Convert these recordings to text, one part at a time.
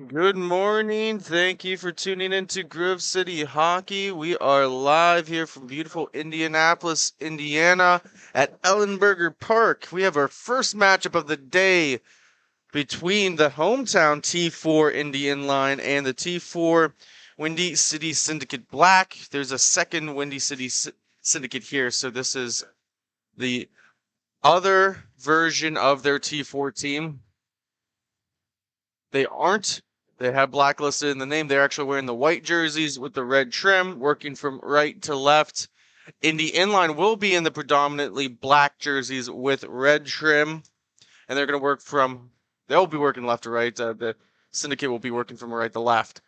Good morning. Thank you for tuning in to Grove City Hockey. We are live here from beautiful Indianapolis, Indiana at Ellenberger Park. We have our first matchup of the day between the hometown T4 Indy Inline and the T4 Windy City Syndicate Black. There's a second Windy City Syndicate here, so this is the other version of their T4 team. They have blacklisted in the name. They're actually wearing the white jerseys with the red trim, working from right to left. Indy Inline will be in the predominantly black jerseys with red trim, and they'll be working left to right. The Syndicate will be working from right to left.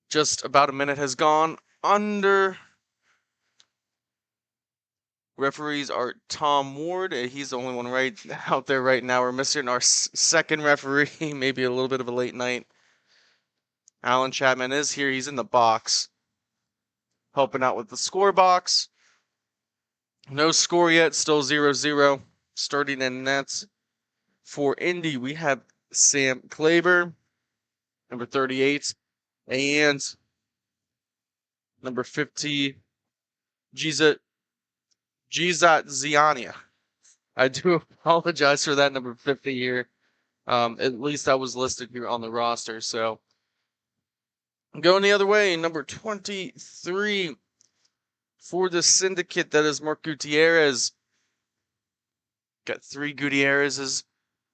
Just about a minute has gone under. Referees are Tom Ward. He's the only one right out there right now. We're missing our second referee. Maybe a little bit of a late night. Alan Chapman is here. He's in the box, helping out with the score box. No score yet. Still 0-0. Starting in nets for Indy, we have Sam Klaber, number 38, and number 50, Gizat Ziania. I do apologize for that number 50 here. At least that was listed here on the roster. So going the other way, number 23 for the Syndicate. That is Mark Gutierrez. Got 3 Gutierrez's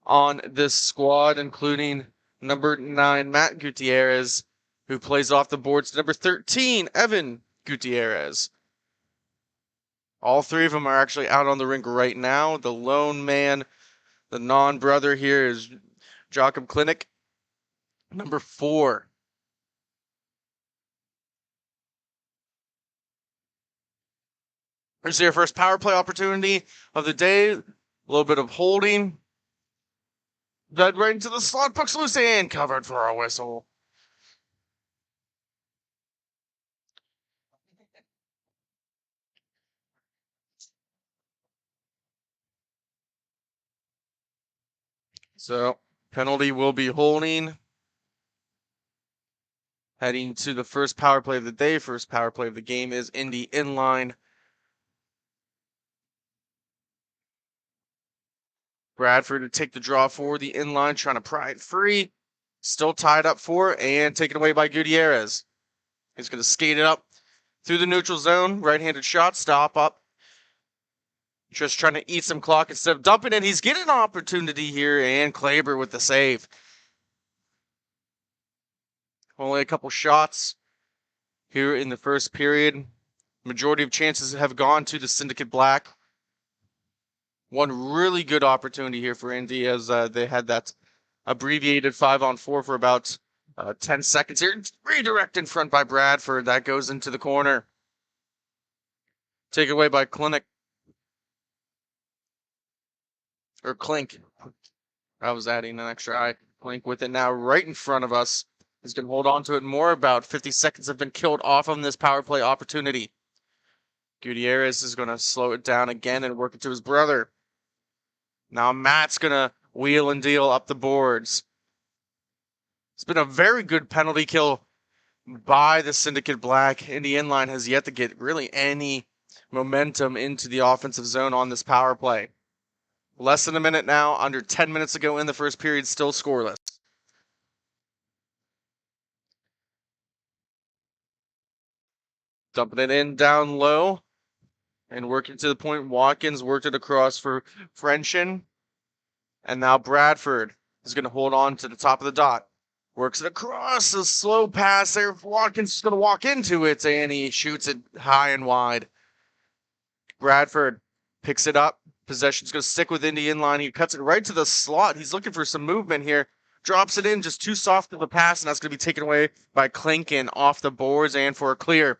on this squad, including number 9 Matt Gutierrez, who plays off the boards. Number 13 Evan Gutierrez. All 3 of them are actually out on the rink right now. The lone man, the non-brother here, is Jakob Klinik. Number 4. Here's your first power play opportunity of the day. A little bit of holding. That right into the slot. Puck's loose and covered for a whistle. So, penalty will be holding. Heading to the first power play of the day. First power play of the game is Indy Inline. Bradford to take the draw for the Inline, trying to pry it free. Still tied up 4 and taken away by Gutierrez. He's going to skate it up through the neutral zone. Right-handed shot, stop up. Just trying to eat some clock instead of dumping it. He's getting an opportunity here, and Klaber with the save. Only a couple shots here in the first period. Majority of chances have gone to the Syndicate Black. One really good opportunity here for Indy as they had that abbreviated 5-on-4 for about 10 seconds here. Redirect in front by Bradford. That goes into the corner. Taken away by Klink. Or Klink. I was adding an extra I. Klink with it now right in front of us. He's going to hold on to it more. About 50 seconds have been killed off on this power play opportunity. Gutierrez is going to slow it down again and work it to his brother. Now Matt's going to wheel and deal up the boards. It's been a very good penalty kill by the Syndicate Black. Indy Inline has yet to get really any momentum into the offensive zone on this power play. Less than a minute now, under 10 minutes to go in the first period, still scoreless. Dumping it in down low and working to the point. Watkins worked it across for Frenchen. And now Bradford is going to hold on to the top of the dot. Works it across, a slow pass there. Watkins is going to walk into it, and he shoots it high and wide. Bradford picks it up. Possession's going to stick with Indy Inline. He cuts it right to the slot. He's looking for some movement here. Drops it in, just too soft of a pass, and that's going to be taken away by Klinkin off the boards and for a clear.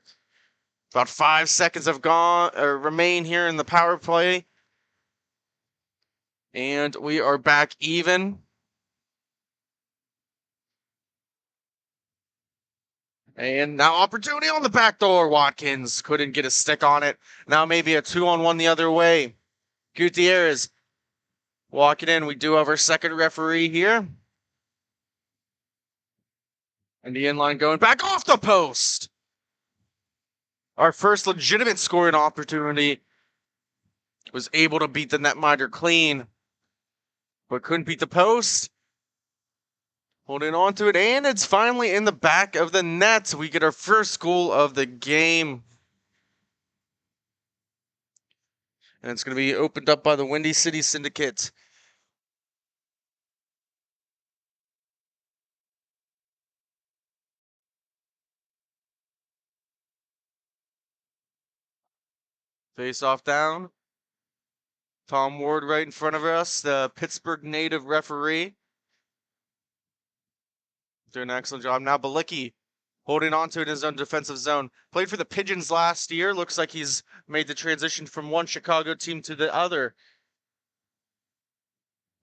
About 5 seconds have remain here in the power play. And we are back even. And now opportunity on the back door. Watkins couldn't get a stick on it. Now maybe a 2-on-1 the other way. Gutierrez walking in. We do have our second referee here. And the inline going back off the post. Our first legitimate scoring opportunity. Was able to beat the netminder clean, but couldn't beat the post. Holding on to it, and it's finally in the back of the net. We get our first goal of the game. And it's going to be opened up by the Windy City Syndicate. Face off down. Tom Ward right in front of us, the Pittsburgh native referee. Doing an excellent job. Now Balicki holding on to it in his own defensive zone. Played for the Pigeons last year. Looks like he's made the transition from one Chicago team to the other.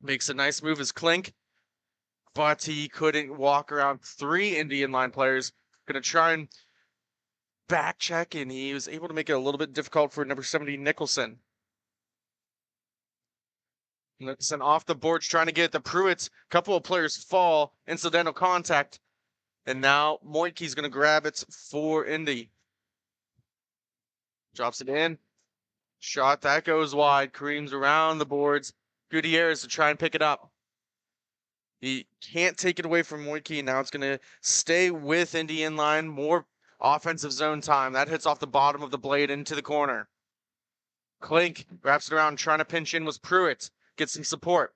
Makes a nice move as Klink, but he couldn't walk around 3 Indy Inline players. Gonna try and back check, and he was able to make it a little bit difficult for number 70 Nicholson. Nicholson off the boards trying to get the Pruitts. Couple of players fall, incidental contact, and now Moinkey's gonna grab it for Indy. Drops it in. Shot that goes wide. Creams around the boards. Gutierrez to try and pick it up. He can't take it away from Moinkey. Now it's gonna stay with Indy Inline. More offensive zone time. That hits off the bottom of the blade into the corner. Klink wraps it around, trying to pinch in was Pruitt. Gets some support.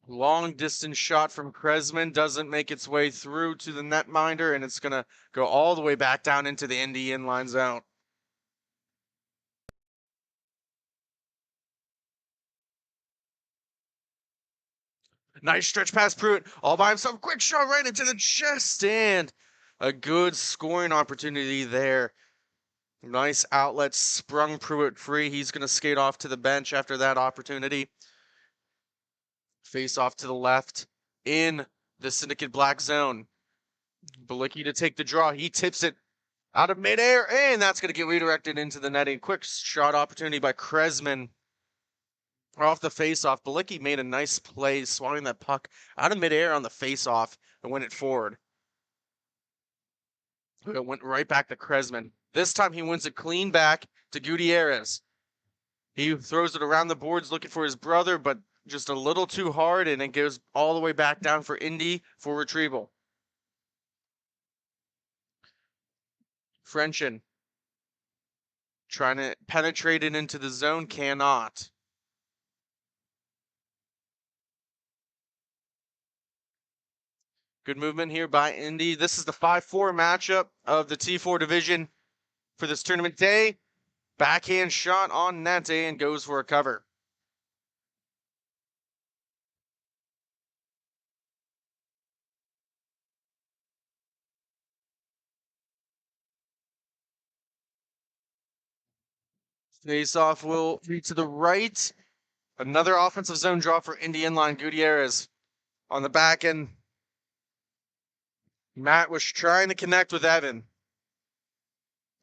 Long distance shot from Kresman doesn't make its way through to the netminder, and it's gonna go all the way back down into the Indy Inline zone. Nice stretch past Pruitt, all by himself. Quick shot right into the chest, and a good scoring opportunity there. Nice outlet, sprung Pruitt free. He's going to skate off to the bench after that opportunity. Face off to the left in the Syndicate black zone. Balicki to take the draw. He tips it out of midair, and that's going to get redirected into the netting. Quick shot opportunity by Kresman. Off the face-off, Balicki made a nice play, swatting that puck out of midair on the face-off and went it forward. It went right back to Kresman. This time he wins it clean back to Gutierrez. He throws it around the boards looking for his brother, but just a little too hard, and it goes all the way back down for Indy for retrieval. Frenchin trying to penetrate it into the zone, cannot. Good movement here by Indy. This is the 5-4 matchup of the T4 division for this tournament day. Backhand shot on net, and goes for a cover. Face-off will be to the right. Another offensive zone draw for Indy Inline. Gutierrez on the back end. Matt was trying to connect with Evan.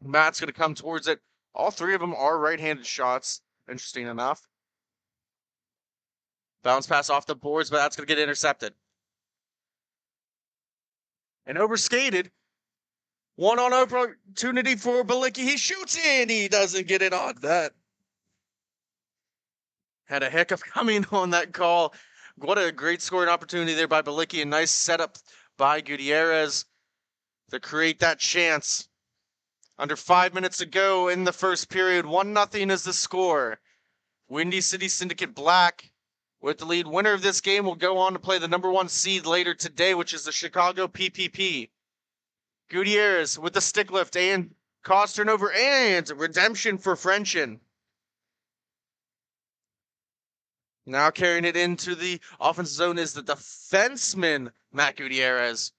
Matt's going to come towards it. All 3 of them are right-handed shots, interesting enough. Bounce pass off the boards, but that's going to get intercepted. And overskated. One-on opportunity for Balicki. He shoots, and he doesn't get it on that. Had a hiccup coming on that call. What a great scoring opportunity there by Balicki. A nice setup by Gutierrez to create that chance. Under 5 minutes to go in the first period. 1-0 is the score. Windy City Syndicate Black with the lead. Winner of this game will go on to play the number 1 seed later today, which is the Chicago PPP. Gutierrez with the stick lift and cause turnover and redemption for Frenchin. Now carrying it into the offensive zone is the defenseman, Matt Gutierrez.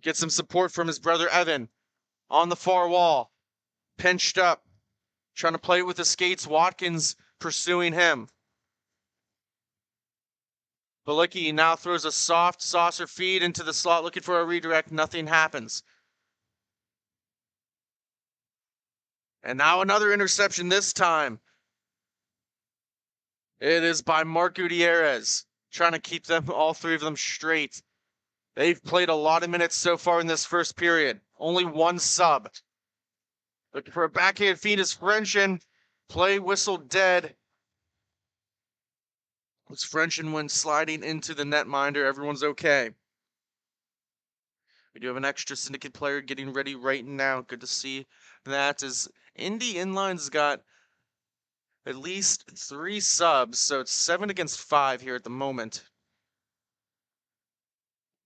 Gets some support from his brother, Evan. On the far wall. Pinched up. Trying to play with the skates. Watkins pursuing him. Balicki now throws a soft saucer feed into the slot, looking for a redirect. Nothing happens. And now another interception this time. It is by Mark Gutierrez. trying to keep them, all three of them, straight. They've played a lot of minutes so far in this first period. Only one sub. Looking for a backhand feed is Frenchin. Play whistle dead. As Frenchin went sliding into the netminder, everyone's okay. We do have an extra Syndicate player getting ready right now. Good to see that, as Indy Inline's got at least 3 subs, so it's 7 against 5 here at the moment.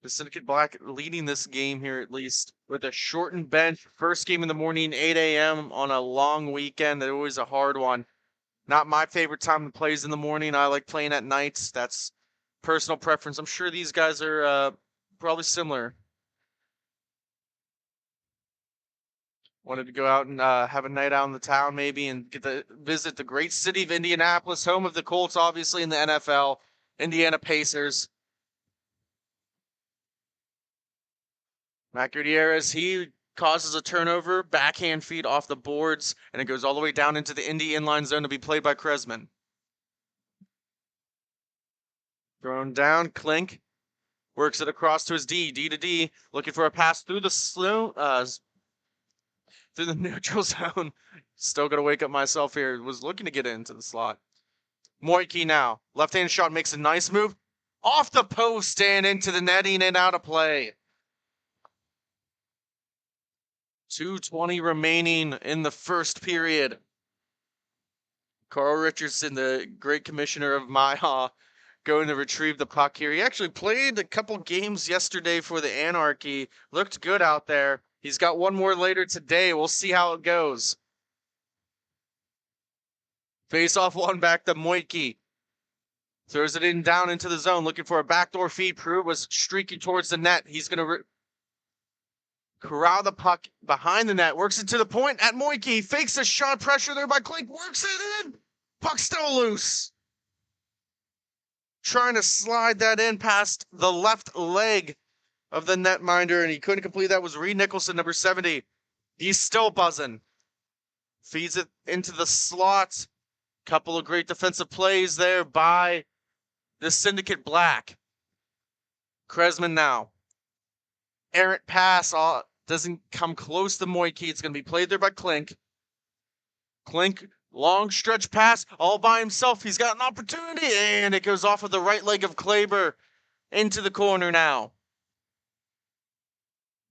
The Syndicate Black leading this game here, at least, with a shortened bench. First game in the morning, 8 a.m. on a long weekend. They're always a hard one. Not my favorite time to play is in the morning. I like playing at nights. That's personal preference. I'm sure these guys are probably similar. Wanted to go out and have a night out in the town maybe and get to visit the great city of Indianapolis, home of the Colts, obviously, in the NFL, Indiana Pacers. Matt Gutierrez, he causes a turnover, backhand feed off the boards, and it goes all the way down into the Indy inline zone to be played by Kresman. Thrown down, Klink works it across to his D to D, looking for a pass through the through the neutral zone. Still gonna wake up myself here. Was looking to get into the slot. MIHA now. Left-handed shot makes a nice move. Off the post and into the netting and out of play. 2:20 remaining in the first period. Carl Richardson, the great commissioner of MIHA, going to retrieve the puck here. He actually played a couple games yesterday for the Anarchy. Looked good out there. He's got one more later today. We'll see how it goes. Face off one back to MIHA. Throws it in down into the zone, looking for a backdoor feed. Pruitt was streaking towards the net. He's going to corral the puck behind the net. Works it to the point at MIHA. Fakes a shot. Pressure there by Klink. Works it in. Puck still loose. Trying to slide that in past the left leg of the netminder, and he couldn't complete that. Was Reed Nicholson, number 70. He's still buzzing. Feeds it into the slot. Couple of great defensive plays there by the Syndicate Black. Kresman now. Errant pass doesn't come close to MIHA. It's going to be played there by Klink. Klink, long stretch pass, all by himself. He's got an opportunity, and it goes off of the right leg of Kleber into the corner now.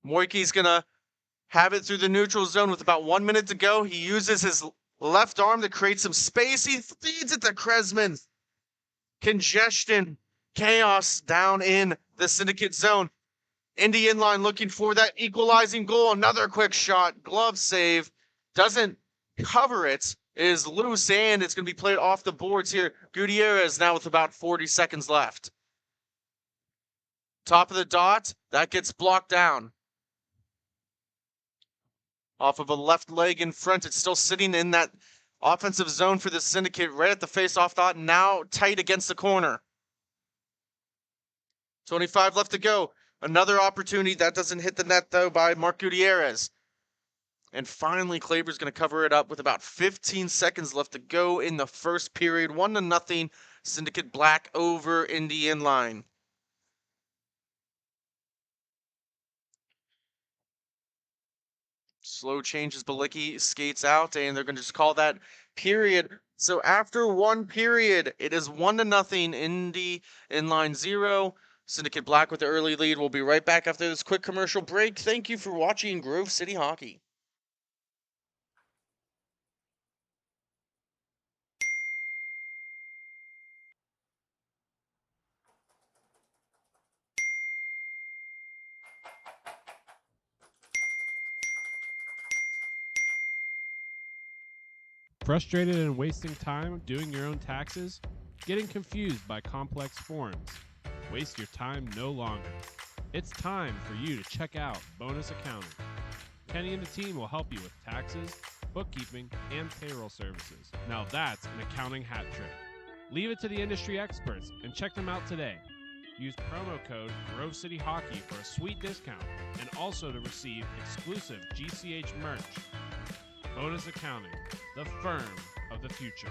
MIHA's going to have it through the neutral zone with about 1 minute to go. He uses his left arm to create some space. He feeds it to Kresman. Congestion, chaos down in the Syndicate zone. Indy Inline looking for that equalizing goal. Another quick shot. Glove save. Doesn't cover it. Is loose, and it's going to be played off the boards here. Gutierrez now with about 40 seconds left. Top of the dot. That gets blocked down. Off of a left leg in front. It's still sitting in that offensive zone for the Syndicate, right at the face-off dot. Now tight against the corner. 25 left to go. Another opportunity. That doesn't hit the net, though, by Mark Gutierrez. And finally, Kleber's going to cover it up with about 15 seconds left to go in the first period. 1-0. Syndicate Black over Indy Inline. Slow changes. Balicki skates out, and they're going to just call that period. So after one period, it is 1-0. Indy Inline 0. Syndicate Black with the early lead. We'll be right back after this quick commercial break. Thank you for watching Grove City Hockey. Frustrated and wasting time doing your own taxes? Getting confused by complex forms? Waste your time no longer. It's time for you to check out Bonus Accounting. Kenny and the team will help you with taxes, bookkeeping, and payroll services. Now that's an accounting hat trick. Leave it to the industry experts and check them out today. Use promo code Grove City Hockey for a sweet discount and also to receive exclusive GCH merch. Bonus Accounting, the firm of the future.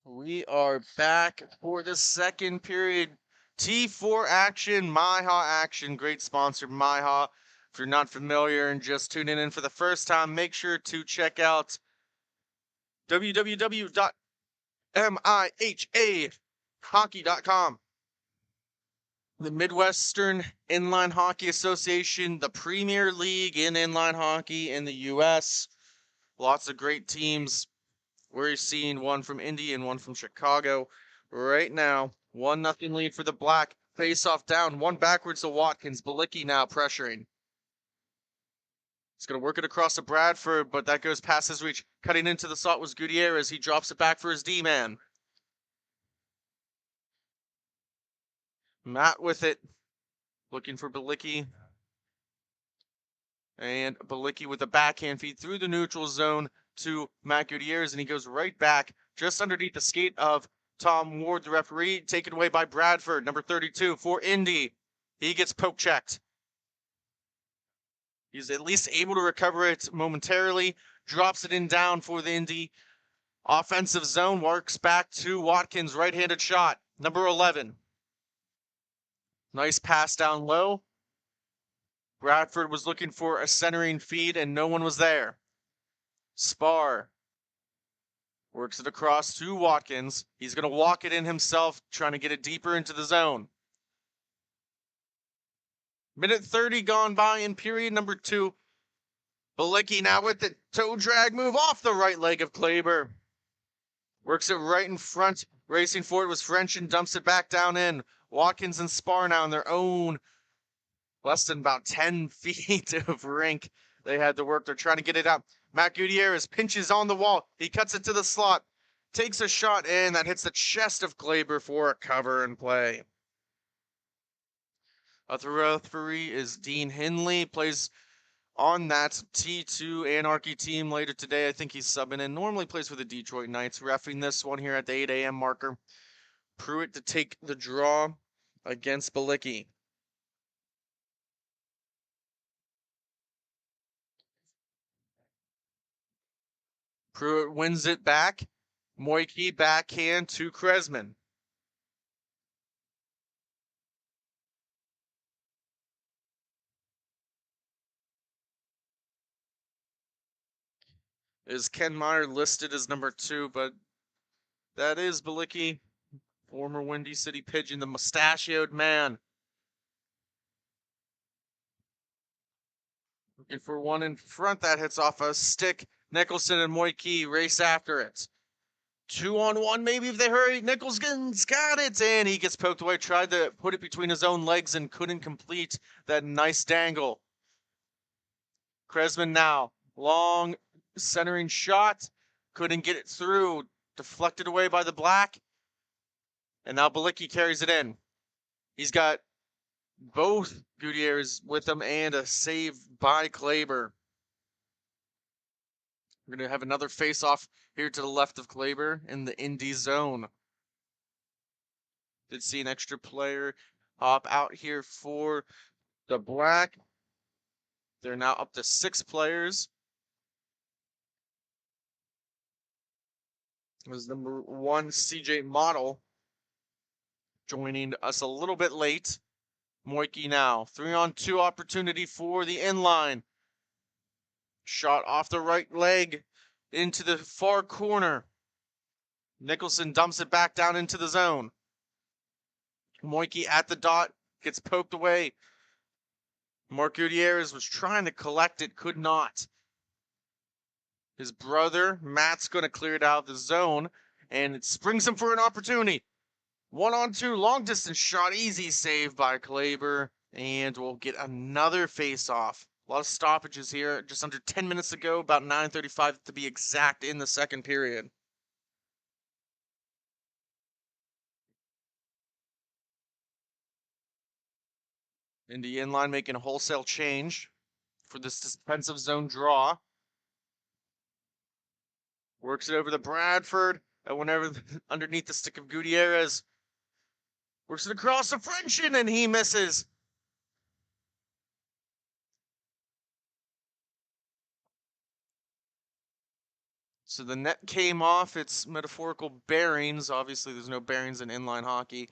We are back for the second period. T4 action, MIHA action. Great sponsor, MIHA. If you're not familiar and just tuning in for the first time, make sure to check out www.mihahockey.com. The Midwestern Inline Hockey Association, the Premier League in inline hockey in the U.S. Lots of great teams. We're seeing one from Indy and one from Chicago right now. 1-0 lead for the Black. Face off down. One backwards to Watkins. Balicki now pressuring. He's going to work it across to Bradford, but that goes past his reach. Cutting into the slot was Gutierrez. He drops it back for his D-man. Matt with it. Looking for Balicki. And Balicki with a backhand feed through the neutral zone to Matt Gutierrez, and he goes right back just underneath the skate of Tom Ward, the referee, taken away by Bradford, number 32 for Indy. He gets poke checked. He's at least able to recover it momentarily, drops it in down for the Indy offensive zone, works back to Watkins, right-handed shot, number 11. Nice pass down low. Bradford was looking for a centering feed, and no one was there. Spar works it across to Watkins. He's going to walk it in himself, trying to get it deeper into the zone. Minute 30 gone by in period number 2. Balicki now with the toe drag move off the right leg of Kleber. Works it right in front. Racing for it was French and dumps it back down in. Watkins and Spar now in their own less than about 10 feet of rink. They had to work. They're trying to get it out. Matt Gutierrez pinches on the wall. He cuts it to the slot. Takes a shot in that hits the chest of Kleber for a cover and play. The referee is Dean Hinley. Plays on that T2 Anarchy team later today. I think he's subbing in. Normally plays for the Detroit Knights. Reffing this one here at the 8 a.m. marker. Pruitt to take the draw against Balicki. Pruitt wins it back. Moike backhand to Kresman. Is Ken Meyer listed as number 2, but that is Balicki, former Windy City Pigeon, the mustachioed man. Looking for one in front that hits off a stick. Nicholson and Moike race after it. 2-on-1, maybe if they hurry. Nicholson's got it, and he gets poked away. Tried to put it between his own legs and couldn't complete that nice dangle. Kresman now, long centering shot, couldn't get it through. Deflected away by the Black, and now Balicki carries it in. He's got both Gutierrez with him and a save by Kleber. We're going to have another face-off here to the left of Kleber in the Indy zone. Did see an extra player hop out here for the Black. They're now up to 6 players. It was number 1 CJ Model joining us a little bit late. Moike now. 3-on-2 opportunity for the inline. Shot off the right leg into the far corner. Nicholson dumps it back down into the zone. Moike at the dot, gets poked away. Mark Gutierrez was trying to collect it, could not. His brother, Matt's going to clear it out of the zone, and it springs him for an opportunity. 1-on-2, long distance shot, easy save by Kleber, and we'll get another face-off. A lot of stoppages here, just under 10 minutes to go, about 9:35 to be exact in the second period. Indy Inline making a wholesale change for this defensive zone draw. Works it over to Bradford, and whenever underneath the stick of Gutierrez. Works it across to Frenchin, and he misses. So the net came off its metaphorical bearings. Obviously, there's no bearings in inline hockey.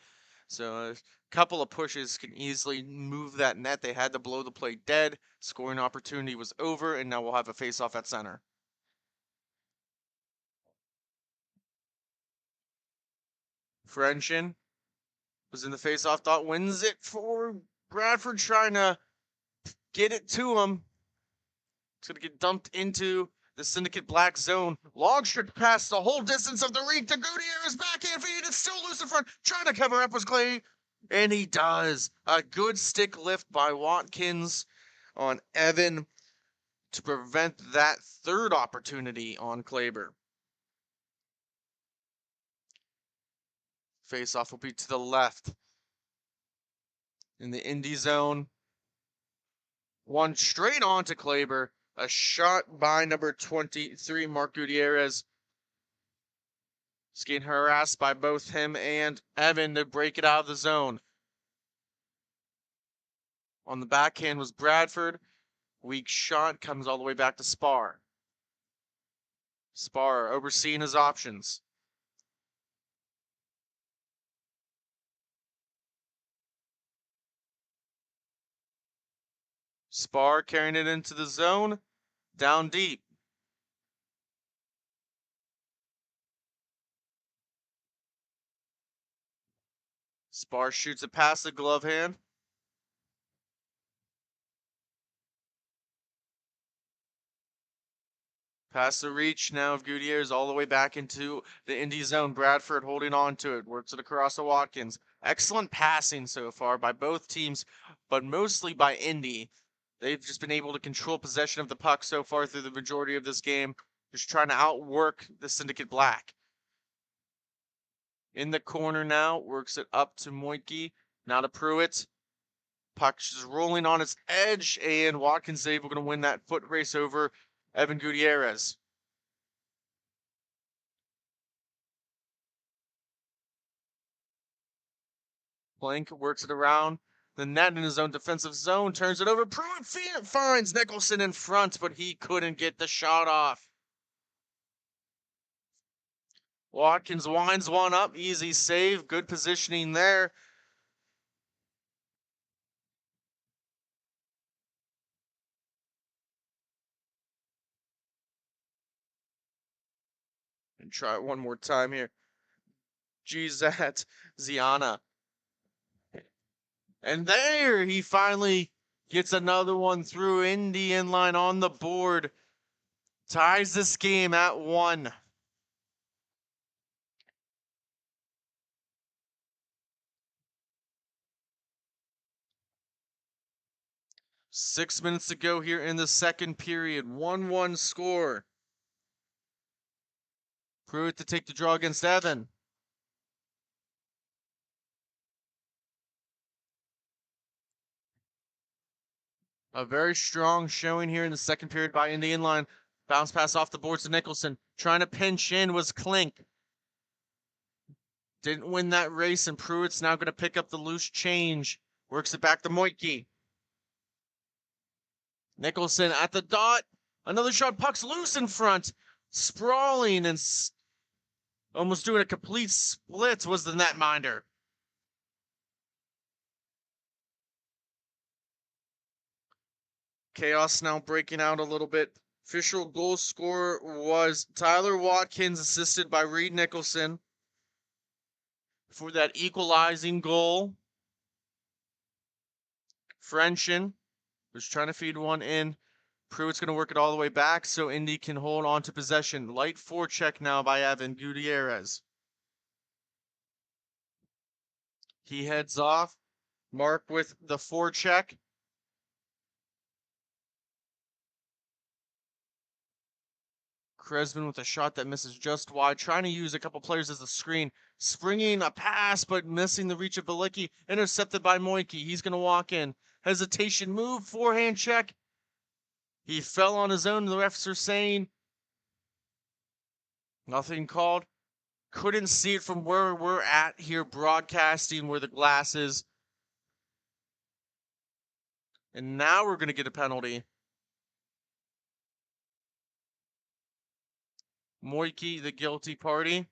So a couple of pushes can easily move that net. They had to blow the play dead. Scoring opportunity was over, and now we'll have a face-off at center. Frenchin was in the face-off dot, wins it for Bradford, trying to get it to him. It's going to get dumped into the Syndicate Black zone. Long stretch pass the whole distance of the rink to Gutierrez, backhand feed. It's still loose in front, trying to cover up with Clay. And he does. A good stick lift by Watkins on Evan to prevent that third opportunity on Kleber. Face-off will be to the left. In the Indy zone. One straight on to Kleber. A shot by number 23, Mark Gutierrez. He's getting harassed by both him and Evan to break it out of the zone. On the backhand was Bradford. Weak shot comes all the way back to Spar. Spar overseeing his options. Spar carrying it into the zone. Down deep. Spar shoots it past the glove hand. Past the reach now of Gutierrez all the way back into the Indy zone. Bradford holding on to it. Works it across to Watkins. Excellent passing so far by both teams, but mostly by Indy. They've just been able to control possession of the puck so far through the majority of this game. Just trying to outwork the Syndicate Black. In the corner now. Works it up to Moitke. Now to Pruitt. Puck just rolling on its edge, and Watkins is able to win that foot race over Evan Gutierrez. Plank works it around the net in his own defensive zone, turns it over. Pruitt finds Nicholson in front, but he couldn't get the shot off. Watkins winds one up, easy save, good positioning there. And try it one more time here. Gizat Ziana. And there he finally gets another one through. Indy Inline on the board. Ties this game at 1. Six minutes to go here in the second period. 1-1 score. Pruitt to take the draw against Evan. A very strong showing here in the second period by Indy Inline. Bounce pass off the boards to Nicholson. Trying to pinch in was Klink. Didn't win that race, and Pruitt's now going to pick up the loose change. Works it back to Moitke. Nicholson at the dot. Another shot. Puck's loose in front. Sprawling and almost doing a complete split was the netminder. Chaos now breaking out a little bit. Official goal scorer was Tyler Watkins, assisted by Reed Nicholson for that equalizing goal. Frenchin was trying to feed one in. Pruitt's going to work it all the way back so Indy can hold on to possession. Light forecheck now by Evan Gutierrez. He heads off. Mark with the forecheck. Kresman with a shot that misses just wide, trying to use a couple players as a screen. Springing a pass, but missing the reach of Balicki. Intercepted by Moitke. He's going to walk in. Hesitation move, forehand check. He fell on his own. The refs are saying nothing called. Couldn't see it from where we're at here broadcasting where the glass is. And now we're going to get a penalty. Moiki, the guilty party.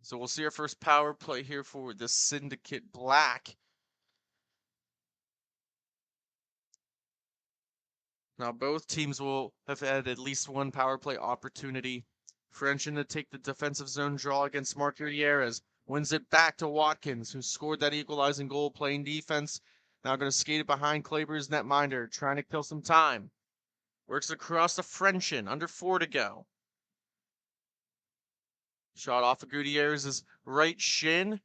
So we'll see our first power play here for the Syndicate Black. Now both teams will have had at least one power play opportunity. Frenchin to take the defensive zone draw against Mark Gutierrez. Wins it back to Watkins, who scored that equalizing goal playing defense. Now going to skate it behind Kleber's netminder, trying to kill some time. Works across to Frenchin, under 4 to go. Shot off of Gutierrez's right shin.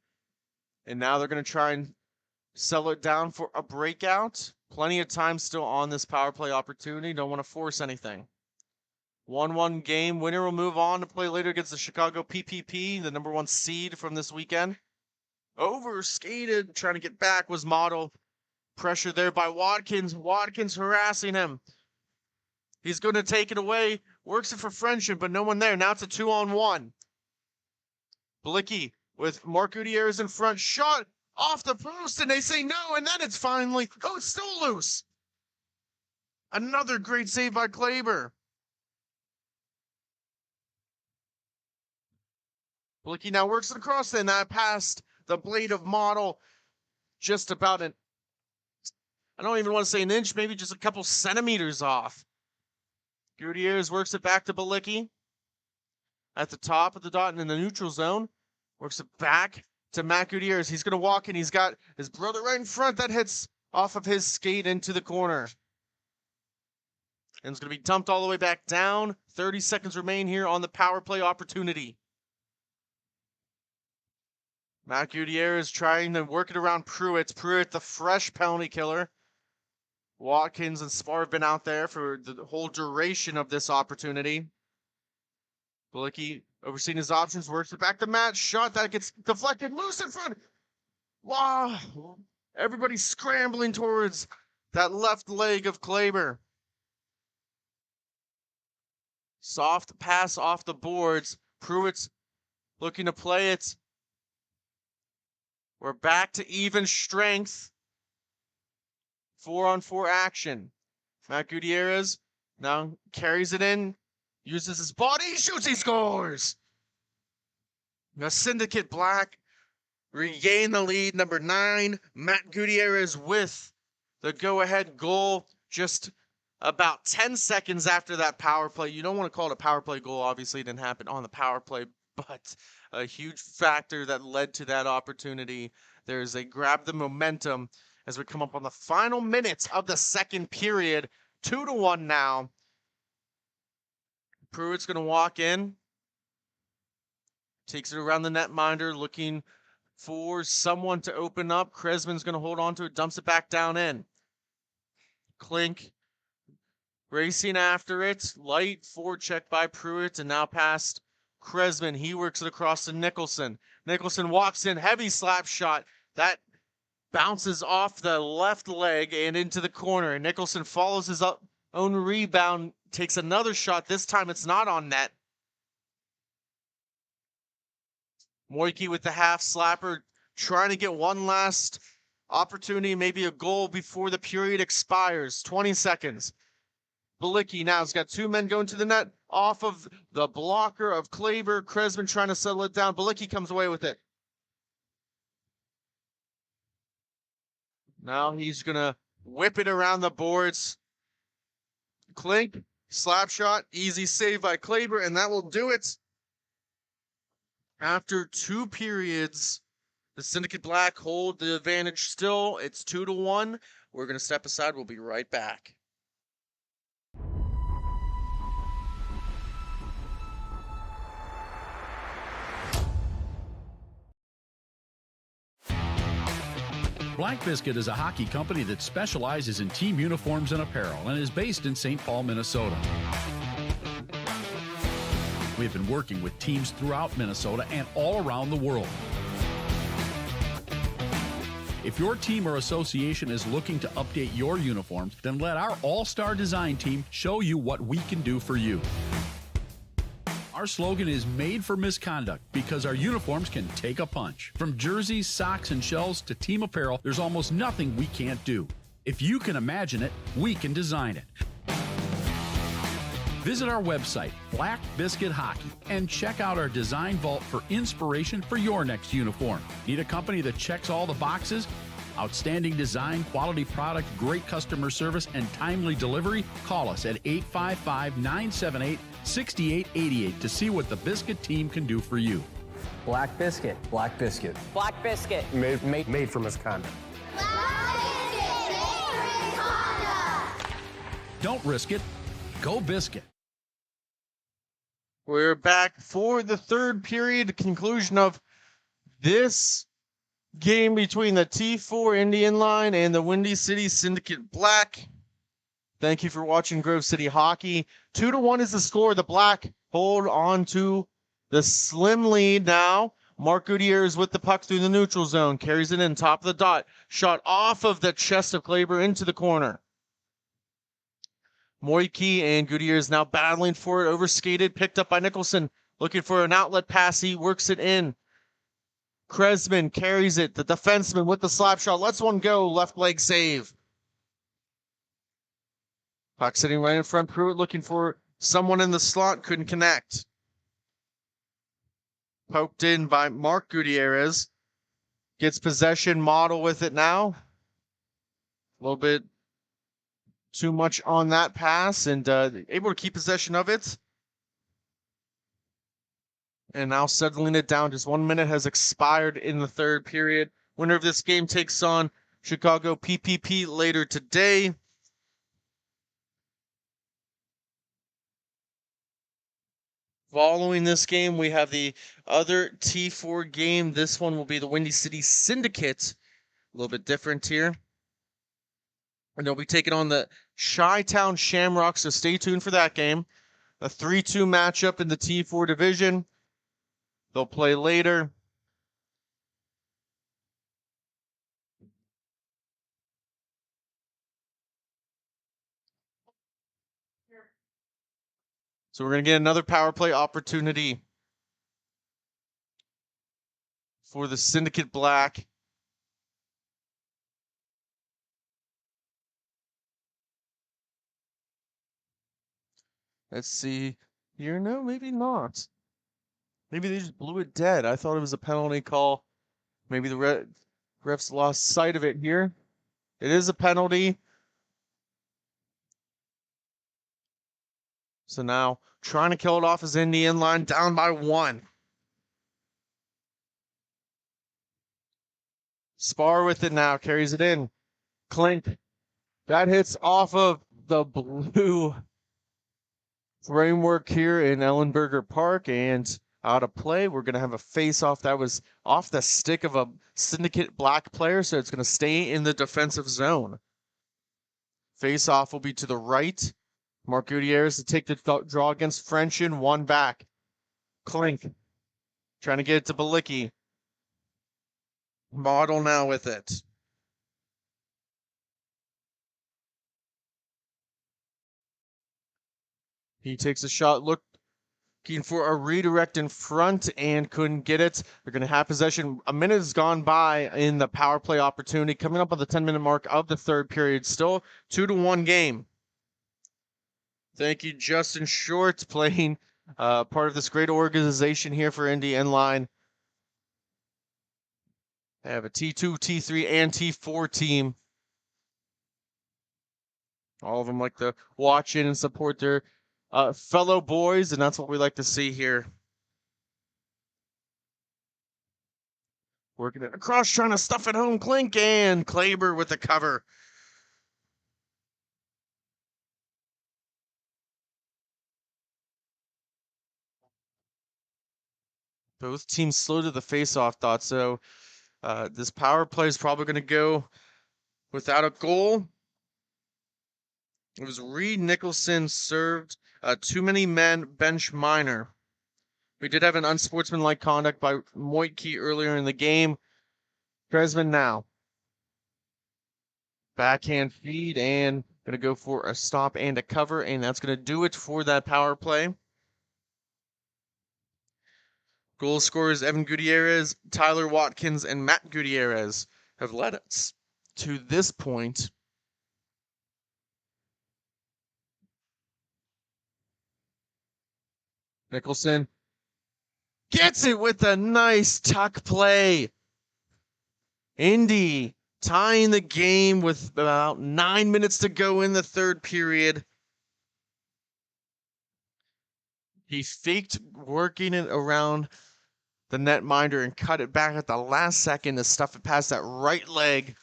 And now they're going to try and sell it down for a breakout. Plenty of time still on this power play opportunity. Don't want to force anything. 1-1 game. Winner will move on to play later against the Chicago PPP, the number 1 seed from this weekend. Over skated, trying to get back was Model. Pressure there by Watkins. Watkins harassing him. He's going to take it away. Works it for Friendship, but no one there. Now it's a 2-on-1. Blicky with Mark Gutierrez in front. Shot off the post, and they say no, and then it's finally... Oh, it's still loose. Another great save by Kleber. Blicky now works it across, and that passed the blade of Model just about an... I don't even want to say an inch, maybe just a couple centimeters off. Gutierrez works it back to Balicki at the top of the dot and in the neutral zone. Works it back to Matt Gutierrez. He's going to walk in. He's got his brother right in front. That hits off of his skate into the corner. And it's going to be dumped all the way back down. 30 seconds remain here on the power play opportunity. Matt Gutierrez trying to work it around Pruitt. Pruitt, the fresh penalty killer. Watkins and Spar have been out there for the whole duration of this opportunity. Balicki overseeing his options, works it back to Matt. Shot that gets deflected, loose in front. Wow. Everybody's scrambling towards that left leg of Kleber. Soft pass off the boards. Pruitt's looking to play it. We're back to even strength. 4-on-4 action. Matt Gutierrez now carries it in, uses his body, shoots, he scores! Now Syndicate Black regain the lead. Number 9, Matt Gutierrez with the go-ahead goal just about 10 seconds after that power play. You don't want to call it a power play goal. Obviously, it didn't happen on the power play, but a huge factor that led to that opportunity. There's a grab the momentum as we come up on the final minutes of the second period. 2-1 now. Pruitt's going to walk in. Takes it around the netminder, looking for someone to open up. Kresman's going to hold on to it, dumps it back down in. Klink racing after it. Light forecheck by Pruitt, and now past Kresman. He works it across to Nicholson. Nicholson walks in, heavy slap shot. That bounces off the left leg and into the corner. And Nicholson follows his own rebound, takes another shot. This time it's not on net. Moiki with the half slapper, trying to get one last opportunity, maybe a goal before the period expires. 20 seconds. Balicki now has got 2 men going to the net off of the blocker of Kleber. Kresman trying to settle it down. Balicki comes away with it. Now he's going to whip it around the boards. Klink, slap shot, easy save by Kleber, and that will do it. After 2 periods, the Syndicate Black hold the advantage still. It's 2-1. We're going to step aside. We'll be right back. Black Biscuit is a hockey company that specializes in team uniforms and apparel and is based in St. Paul, Minnesota. We've been working with teams throughout Minnesota and all around the world. If your team or association is looking to update your uniforms, then let our all-star design team show you what we can do for you. Our slogan is made for misconduct because our uniforms can take a punch. From jerseys, socks, and shells to team apparel, there's almost nothing we can't do. If you can imagine it, we can design it. Visit our website, Black Biscuit Hockey, and check out our design vault for inspiration for your next uniform. Need a company that checks all the boxes? Outstanding design, quality product, great customer service, and timely delivery? Call us at 855-978-6888 to see what the Biscuit team can do for you. Black Biscuit. Black Biscuit. Black Biscuit. Made for misconduct. Don't risk it. Go Biscuit. We're back for the third period, conclusion of this game between the T4 Indy Inline and the Windy City Syndicate Black. Thank you for watching Grove City Hockey. 2-1 is the score. The Black hold on to the slim lead now. Mark Gutierrez with the puck through the neutral zone. Carries it in, top of the dot. Shot off of the chest of Kleber into the corner. Moike and Gutierrez now battling for it. Overskated, picked up by Nicholson. Looking for an outlet pass. He works it in. Kresman carries it. The defenseman with the slap shot. Lets one go. Left leg save. Puck sitting right in front. Pruitt looking for someone in the slot. Couldn't connect. Poked in by Mark Gutierrez. Gets possession. Model with it now. A little bit too much on that pass and able to keep possession of it. And now settling it down. Just 1 minute has expired in the third period. Winner of this game takes on Chicago PPP later today. Following this game, we have the other T4 game. This one will be the Windy City Syndicate. A little bit different here. And they'll be taking on the Chi-Town Shamrocks, so stay tuned for that game. A 3-2 matchup in the T4 division. They'll play later. So we're going to get another power play opportunity for the Syndicate Black. Let's see here. No, maybe not. Maybe they just blew it dead. I thought it was a penalty call. Maybe the refs lost sight of it here. It is a penalty. So now trying to kill it off as Indy Inline down by 1. Spar with it now. Carries it in. Clink. That hits off of the blue framework here in Ellenberger Park and out of play. We're going to have a face-off that was off the stick of a Syndicate Black player, so it's going to stay in the defensive zone. Face-off will be to the right. Mark Gutierrez to take the draw against Frenchin. 1 back. Clink. Trying to get it to Balicki. Model now with it. He takes a shot, looking for a redirect in front and couldn't get it. They're going to have possession. A minute has gone by in the power play opportunity. Coming up on the 10-minute mark of the third period. Still 2-1 game. Thank you, Justin Short, playing part of this great organization here for Indy Inline. They have a T2, T3, and T4 team. All of them like to watch in and support their fellow boys, and that's what we like to see here. Working it across, trying to stuff it home. Clink and Kleber with the cover. Both teams slow to the face-off dot, so this power play is probably going to go without a goal. It was Reed Nicholson served too many men bench minor. We did have an unsportsmanlike conduct by Moitke earlier in the game. Kresman now. Backhand feed and going to go for a stop and a cover, and that's going to do it for that power play. Goal scorers Evan Gutierrez, Tyler Watkins, and Matt Gutierrez have led us to this point Nicholson gets it with a nice tuck play. Indy tying the game with about 9 minutes to go in the third period. He faked working it around the netminder and cut it back at the last second to stuff it past that right leg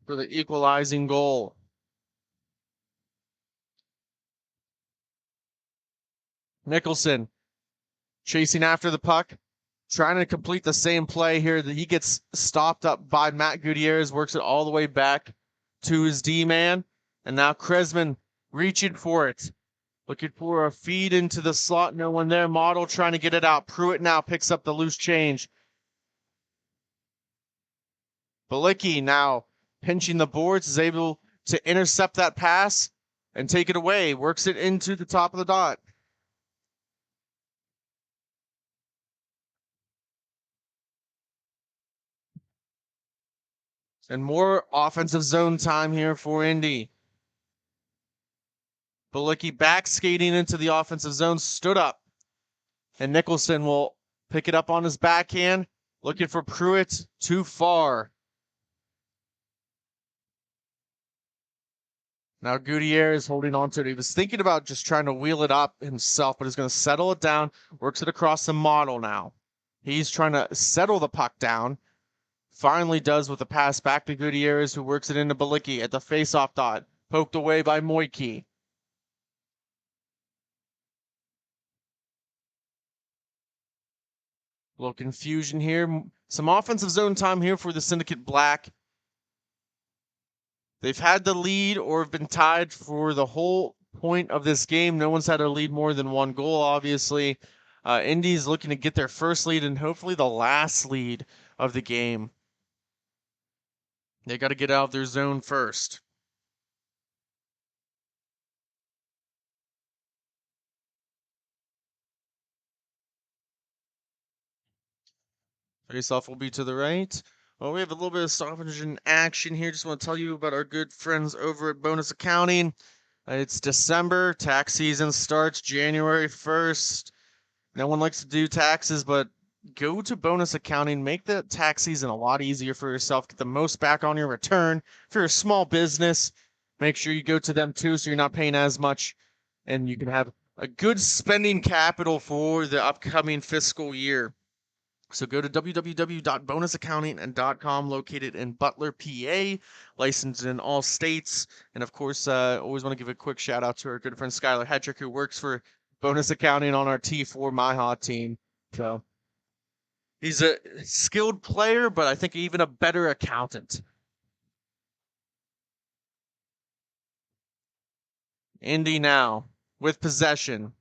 for the equalizing goal. Nicholson chasing after the puck, trying to complete the same play here. That he gets stopped up by Matt Gutierrez, works it all the way back to his D-man, and now Kresman reaching for it. Looking for a feed into the slot. No one there. Model trying to get it out. Pruitt now picks up the loose change. Balicki now pinching the boards, is able to intercept that pass and take it away. Works it into the top of the dot. And more offensive zone time here for Indy. Balicki back skating into the offensive zone, stood up. And Nicholson will pick it up on his backhand. Looking for Pruitt, too far. Now Gutierrez holding on to it. He was thinking about just trying to wheel it up himself, but he's going to settle it down. Works it across the Model now. He's trying to settle the puck down. Finally does with a pass back to Gutierrez, who works it into Balicki at the face-off dot. Poked away by Moike. A little confusion here. Some offensive zone time here for the Syndicate Black. They've had the lead or have been tied for the whole point of this game. No one's had a lead more than one goal, obviously. Indy's looking to get their first lead and hopefully the last lead of the game. They got to get out of their zone first. Face-off will be to the right. Well, we have a little bit of stoppage in action here. Just want to tell you about our good friends over at Bonus Accounting. It's December. Tax season starts January 1st. No one likes to do taxes, but go to Bonus Accounting. Make the tax season a lot easier for yourself. Get the most back on your return. If you're a small business, make sure you go to them too so you're not paying as much. And you can have a good spending capital for the upcoming fiscal year. So go to www.bonusaccounting.com, located in Butler, PA, licensed in all states. And of course, always want to give a quick shout out to our good friend Skylar Hedrick, who works for Bonus Accounting on our T4 MIHA team. So he's a skilled player, but I think even a better accountant. Indy now with possession.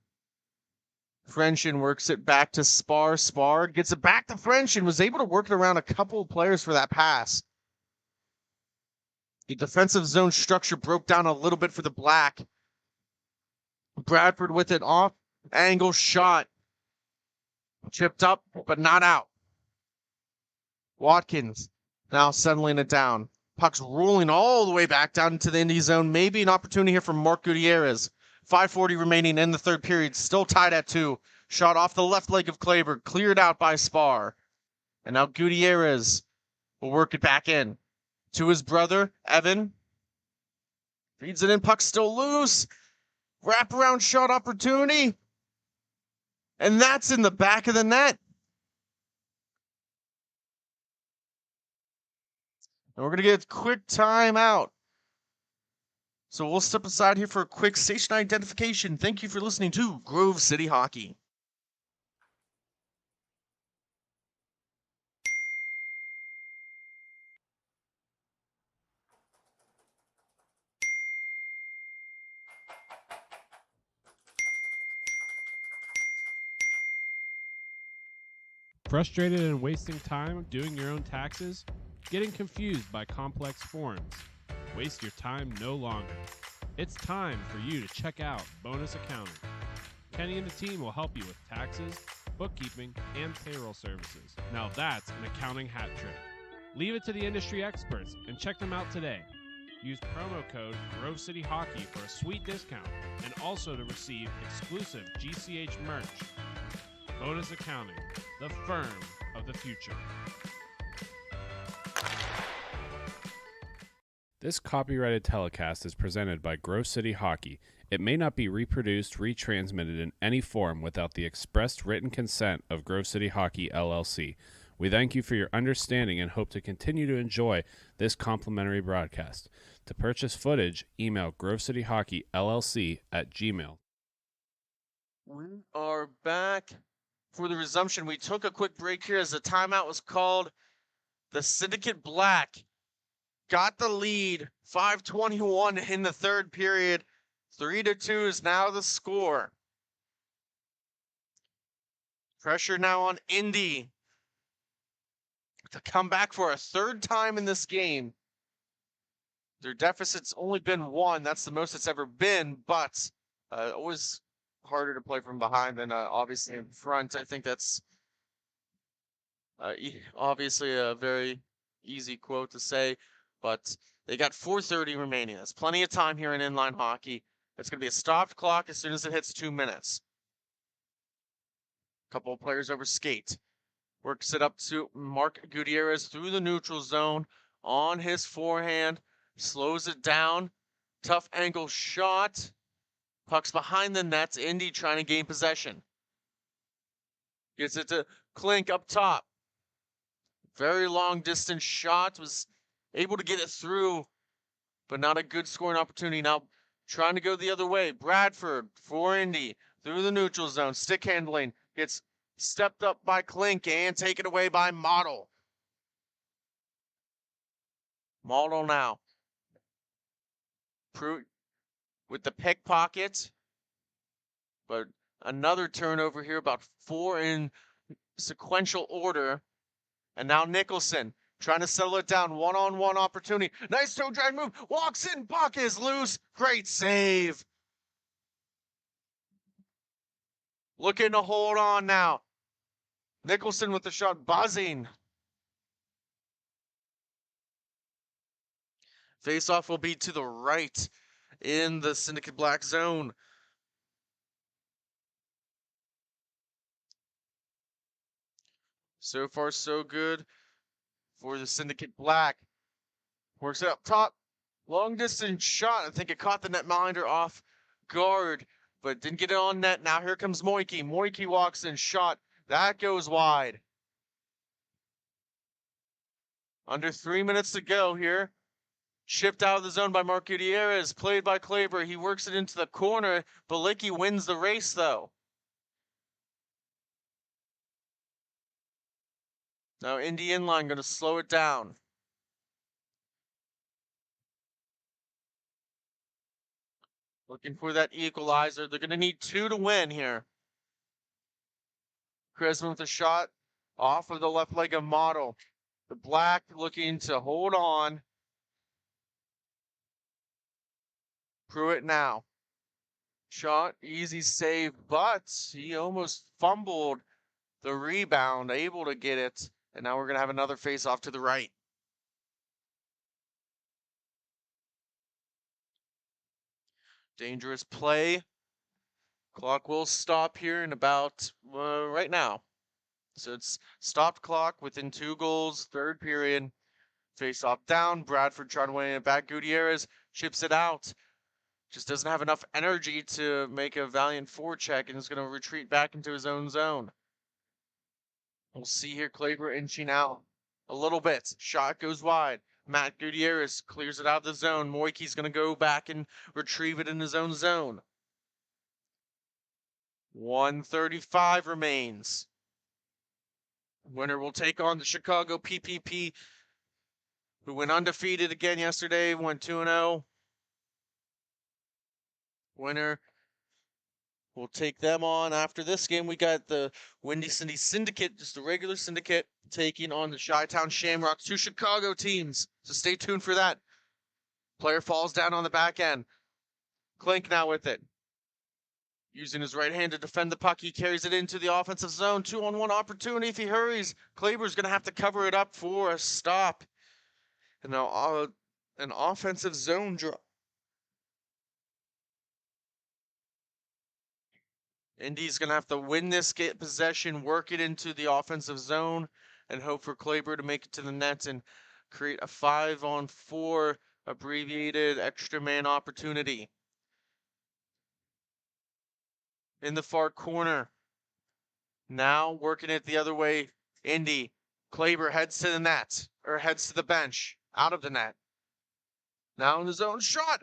Frenchen works it back to Spar. Spar gets it back to Frenchen. Was able to work it around a couple of players for that pass. The defensive zone structure broke down a little bit for the Black. Bradford with it off. Angle shot. Chipped up, but not out. Watkins now settling it down. Puck's rolling all the way back down into the Indy zone. Maybe an opportunity here for Mark Gutierrez. 5:40 remaining in the third period. Still tied at 2. Shot off the left leg of Kleber. Cleared out by Spar. And now Gutierrez will work it back in. To his brother, Evan. Feeds it in. Puck still loose. Wraparound shot opportunity. And that's in the back of the net. And we're going to get a quick timeout. So we'll step aside here for a quick station identification. Thank you for listening to Grove City Hockey. Frustrated and wasting time doing your own taxes? Getting confused by complex forms? Waste your time no longer. It's time for you to check out Bonus Accounting. Kenny and the team will help you with taxes, bookkeeping, and payroll services. Now that's an accounting hat trick. Leave it to the industry experts and check them out today. Use promo code Grove City Hockey for a sweet discount and also to receive exclusive GCH merch. Bonus Accounting, the firm of the future. This copyrighted telecast is presented by Grove City Hockey. It may not be reproduced, retransmitted in any form without the expressed written consent of Grove City Hockey, LLC. We thank you for your understanding and hope to continue to enjoy this complimentary broadcast. To purchase footage, email grovecityhockeyllc@gmail. We are back for the resumption. We took a quick break here as the timeout was called. The Syndicate Black got the lead, 5:21 in the third period. 3-2 is now the score. Pressure now on Indy to come back for a third time in this game. Their deficit's only been one. That's the most it's ever been, but always harder to play from behind than obviously in front. I think that's obviously a very easy quote to say, but they got 4:30 remaining. That's plenty of time here in inline hockey. It's going to be a stopped clock as soon as it hits 2 minutes. Couple of players over skate. Works it up to Mark Gutierrez through the neutral zone on his forehand. Slows it down. Tough angle shot. Puck's behind the nets. Indy trying to gain possession. Gets it to Klink up top. Very long distance shot. Was able to get it through, but not a good scoring opportunity. Now trying to go the other way. Bradford for Indy through the neutral zone. Stick handling. Gets stepped up by Klink and taken away by Model. Model now. With the pickpocket. But another turnover here, about 4 in sequential order. And now Nicholson trying to settle it down. One-on-one opportunity. Nice toe drag move. Walks in. Puck is loose. Great save. Looking to hold on now. Nicholson with the shot buzzing. Face-off will be to the right in the Syndicate Black zone. So far, so good for the Syndicate Black. Works it up top. Long distance shot. I think it caught the netminder off guard, but didn't get it on net. Now here comes Moiky. Moiky walks in, shot. That goes wide. Under 3 minutes to go here. Shipped out of the zone by Mark Gutierrez. Played by Kleber. He works it into the corner. Balicki wins the race, though. Now Indy Inline going to slow it down. Looking for that equalizer. They're going to need 2 to win here. Cresman with a shot off of the left leg of Model. The Black looking to hold on. Pruitt now. Shot, easy save, but he almost fumbled the rebound, able to get it. And now we're going to have another face-off to the right. Dangerous play. Clock will stop here in about right now. So it's stopped clock within 2 goals, third period. Face-off down. Bradford trying to win it back. Gutierrez chips it out. Just doesn't have enough energy to make a valiant forecheck and is going to retreat back into his own zone. We'll see here Kleber inching out a little bit. Shot goes wide. Matt Gutierrez clears it out of the zone. Moiky's going to go back and retrieve it in his own zone. 1:35 remains. Winner will take on the Chicago PPP, who went undefeated again yesterday, went 2-0. Winner will take them on. After this game, we got the Windy City Syndicate, just a regular syndicate, taking on the Chi-Town Shamrocks, 2 Chicago teams. So stay tuned for that. Player falls down on the back end. Klink now with it. Using his right hand to defend the puck, he carries it into the offensive zone. 2-on-1 opportunity if he hurries. Kleber's going to have to cover it up for a stop. And now an offensive zone drop. Indy's going to have to win this, get possession, work it into the offensive zone, and hope for Kleber to make it to the net and create a 5-on-4 abbreviated extra man opportunity. In the far corner. Now working it the other way. Indy. Kleber heads to the net, or heads to the bench, out of the net. Now in his own shot,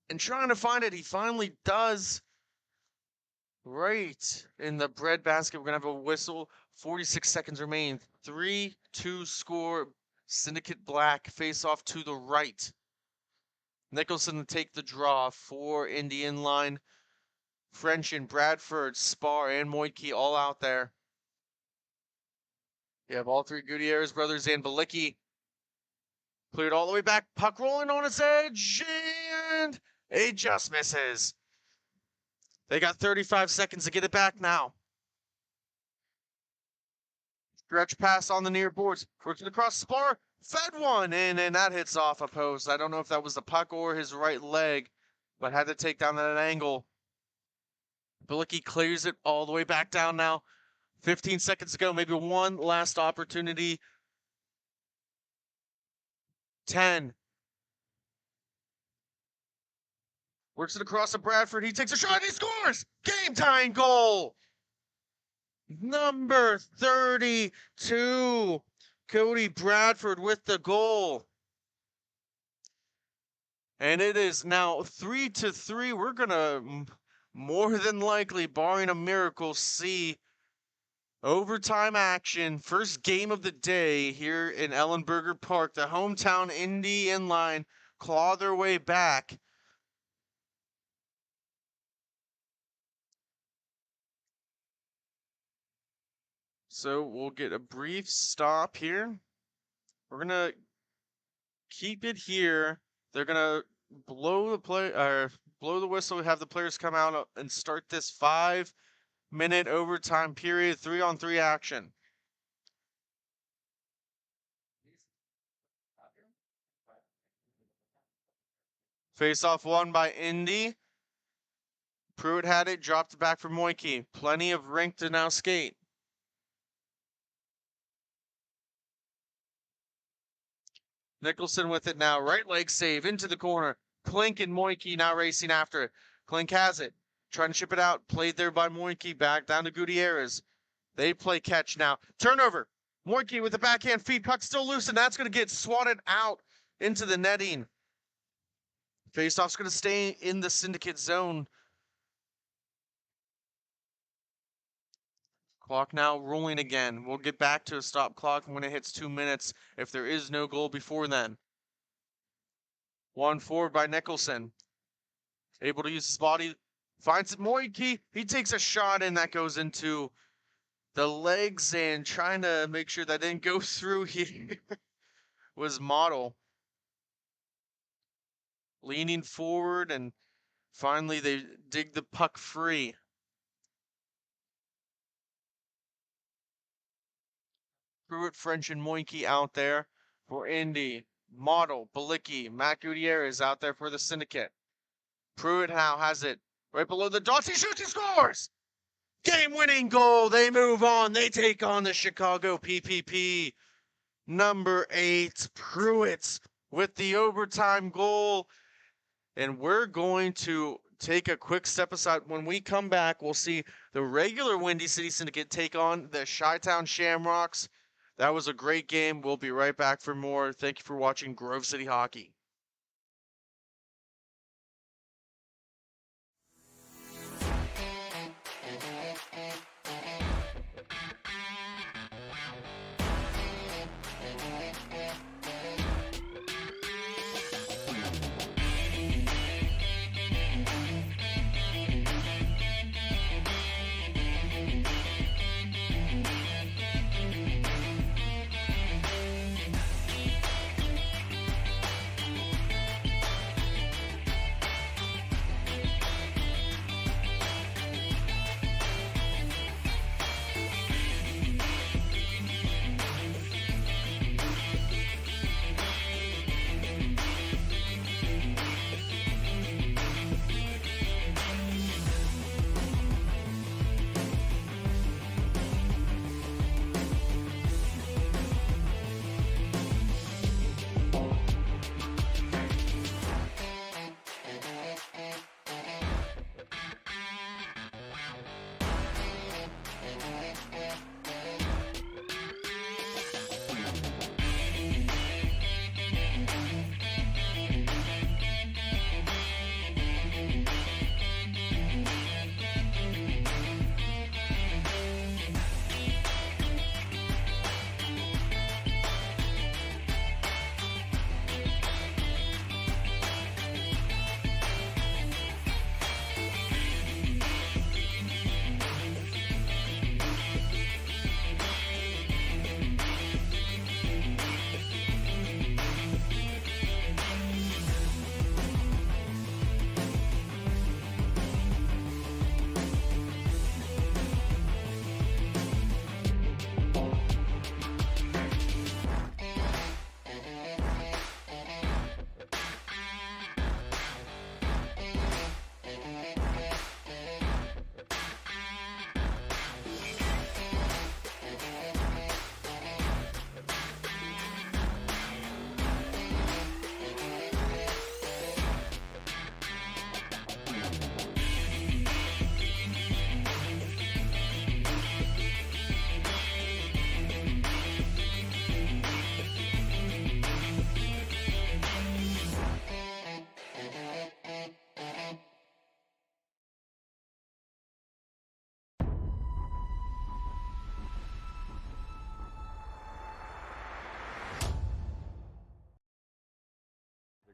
and trying to find it. He finally does. Right in the bread basket. We're going to have a whistle. 46 seconds remain. 3-2 score. Syndicate Black face off to the right. Nicholson to take the draw for Indy Inline. French and Bradford, Spar, and Moitke all out there. You have all three Gutierrez brothers and Balicki. Cleared all the way back. Puck rolling on its edge. And it just misses. They got 35 seconds to get it back now. Stretch pass on the near boards. Working across Spar. Fed one. And that hits off a post. I don't know if that was the puck or his right leg, but had to take down that angle. Balicki clears it all the way back down now. 15 seconds to go. Maybe one last opportunity. 10. Works it across to Bradford. He takes a shot. He scores! Game-tying goal! Number 32. Cody Bradford with the goal. And it is now 3-3. We're going to, more than likely, barring a miracle, see overtime action. First game of the day here in Ellenberger Park. The hometown Indy Inline claw their way back. So we'll get a brief stop here. We're going to keep it here. They're going to blow the whistle, have the players come out and start this 5-minute overtime period, 3-on-3 action. Face-off won by Indy. Pruitt had it, dropped it back for Moitke. Plenty of rink to now skate. Nicholson with it now. Right leg save into the corner. Klink and Moitke now racing after it. Klink has it. Trying to chip it out. Played there by Moitke. Back down to Gutierrez. They play catch now. Turnover. Moitke with the backhand feed. Puck still loose, and that's going to get swatted out into the netting. Faceoff's going to stay in the syndicate zone. Clock now rolling again. We'll get back to a stop clock when it hits 2 minutes if there is no goal before then. 1 forward by Nicholson. Able to use his body. Finds it. Moitke. He takes a shot and that goes into the legs, and trying to make sure that didn't go through here was Model. Leaning forward, and finally they dig the puck free. Pruitt, French, and Moitke out there for Indy. Model, Balicki, Matt Gutierrez out there for the syndicate. Pruitt now has it right below the dots. He shoots, he scores! Game-winning goal. They move on. They take on the Chicago PPP. Number 8, Pruitt with the overtime goal. And we're going to take a quick step aside. When we come back, we'll see the regular Windy City Syndicate take on the Chi-Town Shamrocks. That was a great game. We'll be right back for more. Thank you for watching Grove City Hockey.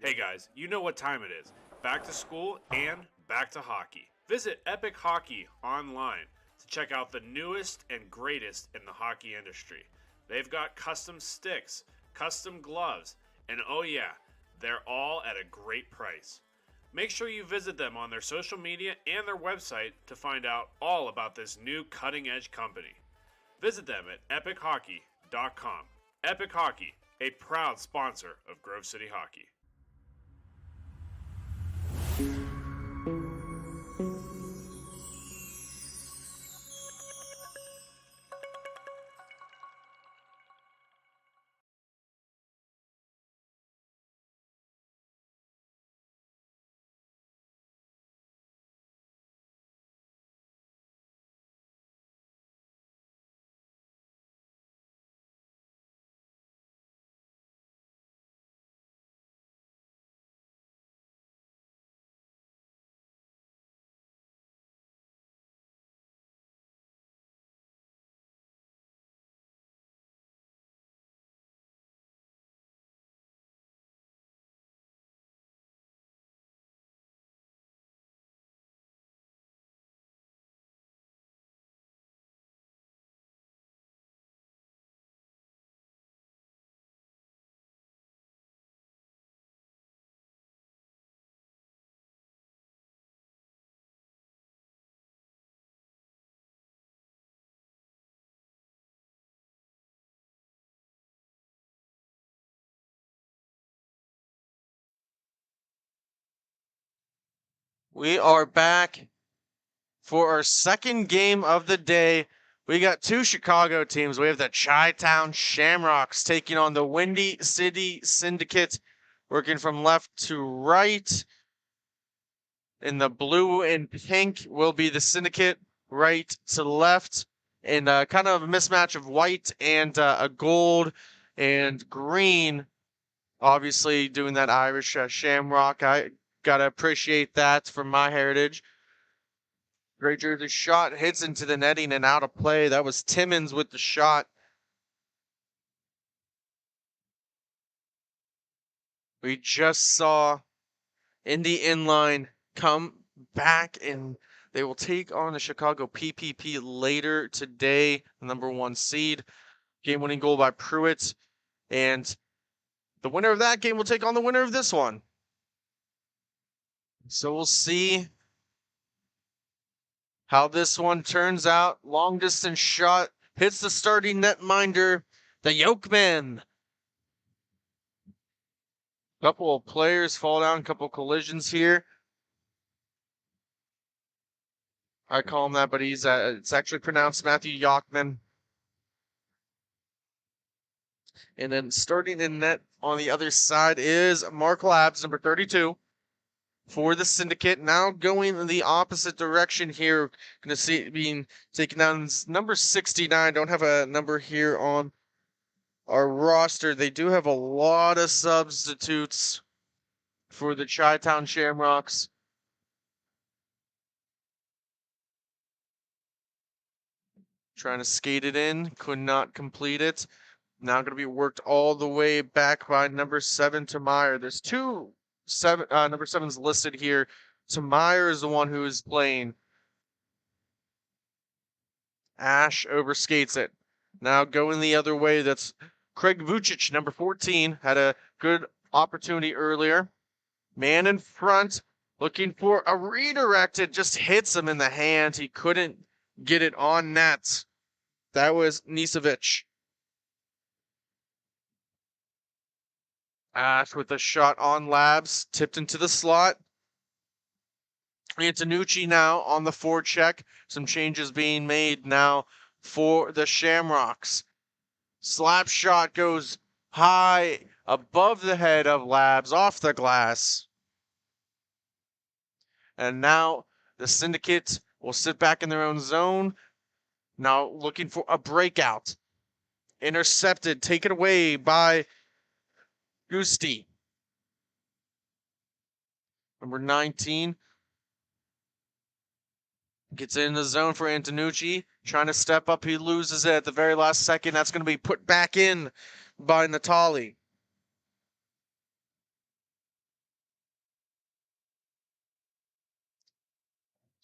Hey guys, you know what time it is. Back to school and back to hockey. Visit Epic Hockey online to check out the newest and greatest in the hockey industry. They've got custom sticks, custom gloves, and oh yeah, they're all at a great price. Make sure you visit them on their social media and their website to find out all about this new cutting edge company. Visit them at epichockey.com. Epic Hockey, a proud sponsor of Grove City Hockey. We are back for our second game of the day. We got two Chicago teams. We have the Chi-Town Shamrocks taking on the Windy City Syndicate, working from left to right. In the blue and pink will be the Syndicate, right to left. And kind of a mismatch of white and a gold and green. Obviously, doing that Irish shamrock. I got to appreciate that from my heritage. Great jersey shot, hits into the netting and out of play. That was Timmons with the shot. We just saw Indy Inline come back, and they will take on the Chicago PPP later today, the number 1 seed. Game-winning goal by Pruitt. And the winner of that game will take on the winner of this one. So we'll see how this one turns out. Long distance shot hits the starting netminder, the Yokeman. Couple of players fall down, couple collisions here. I call him that, but he's it's actually pronounced Matthew Yockman. And then starting in net on the other side is Mark Labs, number 32. For the Syndicate, now going in the opposite direction here. Gonna see it being taken down. Number 69. Don't have a number here on our roster. They do have a lot of substitutes for the Chi-Town Shamrocks. Trying to skate it in, could not complete it. Now going to be worked all the way back by number 7 to Meyer. There's two number 7's listed here. So Meyer is the one who is playing. Ash overskates it. Now going the other way, that's Craig Vucic, number 14, had a good opportunity earlier. Man in front, looking for a redirect. It just hits him in the hand. He couldn't get it on net. That was Nisevic. Ash with a shot on Labs, tipped into the slot. Antonucci now on the forecheck. Some changes being made now for the Shamrocks. Slap shot goes high above the head of Labs, off the glass. And now the Syndicate will sit back in their own zone. Now looking for a breakout. Intercepted, taken away by Gusti. Number 19. Gets in the zone for Antonucci. Trying to step up. He loses it at the very last second. That's going to be put back in by Natali.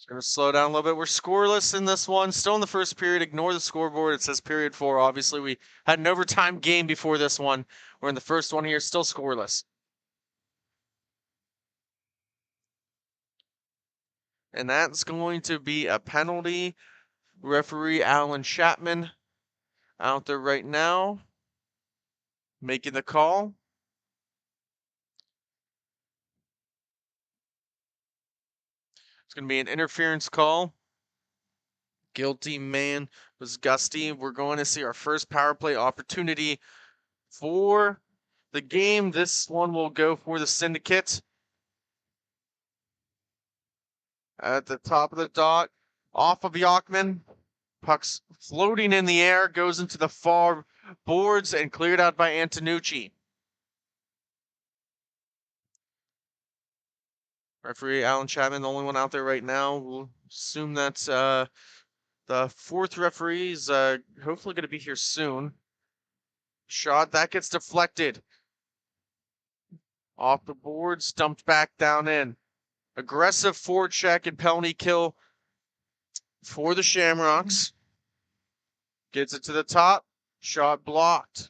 Gonna slow down a little bit. We're scoreless in this one. Still in the first period. Ignore the scoreboard. It says period 4. Obviously, we had an overtime game before this one. We're in the first one here, still scoreless. And that's going to be a penalty. Referee Alan Chapman out there right now, making the call. It's going to be an interference call. Guilty man was Gusty. We're going to see our first power play opportunity for the game. This one will go for the Syndicate. At the top of the dot, off of Yachman. Puck's floating in the air, goes into the far boards and cleared out by Antonucci. Referee Alan Chapman, the only one out there right now. We'll assume that's the fourth referee is hopefully going to be here soon. Shot, that gets deflected. Off the boards, dumped back down in. Aggressive forecheck and penalty kill for the Shamrocks. Gets it to the top. Shot blocked.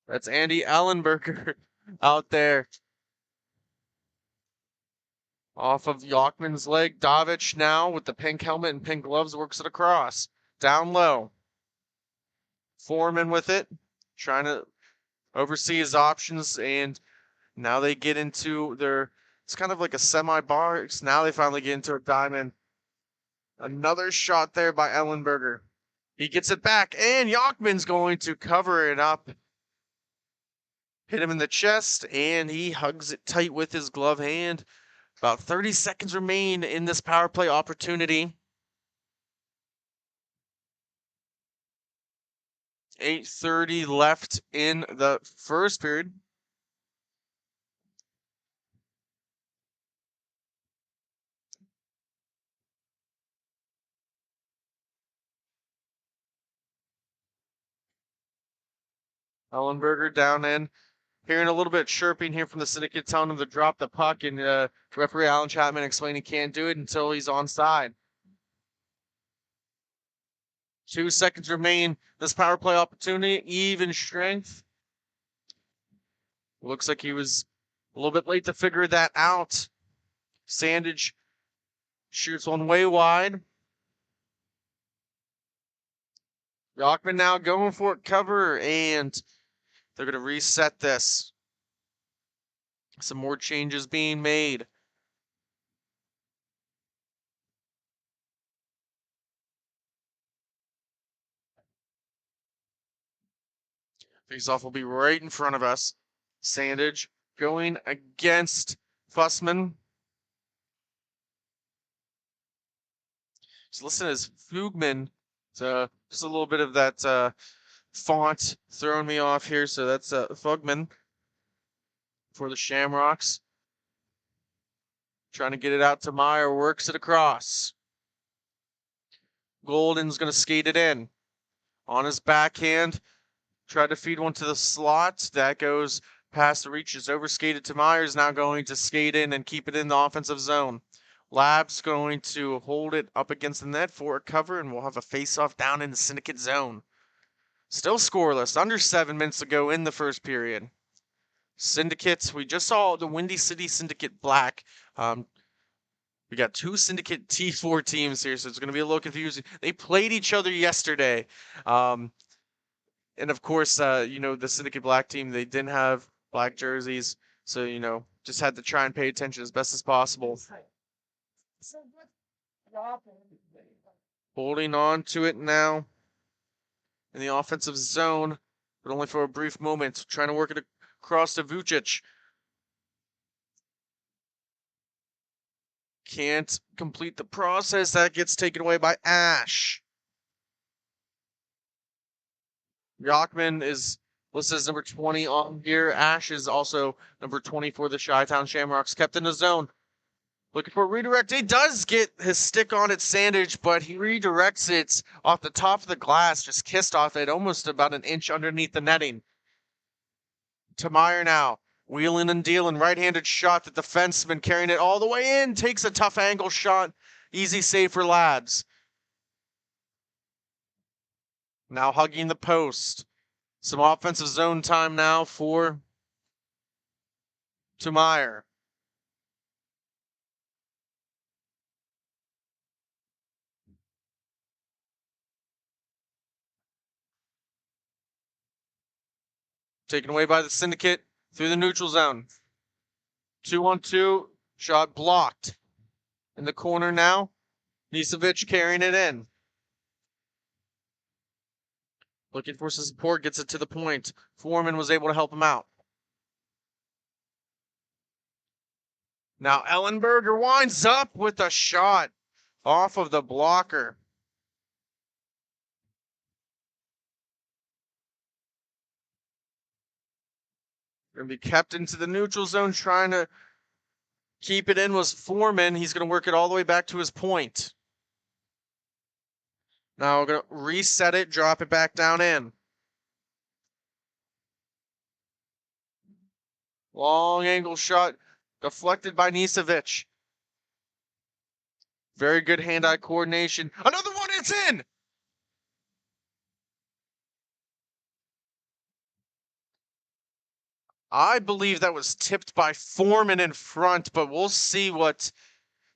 That's Andy Ellenberger out there. Off of Yachman's leg. Davic now with the pink helmet and pink gloves works it across. Down low. Foreman with it. Trying to oversee his options, and now they get into their, it's kind of like a semi-bar. Now they finally get into a diamond. Another shot there by Ellenberger. He gets it back, and Yachman's going to cover it up. Hit him in the chest, and he hugs it tight with his glove hand. About 30 seconds remain in this power play opportunity. 8:30 left in the first period. Ellenberger down in. Hearing a little bit of chirping here from the Syndicate telling him to drop the puck, and referee Alan Chapman explaining he can't do it until he's onside. 2 seconds remain. This power play opportunity, even strength. Looks like he was a little bit late to figure that out. Sandage shoots one way wide. Yachman now going for it, cover, and they're going to reset this. Some more changes being made. Faceoff will be right in front of us. Sandage going against Fussman. Just listen as Fugman. So just a little bit of that font throwing me off here. So that's Fugman for the Shamrocks. Trying to get it out to Meyer. Works it across. Golden's going to skate it in. On his backhand. Tried to feed one to the slot. That goes past the reaches. Overskated to Myers. Now going to skate in and keep it in the offensive zone. Lab's going to hold it up against the net for a cover, and we'll have a face-off down in the Syndicate zone. Still scoreless. Under 7 minutes to go in the first period. Syndicates. We just saw the Windy City Syndicate Black. We got 2 Syndicate T4 teams here, so it's going to be a little confusing. They played each other yesterday. And of course, the Syndicate Black team, they didn't have black jerseys. So, just had to try and pay attention as best as possible. Holding on to it now in the offensive zone, but only for a brief moment. Trying to work it across to Vucic. Can't complete the process. That gets taken away by Ash. Yachman is listed as number 20 on here. Ash is also number 20 for the Chi-Town Shamrocks. Kept in the zone. Looking for a redirect. He does get his stick on it, Sandage, but he redirects it off the top of the glass. Just kissed off it, almost about an inch underneath the netting. To Meyer now. Wheeling and dealing, right-handed shot. The defenseman carrying it all the way in. Takes a tough angle shot. Easy save for Labs. Now hugging the post. Some offensive zone time now for Meyer. Taken away by the Syndicate through the neutral zone. 2-on-2, shot blocked. In the corner now, Nisevic carrying it in. Looking for some support, gets it to the point. Foreman was able to help him out. Now Ellenberger winds up with a shot off of the blocker. Going to be kept into the neutral zone, trying to keep it in was Foreman. He's going to work it all the way back to his point. Now we're going to reset it, drop it back down in. Long angle shot, deflected by Nisevic. Very good hand-eye coordination. Another one, it's in! I believe that was tipped by Foreman in front, but we'll see what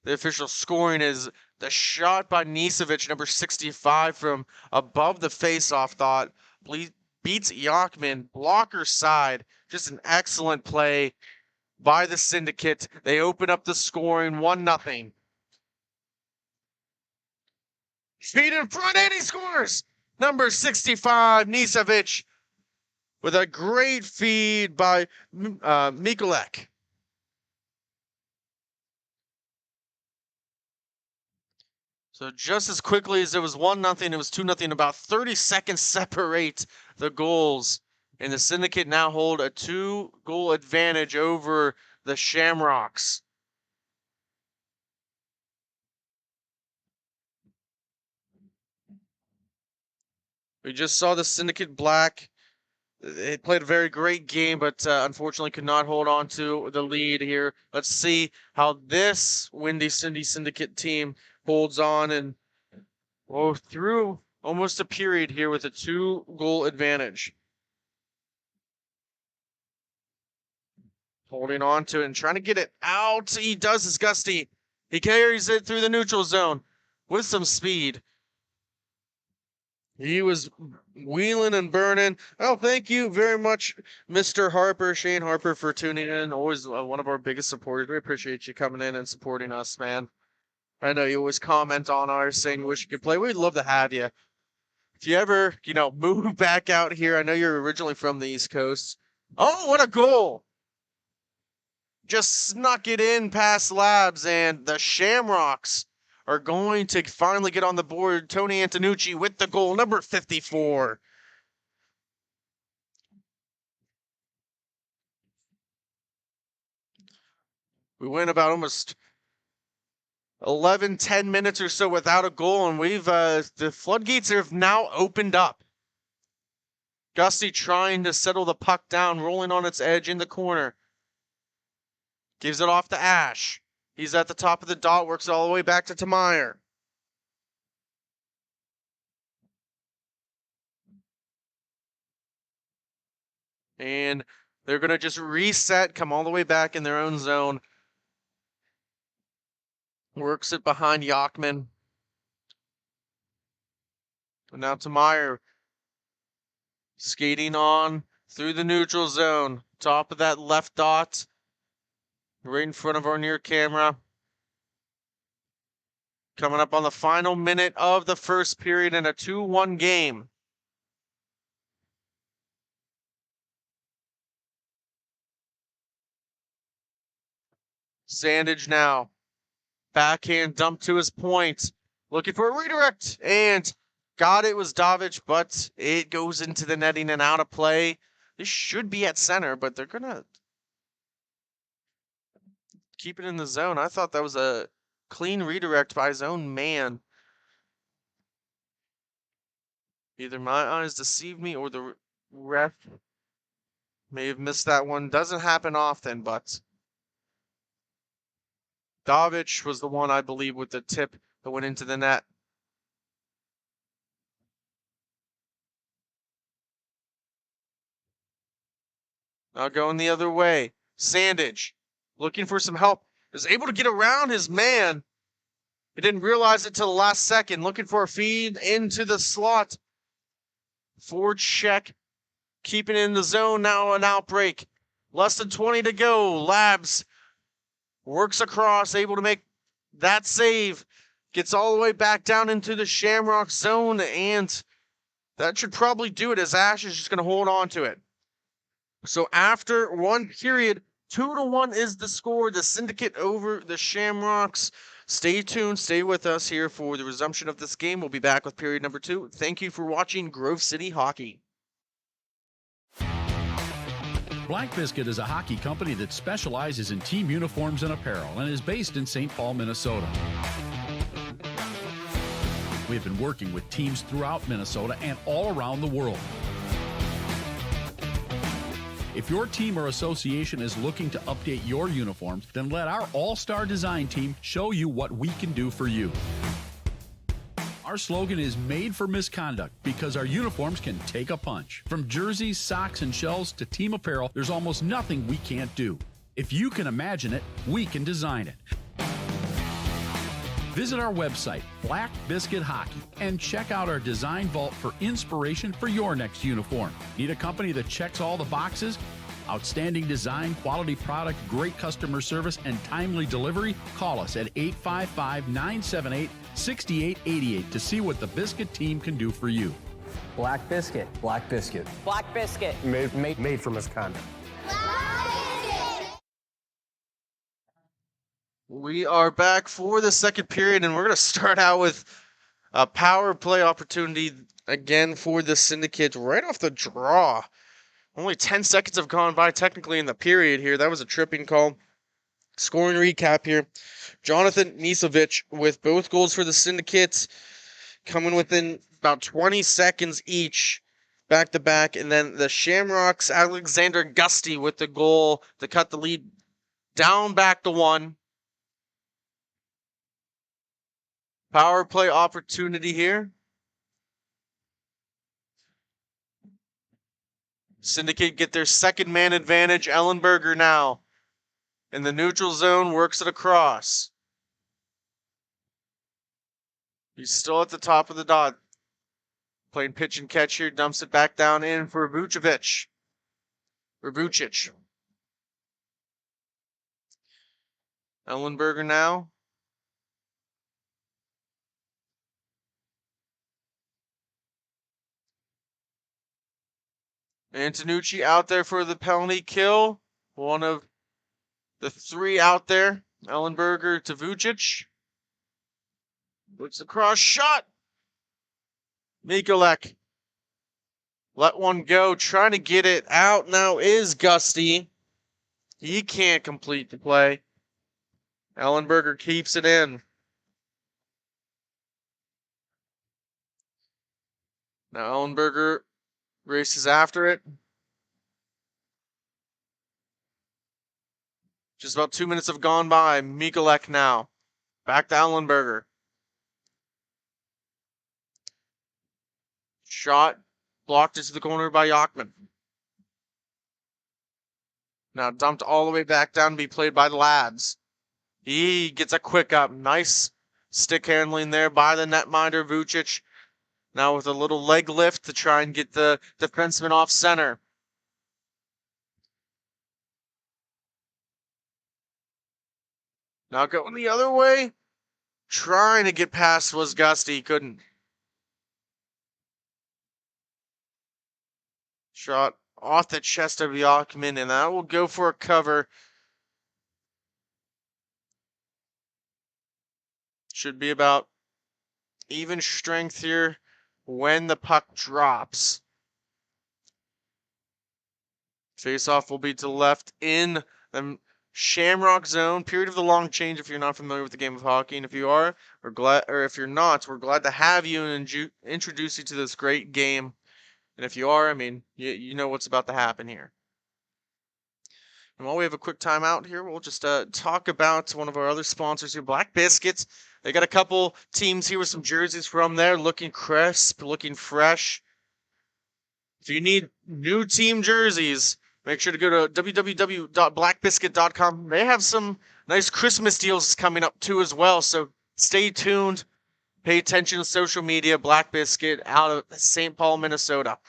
the official scoring is. The shot by Nisevic, number 65, from above the face-off thought, beats Yachman, blocker side. Just an excellent play by the Syndicate. They open up the scoring 1-0. Feet in front, and he scores! Number 65, Nisevic, with a great feed by Mikulek. So just as quickly as it was 1-0, it was 2-0. About 30 seconds separate the goals. And the Syndicate now hold a 2-goal advantage over the Shamrocks. We just saw the Syndicate Black. They played a very great game, but unfortunately could not hold on to the lead here. Let's see how this Windy Cindy Syndicate team holds on and through almost a period here with a 2-goal advantage. Holding on to it and trying to get it out. He does his Gusty. He carries it through the neutral zone with some speed. He was wheeling and burning. Oh, thank you very much, Mr. Harper, Shane Harper, for tuning in. Always one of our biggest supporters. We appreciate you coming in and supporting us, man. I know you always comment on ours saying you wish you could play. We'd love to have you. If you ever, move back out here, I know you're originally from the East Coast. Oh, what a goal! Just snuck it in past Labs, and the Shamrocks are going to finally get on the board. Tony Antonucci with the goal, number 54. We went about almost 10 minutes or so without a goal, and we've the floodgates have now opened up. Gusty trying to settle the puck down, rolling on its edge in the corner. Gives it off to Ash. He's at the top of the dot, works all the way back to Meyer. And they're going to just reset, come all the way back in their own zone. Works it behind Yachman. And now to Meyer. Skating on through the neutral zone. Top of that left dot. Right in front of our near camera. Coming up on the final minute of the first period in a 2-1 game. Sandage now. Backhand dump to his point. Looking for a redirect. And got it, was Davic, but it goes into the netting and out of play. This should be at center, but they're going to keep it in the zone. I thought that was a clean redirect by his own man. Either my eyes deceived me or the ref May have missed that one. Doesn't happen often, but Davic was the one, I believe, with the tip that went into the net. Now going the other way. Sandage, looking for some help, is able to get around his man. He didn't realize it till the last second. Looking for a feed into the slot. Forward check, keeping it in the zone. Now an outbreak. Less than 20 to go. Labs works across, able to make that save. Gets all the way back down into the Shamrock zone, and that should probably do it, as Ash is just going to hold on to it. So after one period, 2-1 is the score. The Syndicate over the Shamrocks. Stay tuned. Stay with us here for the resumption of this game. We'll be back with period number 2. Thank you for watching Grove City Hockey. Black Biscuit is a hockey company that specializes in team uniforms and apparel and is based in St. Paul, Minnesota. We have been working with teams throughout Minnesota and all around the world. If your team or association is looking to update your uniforms, then let our all-star design team show you what we can do for you. Our slogan is made for misconduct because our uniforms can take a punch. From jerseys, socks, and shells to team apparel, there's almost nothing we can't do. If you can imagine it, we can design it. Visit our website, Black Biscuit Hockey, and check out our design vault for inspiration for your next uniform. Need a company that checks all the boxes? Outstanding design, quality product, great customer service, and timely delivery? Call us at 855-978-6888 to see what the Biscuit team can do for you. Black Biscuit. Black Biscuit. Black Biscuit. Made for misconduct. We are back for the second period, and we're going to start out with a power play opportunity again for the Syndicate right off the draw. Only 10 seconds have gone by technically in the period here. That was a tripping call. Scoring recap here. Jonathan Nisovic with both goals for the Syndicate, coming within about 20 seconds each, back to back. And then the Shamrocks, Alexander Gusty with the goal to cut the lead down back to 1. Power play opportunity here. Syndicate get their second man advantage. Ellenberger now in the neutral zone, works it across. He's still at the top of the dot. Playing pitch and catch here, dumps it back down in for Vucevic. Ellenberger now. Antonucci out there for the penalty kill. One of the 3 out there. Ellenberger to Vucic. Looks across, shot. Mikulek let one go, trying to get it out now is Gusty. He can't complete the play. Ellenberger keeps it in. Now Ellenberger races after it. Just about 2 minutes have gone by. Mikulek now. Back to Ellenberger. Shot blocked into the corner by Yachman. Now dumped all the way back down to be played by the Lads. He gets a quick up. Nice stick handling there by the netminder Vucic. Now with a little leg lift to try and get the defenseman off center. Now going the other way. Trying to get past was Gusty. Couldn't. Shot off the chest of Yachman, and that will go for a cover. Should be about even strength here when the puck drops. Face-off will be to the left in the Shamrock zone. Period of the long change if you're not familiar with the game of hockey. And if you are, we're glad, or if you're not, we're glad to have you and introduce you to this great game. And if you are, I mean, you know what's about to happen here. And while we have a quick timeout here, we'll just talk about one of our other sponsors here, Black Biscuits. They got a couple teams here with some jerseys from there, looking crisp, looking fresh. If you need new team jerseys, make sure to go to www.blackbiscuit.com. They have some nice Christmas deals coming up too as well, so stay tuned. Pay attention to social media. Black Biscuit out of St. Paul, Minnesota.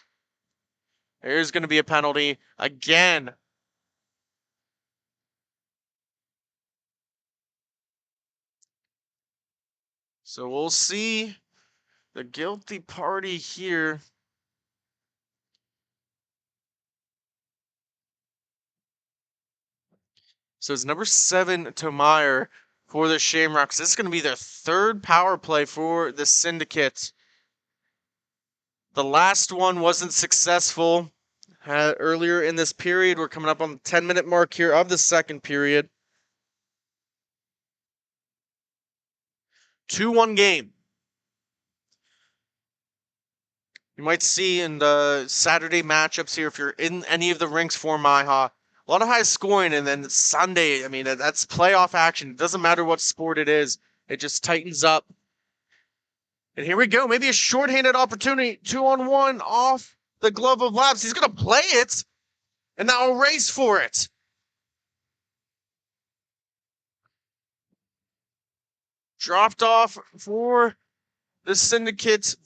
There's going to be a penalty again. So we'll see the guilty party here. So it's number 7, Tomeyer, for the Shamrocks. This is going to be their third power play for the Syndicate. The last one wasn't successful earlier in this period. We're coming up on the 10-minute mark here of the second period. 2-1 game. You might see in the Saturday matchups here, if you're in any of the rinks for MIHA, a lot of high scoring, and then Sunday, I mean, that's playoff action. It doesn't matter what sport it is. It just tightens up. And here we go. Maybe a shorthanded opportunity. 2-on-1 off the glove of Labs. He's going to play it, and now a race for it. Dropped off for the Syndicate.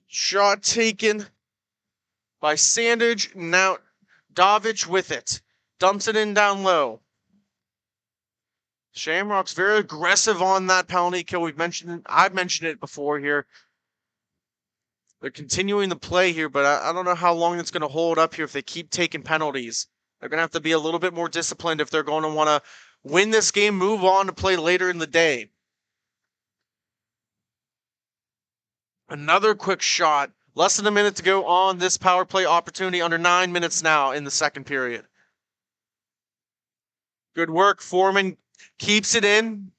Shot taken by Sandage. Now Davic with it. Dumps it in down low. Shamrock's very aggressive on that penalty kill. I've mentioned it before here. They're continuing the play here, but I don't know how long it's going to hold up here if they keep taking penalties. They're going to have to be a little bit more disciplined if they're going to want to win this game, move on to play later in the day. Another quick shot. Less than a minute to go on this power play opportunity. Under 9 minutes now in the second period. Good work. Foreman keeps it in.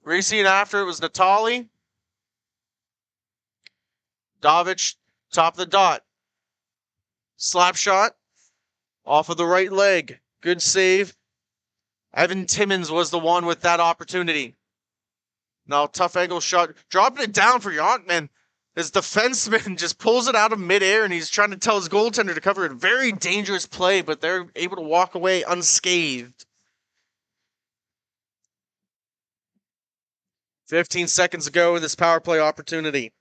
Racing after it was Natali. Davic, top of the dot. Slap shot. Off of the right leg. Good save. Evan Timmons was the one with that opportunity. Now tough angle shot. Dropping it down for Yonkman. His defenseman just pulls it out of midair, and he's trying to tell his goaltender to cover it. Very dangerous play, but they're able to walk away unscathed. 15 seconds ago in this power play opportunity.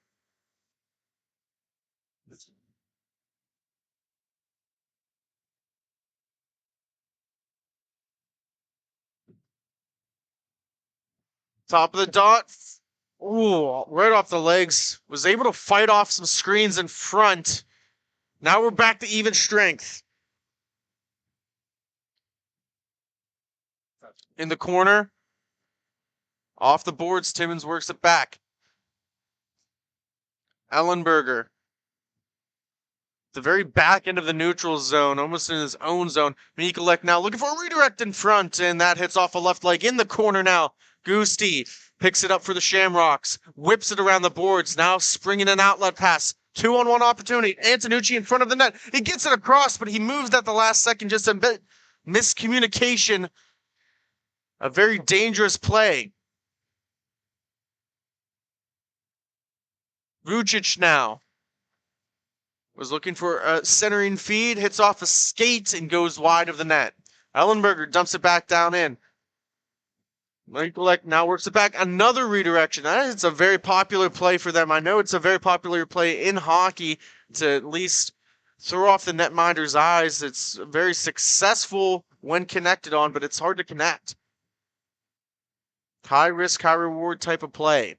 Top of the dot. Ooh, right off the legs. Was able to fight off some screens in front. Now we're back to even strength. In the corner. Off the boards, Timmons works it back. Ellenberger. The very back end of the neutral zone, almost in his own zone. Mikulek now looking for a redirect in front, and that hits off a left leg in the corner now. Gusti picks it up for the Shamrocks, whips it around the boards, now springing an outlet pass. 2-on-1 opportunity. Antonucci in front of the net. He gets it across, but he moves at the last second. Just a bit miscommunication. A very dangerous play. Vucic now was looking for a centering feed, hits off a skate and goes wide of the net. Ellenberger dumps it back down in. Mikulek now works it back. Another redirection. It's a very popular play for them. I know it's a very popular play in hockey to at least throw off the netminder's eyes. It's very successful when connected on, but it's hard to connect. High risk, high reward type of play.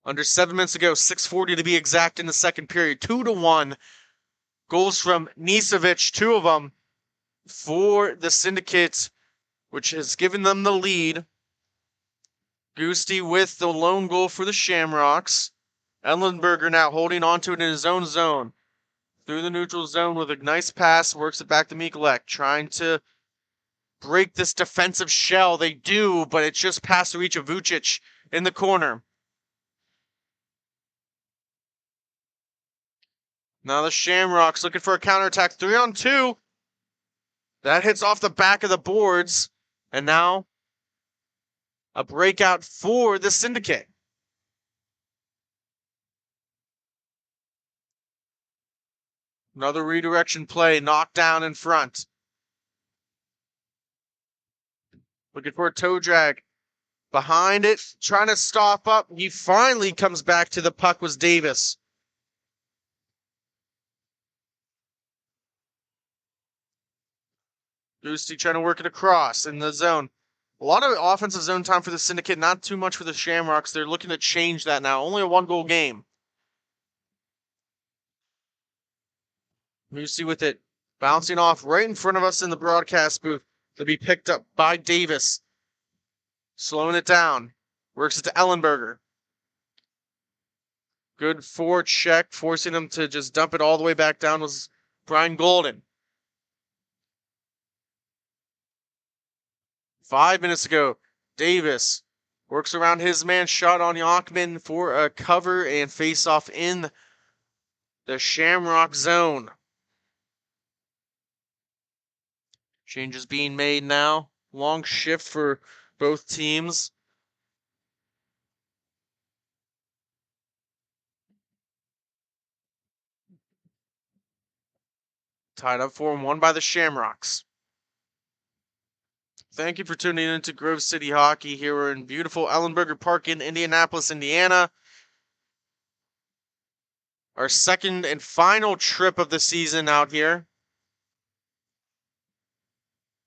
Under 7 minutes ago, 6:40 to be exact in the second period. 2-1. Goals from Nisevic, 2 of them for the Syndicate, which has given them the lead. Gusti with the lone goal for the Shamrocks. Ellenberger now holding on to it in his own zone. Through the neutral zone with a nice pass, works it back to Mikulek, trying to break this defensive shell. They do, but it's just past the reach of Vucic in the corner. Now the Shamrocks looking for a counterattack. 3-on-2. That hits off the back of the boards. And now a breakout for the Syndicate. Another redirection play, knocked down in front. Looking for a toe drag. Behind it, trying to stop up. He finally comes back to the puck, was Davis. Goosey trying to work it across in the zone. A lot of offensive zone time for the Syndicate, not too much for the Shamrocks. They're looking to change that now. Only a 1-goal game. Goosey with it, bouncing off right in front of us in the broadcast booth. To be picked up by Davis. Slowing it down. Works it to Ellenberger. Good forecheck, forcing him to just dump it all the way back down was Brian Golden. 5 minutes ago, Davis works around his man, shot on Yockman for a cover and face off in the Shamrock zone. Changes being made now. Long shift for both teams. Tied up 4-1 by the Shamrocks. Thank you for tuning in to Grove City Hockey. Here we're in beautiful Ellenberger Park in Indianapolis, Indiana. Our second and final trip of the season out here.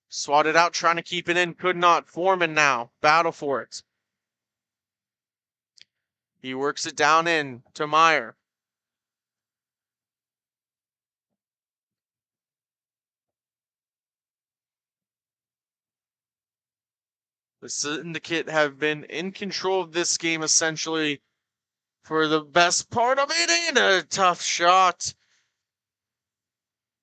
Swatted out, trying to keep it in. Could not. Foreman now. Battle for it. He works it down in to Meyer. The Syndicate have been in control of this game essentially for the best part of it. And a tough shot.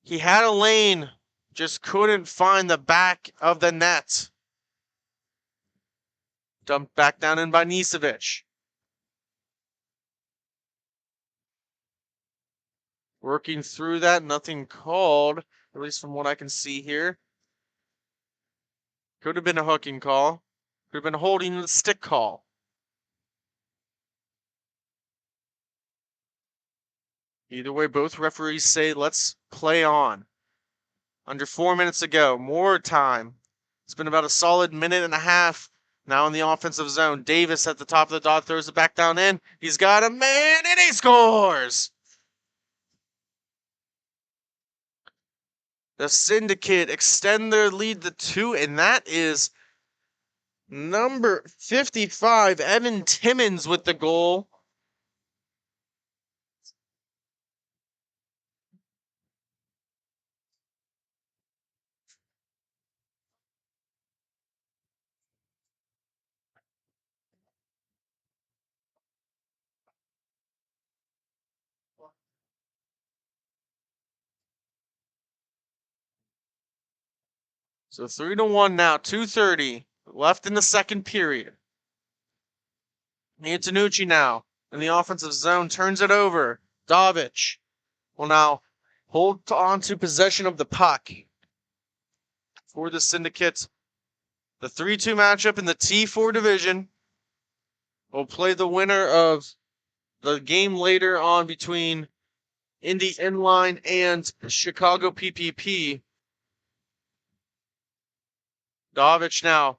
He had a lane, just couldn't find the back of the net. Dumped back down in by Nisevic. Working through that, nothing called, at least from what I can see here. Could have been a hooking call. Could have been a holding the stick call. Either way, both referees say, let's play on. Under 4 minutes to go. More time. It's been about a solid minute and a half now in the offensive zone. Davis at the top of the dot throws it back down in. He's got a man and he scores! The Syndicate extend their lead to 2, and that is number 55, Evan Timmons with the goal. So 3-1 now, 2:30 left in the second period. Antonucci now in the offensive zone turns it over. Davic will now hold on to possession of the puck for the Syndicate. The 3-2 matchup in the T4 division will play the winner of the game later on between Indy Inline and Chicago PPP. Davic now.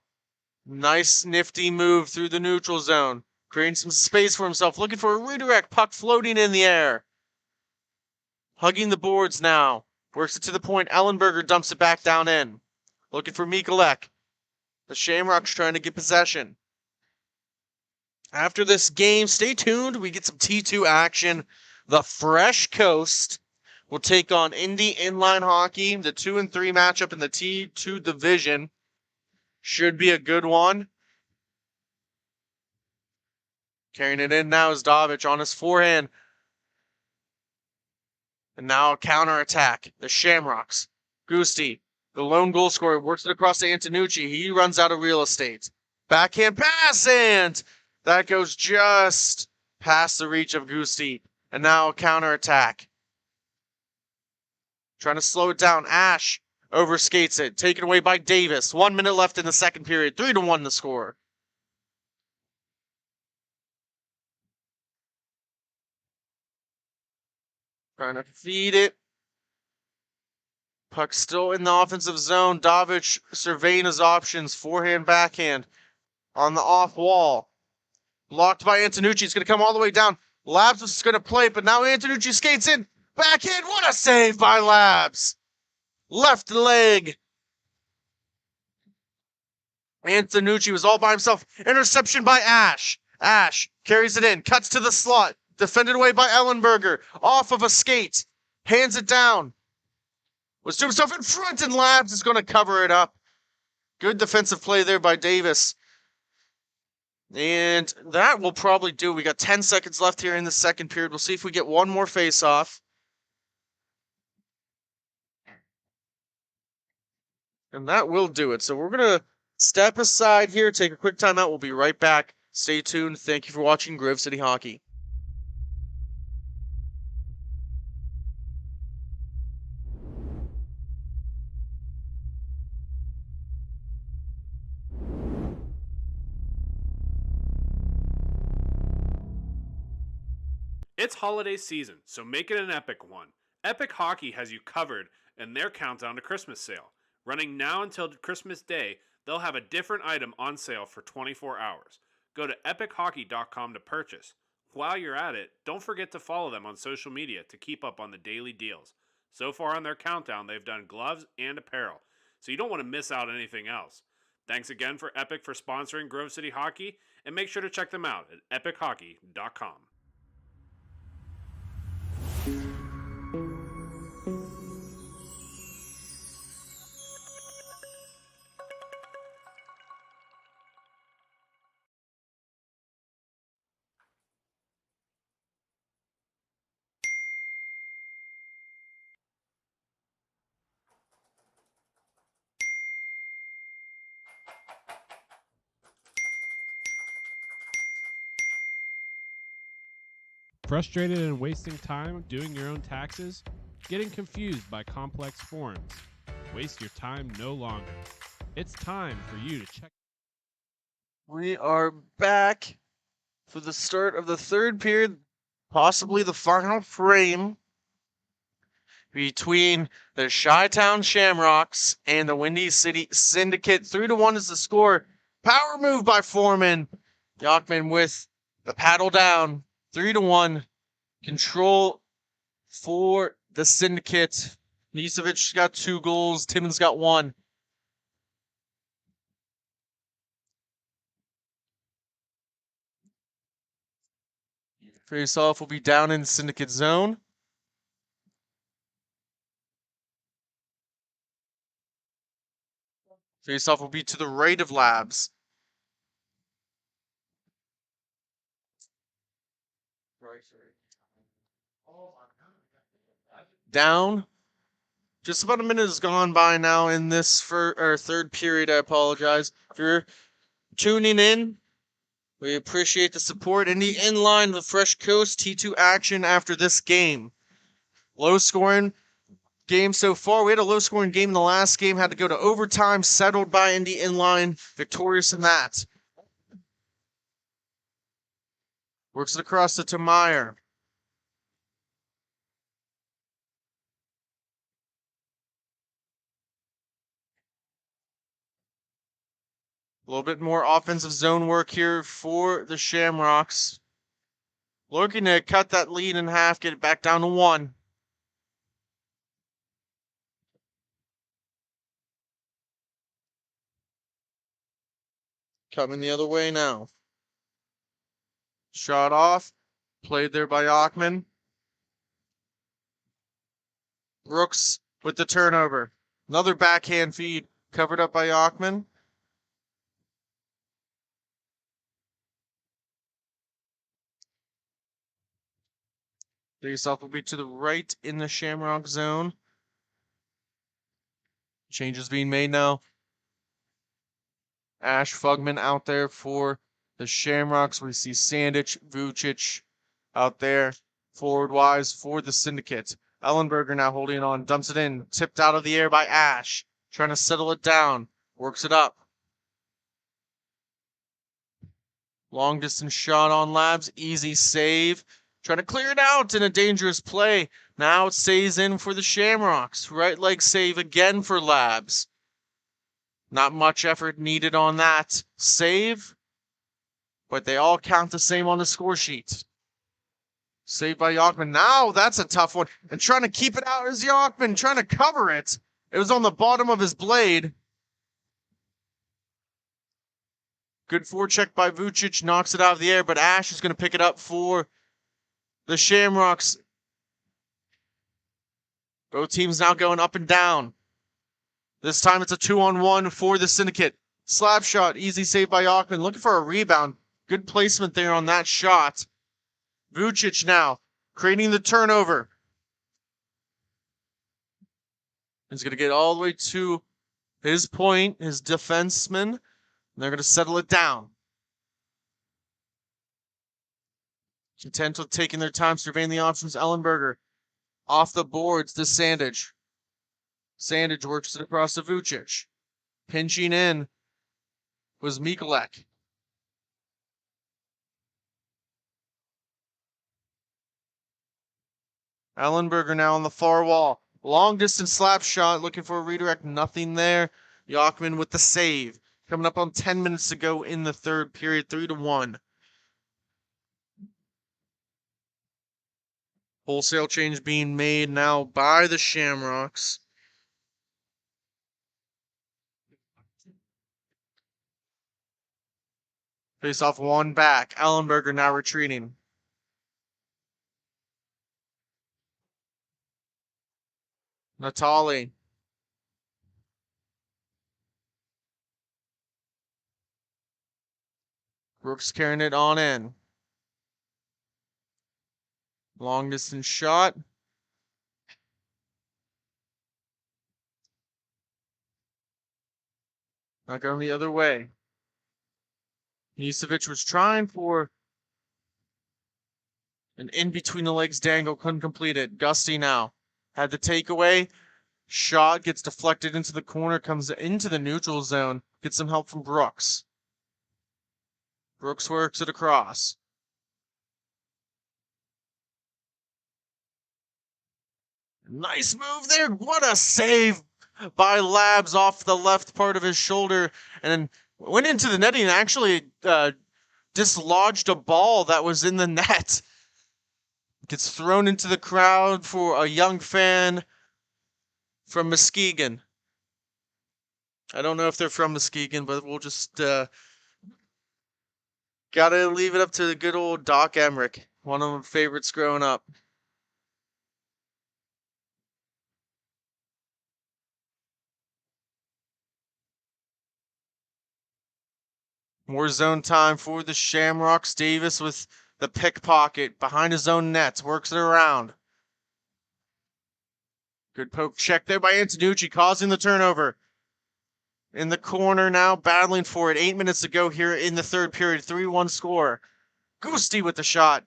Nice nifty move through the neutral zone. Creating some space for himself. Looking for a redirect. Puck floating in the air. Hugging the boards now. Works it to the point. Ellenberger dumps it back down in. Looking for Mikulek. The Shamrocks trying to get possession. After this game, stay tuned. We get some T2 action. The Fresh Coast will take on Indy Inline Hockey. The 2 and 3 matchup in the T2 division. Should be a good one. Carrying it in now is Davic on his forehand. And now a counterattack. The Shamrocks. Gusti, the lone goal scorer, works it across to Antonucci. He runs out of real estate. Backhand pass, and that goes just past the reach of Gusti. And now a counterattack. Trying to slow it down. Ash overskates it. Taken away by Davis. 1 minute left in the second period. 3-1 the score. Trying to feed it. Puck still in the offensive zone. Davic surveying his options. Forehand, backhand. On the off wall. Blocked by Antonucci. It's going to come all the way down. Labs is going to play, but now Antonucci skates in. Backhand. What a save by Labs. Left leg. Antonucci was all by himself. Interception by Ash. Ash carries it in. Cuts to the slot. Defended away by Ellenberger. Off of a skate. Hands it down. Was to himself in front, and Labs is going to cover it up. Good defensive play there by Davis. And that will probably do. We got 10 seconds left here in the second period. We'll see if we get one more face-off. And that will do it. So we're going to step aside here, take a quick timeout. We'll be right back. Stay tuned. Thank you for watching Grove City Hockey. It's holiday season, so make it an epic one. Epic Hockey has you covered in their countdown to Christmas sale. Running now until Christmas Day, they'll have a different item on sale for 24 hours. Go to epichockey.com to purchase. While you're at it, don't forget to follow them on social media to keep up on the daily deals. So far on their countdown, they've done gloves and apparel, so you don't want to miss out on anything else. Thanks again for Epic for sponsoring Grove City Hockey, and make sure to check them out at epichockey.com. Frustrated and wasting time doing your own taxes? Getting confused by complex forms? Waste your time no longer. It's time for you to check. We are back for the start of the third period, possibly the final frame between the Chi-Town Shamrocks and the Windy City Syndicate. 3-1 is the score. Power move by Foreman. Jockman with the paddle down. 3-1. Control for the Syndicate. Nisevic got 2 goals. Timmons got 1. Face-off will be down in Syndicate zone. Face-off will be to the right of Labs. Down. Just about a minute has gone by now in this third period. I apologize. If you're tuning in, we appreciate the support. Indy Inline, the Fresh Coast T2 action after this game. Low scoring game so far. We had a low scoring game in the last game. Had to go to overtime. Settled by Indy Inline. Victorious in that. Works it across to Meyer. A little bit more offensive zone work here for the Shamrocks. Looking to cut that lead in half, get it back down to 1. Coming the other way now. Shot off. Played there by Ockman. Brooks with the turnover. Another backhand feed covered up by Ockman. Face-off will be to the right in the Shamrock zone. Changes being made now. Ash Fugman out there for the Shamrocks. We see Sandich, Vucic out there forward-wise for the Syndicate. Ellenberger now holding on, dumps it in, tipped out of the air by Ash, trying to settle it down, works it up. Long distance shot on Labs, easy save. Trying to clear it out in a dangerous play. Now it stays in for the Shamrocks. Right leg save again for Labs. Not much effort needed on that save, but they all count the same on the score sheet. Saved by Yachman. Now that's a tough one. And trying to keep it out is Yachman, trying to cover it. It was on the bottom of his blade. Good forecheck by Vucic, knocks it out of the air, but Ash is going to pick it up for the Shamrocks. Both teams now going up and down. This time it's a 2-on-1 for the Syndicate. Slap shot, easy save by Yachman, looking for a rebound. Good placement there on that shot. Vucic now creating the turnover. He's going to get all the way to his point, his defenseman. They're going to settle it down. Content with taking their time, surveying the options. Ellenberger off the boards to Sandage. Sandage works it across to Vucic. Pinching in was Mikulek. Ellenberger now on the far wall. Long distance slap shot, looking for a redirect. Nothing there. Yachman with the save. Coming up on 10 minutes to go in the third period, 3-1. Wholesale change being made now by the Shamrocks. Face off one back. Ellenberger now retreating. Natali. Brooks carrying it on in. Long distance shot. Not going the other way. Nisevic was trying for an in between the legs dangle, couldn't complete it. Gusty now had the takeaway. Shot gets deflected into the corner, comes into the neutral zone. Gets some help from Brooks. Brooks works it across. Nice move there. What a save by Labs off the left part of his shoulder. And then went into the netting and actually dislodged a ball that was in the net. Gets thrown into the crowd for a young fan from Muskegon. I don't know if they're from Muskegon, but we'll just gotta leave it up to the good old Doc Emmerich, one of my favorites growing up. More zone time for the Shamrocks. Davis with the pickpocket behind his own nets, works it around. Good poke check there by Antonucci, causing the turnover. In the corner now, battling for it. 8 minutes to go here in the third period. 3-1 score. Gusti with the shot.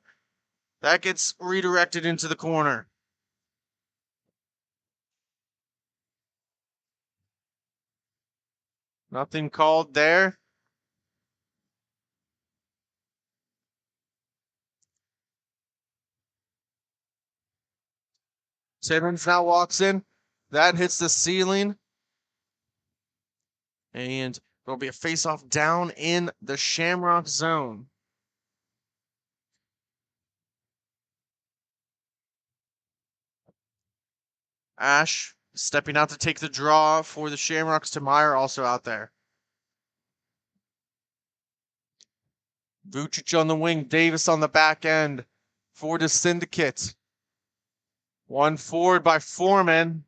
That gets redirected into the corner. Nothing called there. Simmons now walks in. That hits the ceiling. And there'll be a face-off down in the Shamrock zone. Ash stepping out to take the draw for the Shamrocks. Meyer also out there. Vucic on the wing. Davis on the back end for the Syndicate. One forward by Foreman.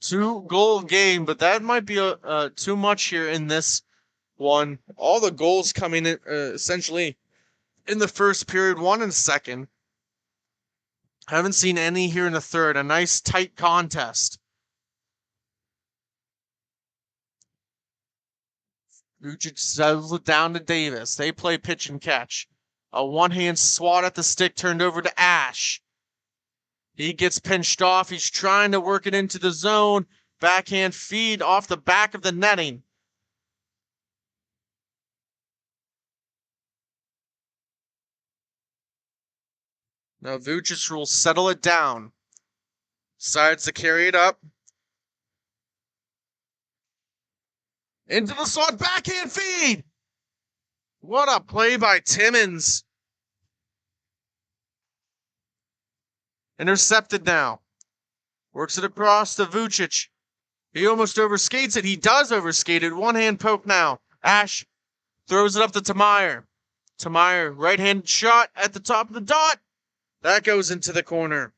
2-goal game, but that might be too much here in this one. All the goals coming in essentially in the first period, one in the second. Haven't seen any here in the third. A nice tight contest. Vucic settles it down to Davis. They play pitch and catch. A one-hand swat at the stick turned over to Ash. He gets pinched off. He's trying to work it into the zone. Backhand feed off the back of the netting. Now Vucic will settle it down. Decides to carry it up. Into the slot, backhand feed! What a play by Timmons. Intercepted now. Works it across to Vucic. He almost overskates it. He does overskate it. One-hand poke now. Ash throws it up to Tamayer. Tamayer, right-handed shot at the top of the dot. That goes into the corner.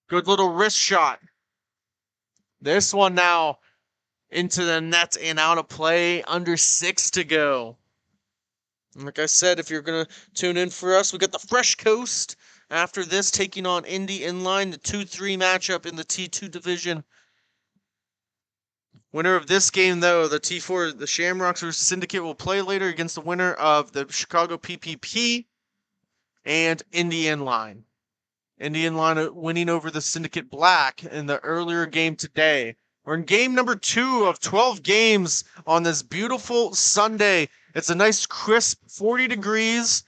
Good little wrist shot. This one now into the net and out of play. Under 6 to go. And like I said, if you're going to tune in for us, we got the Fresh Coast after this taking on Indy Inline, the 2-3 matchup in the T2 division. Winner of this game, though, the T4, the Shamrocks versus Syndicate, will play later against the winner of the Chicago PPP and Indy Inline. Indy Inline winning over the Syndicate Black in the earlier game today. We're in game number 2 of 12 games on this beautiful Sunday. It's a nice crisp 40 degrees.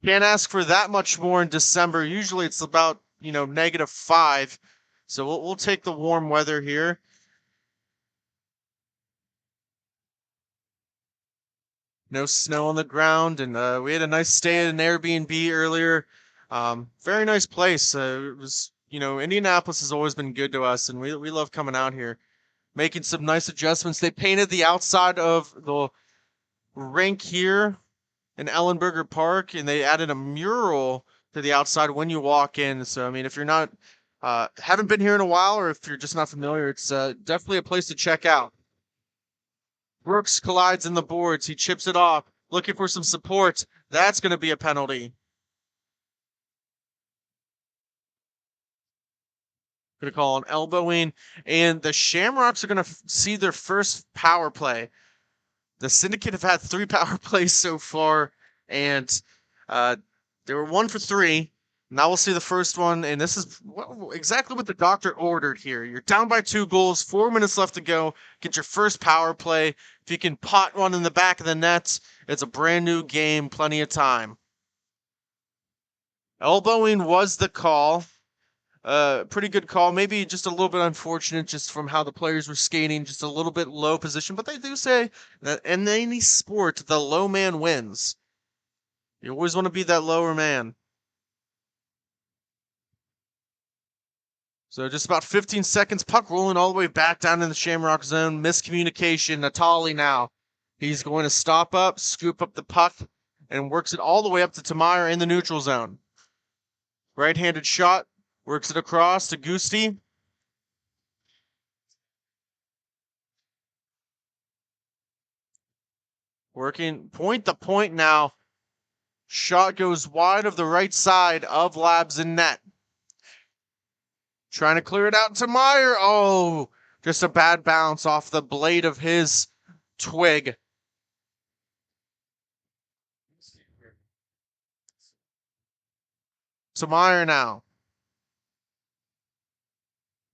Can't ask for that much more in December. Usually it's about, -5. So we'll take the warm weather here. No snow on the ground, and we had a nice stay at an Airbnb earlier. Very nice place. It was, Indianapolis has always been good to us, and we love coming out here. Making some nice adjustments. They painted the outside of the rink here in Ellenberger Park, and they added a mural to the outside when you walk in. So, I mean, if you're not, haven't been here in a while, or if you're just not familiar, it's definitely a place to check out. Brooks collides in the boards. He chips it off, looking for some support. That's going to be a penalty. Going to call an elbowing, and the Shamrocks are going to see their first power play. The Syndicate have had 3 power plays so far, and they were 1 for 3. Now we'll see the first one, and this is exactly what the doctor ordered here. You're down by 2 goals, 4 minutes left to go. Get your first power play. If you can pot one in the back of the net, it's a brand new game, plenty of time. Elbowing was the call. Pretty good call. Maybe just a little bit unfortunate just from how the players were skating, just a little bit low position. But they do say that in any sport, the low man wins. You always want to be that lower man. So just about 15 seconds. Puck rolling all the way back down in the Shamrock zone. Miscommunication. Natali now. He's going to stop up, scoop up the puck, and works it all the way up to Tamayer in the neutral zone. Right-handed shot. Works it across to Gusti. Working point to point now. Shot goes wide of the right side of Labs in net. Trying to clear it out to Meyer. Oh, just a bad bounce off the blade of his twig. To Meyer now.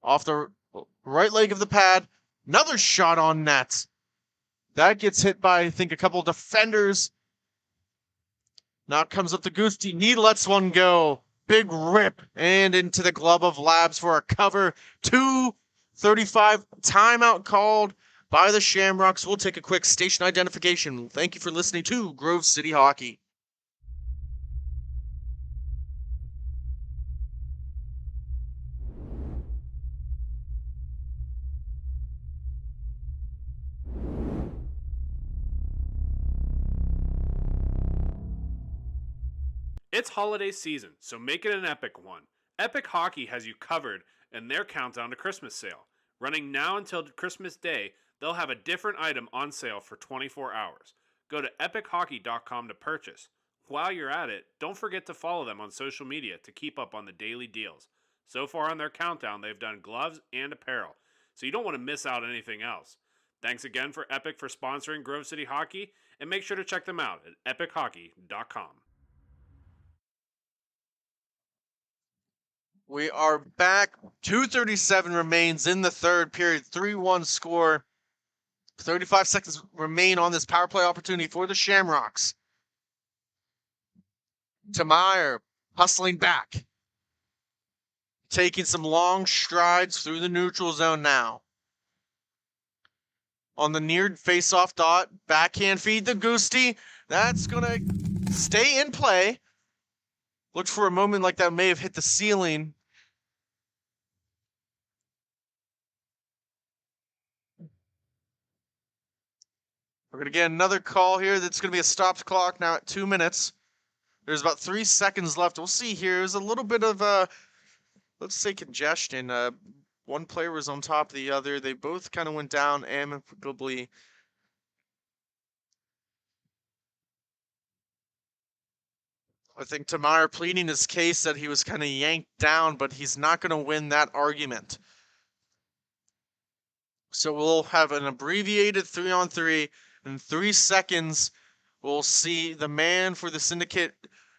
Off the right leg of the pad. Another shot on net. That gets hit by, I think, a couple defenders. Now it comes up to Gusti. He lets one go. Big rip. And into the glove of Labs for a cover. 2:35 timeout called by the Shamrocks. We'll take a quick station identification. Thank you for listening to Grove City Hockey. It's holiday season, so make it an epic one. Epic Hockey has you covered in their countdown to Christmas sale. Running now until Christmas Day, they'll have a different item on sale for 24 hours. Go to epichockey.com to purchase. While you're at it, don't forget to follow them on social media to keep up on the daily deals. So far on their countdown, they've done gloves and apparel, so you don't want to miss out on anything else. Thanks again for Epic for sponsoring Grove City Hockey, and make sure to check them out at epichockey.com. We are back. 2:37 remains in the third period. 3-1 score. 35 seconds remain on this power play opportunity for the Shamrocks. Tamayer hustling back. Taking some long strides through the neutral zone now. On the near face-off dot, backhand feed to Gusti. That's going to stay in play. Looked for a moment like that may have hit the ceiling. We're going to get another call here. That's going to be a stopped clock now at 2 minutes. There's about 3 seconds left. We'll see here. There's a little bit of, let's say, congestion. One player was on top of the other. They both kind of went down amicably. I think Tamayer pleading his case that he was kind of yanked down, but he's not going to win that argument. So we'll have an abbreviated 3-on-3. In 3 seconds, we'll see the man for the Syndicate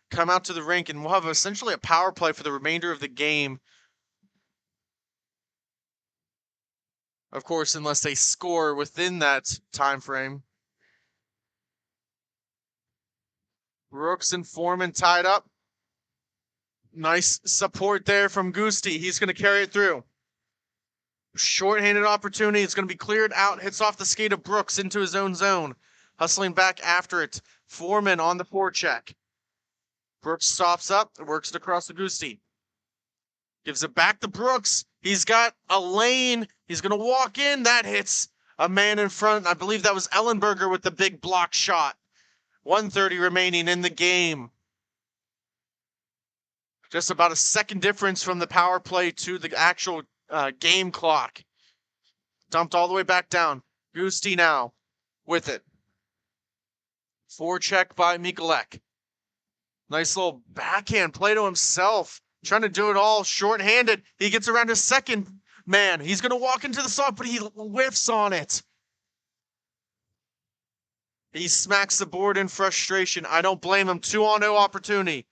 come out to the rink, and we'll have essentially a power play for the remainder of the game. Of course, unless they score within that time frame. Brooks and Foreman tied up. Nice support there from Gusti. He's going to carry it through. Short-handed opportunity. It's going to be cleared out. Hits off the skate of Brooks into his own zone. Hustling back after it. Foreman on the forecheck. Brooks stops up. Works it across to Gusti. Gives it back to Brooks. He's got a lane. He's going to walk in. That hits a man in front. I believe that was Ellenberger with the big block shot. 1:30 remaining in the game. Just about a second difference from the power play to the actual game clock. Dumped all the way back down. Gusti now with it. Forecheck by Mikulek. Nice little backhand play to himself. Trying to do it all short-handed. He gets around his second man. He's going to walk into the soft, but he whiffs on it. He smacks the board in frustration. I don't blame him. 2-on-0 opportunity.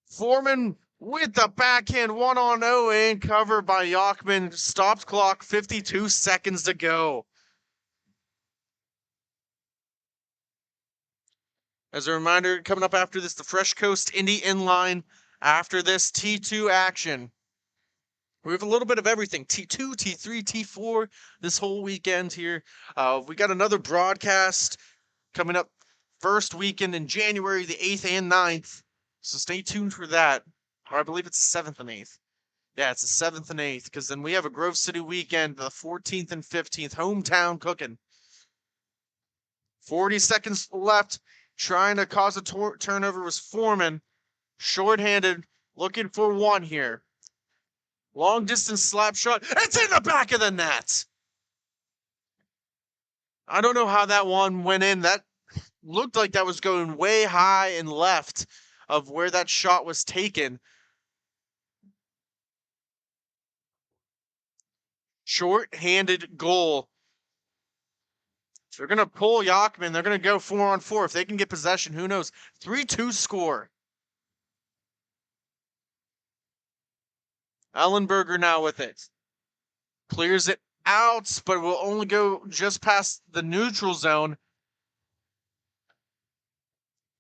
Foreman with the backhand 1-on-0 and cover by Yachman. Stopped clock, 52 seconds to go. As a reminder, coming up after this, the Fresh Coast Indy Inline. After this, T2 action. We have a little bit of everything. T2, T3, T4 this whole weekend here. We got another broadcast coming up first weekend in January, the 8th and 9th. So stay tuned for that. Or I believe it's 7th and 8th. Yeah, it's the 7th and 8th, because then we have a Grove City weekend, the 14th and 15th, hometown cooking. 40 seconds left. Trying to cause a turnover was Foreman. Short-handed, looking for one here. Long distance slap shot. It's in the back of the net. I don't know how that one went in. That looked like that was going way high and left of where that shot was taken. Short-handed goal. They're going to pull Yachman. They're going to go 4-on-4. If they can get possession, who knows? 3-2 score. Ellenberger now with it. Clears it out, but will only go just past the neutral zone.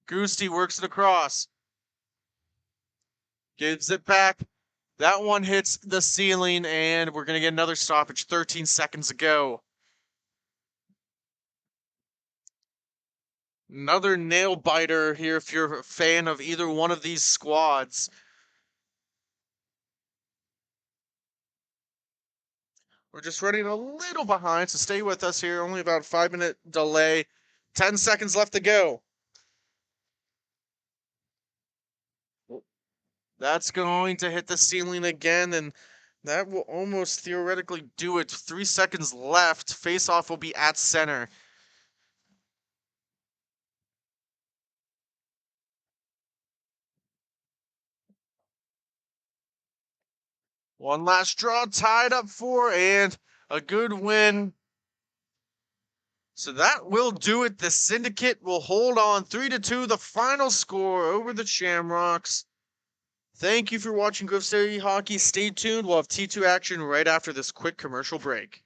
Gusti works it across. Gives it back. That one hits the ceiling, and we're going to get another stoppage 13 seconds ago. Another nail biter here if you're a fan of either one of these squads. We're just running a little behind, so stay with us here. Only about a 5-minute delay. 10 seconds left to go. That's going to hit the ceiling again, and that will almost theoretically do it. 3 seconds left. Face-off will be at center. One last draw, tied up 4, and A good win. So that will do it. The Syndicate will hold on 3-2, the final score over the Shamrocks. Thank you for watching Grove City Hockey. Stay tuned. We'll have T2 action right after this quick commercial break.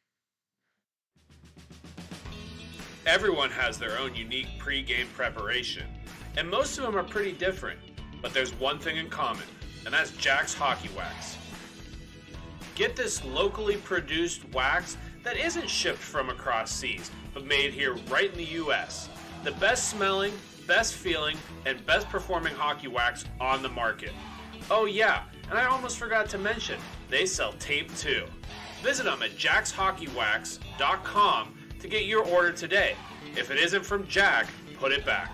Everyone has their own unique pre-game preparation, and most of them are pretty different, but there's one thing in common, and that's Jack's Hockey Wax. Get this locally produced wax that isn't shipped from across seas, but made here right in the US. The best smelling, best feeling, and best performing hockey wax on the market. Oh yeah, and I almost forgot to mention, they sell tape too. Visit them at jackshockeywax.com to get your order today. If it isn't from Jack, put it back.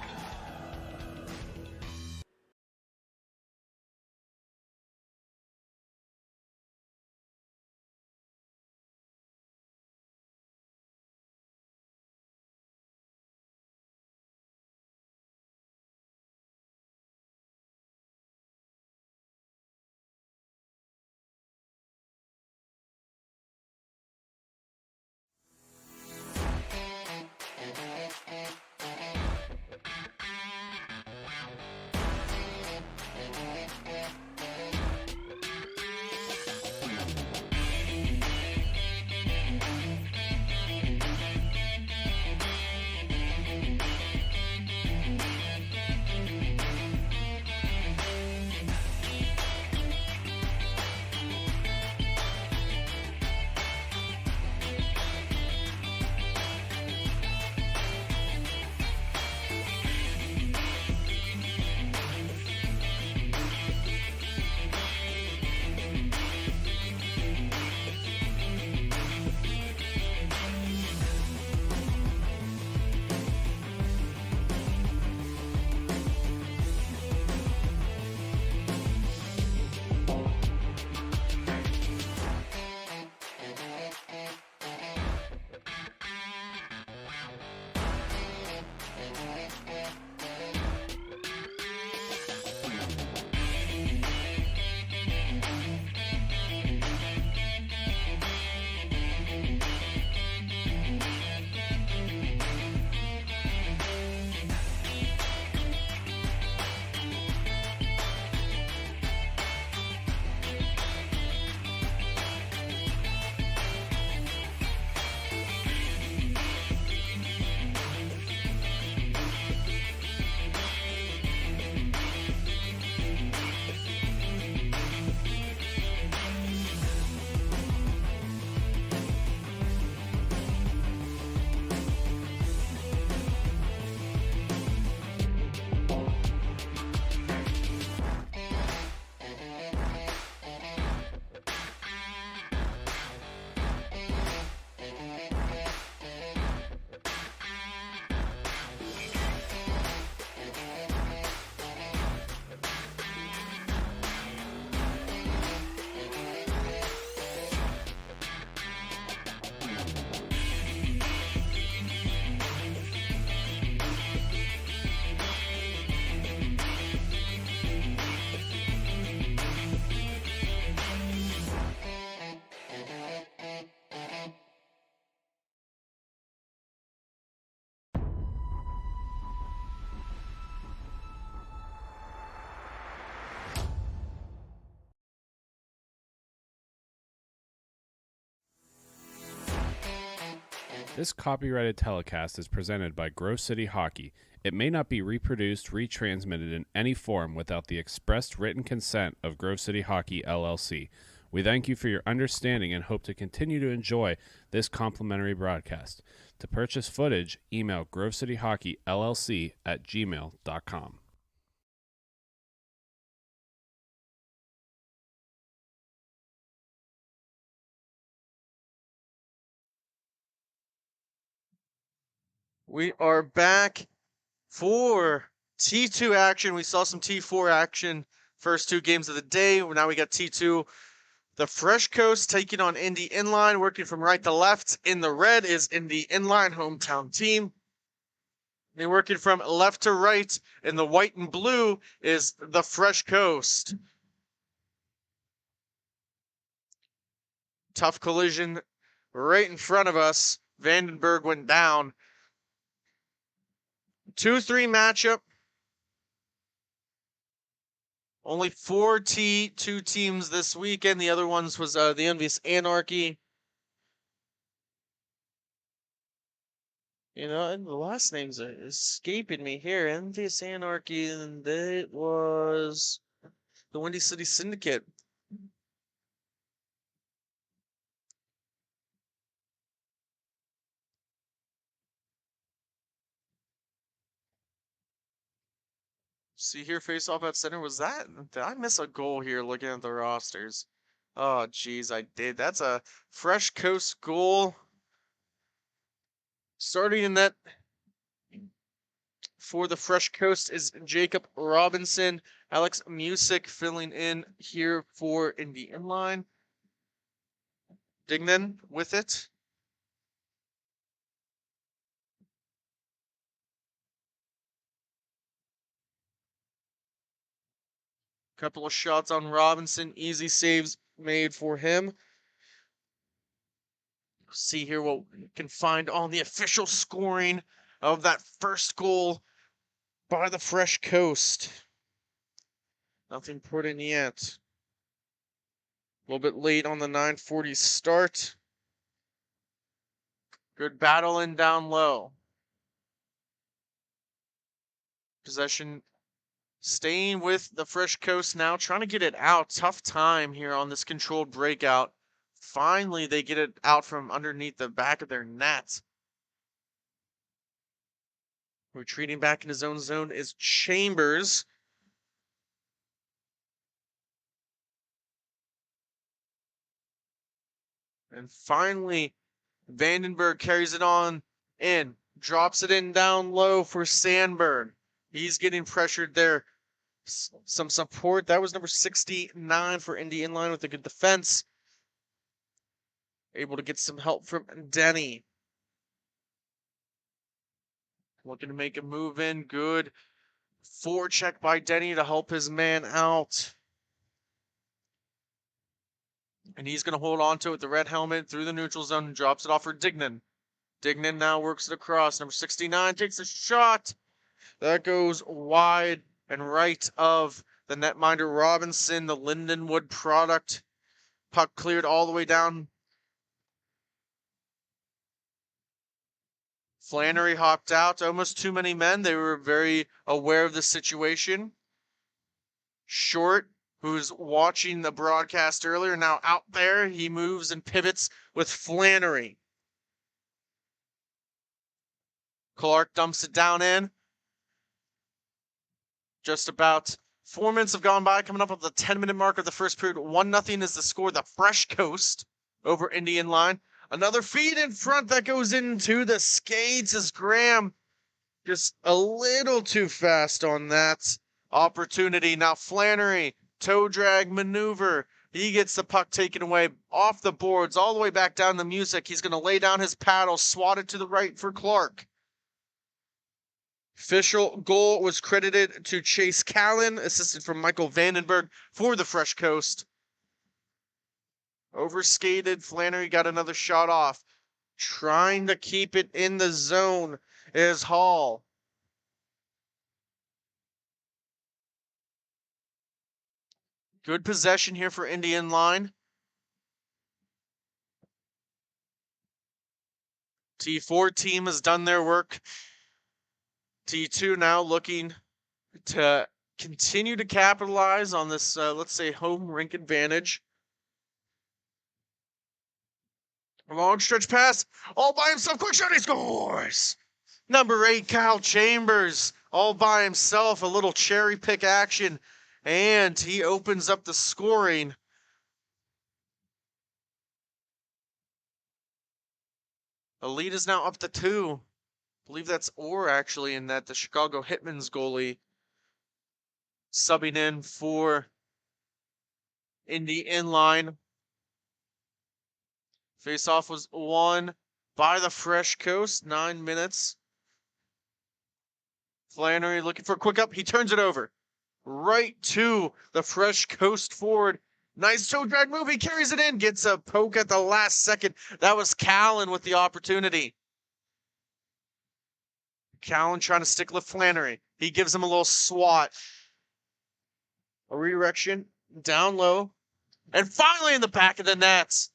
This copyrighted telecast is presented by Grove City Hockey. It may not be reproduced, retransmitted in any form without the expressed written consent of Grove City Hockey, LLC. We thank you for your understanding and hope to continue to enjoy this complimentary broadcast. To purchase footage, email grovecityhockeyllc@gmail.com. We are back for T2 action. We saw some T4 action first two games of the day. Now we got T2. The Fresh Coast taking on Indy Inline, working from right to left. In the red is Indy Inline, hometown team. They're working from left to right. In the white and blue is the Fresh Coast. Tough collision right in front of us. Vandenberg went down. 2-3 matchup. Only 2 teams this weekend. The other ones was the Envious Anarchy. You know, and the last names are escaping me here. Envious Anarchy, and it was the Windy City Syndicate. See here, face off at center. Did I miss a goal here looking at the rosters? Oh, geez, I did. That's a Fresh Coast goal. Starting in net for the Fresh Coast is Jacob Robinson. Alex Music filling in here for Indy Inline. Dignan with it. Couple of shots on Robinson. Easy saves made for him. See here what we can find on the official scoring of that first goal by the Fresh Coast. Nothing put in yet. A little bit late on the 9:40 start. Good battling down low. Possession staying with the Fresh Coast now, trying to get it out. Tough time here on this controlled breakout. Finally, they get it out from underneath the back of their net. Retreating back into zone is Chambers. And finally, Vandenberg carries it on in, drops it in down low for Sandberg. He's getting pressured there. Some support. That was number 69 for Indy Inline with a good defense. Able to get some help from Denny. Looking to make a move in. Good forecheck by Denny to help his man out. And he's going to hold on to it with the red helmet through the neutral zone and drops it off for Dignan. Dignan now works it across. Number 69 takes a shot. That goes wide and right of the netminder Robinson, the Lindenwood product. Puck cleared all the way down. Flannery hopped out. Almost too many men. They were very aware of the situation. Short, who's watching the broadcast earlier, now out there. He moves and pivots with Flannery. Clark dumps it down in. Just about 4 minutes have gone by, coming up at the 10-minute mark of the first period. 1-0 is the score. The Fresh Coast over Indy Inline. Another feed in front that goes into the skates as Graham just a little too fast on that opportunity. Now Flannery, toe drag maneuver. He gets the puck taken away off the boards, all the way back down the Music. He's going to lay down his paddle, swat it to the right for Clark. Official goal was credited to Chase Callan, assisted from Michael Vandenberg for the Fresh Coast. Overskated, Flannery got another shot off. Trying to keep it in the zone is Hall. Good possession here for Indy Inline. T4 team has done their work. T2 now looking to continue to capitalize on this, let's say, home rink advantage. A long stretch pass, all by himself, quick shot, he scores! Number 8, Kyle Chambers, all by himself, a little cherry pick action, and he opens up the scoring. The lead is now up to 2. I believe that's Orr actually in that, the Chicago Hitmen's goalie, subbing in for Indy Inline. Face-off was won by the Fresh Coast, 9 minutes. Flannery looking for a quick up. He turns it over right to the Fresh Coast forward, Nice toe drag move. He carries it in. Gets a poke at the last second. That was Callan with the opportunity. Callan trying to stick with Flannery. He gives him a little swat. A redirection. Down low. And finally in the back of the nets.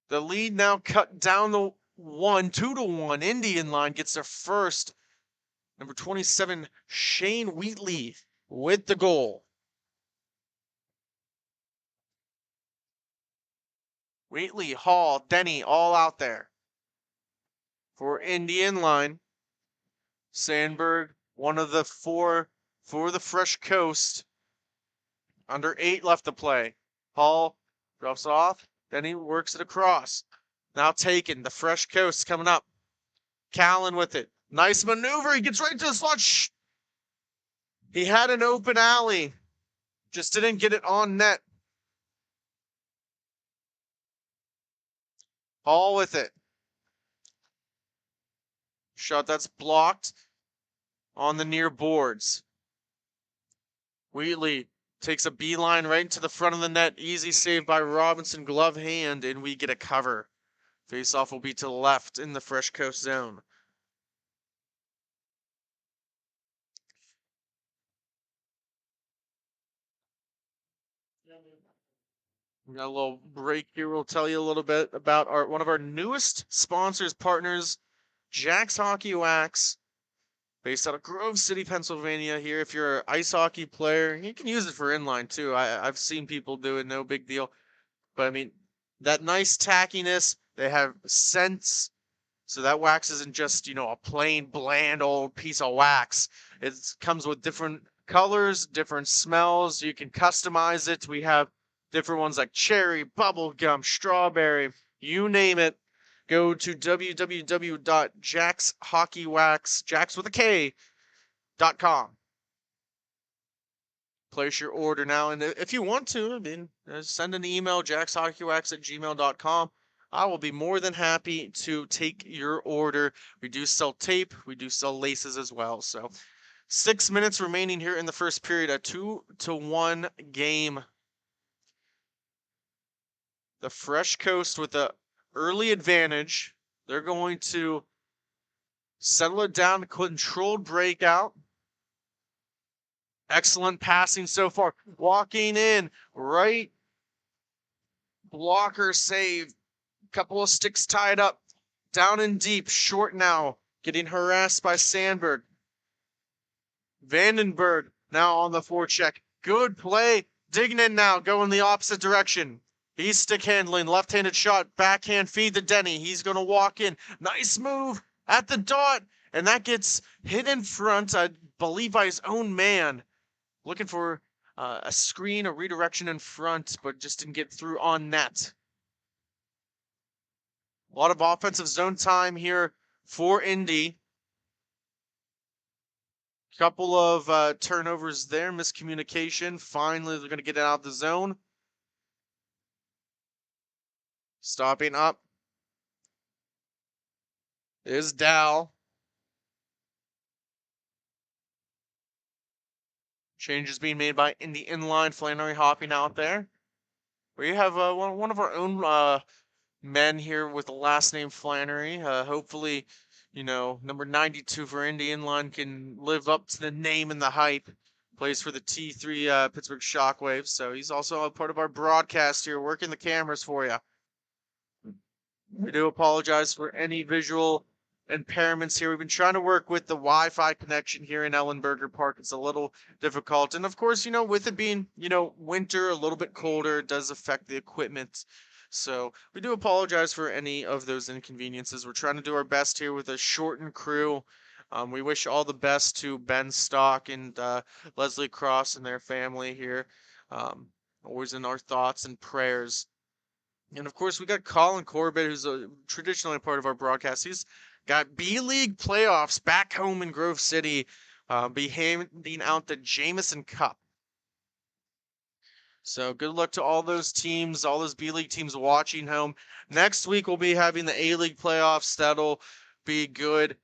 The lead now cut down to 2-1. Indy Inline gets their first. Number 27, Shane Wheatley with the goal. Wheatley, Hall, Denny, all out there. For Indy Inline. Sandberg, one of the 4 for the Fresh Coast. Under 8 left to play. Hall drops off. Then he works it across. Now taken. The Fresh Coast coming up. Callan with it. Nice maneuver. He gets right to the slot. Shh. He had an open alley. Just didn't get it on net. Hall with it. Shot that's blocked on the near boards. Wheatley takes a beeline right into the front of the net. Easy save by Robinson, glove hand, and we get a cover. Face-off will be to the left in the Fresh Coast zone. We got a little break here. We'll tell you a little bit about one of our newest sponsors, partners, Jack's Hockey Wax, based out of Grove City, Pennsylvania. Here, if you're an ice hockey player, you can use it for inline too. I've seen people do it, no big deal. But I mean, that nice tackiness. They have scents, so that wax isn't just a plain bland old piece of wax. It comes with different colors, different smells. You can customize it. We have different ones like cherry, bubblegum, strawberry, you name it. Go to www.jackshockeywacks.com. Place your order now, and if you want to, send an email, jackshockeywacks@gmail.com. I will be more than happy to take your order. We do sell tape. We do sell laces as well. So 6 minutes remaining here in the first period, a 2-1 game. The Fresh Coast with the early advantage. They're going to settle it down, controlled breakout. Excellent passing so far. Walking in, right blocker save. Couple of sticks tied up. Down and deep, short now. Getting harassed by Sandberg. Vandenberg now on the forecheck. Good play. Digging in now, going the opposite direction. He's stick handling, left-handed shot, backhand feed to Denny. He's going to walk in. Nice move at the dot. And that gets hit in front, I believe, by his own man. Looking for a screen, a redirection in front, but just didn't get through on net. A lot of offensive zone time here for Indy. Couple of turnovers there, miscommunication. Finally, they're going to get it out of the zone. Stopping up is Dow. Changes being made by Indy Inline. Flannery hopping out there. We have one of our own men here with the last name Flannery. Hopefully, number 92 for Indy Inline can live up to the name and the hype. Plays for the T3 Pittsburgh Shockwaves. So he's also a part of our broadcast here, working the cameras for you. We do apologize for any visual impairments here. We've been trying to work with the Wi-Fi connection here in Ellenberger Park. It's a little difficult. And of course, with it being, winter, a little bit colder, it does affect the equipment. So we do apologize for any of those inconveniences. We're trying to do our best here with a shortened crew. We wish all the best to Ben Stock and Leslie Cross and their family here. Always in our thoughts and prayers. And of course, we got Colin Corbett, who's traditionally a part of our broadcast. He's got B-League playoffs back home in Grove City, be handing out the Jameson Cup. So good luck to all those teams, all those B-League teams watching home. Next week, we'll be having the A-League playoffs. That'll be good.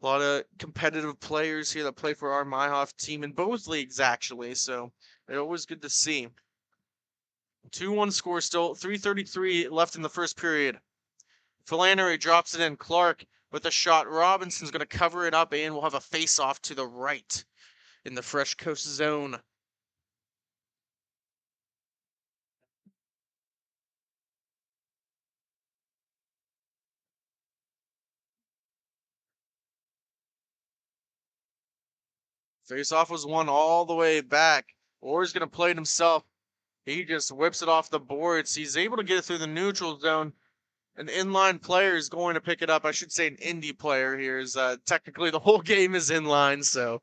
A lot of competitive players here that play for our MIHA team in both leagues, actually. So they're always good to see. 2-1 score still. 3:33 left in the first period. Flannery drops it in. Clark with a shot. Robinson's going to cover it up, and we'll have a face-off to the right in the Fresh Coast zone. Face-off was won all the way back. Orr's going to play it himself. He just whips it off the boards. He's able to get it through the neutral zone. An inline player is going to pick it up. I should say an Indy player here is technically the whole game is inline, so.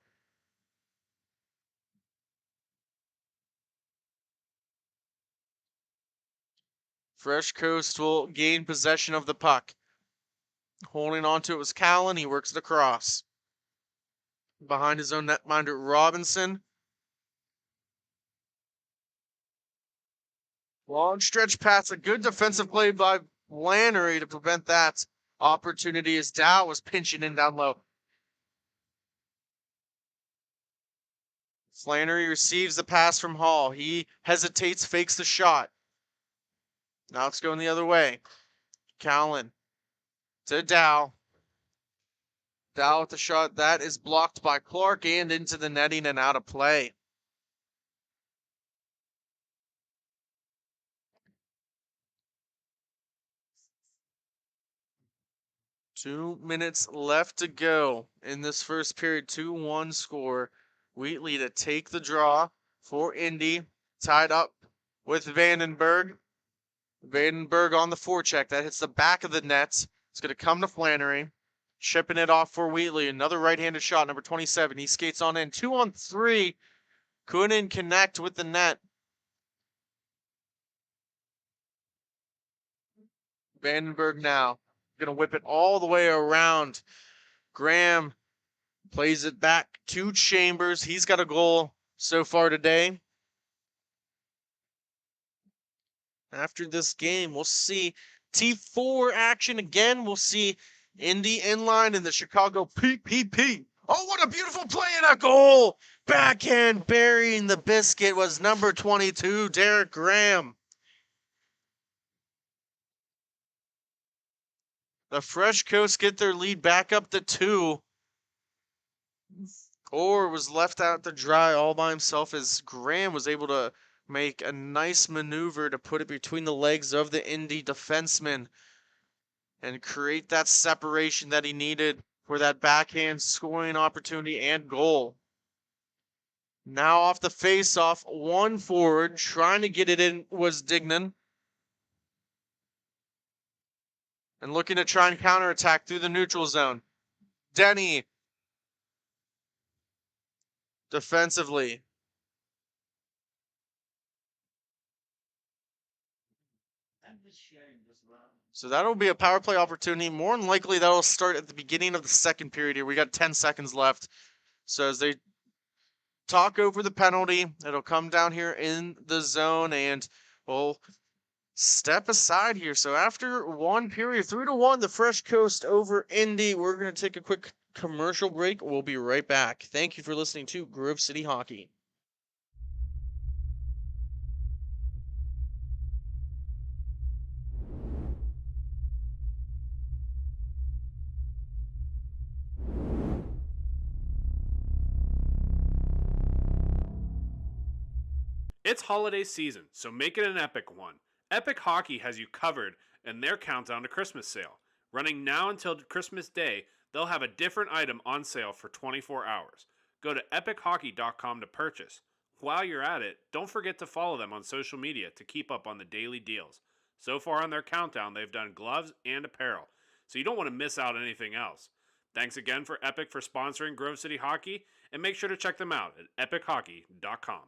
Fresh Coast will gain possession of the puck. Holding on to it was Callan. He works it across. Behind his own netminder, Robinson. Long stretch pass. A good defensive play by Flannery to prevent that opportunity as Dow was pinching in down low. Flannery receives the pass from Hall. He hesitates, fakes the shot. Now it's going the other way. Callan to Dow. Dow with the shot. That is blocked by Clark and into the netting and out of play. Two minutes left to go in this first period. 2-1 score. Wheatley to take the draw for Indy. Tied up with Vandenberg. Vandenberg on the forecheck. That hits the back of the net. It's going to come to Flannery. Shipping it off for Wheatley. Another right-handed shot, number 27. He skates on in. 2-on-3. Couldn't connect with the net. Vandenberg now. Going to whip it all the way around. Graham plays it back to Chambers. He's got a goal so far today. After this game, we'll see T4 action again. We'll see Indy Inline in the Chicago PPP. Oh, what a beautiful play and a goal! Backhand burying the biscuit was number 22, Derek Graham. The Fresh Coast get their lead back up to 2. Orr was left out to dry all by himself as Graham was able to make a nice maneuver to put it between the legs of the Indy defenseman and create that separation that he needed for that backhand scoring opportunity and goal. Now off the face-off, one forward trying to get it in was Dignan. And looking to try and counterattack through the neutral zone. Denny. Defensively. So that'll be a power play opportunity. More than likely, that'll start at the beginning of the second period here. We got 10 seconds left. So as they talk over the penalty, it'll come down here in the zone and we'll step aside here. So after one period, 3-1, the Fresh Coast over Indy. We're going to take a quick commercial break. We'll be right back. Thank you for listening to Grove City Hockey. It's holiday season, so make it an epic one. Epic Hockey has you covered in their countdown to Christmas sale. Running now until Christmas Day, they'll have a different item on sale for 24 hours. Go to epichockey.com to purchase. While you're at it, don't forget to follow them on social media to keep up on the daily deals. So far on their countdown, they've done gloves and apparel, so you don't want to miss out on anything else. Thanks again for Epic for sponsoring Grove City Hockey, and make sure to check them out at epichockey.com.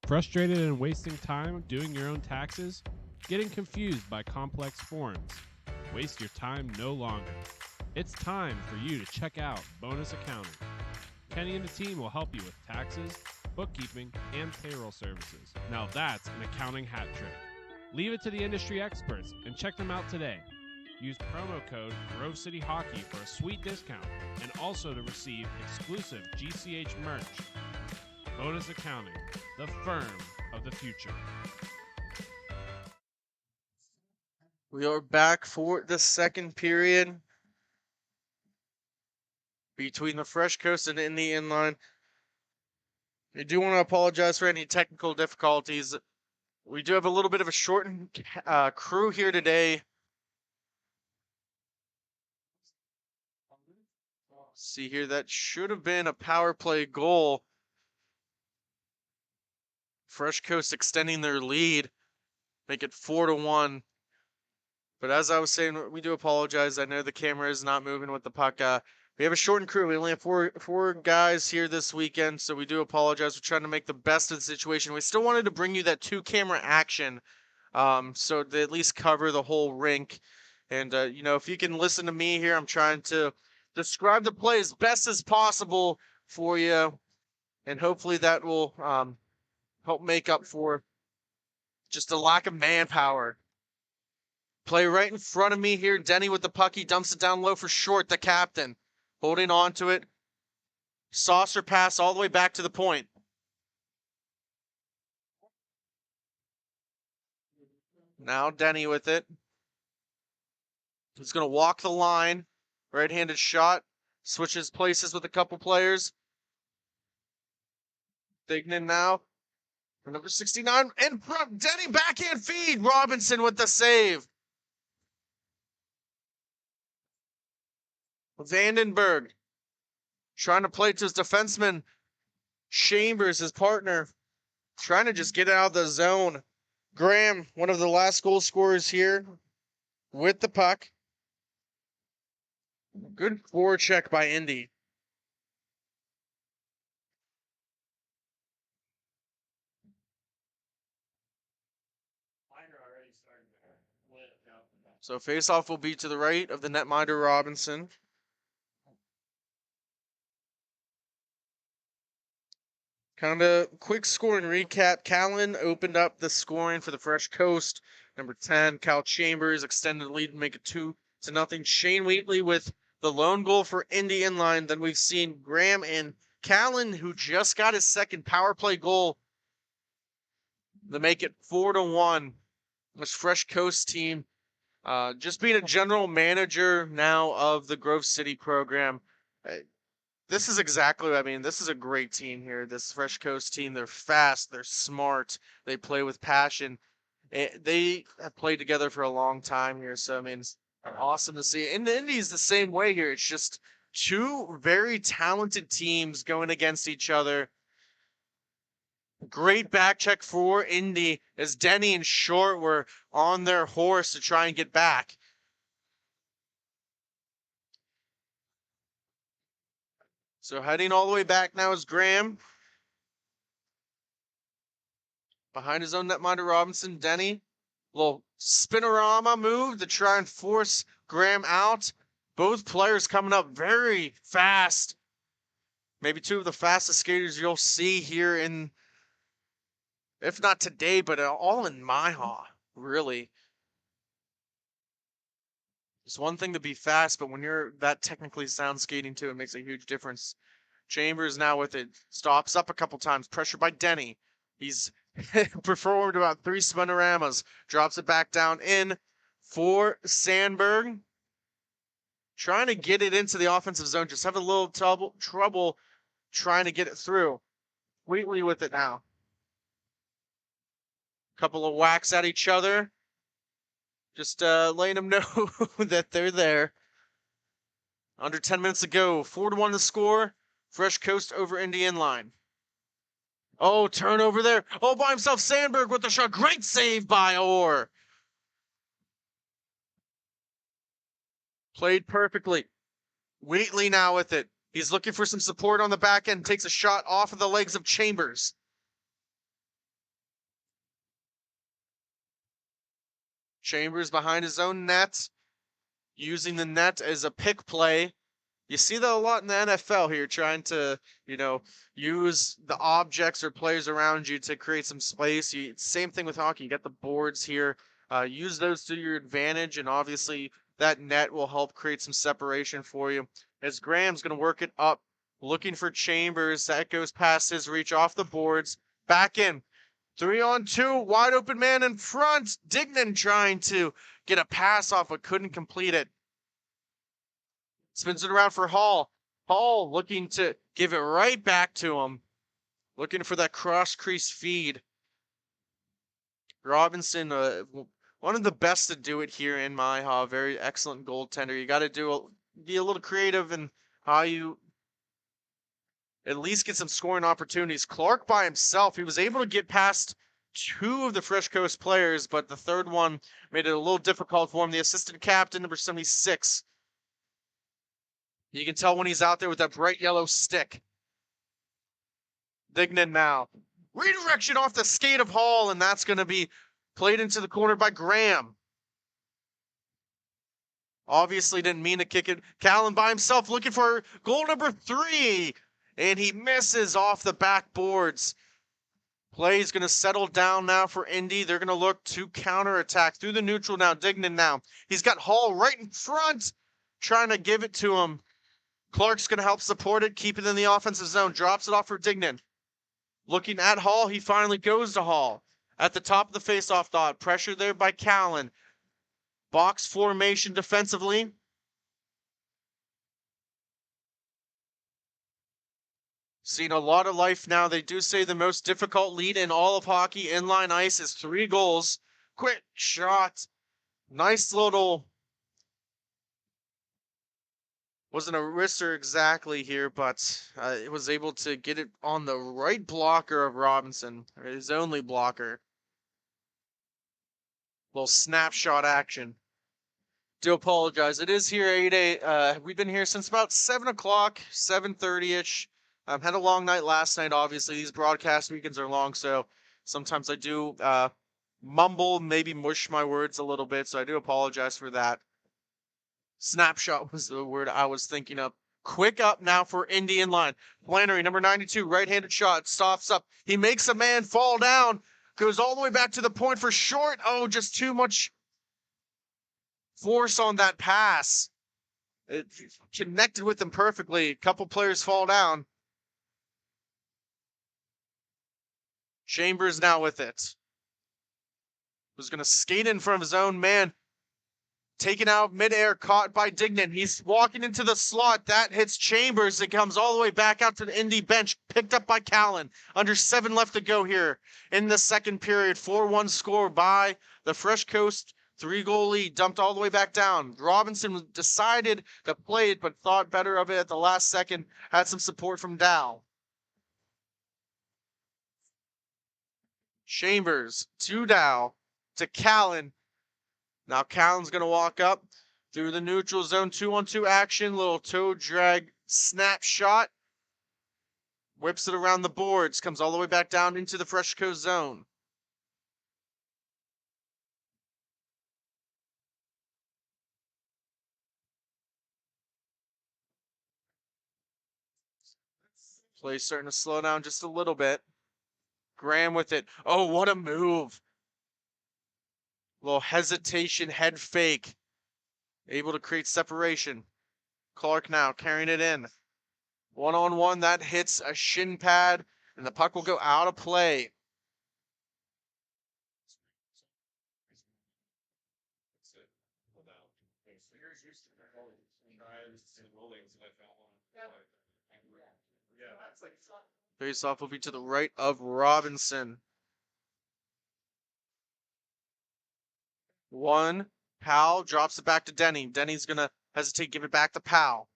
Frustrated and wasting time doing your own taxes? Getting confused by complex forms? Waste your time no longer. It's time for you to check out Bonus Accounting. Kenny and the team will help you with taxes, bookkeeping, and payroll services. Now that's an accounting hat trick. Leave it to the industry experts and check them out today. Use promo code Grove City Hockey for a sweet discount and also to receive exclusive GCH merch. Bonus Accounting, the firm of the future. We are back for the second period between the Fresh Coast and Indy Inline. I do want to apologize for any technical difficulties. We do have a little bit of a shortened crew here today. See here, that should have been a power play goal. Fresh Coast extending their lead, make it 4-1. But as I was saying, we do apologize. I know the camera is not moving with the puck. We have a shortened crew. We only have four guys here this weekend, so we do apologize. We're trying to make the best of the situation. We still wanted to bring you that 2-camera action, so to at least cover the whole rink. And if you can listen to me here, I'm trying to describe the play as best as possible for you, and hopefully that will help make up for just a lack of manpower. Play right in front of me here. Denny with the puck. He dumps it down low for Short, the captain. Holding on to it. Saucer pass all the way back to the point. Now Denny with it. He's going to walk the line. Right-handed shot. Switches places with a couple players. Dignan now. Number 69. And Denny backhand feed. Robinson with the save. Vandenberg trying to play to his defenseman. Chambers, his partner, trying to just get out of the zone. Graham, one of the last goal scorers here, with the puck. Good forecheck by Indy. So face-off will be to the right of the netminder Robinson. Kind of quick scoring recap. Callan opened up the scoring for the Fresh Coast. Number 10, Cal Chambers extended the lead and make it 2-0. Shane Wheatley with the lone goal for Indy Inline. Then we've seen Graham and Callan, who just got his second power play goal, to make it 4-1. This Fresh Coast team just being a general manager now of the Grove City program. This is exactly what I mean. This is a great team here. This Fresh Coast team, they're fast, they're smart, they play with passion. They have played together for a long time here, so I mean, it's awesome to see. And the Indy's the same way here. It's just two very talented teams going against each other. Great back check for Indy as Denny and Short were on their horse to try and get back. So heading all the way back now is Graham. Behind his own netminder Robinson, Denny. Little spinorama move to try and force Graham out. Both players coming up very fast. Maybe two of the fastest skaters you'll see here in, if not today, but all in MIHA, really. It's one thing to be fast, but when you're that technically sound skating too, it makes a huge difference. Chambers now with it. Stops up a couple times. Pressure by Denny. He's performed about 3 spinoramas. Drops it back down in for Sandberg. Trying to get it into the offensive zone. Just having a little trouble trying to get it through. Wheatley with it now. Couple of whacks at each other. Just letting them know that they're there. Under 10 minutes to go. 4-1 the score. Fresh Coast over Indy Inline. Oh, turnover there. Oh, by himself, Sandberg with the shot. Great save by Orr. Played perfectly. Wheatley now with it. He's looking for some support on the back end. Takes a shot off of the legs of Chambers. Chambers behind his own net, using the net as a pick play. You see that a lot in the NFL here, trying to, use the objects or players around you to create some space. Same thing with hockey. You get the boards here. Use those to your advantage, and obviously that net will help create some separation for you. As Graham's going to work it up, looking for Chambers. That goes past his reach off the boards. Back in. 3-on-2, wide open man in front. Dignan trying to get a pass off, but couldn't complete it. Spins it around for Hall. Hall looking to give it right back to him. Looking for that cross crease feed. Robinson, one of the best to do it here in MIHA. Very excellent goaltender. You got to be a little creative in how you at least get some scoring opportunities. Clark by himself, he was able to get past 2 of the Fresh Coast players, but the third one made it a little difficult for him. The assistant captain, number 76. You can tell when he's out there with that bright yellow stick. Dignan now. Redirection off the skate of Hall, and that's going to be played into the corner by Graham. Obviously didn't mean to kick it. Callan by himself looking for goal number 3, and he misses off the backboards. Play's going to settle down now for Indy. They're going to look to counterattack through the neutral now. Dignan now. He's got Hall right in front, trying to give it to him. Clark's going to help support it, keep it in the offensive zone. Drops it off for Dignan. Looking at Hall, he finally goes to Hall. At the top of the faceoff dot, pressure there by Callan. Box formation defensively. Seen a lot of life now. They do say the most difficult lead in all of hockey, inline ice, is 3 goals. Quick shot. Nice little... Wasn't a wrister exactly here, but it was able to get it on the right blocker of Robinson, his only blocker. Little snapshot action. Do apologize. It is here 8-8. We've been here since about 7 o'clock, 7:30-ish. Had a long night last night, obviously. These broadcast weekends are long, so sometimes I do mumble, maybe mush my words a little bit, so I do apologize for that. Snapshot was the word I was thinking of. Quick up now for Indy Inline. Flannery, number 92, right-handed shot, stops up. He makes a man fall down, goes all the way back to the point for short. Oh, just too much force on that pass. It connected with him perfectly. A couple players fall down. Chambers now with it. Was going to skate in front of his own man. Taken out midair, caught by Dignan. He's walking into the slot. That hits Chambers. It comes all the way back out to the Indy bench. Picked up by Callan. Under 7 left to go here in the second period. 4-1 score by the Fresh Coast. 3-goal lead. Dumped all the way back down. Robinson decided to play it, but thought better of it at the last second. Had some support from Dow. Chambers to Dow to Callan. Now Callan's going to walk up through the neutral zone, 2-on-2 action, little toe drag snapshot. Whips it around the boards, comes all the way back down into the Fresh Coast zone. Play starting to slow down just a little bit. Graham with it. Oh, what a move. Little hesitation, head fake. Able to create separation. Clark now carrying it in. 1-on-1, that hits a shin pad, and the puck will go out of play. Face-off will be to the right of Robinson. 1. Powell drops it back to Denny. Denny's going to hesitate, give it back to Powell.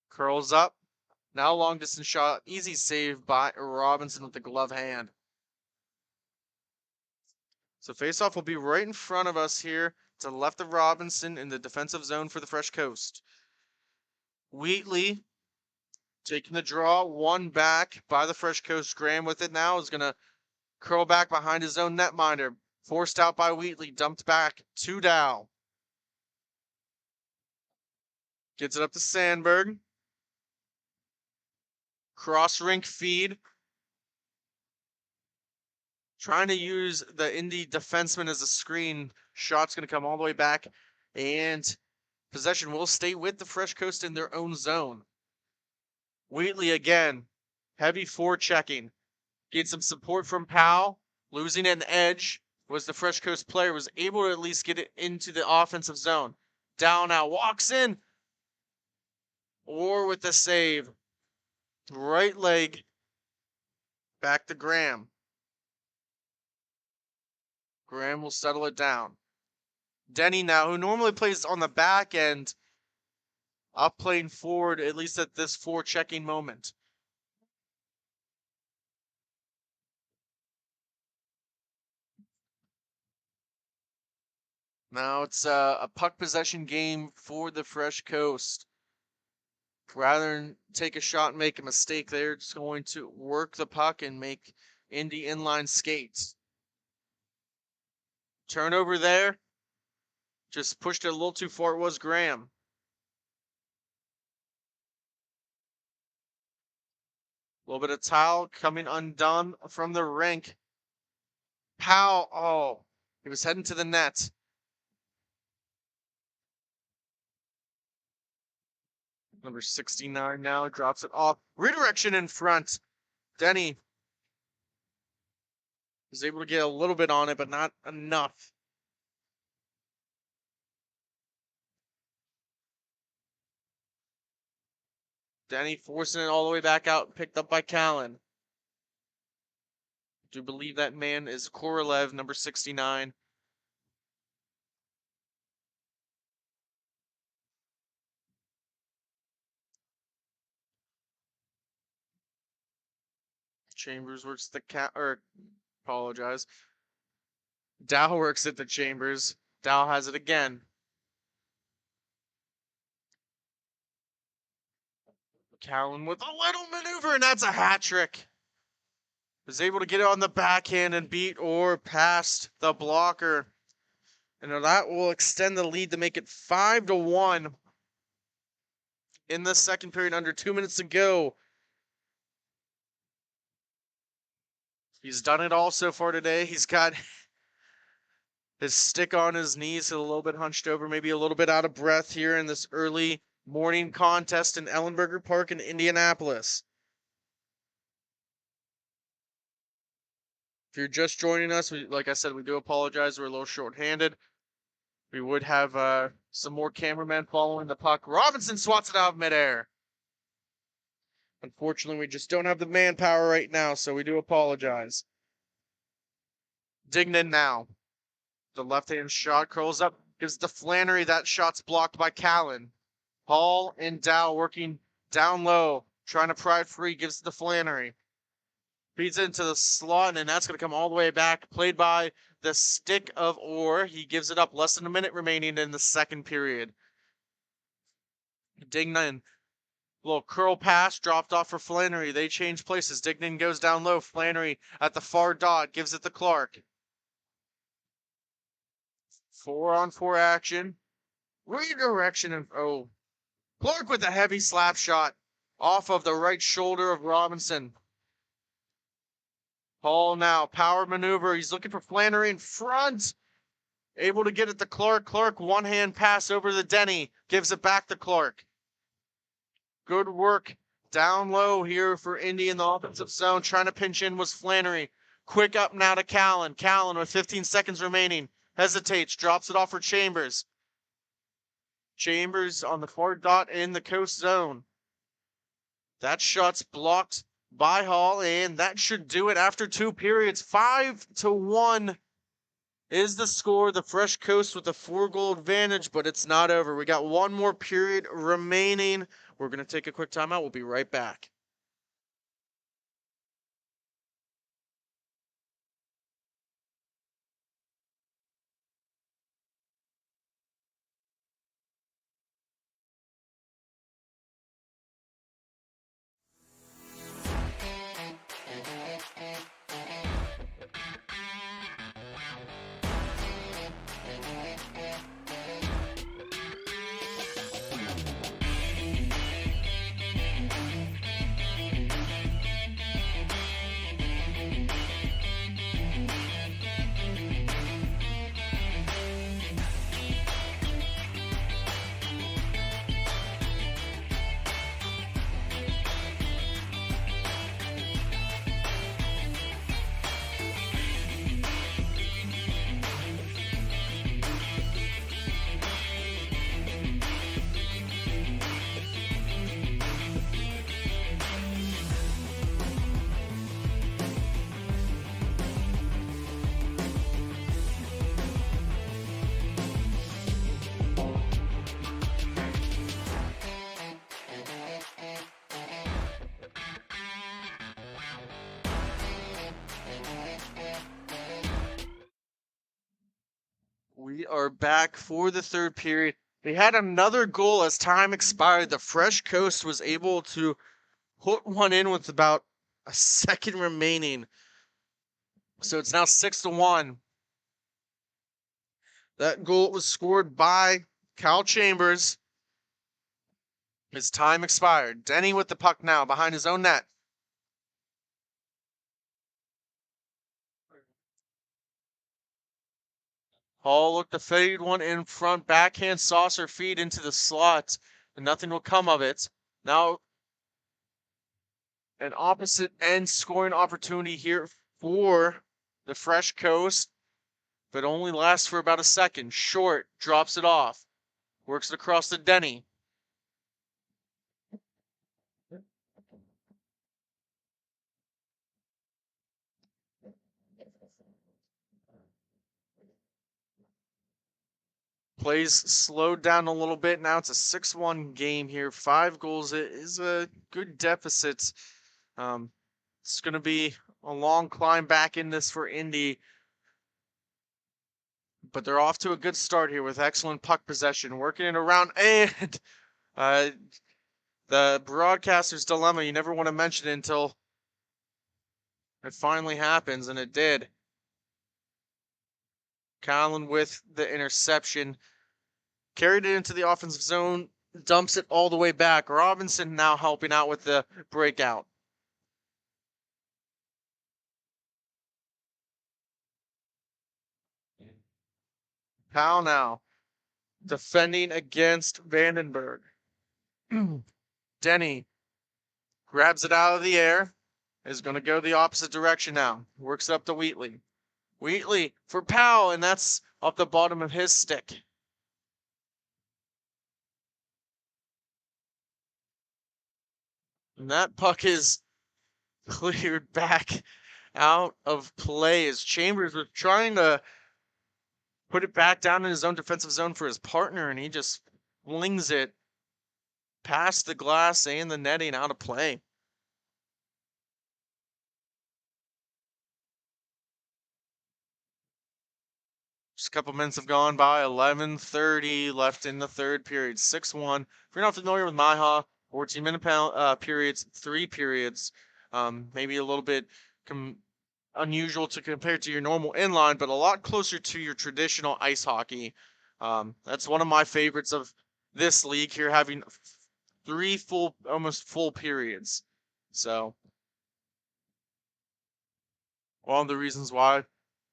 Curls up. Now long distance shot. Easy save by Robinson with the glove hand. So face-off will be right in front of us here to the left of Robinson in the defensive zone for the Fresh Coast. Wheatley taking the draw, 1 back by the Fresh Coast. Graham with it now is going to curl back behind his own netminder. Forced out by Wheatley, dumped back to Dow. Gets it up to Sandberg. Cross rink feed. Trying to use the Indy defenseman as a screen. Shot's going to come all the way back. And possession will stay with the Fresh Coast in their own zone. Wheatley again. Heavy forechecking. Gets some support from Powell. Losing an edge. Was the Fresh Coast player. Was able to at least get it into the offensive zone. Down now. Walks in. Or with the save. Right leg. Back to Graham. Graham will settle it down. Denny now, who normally plays on the back end, up playing forward, at least at this forechecking moment. Now it's a puck possession game for the Fresh Coast. Rather than take a shot and make a mistake, they're just going to work the puck and make Indy inline skates. Turnover there. Just pushed it a little too far. It was Graham. A little bit of towel coming undone from the rink. Powell, oh, he was heading to the net. Number 69 now drops it off. Redirection in front. Denny is able to get a little bit on it, but not enough. Denny forcing it all the way back out, picked up by Callan. Do believe that man is Korolev, number 69. Chambers works the apologize. Dow works at the Chambers. Dow has it again. Callan with a little maneuver, and that's a hat trick. Was able to get it on the backhand and beat or past the blocker. And that will extend the lead to make it 5-1 in the second period, under 2 minutes to go. He's done it all so far today. He's got his stick on his knees, a little bit hunched over, maybe a little bit out of breath here in this early morning contest in Ellenberger Park in Indianapolis. If you're just joining us, like I said, we do apologize. We're a little short-handed. We would have some more cameramen following the puck. Robinson swats it out of midair. Unfortunately, we just don't have the manpower right now, so we do apologize. Dignan now. The left-hand shot curls up. Gives it to Flannery. That shot's blocked by Callan. Hall and Dow working down low. Trying to pry it free. Gives it to Flannery. Feeds it into the slot, and that's going to come all the way back. Played by the stick of Orr. He gives it up. Less than a minute remaining in the second period. Dignan. Little curl pass dropped off for Flannery. They change places. Dignan goes down low. Flannery at the far dot. Gives it to Clark. 4-on-4 action. Redirection and Clark with a heavy slap shot off of the right shoulder of Robinson. Hall now, power maneuver. He's looking for Flannery in front. Able to get it to Clark. Clark, one-hand pass over to Denny. Gives it back to Clark. Good work down low here for Indy in the offensive zone. Trying to pinch in was Flannery. Quick up now to Callan. Callan with 15 seconds remaining. Hesitates, drops it off for Chambers. Chambers on the far dot in the coast zone. That shot's blocked by Hall, and that should do it after 2 periods. 5-1 is the score. The Fresh Coast with a 4-goal advantage, but it's not over. We got 1 more period remaining. We're going to take a quick timeout. We'll be right back. We are back for the third period. They had another goal as time expired. The Fresh Coast was able to put one in with about a second remaining. So it's now 6-1. That goal was scored by Cal Chambers. His time expired. Denny with the puck now behind his own net. Hall looked to fade one in front, backhand saucer feed into the slot, and nothing will come of it. Now, an opposite end scoring opportunity here for the Fresh Coast, but only lasts for about a second. Short drops it off, works it across to Denny. Plays slowed down a little bit. Now it's a 6-1 game here. 5 goals. It is a good deficit. It's going to be a long climb back in this for Indy. But they're off to a good start here with excellent puck possession. Working it around. And the broadcaster's dilemma. You never want to mention it until it finally happens. And it did. Conlon with the interception. Carried it into the offensive zone, dumps it all the way back. Robinson now helping out with the breakout. Powell now defending against Vandenberg. Denny grabs it out of the air, is going to go the opposite direction now. Works up to Wheatley. Wheatley for Powell, and that's off the bottom of his stick. And that puck is cleared back out of play as Chambers was trying to put it back down in his own defensive zone for his partner, and he just flings it past the glass and the netting out of play. Just a couple minutes have gone by. 11:30 left in the third period. 6-1. If you're not familiar with MIHA, 14-minute periods, 3 periods. Maybe a little bit unusual to compare to your normal inline, but a lot closer to your traditional ice hockey. That's one of my favorites of this league here, having 3 almost full periods. So, one of the reasons why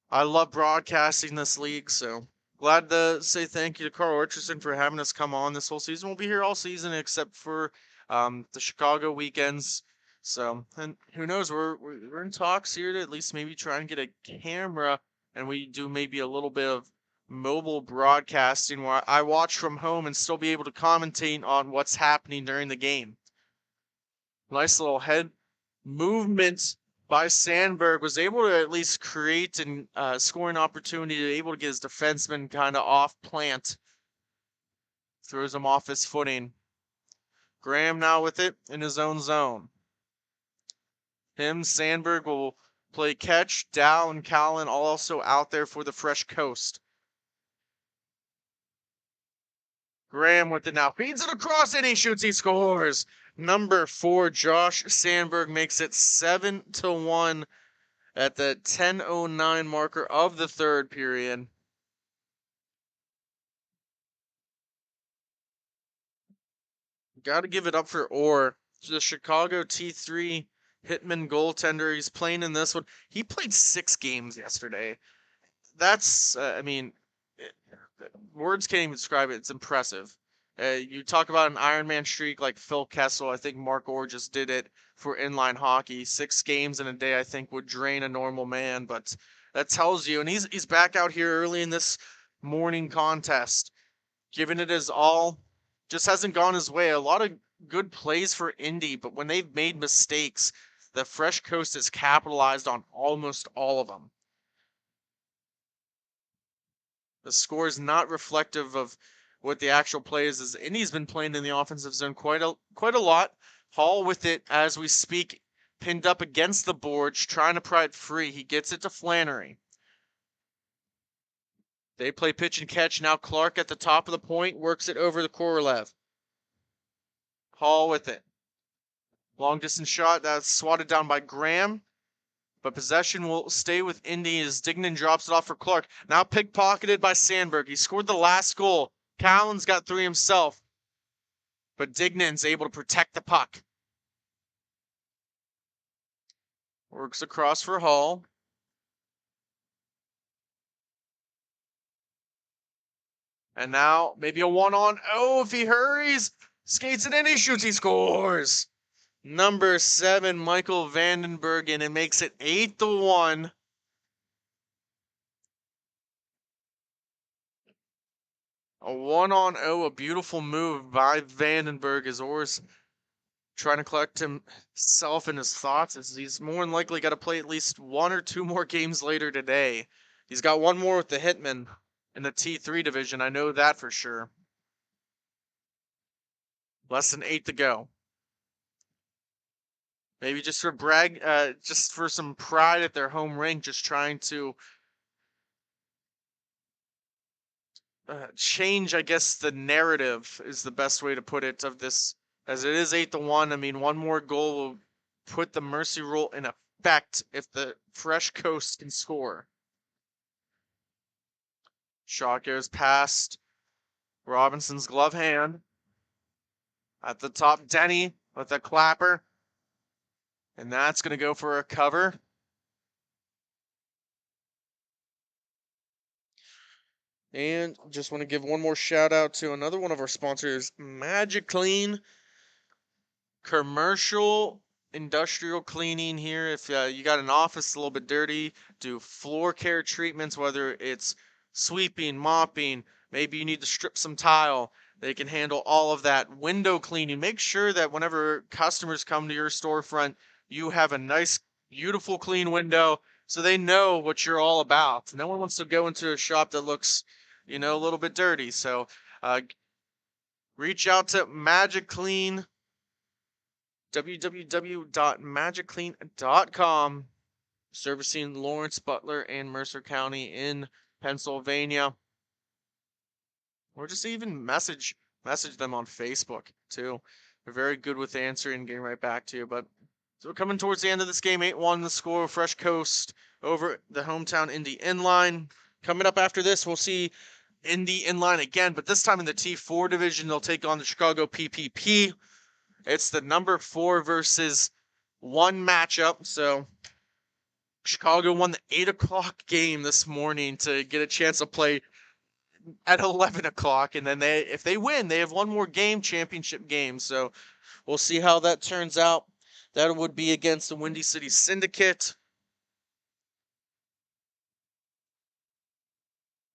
I love broadcasting this league. So, glad to say thank you to Carl Orcherson for having us come on this whole season. We'll be here all season except for the Chicago weekends. So, and who knows, we're in talks here to at least maybe try and get a camera, and we do maybe a little bit of mobile broadcasting where I watch from home and still be able to commentate on what's happening during the game. Nice little head movement by Sandberg, was able to at least create an scoring opportunity, able to get his defenseman kind of off plant. Throws him off his footing. Graham now with it in his own zone. Sandberg will play catch. Dow and Callan also out there for the Fresh Coast. Graham with it now. Feeds it across and he shoots, he scores. Number 4, Josh Sandberg makes it 7-1 at the 10:09 marker of the third period. Got to give it up for Orr. The Chicago T3 Hitman goaltender. He's playing in this one. He played 6 games yesterday. That's, words can't even describe it. It's impressive. You talk about an Ironman streak like Phil Kessel. I think Mark Orr just did it for inline hockey. 6 games in a day, I think, would drain a normal man. But that tells you. And he's back out here early in this morning contest, giving it his all. Just hasn't gone his way. A lot of good plays for Indy, but when they've made mistakes, the Fresh Coast has capitalized on almost all of them. The score is not reflective of what the actual play is, as Indy's been playing in the offensive zone quite a lot. Hall with it as we speak, pinned up against the boards, trying to pry it free. He gets it to Flannery. They play pitch and catch. Now Clark at the top of the point works it over the Korolev. Hall with it. Long distance shot that's swatted down by Graham. But possession will stay with Indy as Dignan drops it off for Clark. Now pickpocketed by Sandberg. He scored the last goal. Callan's got 3 himself. But Dignan's able to protect the puck. Works across for Hall. And now maybe a 1-on. Oh, if he hurries, skates it in, he shoots, he scores. Number 7, Michael Vandenberg, and it makes it 8-1. A 1-on-0, a beautiful move by Vandenberg as Orr's trying to collect himself and his thoughts, as he's more than likely got to play at least 1 or 2 more games later today. He's got 1 more with the Hitmen in the T3 division, I know that for sure. Less than 8 to go. Maybe just for just for some pride at their home rink, just trying to change, I guess, the narrative is the best way to put it of this, as it is 8-1. I mean, 1 more goal will put the mercy rule in effect if the Fresh Coast can score. Shot goes past Robinson's glove hand. At the top, Denny with a clapper. And that's going to go for a cover. And just want to give 1 more shout out to another one of our sponsors, MagiClean. Commercial industrial cleaning here. If you got an office a little bit dirty, do floor care treatments, whether it's sweeping, mopping, maybe you need to strip some tile. They can handle all of that. Window cleaning. Make sure that whenever customers come to your storefront, you have a nice, beautiful, clean window so they know what you're all about. No one wants to go into a shop that looks, a little bit dirty. So reach out to MagiClean, www.magicclean.com, servicing Lawrence, Butler, and Mercer County in Pennsylvania. Or just even message them on Facebook too. They're very good with answering and getting right back to you. But so we're coming towards the end of this game, 8-1 the score. Fresh Coast over the hometown Indy Inline. Coming up after this, we'll see Indy Inline again, but this time in the T4 division, they'll take on the Chicago PPP. It's the number 4 versus 1 matchup. So Chicago won the 8 o'clock game this morning to get a chance to play at 11 o'clock. And then if they win, they have 1 more championship game. So we'll see how that turns out. That would be against the Windy City Syndicate.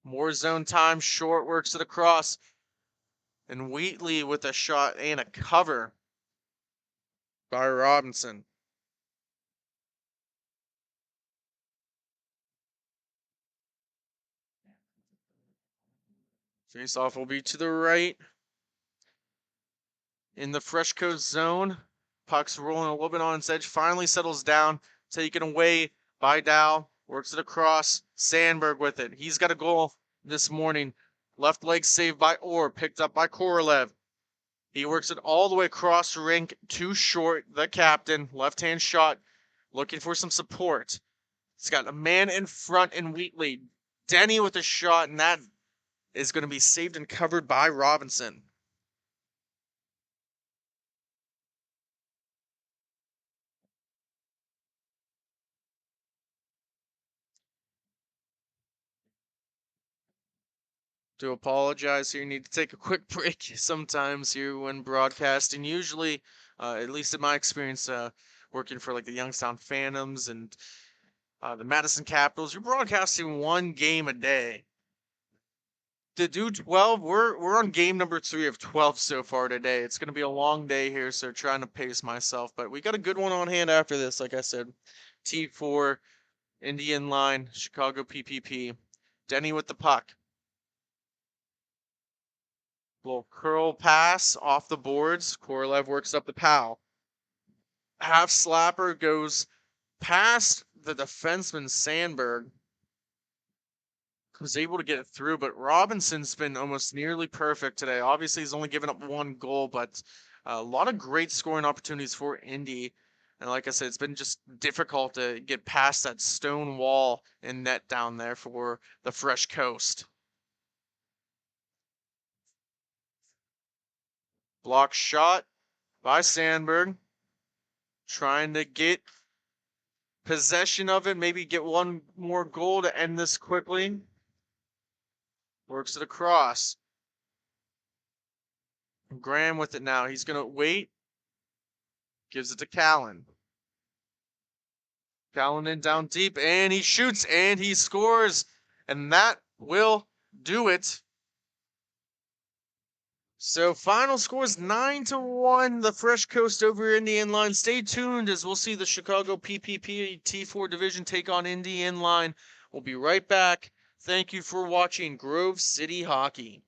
More zone time. Short works it across. And Wheatley with a shot and a cover by Robinson. Face-off will be to the right. In the Fresh Coast zone. Puck's rolling a little bit on its edge. Finally settles down. Taken away by Dow. Works it across. Sandberg with it. He's got a goal this morning. Left leg saved by Orr. Picked up by Korolev. He works it all the way across the rink. Too short. The captain. Left-hand shot. Looking for some support. He's got a man in front in Wheatley. Denny with a shot, and that is going to be saved and covered by Robinson. Do apologize here. You need to take a quick break sometimes here when broadcasting. Usually, at least in my experience, working for like the Youngstown Phantoms and the Madison Capitals, you're broadcasting 1 game a day. To do 12, we're on game number 3 of 12 so far today. It's going to be a long day here, so trying to pace myself. But we got a good one on hand after this, like I said. T4, Indy Inline, Chicago PPP. Denny with the puck. Little curl pass off the boards. Korolev works up the POW. Half slapper goes past the defenseman Sandberg. was able to get it through, but Robinson's been almost nearly perfect today. Obviously, he's only given up 1 goal, but a lot of great scoring opportunities for Indy. And like I said, it's been just difficult to get past that stone wall and net down there for the Fresh Coast. Block shot by Sandberg. Trying to get possession of it, maybe get one more goal to end this quickly. Works it across. Graham with it now. He's going to wait. Gives it to Callan. Callan in down deep, and he shoots, and he scores. And that will do it. So final score is 9-1, the Fresh Coast over Indy Inline. Stay tuned as we'll see the Chicago PPP T4 division take on Indy Inline. We'll be right back. Thank you for watching Grove City Hockey.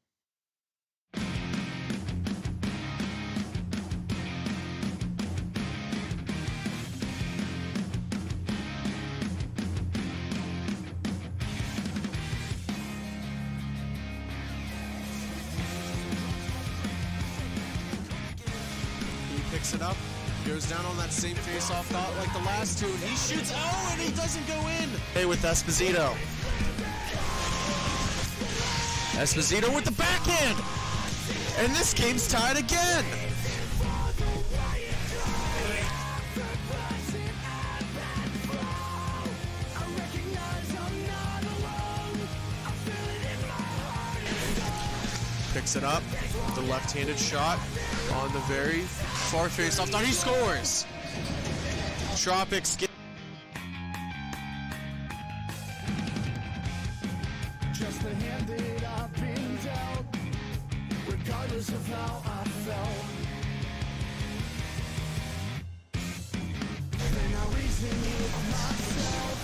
Picks it up, goes down on that same face-off dot like the last two, and he shoots, and he doesn't go in. Hey, with Esposito. Esposito with the backhand, and this game's tied again. Picks it up, the left-handed shot on the very far face-off dot. He scores. Tropics get. Just the hand that I've been dealt, regardless of how I felt. Then I reason with myself.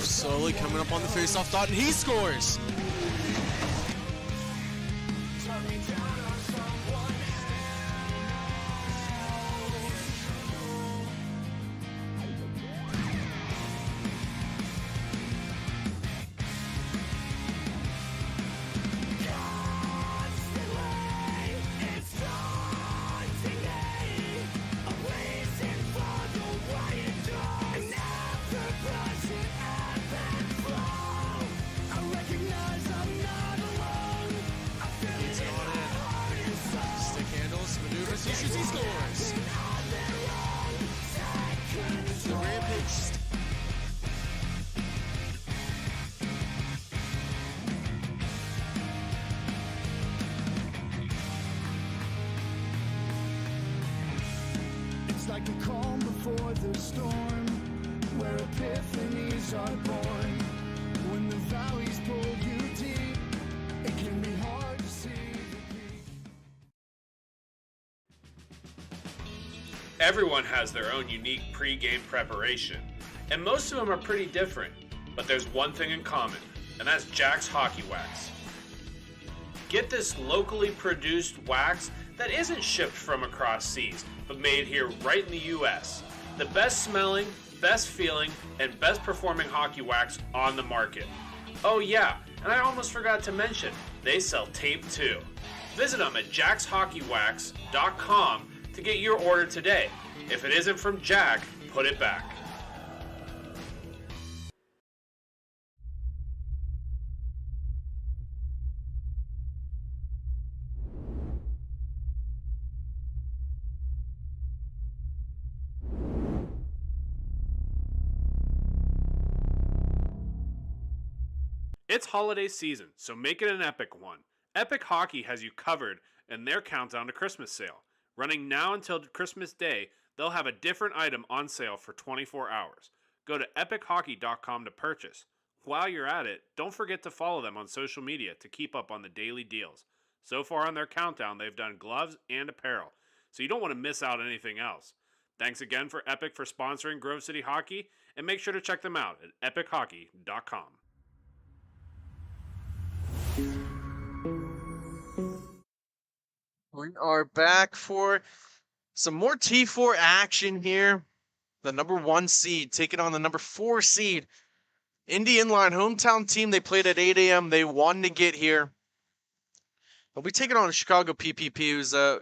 Slowly coming up on the face-off dot, and he scores. He shoots, he scores. The rampage. It's like the calm before the storm, where epiphanies are born. When the valleys pull you deep, it can be hard to see. Everyone has their own unique pre-game preparation, and most of them are pretty different, but there's one thing in common, and that's Jack's Hockey Wax. Get this locally produced wax that isn't shipped from across seas, but made here right in the US. The best smelling, best feeling, and best performing hockey wax on the market. Oh yeah, and I almost forgot to mention, they sell tape too. Visit them at jackshockeywax.com to get your order today. If it isn't from Jack, put it back. It's holiday season, so make it an epic one. Epic Hockey has you covered in their countdown to Christmas sale. Running now until Christmas Day, they'll have a different item on sale for 24 hours. Go to epichockey.com to purchase. While you're at it, don't forget to follow them on social media to keep up on the daily deals. So far on their countdown, they've done gloves and apparel, so you don't want to miss out on anything else. Thanks again for Epic for sponsoring Grove City Hockey, and make sure to check them out at epichockey.com. We are back for some more T4 action here. The number 1 seed taking on the number 4 seed Indy Inline, hometown team. They played at 8 a.m. They won to get here. They'll be taking on a Chicago PPP, who's a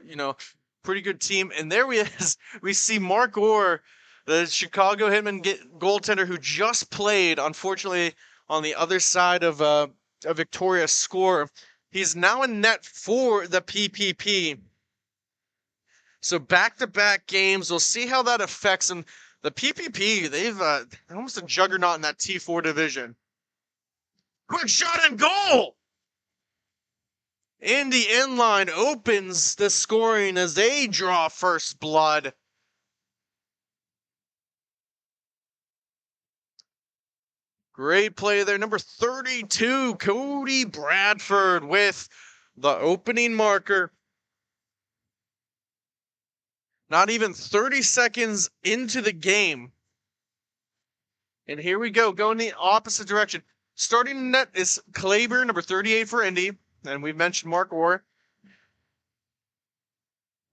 pretty good team. And there we see Mark Orr, the Chicago Hitman goaltender who just played, unfortunately, on the other side of a victorious score. He's now in net for the PPP. So back-to-back games. We'll see how that affects them. The PPP, they're almost a juggernaut in that T4 division. Quick shot and goal! Indy Inline opens the scoring as they draw first blood. Great play there. Number 32, Cody Bradford with the opening marker. Not even 30 seconds into the game. And here we go, going the opposite direction. Starting net is Kleber, number 38 for Indy. And we've mentioned Mark Orr.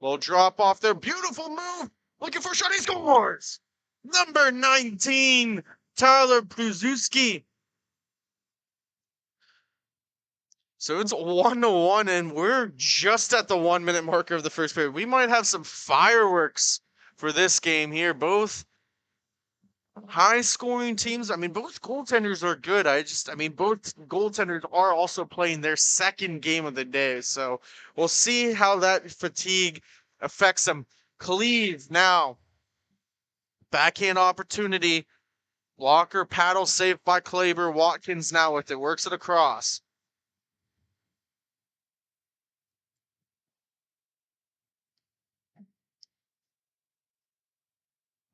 Little drop off there. Beautiful move. Looking for a shot. He scores. Number 19, Tyler Brzezinski. So it's 1-1, and we're just at the 1 minute marker of the first period. We might have some fireworks for this game here. Both high scoring teams. I mean, both goaltenders are good. Both goaltenders are also playing their second game of the day. So we'll see how that fatigue affects them. Cleve now. Backhand opportunity. Walker paddle saved by Kleber. Watkins now with it. Works it across.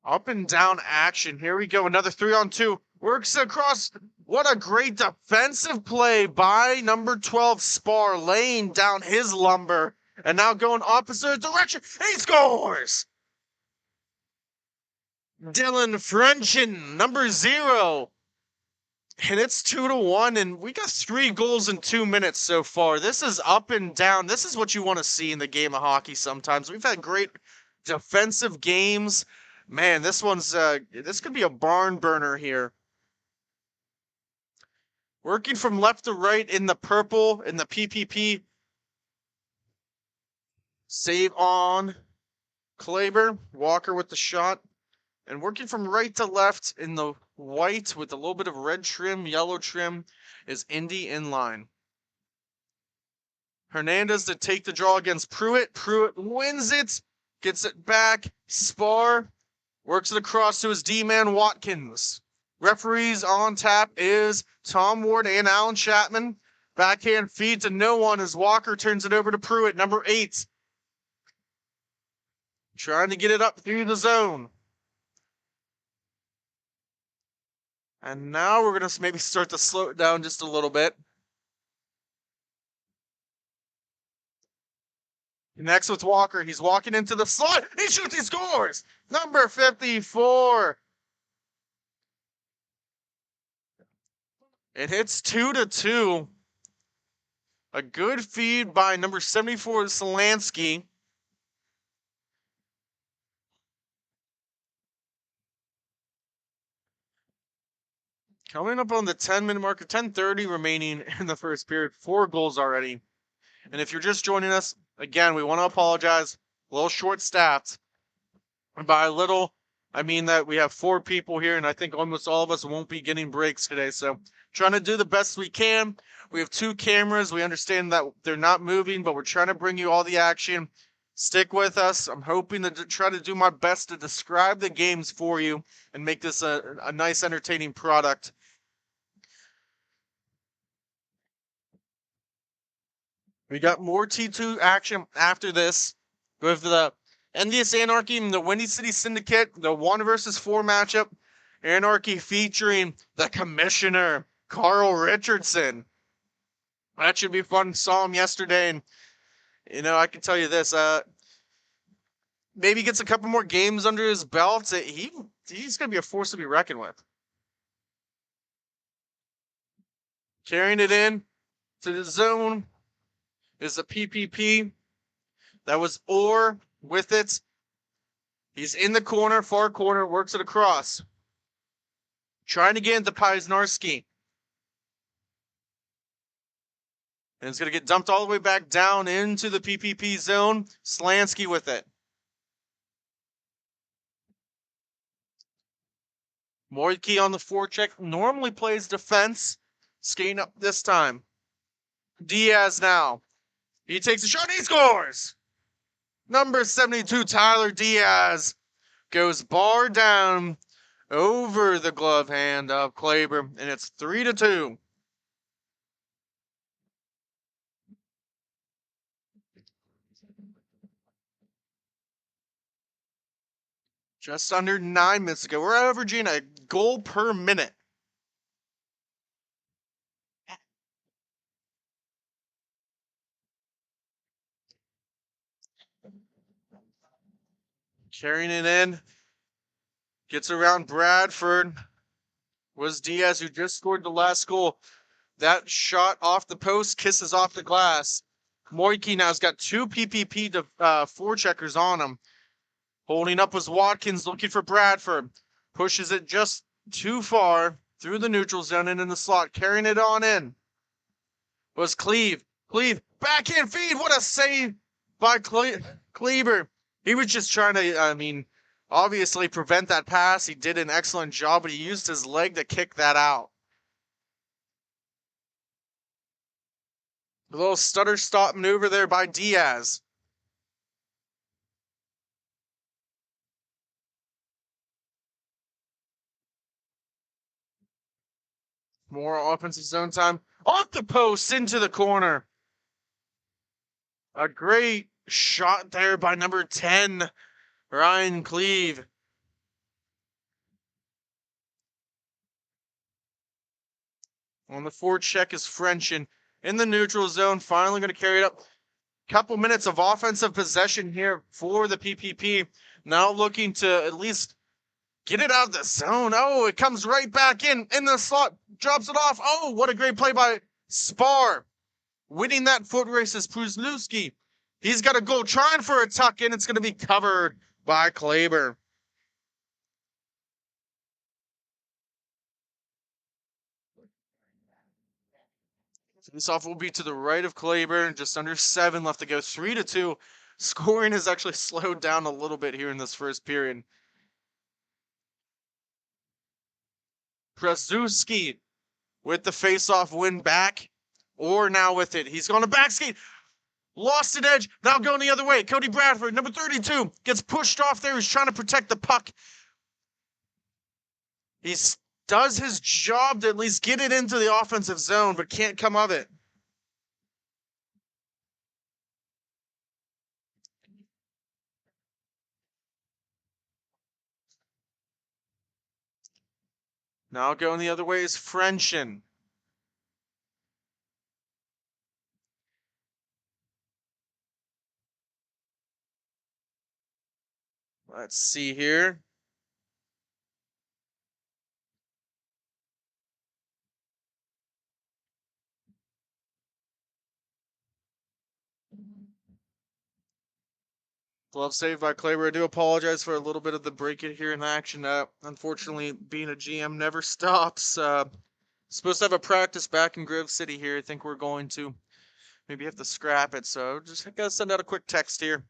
Up and down action. Here we go. Another 3-on-2. Works across. What a great defensive play by number 12, Spar, laying down his lumber. And now going opposite direction. He scores! Dylan Frenchin, number 0. And it's 2-1. And we got 3 goals in 2 minutes so far. This is up and down. This is what you want to see in the game of hockey sometimes. We've had great defensive games. Man, this could be a barn burner here. Working from left to right in the purple, in the PPP. Save on Kleber. Walker with the shot. And working from right to left in the white with a little bit of red trim, yellow trim is Indy Inline. Hernandez to take the draw against Pruitt. Pruitt wins it. Gets it back. Spar. Works it across to his D-man, Watkins. Referees on tap is Tom Ward and Alan Chapman. Backhand feed to no one as Walker turns it over to Pruitt, number 8. Trying to get it up through the zone. And now we're going to maybe start to slow it down just a little bit. Next with Walker. He's walking into the slot. He shoots, he scores. Number 54. It hits 2-2. A good feed by number 74, Solansky. Coming up on the 10-minute marker, 10:30 remaining in the first period. 4 goals already. And if you're just joining us, again, we want to apologize. A little short-staffed. And by a little, I mean that we have 4 people here, and I think almost all of us won't be getting breaks today. So trying to do the best we can. We have 2 cameras. We understand that they're not moving, but we're trying to bring you all the action. Stick with us. I'm hoping to try to do my best to describe the games for you and make this a nice, entertaining product. We got more T2 action after this with the Envious Anarchy and the Windy City Syndicate, the 1 versus 4 matchup. Anarchy featuring the Commissioner, Carl Richardson. That should be fun. Saw him yesterday, and I can tell you this. Maybe gets a couple more games under his belt. He's going to be a force to be reckoned with. Carrying it in to the zone is the PPP. That was Orr with it. He's in the corner, far corner, works it across. Trying to get into Pajsnarski. And it's going to get dumped all the way back down into the PPP zone. Slansky with it. Moiki on the forecheck. Normally plays defense. Skating up this time. Diaz now. He takes a shot and he scores! Number 72, Tyler Diaz, goes bar down over the glove hand of Kleber, and it's 3-2. Just under 9 minutes ago. We're averaging a goal per minute. Carrying it in. Gets around Bradford. Was Diaz who just scored the last goal. That shot off the post, kisses off the glass. Moiki now's got 2 PPP forecheckers on him. Holding up was Watkins, looking for Bradford. Pushes it just too far through the neutral zone and in the slot. Carrying it on in was Cleve. Cleve, backhand feed. What a save by Kleber. He was just trying to, obviously prevent that pass. He did an excellent job, but he used his leg to kick that out. A little stutter stop maneuver there by Diaz. More offensive zone time. Off the post into the corner. A great shot there by number 10, Ryan Cleve. On the forecheck is Frenchin. In the neutral zone, finally going to carry it up. Couple minutes of offensive possession here for the PPP. Now looking to at least get it out of the zone. Oh, it comes right back in the slot. Drops it off. Oh, what a great play by Spar. Winning that foot race is Pruzlewski. He's got a goal trying for a tuck in. It's going to be covered by Kleber. This off will be to the right of Kleber. Just under 7 left to go. 3-2. Scoring has actually slowed down a little bit here in this first period. Pruzlewski with the face-off win back. Or now with it. He's going to backskate. Lost an edge. Now going the other way. Cody Bradford, number 32, gets pushed off there. He's trying to protect the puck. He does his job to at least get it into the offensive zone, but can't come of it. Now going the other way is Frenchin. Let's see here. Glove save by Kleber. I do apologize for a little bit of the break it here in action. Unfortunately, being a GM never stops. Supposed to have a practice back in Grove City here. I think we're going to maybe have to scrap it. So just gotta send out a quick text here.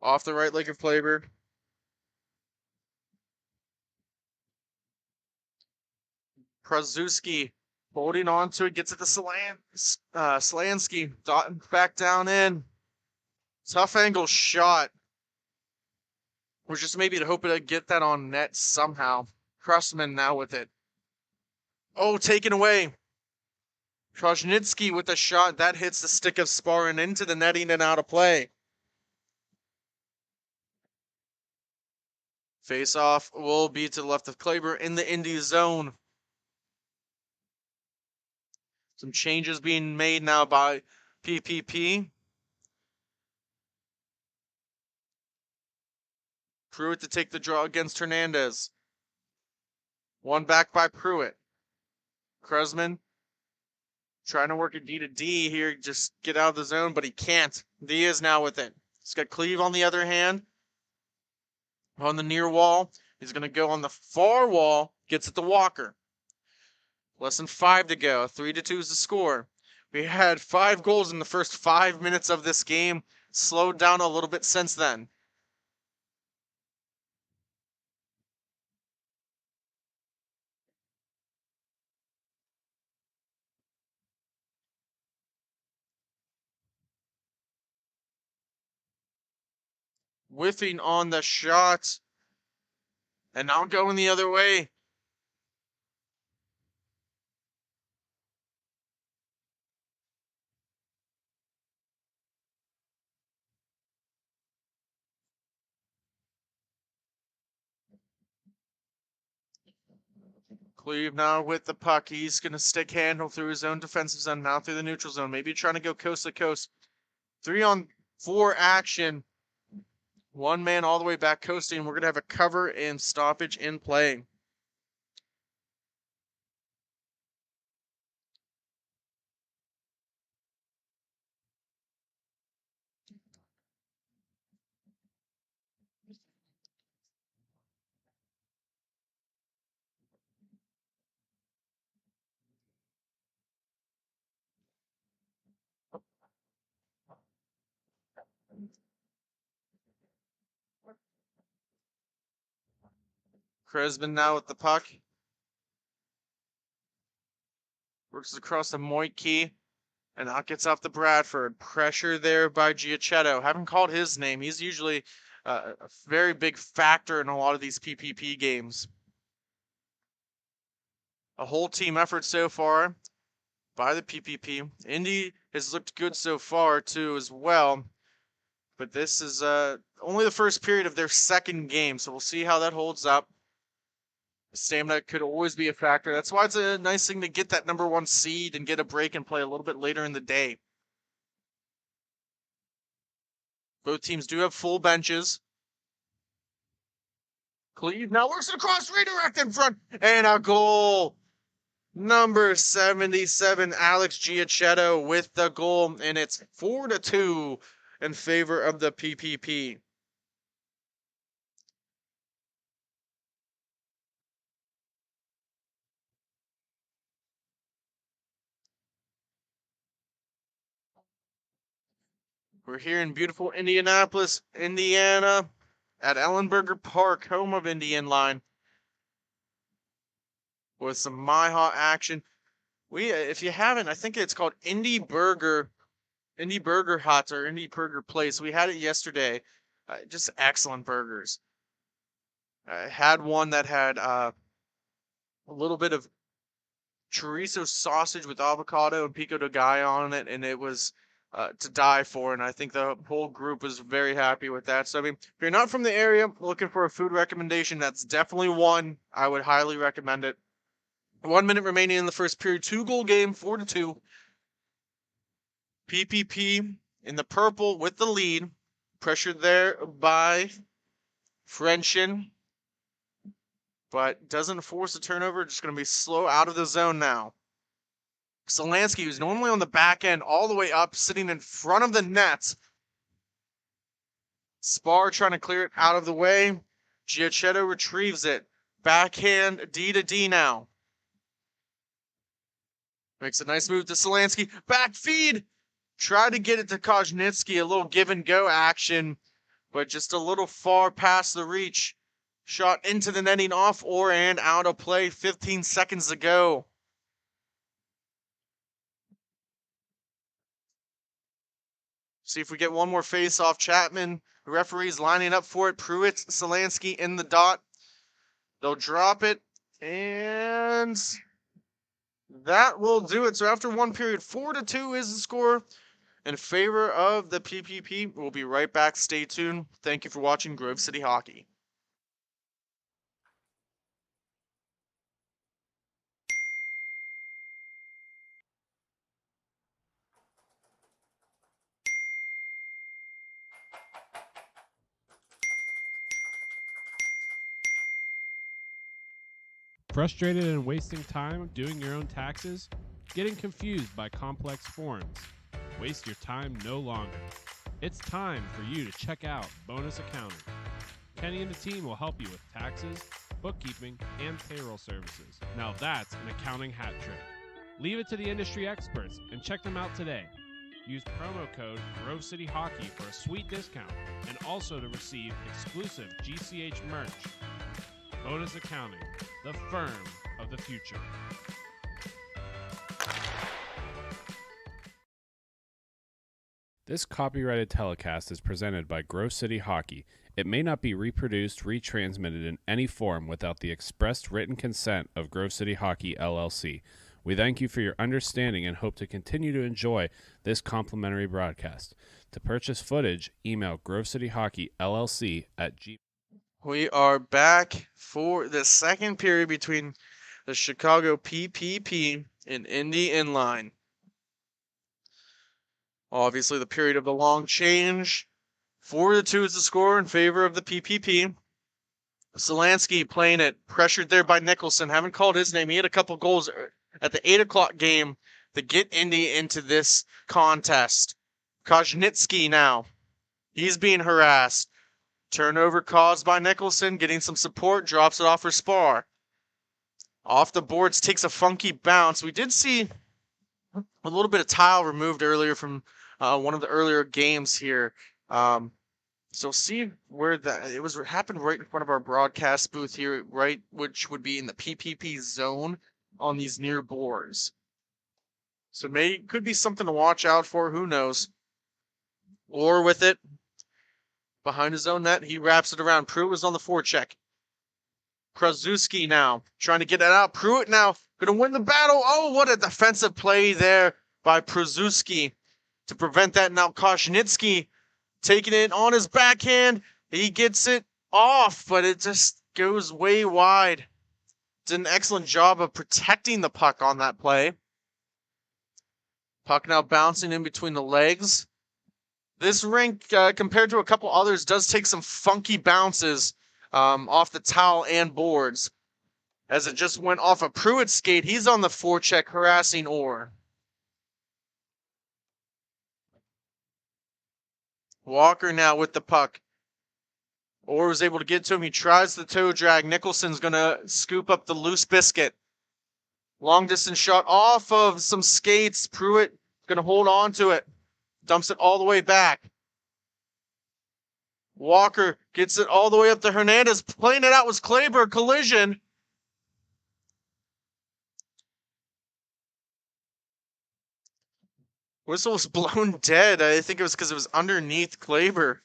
Off the right leg of Kleber. Pruzlewski holding on to it, gets it to Slansky. Back down in. Tough angle shot. We're just maybe hoping to get that on net somehow. Krusman now with it. Oh, taken away. Krasnitsky with a shot. That hits the stick of Sparin into the netting and out of play. Face off will be to the left of Kleber in the Indy zone. Some changes being made now by PPP. Pruitt to take the draw against Hernandez. One back by Pruitt. Krusman trying to work a D to D here, just get out of the zone, but he can't. Diaz now with it. He's got Cleve on the other hand. On the near wall. He's going to go on the far wall. Gets it to Walker. Less than 5 to go. 3-2 is the score. We had 5 goals in the first 5 minutes of this game. Slowed down a little bit since then. Whiffing on the shot. And now going the other way. Cleve now with the puck. He's going to stick handle through his own defensive zone, now through the neutral zone. Maybe trying to go coast to coast. 3-on-4 action. One man all the way back coasting. We're going to have a cover and stoppage in play. Kresman now with the puck. Works across the Moitkey. And out gets off the Bradford. Pressure there by Giacchetto. Haven't called his name. He's usually a very big factor in a lot of these PPP games. A whole team effort so far by the PPP. Indy has looked good so far too as well. But this is only the first period of their second game. So we'll see how that holds up. Stamina could always be a factor. That's why it's a nice thing to get that number 1 seed and get a break and play a little bit later in the day. Both teams do have full benches. Cleve now works it across, redirect in front, and a goal. Number 77, Alex Giacchetto with the goal, and it's 4-2 in favor of the PPP. We're here in beautiful Indianapolis, Indiana, at Ellenberger Park, home of Indy Inline, with some MIHA action. If you haven't, I think it's called Indy Burger Hut or Indy Burger Place. We had it yesterday. Just excellent burgers. I had one that had a little bit of chorizo sausage with avocado and pico de gallo on it, and it was to die for. And I think the whole group was very happy with that. So, I mean, if you're not from the area looking for a food recommendation, that's definitely one. I would highly recommend it. 1 minute remaining in the first period. 2-goal game, 4-2. PPP in the purple with the lead. Pressured there by Frenchin. But doesn't force a turnover. Just going to be slow out of the zone now. Solansky, who's normally on the back end, all the way up, sitting in front of the net. Spar trying to clear it out of the way. Giacchetto retrieves it. Backhand D to D now. Makes a nice move to Solansky. Back feed. Tried to get it to Koznitsky. A little give and go action, but just a little far past the reach. Shot into the netting off or and out of play. 15 seconds to go. See if we get one more face off. Chapman, the referee's lining up for it. Pruitt, Solansky in the dot. They'll drop it, and that will do it. So after 1 period, 4-2 is the score in favor of the PPP. We'll be right back. Stay tuned. Thank you for watching Grove City Hockey. Frustrated and wasting time doing your own taxes? Getting confused by complex forms? Waste your time no longer. It's time for you to check out Bonus Accounting. Kenny and the team will help you with taxes, bookkeeping, and payroll services. Now that's an accounting hat trick. Leave it to the industry experts and check them out today. Use promo code Grove City Hockey for a sweet discount and also to receive exclusive GCH merch. Bonus Accounting, the firm of the future. This copyrighted telecast is presented by Grove City Hockey. It may not be reproduced, retransmitted in any form without the expressed written consent of Grove City Hockey, LLC. We thank you for your understanding and hope to continue to enjoy this complimentary broadcast. To purchase footage, email Grove City Hockey, LLC at G. We are back for the second period between the Chicago PPP and Indy Inline. Obviously, the period of the long change. 4-2 is the score in favor of the PPP. Selansky playing it, pressured there by Nicholson. Haven't called his name. He had a couple goals at the 8 o'clock game to get Indy into this contest. Kozhnitsky now. He's being harassed. Turnover caused by Nicholson, getting some support, drops it off for Spar. Off the boards, takes a funky bounce. We did see a little bit of tile removed earlier from one of the earlier games here. So see where that it was happened right in front of our broadcast booth here, right, which would be in the PPP zone on these near boards. So could be something to watch out for. Who knows? Or with it behind his own net, he wraps it around. Pruitt was on the forecheck. Krasuski now trying to get it out. Pruitt now going to win the battle. Oh, what a defensive play there by Krasuski to prevent that. Now Kozhnitsky taking it on his backhand. He gets it off, but it just goes way wide. Did an excellent job of protecting the puck on that play. Puck now bouncing in between the legs. This rink, compared to a couple others, does take some funky bounces off the towel and boards. As it just went off a Pruitt skate, he's on the forecheck harassing Orr. Walker now with the puck. Orr was able to get to him. He tries the toe drag. Nicholson's going to scoop up the loose Biscuit. Long distance shot off of some skates. Pruitt going to hold on to it. Dumps it all the way back. Walker gets it all the way up to Hernandez. Playing it out was Kleber. Collision. Whistle was blown dead. I think it was because it was underneath Kleber.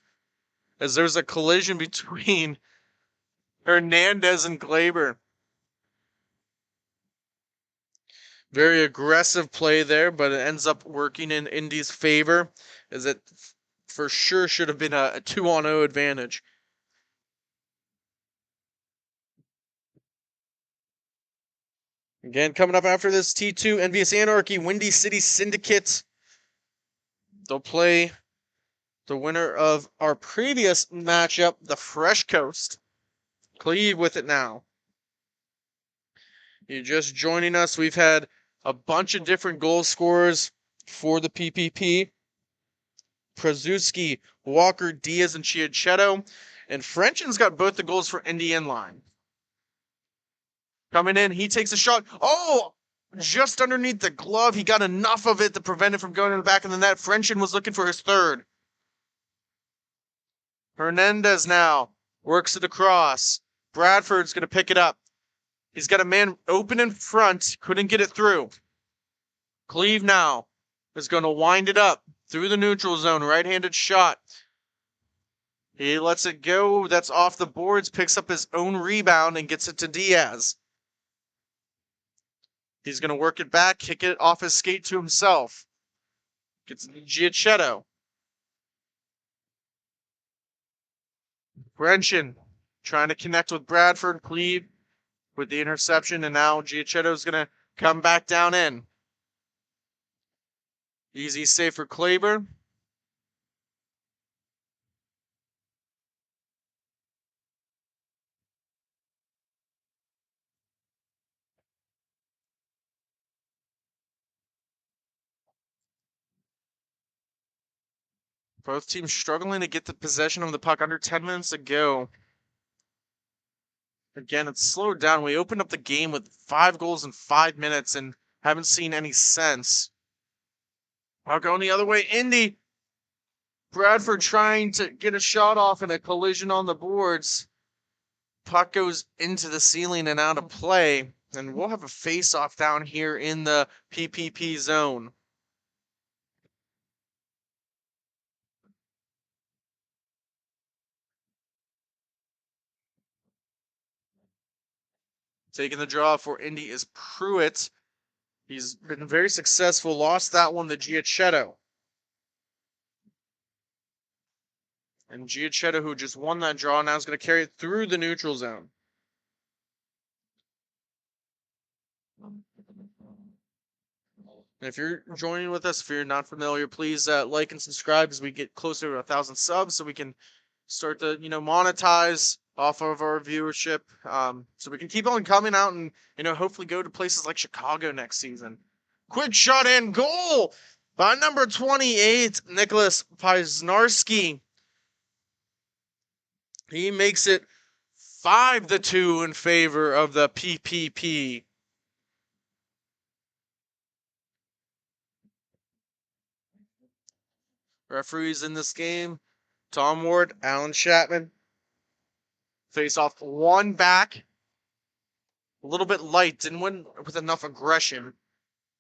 As there's a collision between Hernandez and Kleber. Very aggressive play there, but it ends up working in Indy's favor, as it for sure should have been a 2-on-0 advantage. Again, coming up after this, T2 NVS Anarchy, Windy City Syndicate. They'll play the winner of our previous matchup, the Fresh Coast. Cleve with it now. You're just joining us. We've had a bunch of different goal scorers for the PPP. Krasuski, Walker, Diaz, and Chiachetto. And Frenchen's got both the goals for Indy Inline. Coming in, he takes a shot. Oh! Just underneath the glove. He got enough of it to prevent it from going in the back of the net. Frenchen was looking for his third. Hernandez now works it across. Bradford's going to pick it up. He's got a man open in front. Couldn't get it through. Cleve now is going to wind it up through the neutral zone. Right-handed shot. He lets it go. That's off the boards. Picks up his own rebound and gets it to Diaz. He's going to work it back, kick it off his skate to himself. Gets it to Giacchetto. Frenchen trying to connect with Bradford. Cleve with the interception, and now Giacchetto's going to come back down in. Easy save for Kleber. Both teams struggling to get the possession of the puck under 10 minutes to go. Again, it's slowed down. We opened up the game with 5 goals in 5 minutes and haven't seen any sense. Puck going the other way. Indy. Bradford trying to get a shot off in a collision on the boards. Puck goes into the ceiling and out of play. And we'll have a face-off down here in the PPP zone. Taking the draw for Indy is Pruitt. He's been very successful. Lost that one to Giacchetto. And Giacchetto, who just won that draw, now is going to carry it through the neutral zone. And if you're joining with us, if you're not familiar, please like and subscribe as we get closer to 1,000 subs so we can start to, monetize off of our viewership, so we can keep on coming out and, hopefully go to places like Chicago next season. Quick shot and goal by number 28, Nicholas Pizarski. He makes it 5-2 in favor of the PPP. Referees in this game, Tom Ward, Alan Chapman. Face off one back. A little bit light, didn't win with enough aggression.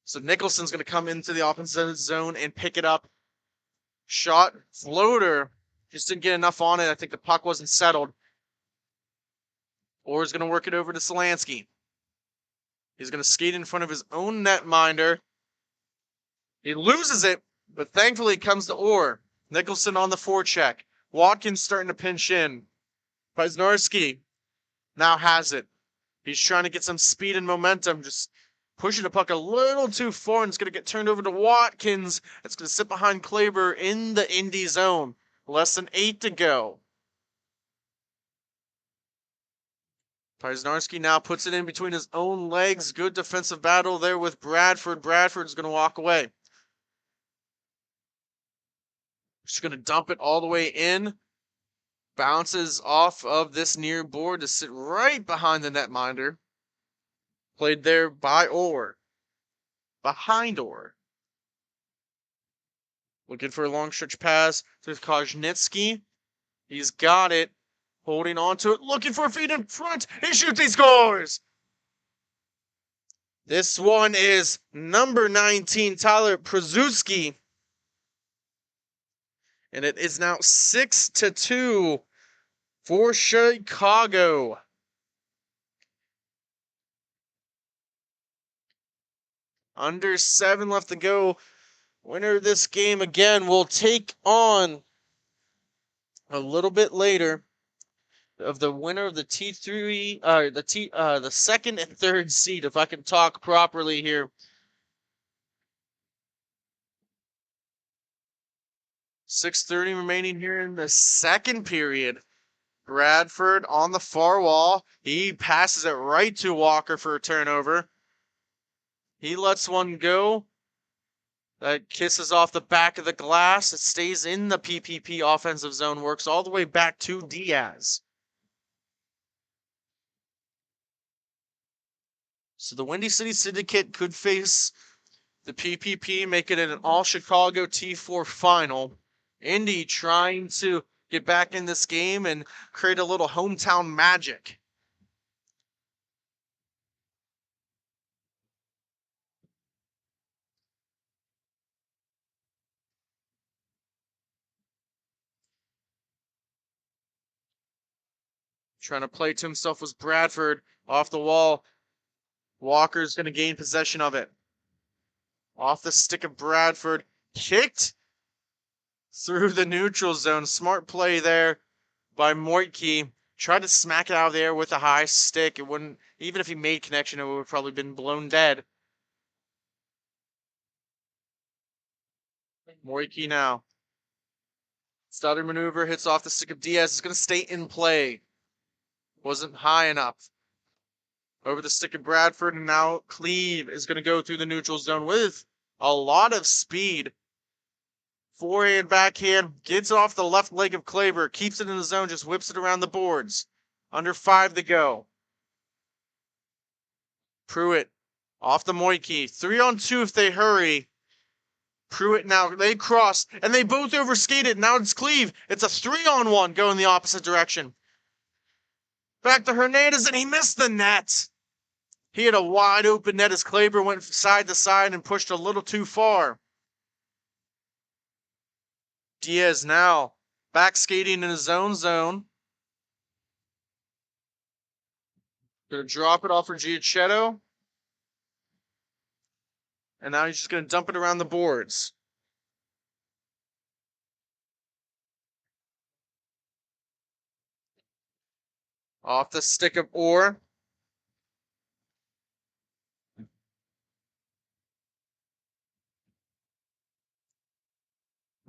So Nicholson's going to come into the offensive zone and pick it up. Shot, floater. Just didn't get enough on it. I think the puck wasn't settled. Orr's going to work it over to Solansky. He's going to skate in front of his own netminder. He loses it, but thankfully it comes to Orr. Nicholson on the forecheck. Watkins starting to pinch in. Pizarski now has it. He's trying to get some speed and momentum, just pushing the puck a little too far, and it's going to get turned over to Watkins. It's going to sit behind Kleber in the Indy zone. Less than 8 to go. Pizarski now puts it in between his own legs. Good defensive battle there with Bradford. Bradford's going to walk away. Just going to dump it all the way in. Bounces off of this near board to sit right behind the netminder. Played there by Orr. Behind Orr. Looking for a long stretch pass to Koznitsky. He's got it. Holding on to it. Looking for a feed in front. He shoots. He scores. This one is number 19, Tyler Przewski. And it is now 6-2 for Chicago. Under 7 left to go. Winner of this game again will take on a little bit later of the winner of the T3, the second and third seed, if I can talk properly here. 6:30 remaining here in the second period. Bradford on the far wall. He passes it right to Walker for a turnover. He lets one go. That kisses off the back of the glass. It stays in the PPP offensive zone. Works all the way back to Diaz. So the Windy City Syndicate could face the PPP, make it an all-Chicago T4 final. Indy trying to get back in this game and create a little hometown magic. Trying to play to himself was Bradford off the wall. Walker's going to gain possession of it. Off the stick of Bradford. Kicked through the neutral zone. Smart play there by Moitke. Tried to smack it out of the air with a high stick. It wouldn't, even if he made connection, it would have probably been blown dead. Moitke now. Stutter maneuver hits off the stick of Diaz. It's going to stay in play. Wasn't high enough. Over the stick of Bradford, and now Cleve is going to go through the neutral zone with a lot of speed. Forehand, backhand, gets off the left leg of Kleber, keeps it in the zone, just whips it around the boards. Under 5 to go. Pruitt off the Moiki. 3-on-2 if they hurry. Pruitt now, they cross, and they both overskated. Now it's Cleve. It's a 3-on-1 going the opposite direction. Back to Hernandez, and he missed the net. He had a wide open net as Kleber went side to side and pushed a little too far. Diaz now back skating in his own zone. Gonna drop it off for Giacchetto. And now he's just gonna dump it around the boards. Off the stick of Orr.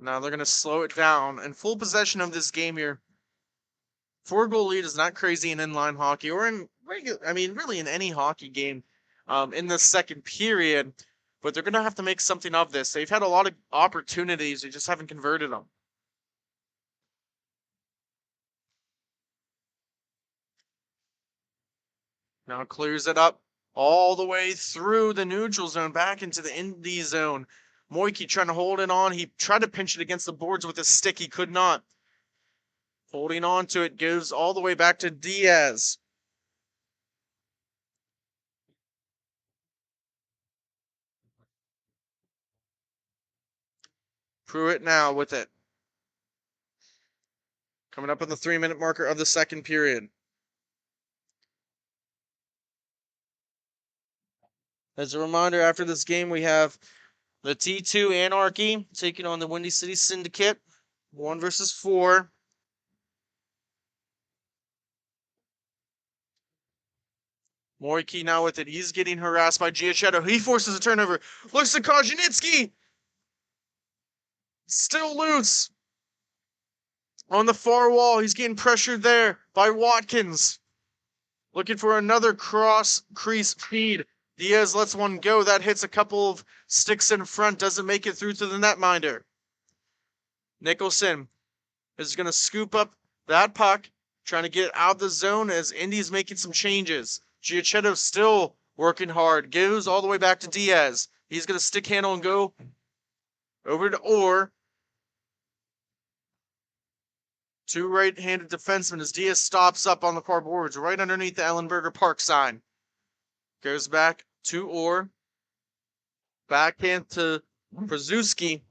Now they're going to slow it down. And full possession of this game here. 4-goal lead is not crazy in inline hockey or in regular, really in any hockey game in the second period. But they're going to have to make something of this. They've had a lot of opportunities. They just haven't converted them. Now clears it up all the way through the neutral zone, back into the Indy zone. Moiki trying to hold it on. He tried to pinch it against the boards with his stick. He could not. Holding on to it, goes all the way back to Diaz. Pruitt now with it. Coming up on the 3-minute marker of the second period. As a reminder, after this game, we have the T2 Anarchy taking on the Windy City Syndicate. 1 versus 4. Moiki now with it. He's getting harassed by Giacchetto. He forces a turnover. Looks to Kozhanitsky. Still loose. On the far wall. He's getting pressured there by Watkins. Looking for another cross crease feed. Diaz lets one go. That hits a couple of sticks in front. Doesn't make it through to the netminder. Nicholson is going to scoop up that puck. Trying to get it out of the zone as Indy's making some changes. Giacchetto still working hard. Goes all the way back to Diaz. He's going to stick handle and go over to Orr. 2 right-handed defensemen as Diaz stops up on the far boards right underneath the Ellenberger Park sign. Goes back to Orr. Backhand to Brzezinski.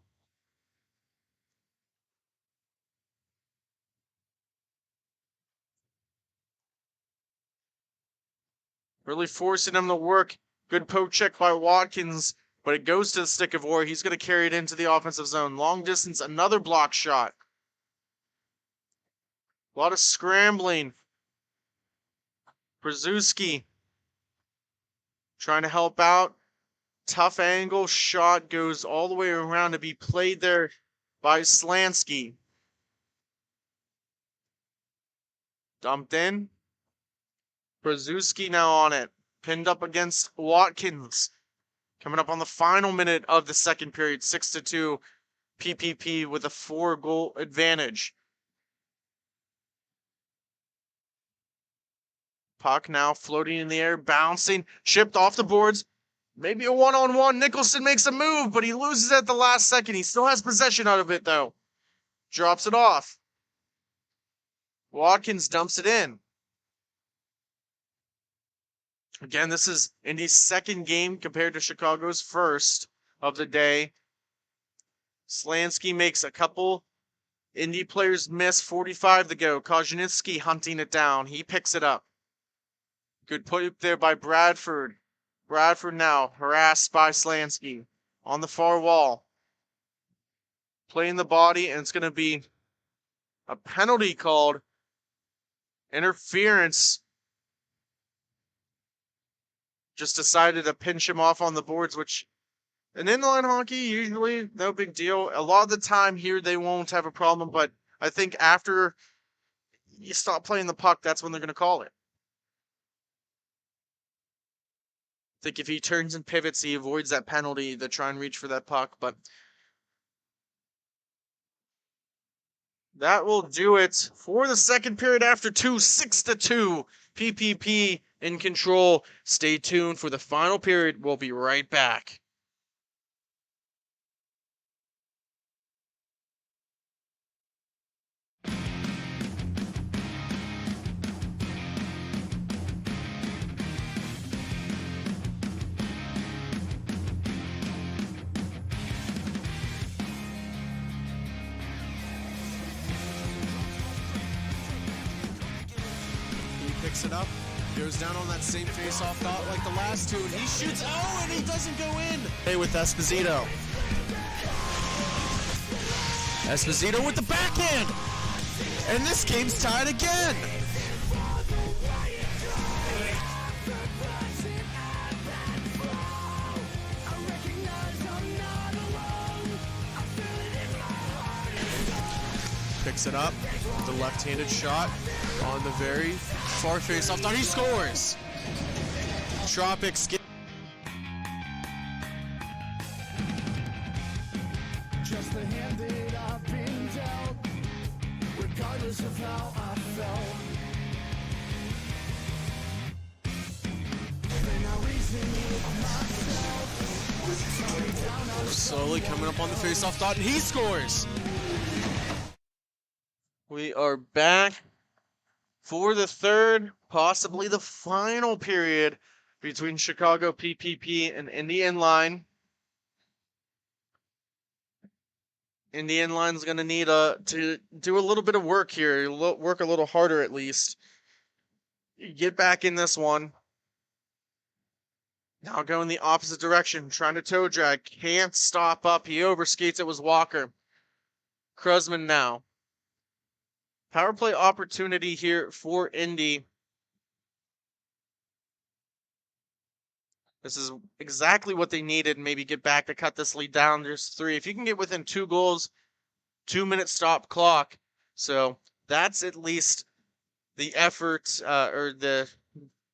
Really forcing him to work. Good poke check by Watkins, but it goes to the stick of Orr. He's going to carry it into the offensive zone. Long distance, another block shot. A lot of scrambling. Brzezinski trying to help out. Tough angle shot goes all the way around to be played there by Slansky. Dumped in. Brzezinski now on it. Pinned up against Watkins. Coming up on the final minute of the second period. 6-2 PPP with a 4-goal advantage. Puck now floating in the air, bouncing, chipped off the boards. Maybe a 1-on-1. Nicholson makes a move, but he loses at the last second. He still has possession out of it, though. Drops it off. Watkins dumps it in. Again, this is Indy's second game compared to Chicago's first of the day. Slansky makes a couple Indy players miss. 45 to go. Kozhanitsky hunting it down. He picks it up. Good put there by Bradford. Bradford now harassed by Slansky on the far wall. Playing the body, and it's going to be a penalty called. Interference. Just decided to pinch him off on the boards, which in inline hockey, usually no big deal. A lot of the time here, they won't have a problem, but I think after you stop playing the puck, that's when they're going to call it. I think if he turns and pivots, he avoids that penalty to try and reach for that puck, but That will do it for the second period after 6-2. PPP in control. Stay tuned for the final period. We'll be right back. He picks it up, goes down on that same face-off dot like the last two, and he shoots. Oh, and he doesn't go in. Hey, with Esposito. Esposito with the backhand, and this game's tied again. Picks it up, the left-handed shot on the very far face-off dot. He scores. Tropic skip. Just the hand that I've been dealt, regardless of how I felt. Then I reason with myself. Slowly coming up on the face-off dot, and he scores. We are back for the third, possibly the final period between Chicago PPP and Indy Inline. Indy Inline's going to need to do a little bit of work here, work a little harder at least. Get back in this one. Now go in the opposite direction, trying to toe drag. Can't stop up. He overskates. It was Walker. Krusman now. Power play opportunity here for Indy. This is exactly what they needed. Maybe get back to cut this lead down. There's 3. If you can get within 2 goals, 2-minute stop clock. So that's at least the effort or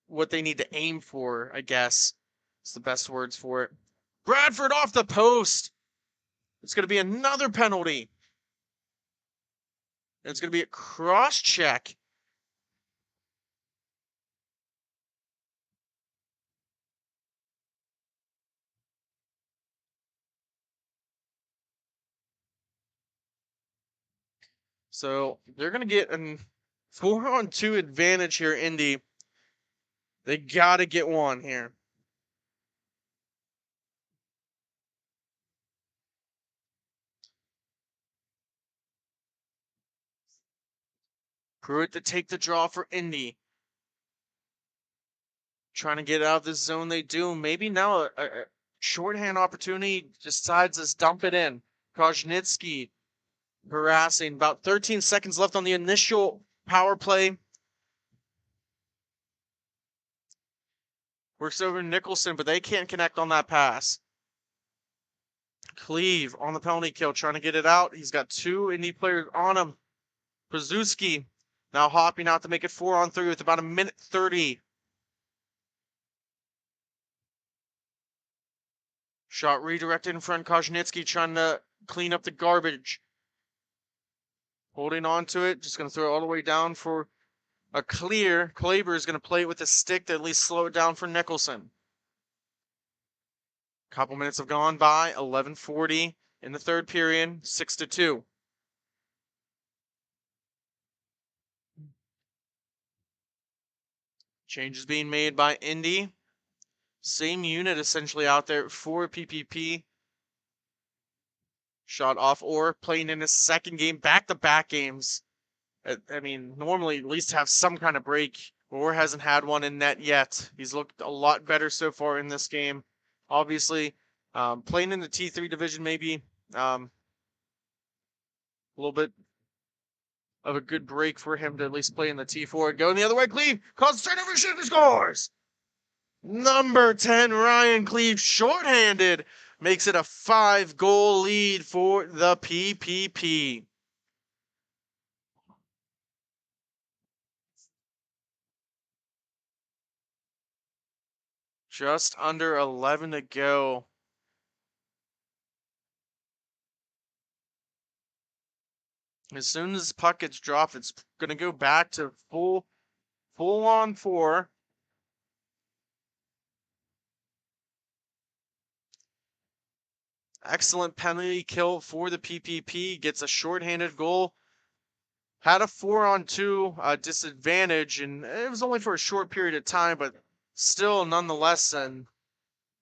what they need to aim for, I guess. It's the best words for it. Bradford off the post. It's going to be another penalty. It's going to be a cross check. So they're going to get a 4-on-2 advantage here, Indy. They got to get one here. Pruitt to take the draw for Indy. Trying to get out of this zone they do. Maybe now a shorthand opportunity, decides to dump it in. Koznitsky harassing. About 13 seconds left on the initial power play. Works over Nicholson, but they can't connect on that pass. Cleve on the penalty kill, trying to get it out. He's got 2 Indy players on him. Brzezinski now hopping out to make it 4-on-3 with about 1:30. Shot redirected in front. Koznitsky trying to clean up the garbage. Holding on to it. Just going to throw it all the way down for a clear. Kleber is going to play it with a stick to at least slow it down for Nicholson. Couple minutes have gone by. 11:40 in the third period. 6-2. Changes being made by Indy. Same unit essentially out there for PPP. Shot off Orr playing in his second game, back-to-back games. I mean, normally at least have some kind of break. Orr hasn't had one in net yet. He's looked a lot better so far in this game. Obviously, playing in the T3 division maybe a little bit of a good break for him to at least play in the T4. Going the other way, Cleve causes turnover, shoot, and scores! Number 10, Ryan Cleve, shorthanded, makes it a 5-goal lead for the PPP. Just under 11 to go. As soon as puck gets dropped, it's going to go back to full on 4. Excellent penalty kill for the PPP. Gets a shorthanded goal. Had a 4-on-2 disadvantage, and it was only for a short period of time, but still, nonetheless, and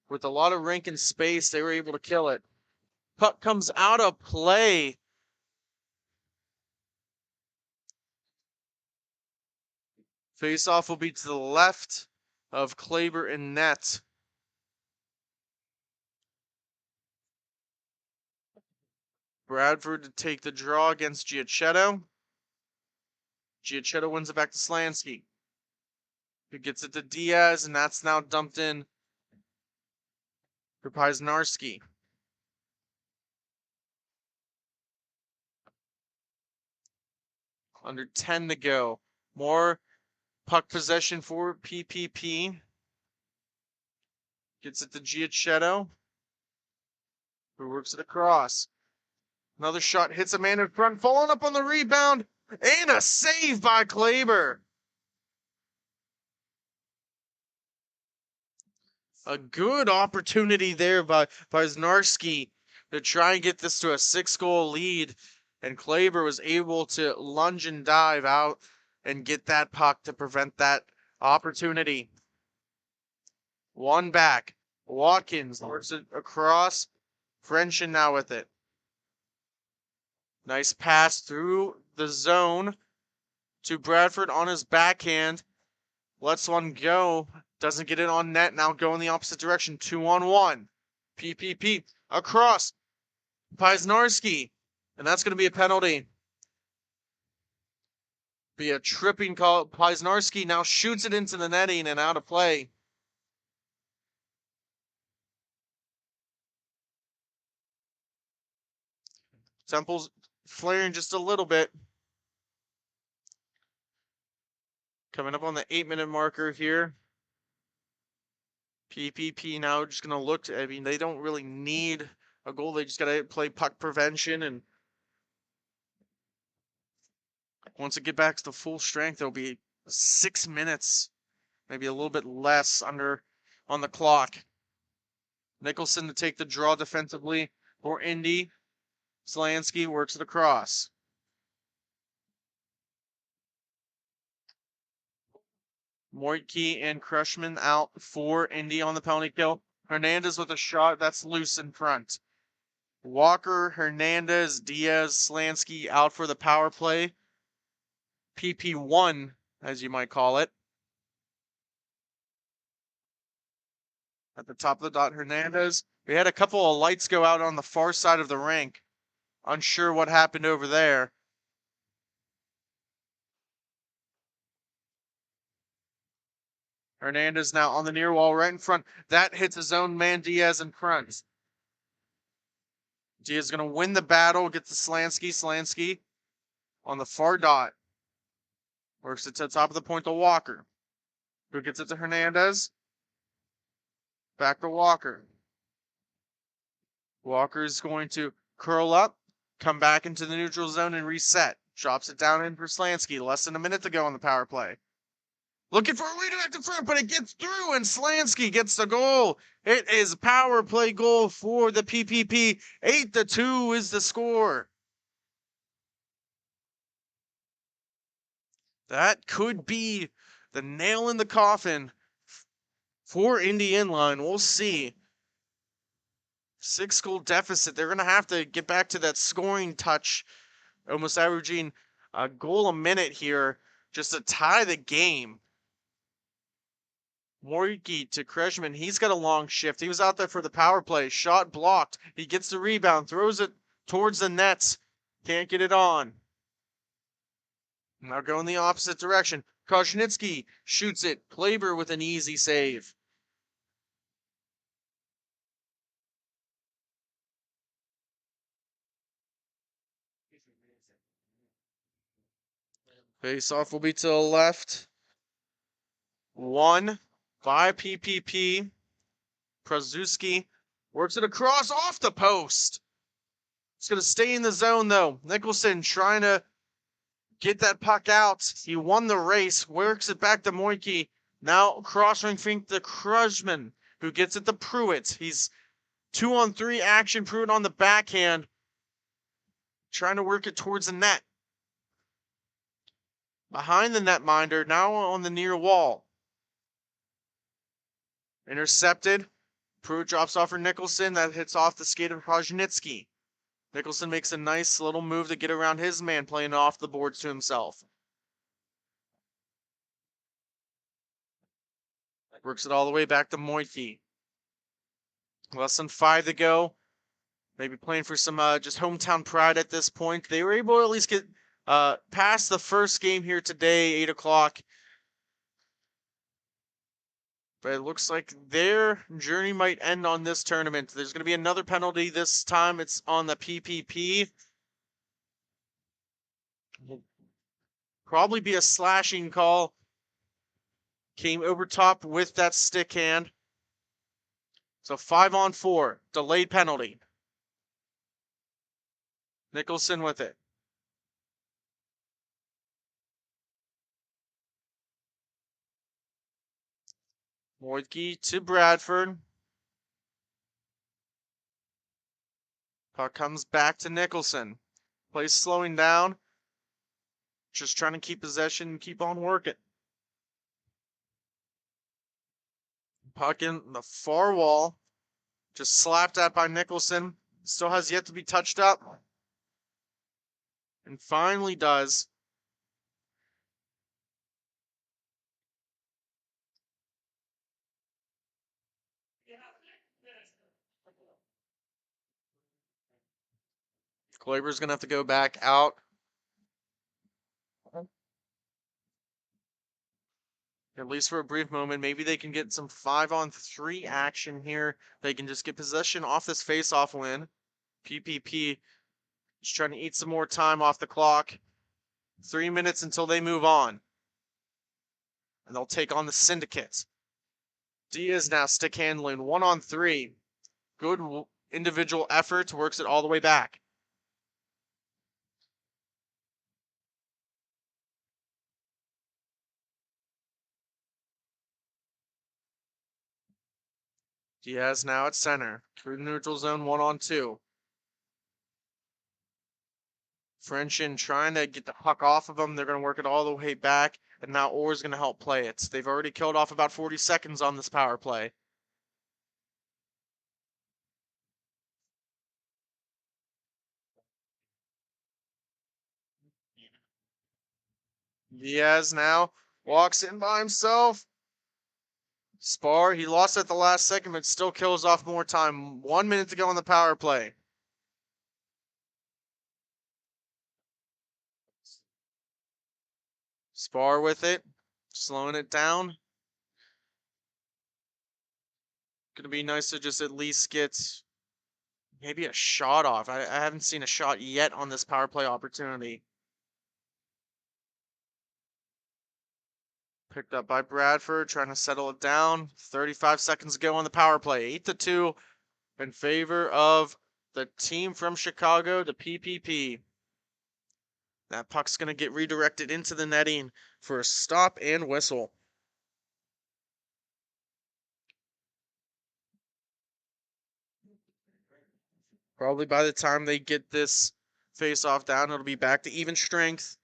with a lot of rink and space, they were able to kill it. Puck comes out of play. Face-off will be to the left of Kleber and net. Bradford to take the draw against Giacchetto. Giacchetto wins it back to Slansky, who gets it to Diaz, and that's now dumped in for Paisnarski. Under 10 to go. More puck possession for PPP. Gets it to Giacchetto, who works it across. Another shot hits a man in front, falling up on the rebound, and a save by Kleber. A good opportunity there by Paisnarski to try and get this to a 6-goal lead, and Kleber was able to lunge and dive out and get that puck to prevent that opportunity. One back. Watkins works it across. Frenchen now with it. Nice pass through the zone to Bradford on his backhand. Lets one go. Doesn't get it on net. Now go in the opposite direction. 2-on-1. PPP across. Paisnarski. And that's going to be a penalty. Be a tripping call. Paisnarski now shoots it into the netting and out of play. Temple's flaring just a little bit. Coming up on the 8-minute marker here. PPP now just going to look to, I mean, they don't really need a goal. They just got to play puck prevention. And once it get back to the full strength, there'll be 6 minutes, maybe a little bit less under on the clock. Nicholson to take the draw defensively for Indy. Slansky works it across. Moitke and Crushman out for Indy on the penalty kill. Hernandez with a shot that's loose in front. Walker, Hernandez, Diaz, Slansky out for the power play. PP1, as you might call it. At the top of the dot, Hernandez. We had a couple of lights go out on the far side of the rink. Unsure what happened over there. Hernandez now on the near wall right in front. That hits his own man Diaz in front. Diaz is going to win the battle. Gets to Slansky. Slansky on the far dot. Works it to the top of the point to Walker. Who gets it to Hernandez. Back to Walker. Walker's going to curl up, come back into the neutral zone and reset. Drops it down in for Slansky. Less than a minute to go on the power play. Looking for a redirect in front, but it gets through, and Slansky gets the goal. It is a power play goal for the PPP. 8-2 is the score. That could be the nail in the coffin for Indy Inline. We'll see. 6-goal deficit. They're going to have to get back to that scoring touch, almost averaging a goal a minute here just to tie the game. Moriki to Kreshman. He's got a long shift. He was out there for the power play. Shot blocked. He gets the rebound, throws it towards the nets. Can't get it on. Now going the opposite direction. Koshnitsky shoots it. Kleber with an easy save. Face-off will be to the left. 1 by PPP. Prozewski works it across off the post. It's going to stay in the zone, though. Nicholson trying to get that puck out. He won the race, works it back to Moinke. Now crossing fink to Krujman, who gets it to Pruitt. He's 2-on-3 action. Pruitt on the backhand, trying to work it towards the net. Behind the netminder, now on the near wall. Intercepted. Pruitt drops off for Nicholson. That hits off the skate of Krajnitsky. Nicholson makes a nice little move to get around his man, playing off the boards to himself. Works it all the way back to Moitke. Less than 5 to go. Maybe playing for some just hometown pride at this point. They were able to at least get past the first game here today, 8 o'clock. But it looks like their journey might end on this tournament. There's going to be another penalty this time. It's on the PPP. Will probably be a slashing call. Came over top with that stick hand. So 5-on-4. Delayed penalty. Nicholson with it. Moitke to Bradford. Puck comes back to Nicholson. Plays slowing down. Just trying to keep possession and keep on working. Puck in the far wall. Just slapped at by Nicholson. Still has yet to be touched up. And finally does. Kloiber's going to have to go back out. At least for a brief moment. Maybe they can get some 5-on-3 action here. They can just get possession off this face-off win. PPP just trying to eat some more time off the clock. 3 minutes until they move on. And they'll take on the Syndicate. Diaz now stick handling 1-on-3. Good individual effort. Works it all the way back. Diaz now at center. Through the neutral zone, 1-on-2. Frenchin trying to get the puck off of them. They're going to work it all the way back. And now Orr's going to help play it. They've already killed off about 40 seconds on this power play. Diaz now walks in by himself. Spar, he lost at the last second, but still kills off more time. 1 minute to go on the power play. Spar with it, slowing it down. Gonna be nice to just at least get maybe a shot off. I haven't seen a shot yet on this power play opportunity. Picked up by Bradford, trying to settle it down. 35 seconds to go on the power play. 8-2 in favor of the team from Chicago, the PPP. That puck's going to get redirected into the netting for a stop and whistle. Probably by the time they get this face-off down, it'll be back to even strength.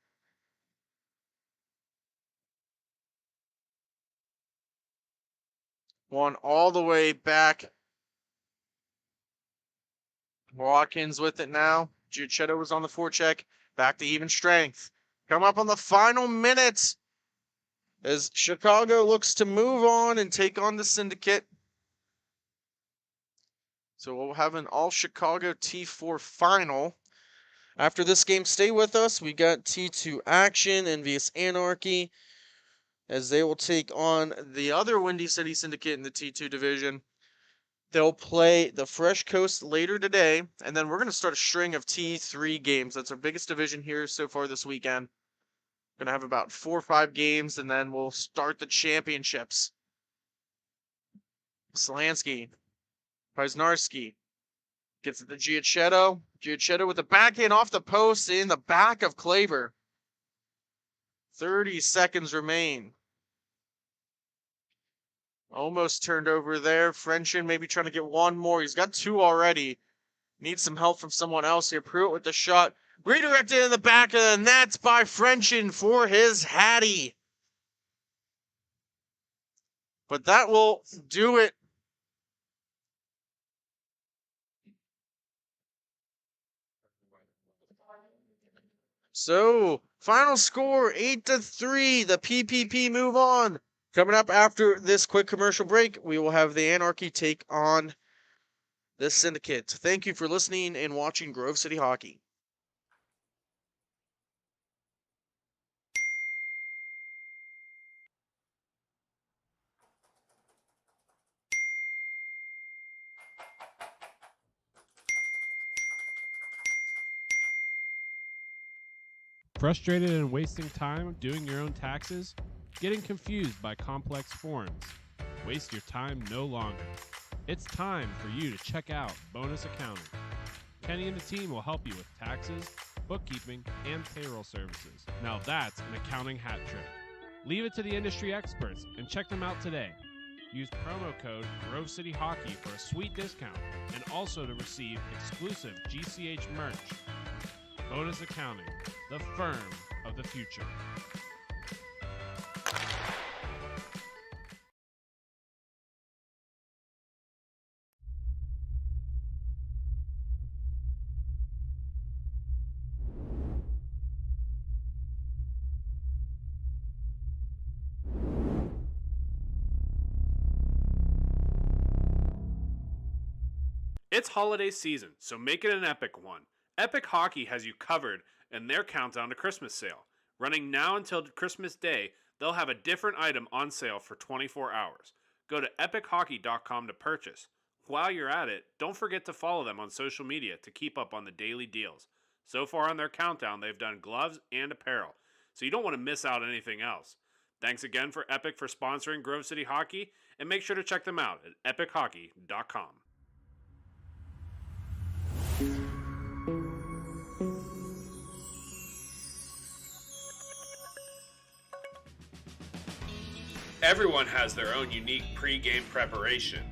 One all the way back. Watkins with it now. Giuchetto was on the forecheck. Back to even strength. Come up on the final minute as Chicago looks to move on and take on the Syndicate. So we'll have an all-Chicago T4 final. After this game, stay with us. We got T2 action, Envious Anarchy, as they will take on the other Windy City Syndicate in the T2 division. They'll play the Fresh Coast later today, and then we're going to start a string of T3 games. That's our biggest division here so far this weekend. Going to have about 4 or 5 games, and then we'll start the championships. Slansky, Paznarski, Gets it to Giacchetto. Giacchetto with the backhand off the post in the back of Klaver. 30 seconds remain. Almost turned over there. Frenchin maybe trying to get one more. He's got two already. Needs some help from someone else here. Pruitt with the shot. Redirected in the back of the nets by Frenchin for his Hattie. But that will do it. So, final score 8-3. The PPP move on. Coming up after this quick commercial break, we will have the Anarchy take on the Syndicate. Thank you for listening and watching Grove City Hockey. Frustrated and wasting time doing your own taxes? Getting confused by complex forms? Waste your time no longer. It's time for you to check out Bonus Accounting. Kenny and the team will help you with taxes, bookkeeping, and payroll services. Now that's an accounting hat trick. Leave it to the industry experts and check them out today. Use promo code Grove City Hockey for a sweet discount and also to receive exclusive GCH merch. Bonus Accounting, the firm of the future. It's holiday season, so make it an epic one. Epic Hockey has you covered in their countdown to Christmas sale. Running now until Christmas Day, they'll have a different item on sale for 24 hours. Go to epichockey.com to purchase. While you're at it, don't forget to follow them on social media to keep up on the daily deals. So far on their countdown, they've done gloves and apparel, so you don't want to miss out on anything else. Thanks again for Epic for sponsoring Grove City Hockey, and make sure to check them out at epichockey.com. Everyone has their own unique pre-game preparation,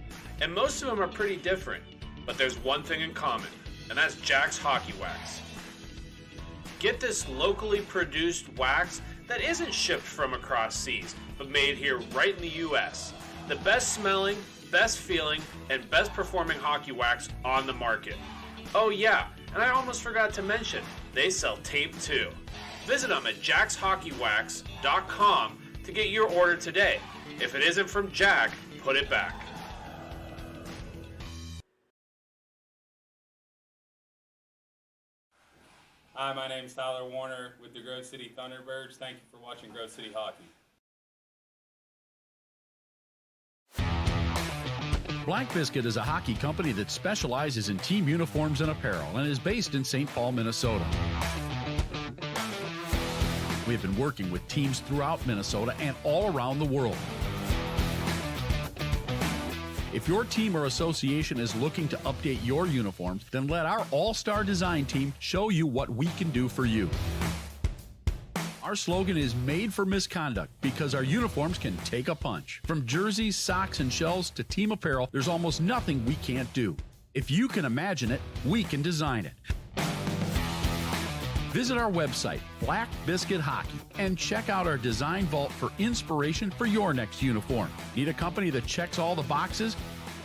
and most of them are pretty different, but there's one thing in common, and that's Jack's Hockey Wax. Get this locally produced wax that isn't shipped from across seas, but made here right in the US. The best smelling, best feeling, and best performing hockey wax on the market. Oh yeah, and I almost forgot to mention, they sell tape too. Visit them at jackshockeywax.com to get your order today. If it isn't from Jack, put it back. Hi, my name is Tyler Warner with the Grove City Thunderbirds. Thank you for watching Grove City Hockey. Black Biscuit is a hockey company that specializes in team uniforms and apparel and is based in St. Paul, Minnesota. We have been working with teams throughout Minnesota and all around the world. If your team or association is looking to update your uniforms, then let our all-star design team show you what we can do for you. Our slogan is made for misconduct because our uniforms can take a punch. From jerseys, socks, and shells to team apparel, there's almost nothing we can't do. If you can imagine it, we can design it. Visit our website, Black Biscuit Hockey, and check out our design vault for inspiration for your next uniform. Need a company that checks all the boxes?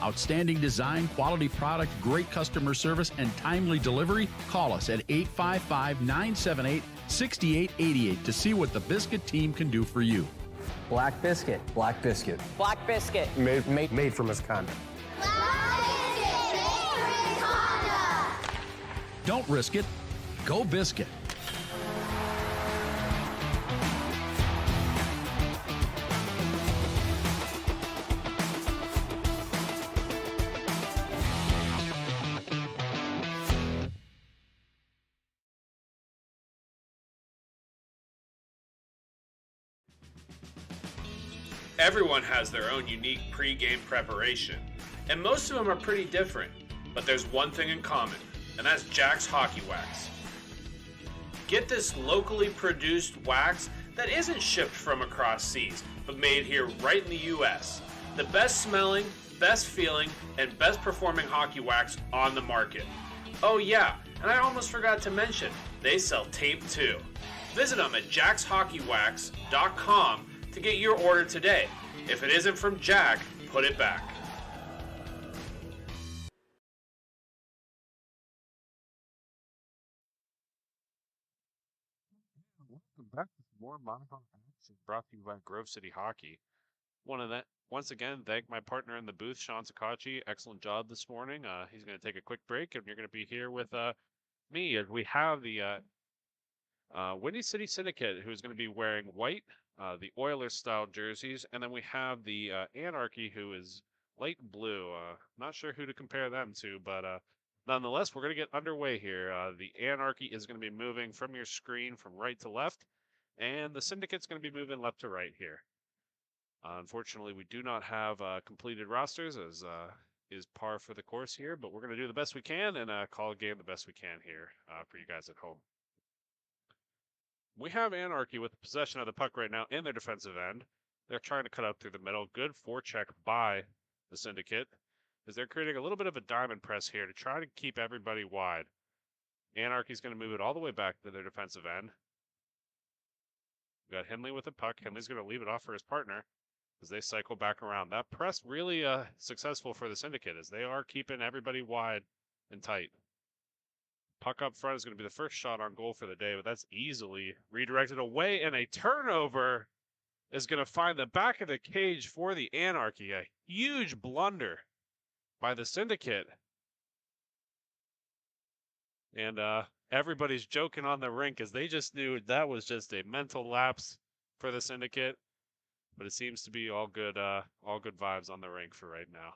Outstanding design, quality product, great customer service, and timely delivery? Call us at 855-978-6888 to see what the Biscuit team can do for you. Black Biscuit. Black Biscuit. Black Biscuit. Made for misconduct. Don't risk it. Go Biscuit. Everyone has their own unique pre-game preparation, and most of them are pretty different, but there's one thing in common, and that's Jack's Hockey Wax. Get this locally produced wax that isn't shipped from across seas, but made here right in the US. The best smelling, best feeling, and best performing hockey wax on the market. Oh yeah, and I almost forgot to mention, they sell tape too. Visit them at jackshockeywax.com to get your order today. If it isn't from Jack, put it back. Welcome back to more MIHA action brought to you by Grove City Hockey. Once again, thank my partner in the booth, Sean Sakachi. Excellent job this morning. He's going to take a quick break, and you're going to be here with me as we have the Windy City Syndicate, who's going to be wearing white, the Oilers style jerseys, and then we have the Anarchy, who is light blue. Not sure who to compare them to, but nonetheless, we're going to get underway here. The Anarchy is going to be moving from your screen from right to left, and the Syndicate's going to be moving left to right here. Unfortunately, we do not have completed rosters, as is par for the course here, but we're going to do the best we can and call a game the best we can here for you guys at home. We have Anarchy with possession of the puck right now in their defensive end. They're trying to cut out through the middle. Good forecheck by the Syndicate, as they're creating a little bit of a diamond press here to try to keep everybody wide. Anarchy's going to move it all the way back to their defensive end. We've got Henley with the puck. Henley's going to leave it off for his partner as they cycle back around. That press really successful for the Syndicate, as they are keeping everybody wide and tight. Puck up front is going to be the first shot on goal for the day, but that's easily redirected away, and a turnover is going to find the back of the cage for the Anarchy. A huge blunder by the Syndicate. And everybody's joking on the rink as they just knew that was just a mental lapse for the Syndicate. But it seems to be all good vibes on the rink for right now.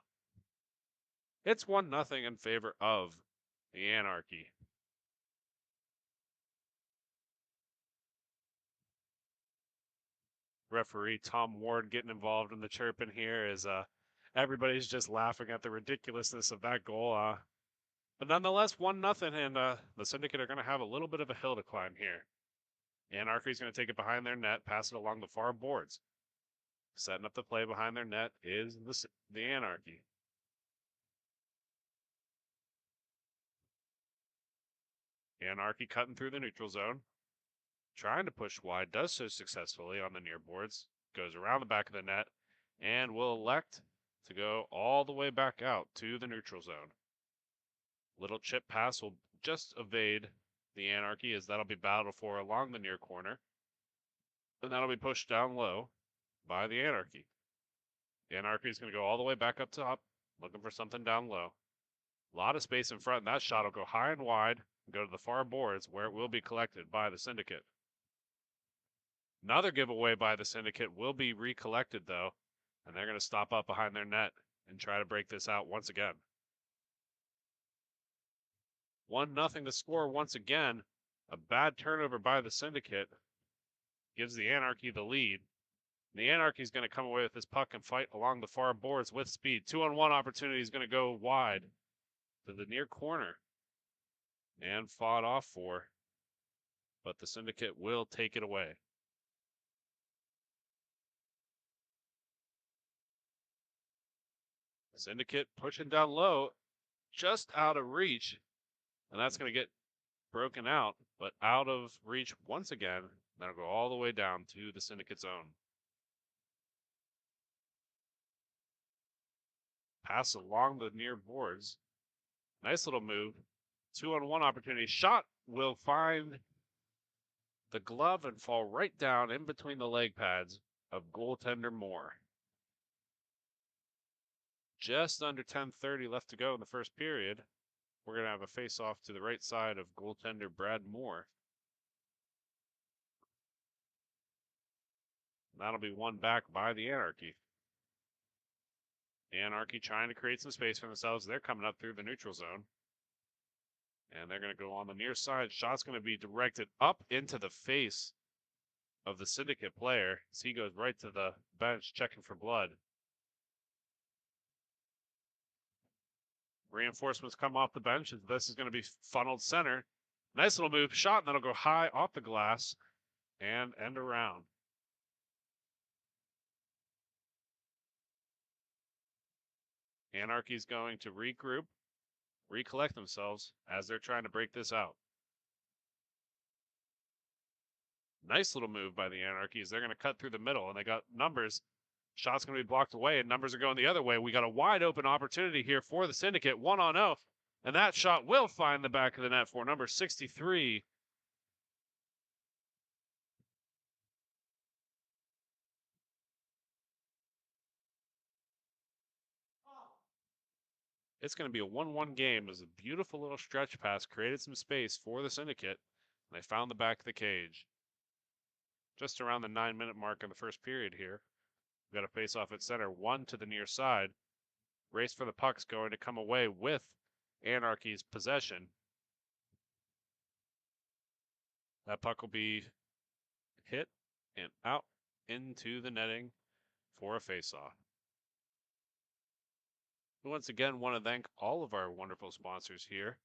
It's 1-0 in favor of the Anarchy. Referee Tom Ward getting involved in the chirping here as everybody's just laughing at the ridiculousness of that goal. But nonetheless, 1-0, and the Syndicate are going to have a little bit of a hill to climb here. Anarchy's going to take it behind their net, pass it along the far boards. Setting up the play behind their net is the Anarchy. Anarchy cutting through the neutral zone. Trying to push wide, does so successfully on the near boards. Goes around the back of the net and will elect to go all the way back out to the neutral zone. Little chip pass will just evade the Anarchy, as that'll be battled for along the near corner. And that'll be pushed down low by the Anarchy. The Anarchy is going to go all the way back up top, looking for something down low. A lot of space in front, and that shot will go high and wide and go to the far boards, where it will be collected by the Syndicate. Another giveaway by the Syndicate will be recollected, though, and they're going to stop up behind their net and try to break this out once again. 1-0 to score once again. A bad turnover by the Syndicate gives the Anarchy the lead. The Anarchy is going to come away with this puck and fight along the far boards with speed. 2-on-1 opportunity is going to go wide to the near corner and fought off for, but the Syndicate will take it away. Syndicate pushing down low, just out of reach, and that's going to get broken out, but out of reach once again. That'll go all the way down to the Syndicate zone. Pass along the near boards. Nice little move. 2-on-1 opportunity. Shot will find the glove and fall right down in between the leg pads of goaltender Moore. Just under 10:30 left to go in the first period. We're going to have a face-off to the right side of goaltender Brad Moore. That'll be won back by the Anarchy. Anarchy trying to create some space for themselves. They're coming up through the neutral zone. And they're going to go on the near side. Shot's going to be directed up into the face of the Syndicate player as he goes right to the bench checking for blood. Reinforcements come off the bench as this is going to be funneled center. Nice little move, shot, and that'll go high off the glass and end around. Anarchy's going to regroup, recollect themselves as they're trying to break this out. Nice little move by the Anarchies. They're going to cut through the middle, and they got numbers. Shot's going to be blocked away, and numbers are going the other way. We got a wide open opportunity here for the Syndicate, 1-on-0, and that shot will find the back of the net for number 63. It's going to be a 1-1 game. It was a beautiful little stretch pass, created some space for the Syndicate, and they found the back of the cage. Just around the 9-minute mark in the first period here. We've got a face off at center, one to the near side. Race for the puck's going to come away with Anarchy's possession. That puck will be hit and out into the netting for a face-off. We once again want to thank all of our wonderful sponsors here.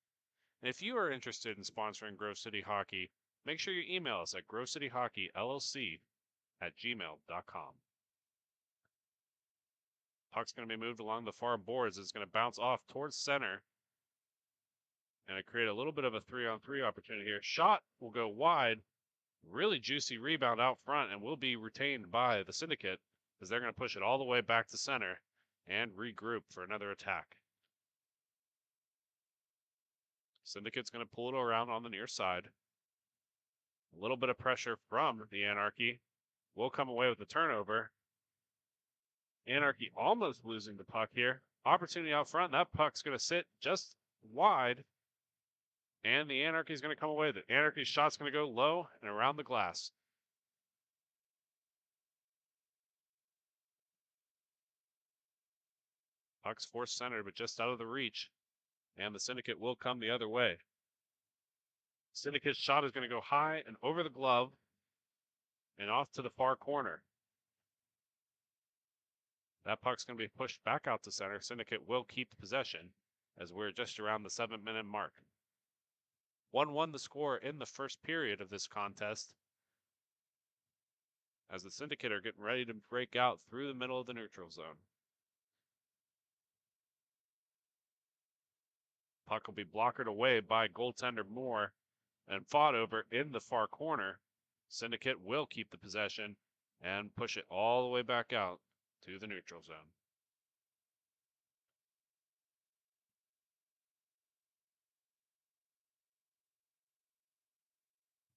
And if you are interested in sponsoring Grove City Hockey, make sure you email us at grovecityhockeyllc@gmail.com. Puck's going to be moved along the far boards. It's going to bounce off towards center. And it create a little bit of a 3-on-3 opportunity here. Shot will go wide. Really juicy rebound out front and will be retained by the Syndicate as they're going to push it all the way back to center and regroup for another attack. Syndicate's going to pull it around on the near side. A little bit of pressure from the Anarchy will come away with the turnover. Anarchy almost losing the puck here. Opportunity out front. That puck's going to sit just wide. And the Anarchy's going to come away with it. Anarchy's shot's going to go low and around the glass. Puck's forced center, but just out of the reach. And the Syndicate will come the other way. Syndicate's shot is going to go high and over the glove and off to the far corner. That puck's going to be pushed back out to center. Syndicate will keep the possession as we're just around the 7-minute mark. 1-1 the score in the first period of this contest as the Syndicate are getting ready to break out through the middle of the neutral zone. Puck will be blockered away by goaltender Moore and fought over in the far corner. Syndicate will keep the possession and push it all the way back out to the neutral zone.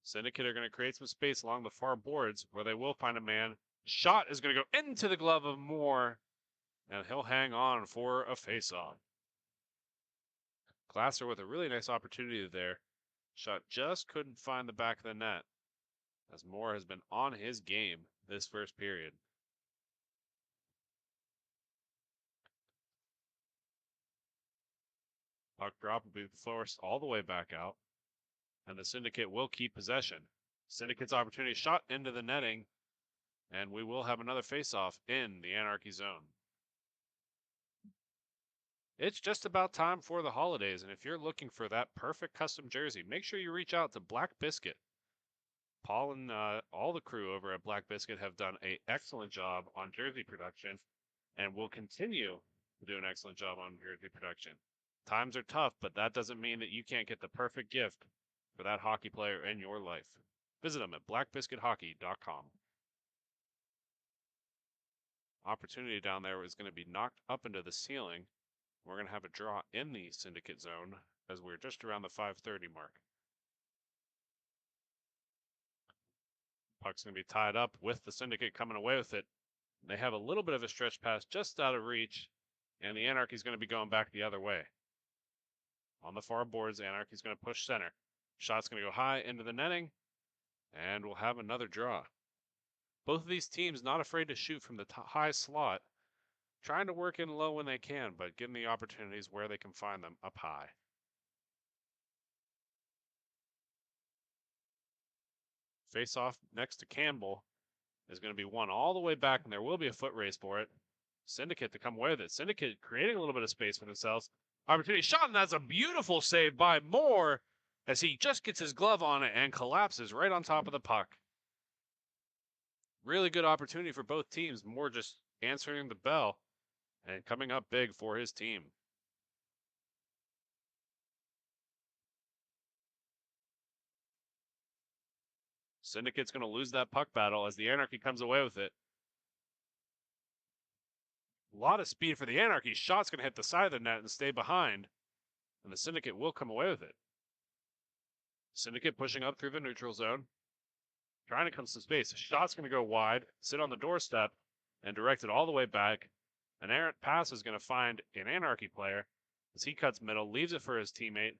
Syndicate are going to create some space along the far boards where they will find a man. Shot is going to go into the glove of Moore, and he'll hang on for a face-off. Glasser with a really nice opportunity there. Shot just couldn't find the back of the net as Moore has been on his game this first period. Puck drop will be forced all the way back out, and the Syndicate will keep possession. Syndicate's opportunity shot into the netting, and we will have another face-off in the Anarchy zone. It's just about time for the holidays, and if you're looking for that perfect custom jersey, make sure you reach out to Black Biscuit. Paul and all the crew over at Black Biscuit have done an excellent job on jersey production and will continue to do an excellent job on jersey production. Times are tough, but that doesn't mean that you can't get the perfect gift for that hockey player in your life. Visit them at blackbiscuithockey.com. Opportunity down there is going to be knocked up into the ceiling. We're going to have a draw in the Syndicate zone as we're just around the 5:30 mark. Puck's going to be tied up with the Syndicate coming away with it. They have a little bit of a stretch pass just out of reach, and the Anarchy's going to be going back the other way. On the far boards, Anarchy's going to push center. Shot's going to go high into the netting, and we'll have another draw. Both of these teams not afraid to shoot from the high slot, trying to work in low when they can, but getting the opportunities where they can find them up high. Face off next to Campbell is going to be won all the way back, and there will be a foot race for it. Syndicate to come away with it. Syndicate creating a little bit of space for themselves. opportunity shot, and that's a beautiful save by Moore as he just gets his glove on it and collapses right on top of the puck. Really good opportunity for both teams. Moore just answering the bell and coming up big for his team. Syndicate's going to lose that puck battle as the Anarchy comes away with it. A lot of speed for the Anarchy. Shot's going to hit the side of the net and stay behind, and the Syndicate will come away with it. Syndicate pushing up through the neutral zone, trying to come to space. Shot's going to go wide, sit on the doorstep, and direct it all the way back. An errant pass is going to find an Anarchy player as he cuts middle, leaves it for his teammate.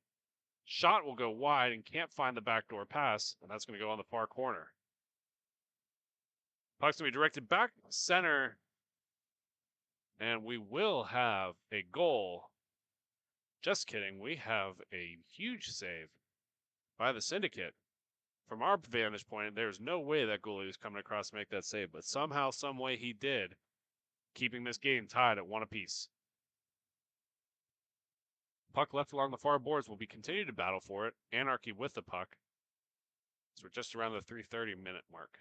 Shot will go wide and can't find the backdoor pass, and that's going to go on the far corner. Puck's going to be directed back center, and we will have a goal. Just kidding. We have a huge save by the Syndicate. From our vantage point, there's no way that goalie was coming across to make that save, but somehow, some way he did, keeping this game tied at 1 apiece. Puck left along the far boards will be continued to battle for it. Anarchy with the puck. So we're just around the 3:30 minute mark.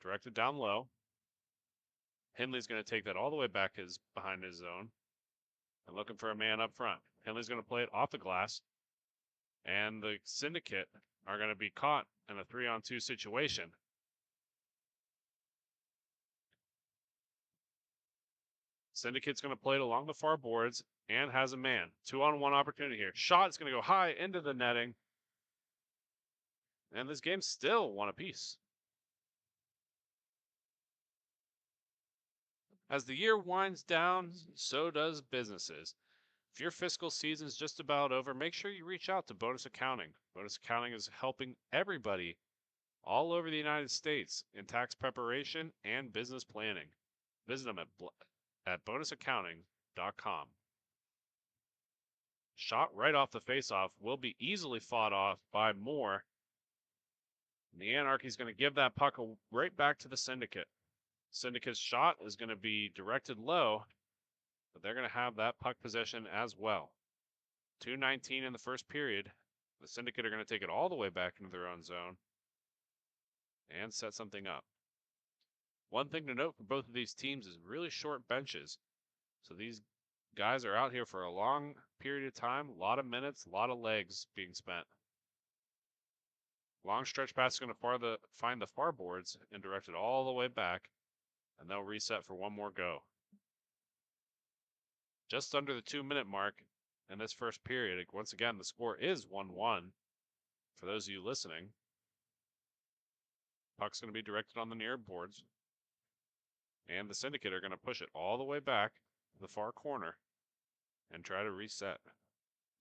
Directed down low. Henley's going to take that all the way back behind his zone. And looking for a man up front. Henley's going to play it off the glass. And the Syndicate are going to be caught in a 3-on-2 situation. Syndicate's going to play it along the far boards and has a man. 2-on-1 opportunity here. Shot is going to go high into the netting. And this game's still 1 apiece. As the year winds down, so does businesses. If your fiscal season's just about over, make sure you reach out to Bonus Accounting. Bonus Accounting is helping everybody all over the United States in tax preparation and business planning. Visit them at bonusaccounting.com. Shot right off the faceoff will be easily fought off by Moore. And the Anarchy's going to give that puck right back to the Syndicate. Syndicate's shot is going to be directed low, but they're going to have that puck possession as well. 2:19 in the first period. The Syndicate are going to take it all the way back into their own zone and set something up. One thing to note for both of these teams is really short benches. So these guys are out here for a long period of time, a lot of minutes, a lot of legs being spent. Long stretch pass is going to find the far boards and direct it all the way back, and they'll reset for one more go. Just under the 2-minute mark in this first period. Once again, the score is 1-1 for those of you listening. Puck's going to be directed on the near boards. And the Syndicate are going to push it all the way back to the far corner and try to reset.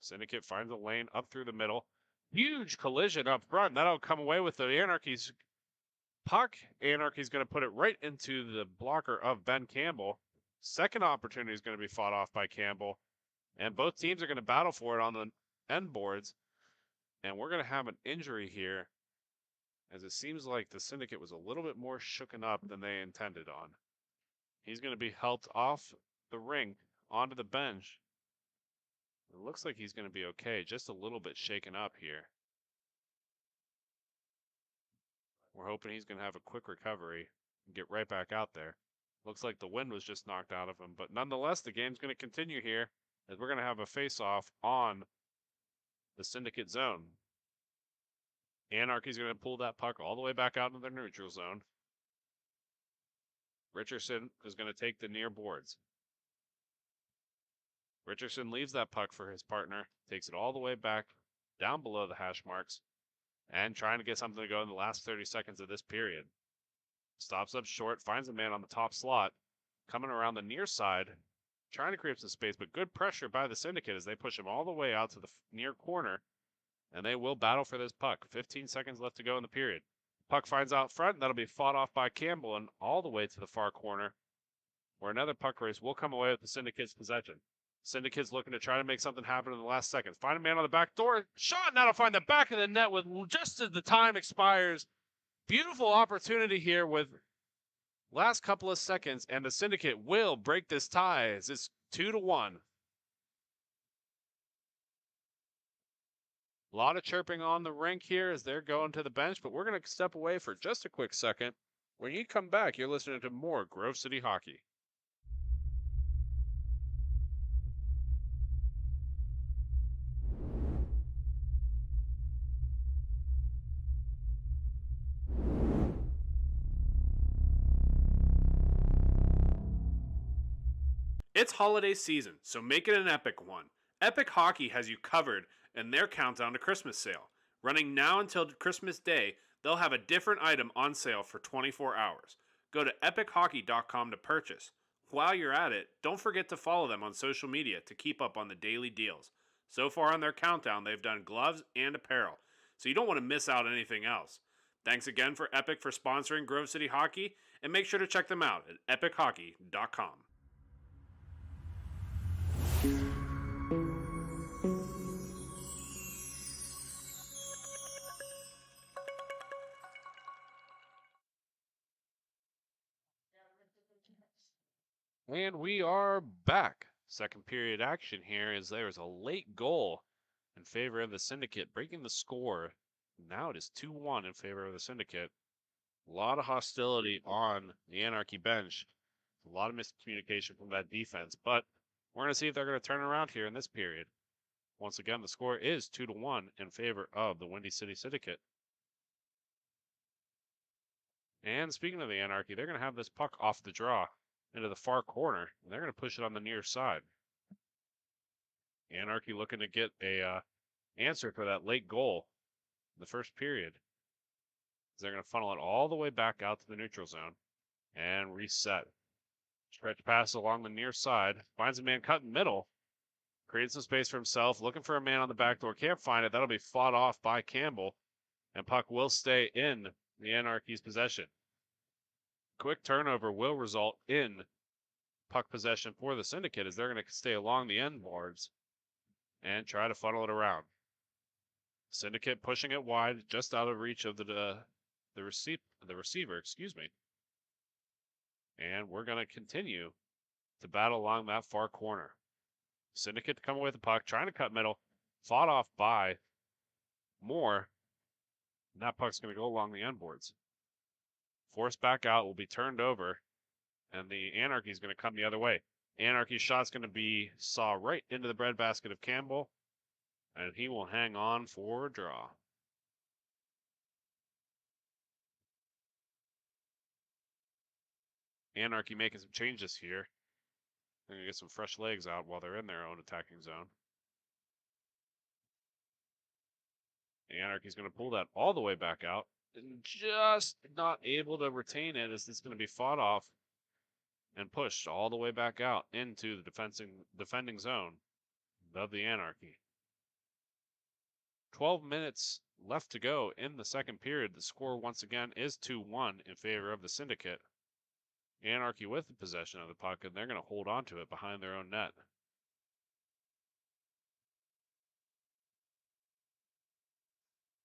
Syndicate finds a lane up through the middle. Huge collision up front. That'll come away with the Anarchy's puck. Anarchy's going to put it right into the blocker of Ben Campbell. Second opportunity is going to be fought off by Campbell. And both teams are going to battle for it on the end boards. And we're going to have an injury here, as it seems like the Syndicate was a little bit more shooken up than they intended on. He's going to be helped off the rink onto the bench. It looks like he's going to be okay, just a little bit shaken up here. We're hoping he's going to have a quick recovery and get right back out there. Looks like the wind was just knocked out of him, but nonetheless, the game's going to continue here as we're going to have a face-off on the Syndicate zone. Anarchy's going to pull that puck all the way back out into their neutral zone. Richardson is going to take the near boards. Richardson leaves that puck for his partner, takes it all the way back down below the hash marks, and trying to get something to go in the last 30 seconds of this period. Stops up short, finds a man on the top slot, coming around the near side, trying to create some space, but good pressure by the Syndicate as they push him all the way out to the near corner, and they will battle for this puck. 15 seconds left to go in the period. Puck finds out front, and that'll be fought off by Campbell and all the way to the far corner, where another puck race will come away with the Syndicate's possession. Syndicate's looking to try to make something happen in the last seconds. Find a man on the back door. Shot, and that'll find the back of the net with just as the time expires. Beautiful opportunity here with Last couple of seconds, and the Syndicate will break this tie as it's 2-1. A lot of chirping on the rink here as they're going to the bench, but we're going to step away for just a quick second. When you come back, you're listening to more Grove City Hockey. It's holiday season, so make it an epic one. Epic Hockey has you covered in their countdown to Christmas sale. Running now until Christmas Day, they'll have a different item on sale for 24 hours. Go to epichockey.com to purchase. While you're at it, don't forget to follow them on social media to keep up on the daily deals. So far on their countdown, they've done gloves and apparel, so you don't want to miss out on anything else. Thanks again for Epic for sponsoring Grove City Hockey, and make sure to check them out at epichockey.com. And we are back. Second period action here as there's a late goal in favor of the Syndicate, breaking the score. Now it is 2-1 in favor of the Syndicate. A lot of hostility on the Anarchy bench. A lot of miscommunication from that defense, but we're going to see if they're going to turn around here in this period. Once again, the score is 2-1 in favor of the Windy City Syndicate. And speaking of the Anarchy, they're going to have this puck off the draw into the far corner, and they're going to push it on the near side. Anarchy looking to get a answer for that late goal in the first period. They're going to funnel it all the way back out to the neutral zone and reset. Stretch pass along the near side, finds a man cut in middle, creates some space for himself, looking for a man on the back door, can't find it. That'll be fought off by Campbell, and puck will stay in the Anarchy's possession. Quick turnover will result in puck possession for the Syndicate as they're going to stay along the end boards and try to funnel it around. Syndicate pushing it wide, just out of reach of the receiver, excuse me. And we're going to continue to battle along that far corner. Syndicate to come away with the puck, trying to cut middle, fought off by Moore. And that puck's going to go along the end boards. Forced back out, will be turned over, and the Anarchy is going to come the other way. Anarchy's shot's going to be saw right into the breadbasket of Campbell, and he will hang on for a draw. Anarchy making some changes here. They're going to get some fresh legs out while they're in their own attacking zone. The Anarchy's going to pull that all the way back out. And just not able to retain it as it's going to be fought off and pushed all the way back out into the defending zone of the Anarchy. 12 minutes left to go in the second period. The score once again is 2-1 in favor of the Syndicate. Anarchy with the possession of the puck, and they're going to hold on to it behind their own net.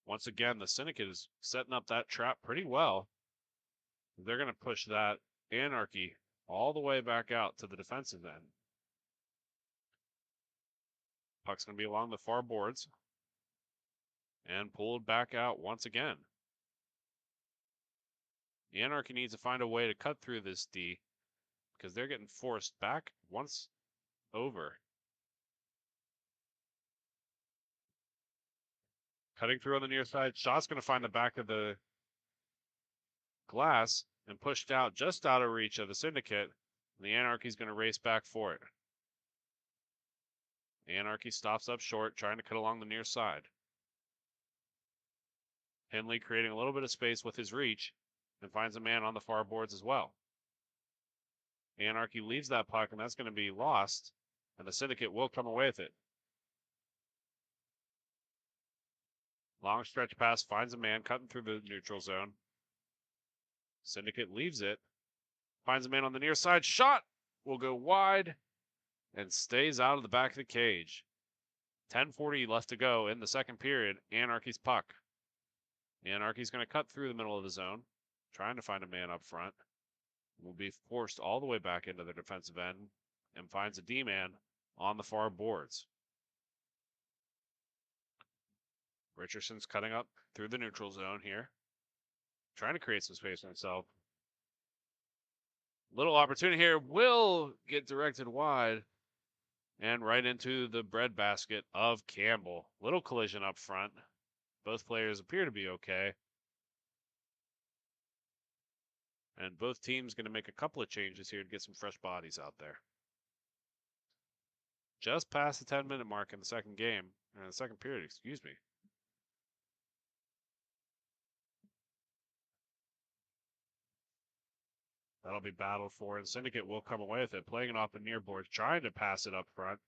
Once again, the Syndicate is setting up that trap pretty well. They're going to push that Anarchy all the way back out to the defensive end. Puck's going to be along the far boards and pulled back out once again. The Anarchy needs to find a way to cut through this D because they're getting forced back once over. Cutting through on the near side. Shot's going to find the back of the glass and pushed out just out of reach of the Syndicate. And the Anarchy's going to race back for it. The Anarchy stops up short, trying to cut along the near side. Henley creating a little bit of space with his reach and finds a man on the far boards as well. Anarchy leaves that puck, and that's going to be lost, and the Syndicate will come away with it. Long stretch pass, finds a man cutting through the neutral zone. Syndicate leaves it, finds a man on the near side. Shot will go wide and stays out of the back of the cage. 10:40 left to go in the second period. Anarchy's puck. Anarchy's going to cut through the middle of the zone, trying to find a man up front. Will be forced all the way back into the defensive end and finds a D-man on the far boards. Richardson's cutting up through the neutral zone here, trying to create some space for himself. Little opportunity here, will get directed wide and right into the breadbasket of Campbell. Little collision up front. Both players appear to be okay. And both teams going to make a couple of changes here to get some fresh bodies out there. Just past the 10-minute mark in the second game, or in the second period, excuse me. That'll be battled for, and Syndicate will come away with it, playing it off the near boards, trying to pass it up front.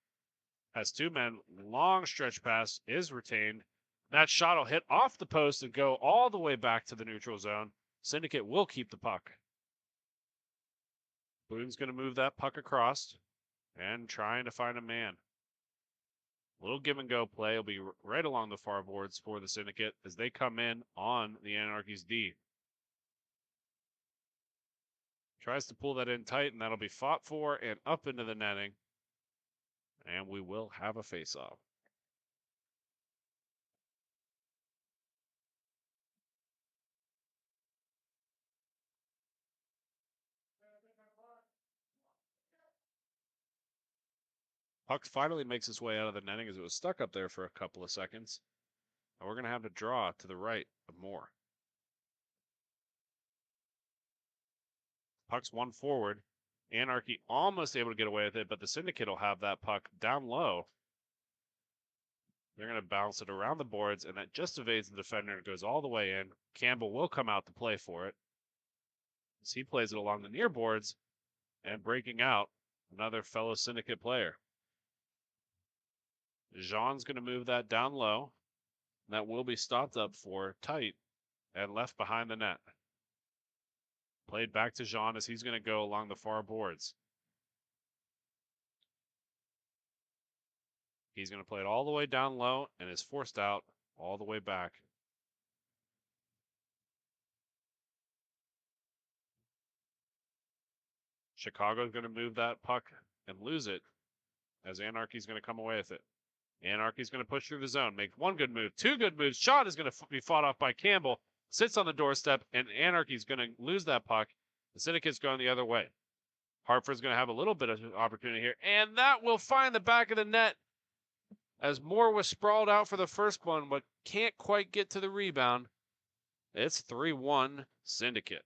Has two men, long stretch pass is retained. That shot will hit off the post and go all the way back to the neutral zone. Syndicate will keep the puck. Boone's going to move that puck across and trying to find a man. Little give and go play will be right along the far boards for the Syndicate as they come in on the Anarchy's D. Tries to pull that in tight, and that'll be fought for and up into the netting. And we will have a face-off. Puck finally makes its way out of the netting as it was stuck up there for a couple of seconds. And we're going to have to draw to the right of Moore. Puck's one forward. Anarchy almost able to get away with it, but the Syndicate will have that puck down low. They're going to bounce it around the boards, and that just evades the defender and goes all the way in. Campbell will come out to play for it. As he plays it along the near boards and breaking out another fellow Syndicate player. Jean's going to move that down low. That will be stopped up for tight and left behind the net. Played back to Jean as he's going to go along the far boards. He's going to play it all the way down low and is forced out all the way back. Chicago's going to move that puck and lose it as Anarchy's going to come away with it. Anarchy's going to push through the zone, make one good move, two good moves. Shot is going to be fought off by Campbell. Sits on the doorstep, and Anarchy's going to lose that puck. The Syndicate's going the other way. Hartford's going to have a little bit of opportunity here, and that will find the back of the net as Moore was sprawled out for the first one, but can't quite get to the rebound. It's 3-1 Syndicate.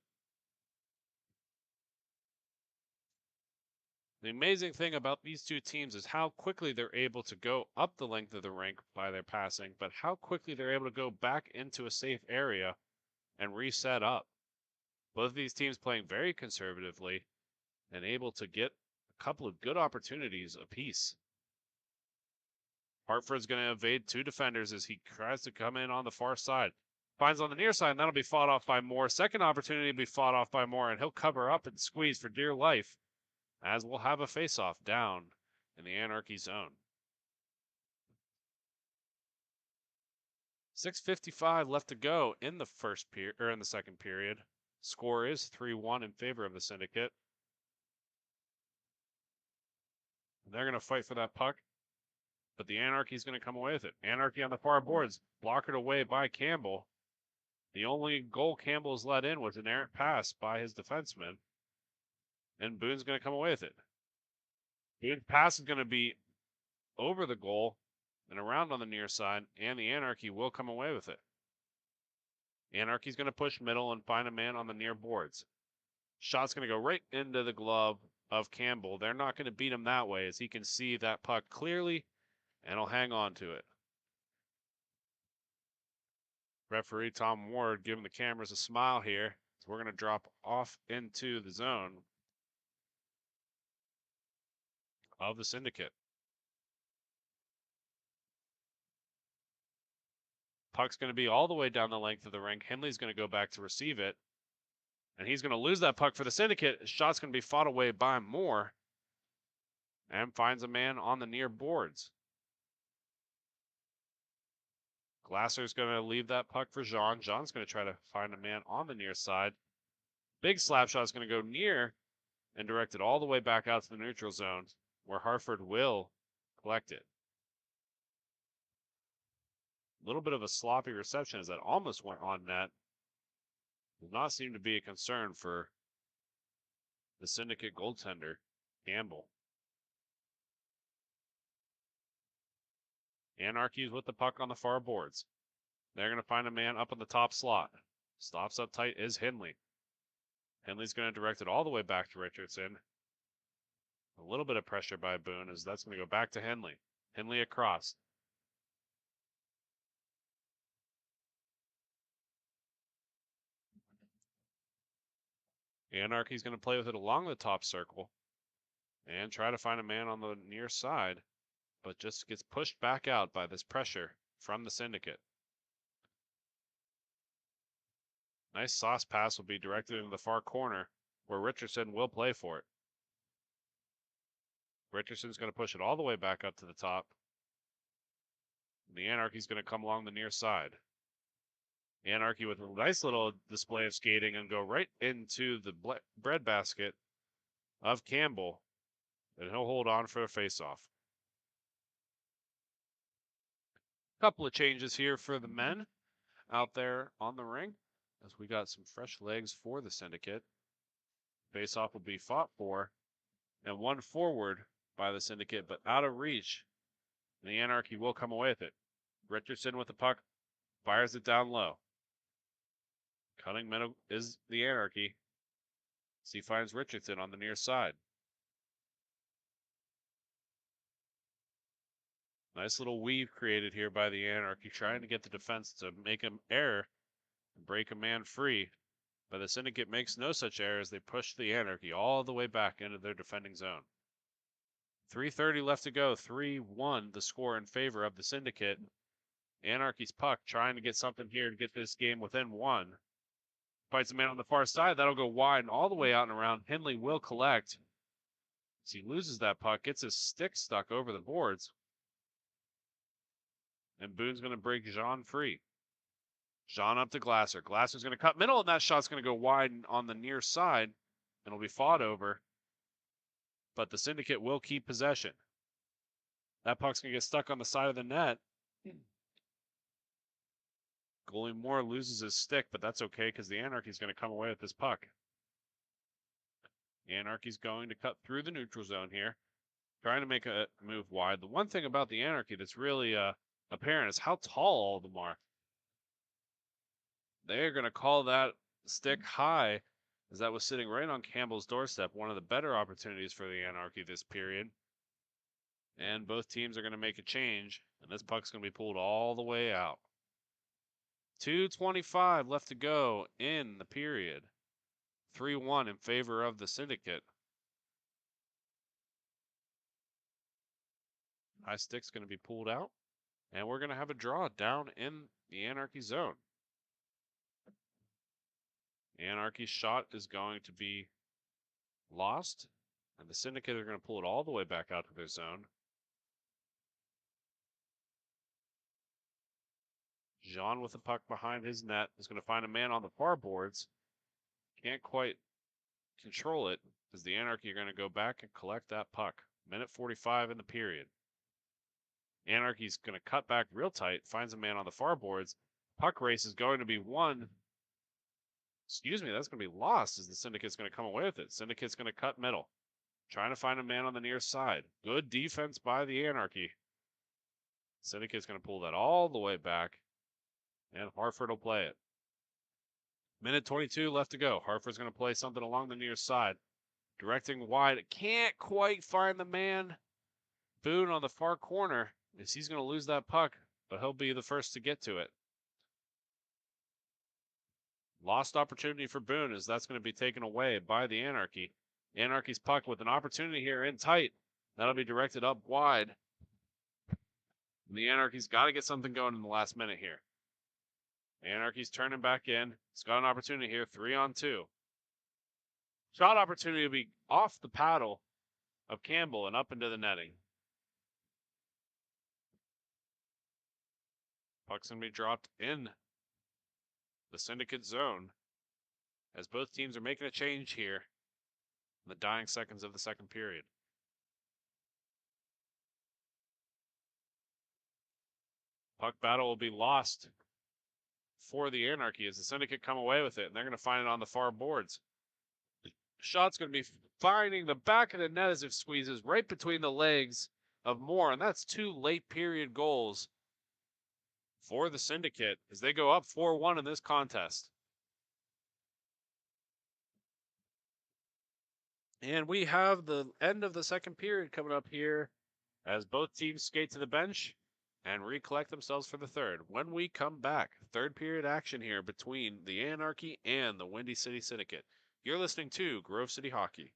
The amazing thing about these two teams is how quickly they're able to go up the length of the rink by their passing, but how quickly they're able to go back into a safe area and reset up. Both of these teams playing very conservatively and able to get a couple of good opportunities apiece. Hartford's going to evade two defenders as he tries to come in on the far side. Finds on the near side, and that'll be fought off by Moore. Second opportunity to be fought off by Moore, and he'll cover up and squeeze for dear life as we'll have a face-off down in the Anarchy zone. 6:55 left to go in the second period. Score is 3-1 in favor of the Syndicate. They're going to fight for that puck, but the Anarchy's going to come away with it. Anarchy on the far boards, blockered away by Campbell. The only goal Campbell's let in was an errant pass by his defenseman, and Boone's going to come away with it. Boone's pass is going to be over the goal and around on the near side, and the Anarchy will come away with it. Anarchy's going to push middle and find a man on the near boards. Shot's going to go right into the glove of Campbell. They're not going to beat him that way as he can see that puck clearly and he'll hang on to it. Referee Tom Ward giving the cameras a smile here. So we're going to drop off into the zone of the Syndicate. Puck's going to be all the way down the length of the rink. Henley's going to go back to receive it. And he's going to lose that puck for the Syndicate. His shot's going to be fought away by Moore. And finds a man on the near boards. Glasser's going to leave that puck for Jean. Jean's going to try to find a man on the near side. Big slap shot is going to go near and direct it all the way back out to the neutral zone, where Hartford will collect it. A little bit of a sloppy reception as that almost went on net. Does not seem to be a concern for the Syndicate goaltender, Campbell. Anarchy's with the puck on the far boards. They're going to find a man up in the top slot. Stops up tight is Henley. Henley's going to direct it all the way back to Richardson. A little bit of pressure by Boone as that's going to go back to Henley. Henley across. Anarchy's going to play with it along the top circle and try to find a man on the near side, but just gets pushed back out by this pressure from the Syndicate. Nice sauce pass will be directed into the far corner where Richardson will play for it. Richardson's going to push it all the way back up to the top. And the Anarchy's going to come along the near side. Anarchy with a nice little display of skating and go right into the breadbasket of Campbell. And he'll hold on for a faceoff. Couple of changes here for the men out there on the ring, as we got some fresh legs for the Syndicate. Faceoff will be fought for, and one forward by the Syndicate, but out of reach. And the Anarchy will come away with it. Richardson with the puck, fires it down low. Cutting middle is the Anarchy. As he finds Richardson on the near side. Nice little weave created here by the Anarchy, trying to get the defense to make an error and break a man free. But the Syndicate makes no such error as they push the Anarchy all the way back into their defending zone. 3:30 left to go. 3-1 the score in favor of the Syndicate. Anarchy's puck trying to get something here to get this game within one. Fights a man on the far side. That'll go wide and all the way out and around. Henley will collect. As he loses that puck, gets his stick stuck over the boards. And Boone's going to break Jean free. Jean up to Glasser. Glasser's going to cut middle, and that shot's going to go wide on the near side. And it'll be fought over. But the Syndicate will keep possession. That puck's going to get stuck on the side of the net. Goalie Moore loses his stick, but that's okay because the Anarchy's going to come away with this puck. Anarchy's going to cut through the neutral zone here, trying to make a move wide. The one thing about the Anarchy that's really apparent is how tall all of them are. They're going to call that stick high, as that was sitting right on Campbell's doorstep. One of the better opportunities for the Anarchy this period. And both teams are going to make a change, and this puck's going to be pulled all the way out. 2:25 left to go in the period. 3-1 in favor of the Syndicate. High stick's going to be pulled out, and we're going to have a draw down in the Anarchy zone. Anarchy's shot is going to be lost, and the Syndicate are going to pull it all the way back out to their zone. Jean with the puck behind his net is going to find a man on the far boards. Can't quite control it as the Anarchy are going to go back and collect that puck. Minute 45 in the period. Anarchy's going to cut back real tight, finds a man on the far boards. Puck race is going to be won. Excuse me, that's going to be lost as the Syndicate's going to come away with it. Syndicate's going to cut middle. Trying to find a man on the near side. Good defense by the Anarchy. Syndicate's going to pull that all the way back. And Hartford will play it. Minute 22 left to go. Hartford's going to play something along the near side. Directing wide. Can't quite find the man. Boone on the far corner. As he's going to lose that puck, but he'll be the first to get to it. Lost opportunity for Boone as that's going to be taken away by the Anarchy. Anarchy's puck with an opportunity here in tight. That'll be directed up wide. And the Anarchy's got to get something going in the last minute here. Anarchy's turning back in. It's got an opportunity here, 3-on-2. Shot opportunity will be off the paddle of Campbell and up into the netting. Puck's going to be dropped in the Syndicate zone. as both teams are making a change here in the dying seconds of the second period. Puck battle will be lost for the Anarchy as the Syndicate come away with it, and they're going to find it on the far boards. The shot's going to be finding the back of the net as it squeezes right between the legs of Moore, and that's 2 late period goals for the Syndicate as they go up 4-1 in this contest. And we have the end of the second period coming up here as both teams skate to the bench and recollect themselves for the third. When we come back, third period action here between the Anarchy and the Windy City Syndicate. You're listening to Grove City Hockey.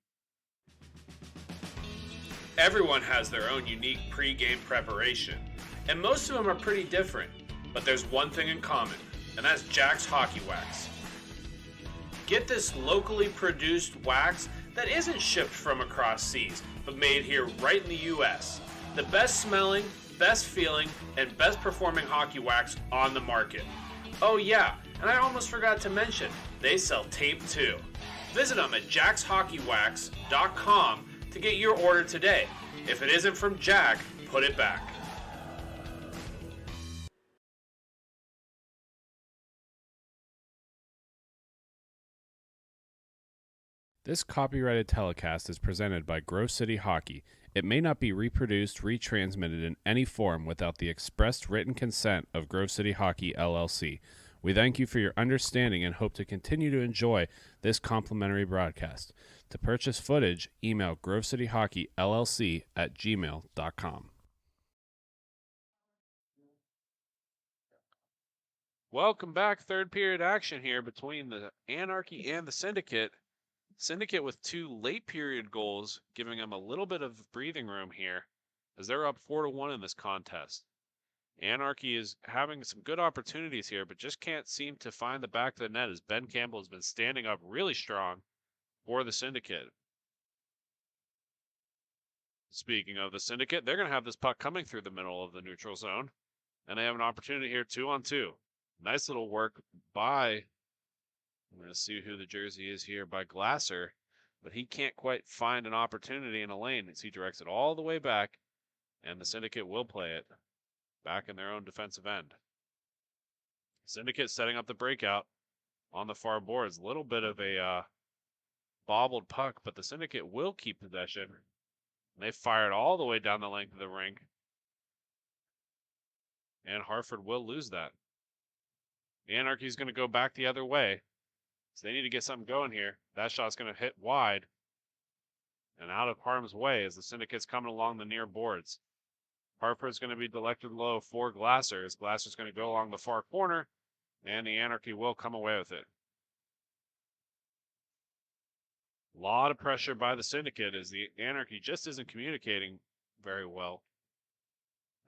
Everyone has their own unique pre-game preparation, and most of them are pretty different. But there's one thing in common, and that's Jack's Hockey Wax. Get this locally produced wax that isn't shipped from across seas, but made here right in the US. The best smelling, best feeling, and best performing hockey wax on the market. Oh yeah, and I almost forgot to mention, they sell tape too. Visit them at jackshockeywax.com to get your order today. If it isn't from Jack, put it back. This copyrighted telecast is presented by Grove City Hockey. It may not be reproduced, retransmitted in any form without the expressed written consent of Grove City Hockey, LLC. We thank you for your understanding and hope to continue to enjoy this complimentary broadcast. To purchase footage, email grovecityhockeyllc@gmail.com. Welcome back. Third period action here between the Anarchy and the Syndicate. Syndicate with 2 late period goals, giving them a little bit of breathing room here as they're up 4-1 in this contest. Anarchy is having some good opportunities here, but just can't seem to find the back of the net as Ben Campbell has been standing up really strong for the Syndicate. Speaking of the Syndicate, they're going to have this puck coming through the middle of the neutral zone, and they have an opportunity here 2-on-2. Nice little work by, I'm going to see who the jersey is here, by Glasser, but he can't quite find an opportunity in a lane as he directs it all the way back, and the Syndicate will play it back in their own defensive end. Syndicate setting up the breakout on the far boards. A little bit of a bobbled puck, but the Syndicate will keep possession. They fired all the way down the length of the rink, and Hartford will lose that. The Anarchy's going to go back the other way. So they need to get something going here. That shot's going to hit wide and out of harm's way as the Syndicate's coming along the near boards. Hartford's going to be deflected low for Glasser as Glasser's going to go along the far corner, and the Anarchy will come away with it. A lot of pressure by the Syndicate as the Anarchy just isn't communicating very well.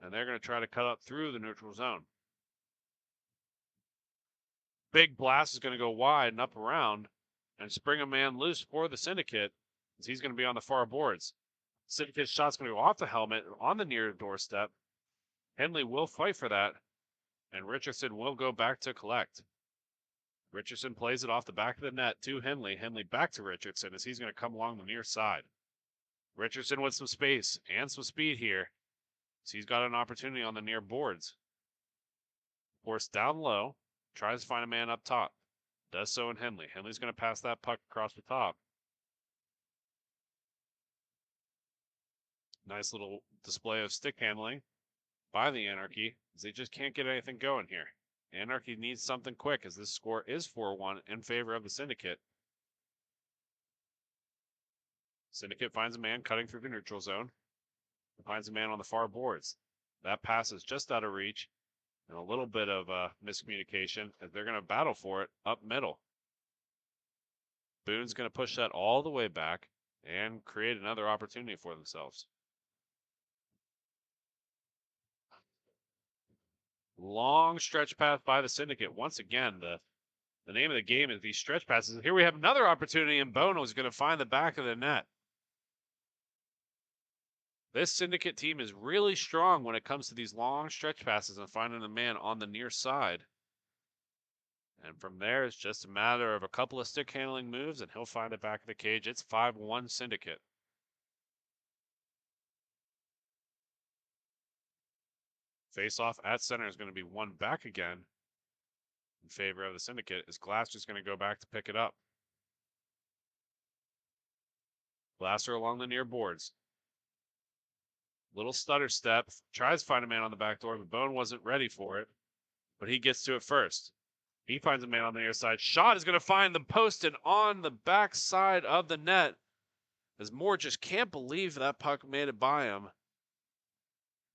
And they're going to try to cut up through the neutral zone. Big blast is going to go wide and up around and spring a man loose for the Syndicate as he's going to be on the far boards. Syndicate's shot's going to go off the helmet on the near doorstep. Henley will fight for that, and Richardson will go back to collect. Richardson plays it off the back of the net to Henley. Henley back to Richardson as he's going to come along the near side. Richardson with some space and some speed here. So he's got an opportunity on the near boards. Forced down low. Tries to find a man up top. Does so in Henley. Henley's going to pass that puck across the top. Nice little display of stick handling by the Anarchy as they just can't get anything going here. Anarchy needs something quick as this score is 4-1 in favor of the Syndicate. Syndicate finds a man cutting through the neutral zone. Finds a man on the far boards. That pass is just out of reach. And a little bit of miscommunication as they're going to battle for it up middle. Boone's going to push that all the way back and create another opportunity for themselves. Long stretch pass by the Syndicate. Once again, the name of the game is these stretch passes. Here we have another opportunity, and Bono is going to find the back of the net. This Syndicate team is really strong when it comes to these long stretch passes and finding the man on the near side. And from there, it's just a matter of a couple of stick handling moves, and he'll find it back of the cage. It's 5-1 Syndicate. Face off at center is going to be won back again in favor of the Syndicate, as Glasser's going to go back to pick it up. Glasser along the near boards. Little stutter step, tries to find a man on the back door, but Bone wasn't ready for it. But he gets to it first. He finds a man on the near side. Shot is going to find the post and on the back side of the net, as Moore just can't believe that puck made it by him.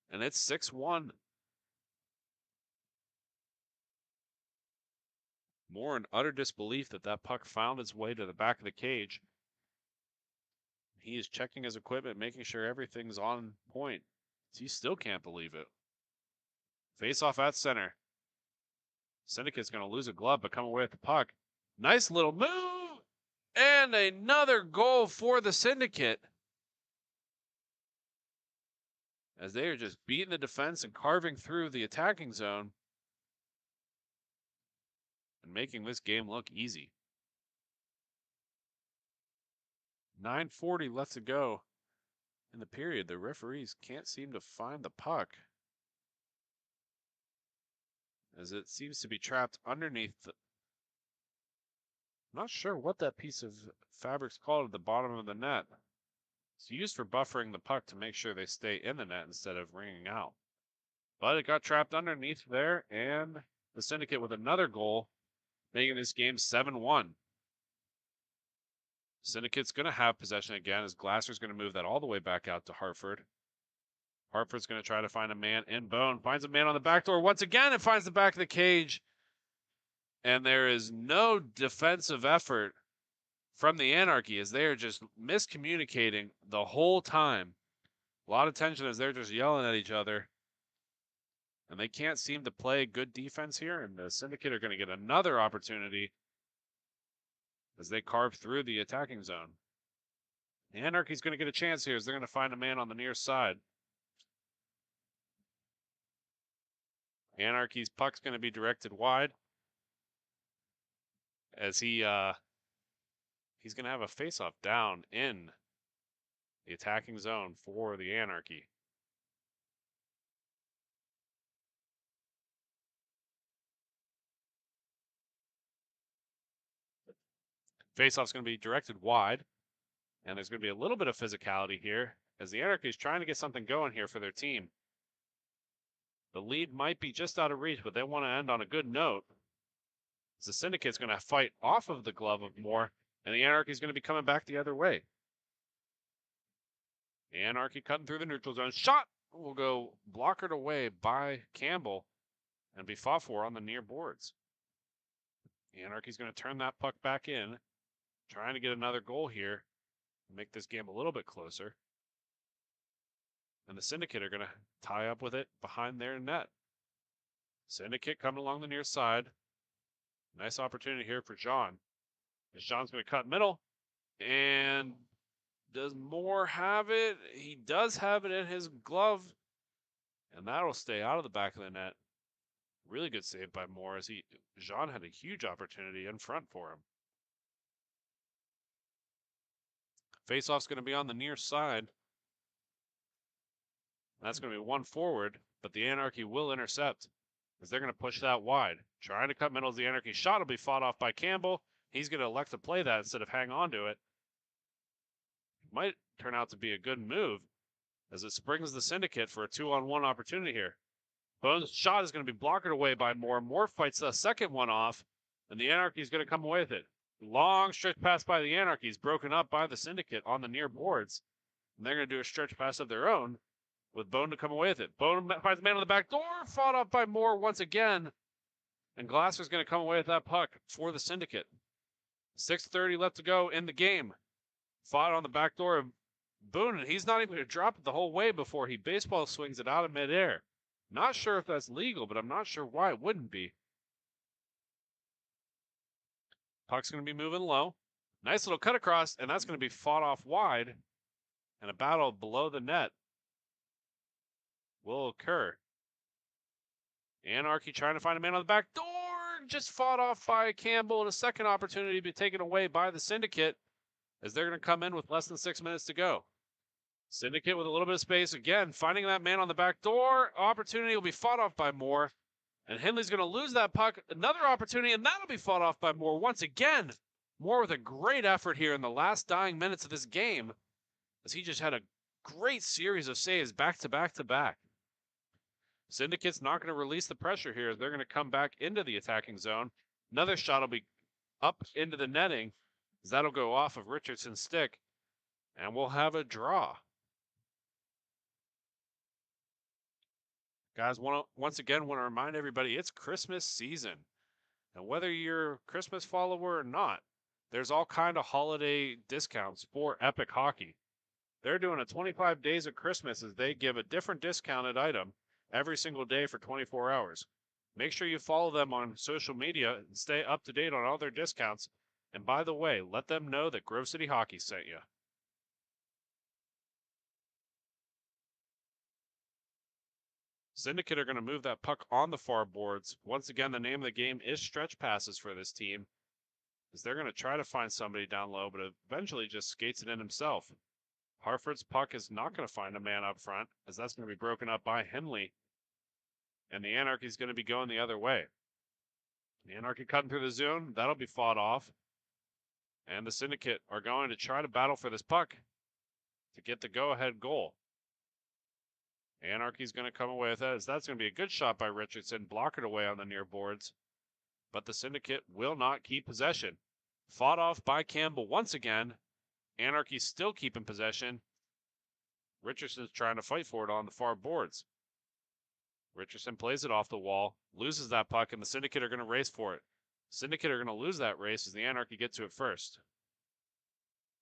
And it's 6-1. Moore in utter disbelief that that puck found its way to the back of the cage. He is checking his equipment, making sure everything's on point. He still can't believe it. Face off at center. Syndicate's going to lose a glove, but come away with the puck. Nice little move! And another goal for the Syndicate, as they are just beating the defense and carving through the attacking zone and making this game look easy. 9:40 left to go in the period. The referees can't seem to find the puck, as it seems to be trapped underneath the... I'm not sure what that piece of fabric's called at the bottom of the net. It's used for buffering the puck to make sure they stay in the net instead of ringing out. But it got trapped underneath there, and the Syndicate with another goal, making this game 7-1. Syndicate's going to have possession again, as Glasser's going to move that all the way back out to Hartford. Hartford's going to try to find a man in Bone. Finds a man on the back door once again and finds the back of the cage. And there is no defensive effort from the Anarchy, as they are just miscommunicating the whole time. A lot of tension as they're just yelling at each other. And they can't seem to play good defense here. And the Syndicate are going to get another opportunity as they carve through the attacking zone. The Anarchy's going to get a chance here as they're going to find a man on the near side. Anarchy's puck's going to be directed wide, as he's going to have a face-off down in the attacking zone for the Anarchy. Face-off's going to be directed wide, and there's going to be a little bit of physicality here, as the Anarchy is trying to get something going here for their team. The lead might be just out of reach, but they want to end on a good note. The Syndicate's going to fight off of the glove of Moore, and the Anarchy's going to be coming back the other way. The Anarchy cutting through the neutral zone. Shot will go blockered away by Campbell and be fought for on the near boards. The Anarchy's going to turn that puck back in, trying to get another goal here, make this game a little bit closer. And the Syndicate are going to tie up with it behind their net. Syndicate coming along the near side. Nice opportunity here for John. As John's going to cut middle. And does Moore have it? He does have it in his glove. And that'll stay out of the back of the net. Really good save by Moore, as Jean had a huge opportunity in front for him. Face-off's going to be on the near side. That's going to be one forward, but the Anarchy will intercept, as they're going to push that wide. Trying to cut middle as the Anarchy. Shot will be fought off by Campbell. He's going to elect to play that instead of hang on to it. Might turn out to be a good move, as it springs the Syndicate for a 2-on-1 opportunity here. Bones' shot is going to be blocked away by Moore. Moore fights the second one off, and the Anarchy is going to come away with it. Long stretch pass by the Anarchy is broken up by the Syndicate on the near boards. And they're going to do a stretch pass of their own, with Bone to come away with it. Bone finds the man on the back door, fought off by Moore once again. And Glasser's going to come away with that puck for the Syndicate. 6:30 left to go in the game. Fought on the back door of Boone, and he's not even going to drop it the whole way before he baseball swings it out of midair. Not sure if that's legal, but I'm not sure why it wouldn't be. Puck's going to be moving low. Nice little cut across, and that's going to be fought off wide. And a battle below the net will occur. Anarchy trying to find a man on the back door. just fought off by Campbell, and a second opportunity to be taken away by the Syndicate as they're going to come in with less than 6 minutes to go. Syndicate with a little bit of space again, finding that man on the back door. Opportunity will be fought off by Moore, and Hindley's going to lose that puck. Another opportunity, and that'll be fought off by Moore once again. Moore with a great effort here in the last dying minutes of this game, as he just had a great series of saves back to back to back. Syndicate's not going to release the pressure here. They're going to come back into the attacking zone. Another shot will be up into the netting, as that'll go off of Richardson's stick, and we'll have a draw. Guys, once again, want to remind everybody it's Christmas season. And whether you're a Christmas follower or not, there's all kind of holiday discounts for Epic Hockey. They're doing a 25 days of Christmas as they give a different discounted item every single day for 24 hours. Make sure you follow them on social media and stay up to date on all their discounts. And by the way, let them know that Grove City Hockey sent you. Syndicate are going to move that puck on the far boards. Once again, the name of the game is stretch passes for this team, as they're going to try to find somebody down low, but eventually just skates it in himself. Hartford's puck is not going to find a man up front, as that's going to be broken up by Henley, and the Anarchy is going to be going the other way. The Anarchy cutting through the zone, that'll be fought off, and the Syndicate are going to try to battle for this puck to get the go-ahead goal. Anarchy's going to come away with it, as that's going to be a good shot by Richardson, block it away on the near boards, but the Syndicate will not keep possession. Fought off by Campbell once again. Anarchy still keeping possession. Richardson's trying to fight for it on the far boards. Richardson plays it off the wall, loses that puck, and the Syndicate are going to race for it. Syndicate are going to lose that race as the Anarchy get to it first.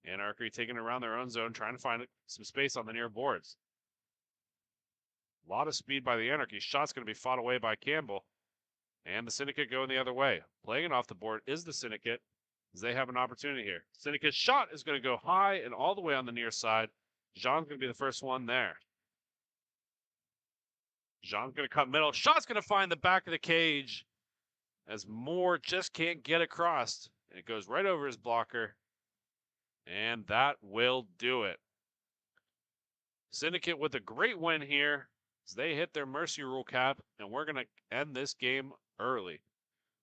Anarchy taking it around their own zone, trying to find some space on the near boards. A lot of speed by the Anarchy. Shot's going to be fought away by Campbell. And the Syndicate going the other way. Playing it off the board is the Syndicate, as they have an opportunity here. Syndicate's shot is going to go high and all the way on the near side. Jean's going to be the first one there. Jean's going to cut middle. Shot's going to find the back of the cage, as Moore just can't get across. And it goes right over his blocker. And that will do it. Syndicate with a great win here. They hit their mercy rule cap, and we're going to end this game early.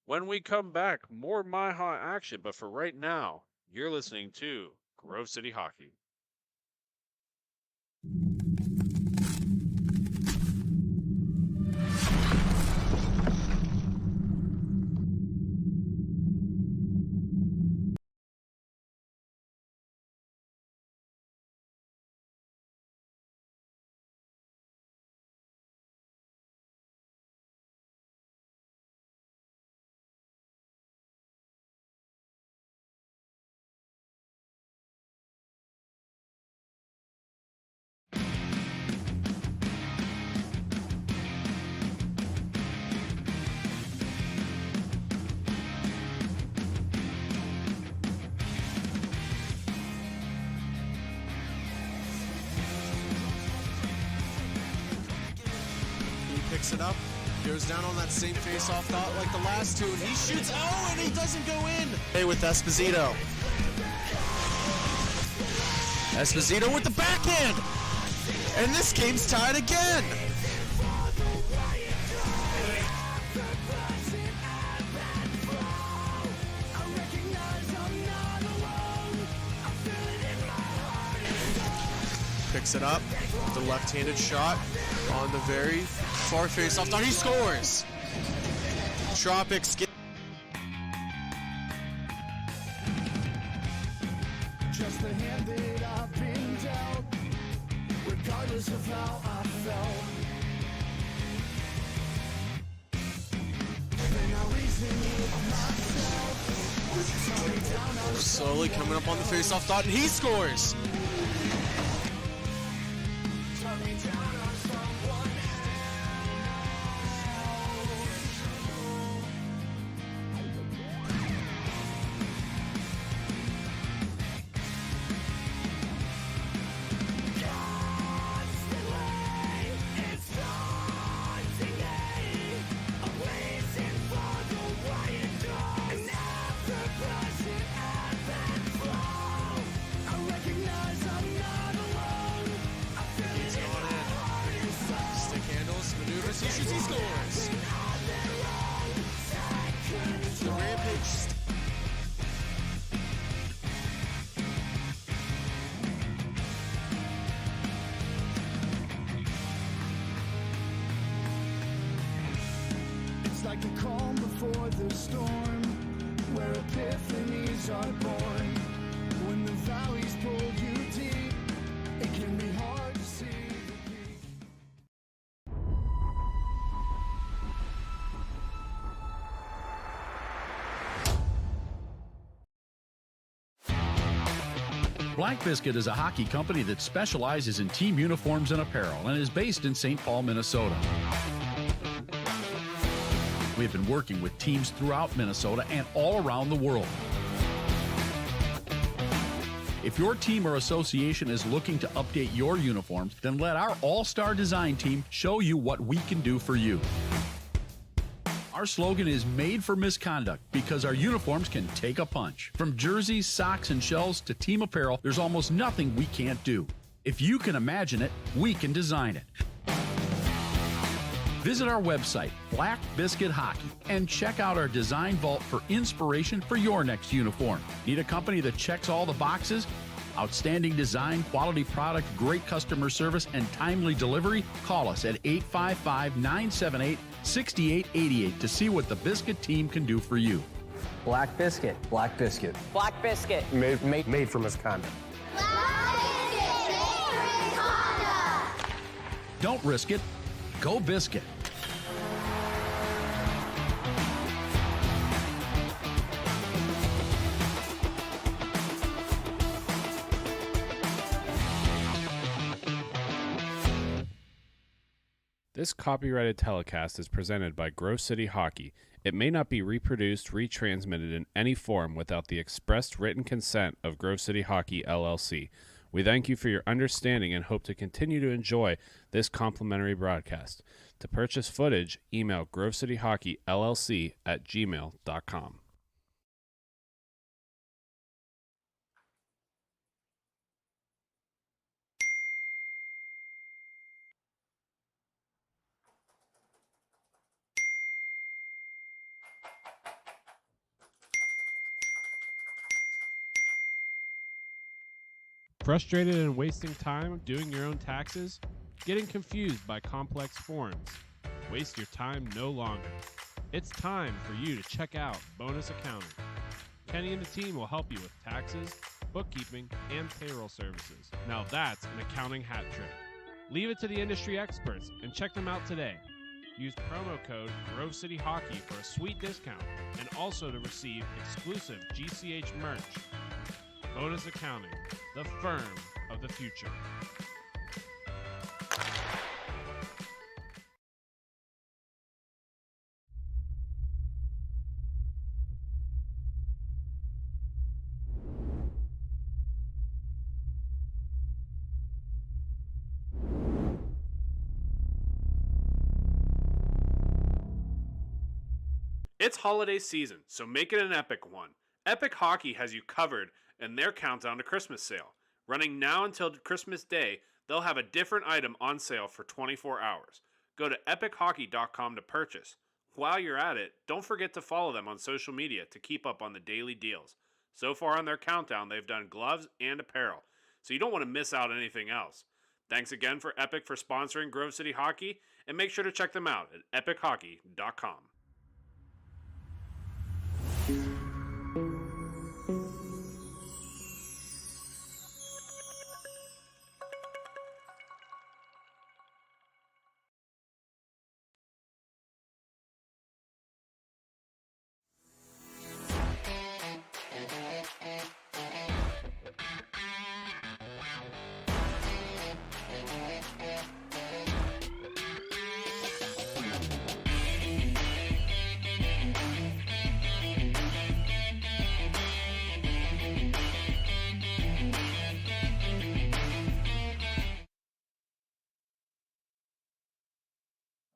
When we come back, more MIHA action, but for right now, you're listening to Grove City Hockey. Picks it up, goes down on that same face-off thought like the last two, and he shoots, oh, and he doesn't go in. Hey, with Esposito. Esposito with the backhand, and this game's tied again. Picks it up, the left-handed shot on the very far face-off thought. He scores! Tropics get Just the hand that I've been dealt, regardless of how I felt. Then I reason with myself. slowly coming up on the face-off thought, and he scores! It's haunting me. I'm waiting for the way the calm before the storm, where epiphanies are born. When the valleys pull you deep, it can be hard to see the peak. Black Biscuit is a hockey company that specializes in team uniforms and apparel and is based in St. Paul, Minnesota. We have been working with teams throughout Minnesota and all around the world. If your team or association is looking to update your uniforms, then let our all-star design team show you what we can do for you. Our slogan is made for misconduct because our uniforms can take a punch. From jerseys, socks, and shells to team apparel, there's almost nothing we can't do. If you can imagine it, we can design it. Visit our website, Black Biscuit Hockey, and check out our design vault for inspiration for your next uniform. Need a company that checks all the boxes? Outstanding design, quality product, great customer service, and timely delivery? Call us at 855-978-6888 to see what the Biscuit team can do for you. Black Biscuit. Black Biscuit. Black Biscuit. Made for misconduct. Don't risk it. Go Biscuit. This copyrighted telecast is presented by Grove City Hockey. It may not be reproduced, retransmitted in any form without the expressed written consent of Grove City Hockey, LLC. We thank you for your understanding and hope to continue to enjoy this complimentary broadcast. To purchase footage, email grovecityhockeyllc@gmail.com. Frustrated and wasting time doing your own taxes? Getting confused by complex forms? Waste your time no longer. It's time for you to check out Bonus Accounting. Kenny and the team will help you with taxes, bookkeeping, and payroll services. Now that's an accounting hat trick. Leave it to the industry experts and check them out today. Use promo code Grove City Hockey for a sweet discount and also to receive exclusive GCH merch. Bonus Accounting, the firm of the future. It's holiday season, so make it an epic one. Epic Hockey has you covered in their countdown to Christmas sale. Running now until Christmas Day, they'll have a different item on sale for 24 hours. Go to epichockey.com to purchase. While you're at it, don't forget to follow them on social media to keep up on the daily deals. So far on their countdown, they've done gloves and apparel, so you don't want to miss out on anything else. Thanks again for Epic for sponsoring Grove City Hockey, and make sure to check them out at epichockey.com.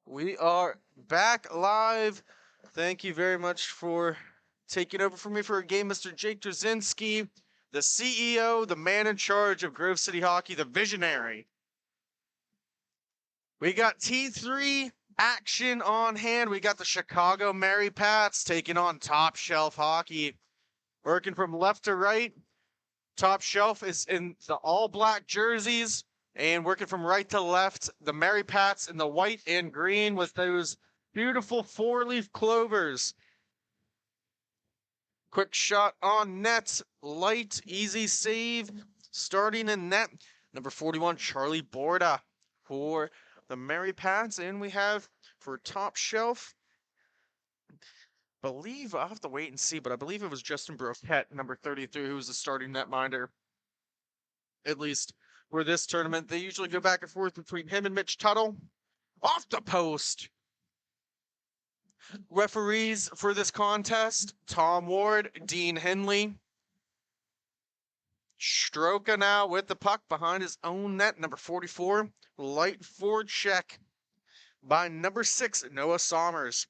We are back live. Thank you very much for taking over for me for a game, Mr. Jake Drzinski, the CEO, the man in charge of Grove City Hockey, the visionary. We got T3 action on hand. We got the Chicago Mary Pats taking on Top Shelf Hockey. Working from left to right, Top Shelf is in the all-black jerseys. And working from right to left, the Mary Pats in the white and green with those Beautiful four-leaf clovers. Quick shot on net. Light, easy save. Starting in net. Number 41, Charlie Borda for the Mary Pats. And we have for top shelf, believe, I'll have to wait and see, but I believe it was Justin Broquette, number 33, who was the starting netminder. At least for this tournament. They usually go back and forth between him and Mitch Tuttle. Off the post. Referees for this contest, Tom Ward, Dean Henley. Stroka now with the puck behind his own net, number 44. Light forward check by number 6, Noah Sommers.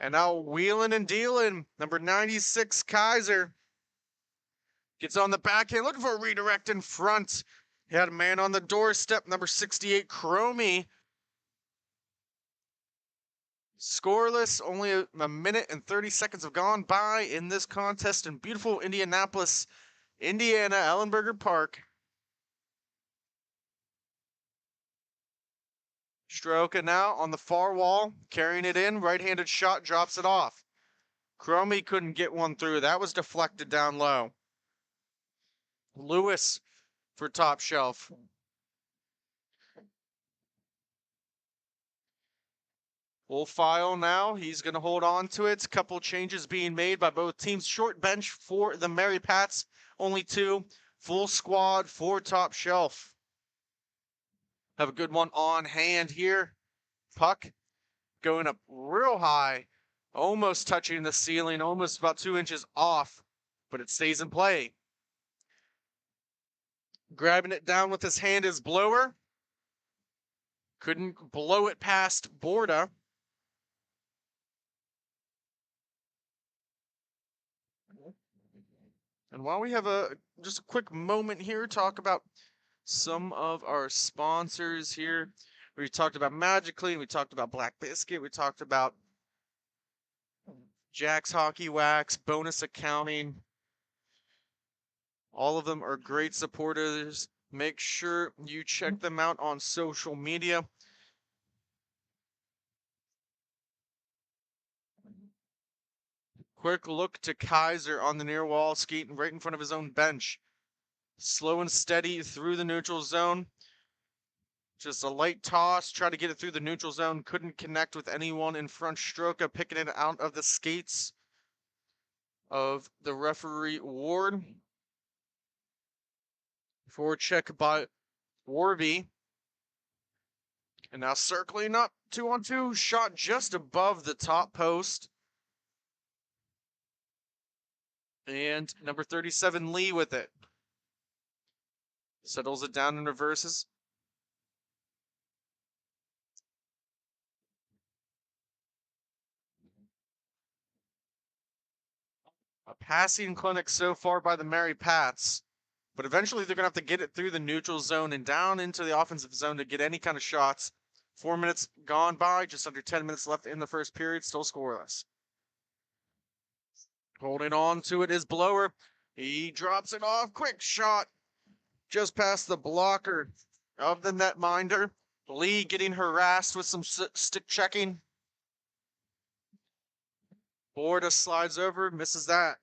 And now wheeling and dealing, number 96, Kaiser. Gets on the backhand, looking for a redirect in front. He had a man on the doorstep, number 68, Cromie. Scoreless, only a minute and 30 seconds have gone by in this contest in beautiful Indianapolis, Indiana, Ellenberger Park. Stroka now on the far wall, carrying it in, right-handed shot, drops it off. Cromie couldn't get one through, that was deflected down low. Lewis for top shelf. Full file now. He's going to hold on to it. Couple changes being made by both teams. Short bench for the Mary Pats. Only 2. Full squad for top shelf. Have a good one on hand here. Puck going up real high. Almost touching the ceiling. Almost about 2 inches off. But it stays in play. Grabbing it down with his hand is Blower. Couldn't blow it past Borda. And while we have just a quick moment here, talk about some of our sponsors here. We talked about MagiClean, we talked about Black Biscuit, we talked about Jack's Hockey Wax, Bonus Accounting. All of them are great supporters. Make sure you check them out on social media. Quick look to Kaiser on the near wall, skating right in front of his own bench. Slow and steady through the neutral zone. Just a light toss, try to get it through the neutral zone. Couldn't connect with anyone in front. Stroka picking it out of the skates of the referee Ward. Forward check by Warby. And now circling up, 2-on-2, shot just above the top post. And number 37, Lee with it. Settles it down and reverses. A passing clinic so far by the Mary Pats. But eventually they're going to have to get it through the neutral zone and down into the offensive zone to get any kind of shots. 4 minutes gone by, just under 10 minutes left in the first period, still scoreless. Holding on to it is Blower. He drops it off. Quick shot. Just past the blocker of the netminder. Lee getting harassed with some stick checking. Borda slides over, misses that.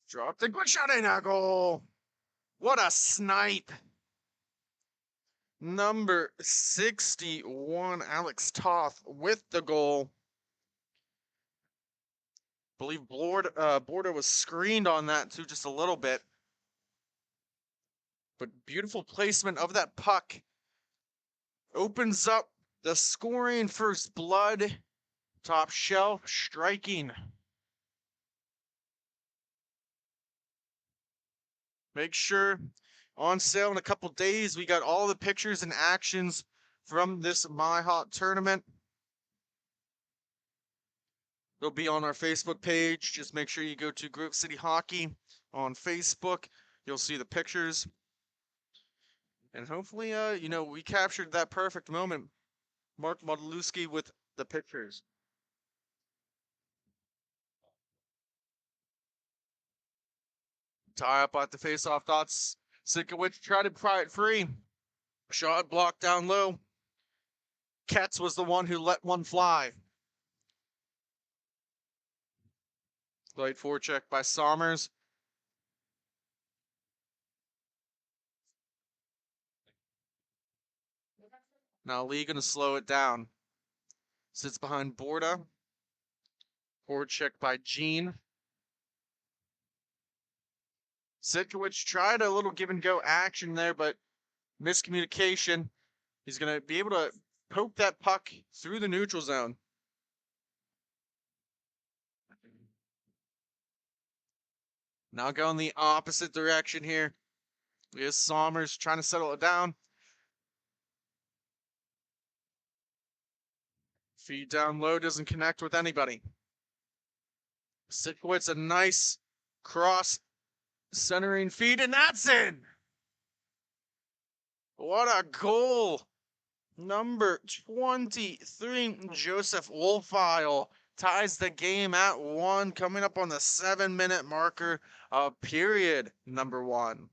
Dropped the quick shot in a goal. What a snipe. Number 61, Alex Toth with the goal. Believe Borda was screened on that too, just a little bit. But beautiful placement of that puck. Opens up the scoring first blood. Top shelf striking. Make sure on sale in a couple days. We got all the pictures and actions from this MIHA tournament. They'll be on our Facebook page. Just make sure you go to Grove City Hockey on Facebook. You'll see the pictures. And hopefully, we captured that perfect moment. Mark Modlewski with the pictures. Tie up at the face-off dots. Sikowicz tried to pry it free. Shot blocked down low. Ketz was the one who let one fly. Light forecheck by Sommers. Now Lee going to slow it down. Sits behind Borda. Forecheck by Jean. Sikowicz tried a little give and go action there, but miscommunication. He's going to be able to poke that puck through the neutral zone. Now going the opposite direction here. Here's Sommers trying to settle it down. Feed down low, doesn't connect with anybody. Sikowicz, a nice cross centering feed, and that's in! What a goal! Number 23, Joseph Wolfile ties the game at 1, coming up on the 7-minute marker of period number 1.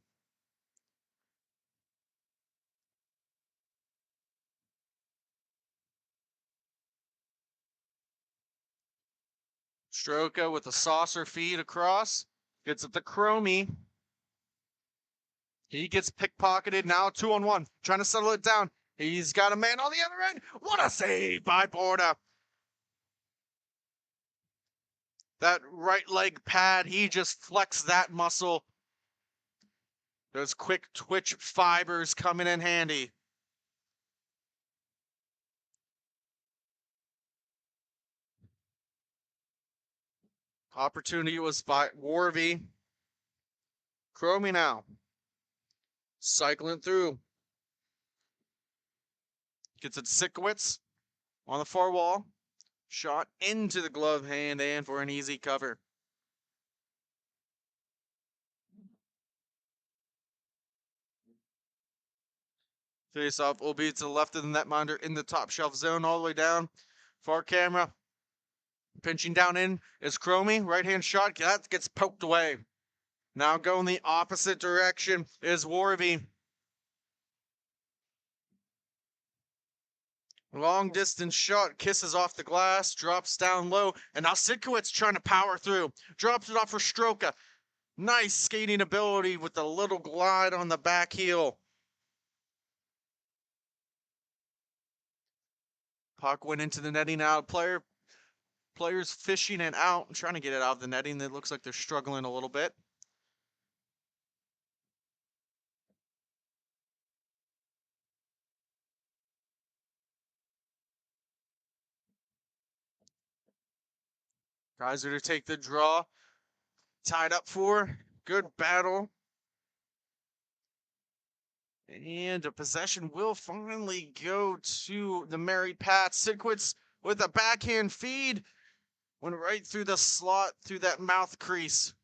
Stroka with a saucer feed across. Gets it to Cromie. He gets pickpocketed now, 2-on-1. Trying to settle it down. He's got a man on the other end. What a save by Borda. That right leg pad, he just flexed that muscle. Those quick twitch fibers coming in handy. Opportunity was by Warvey. Cromie now. Cycling through. Gets it Sikowicz on the far wall. Shot into the glove hand and for an easy cover. Face off will be to the left of the netminder in the top shelf zone all the way down. Far camera. Pinching down in is Cromie. Right hand shot. That gets poked away. Now going the opposite direction is Warvey. Long distance shot, kisses off the glass, drops down low, and now Sikowicz trying to power through. Drops it off for Stroka. Nice skating ability with a little glide on the back heel. Puck went into the netting out. Players fishing it out, trying to get it out of the netting. It looks like they're struggling a little bit. Kaiser to take the draw. Tied up for. Good battle. And a possession will finally go to the Mary Pat. Sikowicz with a backhand feed. Went right through the slot, through that mouth crease.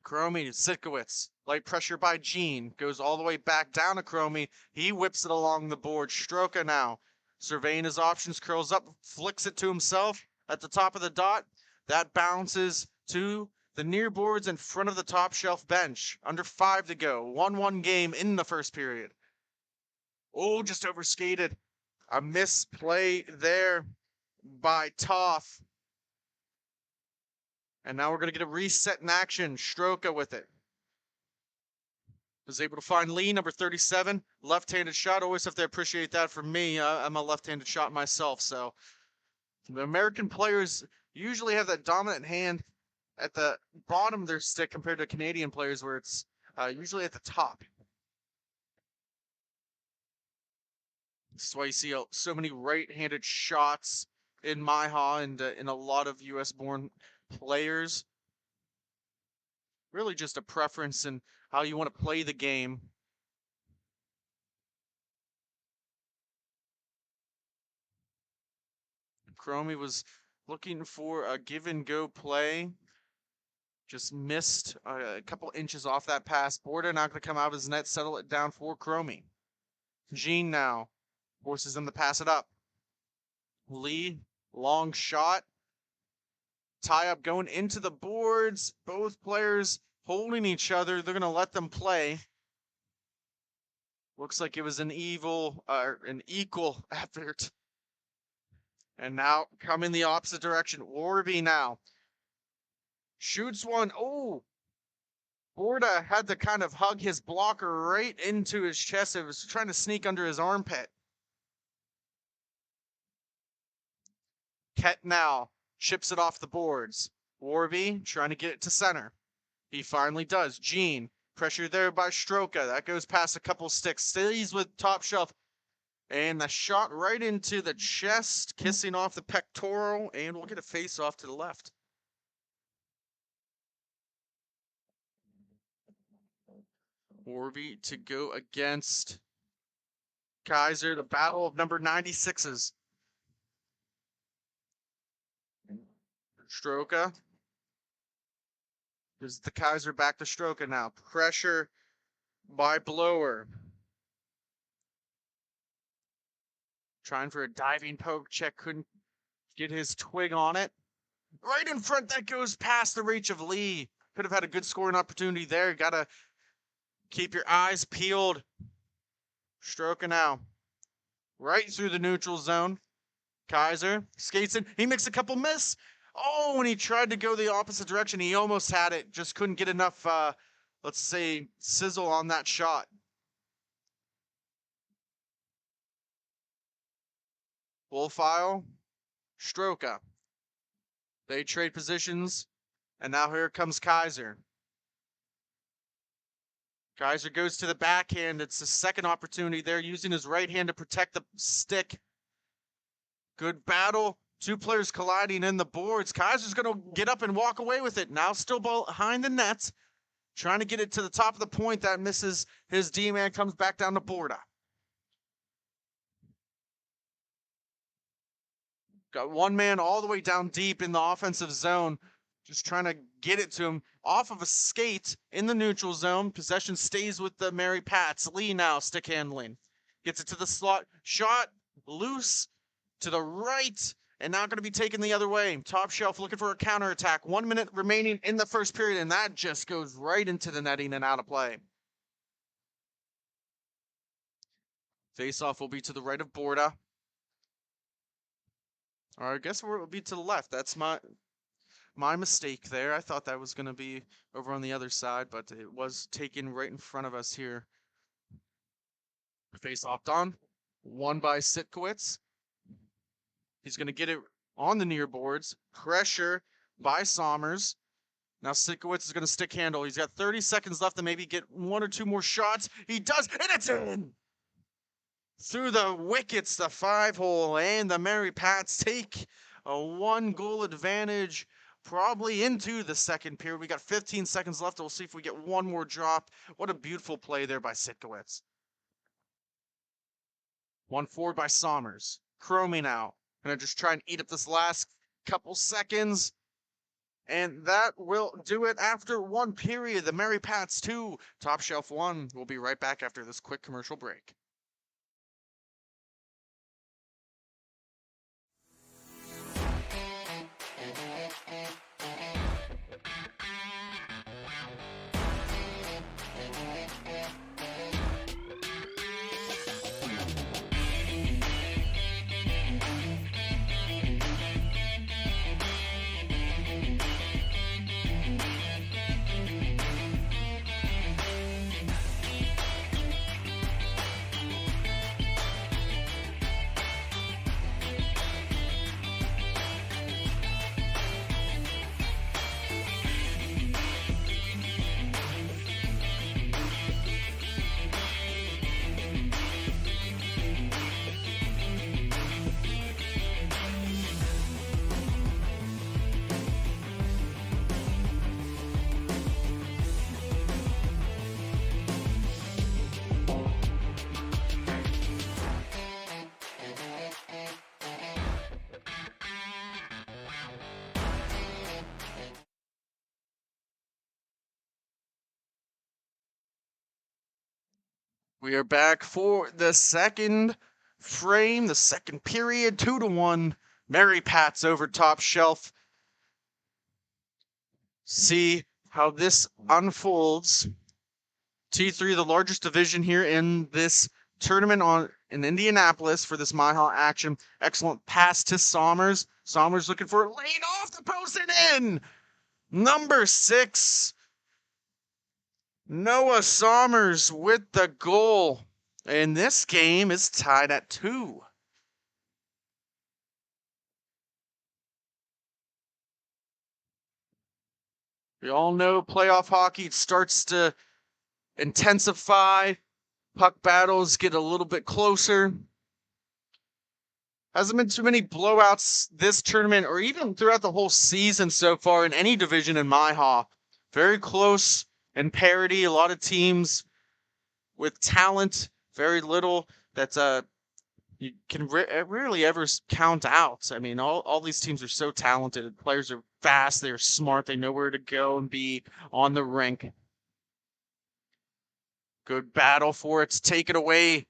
Cromie, Sikowicz. Light pressure by Jean. Goes all the way back down to Cromie. He whips it along the board. Stroka now. Surveying his options, curls up, flicks it to himself at the top of the dot. That bounces to the near boards in front of the top shelf bench. Under 5 to go. 1-1 game in the first period. Oh, just overskated. A misplay there by Toff. And now we're going to get a reset in action. Stroka with it. Was able to find Lee, number 37. Left-handed shot. Always have to appreciate that from me. I'm a left-handed shot myself. So the American players usually have that dominant hand at the bottom of their stick compared to Canadian players where it's usually at the top. This is why you see so many right-handed shots in MIHA and in a lot of U.S.-born players. Really just a preference in how you want to play the game. Cromie was looking for a give-and-go play. Just missed a couple inches off that pass. Borda not going to come out of his net, settle it down for Cromie. Jean now forces him to pass it up. Lee, long shot. Tie up going into the boards. Both players holding each other. They're going to let them play. Looks like it was an equal effort. And now coming the opposite direction. Warby now shoots one. Oh, Borda had to kind of hug his blocker right into his chest. It was trying to sneak under his armpit. Ket now chips it off the boards. Warby trying to get it to center. He finally does. Gene, pressure there by Stroka. That goes past a couple sticks. Stays with Top Shelf. And the shot right into the chest, kissing off the pectoral. And we'll get a face off to the left. Warby to go against Kaiser. The battle of number 96s. Stroka. Gives the Kaiser back to Stroka now. Pressure by Blower. Trying for a diving poke check. Couldn't get his twig on it. Right in front. That goes past the reach of Lee. Could have had a good scoring opportunity there. Gotta keep your eyes peeled. Stroka now. Right through the neutral zone. Kaiser skates in. He makes a couple miss. Oh, when he tried to go the opposite direction, he almost had it. Just couldn't get enough, let's say, sizzle on that shot. Wolfile, Stroka. They trade positions, and now here comes Kaiser. Kaiser goes to the backhand. It's the second opportunity there, using his right hand to protect the stick. Good battle. Two players colliding in the boards. Kaiser's going to get up and walk away with it. Now still behind the net. Trying to get it to the top of the point. That misses. His D-man comes back down to Borda. Got one man all the way down deep in the offensive zone. Just trying to get it to him. Off of a skate in the neutral zone. Possession stays with the Mary Pats. Lee now stick handling. Gets it to the slot. Shot loose to the right. And now going to be taken the other way. Top Shelf looking for a counterattack. 1 minute remaining in the first period, and that just goes right into the netting and out of play. Face-off will be to the right of Borda. Or I guess it will be to the left. That's my mistake there. I thought that was going to be over on the other side, but it was taken right in front of us here. Face-off done. Won by Sitkowitz. He's going to get it on the near boards. Pressure by Sommers. Now Sitkowitz is going to stick handle. He's got 30 seconds left to maybe get one or two more shots. He does, and it's in! Through the wickets, the 5-hole, and the Mary Pats take a 1-goal advantage probably into the second period. We got 15 seconds left. We'll see if we get one more drop. What a beautiful play there by Sitkowitz. One forward by Sommers. Cromie now. Gonna just try and eat up this last couple seconds. And that will do it after one period. The Mary Pats 2, Top Shelf 1. We'll be right back after this quick commercial break. We are back for the second frame, the second period, 2-1. Mary Pats over Top Shelf. See how this unfolds. T3, the largest division here in this tournament in Indianapolis for this MIHA action. Excellent pass to Sommers. Sommers looking for a lane off the post and in. Number 6, Noah Sommers with the goal. And this game is tied at 2. We all know playoff hockey starts to intensify. Puck battles get a little bit closer. Hasn't been too many blowouts this tournament or even throughout the whole season so far in any division in MIHA. Very close in parity. A lot of teams with talent, very little that's you can rarely ever count out. I mean, all these teams are so talented. Players are fast, they're smart, they know where to go and be on the rink. Good battle for it to take it away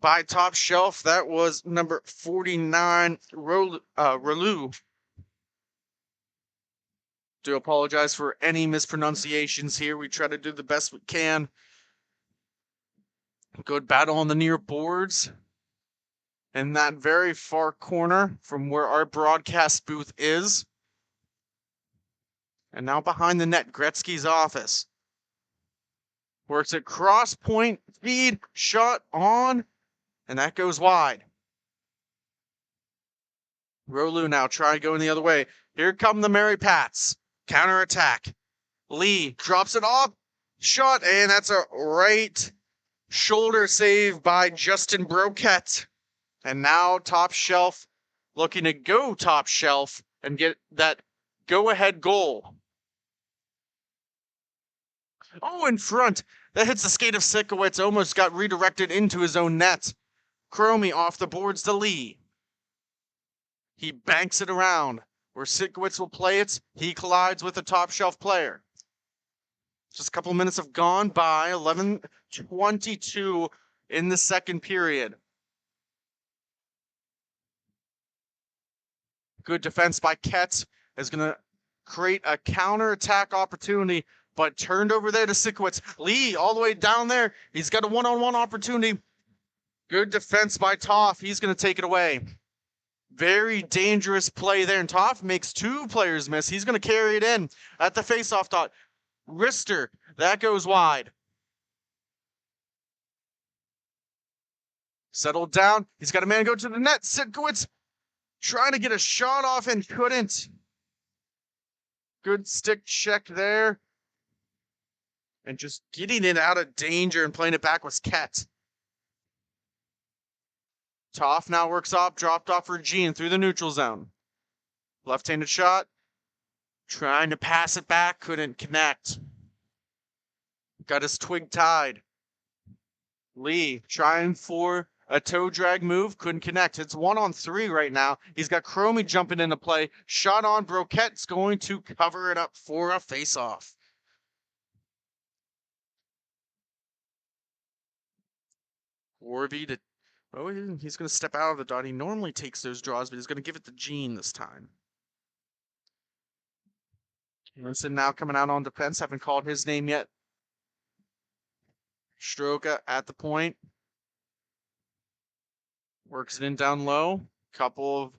by Top Shelf. That was number 49, Relu. Do apologize for any mispronunciations here. We try to do the best we can. Good battle on the near boards. In that very far corner from where our broadcast booth is. And now behind the net, Gretzky's office. Works at cross point, feed, shot on, and that goes wide. Rolu now trying going the other way. Here come the Mary Pats. Counterattack. Lee drops it off. Shot, and that's a right shoulder save by Justin Broquette. And now Top Shelf looking to go top shelf and get that go-ahead goal. Oh, in front. That hits the skate of Sikowitz. Almost got redirected into his own net. Cromie off the boards to Lee. He banks it around. Where Sikowitz will play it, he collides with a Top Shelf player. Just a couple minutes have gone by. 11:22 in the second period. Good defense by Ketz is going to create a counterattack opportunity, but turned over there to Sikowitz. Lee all the way down there. He's got a one-on-one opportunity. Good defense by Toff. He's going to take it away. Very dangerous play there. And Toff makes 2 players miss. He's going to carry it in at the faceoff dot. Rister, that goes wide. Settled down. He's got a man go to the net. Sikowitz trying to get a shot off and couldn't. Good stick check there. And just getting it out of danger and playing it back was Ket. Toff now works off, dropped off for Gene through the neutral zone. Left-handed shot. Trying to pass it back, couldn't connect. Got his twig tied. Lee trying for a toe drag move, couldn't connect. It's 1-on-3 right now. He's got Cromie jumping into play. Shot on, Broquette's going to cover it up for a face-off. Warby to... Oh, he's going to step out of the dot. He normally takes those draws, but he's going to give it to Gene this time. Winston now coming out on defense. Haven't called his name yet. Stroka at the point. Works it in down low. Couple of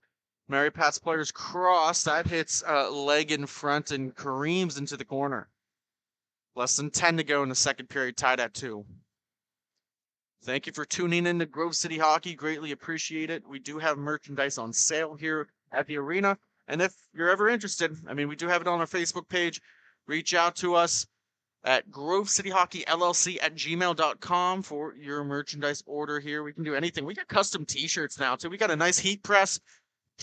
Mary Pat's players cross. That hits a leg in front and Kareem's into the corner. Less than 10 to go in the second period, tied at 2. Thank you for tuning in to Grove City Hockey. Greatly appreciate it. We do have merchandise on sale here at the arena. And if you're ever interested, I mean, we do have it on our Facebook page. Reach out to us at grovecityhockeyllc@gmail.com for your merchandise order here. We can do anything. We got custom t-shirts now, too. We got a nice heat press.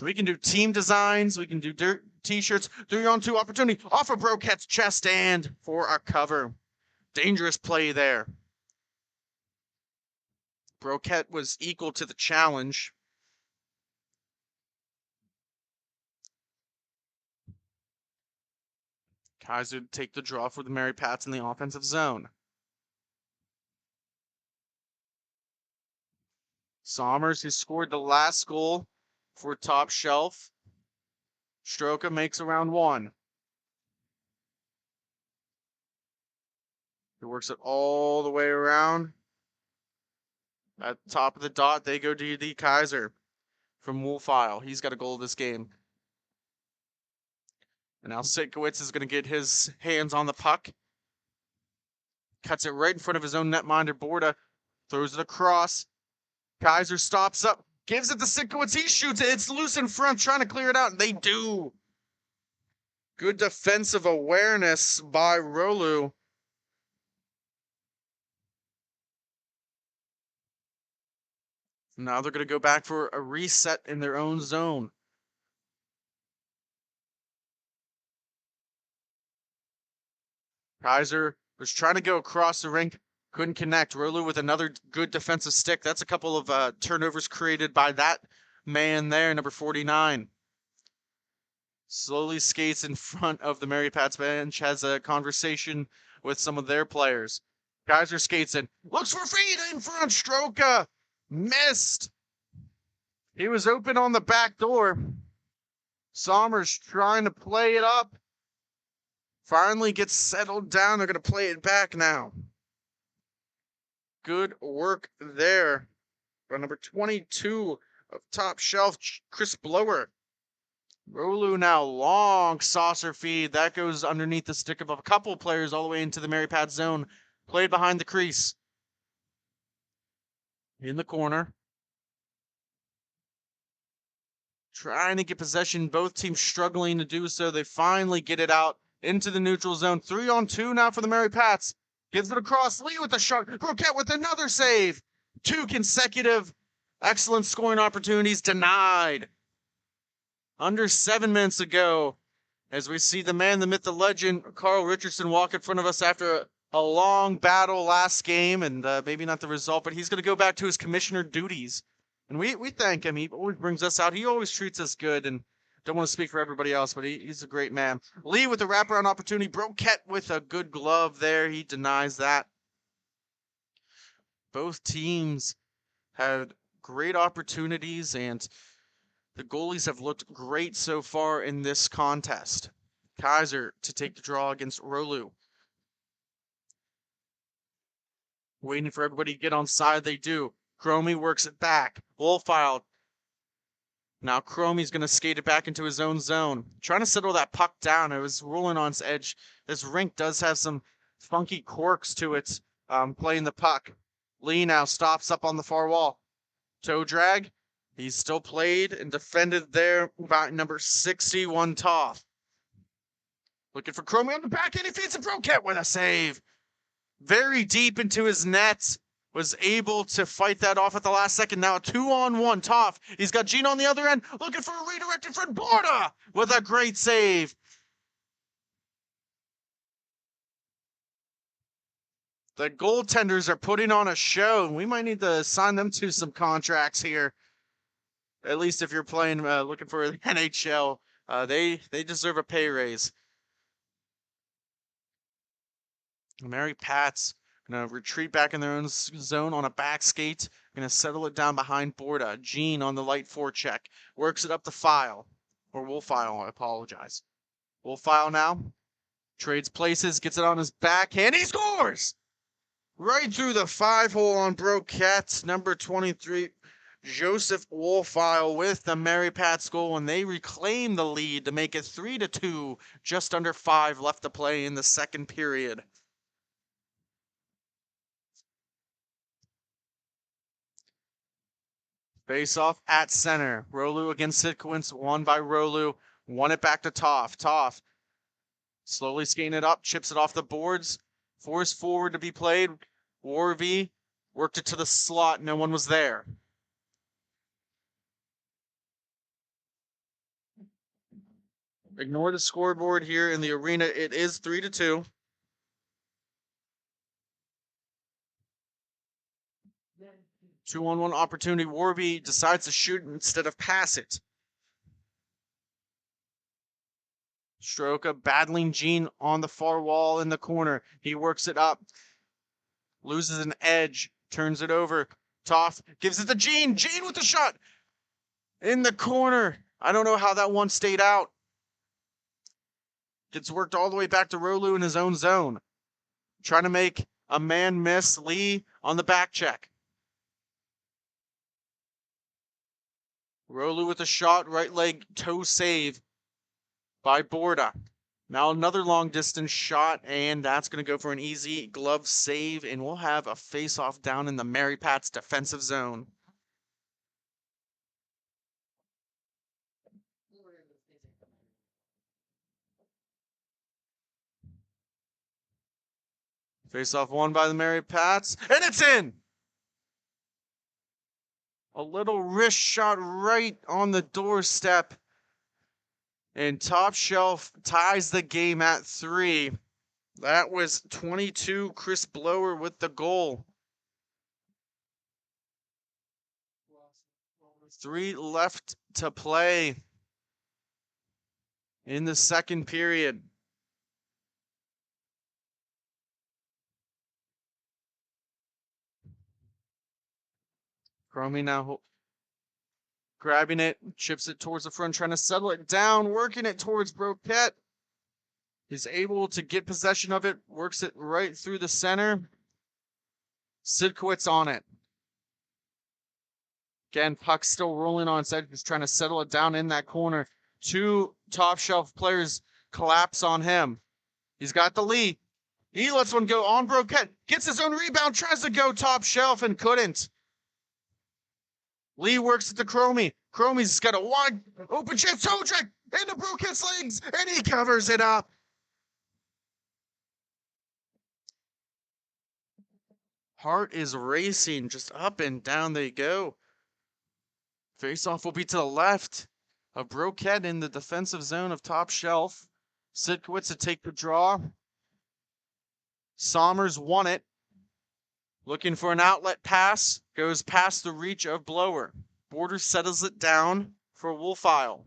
We can do team designs. We can do dirt t-shirts. 3-on-2 opportunity off of Broquette's chest and for a cover. Dangerous play there. Broquette was equal to the challenge. Kaiser take the draw for the Mary Pats in the offensive zone. Sommers, who scored the last goal for Top Shelf. Stroka makes around 1. He works it all the way around. At the top of the dot, they go to the Kaiser from Wolfile. He's got a goal this game. And now Sitkowitz is going to get his hands on the puck. Cuts it right in front of his own netminder. Borda throws it across. Kaiser stops up, gives it to Sitkowitz. He shoots it. It's loose in front, trying to clear it out, and they do. Good defensive awareness by Rolu. Now they're going to go back for a reset in their own zone. Kaiser was trying to go across the rink, couldn't connect. Rolu with another good defensive stick. That's a couple of turnovers created by that man there, number 49. Slowly skates in front of the Mary Pat's bench, has a conversation with some of their players. Kaiser skates in, looks for feet in front. Stroka missed. He was open on the back door. Sommers trying to play it up. Finally gets settled down. They're going to play it back now. Good work there by number 22 of top shelf, Chris Blower. Rolu now long saucer feed. That goes underneath the stick of a couple players all the way into the Mary Pat zone. Played behind the crease. In the corner. Trying to get possession. Both teams struggling to do so. They finally get it out into the neutral zone. 3-on-2 now for the Mary Pats. Gives it across. Lee with the shot. Croquette with another save. 2 consecutive excellent scoring opportunities denied. Under 7 minutes ago, as we see the man, the myth, the legend, Carl Richardson walk in front of us after a long battle last game, and maybe not the result, but he's going to go back to his commissioner duties. And we thank him. He always brings us out. He always treats us good, and don't want to speak for everybody else, but he's a great man. Lee with the wraparound opportunity. Broquette with a good glove there. He denies that. Both teams had great opportunities, and the goalies have looked great so far in this contest. Kaiser to take the draw against Rolu. Waiting for everybody to get on side. They do. Cromie works it back. Wolfile. Now Cromie's going to skate it back into his own zone. Trying to settle that puck down. It was rolling on its edge. This rink does have some funky quirks to it playing the puck. Lee now stops up on the far wall. Toe drag. He's still played and defended there by number 61, Toth. Looking for Cromie on the back end. He feeds it. Broquette with a save. Very deep into his net. Was able to fight that off at the last second. Now a 2-on-1. Toth. He's got Gene on the other end. Looking for a redirected from Borda with a great save. The goaltenders are putting on a show. We might need to sign them to some contracts here. At least if you're playing, looking for an NHL, they deserve a pay raise. Mary Pat's gonna retreat back in their own zone on a back skate. Gonna settle it down behind Borda. Gene on the light forecheck. Works it up the file. Or Wolfile, I apologize. Wolfile now. Trades places, gets it on his backhand. He scores! Right through the 5-hole on Broquette. Number 23. Joseph Wolfile with the Mary Pat's goal, and they reclaim the lead to make it 3-2. Just under 5 left to play in the second period. Face off at center. Rolu against Sitkowitz, won by Rolu. Won it back to Toth. Toth slowly skating it up, chips it off the boards. Force forward to be played. Warvey worked it to the slot. No one was there. Ignore the scoreboard here in the arena. It is 3-2. Two-on-one opportunity. Warby decides to shoot instead of pass it. Stroka battling Gene on the far wall in the corner. He works it up. Loses an edge. Turns it over. Toth gives it to Gene. Gene with the shot. In the corner. I don't know how that one stayed out. Gets worked all the way back to Rolu in his own zone. trying to make a man miss. Lee on the back check. Rolu with a shot, right leg toe save by Borda. Now another long distance shot, and that's going to go for an easy glove save, and we'll have a face-off down in the Mary Pat's defensive zone. Face-off won by the Mary Pats, and it's in! A little wrist shot right on the doorstep. And Top Shelf ties the game at 3. That was 22. Chris Blower with the goal. 3 left to play in the second period. Cromie now grabbing it, chips it towards the front, trying to settle it down, working it towards Broquette. He's able to get possession of it, works it right through the center. Sidkowitz on it. Again, puck still rolling on side, just trying to settle it down in that corner. 2 Top Shelf players collapse on him. He's got the lead. He lets one go on Broquette, gets his own rebound, tries to go Top Shelf and couldn't. Lee works at the Cromie. Cromie's got a wide open chance. Toe check into Broquette's legs, and he covers it up. Heart is racing, just up and down they go. Face-off will be to the left of Broquette in the defensive zone of Top Shelf. Sidkowitz to take the draw. Sommers won it. Looking for an outlet pass. Goes past the reach of Blower. Border settles it down for Wolfile.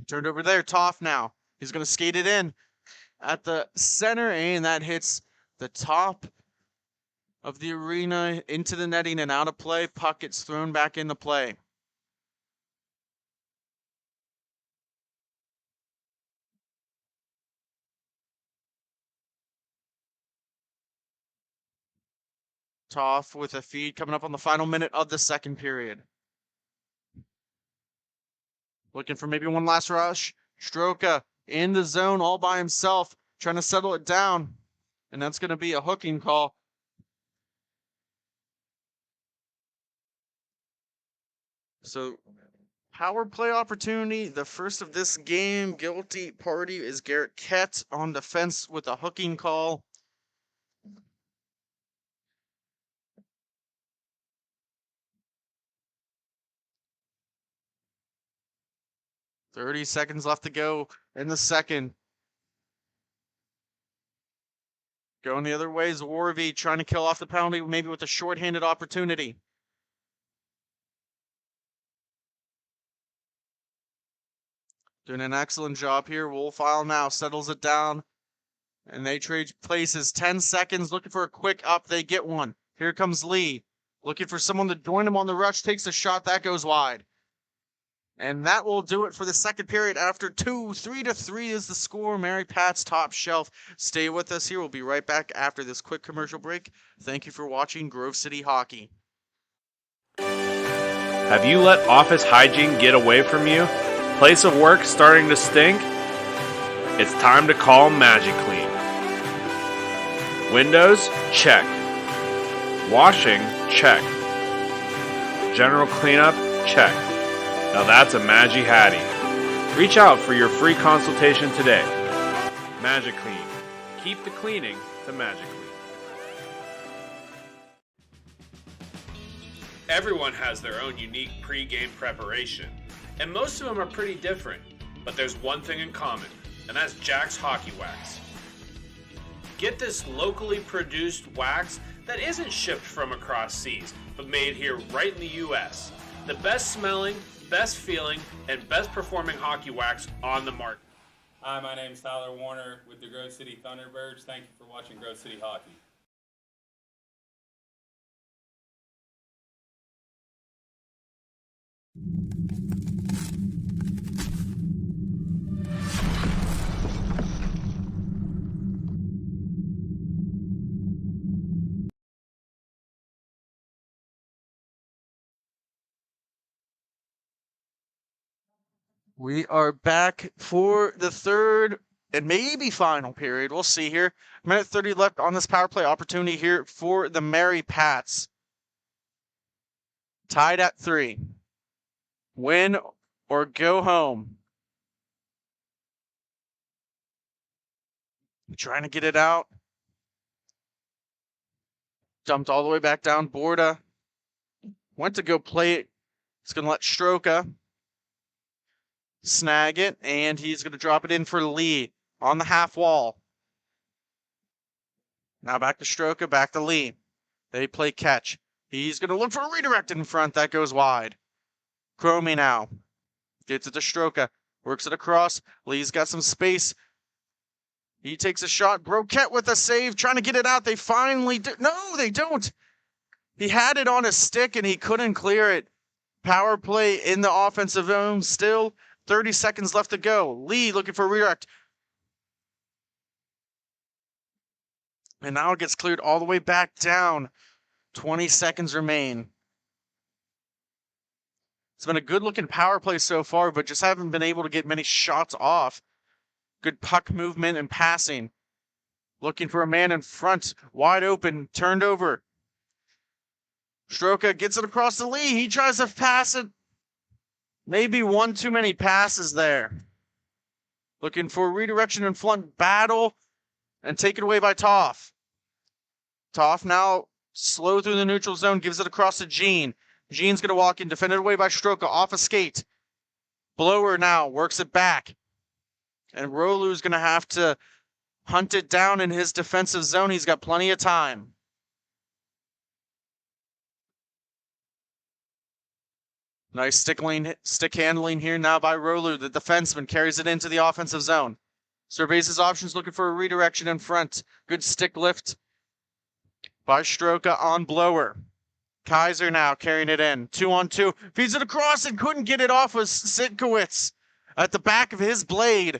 Turned over there. Toff now. He's going to skate it in at the center, and that hits the top of the arena into the netting and out of play. Puck gets thrown back into play. Toff with a feed coming up on the final minute of the second period. Looking for maybe one last rush. Stroka in the zone all by himself, trying to settle it down. And that's going to be a hooking call. So, power play opportunity, the first of this game. Guilty party is Garrett Kett on defense with a hooking call. $30 left to go in the second. Going the other way is Warvey trying to kill off the penalty, maybe with a shorthanded opportunity. Doing an excellent job here. Wolfile now settles it down. And they trade places. 10 seconds, looking for a quick up. They get one. Here comes Lee. Looking for someone to join him on the rush. Takes a shot. That goes wide. And that will do it for the second period. After 3-3 is the score. Mary Pat's Top Shelf. Stay with us here. We'll be right back after this quick commercial break. Thank you for watching Grove City Hockey. Have you let office hygiene get away from you? Place of work starting to stink? It's time to call MagiClean. Windows? Check. Washing? Check. General cleanup? Check. Now that's a Magi Hattie. Reach out for your free consultation today. MagiClean. Keep the cleaning to MagiClean. Everyone has their own unique pre-game preparation, and most of them are pretty different. But there's one thing in common, and that's Jack's Hockey Wax. Get this locally produced wax that isn't shipped from across seas, but made here right in the U.S. The best smelling, best feeling, and best performing hockey wax on the market. Hi, my name is Tyler Warner with the Grove City Thunderbirds. Thank you for watching Grove City Hockey. We are back for the third and maybe final period. We'll see here. Minute 30 left on this power play opportunity here for the Mary Pats. Tied at 3. Win or go home. Trying to get it out. Dumped all the way back down. Borda went to go play it. He's going to let Stroka snag it, and he's going to drop it in for Lee on the half wall. Now back to Stroka, back to Lee. They play catch. He's going to look for a redirect in front. That goes wide. Cromie now gets it to Stroka. Works it across. Lee's got some space. He takes a shot. Broquette with a save, trying to get it out. They finally do. No, they don't. He had it on his stick, and he couldn't clear it. Power play in the offensive zone still. 30 seconds left to go. Lee looking for a redirect. And now it gets cleared all the way back down. 20 seconds remain. It's been a good-looking power play so far, but just haven't been able to get many shots off. Good puck movement and passing. Looking for a man in front. Wide open. Turned over. Stroka gets it across the Lee. He tries to pass it. Maybe one too many passes there. Looking for redirection in front. Battle. And taken away by Toff. Toff now slow through the neutral zone. Gives it across to Gene. Gene's going to walk in. Defended away by Stroka. Off a skate. Blower now. Works it back. And Rolu's going to have to hunt it down in his defensive zone. He's got plenty of time. Nice stick handling here now by Rolu. The defenseman carries it into the offensive zone. Surveys his options, looking for a redirection in front. Good stick lift by Stroka on Blower. Kaiser now carrying it in. 2-on-2. Feeds it across and couldn't get it off with Sitkowitz at the back of his blade.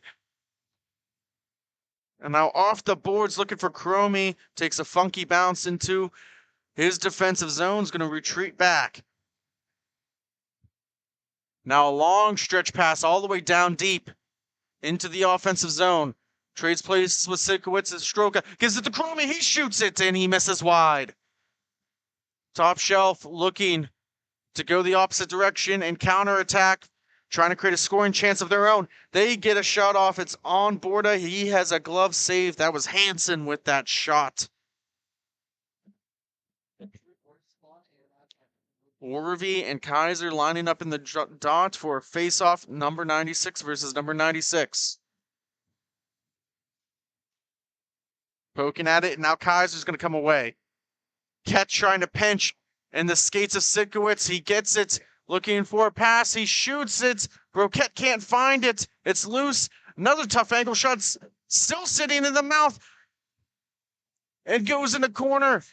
And now off the boards, looking for Cromie. Takes a funky bounce into his defensive zone. Is going to retreat back. Now a long stretch pass all the way down deep into the offensive zone. Trades places with Sitkowitz as Stroka. Gives it to Cromie. He shoots it and he misses wide. Top shelf looking to go the opposite direction and counterattack. Trying to create a scoring chance of their own. They get a shot off. It's on Borda. He has a glove save. That was Hansen with that shot. Orvie and Kaiser lining up in the dot for a face-off, number 96 versus number 96. Poking at it, and now Kaiser's going to come away. Ketch trying to pinch, and the skates of Sitkowitz. He gets it, looking for a pass. He shoots it. Broquette can't find it. It's loose. Another tough angle shot, still sitting in the mouth. It goes in the corner.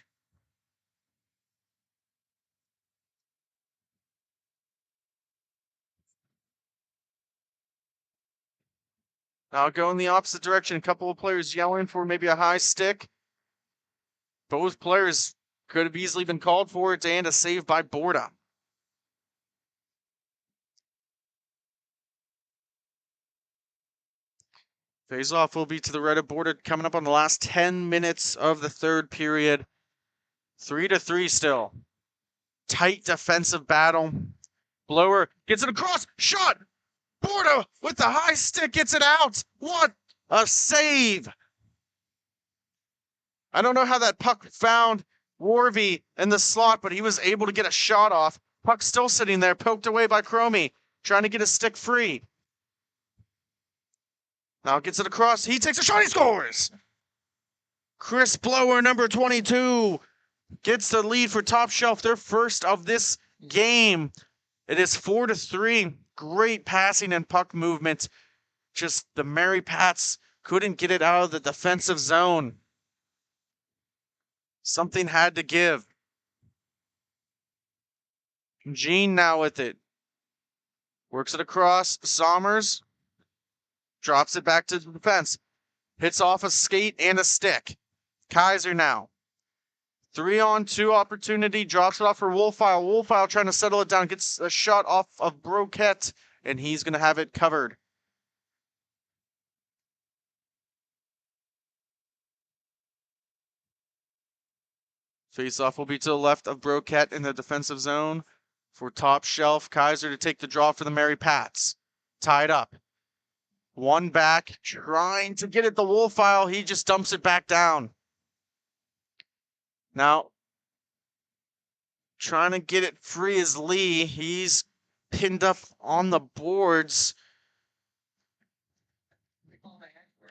Now go in the opposite direction. A couple of players yelling for maybe a high stick. Both players could have easily been called for it, and a save by Borda. Face-off will be to the right of Borda, coming up on the last 10 minutes of the third period. 3-3 still. Tight defensive battle. Blower gets it across. Shot! Borda with the high stick gets it out. What a save. I don't know how that puck found Warvey in the slot, but he was able to get a shot off. Puck still sitting there, poked away by Cromie, trying to get his stick free. Now gets it across. He takes a shot. He scores. Chris Blower, number 22, gets the lead for Top Shelf. Their first of this game. It is 4-3. Great passing and puck movement. Just the Mary Pats couldn't get it out of the defensive zone. Something had to give. Gene now with it. Works it across. Sommers drops it back to the defense. Hits off a skate and a stick. Kaiser now. 3-on-2 opportunity. Drops it off for Wolfile. Wolfile trying to settle it down. Gets a shot off of Broquette. and he's going to have it covered. Face-off will be to the left of Broquette in the defensive zone for Top Shelf. Kaiser to take the draw for the Mary Pats. Tied up. One back, trying to get it the Wolfile. He just dumps it back down. Now, trying to get it free is Lee. He's pinned up on the boards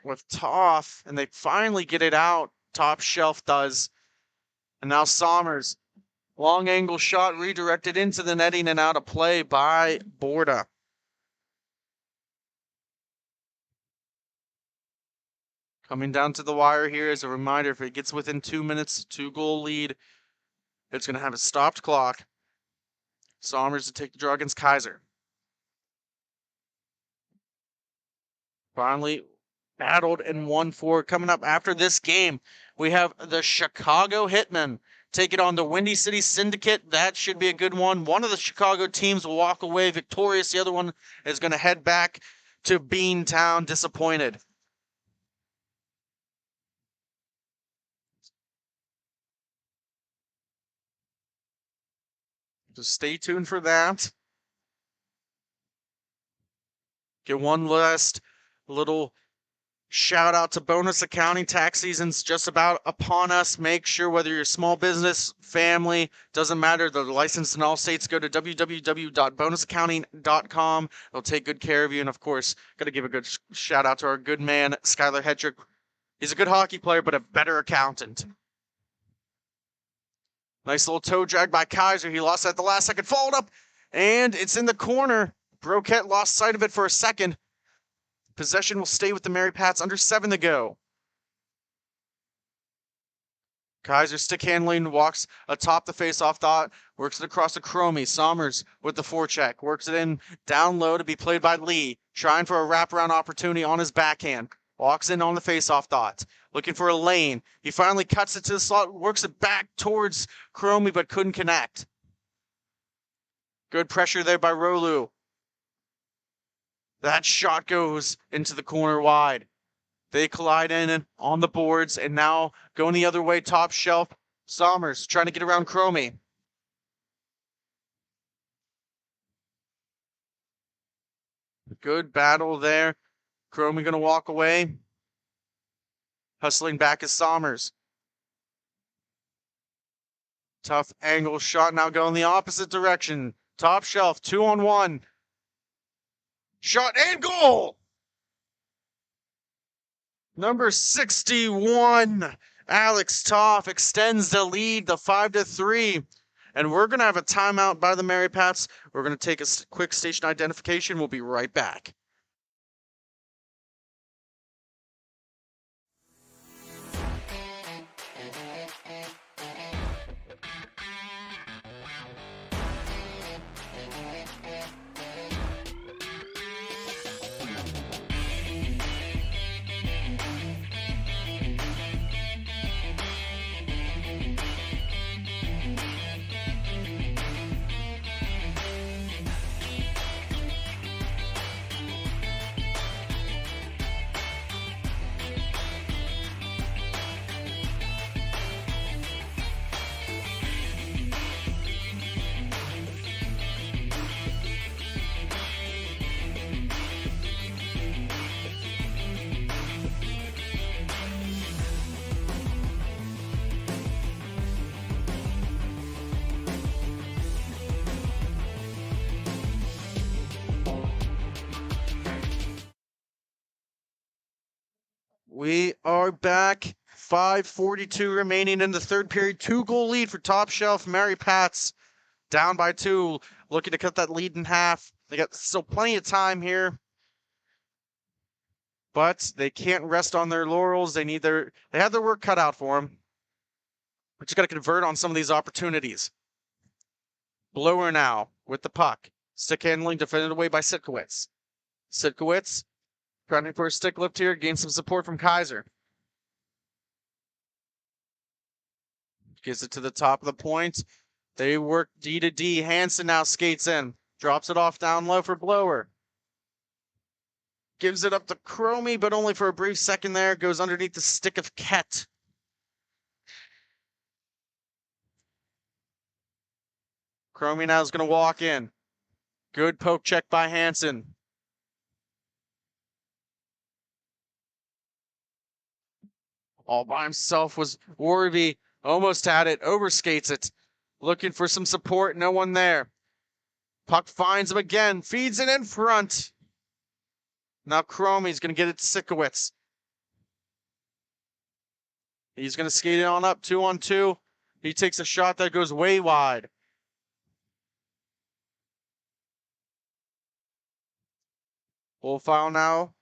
with Toff, and they finally get it out. Top Shelf does. And now Sommers. Long angle shot redirected into the netting and out of play by Borda. Coming down to the wire here as a reminder, if it gets within 2 minutes, 2-goal lead, it's going to have a stopped clock. Sommers to take the draw against Kaiser. Finally battled and won for. Coming up after this game, we have the Chicago Hitmen take it on the Windy City Syndicate. That should be a good one. One of the Chicago teams will walk away victorious. The other one is going to head back to Beantown disappointed. So stay tuned for that. Get one last little shout out to bonus accounting. Tax season's just about upon us. Make sure whether you're a small business, family, doesn't matter. They're licensed in all states. Go to www.bonusaccounting.com. They'll take good care of you. And of course, got to give a good shout out to our good man, Skylar Hedrick. He's a good hockey player, but a better accountant. Nice little toe drag by Kaiser. He lost at the last second. Followed up, and it's in the corner. Broquette lost sight of it for a second. Possession will stay with the Mary Pats. Under 7 to go. Kaiser stick handling, walks atop the face-off dot, works it across to Cromie. Sommers with the forecheck, works it in down low to be played by Lee, trying for a wraparound opportunity on his backhand. Walks in on the face-off dot, looking for a lane. He finally cuts it to the slot, works it back towards Cromie, but couldn't connect. Good pressure there by Rolu. That shot goes into the corner wide. They collide in on the boards, and now going the other way, Top Shelf. Sommers trying to get around Cromie. Good battle there. Cromie going to walk away. Hustling back is Sommers. Tough angle shot, now going the opposite direction. Top Shelf, 2-on-1. Shot and goal! Number 61, Alex Toff extends the lead to 5-3. And we're going to have a timeout by the Mary Pats. We're going to take a quick station identification. We'll be right back. We are back. 5:42 remaining in the third period. 2-goal lead for Top Shelf. Mary Pats down by 2, looking to cut that lead in half. They got still plenty of time here, but they can't rest on their laurels. They have their work cut out for them. We just got to convert on some of these opportunities. Blower now with the puck. Stick handling defended away by Sitkowitz. Sitkowitz trying for a stick lift here, gain some support from Kaiser. Gives it to the top of the point. They work D to D. Hansen now skates in. Drops it off down low for Blower. gives it up to Chromie, but only for a brief second there. Goes underneath the stick of Ket. Chromie now is going to walk in. Good poke check by Hansen. All by himself was Warby. Almost had it. Overskates it. Looking for some support. No one there. Puck finds him again. Feeds it in front. Now Chromie's going to get it to Sikowitz. He's going to skate it on up. 2-on-2. He takes a shot that goes way wide. Wolfile now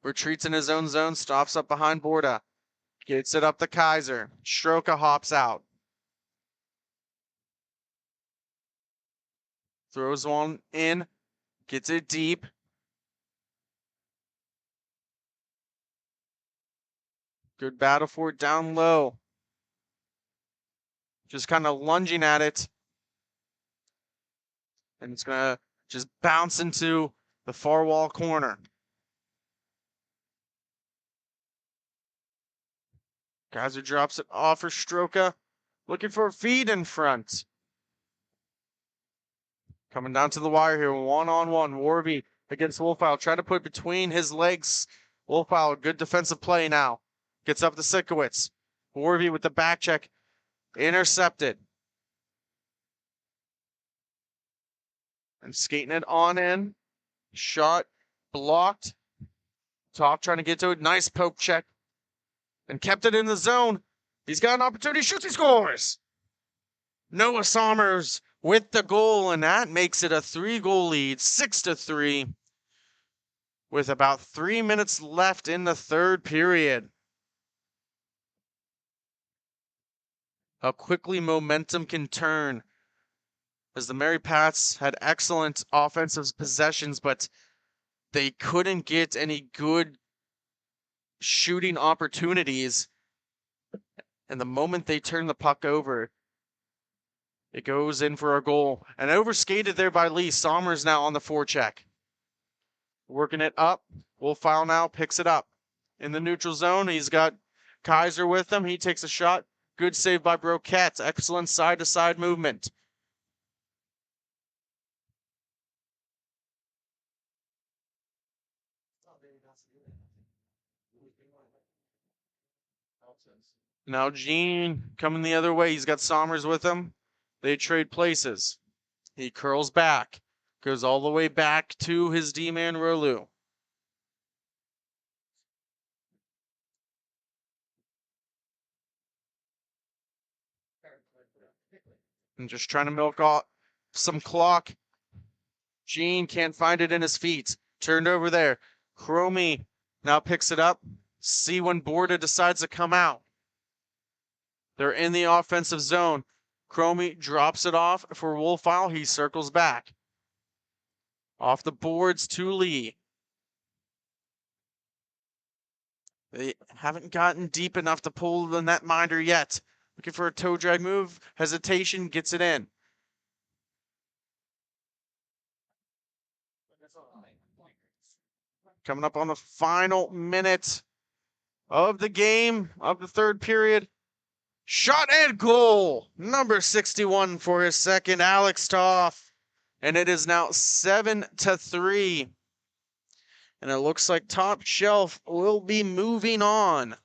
retreats in his own zone. Stops up behind Borda. Gets it up to Kaiser. Stroka hops out. Throws one in. Gets it deep. Good battle for it down low. Just kind of lunging at it. And it's going to just bounce into the far wall corner. Kaiser drops it off for Stroka. Looking for a feed in front. Coming down to the wire here. 1-on-1. Warby against Wolfile. Try to put between his legs. Wolfile, good defensive play now. Gets up to Sikowitz. Warby with the back check. Intercepted. And skating it on in. Shot blocked. Top trying to get to it. Nice poke check. And kept it in the zone. He's got an opportunity. Shoots, he scores. Noah Sommers with the goal, and that makes it a 3-goal lead, 6-3, with about 3 minutes left in the third period. How quickly momentum can turn, as the Mary Pats had excellent offensive possessions, but they couldn't get any good shooting opportunities. And the moment they turn the puck over, it goes in for a goal. And overskated there by Lee. Sommers now on the forecheck. Working it up. Wolfile now picks it up. In the neutral zone, he's got Kaiser with him. He takes a shot. Good save by Broquette. Excellent side-to-side movement. Now Gene coming the other way. He's got Sommers with him. They trade places. He curls back. Goes all the way back to his D-man Rolu. And just trying to milk off some clock. Gene can't find it in his feet. Turned over there. Chromie now picks it up. See when Borda decides to come out. They're in the offensive zone. Chromie drops it off for Wolfile. He circles back. Off the boards to Lee. They haven't gotten deep enough to pull the netminder yet. Looking for a toe drag move. Hesitation, gets it in. Coming up on the final minute of the game, of the third period. Shot and goal. Number 61 for his second, Alex Toff. And it is now 7-3. And it looks like Top Shelf will be moving on.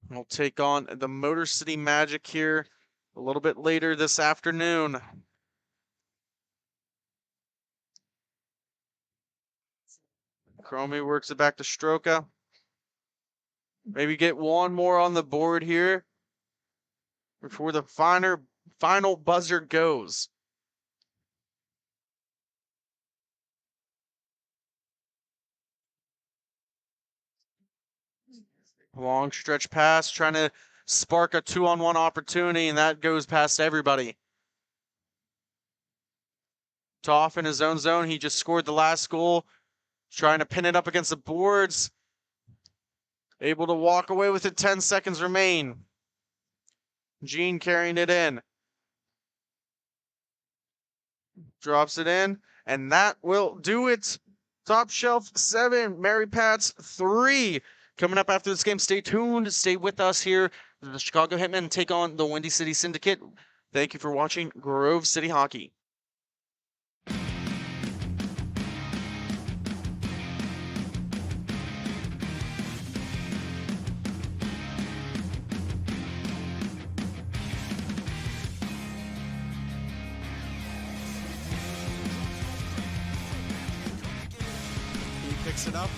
We'll take on the Motor City Magic here a little bit later this afternoon. Chromie works it back to Stroka. Maybe get one more on the board here before the final buzzer goes. Long stretch pass, trying to spark a 2-on-1 opportunity, and that goes past everybody. Toff in his own zone. He just scored the last goal. Trying to pin it up against the boards. Able to walk away with it. 10 seconds remain. Gene carrying it in. Drops it in. And that will do it. Top Shelf 7, Mary Pat's 3. Coming up after this game, stay tuned. Stay with us here. The Chicago Hitmen take on the Windy City Syndicate. Thank you for watching Grove City Hockey. Picks it up,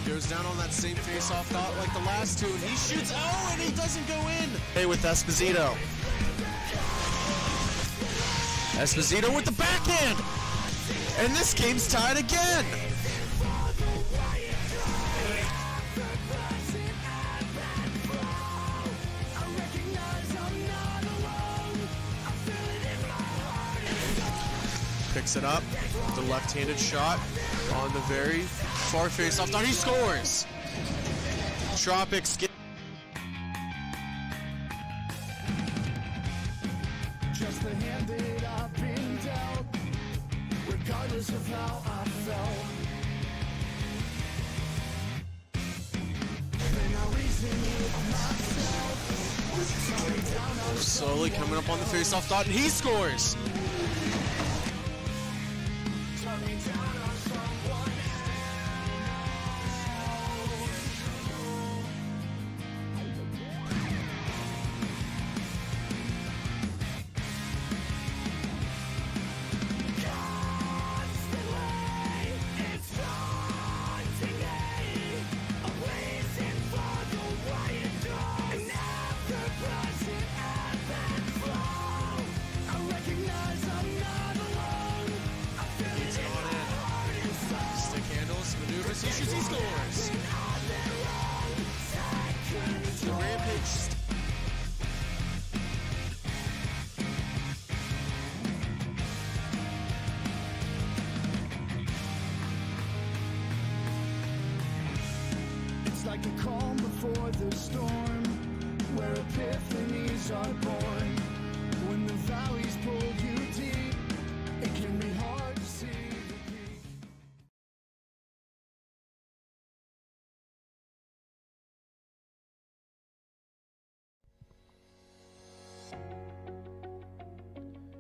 goes down on that same face-off dot like the last two, and he shoots, and he doesn't go in. Hey, with Esposito. Esposito with the backhand, and this game's tied again. Picks it up, the left-handed shot on the very far face-off dot. He scores! Tropics get... Just the hand that I've been dealt, regardless of how I felt. Then I reason with myself. Slowly coming up on the face-off dot, and he scores! He shoots, he scores! The Rampage. It's like a calm before the storm, where epiphanies are born. When the valleys pull you deep, it can be hard to see the peak.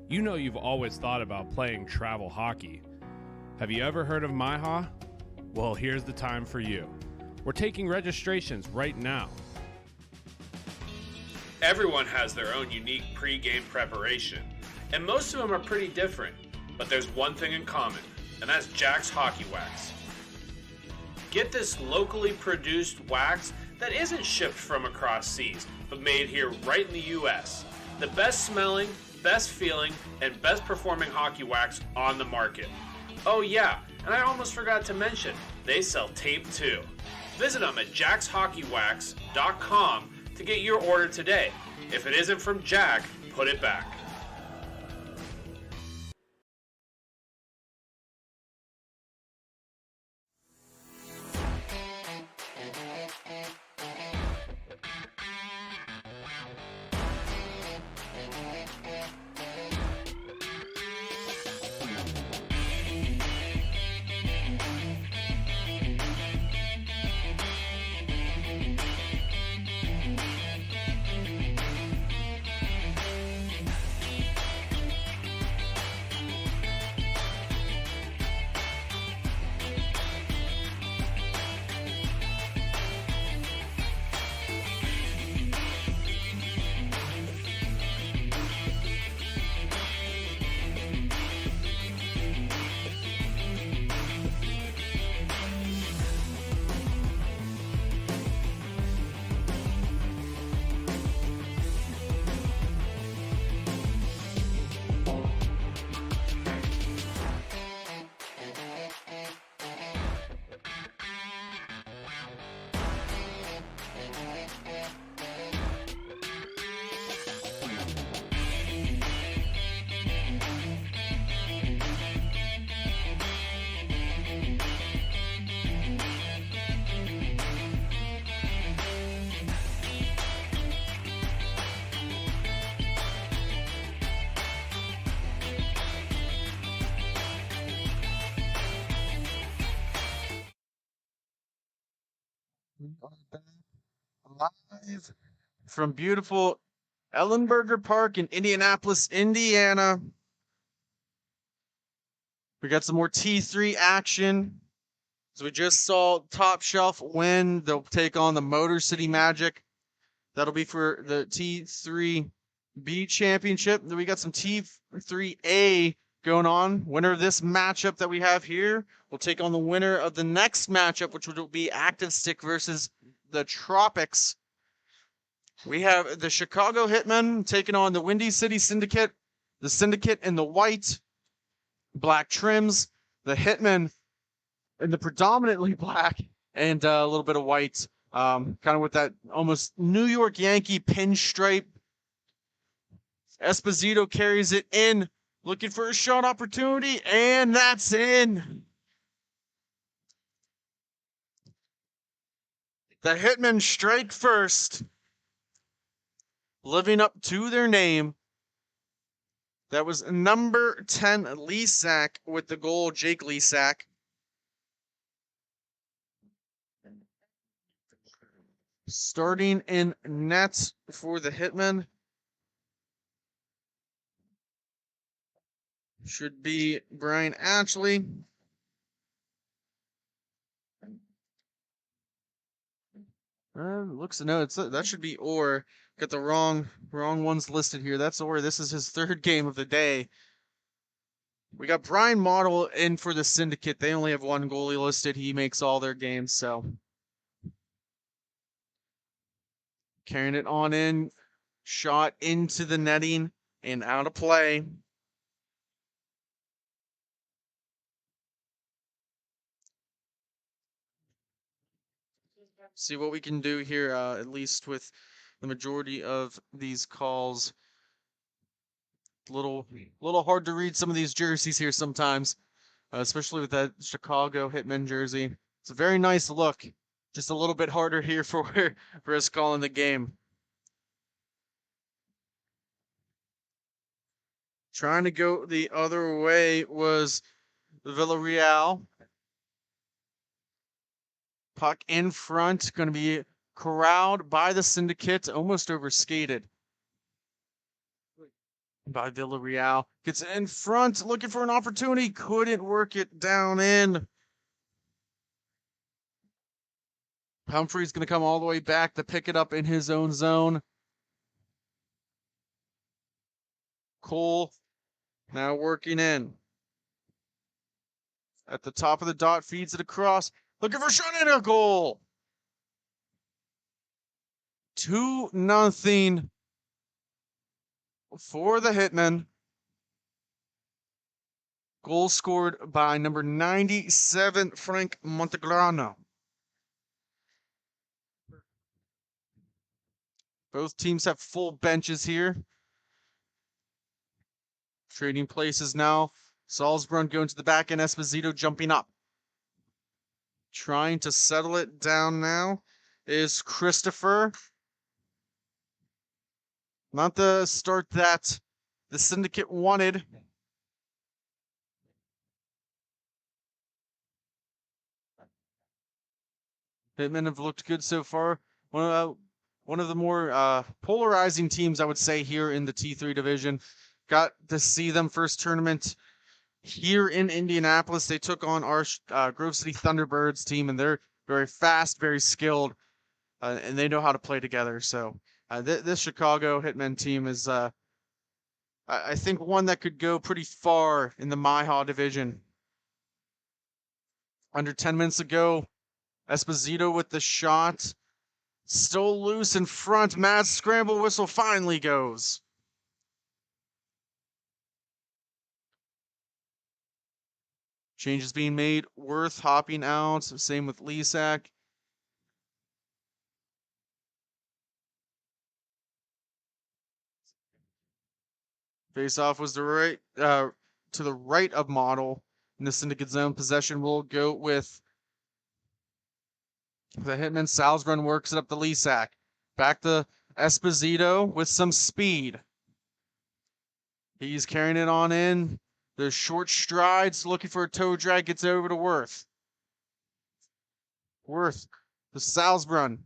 You know you've always thought about playing travel hockey. Have you ever heard of MIHA? Well, here's the time for you. We're taking registrations right now. Everyone has their own unique pre-game preparation, and most of them are pretty different, but there's one thing in common, and that's Jack's Hockey Wax. Get this locally produced wax that isn't shipped from across seas, but made here right in the US. The best smelling, best feeling, and best performing hockey wax on the market. Oh yeah, and I almost forgot to mention, they sell tape too. Visit them at jackshockeywax.com to get your order today. If it isn't from Jack, put it back. We are back live from beautiful Ellenberger Park in Indianapolis, Indiana. We got some more T3 action. So we just saw Top Shelf win. They'll take on the Motor City Magic. That'll be for the T3B championship. Then we got some T3A going on. Winner of this matchup that we have here will take on the winner of the next matchup, which will be Active Stick versus the Tropics. We have the Chicago Hitmen taking on the Windy City Syndicate. The Syndicate in the white, black trims. The Hitmen in the predominantly black and a little bit of white. Kind of with that almost New York Yankee pinstripe. Esposito carries it in, looking for a shot opportunity, and that's in. The Hitmen strike first, living up to their name. That was number 10, Lesack, with the goal, Jake Lesack. Starting in net for the Hitmen should be Brian Ashley. Looks no, that should be Orr. Got the wrong ones listed here. That's Orr. This is his third game of the day. We got Brian Model in for the Syndicate. They only have one goalie listed. He makes all their games, so carrying it on in, shot into the netting and out of play. See what we can do here, at least with the majority of these calls. Little hard to read some of these jerseys here sometimes, especially with that Chicago Hitmen jersey. It's a very nice look. Just a little bit harder here for us calling the game. Trying to go the other way was Villarreal. Puck in front, going to be corralled by the Syndicate, almost overskated by Villarreal. Gets in front, looking for an opportunity, couldn't work it down in. Humphrey's going to come all the way back to pick it up in his own zone. Cole now working in. At the top of the dot, feeds it across. Looking for a shot and a goal. 2-0 for the Hitmen. Goal scored by number 97, Frank Montegrano. Both teams have full benches here. Trading places now. Salzbrunn going to the back end. Esposito jumping up. Trying to settle it down now is Christopher. Not the start that the Syndicate wanted. Hitmen have looked good so far. One of the more polarizing teams, I would say, here in the T3 division. Got to see them first tournament here in Indianapolis. They took on our Grove City Thunderbirds team, and they're very fast, very skilled, and they know how to play together. So this Chicago Hitmen team is, I think, one that could go pretty far in the MIHA division. Under 10 minutes ago, Esposito with the shot. Still loose in front. Mad scramble whistle finally goes. Changes being made. Worth hopping out. Same with Lesack. Face-off was to the right of Model in the Syndicate zone. Possession will go with the Hitman. Salzbrunn works it up to Lesack. Back to Esposito with some speed. He's carrying it on in. The short strides, looking for a toe drag, gets over to Worth. Worth to Salzbrunn.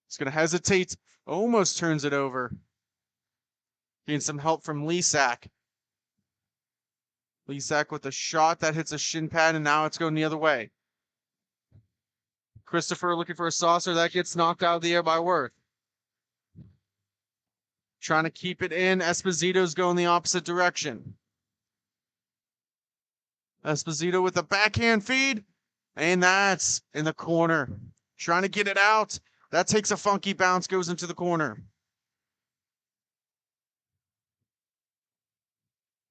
He's going to hesitate. Almost turns it over. Getting some help from Lisak. Lisak with a shot that hits a shin pad, and now it's going the other way. Christopher looking for a saucer. That gets knocked out of the air by Worth. Trying to keep it in. Esposito's going the opposite direction. Esposito with a backhand feed. And that's in the corner. Trying to get it out. That takes a funky bounce, goes into the corner.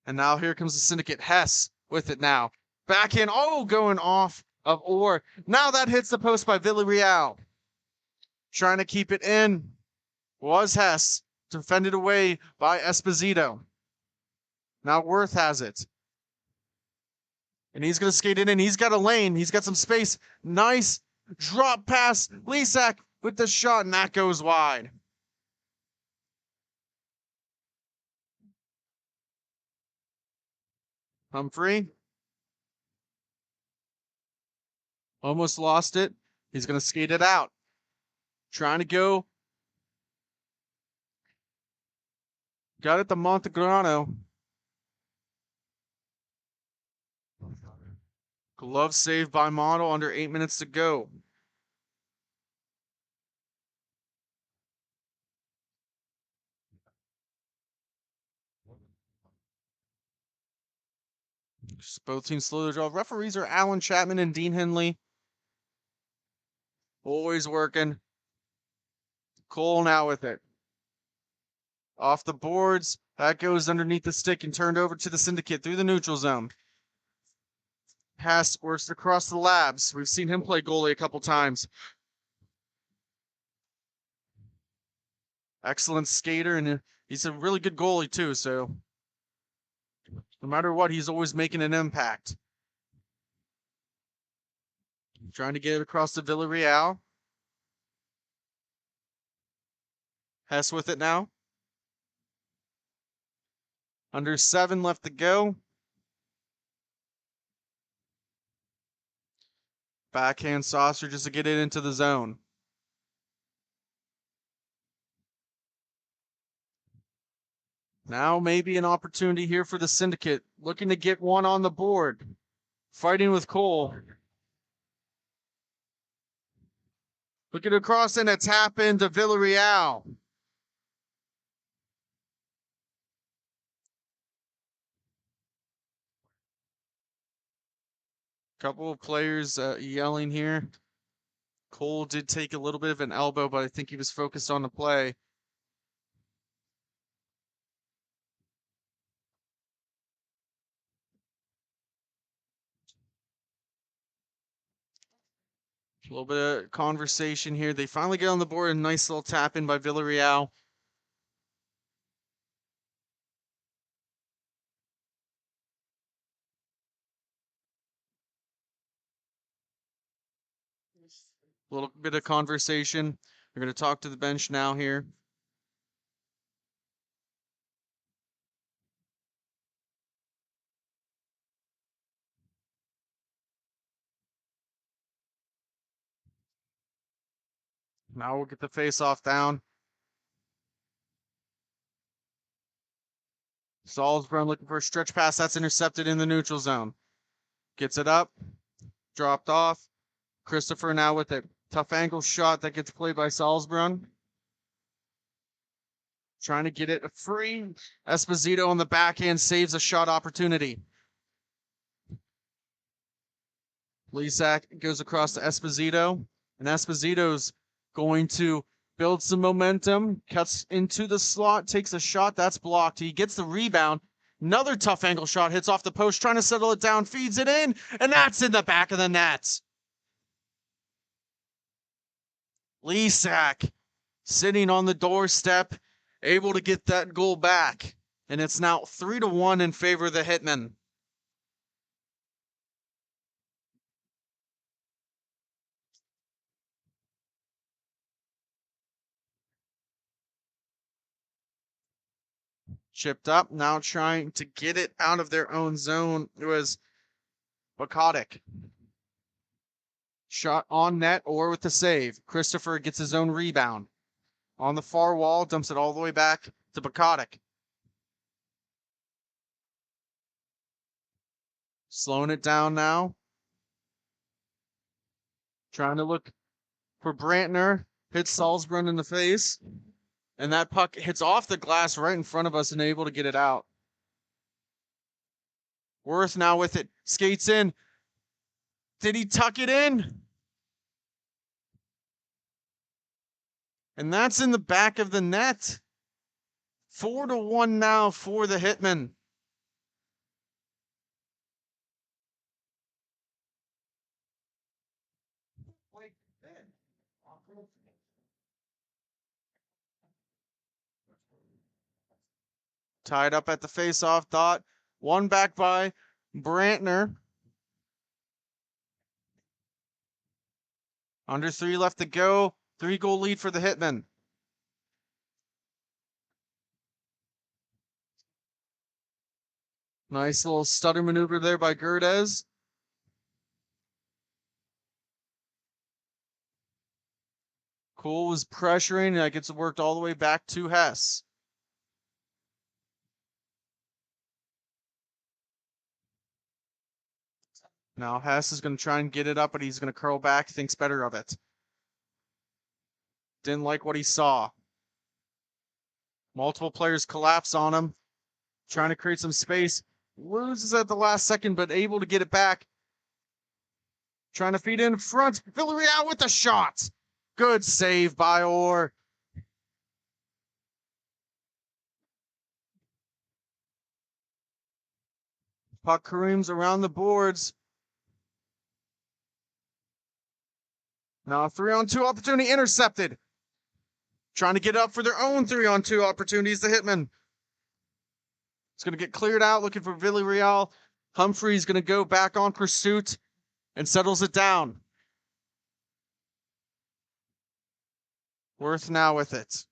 And now here comes the syndicate. Hess with it now. Backhand. Oh, going off of Orr. Now that hits the post by Villarreal. Trying to keep it in was Hess. Defended away by Esposito. Now Worth has it. And he's going to skate it in. He's got a lane. He's got some space. Nice drop pass. Lisak with the shot, and that goes wide. Humphrey. Almost lost it. He's going to skate it out. Trying to go. Got it to Montegrano. Glove save by Model under 8 minutes to go. Both teams slow their draw. Referees are Alan Chapman and Dean Henley. Always working. Cole now with it. Off the boards. That goes underneath the stick and turned over to the syndicate through the neutral zone. Pass works across the labs. We've seen him play goalie a couple times. Excellent skater, and he's a really good goalie too, so no matter what, he's always making an impact. Trying to get it across to Villarreal. Hess with it now. Under 7 left to go. Backhand saucer just to get it into the zone. Now maybe an opportunity here for the syndicate. Looking to get one on the board. Fighting with Cole. Looking across and a tap into Villarreal. Couple of players yelling here. Cole did take a little bit of an elbow, but I think he was focused on the play. A little bit of conversation here. They finally get on the board. A nice little tap in by Villarreal. A little bit of conversation. We're going to talk to the bench now here. Now we'll get the face-off down. Salzbrunn looking for a stretch pass. That's intercepted in the neutral zone. Gets it up. Dropped off. Christopher now with a tough angle shot that gets played by Salzbrunn. Trying to get it free. Esposito on the backhand saves a shot opportunity. Lisak goes across to Esposito. And Esposito's going to build some momentum. Cuts into the slot. Takes a shot. That's blocked. He gets the rebound. Another tough angle shot. Hits off the post. Trying to settle it down. Feeds it in. And that's in the back of the net. Lisak sitting on the doorstep, able to get that goal back. And it's now 3-1 in favor of the Hitmen. Chipped up, now trying to get it out of their own zone. It was Bakotic. Shot on net or with the save. Christopher gets his own rebound. On the far wall, dumps it all the way back to Bukotic. Slowing it down now. Trying to look for Brantner. Hits Salzbrunn in the face. And that puck hits off the glass right in front of us and able to get it out. Worth now with it. Skates in. Did he tuck it in? And that's in the back of the net. 4-1 now for the Hitmen. Tied up at the face-off dot. One back by Brantner. Under 3 left to go. 3-goal lead for the Hitmen. Nice little stutter maneuver there by Gerdes. Cole was pressuring, and that gets worked all the way back to Hess. Now Hess is going to try and get it up, but he's going to curl back, thinks better of it. Didn't like what he saw. Multiple players collapse on him, trying to create some space. Loses at the last second, but able to get it back. Trying to feed in front. Villarreal with the shot. Good save by Orr. Puck careens around the boards. Now a 3-on-2 opportunity intercepted. Trying to get up for their own 3-on-2 opportunities, the Hitmen. It's going to get cleared out, looking for Villarreal. Humphrey's going to go back on pursuit and settles it down. Worth now with it.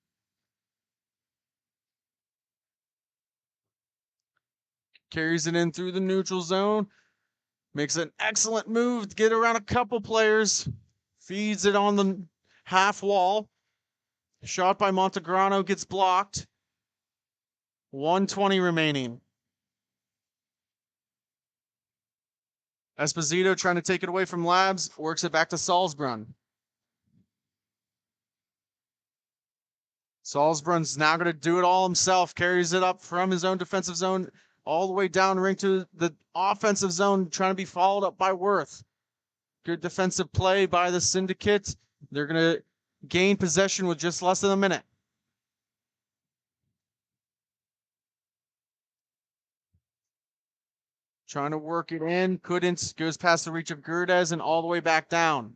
Carries it in through the neutral zone. Makes an excellent move to get around a couple players. Feeds it on the half wall. Shot by Montegrano gets blocked. 1:20 remaining. Esposito trying to take it away from Labs. Works it back to Salzbrunn. Salzbrunn's now going to do it all himself. Carries it up from his own defensive zone all the way down ring to the offensive zone, trying to be followed up by Worth. Good defensive play by the Syndicate. They're going to gain possession with just less than a minute. Trying to work it in. Couldn't. Goes past the reach of Gerdes and all the way back down.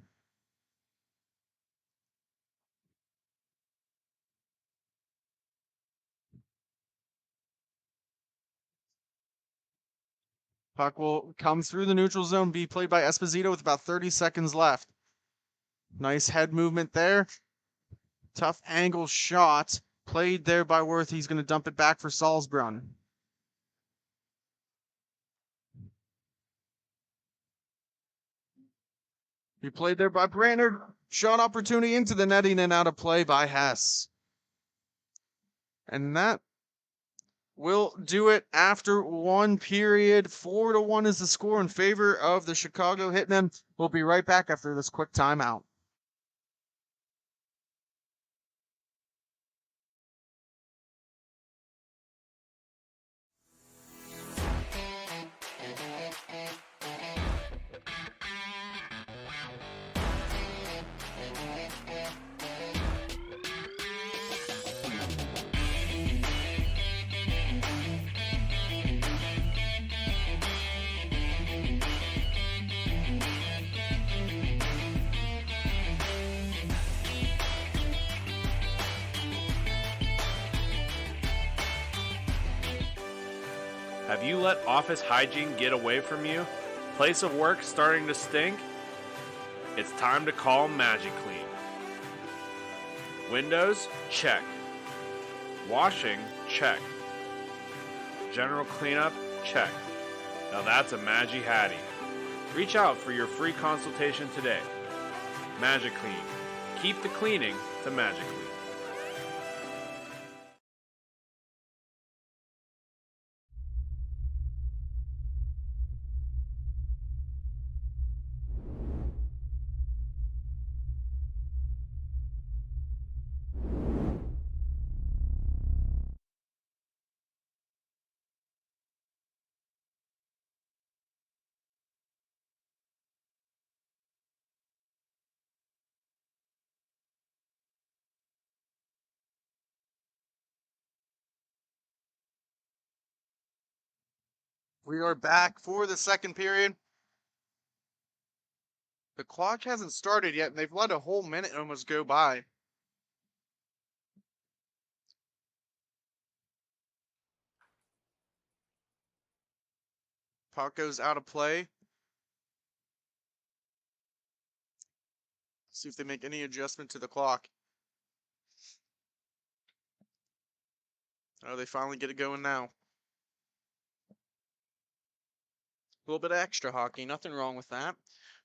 Puck will come through the neutral zone, be played by Esposito with about 30 seconds left. Nice head movement there. Tough angle shot. Played there by Worth. He's going to dump it back for Salzbrunn. He played there by Brantner. Shot opportunity into the netting and out of play by Hess. And that will do it after one period. 4-1 is the score in favor of the Chicago Hitmen. We'll be right back after this quick timeout. Have you let office hygiene get away from you? Place of work starting to stink? It's time to call MagiClean. Windows? Check. Washing? Check. General cleanup? Check. Now that's a Magi Hattie. Reach out for your free consultation today. MagiClean. Keep the cleaning to MagiClean. We are back for the second period. The clock hasn't started yet, and they've let a whole minute almost go by. Puck goes out of play. See if they make any adjustment to the clock. Oh, they finally get it going now. A little bit of extra hockey, nothing wrong with that.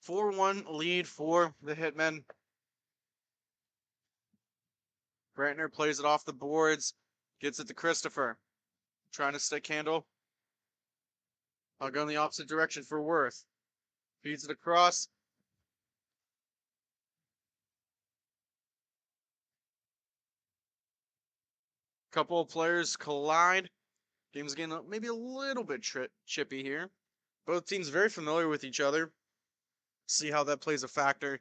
4-1 lead for the Hitmen. Brantner plays it off the boards, gets it to Christopher. Trying to stick handle. I'll go in the opposite direction for Worth. Feeds it across. Couple of players collide. Game's getting maybe a little bit chippy here. Both teams very familiar with each other. See how that plays a factor.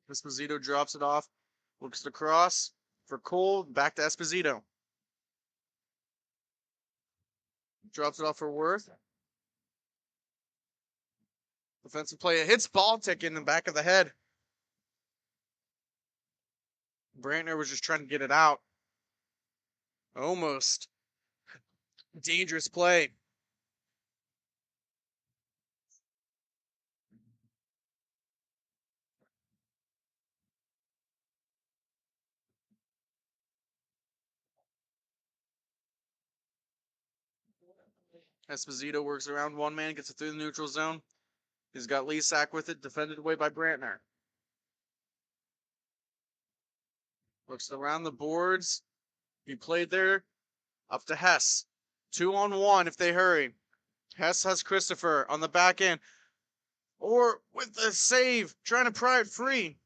Esposito drops it off. Looks across for Cole. Back to Esposito. Drops it off for Worth. Defensive play. It hits Baltic in the back of the head. Brantner was just trying to get it out. Almost. Dangerous play. Esposito works around one man, gets it through the neutral zone. He's got Lisak with it, defended away by Brantner. Looks around the boards. He played there. Up to Hess. 2-on-1 if they hurry. Hess has Christopher on the back end. Or with the save, trying to pry it free.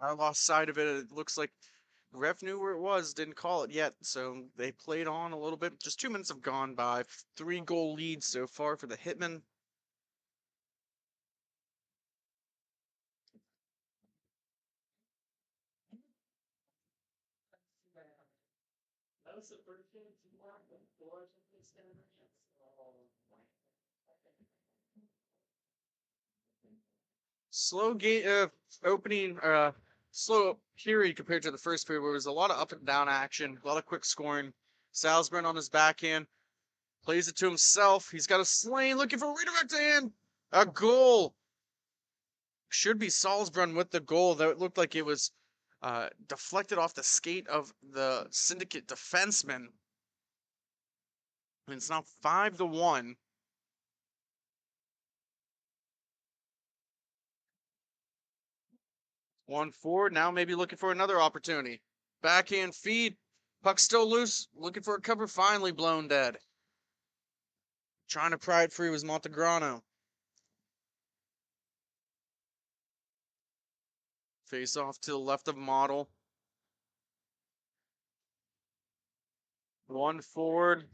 I lost sight of it. It looks like ref knew where it was, didn't call it yet. So they played on a little bit. Just 2 minutes have gone by. 3-goal lead so far for the Hitmen. Slow game opening slow period compared to the first period where there was a lot of up and down action, a lot of quick scoring. Salzburn on his backhand plays it to himself. He's got a Slane looking for a redirect and a goal. Should be Salzburn with the goal, though it looked like it was deflected off the skate of the Syndicate defenseman. And it's now 5-1. One forward, now maybe looking for another opportunity. Backhand feed. Puck still loose. Looking for a cover, finally blown dead. Trying to pry it free was Montegrano. Face off to the left of Model. One forward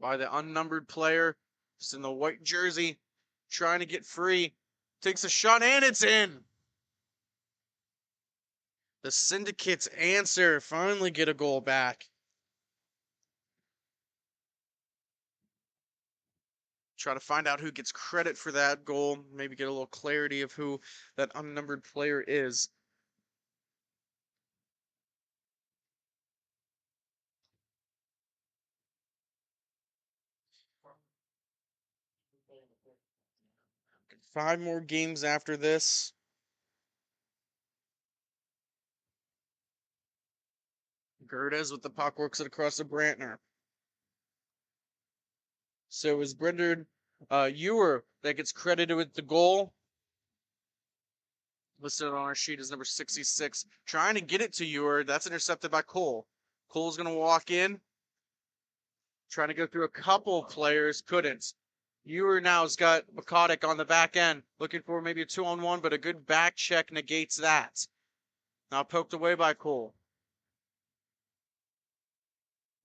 by the unnumbered player. Just in the white jersey. Trying to get free. Takes a shot and it's in. The Syndicate's answer. Finally get a goal back. Try to find out who gets credit for that goal. Maybe get a little clarity of who that unnumbered player is. Five more games after this. Gerdes with the puck works it across to Brantner. So it was Brendan Ewer that gets credited with the goal. Listed on our sheet as number 66. Trying to get it to Ewer. That's intercepted by Cole. Cole's going to walk in. Trying to go through a couple players. Couldn't. Ewer now has got McCoddick on the back end. Looking for maybe a 2-on-1, but a good back check negates that. Now poked away by Cole.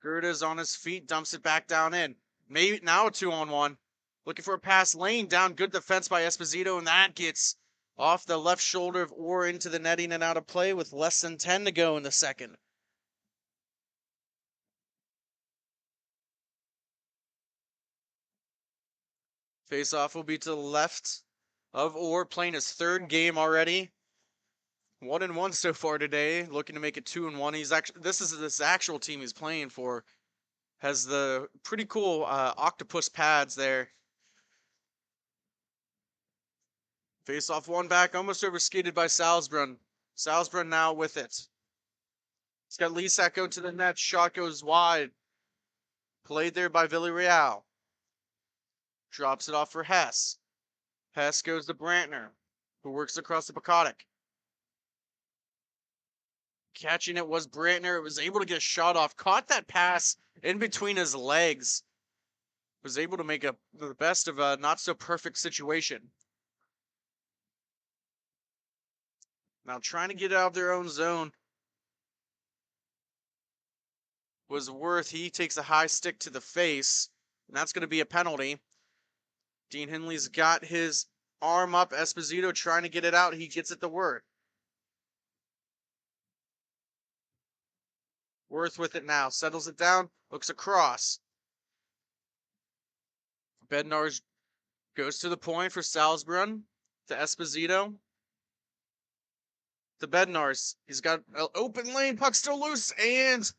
Gerda's on his feet, dumps it back down in. Maybe now a 2-on-1. Looking for a pass lane down. Good defense by Esposito, and that gets off the left shoulder of Orr into the netting and out of play with less than 10 to go in the second. Face-off will be to the left of Orr, playing his third game already. 1-1 so far today, looking to make it 2-1. This actual team he's playing for. Has the pretty cool octopus pads there. Face-off one back, almost overskated by Salzbrunn. Salzbrunn now with it. He's got Lisak going to the net. Shot goes wide. Played there by Villarreal. Drops it off for Hess. Hess goes to Brantner, who works across the Pekatic. Catching it was Brantner. It was able to get a shot off. Caught that pass in between his legs. Was able to make the best of a not-so-perfect situation. Now trying to get out of their own zone was Worth. He takes a high stick to the face, and that's going to be a penalty. Dean Henley's got his arm up. Esposito trying to get it out. He gets it to Worth. Worth with it now. Settles it down. Looks across. Bednarz goes to the point for Salzbrunn. To Esposito. To Bednarz. He's got an open lane. Puck still loose. And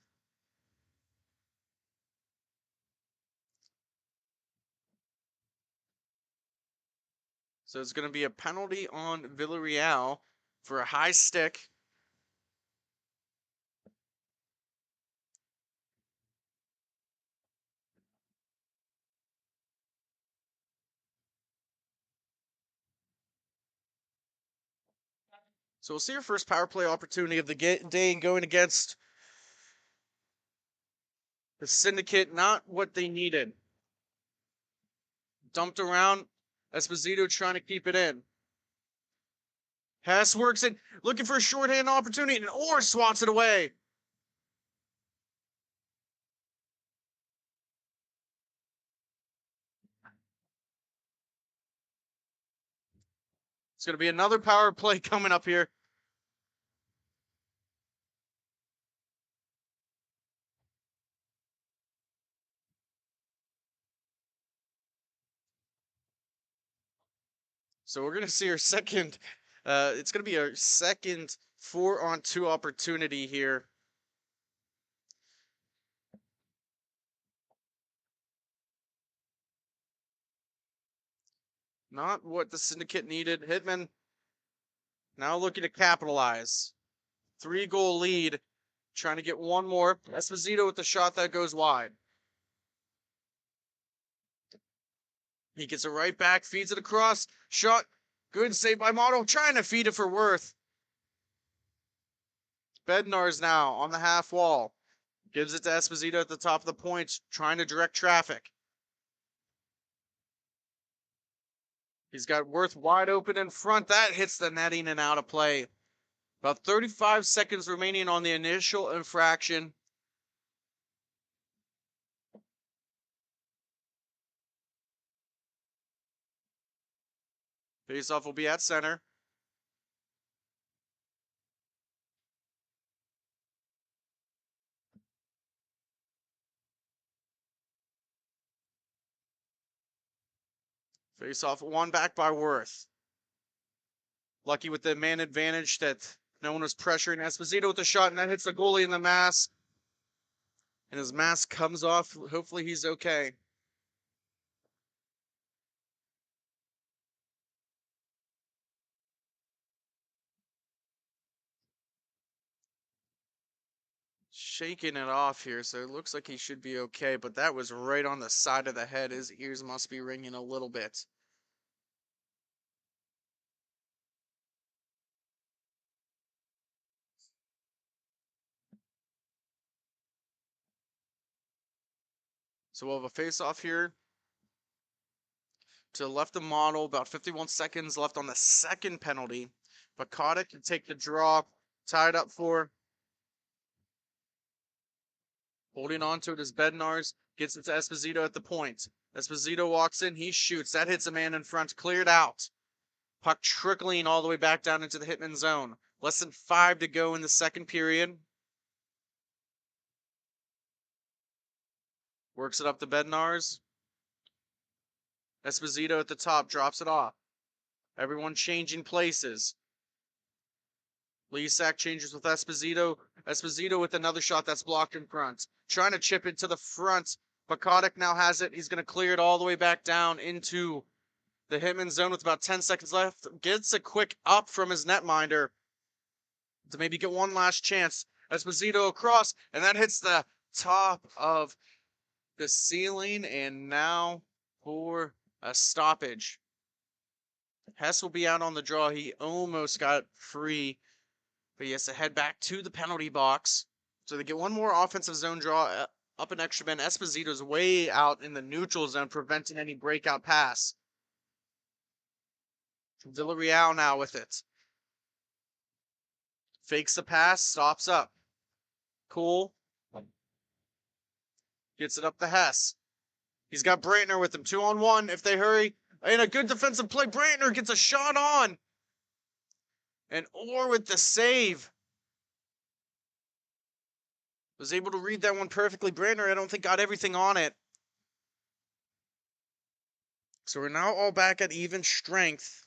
so it's going to be a penalty on Villarreal for a high stick. So we'll see our first power play opportunity of the day going against the Syndicate. Not what they needed. Dumped around. Esposito trying to keep it in. Hess works it, looking for a shorthand opportunity, and Orr swats it away. It's going to be another power play coming up here. So we're going to see our second, it's going to be our second 4-on-2 opportunity here. Not what the Syndicate needed. Hitman now looking to capitalize. 3-goal lead. Trying to get one more. Esposito with the shot that goes wide. He gets it right back, feeds it across. Shot. Good save by Motto. Trying to feed it for Worth. Bednarz now on the half wall. Gives it to Esposito at the top of the points. Trying to direct traffic. He's got Worth wide open in front. That hits the netting and out of play. About 35 seconds remaining on the initial infraction. Faceoff will be at center. Faceoff one back by Worth. Lucky with the man advantage that no one was pressuring Esposito with the shot, and that hits the goalie in the mask. And his mask comes off. Hopefully he's okay. shaking it off here, so it looks like he should be okay, but that was right on the side of the head. His ears must be ringing a little bit. So we'll have a face-off here. To the left of Model, about 51 seconds left on the second penalty. Pakota can take the draw, tied up for. Holding on to it is Bednarz, gets it to Esposito at the point. Esposito walks in, he shoots, that hits a man in front, cleared out. Puck trickling all the way back down into the Hitman zone. Less than 5 to go in the second period. Works it up to Bednarz. Esposito at the top, drops it off. Everyone changing places. Lisak changes with Esposito. Esposito with another shot that's blocked in front. Trying to chip it to the front. Pakotic now has it. He's going to clear it all the way back down into the Hitman zone with about 10 seconds left. Gets a quick up from his netminder to maybe get one last chance. Esposito across, and that hits the top of the ceiling, and now for a stoppage. Hess will be out on the draw. He almost got free, but he has to head back to the penalty box. So they get one more offensive zone draw up an extra man. Esposito's way out in the neutral zone, preventing any breakout pass. Villarreal now with it. Fakes the pass, stops up. Cool. Gets it up to Hess. He's got Brantner with him. 2-on-1 if they hurry. And a good defensive play. Brantner gets a shot on. And Orr with the save. Was able to read that one perfectly. Brantner, I don't think, got everything on it. So we're now all back at even strength.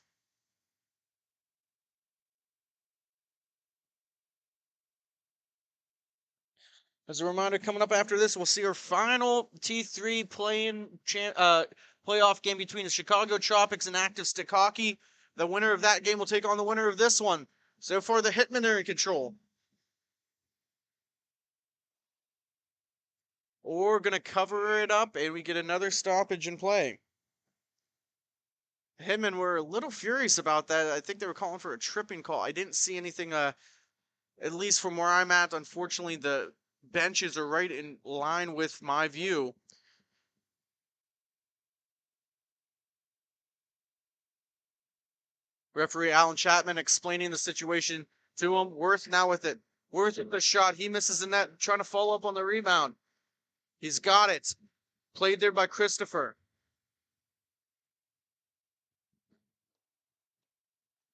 As a reminder, coming up after this, we'll see our final T3 playoff game between the Chicago Tropics and Active Stick Hockey. The winner of that game will take on the winner of this one. So far, the Hitmen are in control. Or going to cover it up, and we get another stoppage in play. The Hitmen were a little furious about that. I think they were calling for a tripping call. I didn't see anything, at least from where I'm at. Unfortunately, the benches are right in line with my view. Referee Alan Chapman explaining the situation to him. Worth now with it. Worth with the shot. He misses the net, trying to follow up on the rebound. He's got it. Played there by Christopher.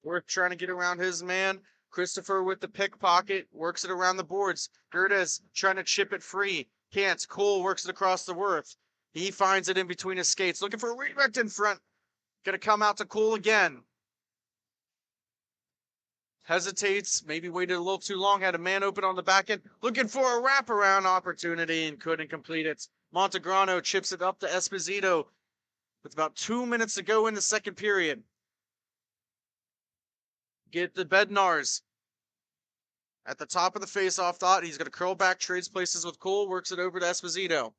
Worth trying to get around his man. Christopher with the pickpocket. Works it around the boards. Gerdes trying to chip it free. Can't. Cole works it across the Worth. He finds it in between his skates. Looking for a redirect in front. Gonna come out to Cole again. Hesitates, maybe waited a little too long, had a man open on the back end, looking for a wraparound opportunity and couldn't complete it. Montegrano chips it up to Esposito with about 2 minutes to go in the second period. Get the Bednarz at the top of the face-off dot. He's going to curl back, trades places with Cole, works it over to Esposito.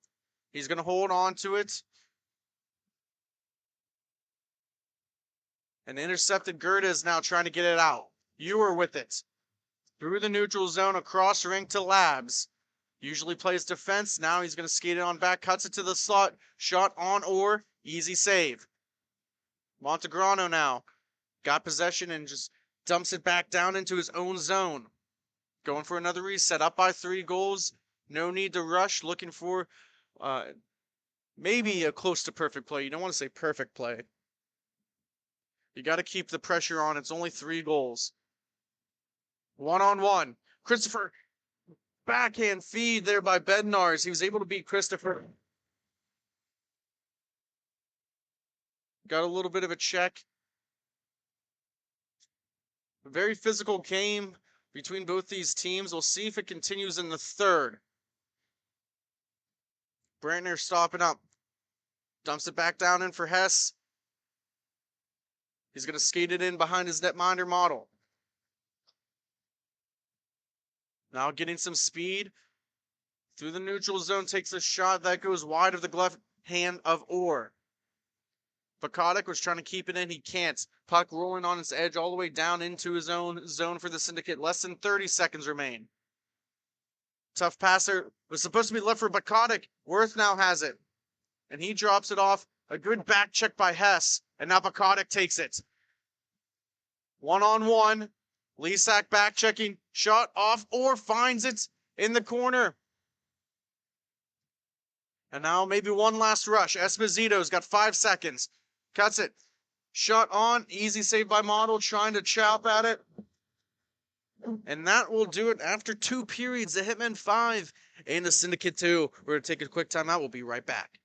He's going to hold on to it. And intercepted Gerdes now trying to get it out. Ewer with it. Through the neutral zone, across rink to Labs. Usually plays defense. Now he's going to skate it on back. Cuts it to the slot. Shot on Orr. Easy save. Montegrano now. Got possession and just dumps it back down into his own zone. Going for another reset. Up by 3 goals. No need to rush. Looking for maybe a close to perfect play. You don't want to say perfect play. You got to keep the pressure on. It's only 3 goals. 1-on-1. Christopher, backhand feed there by Bednarz. He was able to beat Christopher. Got a little bit of a check. A very physical game between both these teams. We'll see if it continues in the third. Brantner stopping up. Dumps it back down in for Hess. He's going to skate it in behind his netminder Model. Now getting some speed. Through the neutral zone, takes a shot that goes wide of the left hand of Orr. Bakatic was trying to keep it in. He can't. Puck rolling on its edge all the way down into his own zone for the Syndicate. Less than 30 seconds remain. Tough passer was supposed to be left for Bakatic. Worth now has it. And he drops it off. A good back check by Hess. And now Bakatic takes it. 1-on-1. Lisak back checking. Shot off or finds it in the corner. And now maybe one last rush. Esposito's got 5 seconds. Cuts it. Shot on. Easy save by Model. Trying to chop at it. And that will do it after 2 periods. The Hitmen 5 and the Syndicate 2. We're going to take a quick timeout. We'll be right back.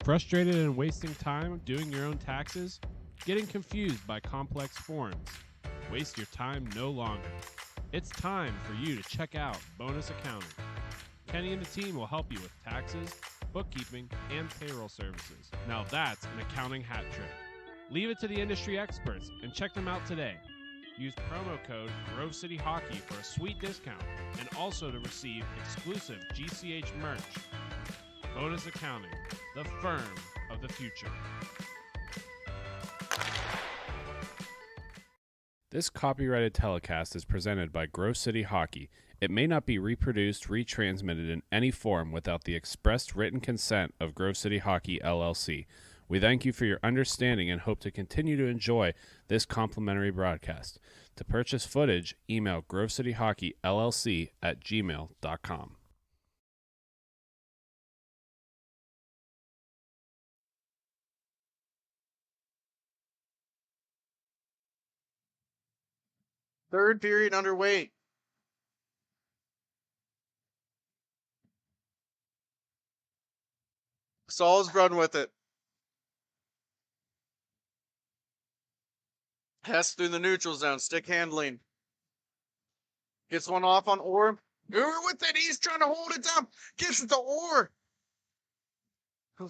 Frustrated and wasting time doing your own taxes? Getting confused by complex forms? Waste your time no longer. It's time for you to check out Bonus Accounting. Kenny and the team will help you with taxes, bookkeeping, and payroll services. Now that's an accounting hat trick. Leave it to the industry experts and check them out today. Use promo code Grove City Hockey for a sweet discount and also to receive exclusive GCH merch. Bonus Accounting, the firm of the future. This copyrighted telecast is presented by Grove City Hockey. It may not be reproduced, retransmitted in any form without the expressed written consent of Grove City Hockey, LLC. We thank you for your understanding and hope to continue to enjoy this complimentary broadcast. To purchase footage, email grovecityhockeyllc@gmail.com. Third period underway. Saul's run with it. Hess through the neutral zone. Stick handling. Gets one off on Orr. Orr with it. He's trying to hold it down. Gets it to Orr.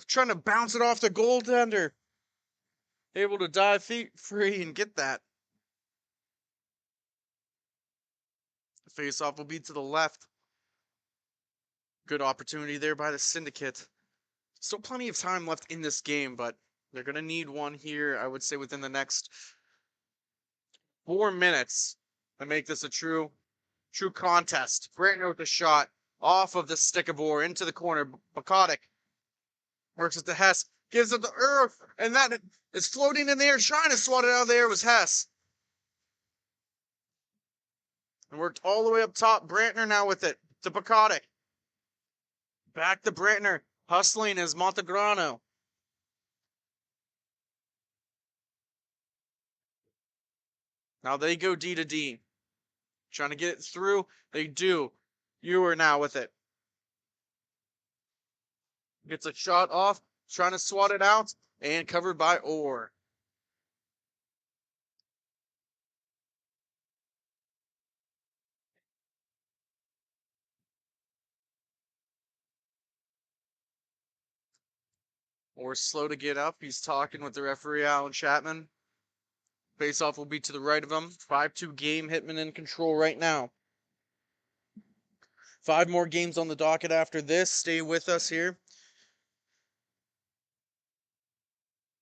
Trying to bounce it off the goaltender. Able to dive feet free and get that. Face-off will be to the left. Good opportunity there by the Syndicate. Still plenty of time left in this game, but they're going to need one here, I would say, within the next 4 minutes to make this a true contest. Brantner with the shot off of the stick of Orr into the corner. Bakatic works it to Hess. Gives it to Earth, and that is floating in the air. Trying to swat it out of the air was Hess. And worked all the way up top. Brantner now with it to Bakatic. Back to Brantner. Hustling is Montegrano. Now they go D to D. Trying to get it through. They do. You are now with it. Gets a shot off. Trying to swat it out. And covered by Orr. Orr slow to get up. He's talking with the referee, Alan Chapman. Face-off will be to the right of him. 5-2 game. Hitman in control right now. 5 more games on the docket after this. Stay with us here.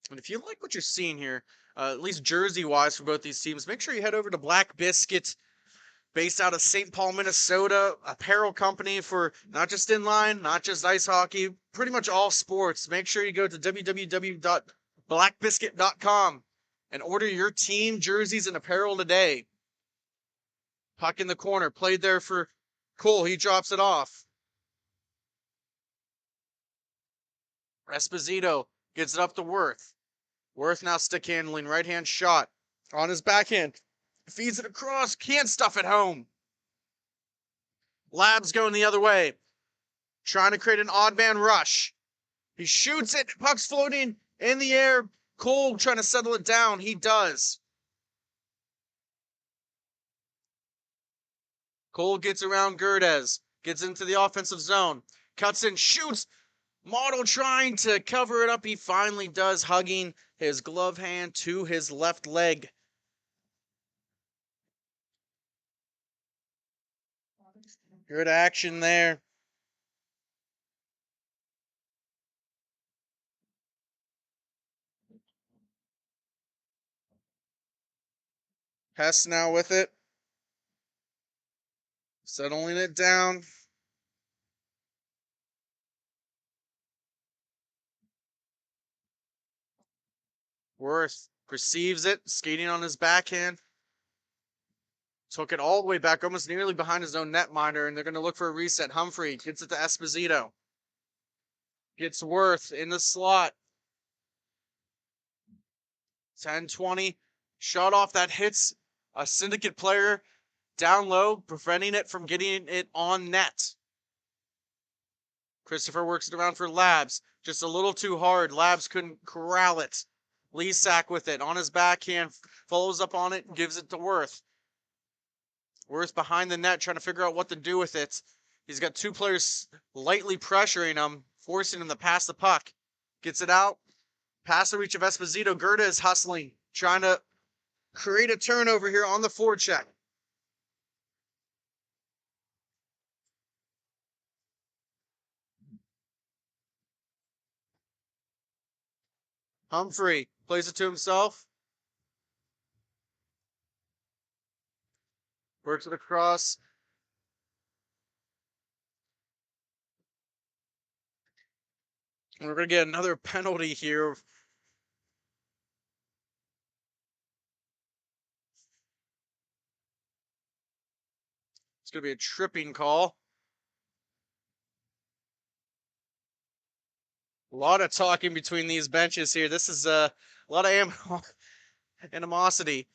And if you like what you're seeing here, at least jersey-wise for both these teams, make sure you head over to Black Biscuit, based out of St. Paul, Minnesota, apparel company for not just inline, not just ice hockey, pretty much all sports. Make sure you go to www.blackbiscuit.com and order your team jerseys and apparel today. Puck in the corner, played there for Cole. He drops it off. Esposito gets it up to Worth. Worth now stick handling, right-hand shot on his backhand. Feeds it across, can't stuff it home. Lab's going the other way. Trying to create an odd man rush. He shoots it, puck's floating in the air. Cole trying to settle it down, he does. Cole gets around Gerdes, gets into the offensive zone, cuts in, shoots. Model trying to cover it up. He finally does, hugging his glove hand to his left leg. Good action there. Hess now with it. Settling it down. Worth receives it, skating on his backhand. Took it all the way back, almost nearly behind his own netminder, and they're going to look for a reset. Humphrey gets it to Esposito. Gets Worth in the slot. 10-20. Shot off that hits a Syndicate player down low, preventing it from getting it on net. Christopher works it around for Labs. Just a little too hard. Labs couldn't corral it. Lesak with it on his backhand, follows up on it, gives it to Worth. Worth behind the net, trying to figure out what to do with it. He's got two players lightly pressuring him, forcing him to pass the puck. Gets it out. Past the reach of Esposito. Gerda is hustling, trying to create a turnover here on the forecheck. Humphrey plays it to himself. Works it across. And we're going to get another penalty here. It's going to be a tripping call. A lot of talking between these benches here. This is a lot of animosity.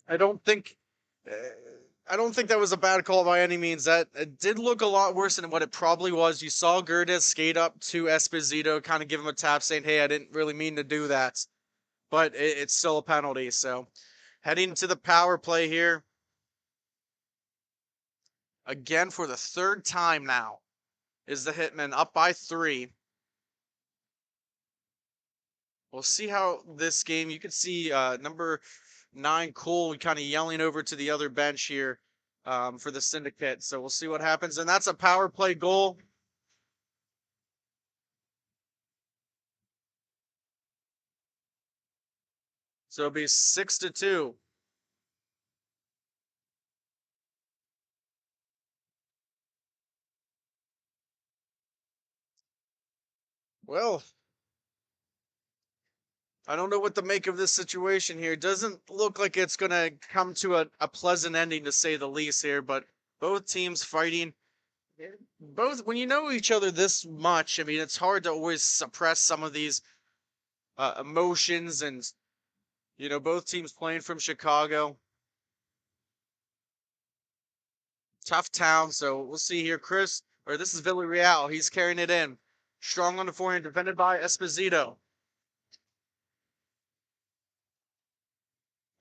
I don't think that was a bad call by any means. That it did look a lot worse than what it probably was. You saw Gerdes skate up to Esposito, kind of give him a tap, saying, "Hey, I didn't really mean to do that," but it's still a penalty. So, heading to the power play here again for the third time now. Is the Hitman up by 3? We'll see how this game. You can see number 9 Cole kind of yelling over to the other bench here for the Syndicate. So we'll see what happens. And that's a power play goal. So it'll be 6-2. Well, I don't know what to make of this situation here. It doesn't look like it's going to come to a pleasant ending, to say the least here, but both teams fighting. Both, when you know each other this much, I mean, it's hard to always suppress some of these emotions, and, you know, both teams playing from Chicago. Tough town, so we'll see here. This is Villarreal. He's carrying it in. Strong on the forehand, defended by Esposito.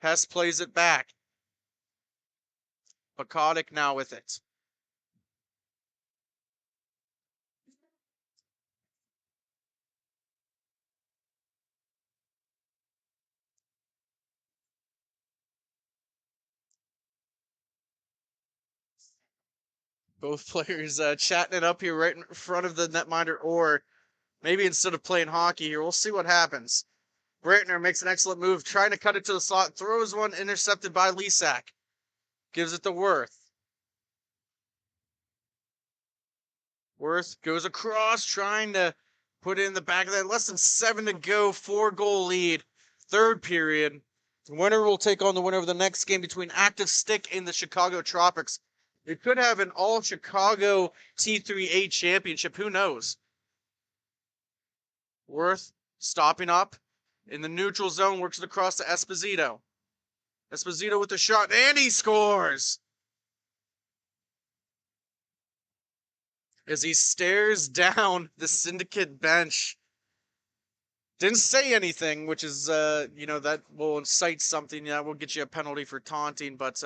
Hess plays it back. Bakotic now with it. Both players chatting it up here right in front of the netminder, or maybe instead of playing hockey here. We'll see what happens. Brittner makes an excellent move, trying to cut it to the slot, throws one, intercepted by Lesak. Gives it to Worth. Worth goes across, trying to put it in the back of that. Less than 7 to go, 4-goal lead. Third period. The winner will take on the winner of the next game between Active Stick and the Chicago Tropics. It could have an all-Chicago T3A championship. Who knows? Worth stopping up in the neutral zone, works it across to Esposito. Esposito with the shot, and he scores! As he stares down the Syndicate bench. Didn't say anything, which is, that will incite something. Yeah, we'll get you a penalty for taunting, but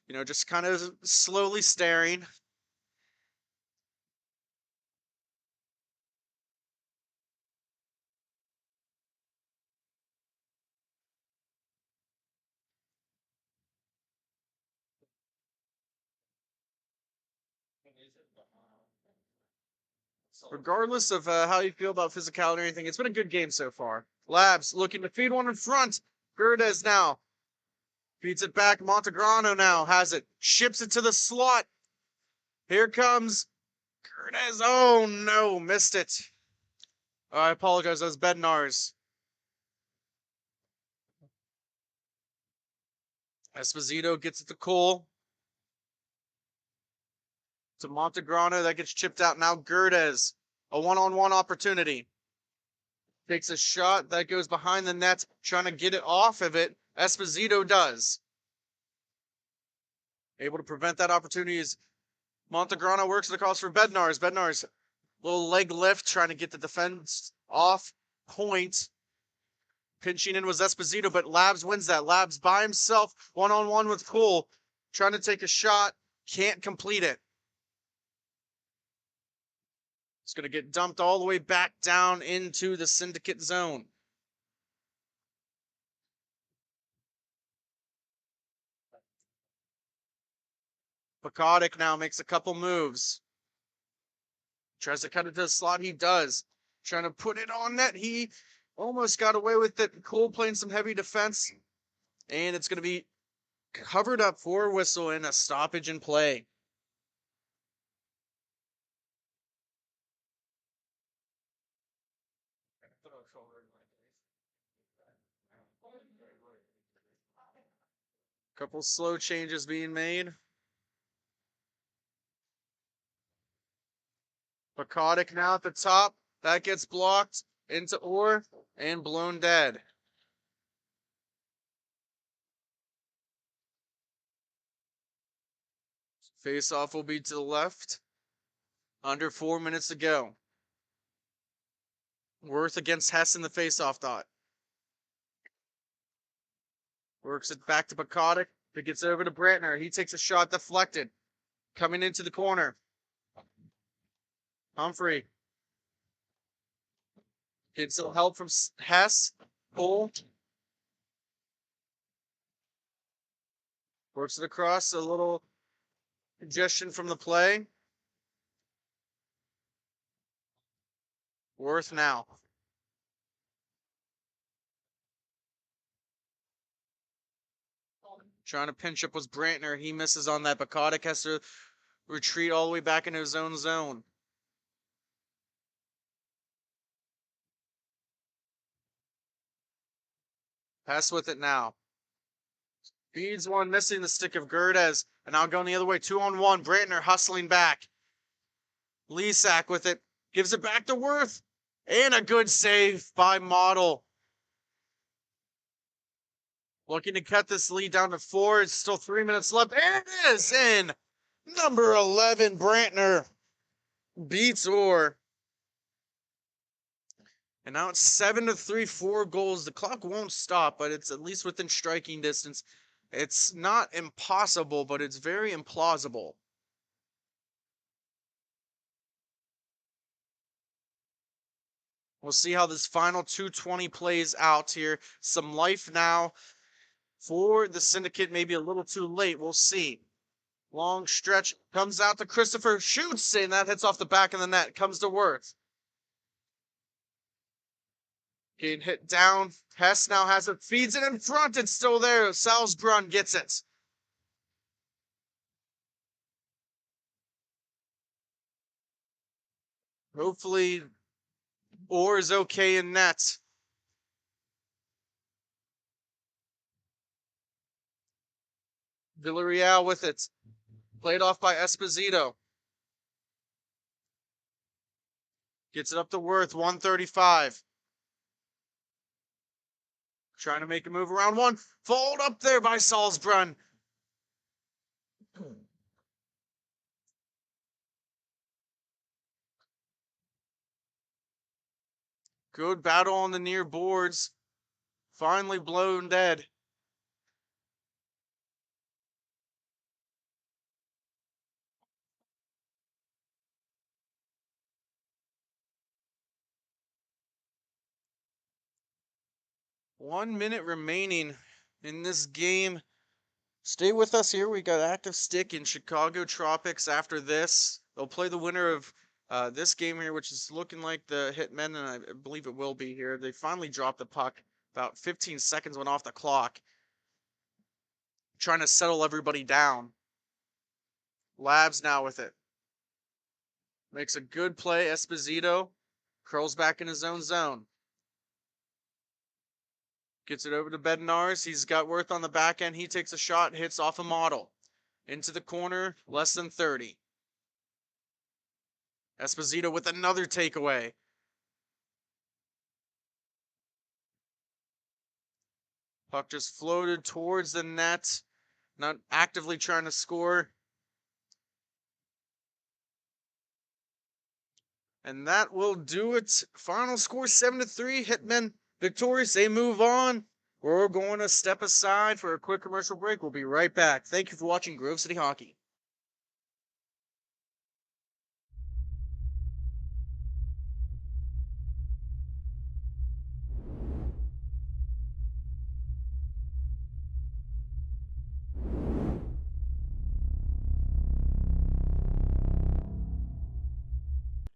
You know, just kind of slowly staring. Regardless of how you feel about physicality or anything, it's been a good game so far. Labs looking to feed one in front. Gerdes now feeds it back. Montegrano now has it. Ships it to the slot. Here comes Gerdes. Oh no, missed it. I apologize. That was Bednar's. Esposito gets it to Cole. To Montegrano. That gets chipped out. Now Gerdes. A one-on-one opportunity. Takes a shot. That goes behind the net. Trying to get it off of it. Esposito does. Able to prevent that opportunity as Montegrano works it across for Bednar's. Bednar's little leg lift. Trying to get the defense off point. Pinching in was Esposito, but Labs wins that. Labs by himself. One-on-one with Cole. Trying to take a shot. Can't complete it. It's going to get dumped all the way back down into the syndicate zone. Pekotic now makes a couple moves. Tries to cut it to the slot. He does. Trying to put it on net. He almost got away with it. Cole playing some heavy defense. And it's going to be covered up for a whistle and a stoppage in play. Couple slow changes being made. Pekotic now at the top. That gets blocked into Orr and blown dead. Face-off will be to the left. Under 4 minutes to go. Worth against Hess in the face-off dot. Works it back to Pekotic. It gets over to Brantner. He takes a shot deflected. Coming into the corner. Humphrey. Gets some help from Hess. Cole. Works it across. A little congestion from the play. Worth now. Trying to pinch up was Brantner. He misses on that. Pekotic has to retreat all the way back into his own zone. Pass with it now. Feeds one, missing the stick of Gerdes. And now going the other way. 2-on-1. Brantner hustling back. Lisak with it. Gives it back to Worth. And a good save by Model. Looking to cut this lead down to 4. It's still 3 minutes left. And it is in. Number 11, Brantner beats Orr. And now it's 7-3, 4 goals. The clock won't stop, but it's at least within striking distance. It's not impossible, but it's very implausible. We'll see how this final 2:20 plays out here. Some life now for the Syndicate, maybe a little too late. We'll see. Long stretch comes out to Christopher, shoots, and that hits off the back of the net. Comes to Worth. Getting hit down. Hess now has it, feeds it in front. It's still there. Salzbrunn gets it. Hopefully, Orr is okay in net. Villarreal with it. Played off by Esposito. Gets it up to Worth, 135. Trying to make a move around one. Followed up there by Salzbrunn. Good battle on the near boards. Finally blown dead. 1 minute remaining in this game. Stay with us here. We got active stick in Chicago Tropics after this. They'll play the winner of this game here, which is looking like the Hitmen, and I believe it will be here. They finally dropped the puck. About 15 seconds went off the clock. Trying to settle everybody down. Labs now with it. Makes a good play. Esposito curls back in his own zone. Gets it over to Bednarz. He's got Worth on the back end. He takes a shot, hits off a model. Into the corner, less than 30. Esposito with another takeaway. Puck just floated towards the net. Not actively trying to score. And that will do it. Final score 7-3. Hitmen victorious. They move on. We're going to step aside for a quick commercial break. We'll be right back. Thank you for watching Grove City Hockey.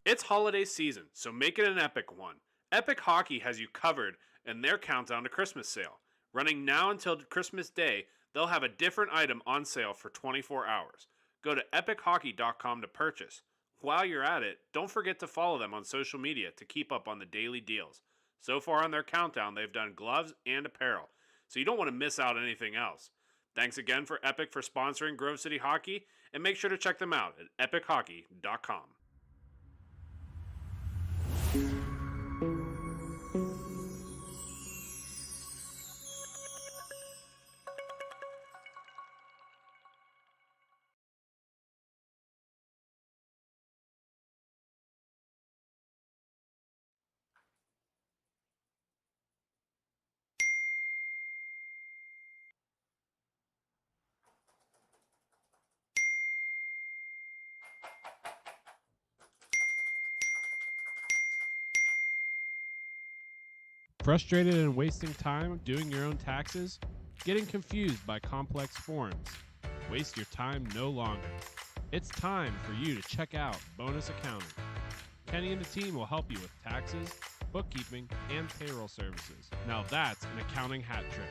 It's holiday season, so make it an epic one. Epic Hockey has you covered in their countdown to Christmas sale. Running now until Christmas Day, they'll have a different item on sale for 24 hours. Go to epichockey.com to purchase. While you're at it, don't forget to follow them on social media to keep up on the daily deals. So far on their countdown, they've done gloves and apparel, so you don't want to miss out on anything else. Thanks again for Epic for sponsoring Grove City Hockey, and make sure to check them out at epichockey.com. Frustrated and wasting time doing your own taxes? Getting confused by complex forms? Waste your time no longer. It's time for you to check out Bonus Accounting. Kenny and the team will help you with taxes, bookkeeping, and payroll services. Now that's an accounting hat trick.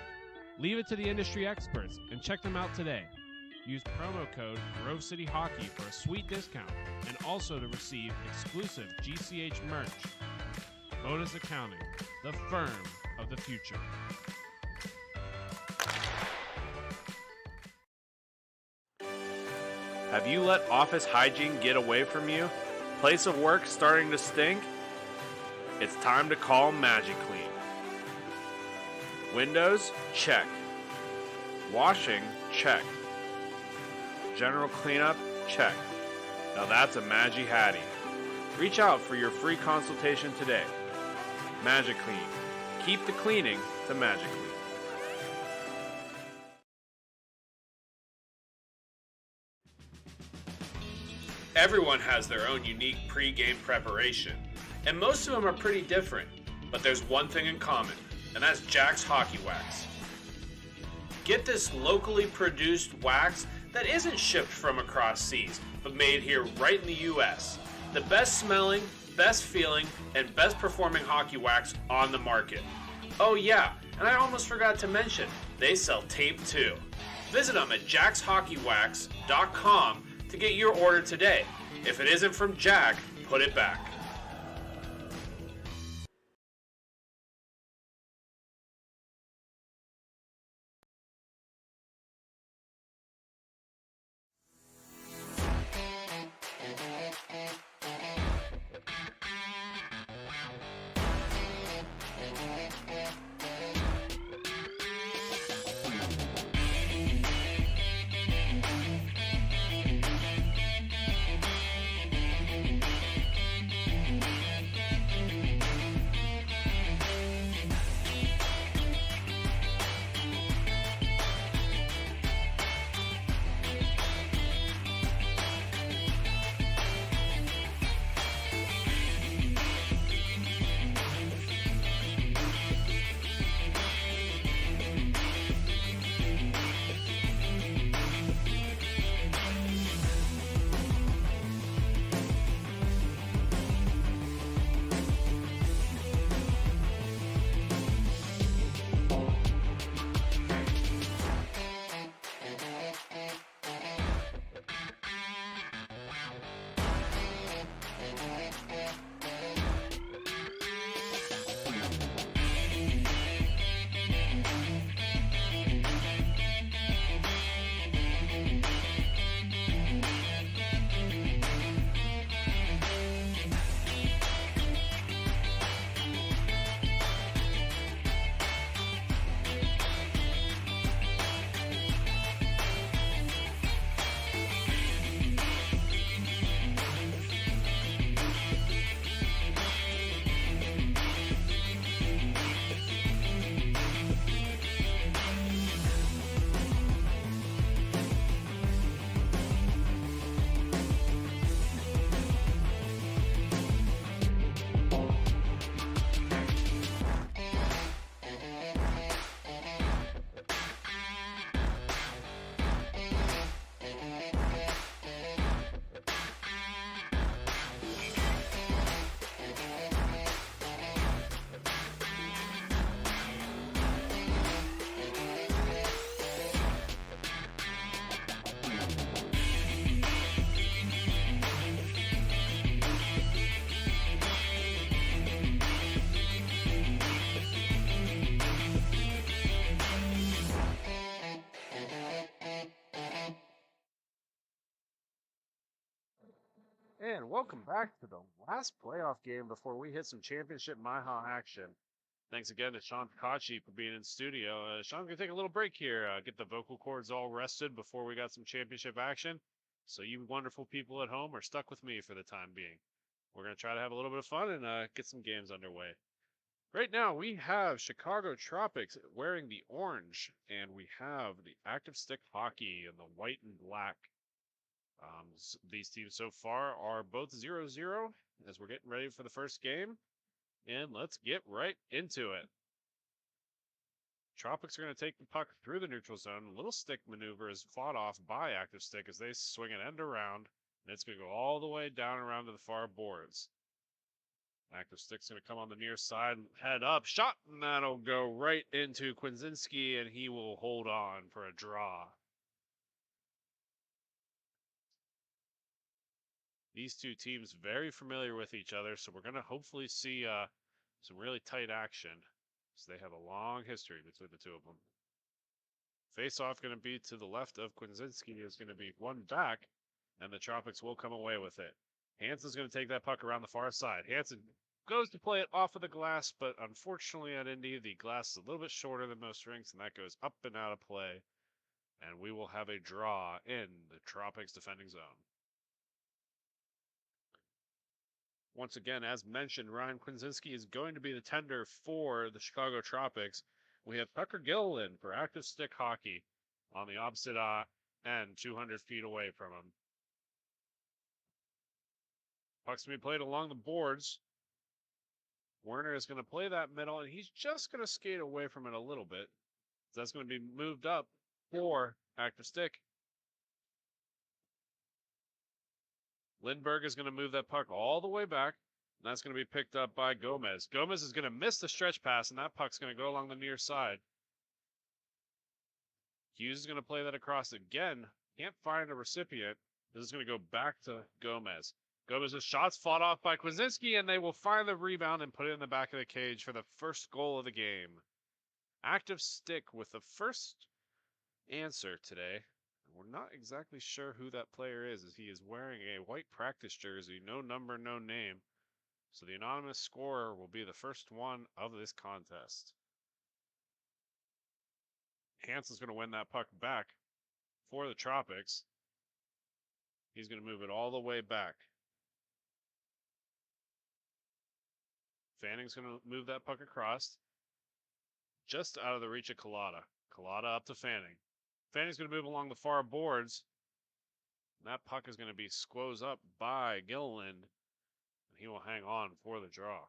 Leave it to the industry experts and check them out today. Use promo code Grove City Hockey for a sweet discount and also to receive exclusive GCH merch. Bonus Accounting, the firm of the future. Have you let office hygiene get away from you? Place of work starting to stink? It's time to call MagiClean. Windows? Check. Washing? Check. General cleanup? Check. Now that's a Magi Hattie. Reach out for your free consultation today. MagiClean. Keep the cleaning to MagiClean. Everyone has their own unique pre-game preparation, and most of them are pretty different, but there's one thing in common, and that's Jack's Hockey Wax. Get this locally produced wax that isn't shipped from across seas, but made here right in the US. The best smelling, best feeling, and best performing hockey wax on the market. Oh yeah, and I almost forgot to mention, they sell tape too. Visit them at jackshockeywax.com to get your order today. If it isn't from Jack, put it back. And welcome back to the last playoff game before we hit some championship MIHA action. Thanks again to Sean Takachi for being in studio. Sean's going to take a little break here, get the vocal cords all rested before we got some championship action. So you wonderful people at home are stuck with me for the time being. We're going to try to have a little bit of fun and get some games underway. Right now, we have Chicago Tropics wearing the orange, and we have the Active Stick Hockey in the white and black. These teams so far are both 0-0 as we're getting ready for the first game. And let's get right into it. Tropics are going to take the puck through the neutral zone. Little stick maneuver is fought off by Active Stick as they swing an end around, and it's going to go all the way down around to the far boards. Active Stick's going to come on the near side, head up, shot, and that'll go right into Kwinzinski, and he will hold on for a draw. These two teams very familiar with each other, so we're going to hopefully see some really tight action. So they have a long history between the two of them. Face-off going to be to the left of Kwinzinski is going to be one back, and the Tropics will come away with it. Hansen's going to take that puck around the far side. Hansen goes to play it off of the glass, but unfortunately at Indy, the glass is a little bit shorter than most rinks, and that goes up and out of play. And we will have a draw in the Tropics defending zone. Once again, as mentioned, Ryan Kwinzinski is going to be the tender for the Chicago Tropics. We have Tucker Gilliland for Active Stick Hockey on the opposite end, 200 feet away from him. Puck's going to be played along the boards. Werner is going to play that middle, and he's just going to skate away from it a little bit. So that's going to be moved up for Active Stick. Lindbergh is going to move that puck all the way back, and that's going to be picked up by Gomez. Gomez is going to miss the stretch pass, and that puck's going to go along the near side. Hughes is going to play that across again. Can't find a recipient. This is going to go back to Gomez. Gomez's shots fought off by Kwinzinski, and they will find the rebound and put it in the back of the cage for the first goal of the game. Active Stick with the first answer today. We're not exactly sure who that player is, as he is wearing a white practice jersey, no number, no name. So the anonymous scorer will be the first one of this contest. Hansen's going to win that puck back for the Tropics. He's going to move it all the way back. Fanning's going to move that puck across, just out of the reach of Collada. Collada up to Fanning. Fanning's going to move along the far boards. That puck is going to be squoze up by Gilliland, and he will hang on for the draw.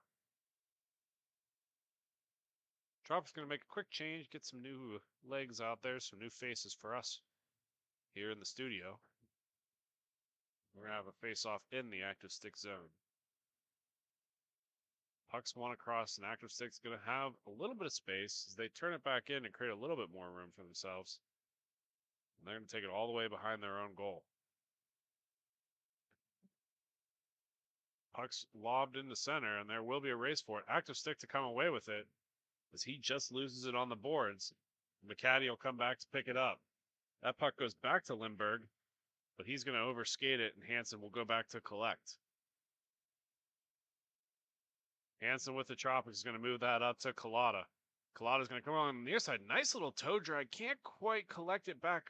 Tropics going to make a quick change, get some new legs out there, some new faces for us here in the studio. We're going to have a face-off in the Active Stick zone. Puck's one across, and Active Stick's going to have a little bit of space as they turn it back in and create a little bit more room for themselves. And they're going to take it all the way behind their own goal. Puck's lobbed into center, and there will be a race for it. Active Stick to come away with it as he just loses it on the boards. McCaddy will come back to pick it up. That puck goes back to Lindbergh, but he's going to overskate it, and Hansen will go back to collect. Hansen with the Tropics is going to move that up to Collada. Collada's going to come on the near side. Nice little toe drag. Can't quite collect it back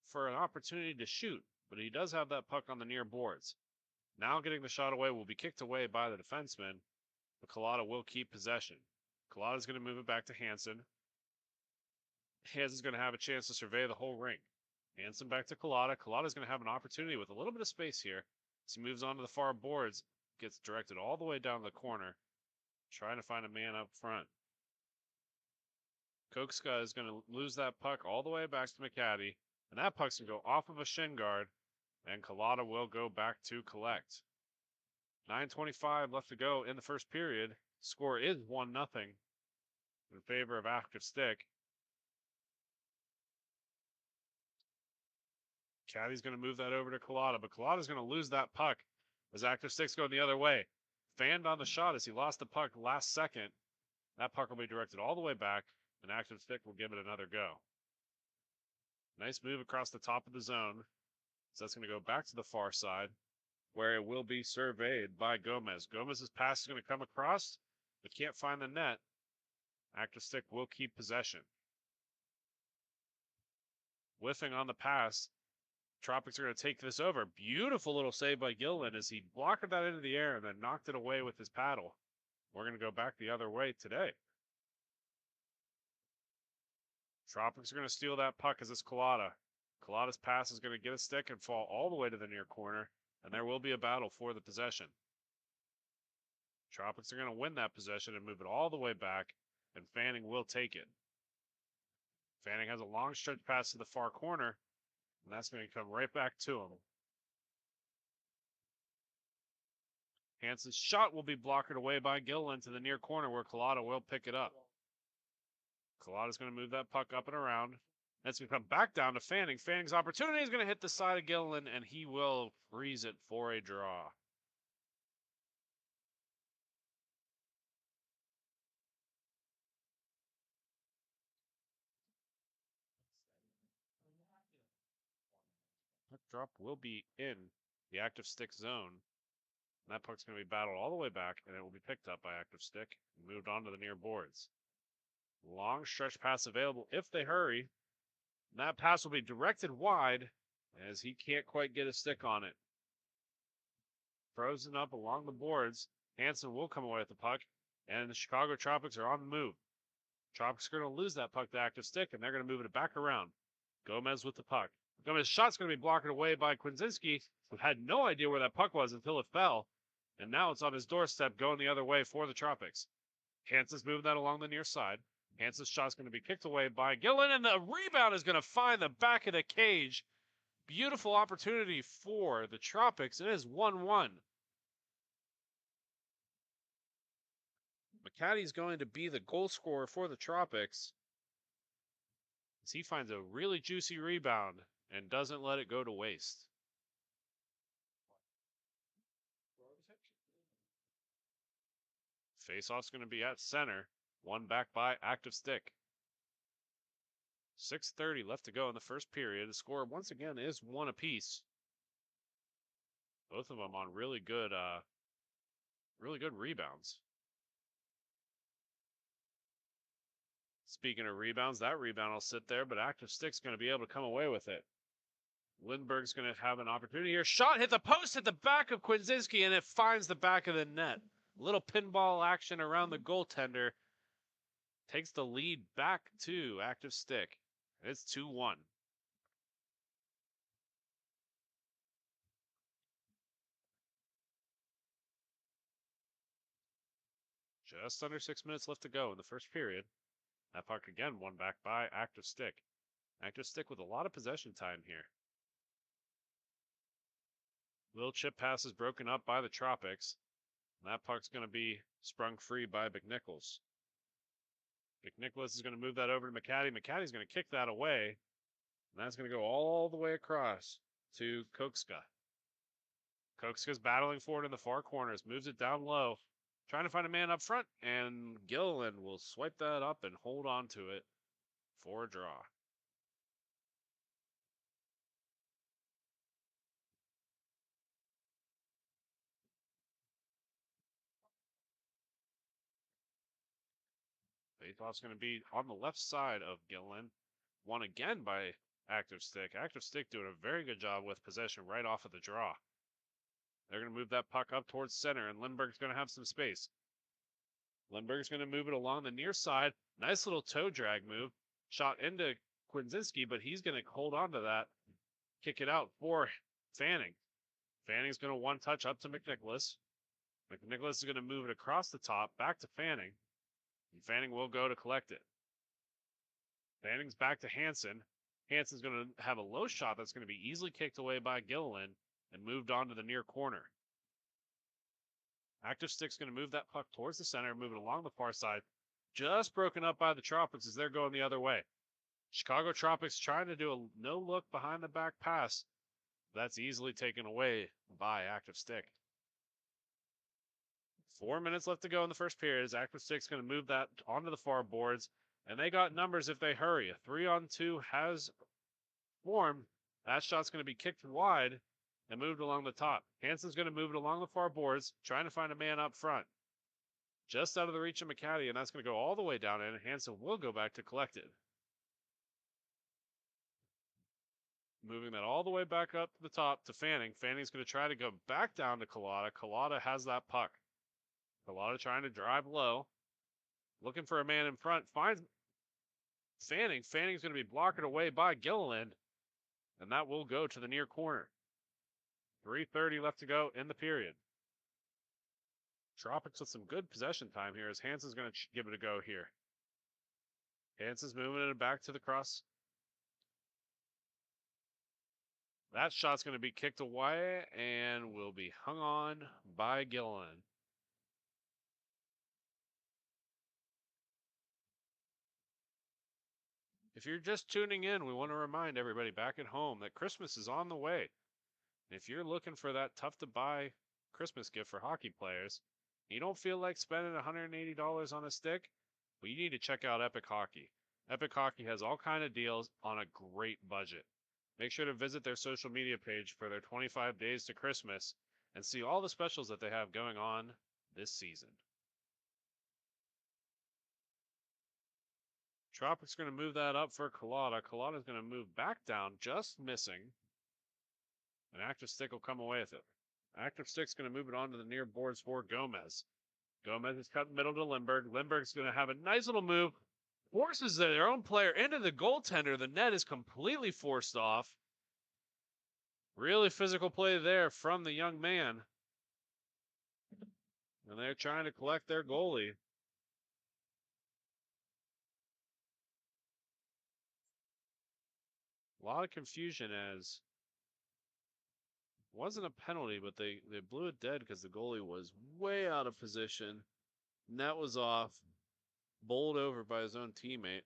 for an opportunity to shoot, but he does have that puck on the near boards. Now getting the shot away will be kicked away by the defenseman, but Collada will keep possession. Collada's going to move it back to Hansen. Hansen's going to have a chance to survey the whole rink. Hansen back to Collada. Collada's going to have an opportunity with a little bit of space here. As he moves on to the far boards, gets directed all the way down the corner, trying to find a man up front. Kokska is going to lose that puck all the way back to McCaddy, and that puck's going to go off of a shin guard, and Collada will go back to collect. 9:25 left to go in the first period. Score is 1-0 in favor of Active Stick. Caddy's going to move that over to Collada, but Collada's going to lose that puck as Active Stick's going the other way. Fanned on the shot as he lost the puck last second. That puck will be directed all the way back, and Active Stick will give it another go. Nice move across the top of the zone. So that's going to go back to the far side. where it will be surveyed by Gomez. Gomez's pass is going to come across, but can't find the net. Active Stick will keep possession. Whiffing on the pass. Tropics are going to take this over. Beautiful little save by Gillen as he blocked that into the air and then knocked it away with his paddle. We're going to go back the other way today. Tropics are going to steal that puck as it's Collada. Collada's pass is going to get a stick and fall all the way to the near corner, and there will be a battle for the possession. Tropics are going to win that possession and move it all the way back, and Fanning will take it. Fanning has a long stretch pass to the far corner, and that's going to come right back to him. Hansen's shot will be blocked away by Gillen to the near corner where Collada will pick it up. Collada's going to move that puck up and around. That's going to come back down to Fanning. Fanning's opportunity is going to hit the side of Gillen, and he will freeze it for a draw. Puck drop will be in the active stick zone. And that puck's going to be battled all the way back, and it will be picked up by active stick and moved on to the near boards. Long stretch pass available if they hurry. And that pass will be directed wide as he can't quite get a stick on it. Frozen up along the boards. Hansen will come away with the puck, and the Chicago Tropics are on the move. Tropics are going to lose that puck to active stick, and they're going to move it back around. Gomez with the puck. Gomez's shot's going to be blocked away by Kwinzinski, who had no idea where that puck was until it fell, and now it's on his doorstep going the other way for the Tropics. Hansen's moving that along the near side. Hansen's shot's going to be kicked away by Gillen, and the rebound is going to find the back of the cage. Beautiful opportunity for the Tropics. It is 1-1. McCaddy's going to be the goal scorer for the Tropics as he finds a really juicy rebound and doesn't let it go to waste. Faceoff's going to be at center. One back by active stick. 6:30 left to go in the first period. The score once again is 1 apiece. Both of them on really good rebounds. Speaking of rebounds, that rebound will sit there, but active stick's going to be able to come away with it. Lindbergh's going to have an opportunity here. Shot hit the post at the back of Kwinzinski, and it finds the back of the net. Little pinball action around the goaltender. Takes the lead back to active stick. It's 2-1. Just under 6 minutes left to go in the first period. That puck again won back by active stick. Active stick with a lot of possession time here. Little chip pass is broken up by the Tropics. And that puck's going to be sprung free by McNichols. McNichols is going to move that over to McCaddy. McCaddy's going to kick that away. And that's going to go all the way across to Kokska. Kokska's battling for it in the far corners. Moves it down low. Trying to find a man up front. And Gillen will swipe that up and hold on to it for a draw. Faceoff's going to be on the left side of Gillen. Won again by active stick. Active stick doing a very good job with possession right off of the draw. They're going to move that puck up towards center, and Lindbergh's going to have some space. Lindbergh's going to move it along the near side. Nice little toe drag move. Shot into Kwinzinski, but he's going to hold on to that. Kick it out for Fanning. Fanning's going to one touch up to McNicholas. McNicholas is going to move it across the top, back to Fanning. And Fanning will go to collect it. Fanning's back to Hansen. Hansen's going to have a low shot that's going to be easily kicked away by Gilliland and moved on to the near corner. Active stick's going to move that puck towards the center, move it along the far side. Just broken up by the Tropics as they're going the other way. Chicago Tropics trying to do a no-look behind the back pass. That's easily taken away by active stick. 4 minutes left to go in the first period as active stick's going to move that onto the far boards. And they got numbers if they hurry. A 3-on-2 has formed. That shot's going to be kicked wide. and moved along the top. Hansen's going to move it along the far boards, trying to find a man up front. Just out of the reach of McCaddy, and that's going to go all the way down in. Hansen will go back to collect it. Moving that all the way back up to the top to Fanning. Fanning's going to try to go back down to Collada. Collada has that puck. Collada trying to drive low. Looking for a man in front. Finds Fanning. Fanning's going to be blocked away by Gilliland. And that will go to the near corner. 3:30 left to go in the period. Tropics with some good possession time here as Hansen's going to give it a go here. Hansen's moving it back to the cross. That shot's going to be kicked away and will be hung on by Gilliland. If you're just tuning in, we want to remind everybody back at home that Christmas is on the way. If you're looking for that tough-to-buy Christmas gift for hockey players, you don't feel like spending $180 on a stick, well, you need to check out Epic Hockey. Epic Hockey has all kind of deals on a great budget. Make sure to visit their social media page for their 25 days to Christmas and see all the specials that they have going on this season. Tropic's going to move that up for Collada. Collada's going to move back down, just missing. An active stick will come away with it. Active stick's going to move it onto the near boards for Gomez. Gomez is cut middle to Lindbergh. Lindbergh's going to have a nice little move. Forces their own player into the goaltender. The net is completely forced off. Really physical play there from the young man. And they're trying to collect their goalie. A lot of confusion as wasn't a penalty, but they blew it dead because the goalie was way out of position. Net was off. Bowled over by his own teammate.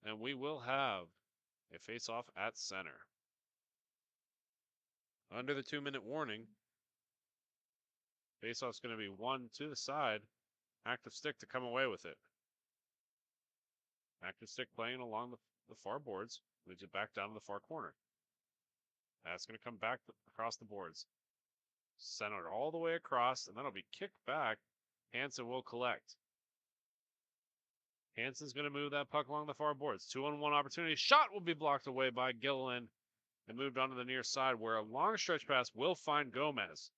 And we will have a face-off at center. Under the 2-minute warning, face-off's going to be one to the side. Active stick to come away with it. Active stick playing along the far boards. Leads it back down to the far corner. That's going to come back across the boards. Centered all the way across, and that'll be kicked back. Hansen will collect. Hansen's going to move that puck along the far boards. 2-on-1 opportunity. Shot will be blocked away by Gilliland and moved onto the near side where a long stretch pass will find Gomez.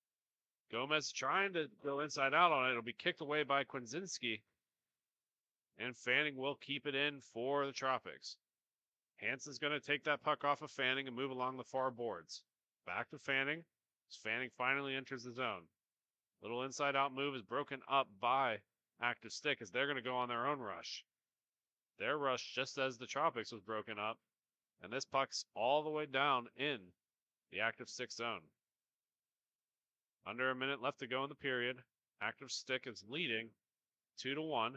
Gomez trying to go inside out on it. It'll be kicked away by Kwinzinski. And Fanning will keep it in for the Tropics. Hansen's going to take that puck off of Fanning and move along the far boards. Back to Fanning. As Fanning finally enters the zone. Little inside out move is broken up by Active Stick as they're going to go on their own rush. Their rush just as the Tropics was broken up. And this puck's all the way down in the Active Stick zone. Under a minute left to go in the period. Active Stick is leading 2-1.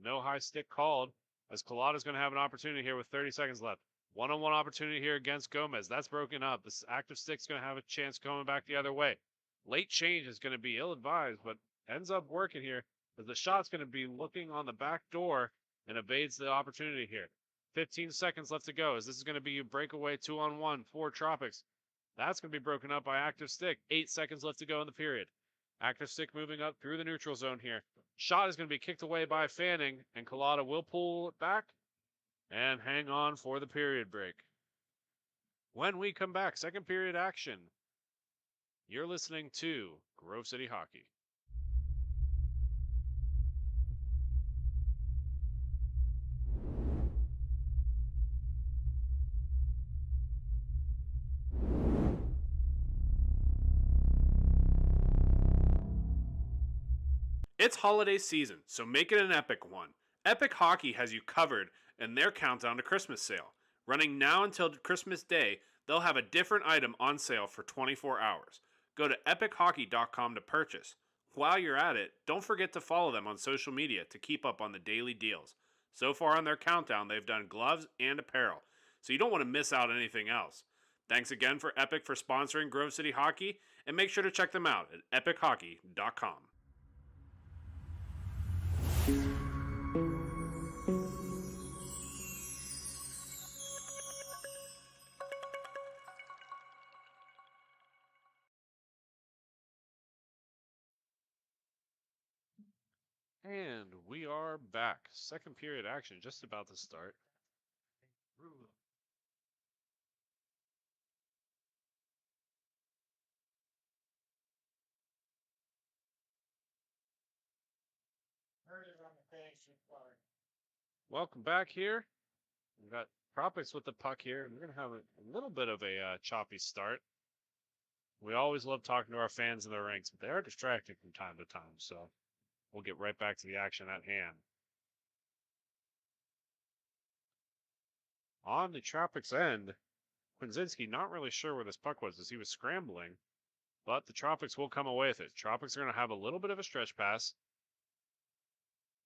No high stick called as Collada's going to have an opportunity here with 30 seconds left. 1-on-1 opportunity here against Gomez. That's broken up. This Active Stick's going to have a chance coming back the other way. Late change is going to be ill-advised, but ends up working here as the shot's going to be looking on the back door and evades the opportunity here. 15 seconds left to go as this is going to be a breakaway 2-on-1 for Tropics. That's going to be broken up by Active Stick. 8 seconds left to go in the period. Active Stick moving up through the neutral zone here. Shot is going to be kicked away by Fanning, and Collada will pull it back and hang on for the period break. When we come back, second period action. You're listening to Grove City Hockey. It's holiday season, so make it an epic one. Epic Hockey has you covered in their countdown to Christmas sale. Running now until Christmas Day, they'll have a different item on sale for 24 hours. Go to epichockey.com to purchase. While you're at it, don't forget to follow them on social media to keep up on the daily deals. So far on their countdown, they've done gloves and apparel, so you don't want to miss out on anything else. Thanks again for Epic for sponsoring Grove City Hockey, and make sure to check them out at epichockey.com. And we are back. Second period action just about to start. Welcome back here. We've got Tropics with the puck here, and we're going to have a little bit of a choppy start. We always love talking to our fans in the ranks, but they are distracting from time to time, so we'll get right back to the action at hand. On the Tropics end, Kwinzinski not really sure where this puck was as he was scrambling, but the Tropics will come away with it. Tropics are going to have a little bit of a stretch pass,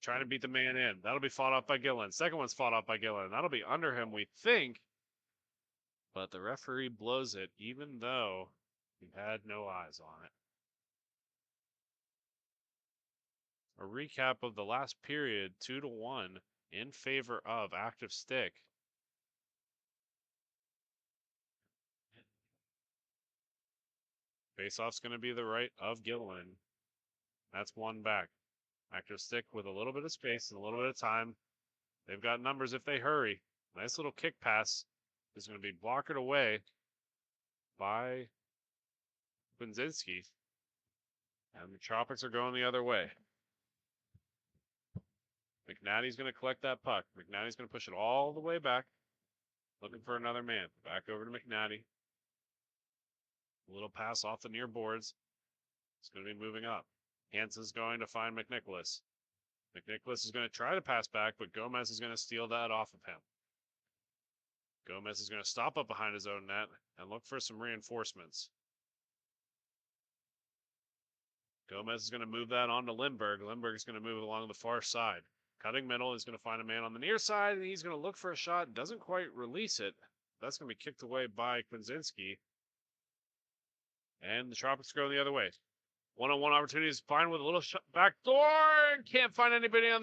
trying to beat the man in. That'll be fought off by Gillen. Second one's fought off by Gillen. That'll be under him, we think, but the referee blows it, even though he had no eyes on it. A recap of the last period, 2-1 in favor of Active Stick. Faceoff's going to be the right of Gillen. That's one back. Active Stick with a little bit of space and a little bit of time. They've got numbers if they hurry. Nice little kick pass is going to be blocked away by Kwinzinski. And the Tropics are going the other way. McNatty's going to collect that puck. McNatty's going to push it all the way back. Looking for another man. Back over to McNatty. A little pass off the near boards. It's going to be moving up. Hansen's going to find McNicholas. McNicholas is going to try to pass back, but Gomez is going to steal that off of him. Gomez is going to stop up behind his own net and look for some reinforcements. Gomez is going to move that on to Lindbergh. Lindbergh is going to move along the far side. Cutting middle, he's going to find a man on the near side, and he's going to look for a shot. Doesn't quite release it. That's going to be kicked away by Kwinzinski. And the Tropics go the other way. One-on-one opportunities, fine with a little back door. Can't find anybody on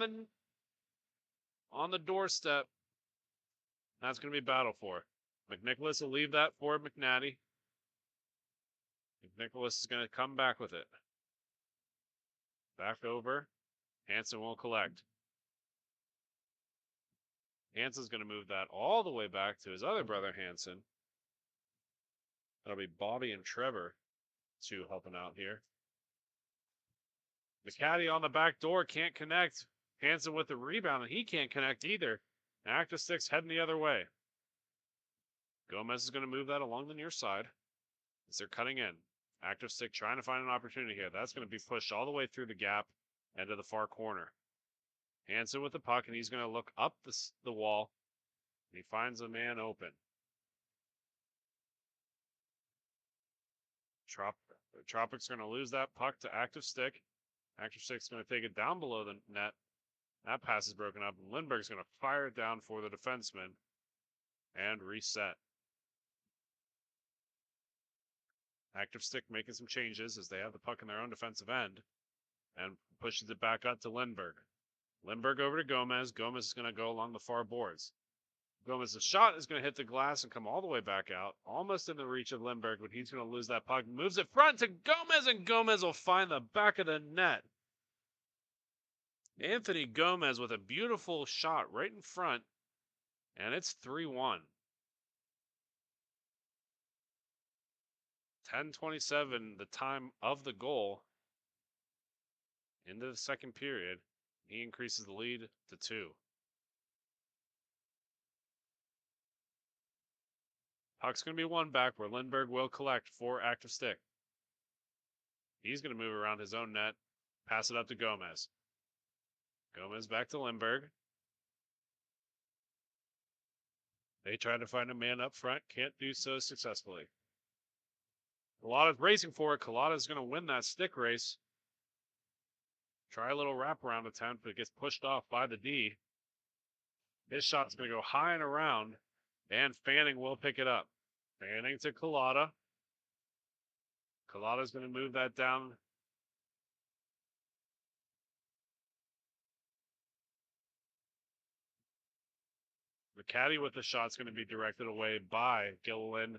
the doorstep. That's going to be battle for. McNicholas will leave that for McNatty. McNicholas is going to come back with it. Back over. Hansen will collect. Hansen's going to move that all the way back to his other brother, Hansen. That'll be Bobby and Trevor, two helping out here. McCaddy on the back door can't connect. Hansen with the rebound, and he can't connect either. Active Stick's heading the other way. Gomez is going to move that along the near side as they're cutting in. Active Stick trying to find an opportunity here. That's going to be pushed all the way through the gap and to the far corner. Hansen with the puck, and he's going to look up the wall. And he finds a man open. Tropic's going to lose that puck to Active Stick. Active Stick's going to take it down below the net. That pass is broken up, and Lindbergh's going to fire it down for the defenseman and reset. Active Stick making some changes as they have the puck in their own defensive end and pushes it back up to Lindbergh. Lindbergh over to Gomez. Gomez is going to go along the far boards. Gomez's shot is going to hit the glass and come all the way back out, almost in the reach of Lindbergh, but he's going to lose that puck. Moves it front to Gomez, and Gomez will find the back of the net. Anthony Gomez with a beautiful shot right in front, and it's 3-1. 10:27, the time of the goal. Into the second period, he increases the lead to 2. Puck's going to be one back where Lindbergh will collect for Active Stick. He's going to move around his own net, pass it up to Gomez. Gomez back to Lindbergh. They try to find a man up front, can't do so successfully. Kalata's racing for it. Kalata's going to win that stick race. Try a little wraparound attempt, but it gets pushed off by the D. His shot's going to go high and around, and Fanning will pick it up. Fanning to Kalata. Kalata's going to move that down. McCaddy with the shot's going to be directed away by Gilliland,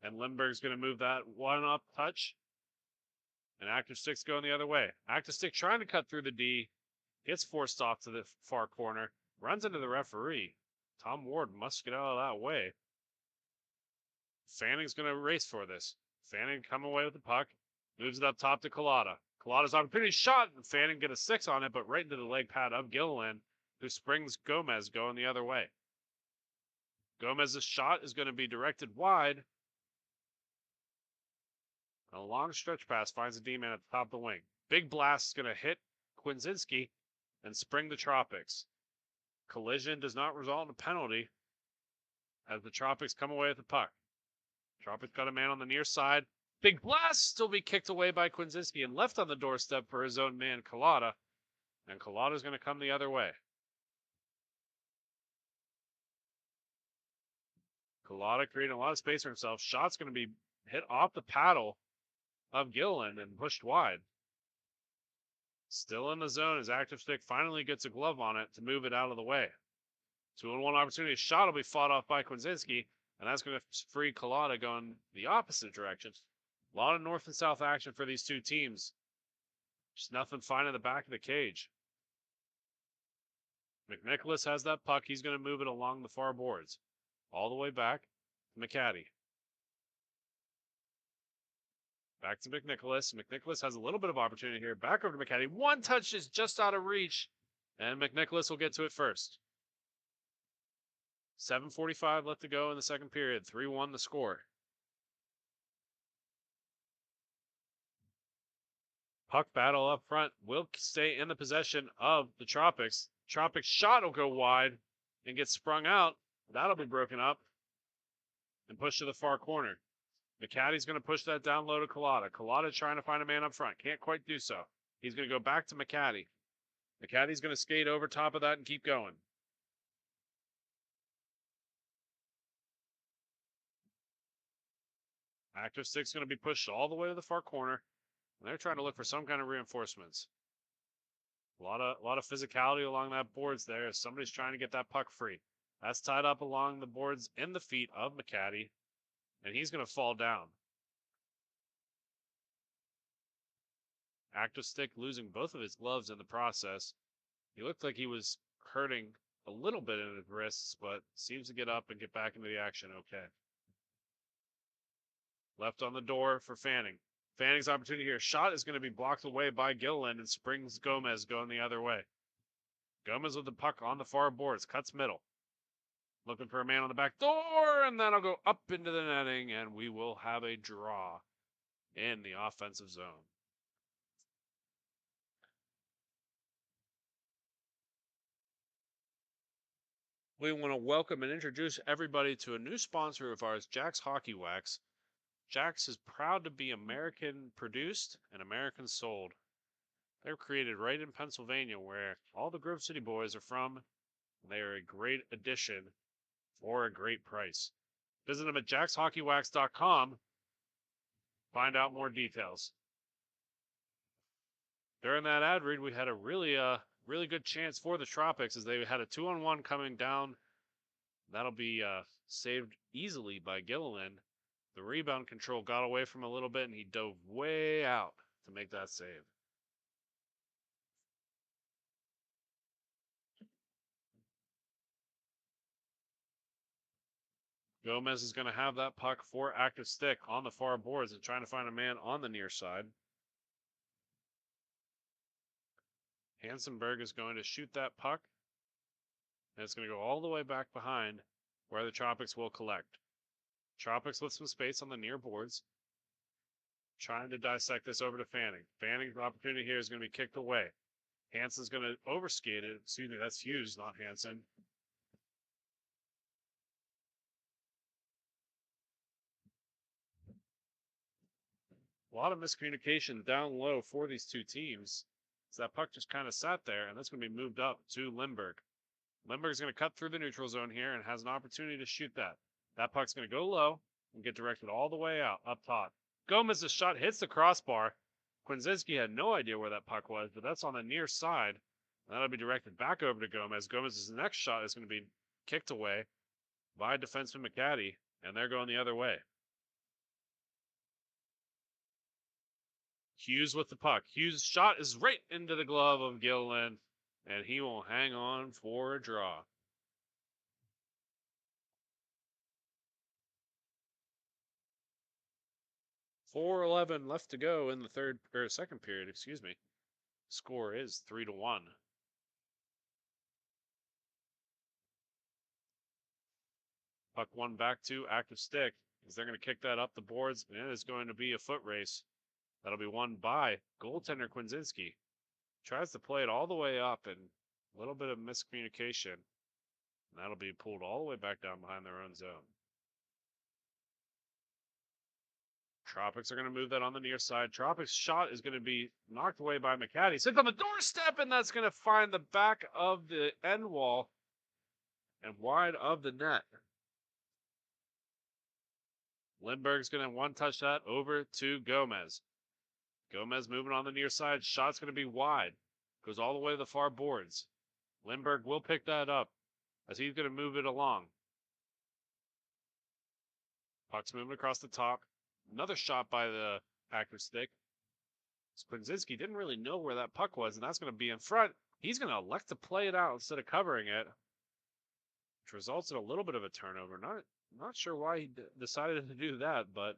and Lindbergh's going to move that one up touch. And Active Stick's going the other way. Active Stick trying to cut through the D. Gets forced off to the far corner. Runs into the referee. Tom Ward must get out of that way. Fanning's going to race for this. Fanning come away with the puck. Moves it up top to Collada. Collada's opportunity shot. And Fanning get a 6 on it, but right into the leg pad of Gilliland, who springs Gomez going the other way. Gomez's shot is going to be directed wide. A long stretch pass finds a D-man at the top of the wing. Big blast is going to hit Kwinzinski and spring the Tropics. Collision does not result in a penalty as the Tropics come away with the puck. Tropics got a man on the near side. Big blast still be kicked away by Kwinzinski and left on the doorstep for his own man, Collada. And Collada's going to come the other way. Collada creating a lot of space for himself. Shot's going to be hit off the paddle of Gilliland and pushed wide. Still in the zone as Active Stick finally gets a glove on it to move it out of the way. 2-on-1 opportunity. Shot will be fought off by Kwinzinski, and that's going to free Collada going the opposite direction. A lot of north and south action for these two teams. Just nothing fine in the back of the cage. McNicholas has that puck. He's going to move it along the far boards. All the way back to McCaddy. Back to McNicholas. McNicholas has a little bit of opportunity here. Back over to McCaddy. One touch is just out of reach, and McNicholas will get to it first. 7:45 left to go in the second period. 3-1 the score. Puck battle up front will stay in the possession of the Tropics. Tropics shot will go wide and get sprung out. That'll be broken up and pushed to the far corner. McCaddy's going to push that down low to Collada. Collada trying to find a man up front. Can't quite do so. He's going to go back to McCaddy. McCaddy's going to skate over top of that and keep going. Active Stick's going to be pushed all the way to the far corner. And they're trying to look for some kind of reinforcements. A lot of physicality along that boards there. Somebody's trying to get that puck free. That's tied up along the boards in the feet of McCaddy. And he's going to fall down. Active Stick losing both of his gloves in the process. He looked like he was hurting a little bit in his wrists, but seems to get up and get back into the action okay. Left on the door for Fanning. Fanning's opportunity here. Shot is going to be blocked away by Gilliland and springs Gomez going the other way. Gomez with the puck on the far boards. Cuts middle. Looking for a man on the back door, and that'll go up into the netting, and we will have a draw in the offensive zone. We want to welcome and introduce everybody to a new sponsor of ours, Jack's Hockey Wax. Jack's is proud to be American produced and American sold. They're created right in Pennsylvania, where all the Grove City boys are from. They are a great addition for a great price. Visit them at jackshockeywax.com. Find out more details. During that ad read, we had a really good chance for the Tropics as they had a 2-on-1 coming down. That'll be saved easily by Gilliland. The rebound control got away from him a little bit, and he dove way out to make that save. Gomez is going to have that puck for Active Stick on the far boards and trying to find a man on the near side. Hansenberg is going to shoot that puck, and it's going to go all the way back behind where the Tropics will collect. Tropics with some space on the near boards. Trying to dissect this over to Fanning. Fanning's opportunity here is going to be kicked away. Hansen's going to overskate it. Excuse me, that's Hughes, not Hansen. A lot of miscommunication down low for these two teams. So that puck just kind of sat there, and that's going to be moved up to Lindbergh. Lindbergh's going to cut through the neutral zone here and has an opportunity to shoot that. That puck's going to go low and get directed all the way out, up top. Gomez's shot hits the crossbar. Kwinzinski had no idea where that puck was, but that's on the near side. That'll be directed back over to Gomez. Gomez's next shot is going to be kicked away by defenseman McCaddy, and they're going the other way. Hughes with the puck. Hughes' shot is right into the glove of Gilliland, and he will hang on for a draw. .411 left to go in the second period, excuse me. Score is 3-1. Puck one back to active stick as they're going to kick that up the boards, and it is going to be a foot race. That'll be won by goaltender Kwinzinski. Tries to play it all the way up, and a little bit of miscommunication. And that'll be pulled all the way back down behind their own zone. Tropics are going to move that on the near side. Tropics' shot is going to be knocked away by McCaddy. Sits on the doorstep, and that's going to find the back of the end wall and wide of the net. Lindbergh's going to one-touch that over to Gomez. Gomez moving on the near side. Shot's going to be wide. Goes all the way to the far boards. Lindbergh will pick that up as he's going to move it along. Puck's moving across the top. Another shot by the active stick. Kwinzinski didn't really know where that puck was, and that's going to be in front. He's going to elect to play it out instead of covering it, which results in a little bit of a turnover. Not sure why he decided to do that, but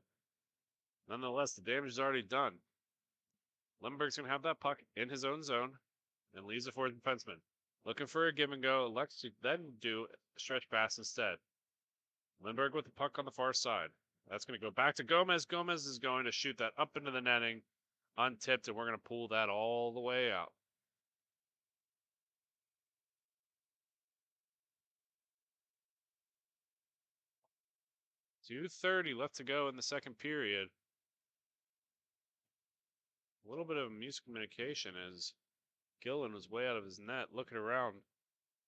nonetheless, the damage is already done. Lindbergh's going to have that puck in his own zone and leaves it for the defenseman. Looking for a give and go, elects to then do a stretch pass instead. Lindbergh with the puck on the far side. That's going to go back to Gomez. Gomez is going to shoot that up into the netting, untipped, and we're going to pull that all the way out. .230 left to go in the second period. A little bit of miscommunication as Gillen was way out of his net looking around.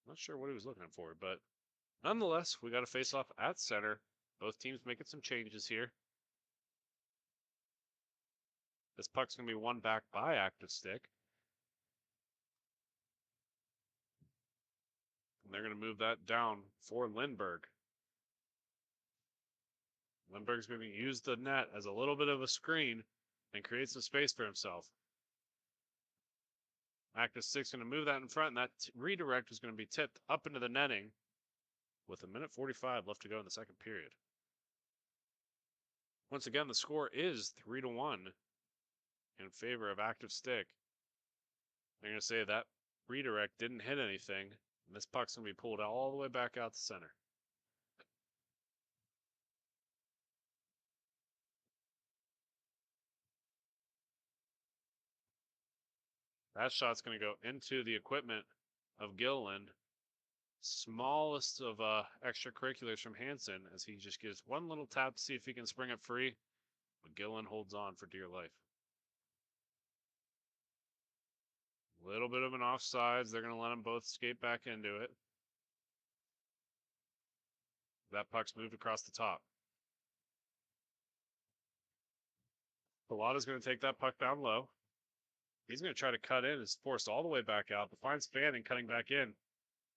Not sure what he was looking for, but nonetheless, we got a face-off at center. Both teams making some changes here. This puck's going to be won back by active stick. And they're going to move that down for Lindbergh. Lindbergh's going to use the net as a little bit of a screen and create some space for himself. Active stick's going to move that in front, and that redirect is going to be tipped up into the netting with 1:45 left to go in the second period. Once again, the score is 3-1 in favor of active stick. They're going to say that redirect didn't hit anything, and this puck's going to be pulled all the way back out to center. That shot's going to go into the equipment of Gilliland. Smallest of extracurriculars from Hansen as he just gives one little tap to see if he can spring it free. But Gilliland holds on for dear life. A little bit of an offsides. They're going to let them both skate back into it. That puck's moved across the top. Pilata's going to take that puck down low. He's going to try to cut in. It's forced all the way back out. But finds Fanning cutting back in.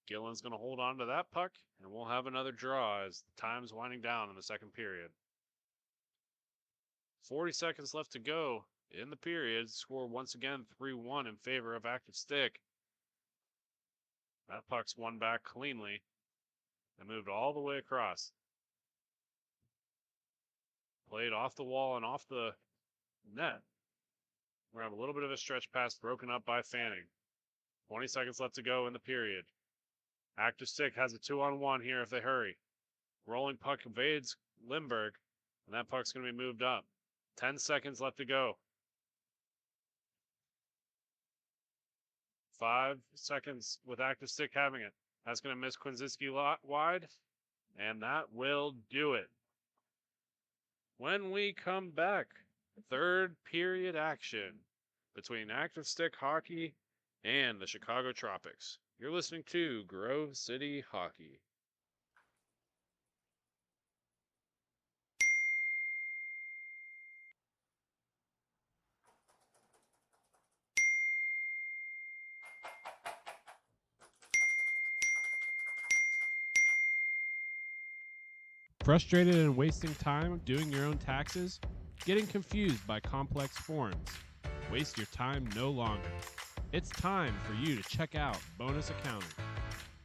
Gillen's going to hold on to that puck, and we'll have another draw as the time's winding down in the second period. 40 seconds left to go in the period. Score once again 3-1 in favor of active stick. That puck's won back cleanly and moved all the way across. Played off the wall and off the net. We're going to have a little bit of a stretch pass broken up by Fanning. 20 seconds left to go in the period. Active stick has a 2-on-1 here if they hurry. Rolling puck evades Lindbergh, and that puck's going to be moved up. 10 seconds left to go. 5 seconds with active stick having it. That's going to miss Kwinzinski wide, and that will do it. When we come back, third period action between active stick hockey and the Chicago Tropics. You're listening to Grove City Hockey. Frustrated and wasting time doing your own taxes? Getting confused by complex forms? Waste your time no longer. It's time for you to check out Bonus Accounting.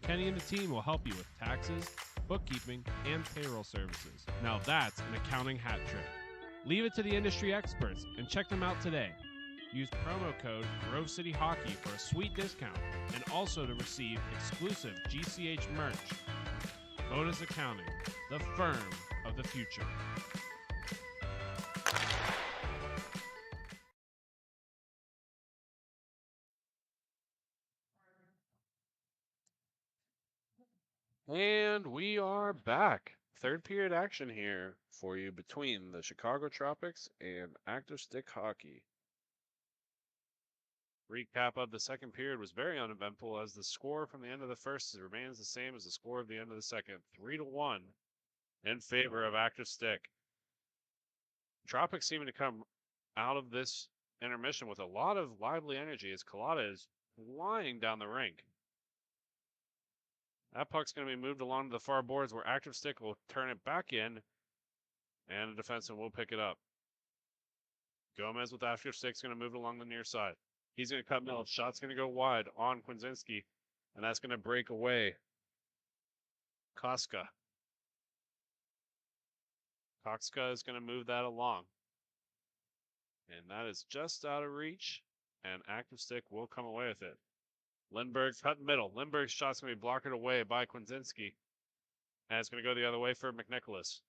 Kenny and the team will help you with taxes, bookkeeping, and payroll services. Now that's an accounting hat trick. Leave it to the industry experts and check them out today. Use promo code Grove City Hockey for a sweet discount and also to receive exclusive GCH merch. Bonus Accounting, the firm of the future. And we are back. Third period action here for you between the Chicago Tropics and Active Stick Hockey. Recap of the second period was very uneventful as the score from the end of the first remains the same as the score of the end of the second, 3-1 in favor of Active Stick. Tropics seeming to come out of this intermission with a lot of lively energy as Colada is flying down the rink. That puck's going to be moved along to the far boards where Active Stick will turn it back in, and the defenseman will pick it up. Gomez with Active Stick's going to move it along the near side. He's going to cut middle. Shot's going to go wide on Kwinzinski, and that's going to break away Koska. Koska is going to move that along. And that is just out of reach, and Active Stick will come away with it. Lindbergh's cut middle. Lindbergh's shot's going to be blocked away by Kwinzinski. And it's going to go the other way for McNicholas.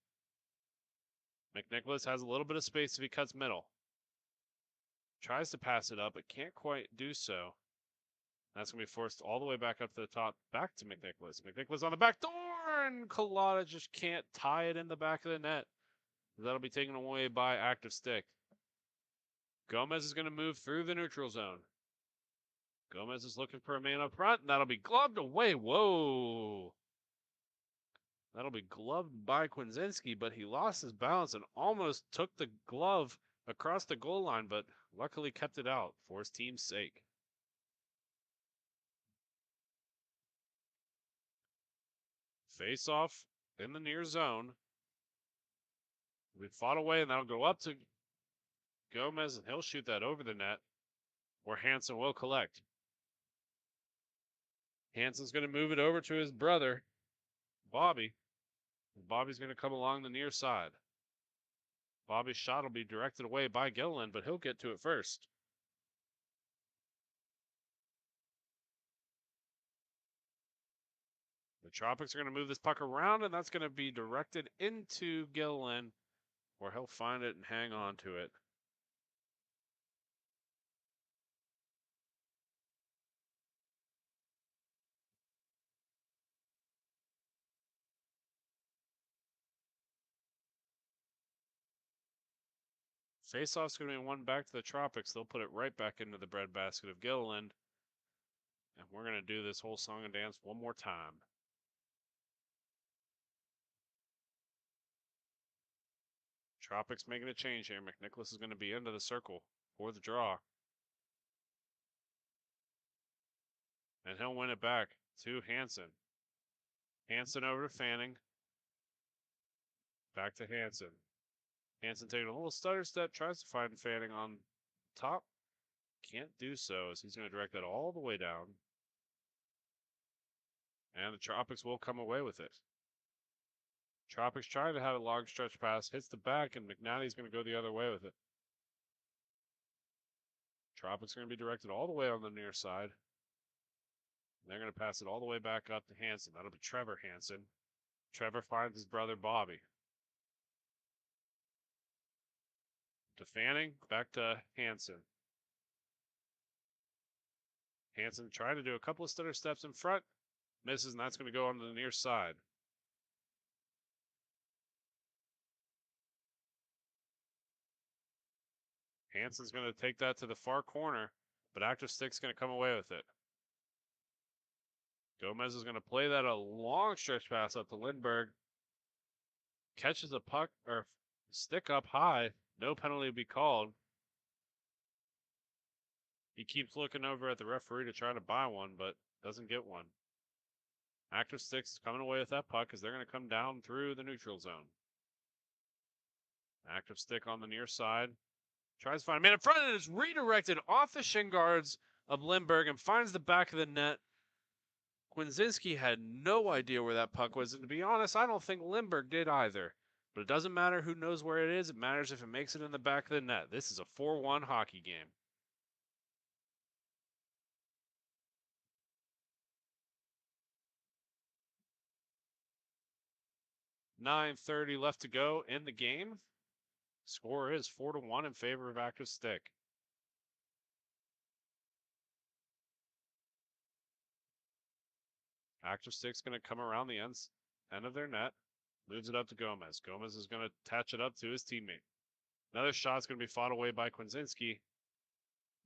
McNicholas has a little bit of space if he cuts middle. Tries to pass it up, but can't quite do so. That's going to be forced all the way back up to the top, back to McNicholas. McNicholas on the back door, and Colada just can't tie it in the back of the net. That'll be taken away by Active Stick. Gomez is going to move through the neutral zone. Gomez is looking for a man up front, and that'll be gloved away. Whoa! That'll be gloved by Kwinzinski, but he lost his balance and almost took the glove across the goal line, but luckily kept it out for his team's sake. Face off in the near zone. We fought away, and that'll go up to Gomez, and he'll shoot that over the net, where Hansen will collect. Hansen's going to move it over to his brother, Bobby. And Bobby's going to come along the near side. Bobby's shot will be directed away by Gilliland, but he'll get to it first. The Tropics are going to move this puck around, and that's going to be directed into Gilliland, where he'll find it and hang on to it. Faceoff's going to be one back to the Tropics. They'll put it right back into the breadbasket of Gilliland. And we're going to do this whole song and dance one more time. Tropics making a change here. McNicholas is going to be into the circle for the draw. And he'll win it back to Hansen. Hansen over to Fanning. Back to Hansen. Hansen taking a little stutter step, tries to find Fanning on top. Can't do so as he's going to direct that all the way down. And the Tropics will come away with it. Tropics trying to have a long stretch pass, hits the back, and McNally's going to go the other way with it. Tropics going to be directed all the way on the near side. They're going to pass it all the way back up to Hansen. That'll be Trevor Hansen. Trevor finds his brother Bobby. To Fanning, back to Hansen. Hansen trying to do a couple of stutter steps in front. Misses, and that's going to go on the near side. Hansen's going to take that to the far corner, but Active Stick's going to come away with it. Gomez is going to play that a long stretch pass up to Lindbergh. Catches a puck or stick up high. No penalty to be called. He keeps looking over at the referee to try to buy one, but doesn't get one. Active Stick's coming away with that puck as they're going to come down through the neutral zone. Active Stick on the near side. Tries to find a man in front and is redirected off the shin guards of Lindbergh and finds the back of the net. Kwinzinski had no idea where that puck was, and to be honest, I don't think Lindbergh did either. But it doesn't matter who knows where it is, it matters if it makes it in the back of the net. This is a 4-1 hockey game. .930 left to go in the game. Score is 4-1 in favor of Active Stick. Active Stick's going to come around the end of their net. Moves it up to Gomez. Gomez is going to attach it up to his teammate. Another shot's going to be fought away by Kwinzinski.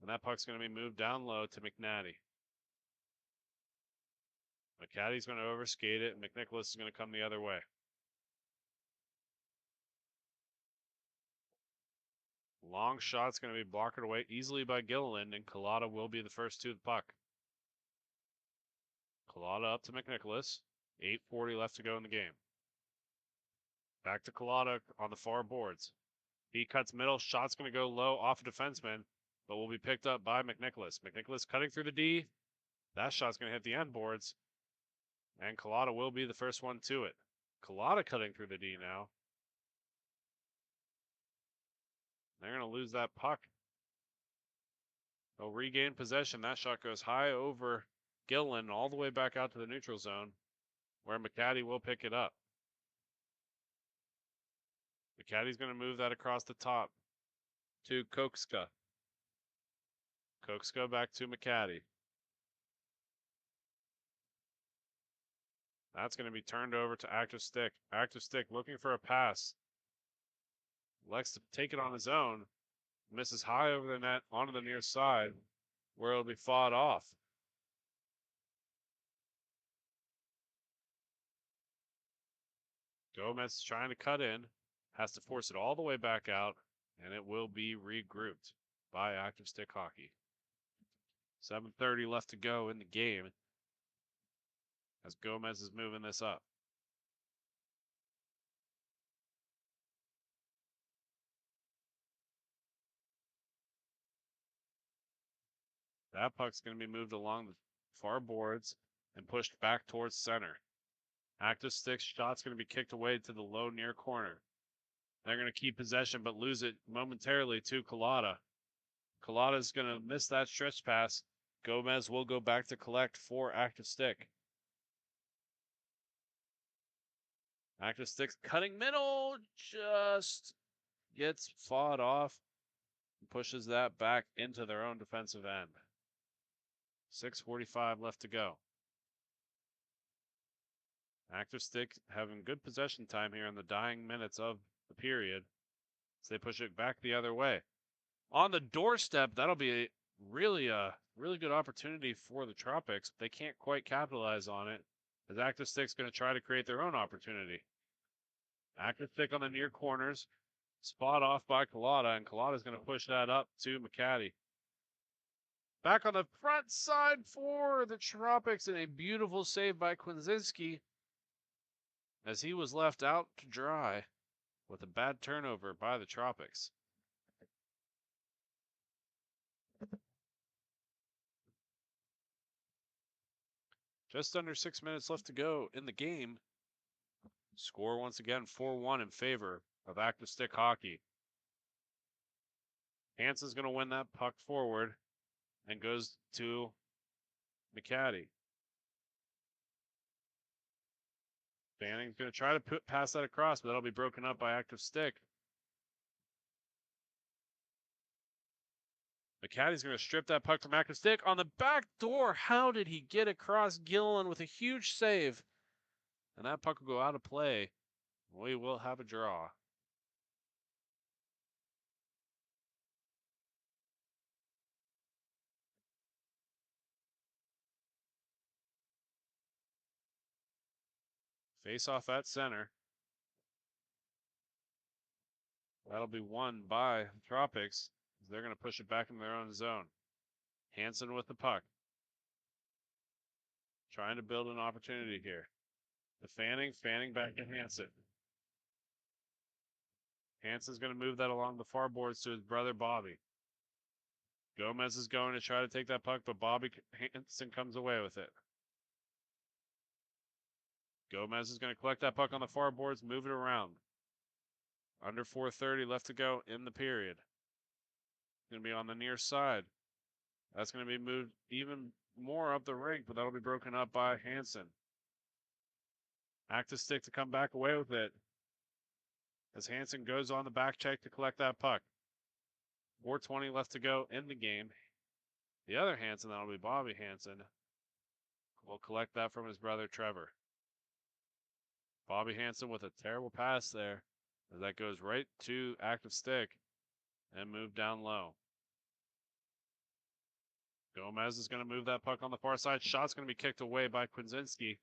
And that puck's going to be moved down low to McNatty. McNatty's going to overskate it, and McNicholas is going to come the other way. Long shot's going to be blocked away easily by Gilliland, and Collada will be the first to the puck. Collada up to McNicholas. 8:40 left to go in the game. Back to Collada on the far boards. He cuts middle. Shot's going to go low off a defenseman, but will be picked up by McNicholas. McNicholas cutting through the D. That shot's going to hit the end boards, and Collada will be the first one to it. Collada cutting through the D now. They're going to lose that puck. They'll regain possession. That shot goes high over Gilliland all the way back out to the neutral zone, where McCaddy will pick it up. McCaddy's going to move that across the top to Kokska. Kokska back to McCaddy. That's going to be turned over to Active Stick. Active Stick looking for a pass. Likes to take it on his own. Misses high over the net onto the near side, where it'll be fought off. Gomez is trying to cut in. Has to force it all the way back out, and it will be regrouped by Active Stick Hockey. 7:30 left to go in the game as Gomez is moving this up. That puck's going to be moved along the far boards and pushed back towards center. Active Stick's shot's going to be kicked away to the low near corner. They're going to keep possession but lose it momentarily to Collada. Collada's going to miss that stretch pass. Gomez will go back to collect for Active Stick. Active Stick's cutting middle, just gets fought off and pushes that back into their own defensive end. 6:45 left to go. Active Stick having good possession time here in the dying minutes of the period as they push it back the other way. On the doorstep, that'll be a really good opportunity for the Tropics. They can't quite capitalize on it as Active Stick's going to try to create their own opportunity. Active Stick on the near corners, spot off by Collada, and Collada's going to push that up to McCaddy. Back on the front side for the Tropics, and a beautiful save by Kwinzinski as he was left out to dry with a bad turnover by the Tropics. Just under 6 minutes left to go in the game. Score once again 4-1 in favor of Active Stick Hockey. Hansen's going to win that puck forward and goes to McCaddy. Banning's going to try to pass that across, but that'll be broken up by Active Stick. McCaddy's going to strip that puck from Active Stick on the back door. How did he get across Gilliland with a huge save? And that puck will go out of play. We will have a draw. Face off at center. That'll be won by Tropics. They're going to push it back in their own zone. Hansen with the puck. Trying to build an opportunity here. The Fanning back to Hansen. Hansen's going to move that along the far boards to his brother Bobby. Gomez is going to try to take that puck, but Bobby Hansen comes away with it. Gomez is going to collect that puck on the far boards, move it around. Under 4:30 left to go in the period. Going to be on the near side. That's going to be moved even more up the rink, but that'll be broken up by Hansen. Active stick to come back away with it as Hansen goes on the back check to collect that puck. 4:20 left to go in the game. The other Hansen, that'll be Bobby Hansen, will collect that from his brother Trevor. Bobby Hansen with a terrible pass there as that goes right to active stick and moved down low. Gomez is going to move that puck on the far side. Shot's going to be kicked away by Kwinzinski.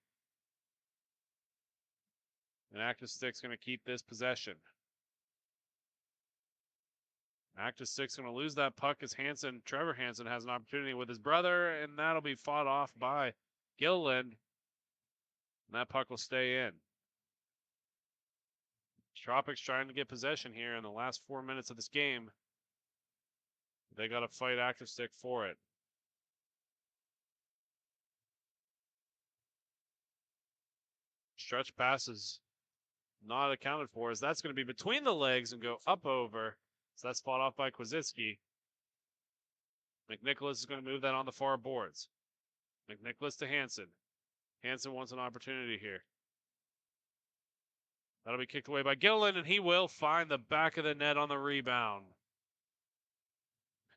And active stick's going to keep this possession. Active stick's going to lose that puck as Trevor Hansen has an opportunity with his brother, and that'll be fought off by Gilliland. And that puck will stay in. Tropics trying to get possession here in the last 4 minutes of this game. They got to fight active stick for it. Stretch passes not accounted for as that's going to be between the legs and go up over. So that's fought off by Kwasicki. McNicholas is going to move that on the far boards. McNicholas to Hansen. Hansen wants an opportunity here. That'll be kicked away by Gilliland, and he will find the back of the net on the rebound.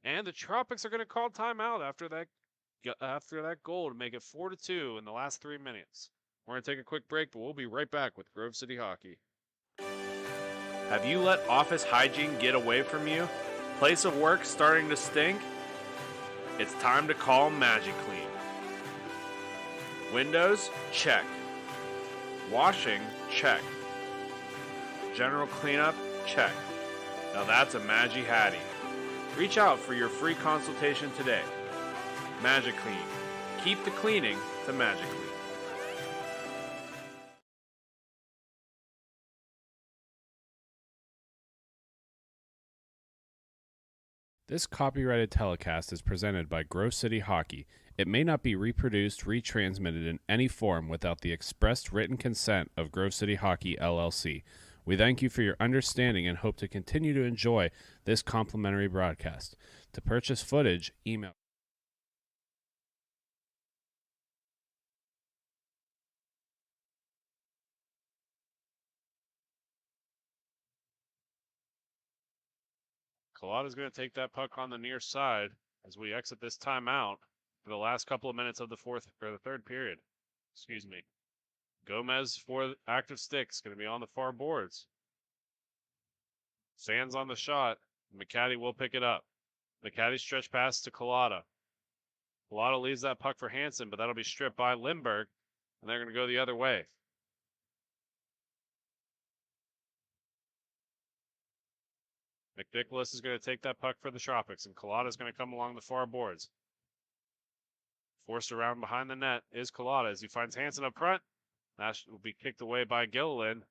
And the Tropics are going to call timeout after that goal to make it 4-2 in the last 3 minutes. We're going to take a quick break, but we'll be right back with Grove City Hockey. Have you let office hygiene get away from you? Place of work starting to stink? It's time to call MagiClean. Windows? Check. Washing? Check. General cleanup? Check. Now that's a Magi Hattie. Reach out for your free consultation today. MagiClean. Keep the cleaning to MagiClean. This copyrighted telecast is presented by Grove City Hockey. It may not be reproduced, retransmitted in any form without the expressed written consent of Grove City Hockey, LLC. We thank you for your understanding and hope to continue to enjoy this complimentary broadcast. To purchase footage, email Colada's going to take that puck on the near side as we exit this timeout for the last couple of minutes of the third period. Excuse me. Gomez for active sticks going to be on the far boards. Sands on the shot. McCaddy will pick it up. McCaddy stretch pass to Colada. Colada leaves that puck for Hansen, but that'll be stripped by Lindbergh, and they're going to go the other way. McNicholas is going to take that puck for the Tropics, and Colada is going to come along the far boards. Forced around behind the net is Colada as he finds Hansen up front. That will be kicked away by Gilliland.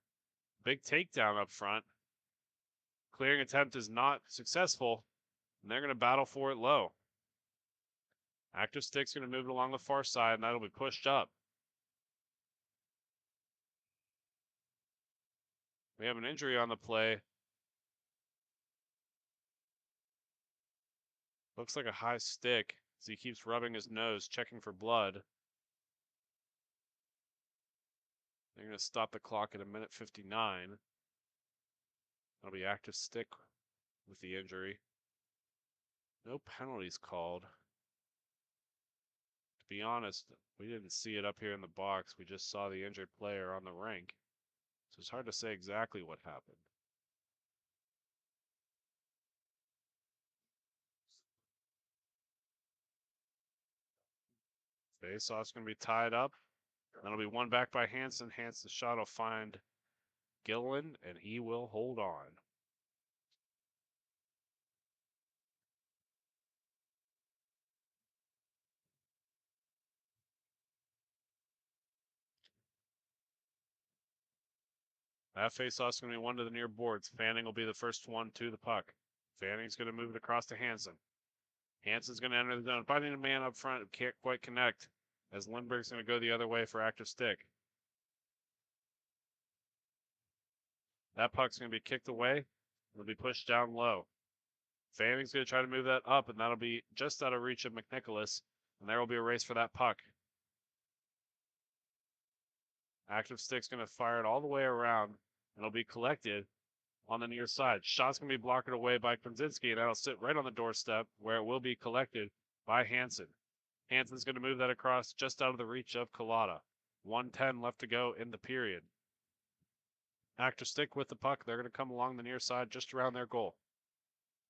Big takedown up front. Clearing attempt is not successful, and they're going to battle for it low. Active stick's going to move it along the far side, and that'll be pushed up. We have an injury on the play. Looks like a high stick as he keeps rubbing his nose, checking for blood. They're going to stop the clock at 1:59. That'll be active stick with the injury. No penalties called. To be honest, we didn't see it up here in the box. We just saw the injured player on the rink. So it's hard to say exactly what happened. Faceoff's going to be tied up. That'll be one back by Hansen. Hansen's shot will find Gilliland, and he will hold on. That faceoff's going to be one to the near boards. Fanning will be the first one to the puck. Fanning's going to move it across to Hansen. Hansen's going to enter the zone, finding a man up front who can't quite connect, as Lindbergh's going to go the other way for active stick. That puck's going to be kicked away. It'll be pushed down low. Fanning's going to try to move that up, and that'll be just out of reach of McNicholas, and there will be a race for that puck. Active stick's going to fire it all the way around, and it'll be collected on the near side. Shot's going to be blocked away by Krasinski, and that'll sit right on the doorstep where it will be collected by Hansen. Hansen's going to move that across just out of the reach of Collada. 1:10 left to go in the period. Active stick with the puck. They're going to come along the near side just around their goal.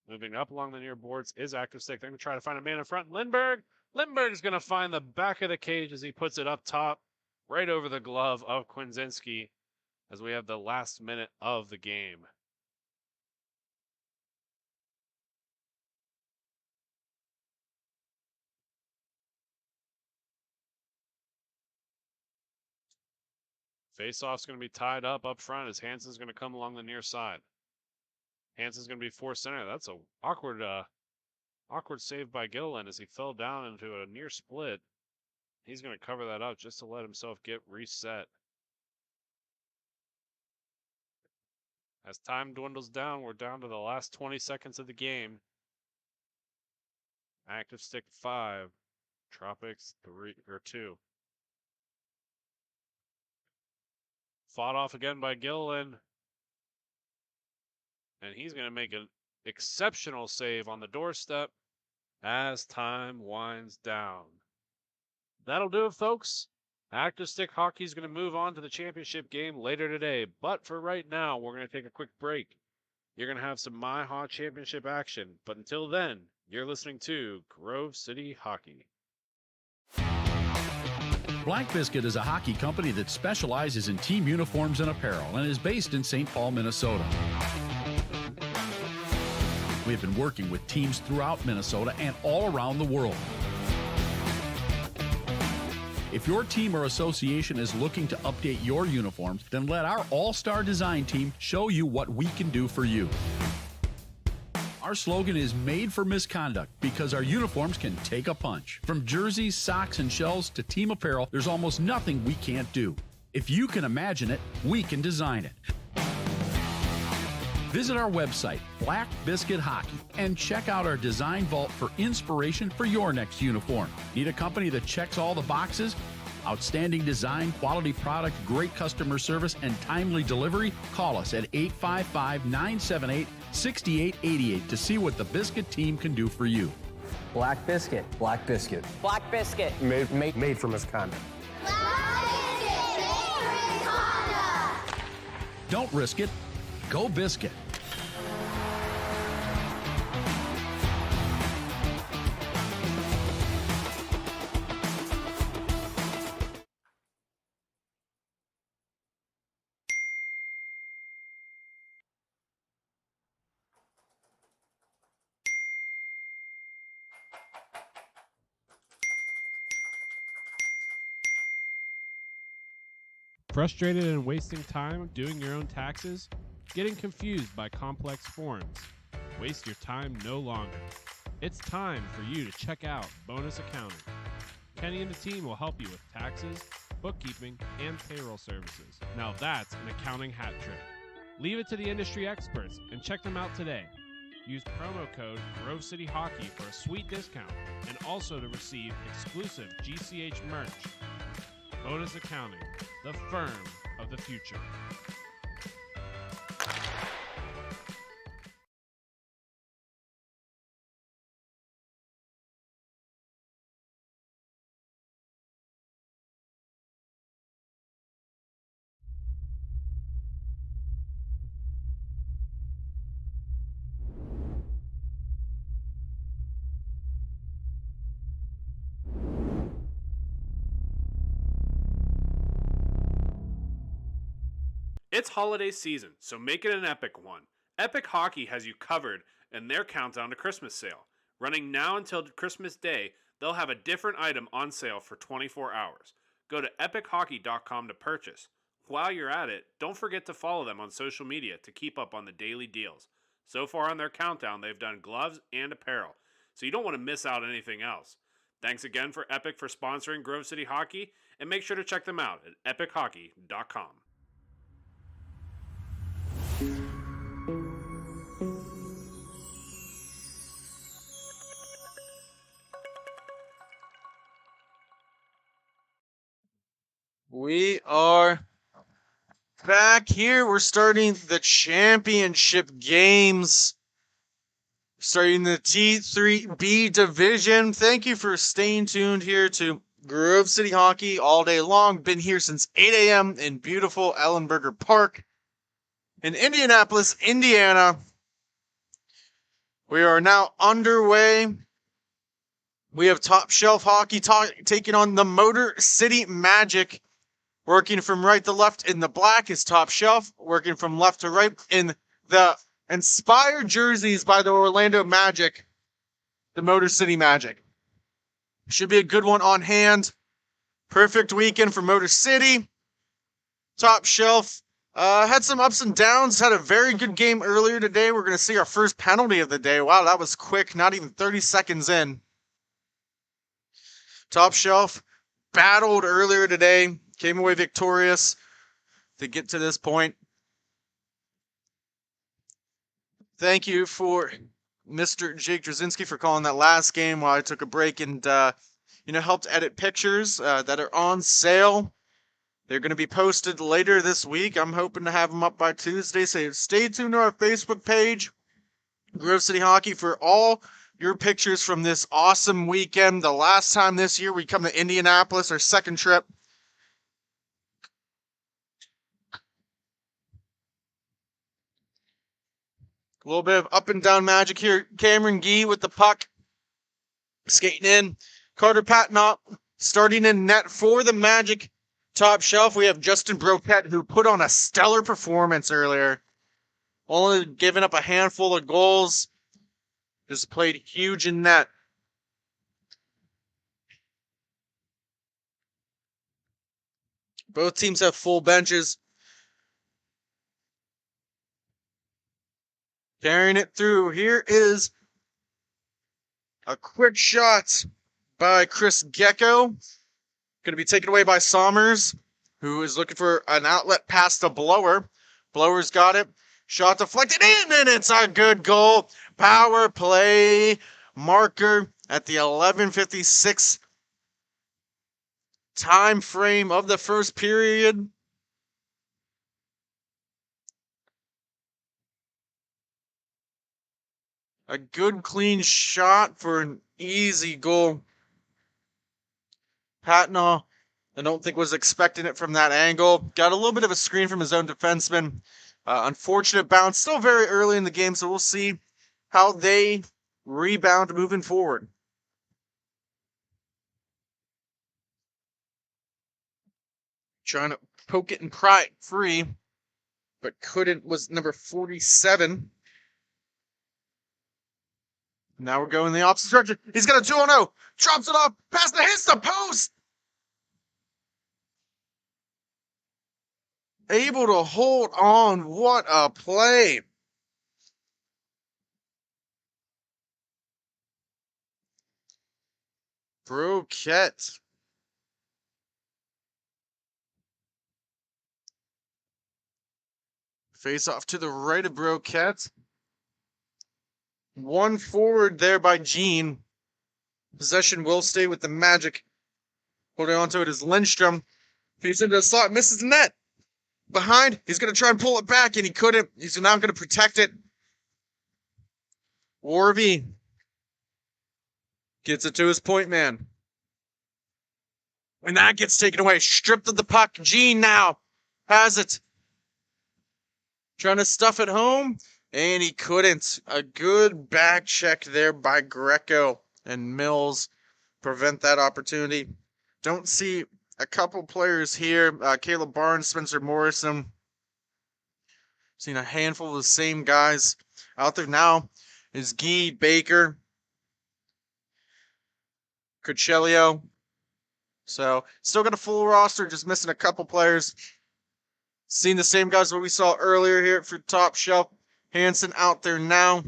Moving up along the near boards is active stick. They're going to try to find a man in front. Lindbergh's going to find the back of the cage as he puts it up top, right over the glove of Kwinzinski, as we have the last minute of the game. Face-off's going to be tied up front as Hansen's going to come along the near side. Hansen's going to be forced center. That's a awkward save by Gilliland as he fell down into a near split. He's going to cover that up just to let himself get reset. As time dwindles down, we're down to the last 20 seconds of the game. Active stick 5, Tropics 2. Fought off again by Gilliland. And he's going to make an exceptional save on the doorstep as time winds down. That'll do it, folks. Active stick hockey is going to move on to the championship game later today. But for right now, we're going to take a quick break. You're going to have some MIHA championship action. But until then, you're listening to Grove City Hockey. Black Biscuit is a hockey company that specializes in team uniforms and apparel and is based in St. Paul, Minnesota. We have been working with teams throughout Minnesota and all around the world. If your team or association is looking to update your uniforms, then let our all-star design team show you what we can do for you. Our slogan is made for misconduct because our uniforms can take a punch. From jerseys, socks, and shells to team apparel, there's almost nothing we can't do. If you can imagine it, we can design it. Visit our website, Black Biscuit Hockey, and check out our design vault for inspiration for your next uniform. Need a company that checks all the boxes? Outstanding design, quality product, great customer service, and timely delivery? Call us at 855-978-6888 to see what the Biscuit team can do for you. Black Biscuit. Black Biscuit. Black Biscuit. Made for misconduct. Don't risk it. Go Biscuit. Frustrated and wasting time doing your own taxes? Getting confused by complex forms? Waste your time no longer. It's time for you to check out Bonus Accounting. Kenny and the team will help you with taxes, bookkeeping, and payroll services. Now that's an accounting hat trick. Leave it to the industry experts and check them out today. Use promo code Grove City Hockey for a sweet discount and also to receive exclusive GCH merch. Bonus Accounting, the firm of the future. It's holiday season, so make it an epic one. Epic Hockey has you covered in their countdown to Christmas sale. Running now until Christmas Day, they'll have a different item on sale for 24 hours. Go to epichockey.com to purchase. While you're at it, don't forget to follow them on social media to keep up on the daily deals. So far on their countdown, they've done gloves and apparel. so you don't want to miss out on anything else. Thanks again for Epic for sponsoring Grove City Hockey, and make sure to check them out at epichockey.com. We are back here. We're starting the championship games. Starting the T3B division. Thank you for staying tuned here to Grove City Hockey all day long. Been here since 8 a.m. in beautiful Ellenberger Park in Indianapolis, Indiana. We are now underway. We have Top Shelf Hockey taking on the Motor City Magic. Working from right to left in the black is Top Shelf. Working from left to right in the inspired jerseys by the Orlando Magic, the Motor City Magic. Should be a good one on hand. Perfect weekend for Motor City. Top Shelf had some ups and downs. Had a very good game earlier today. We're going to see our first penalty of the day. Wow, that was quick. Not even 30 seconds in. Top Shelf battled earlier today. Came away victorious to get to this point. Thank you for Mr. Jake Drzezinski for calling that last game while I took a break and, helped edit pictures that are on sale. They're going to be posted later this week. I'm hoping to have them up by Tuesday. So stay tuned to our Facebook page, Grove City Hockey, for all your pictures from this awesome weekend. The last time this year we come to Indianapolis, our second trip. A little bit of up and down magic here. Cameron Gee with the puck. Skating in. Carter Patnop starting in net for the Magic. Top Shelf, we have Justin Broquette, who put on a stellar performance earlier. Only giving up a handful of goals. Just played huge in net. Both teams have full benches. Carrying it through. Here is a quick shot by Chris Gecko. Going to be taken away by Sommers, who is looking for an outlet pass to Blower. Blower's got it. Shot deflected in, and it's a good goal. Power play marker at the 11:56 time frame of the first period. A good clean shot for an easy goal. Patnaw, I don't think was expecting it from that angle. Got a little bit of a screen from his own defenseman. Unfortunate bounce. Still very early in the game, so we'll see how they rebound moving forward. Trying to poke it and pry it free, but couldn't, was number 47. Now we're going the opposite direction. He's got a 2-0. Drops it off. Pass to hits the post. Able to hold on. What a play. Broquette. Face off to the right of Broquette. One forward there by Gene. Possession will stay with the Magic. Holding on to it is Lindstrom. Feeds into the slot, misses the net. Behind, he's going to try and pull it back, and he couldn't. He's now going to protect it. Warvey gets it to his point man. And that gets taken away. Stripped of the puck. Gene now has it. Trying to stuff it home. And he couldn't. A good back check there by Greco and Mills prevent that opportunity. Don't see a couple players here. Caleb Barnes, Spencer Morrison. Seen a handful of the same guys out there now. Is Gee, Baker, Cocchelio. So still got a full roster, just missing a couple players. Seen the same guys what we saw earlier here for Top Shelf. Hansen out there now.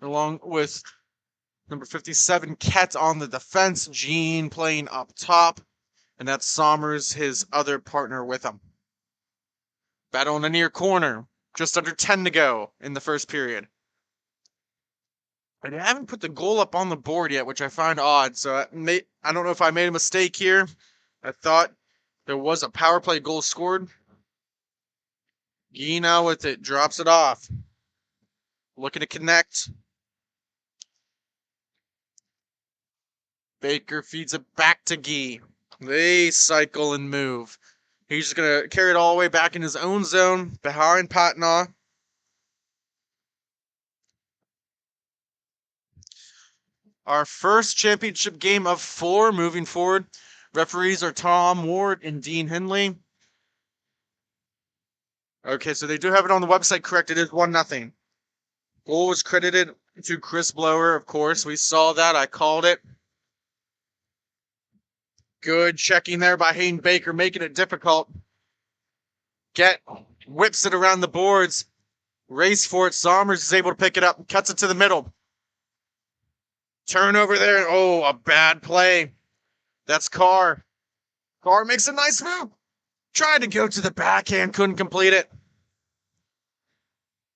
along with number 57, Ket on the defense, Gene playing up top, and that's Sommers, his other partner with him. Battle in the near corner, just under 10 to go in the first period. I haven't put the goal up on the board yet, which I find odd, so I don't know if I made a mistake here. I thought there was a power play goal scored. Gee now with it, drops it off. Looking to connect. Baker feeds it back to Gee. They cycle and move. He's just going to carry it all the way back in his own zone behind Patnaugh. Our first championship game of 4 moving forward. Referees are Tom Ward and Dean Henley. Okay, so they do have it on the website correct. It is 1-0. Goal was credited to Chris Blower, of course. We saw that. I called it. Good checking there by Hayden Baker, making it difficult. Whips it around the boards. Race for it. Sommers is able to pick it up. Cuts it to the middle. Turnover there. Oh, a bad play. That's Carr. Carr makes a nice move. Tried to go to the backhand. Couldn't complete it.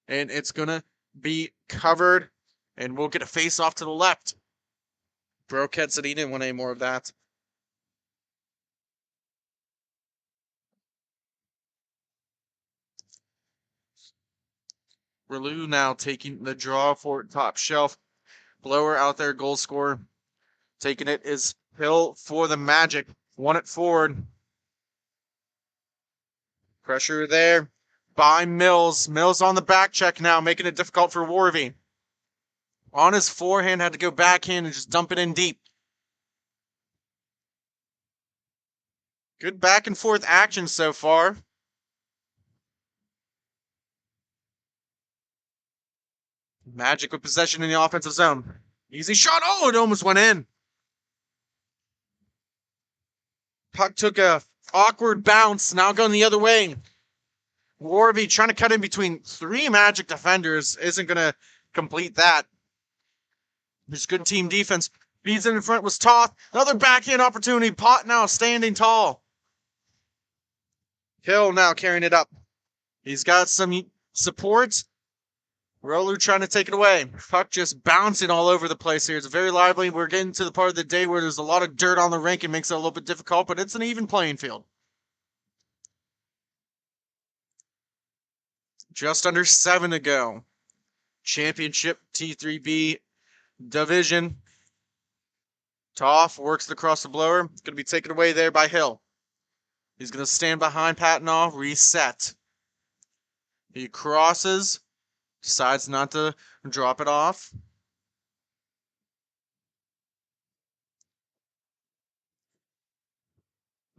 And it's going to be covered. And we'll get a face off to the left. Broquette said he didn't want any more of that. Relu now taking the draw for top shelf. Blower out there, goal scorer. Taking it is Hill for the Magic. Won it forward. Pressure there by Mills. Mills on the back check now, making it difficult for Warvey. On his forehand, had to go backhand and just dump it in deep. Good back and forth action so far. Magic with possession in the offensive zone. Easy shot. Oh, it almost went in. Puck took a awkward bounce. Now going the other way. Warvey trying to cut in between 3 Magic defenders. Isn't going to complete that. There's good team defense. Feeds in front was Toth. Another backhand opportunity. Pot now standing tall. Hill now carrying it up. He's got some support. Rolu trying to take it away. Puck just bouncing all over the place here. It's very lively. We're getting to the part of the day where there's a lot of dirt on the rink. It makes it a little bit difficult, but it's an even playing field. Just under 7 to go. Championship T3B division. Toff works across the blower. It's going to be taken away there by Hill. He's going to stand behind Patnaugh. Reset. He crosses. Decides not to drop it off.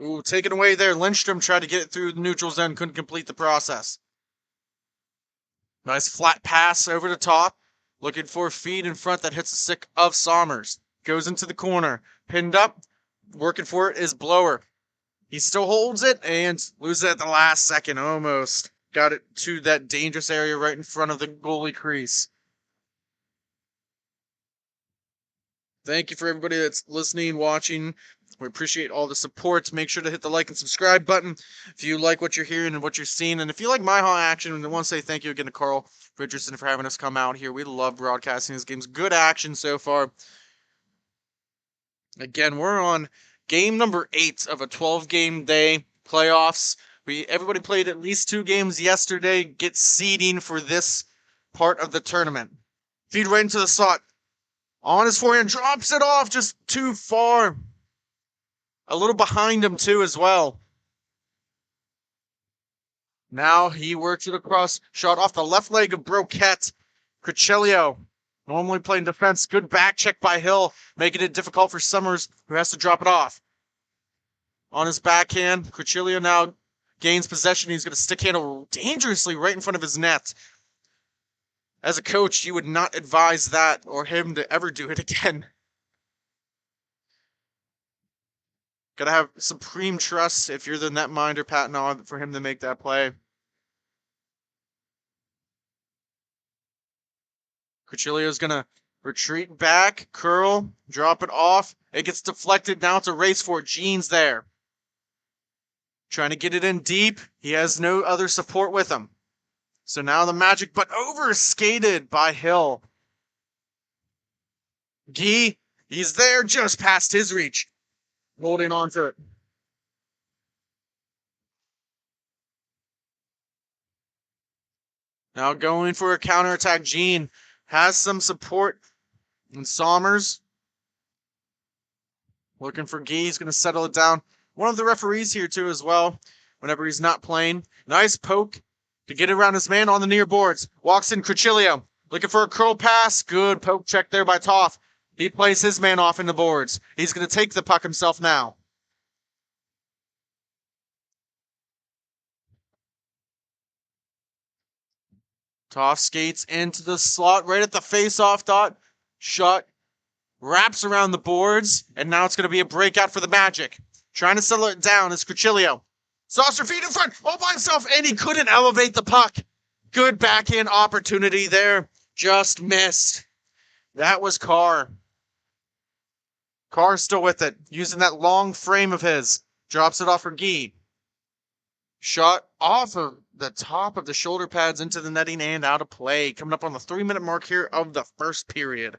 Ooh, taken away there. Lindstrom tried to get it through the neutral zone. Couldn't complete the process. Nice flat pass over the top. Looking for a feed in front that hits the stick of Sommers. Goes into the corner. Pinned up. Working for it is Blower. He still holds it and loses it at the last second almost. Got it to that dangerous area right in front of the goalie crease. Thank you for everybody that's listening, watching. We appreciate all the support. Make sure to hit the like and subscribe button if you like what you're hearing and what you're seeing. And if you like MIHA action, I want to say thank you again to Carl Richardson for having us come out here. We love broadcasting these games. Good action so far. Again, we're on game number 8 of a 12-game day playoffs. Everybody played at least 2 games yesterday. Get seeding for this part of the tournament. Feed right into the slot. On his forehand, drops it off just too far. A little behind him too as well. Now he works it across. Shot off the left leg of Broquette. Crichelio, normally playing defense. Good back check by Hill, making it difficult for Summers, who has to drop it off. On his backhand, Crichelio now gains possession. He's going to stick handle dangerously right in front of his net. As a coach, you would not advise that or him to ever do it again. Got to have supreme trust if you're the netminder, Patnaugh, for him to make that play. Cuchillio's going to retreat back, curl, drop it off. It gets deflected. Now it's a race for it. Gene's there. Trying to get it in deep. He has no other support with him. So now the Magic, but over-skated by Hill. Gee, he's there just past his reach. Holding on to it. Now going for a counterattack. Gene has some support. And Sommers looking for Gee. He's going to settle it down. One of the referees here too as well. Whenever he's not playing. Nice poke to get around his man on the near boards. Walks in Cuchillo. Looking for a curl pass. Good poke check there by Toff. He plays his man off in the boards. He's going to take the puck himself now. Toff skates into the slot right at the face-off dot. Shot wraps around the boards, and now it's going to be a breakout for the Magic. Trying to settle it down is Cuchillo. Saucer feet in front, all by himself, and he couldn't elevate the puck. Good backhand opportunity there. Just missed. That was Carr. Carr's still with it, using that long frame of his. Drops it off for Gee. Shot off of the top of the shoulder pads into the netting and out of play. Coming up on the 3-minute mark here of the first period.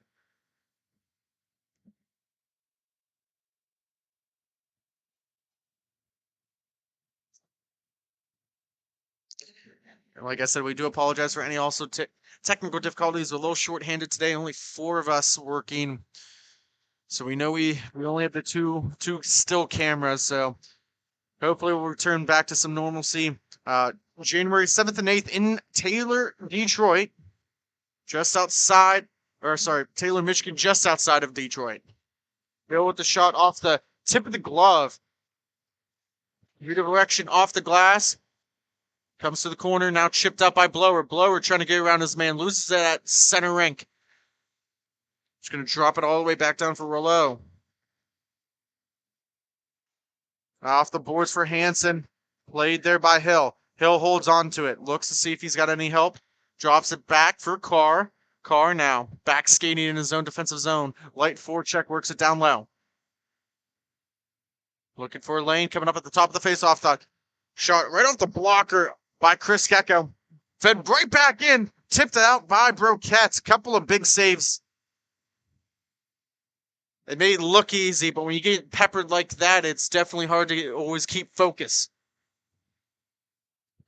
Like I said, we do apologize for any also technical difficulties. We're a little short-handed today. Only 4 of us working. So we know we only have the two still cameras. So hopefully we'll return back to some normalcy. January 7th and 8th in Taylor, Detroit. Taylor, Michigan, just outside of Detroit. Bill with the shot off the tip of the glove. Redirection off the glass. Comes to the corner, now chipped out by Blower. Blower trying to get around his man. Loses it at center rink. Just going to drop it all the way back down for Rouleau. Off the boards for Hansen. Played there by Hill. Hill holds on to it. Looks to see if he's got any help. Drops it back for Carr. Carr now back skating in his own defensive zone. Light forecheck works it down low. Looking for a lane coming up at the top of the face-off dot. Shot right off the blocker by Chris Kecko. Fed right back in. Tipped out by Broquette. Couple of big saves. It may look easy, but when you get peppered like that, it's definitely hard to always keep focus.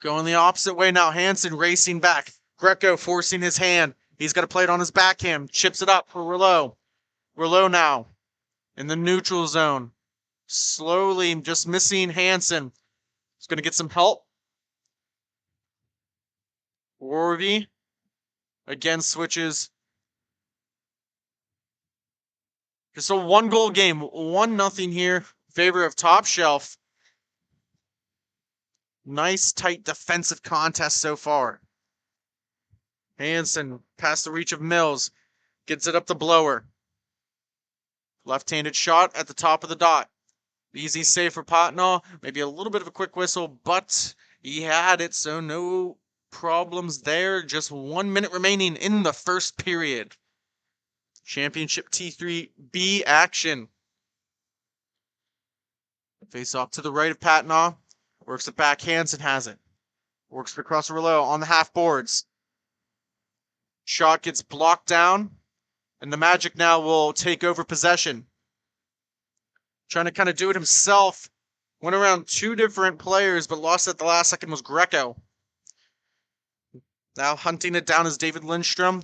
Going the opposite way now. Hansen racing back. Greco forcing his hand. He's got to play it on his backhand. Chips it up for Rouleau. Rouleau now in the neutral zone. Slowly just missing Hansen. He's going to get some help. Warvey again switches. Just a 1-goal game. 1-0 here. Favor of Top Shelf. Nice, tight defensive contest so far. Hansen past the reach of Mills. Gets it up the Blower. Left-handed shot at the top of the dot. Easy save for Potnaw. Maybe a little bit of a quick whistle, but he had it, so no problems there. Just 1 minute remaining in the first period. Championship T3B action. Face off to the right of Patnaw. Works it back. Hansen has it. Works it across Rouleau on the half boards. Shot gets blocked down. And the Magic now will take over possession. Trying to kind of do it himself. Went around 2 different players, but lost at the last second was Greco. Now hunting it down is David Lindstrom.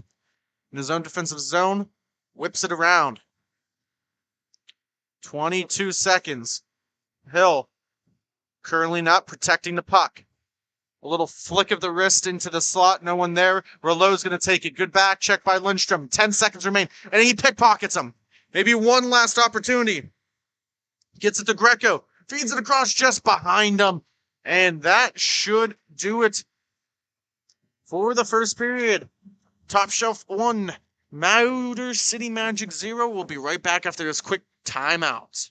In his own defensive zone. Whips it around. 22 seconds. Hill curling up, protecting the puck. A little flick of the wrist into the slot. No one there. Rouleau's going to take it. Good back check by Lindstrom. 10 seconds remain. And he pickpockets him. Maybe one last opportunity. Gets it to Greco. Feeds it across just behind him. And that should do it for the first period. Top Shelf 1. Motor City Magic 0. We'll be right back after this quick timeout.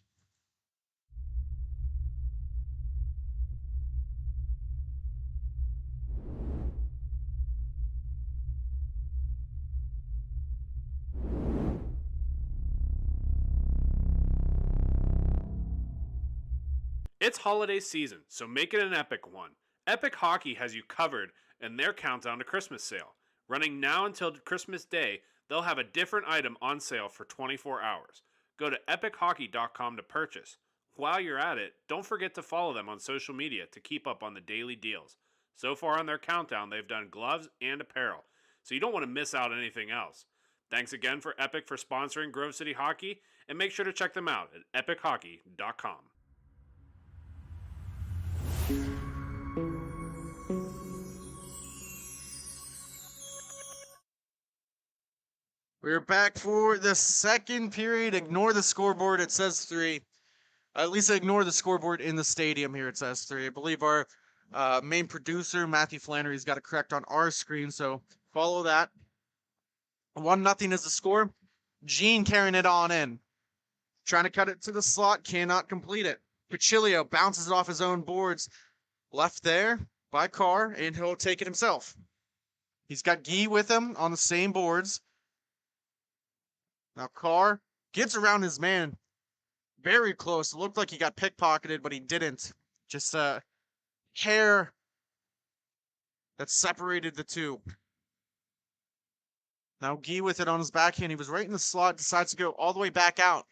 It's holiday season, so make it an epic one. Epic Hockey has you covered in their countdown to Christmas sale. Running now until Christmas Day, they'll have a different item on sale for 24 hours. Go to epichockey.com to purchase. While you're at it, don't forget to follow them on social media to keep up on the daily deals. So far on their countdown, they've done gloves and apparel, so you don't want to miss out on anything else. Thanks again for Epic for sponsoring Grove City Hockey, and make sure to check them out at epichockey.com. We're back for the second period. Ignore the scoreboard. It says 3. At least ignore the scoreboard in the stadium here. It says 3. I believe our main producer, Matthew Flannery's got it correct on our screen, so follow that. 1-0 is the score. Gene carrying it on in. Trying to cut it to the slot. Cannot complete it. Pachilio bounces it off his own boards. Left there by Carr, and he'll take it himself. He's got Guy with him on the same boards. Now Carr gets around his man very close. It looked like he got pickpocketed, but he didn't. Just a hair that separated the two. Now Guy with it on his backhand. He was right in the slot, decides to go all the way back out.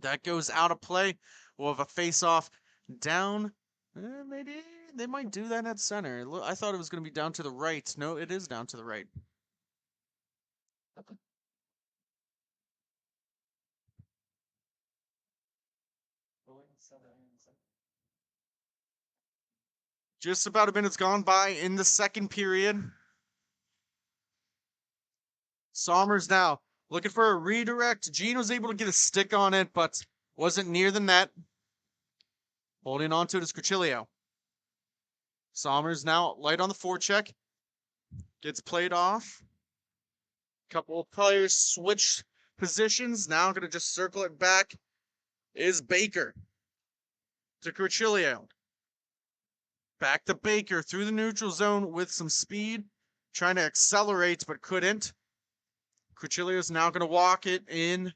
That goes out of play. We'll have a face-off down. Maybe they might do that at center. I thought it was going to be down to the right. No, it is down to the right. Just about a minute's gone by in the second period. Somers now looking for a redirect. Gene was able to get a stick on it, but wasn't near the net. Holding on to it is Cuchillo. Somers now light on the forecheck. Gets played off. Couple of players switch positions. Now going to just circle it back is Baker to Cuchillo. Back to Baker through the neutral zone with some speed. Trying to accelerate, but couldn't. Cuchillo's now going to walk it in.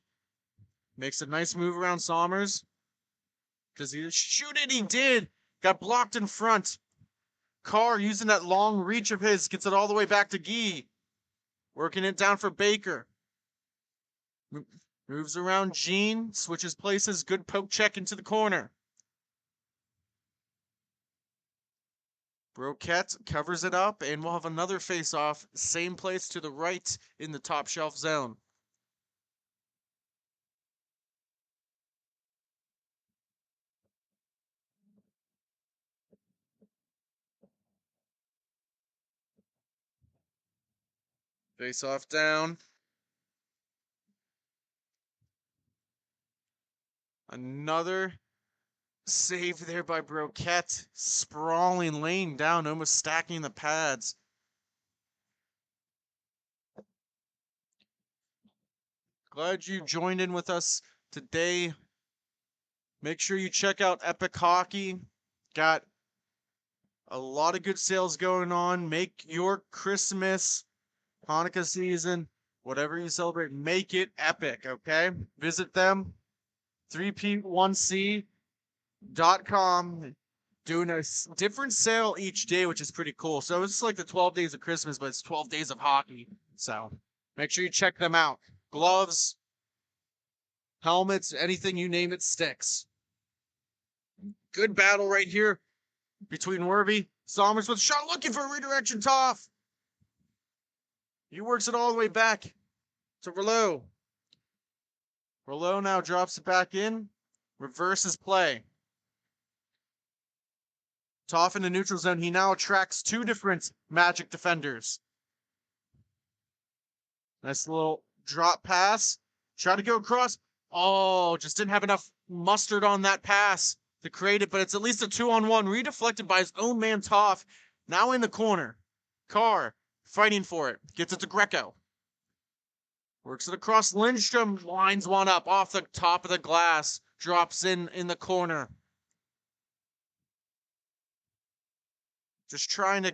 Makes a nice move around Somers. Does he shoot it? He did. Got blocked in front. Carr using that long reach of his. Gets it all the way back to Guy. Working it down for Baker. Moves around Gene. Switches places. Good poke check into the corner. Broquette covers it up, and we'll have another face-off. Same place to the right in the top shelf zone. Face-off down. Another save there by Broquette. Sprawling lane down, almost stacking the pads. Glad you joined in with us today. Make sure you check out Epic Hockey. Got a lot of good sales going on. Make your Christmas, Hanukkah season, whatever you celebrate, make it epic, okay? Visit them, 3p1c.com, doing a different sale each day, which is pretty cool. So it's like the 12 days of Christmas, but it's 12 days of hockey. So make sure you check them out. Gloves, helmets, anything you name it sticks. Good battle right here between Werby. Somers with a shot, looking for a redirection Toff. He works it all the way back to Rouleau. Rouleau now drops it back in. Reverses play. Toff in the neutral zone. He now attracts two different Magic defenders. Nice little drop pass. Try to go across. Oh, just didn't have enough mustard on that pass to create it, but it's at least a 2-on-1. Redeflected by his own man, Toff. Now in the corner. Carr fighting for it. Gets it to Greco. Works it across. Lindstrom lines one up off the top of the glass. Drops in the corner. Just trying to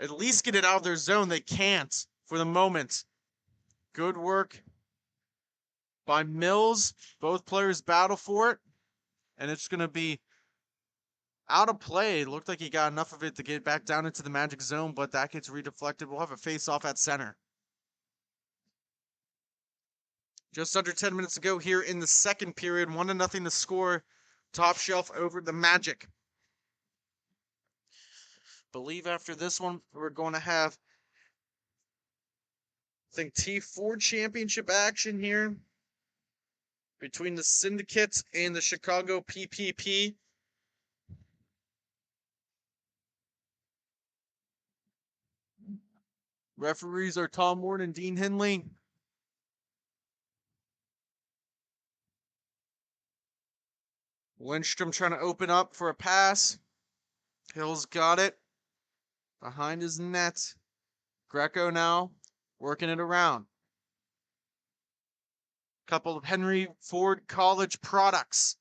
at least get it out of their zone. They can't for the moment. Good work by Mills. Both players battle for it. and it's going to be out of play. It looked like he got enough of it to get back down into the Magic zone, but that gets redeflected. We'll have a face-off at center. Just under 10 minutes to go here in the second period. 1-0 to score. Top Shelf over the Magic. Believe after this one, we're going to have, I think, T4 championship action here between the Syndicates and the Chicago PPP. Referees are Tom Ward and Dean Henley. Lindstrom trying to open up for a pass. Hill's got it. Behind his net. Greco now working it around. Couple of Henry Ford College products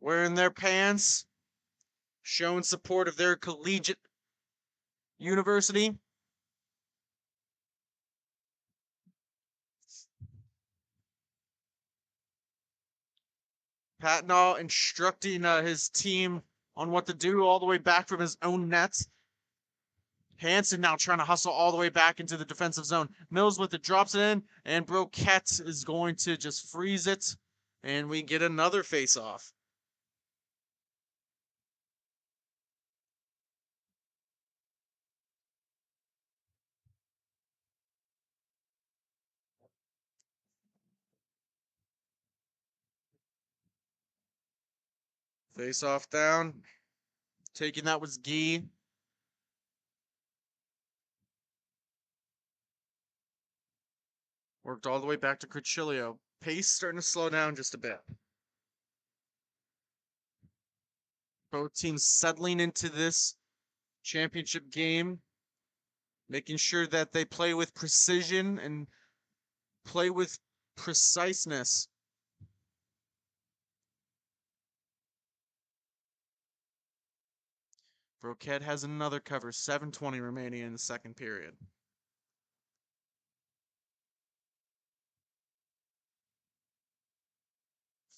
wearing their pants, showing support of their collegiate university. Patnaw instructing his team on what to do all the way back from his own nets. Hansen now trying to hustle all the way back into the defensive zone. Mills with it, drops it in, and Broquette is going to just freeze it, and we get another face-off. Face-off down. Taking that was Gee. Worked all the way back to Crucilio. Pace starting to slow down just a bit. Both teams settling into this championship game, making sure that they play with precision and play with preciseness. Broquette has another cover, 7:20 remaining in the second period.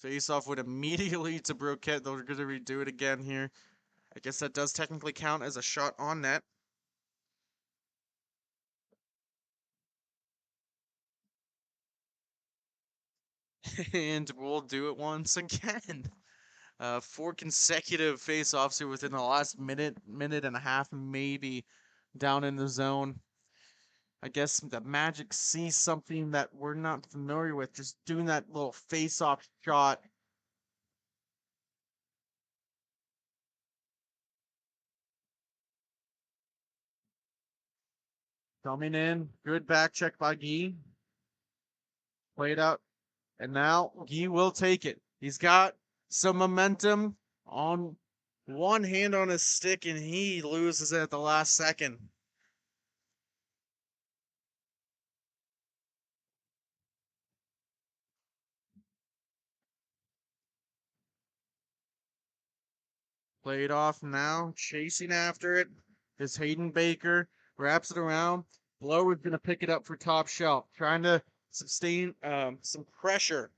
Face off would immediately to Broquette. They're going to redo it again here. I guess that does technically count as a shot on net. And we'll do it once again. 4 consecutive face-offs here within the last minute and a half, maybe, down in the zone. I guess the Magic sees something that we're not familiar with, just doing that little face-off shot. Coming in, good back check by Guy. Played out, and now Guy will take it. He's got some momentum on one hand on his stick, and he loses it at the last second. Played off now, chasing after it. Is Hayden Baker, wraps it around. Blow is going to pick it up for Top Shelf, trying to sustain some pressure.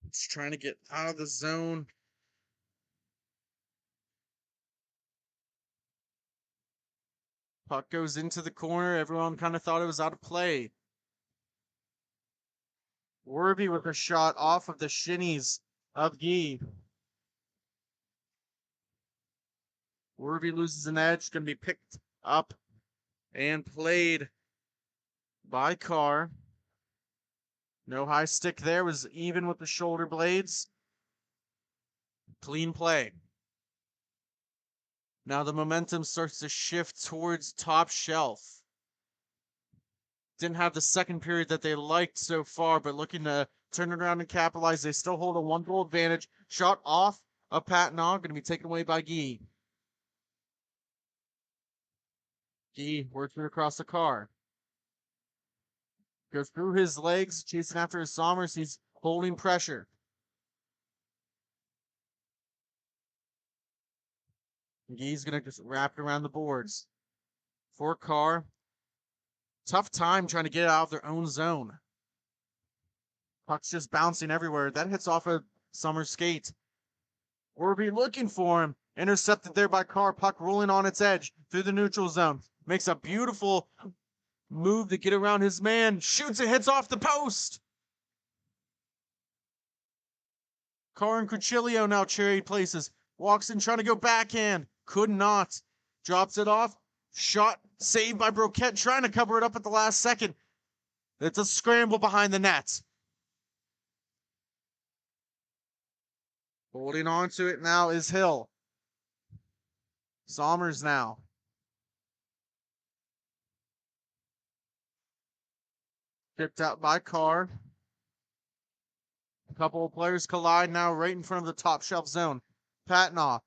It's trying to get out of the zone. Puck goes into the corner. Everyone kind of thought it was out of play. Worthy with a shot off of the shinnies of Guy. Worthy loses an edge. Going to be picked up and played by Carr. No high stick there. Was even with the shoulder blades. Clean play. Now the momentum starts to shift towards Top Shelf. Didn't have the second period that they liked so far, but looking to turn it around and capitalize. They still hold a 1-goal advantage. Shot off of Patnaw, going to be taken away by Guy. Guy works it across the car. Goes through his legs, chasing after his Sommers. He's holding pressure. Guy's going to just wrap it around the boards. For Carr. tough time trying to get it out of their own zone. Puck's just bouncing everywhere. That hits off a Summer skate. Orby looking for him. Intercepted there by Carr. Puck rolling on its edge through the neutral zone. Makes a beautiful move to get around his man. Shoots it, hits off the post. Carr and Cuchillo now trade places. Walks in trying to go backhand. Could not. Drops it off. Shot saved by Broquette, trying to cover it up at the last second. It's a scramble behind the net. Holding on to it now is Hill. Sommers now. Tipped out by Carr. A couple of players collide now right in front of the top shelf zone. Patnaw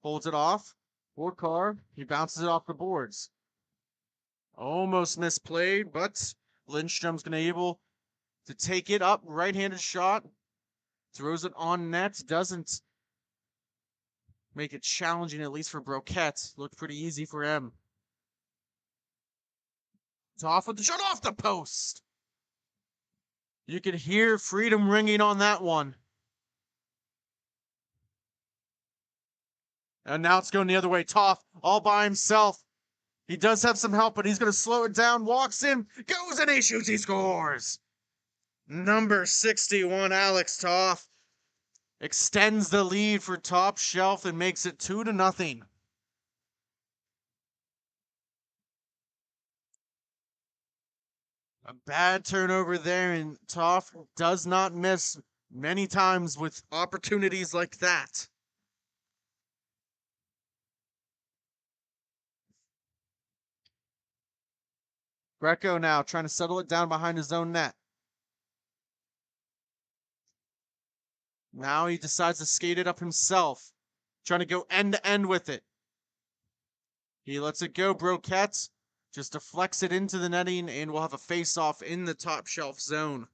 holds it off for Carr. He bounces it off the boards. Almost misplayed, but Lindstrom's going to be able to take it up. Right-handed shot. Throws it on net. Doesn't make it challenging, at least for Broquette. Looked pretty easy for him. It's off with the shot off the post. You can hear freedom ringing on that one. And now it's going the other way. Toff all by himself. He does have some help, but he's going to slow it down. Walks in, goes and he shoots, he scores. Number 61, Alex Toff, extends the lead for Top Shelf and makes it 2-0. A bad turnover there, and Toff does not miss many times with opportunities like that. Greco now trying to settle it down behind his own net. Now he decides to skate it up himself, trying to go end to end with it. He lets it go. Broquette just deflects it into the netting, and we'll have a face-off in the top shelf zone.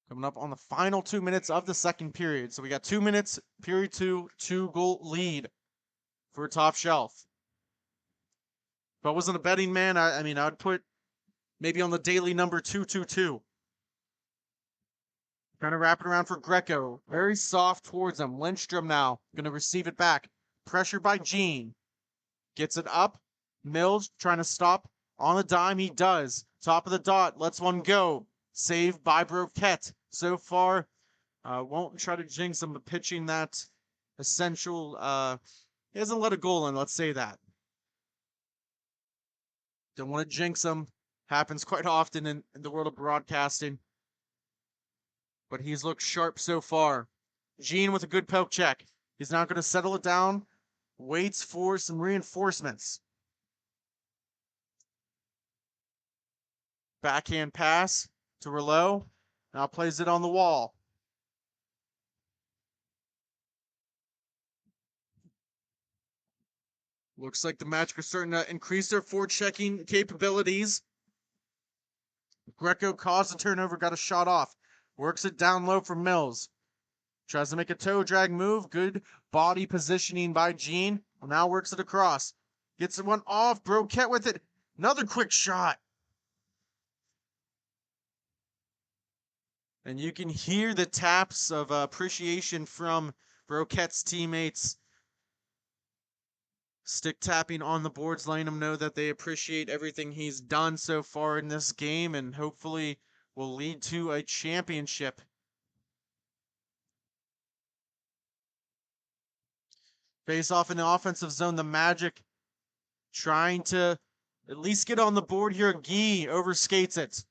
Coming up on the final 2 minutes of the second period. So we got 2 minutes, period 2, 2-goal lead for Top Shelf. If I wasn't a betting man, I mean, I would put maybe on the daily number 222. Trying to wrap it around for Greco. Very soft towards him. Lindstrom now going to receive it back. Pressure by Gene. Gets it up. Mills trying to stop on the dime. He does. Top of the dot. Lets one go. Saved by Broquette. So far, won't try to jinx him, but pitching that essential. He hasn't let a goal in, let's say that. Don't want to jinx him. Happens quite often in the world of broadcasting. But he's looked sharp so far. Gene with a good poke check. He's now going to settle it down. Waits for some reinforcements. Backhand pass to Rouleau. Now plays it on the wall. Looks like the Magic are starting to increase their forechecking capabilities. Greco caused the turnover, got a shot off. Works it down low for Mills. Tries to make a toe drag move. Good body positioning by Gene. Now works it across. Gets it one off. Broquette with it. Another quick shot. And you can hear the taps of appreciation from Broquette's teammates. Stick tapping on the boards, letting them know that they appreciate everything he's done so far in this game and hopefully will lead to a championship. Face off in the offensive zone, the Magic trying to at least get on the board here. Guy overskates it.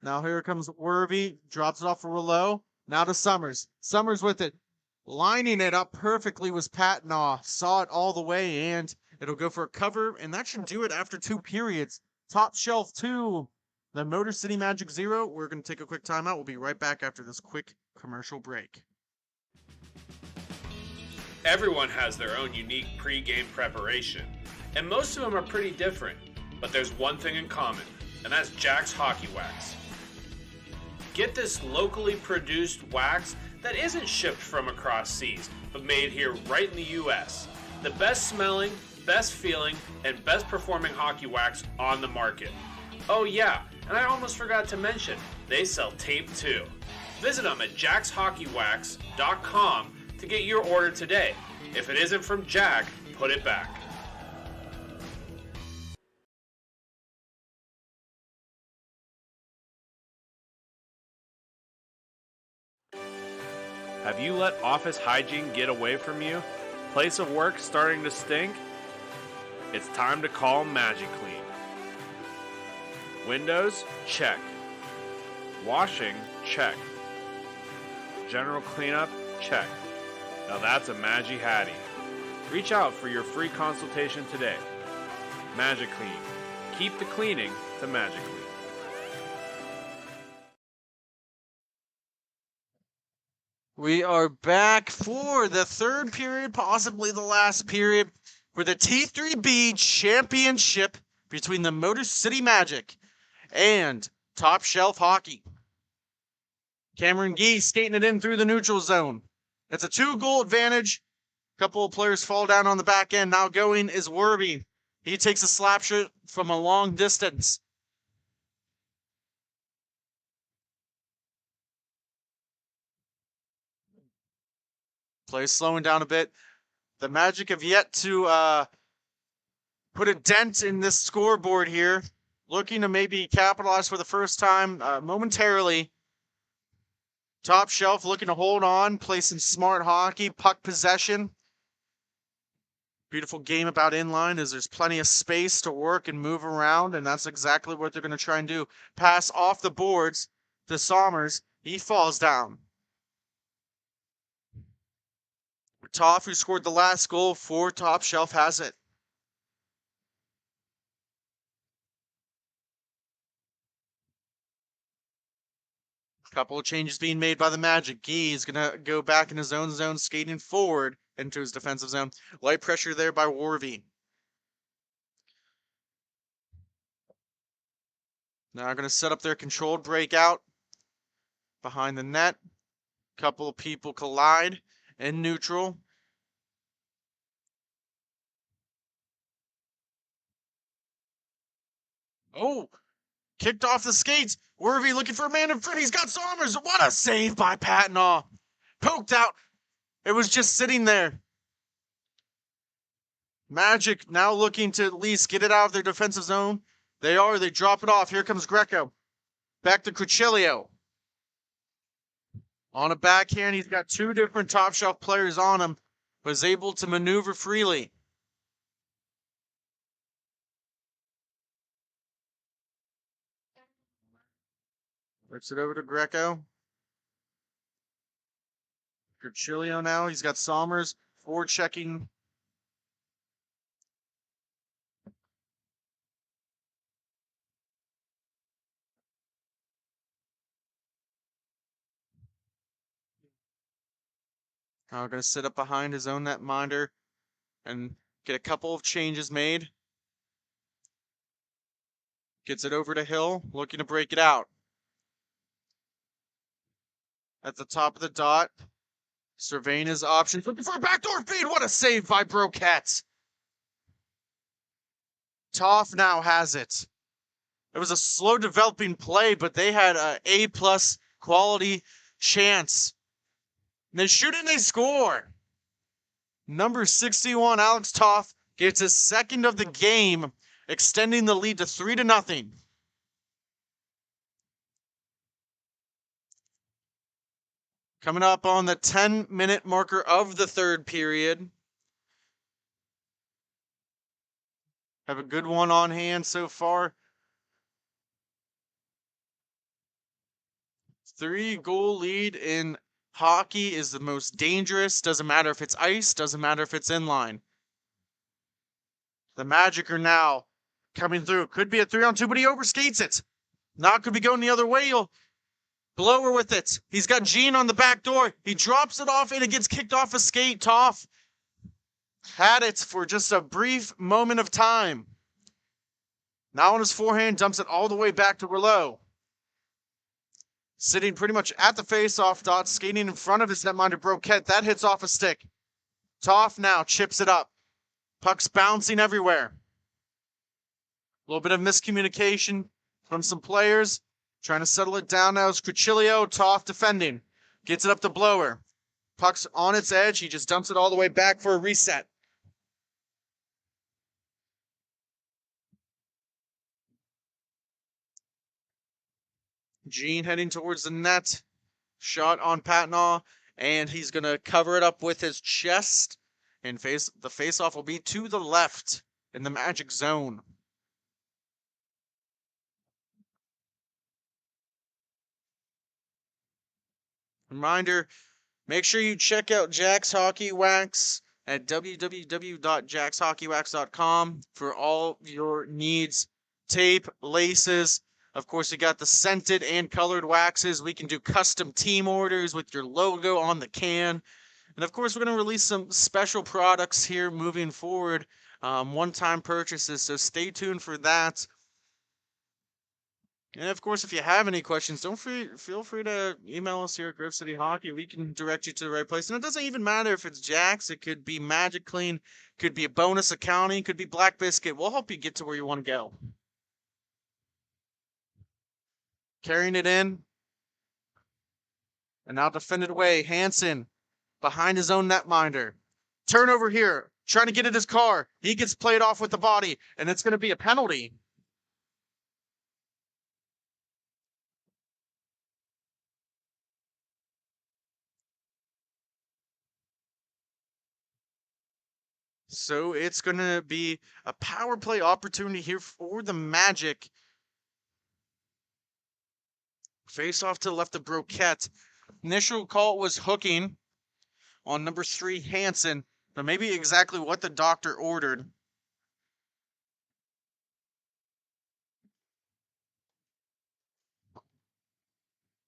Now here comes Werby, drops it off for Rouleau. Now to Summers. Summers with it. Lining it up perfectly was Patnaw. Saw it all the way, and it'll go for a cover, and that should do it after 2 periods. Top Shelf 2, the Motor City Magic 0. We're going to take a quick timeout. We'll be right back after this quick commercial break. Everyone has their own unique pre-game preparation, and most of them are pretty different. But there's one thing in common, and that's Jack's Hockey Wax. Get this locally produced wax that isn't shipped from across seas, but made here right in the US. The best smelling, best feeling, and best performing hockey wax on the market. Oh yeah, and I almost forgot to mention, they sell tape too. Visit them at jackshockeywax.com to get your order today. If it isn't from Jack, put it back. Have you let office hygiene get away from you? Place of work starting to stink? It's time to call MagiClean. Windows? Check. Washing? Check. General cleanup? Check. Now that's a Magi Hattie. Reach out for your free consultation today. MagiClean. Keep the cleaning to MagiClean. We are back for the third period, possibly the last period, for the T3B Championship between the Motor City Magic and Top Shelf Hockey. Cameron Gee skating it in through the neutral zone. It's a 2-goal advantage. A couple of players fall down on the back end. Now going is Werby. He takes a slap shot from a long distance. Play slowing down a bit. The Magic have yet to put a dent in this scoreboard here. Looking to maybe capitalize for the first time momentarily. Top Shelf looking to hold on, play some smart hockey, puck possession. Beautiful game about Inline is there's plenty of space to work and move around, and that's exactly what they're going to try and do. Pass off the boards to Sommers. He falls down. Toff, who scored the last goal for Top Shelf, has it. Couple of changes being made by the Magic. Gee is going to go back in his own zone, skating forward into his defensive zone. Light pressure there by Warvey. Now going to set up their controlled breakout behind the net. Couple of people collide in neutral. Oh, kicked off the skates. Wervey looking for a man in front. He's got Sommers. What a save by Patnaw. Poked out. It was just sitting there. Magic now looking to at least get it out of their defensive zone. They are. They drop it off. Here comes Greco. Back to Crucilio. On a backhand, he's got 2 different Top Shelf players on him. Was able to maneuver freely. Flips it over to Greco. Crucilio now. He's got Sommers forward checking. Now going to sit up behind his own netminder and get a couple of changes made. Gets it over to Hill, looking to break it out. At the top of the dot, surveying his options, looking for a backdoor feed. What a save by Broquette. Toff now has it. It was a slow developing play, but they had a A+ quality chance. And they shoot and they score. Number 61, Alex Toff, gets his second of the game, extending the lead to 3-0. Coming up on the 10-minute marker of the third period. Have a good one on hand so far. 3-goal lead in hockey is the most dangerous. Doesn't matter if it's ice, doesn't matter if it's inline. The Magic are now coming through. Could be a 3-on-2, but he overskates it. Now could be going the other way. He'll blow her with it. He's got Gene on the back door. He drops it off and it gets kicked off a skate. Toff had it for just a brief moment of time. Now on his forehand, dumps it all the way back to Rouleau. sitting pretty much at the face-off dot, skating in front of his netminder Broquette. That hits off a stick. Toff now chips it up. Puck's bouncing everywhere. A little bit of miscommunication from some players. Trying to settle it down now is Cuchillo. Toff defending. Gets it up to Blower. Puck's on its edge. He just dumps it all the way back for a reset. Gene heading towards the net. Shot on Patnaw. And he's going to cover it up with his chest. And the face-off will be to the left in the Magic zone. Reminder, make sure you check out Jack's Hockey Wax at www.jackshhockeywax.com for all your needs. Tape, laces. Of course, you got the scented and colored waxes. We can do custom team orders with your logo on the can. And of course, we're going to release some special products here moving forward. One-time purchases, so stay tuned for that. And of course, if you have any questions, feel free to email us here at Grove City Hockey. We can direct you to the right place. And it doesn't even matter if it's Jack's. It could be MagiClean, could be a bonus accounting, could be Black Biscuit. We'll help you get to where you want to go. Carrying it in. And now defended away. Hansen behind his own netminder. Turnover here. Trying to get at his car. He gets played off with the body. And it's going to be a penalty. So it's going to be a power play opportunity here for the Magic. Face off to the left of Broquette. Initial call was hooking on number 3, Hansen. But maybe exactly what the doctor ordered.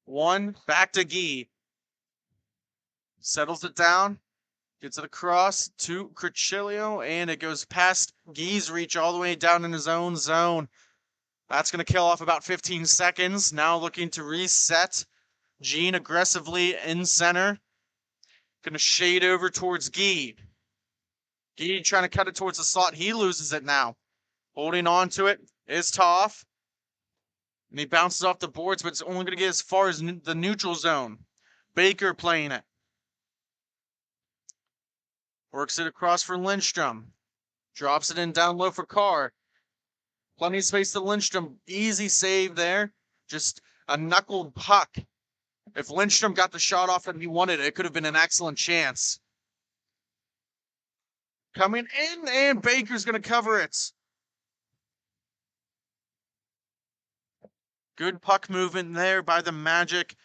One, back to Guy. Settles it down. Gets it across to Cuchillo, and it goes past Guy's reach all the way down in his own zone. That's going to kill off about 15 seconds. Now looking to reset. Gene aggressively in center. Going to shade over towards Guy. Guy trying to cut it towards the slot. He loses it now. Holding on to it is Toff. And he bounces off the boards, but it's only going to get as far as the neutral zone. Baker playing it. Works it across for Lindstrom. Drops it in down low for Carr. Plenty of space to Lindstrom. Easy save there. Just a knuckled puck. If Lindstrom got the shot off that he wanted, it could have been an excellent chance. Coming in, and Baker's going to cover it. Good puck movement there by the Magic.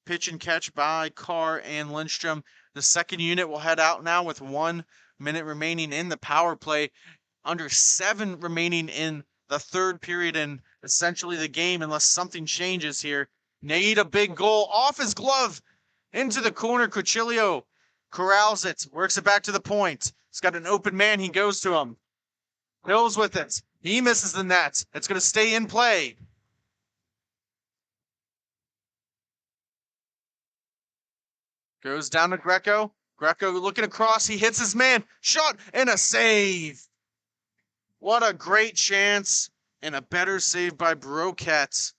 Pitch and catch by Carr and Lindstrom. The second unit will head out now with 1 minute remaining in the power play. Under 7 remaining in the third period and essentially the game unless something changes here. Need a big goal off his glove into the corner. Cuchillo corrals it, works it back to the point. He's got an open man. He goes to him. Hills with it. He misses the net. It's going to stay in play. Goes down to Greco. Greco looking across. He hits his man. Shot and a save. What a great chance. And a better save by Broquette.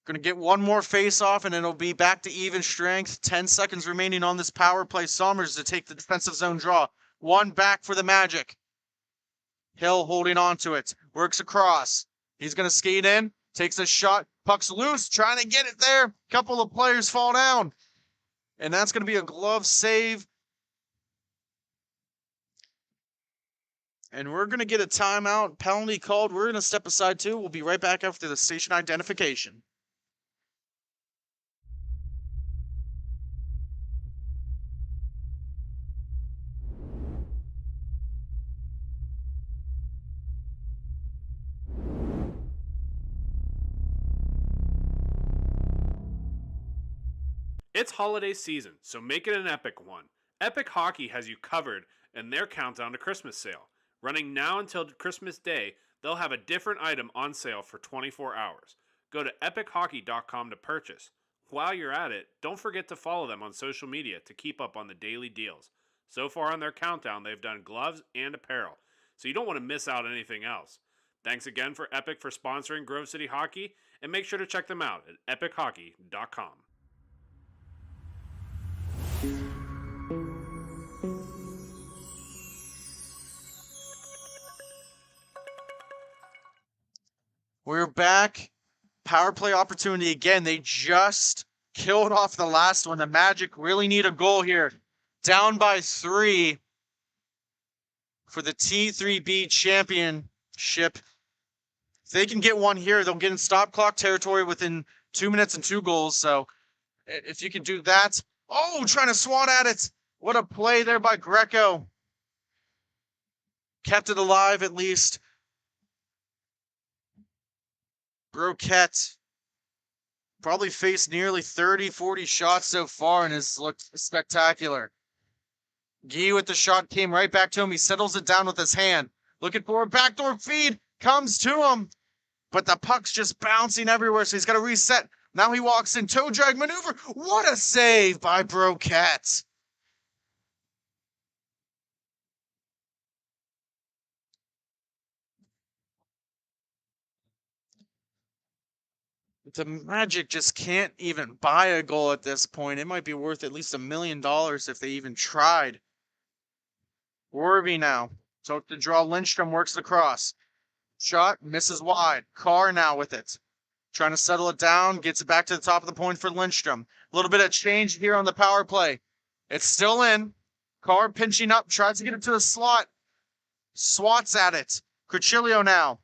Going to get one more face-off, and it'll be back to even strength. 10 seconds remaining on this power play. Somers to take the defensive zone draw. One back for the Magic. Hill holding on to it. Works across. He's going to skate in. Takes a shot. Puck's loose. Trying to get it there. Couple of players fall down. And that's going to be a glove save. And we're going to get a timeout penalty called. We're going to step aside too. We'll be right back after the station identification. It's holiday season, so make it an epic one. Epic Hockey has you covered in their countdown to Christmas sale. Running now until Christmas Day, they'll have a different item on sale for 24 hours. Go to epichockey.com to purchase. While you're at it, don't forget to follow them on social media to keep up on the daily deals. So far on their countdown, they've done gloves and apparel, so you don't want to miss out on anything else. Thanks again for Epic for sponsoring Grove City Hockey, and make sure to check them out at epichockey.com. We're back. Power play opportunity again. They just killed off the last one. The Magic really need a goal here. Down by 3 for the T3B championship. If they can get one here, they'll get in stop clock territory within 2 minutes and 2 goals. So if you can do that. Oh, trying to swat at it. What a play there by Greco. Kept it alive at least. Broquette probably faced nearly 30, 40 shots so far and has looked spectacular. Guy with the shot came right back to him. He settles it down with his hand. Looking for a backdoor feed. Comes to him. But the puck's just bouncing everywhere, so he's got to reset. Now he walks in. Toe drag maneuver. What a save by Broquette. The Magic just can't even buy a goal at this point. It might be worth at least $1 million if they even tried. Warby now. So to draw, Lindstrom works the cross. Shot, misses wide. Carr now with it. Trying to settle it down, gets it back to the top of the point for Lindstrom. A little bit of change here on the power play. It's still in. Carr pinching up, tries to get it to the slot. Swats at it. Cricilio now.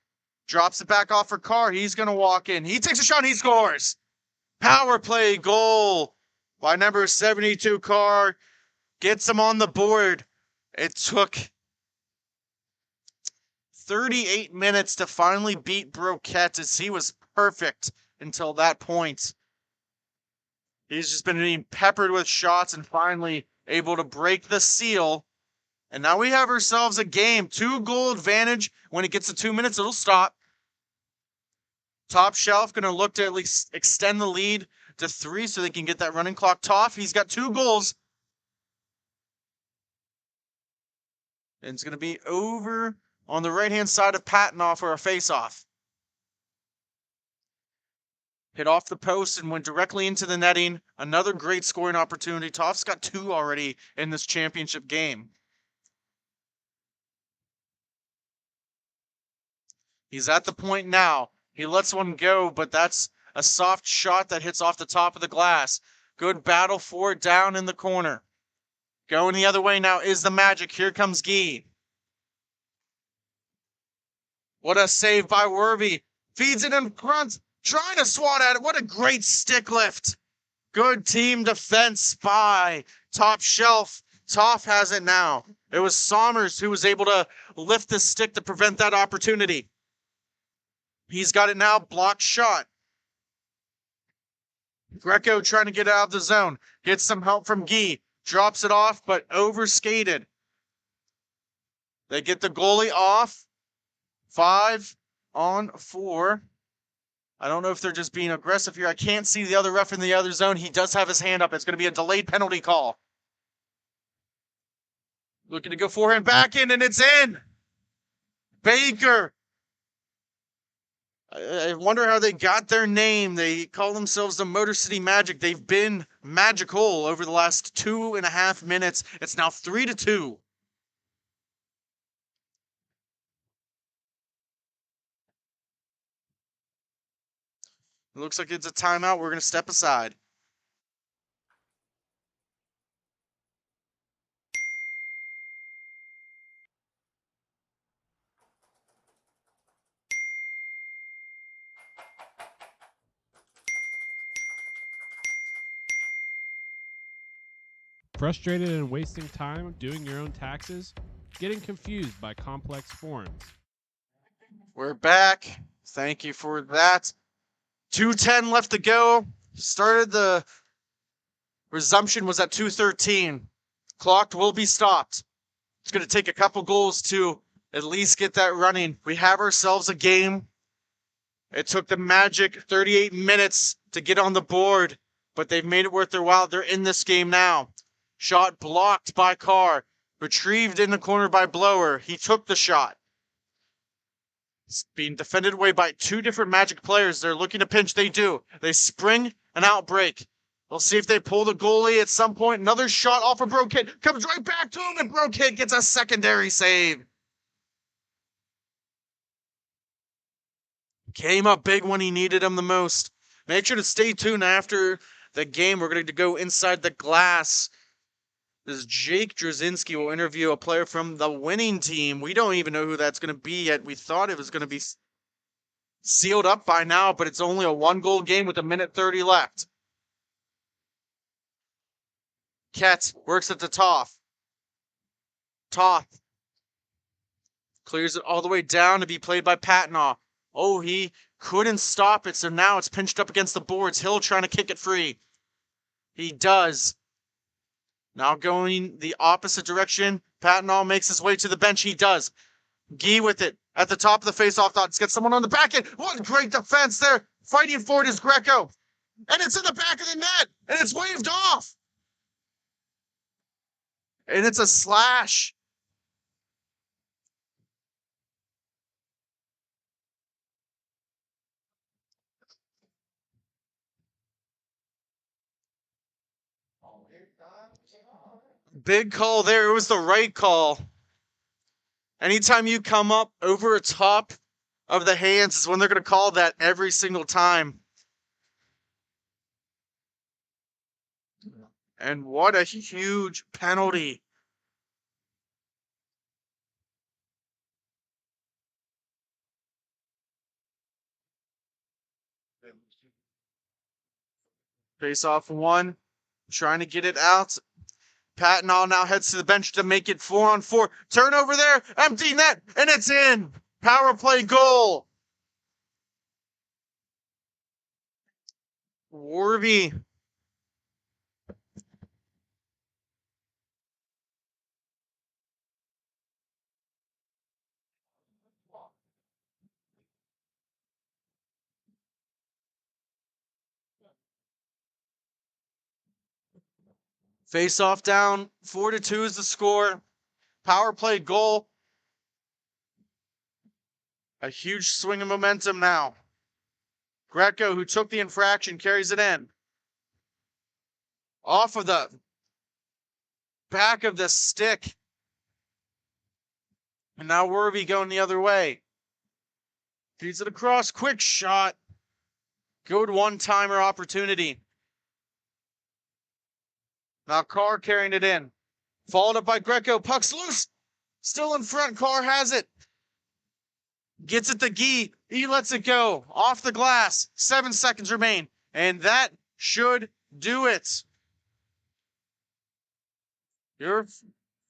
Drops it back off for Carr. He's going to walk in. He takes a shot and he scores. Power play goal by number 72 Carr. Gets him on the board. It took 38 minutes to finally beat Broquette as he was perfect until that point. He's just been being peppered with shots and finally able to break the seal. And now we have ourselves a game. 2-goal advantage. When it gets to 2 minutes, it'll stop. Top Shelf going to look to at least extend the lead to 3 so they can get that running clock off. He's got 2 goals. And it's going to be over on the right-hand side of Patinoff for a face-off. Hit off the post and went directly into the netting. Another great scoring opportunity. Toff's got 2 already in this championship game. He's at the point now. He lets one go, but that's a soft shot that hits off the top of the glass. Good battle for it down in the corner. Going the other way now is the Magic. Here comes Guy. What a save by Werby. Feeds it in front. Trying to swat at it. What a great stick lift. Good team defense by Top Shelf. Toff has it now. It was Sommers who was able to lift the stick to prevent that opportunity. He's got it now. Blocked shot. Greco trying to get out of the zone. Gets some help from Guy. Drops it off, but overskated. They get the goalie off. 5-on-4. I don't know if they're just being aggressive here. I can't see the other ref in the other zone. He does have his hand up. It's going to be a delayed penalty call. Looking to go forehand back in, and it's in. Baker. I wonder how they got their name. They call themselves the Motor City Magic. They've been magical over the last 2.5 minutes. It's now 3-2. It looks like it's a timeout. We're going to step aside. Frustrated and wasting time doing your own taxes? Getting confused by complex forms? We're back. Thank you for that. 2:10 left to go. Started the resumption was at 2:13. Clock will be stopped. It's going to take a couple goals to at least get that running. We have ourselves a game. It took the Magic 38 minutes to get on the board, but they've made it worth their while. They're in this game now. Shot blocked by Carr. Retrieved in the corner by Blower. He took the shot. It's being defended away by two different Magic players. They're looking to pinch. They do. They spring an outbreak. We'll see if they pull the goalie at some point. Another shot off of Brokid. Comes right back to him, and Brokid gets a secondary save. Came up big when he needed him the most. Make sure to stay tuned after the game. We're going to go inside the glass. This Jake Drzezinski will interview a player from the winning team. We don't even know who that's going to be yet. We thought it was going to be sealed up by now, but it's only a 1-goal game with 1:30 left. Ket works at the top. Toth clears it all the way down to be played by Patnaw. Oh, he couldn't stop it, so now it's pinched up against the boards. Hill trying to kick it free. He does. Now going the opposite direction. Patnaw makes his way to the bench. He does. Gee with it at the top of the faceoff dot. Let's get someone on the back end. What great defense there. Fighting for it is Greco. And it's in the back of the net. And it's waved off. And it's a slash. Big call there. It was the right call. Anytime you come up over a top of the hands is when they're going to call that every single time. And what a huge penalty. Face off one. Trying to get it out. Patnaw now heads to the bench to make it 4-on-4. Turnover there. Empty net. And it's in. Power play goal. Warby. Face off down. 4-2 is the score. Power play goal. A huge swing of momentum now. Greco, who took the infraction, carries it in. Off of the back of the stick. And now Werby going the other way. Feeds it across. Quick shot. Good one-timer opportunity. Now Carr carrying it in. Followed up by Greco. Puck's loose. Still in front. Carr has it. Gets it to Gee. He lets it go. Off the glass. 7 seconds remain. And that should do it. Your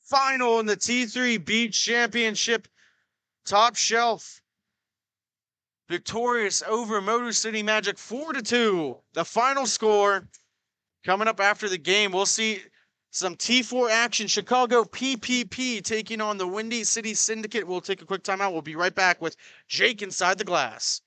final in the T3 Beach Championship. Top shelf. Victorious over Motor City Magic 4-2. The final score. Coming up after the game, we'll see some T4 action. Chicago PPP taking on the Windy City Syndicate. We'll take a quick timeout. We'll be right back with Jake inside the glass.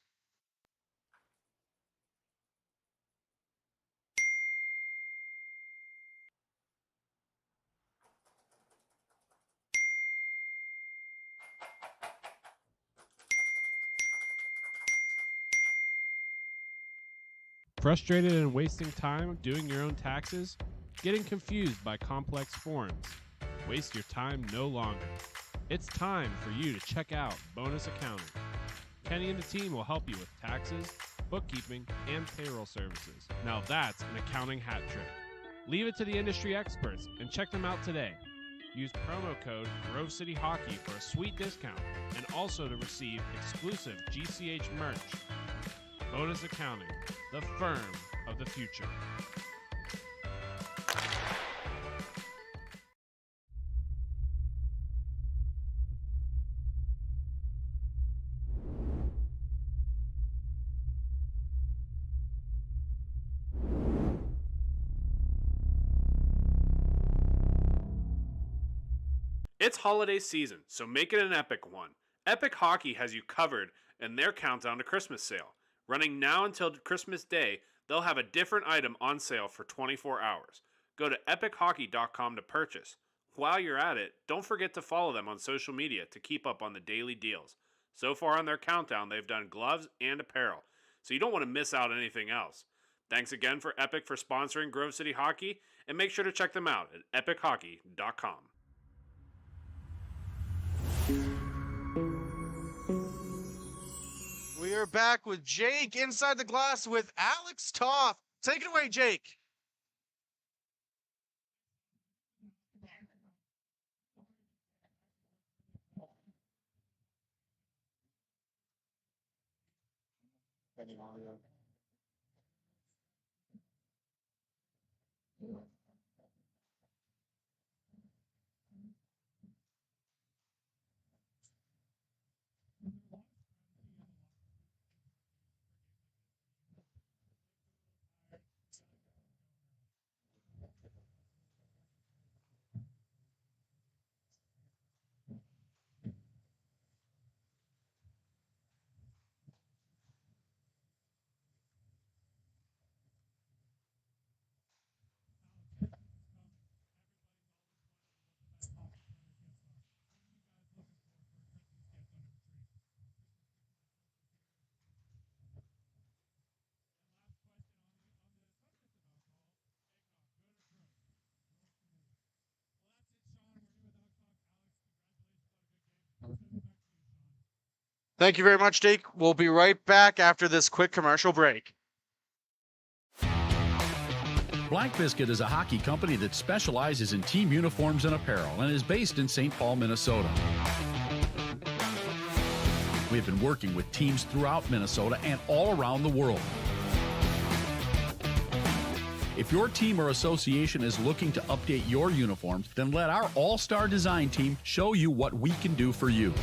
Frustrated and wasting time doing your own taxes? Getting confused by complex forms? Waste your time no longer. It's time for you to check out Bonus Accounting. Kenny and the team will help you with taxes, bookkeeping, and payroll services. Now that's an accounting hat trick. Leave it to the industry experts and check them out today. Use promo code Grove City Hockey for a sweet discount and also to receive exclusive GCH merch. Bonus Accounting, the firm of the future. It's holiday season, so make it an epic one. Epic Hockey has you covered in their countdown to Christmas sale. Running now until Christmas Day, they'll have a different item on sale for 24 hours. Go to epichockey.com to purchase. While you're at it, don't forget to follow them on social media to keep up on the daily deals. So far on their countdown, they've done gloves and apparel, so you don't want to miss out on anything else. Thanks again for Epic for sponsoring Grove City Hockey, and make sure to check them out at epichockey.com. We are back with Jake inside the glass with Alex Toff. Take it away, Jake. Thank you very much, Jake. We'll be right back after this quick commercial break. Black Biscuit is a hockey company that specializes in team uniforms and apparel and is based in St. Paul, Minnesota. We have been working with teams throughout Minnesota and all around the world. If your team or association is looking to update your uniforms, then let our all-star design team show you what we can do for you.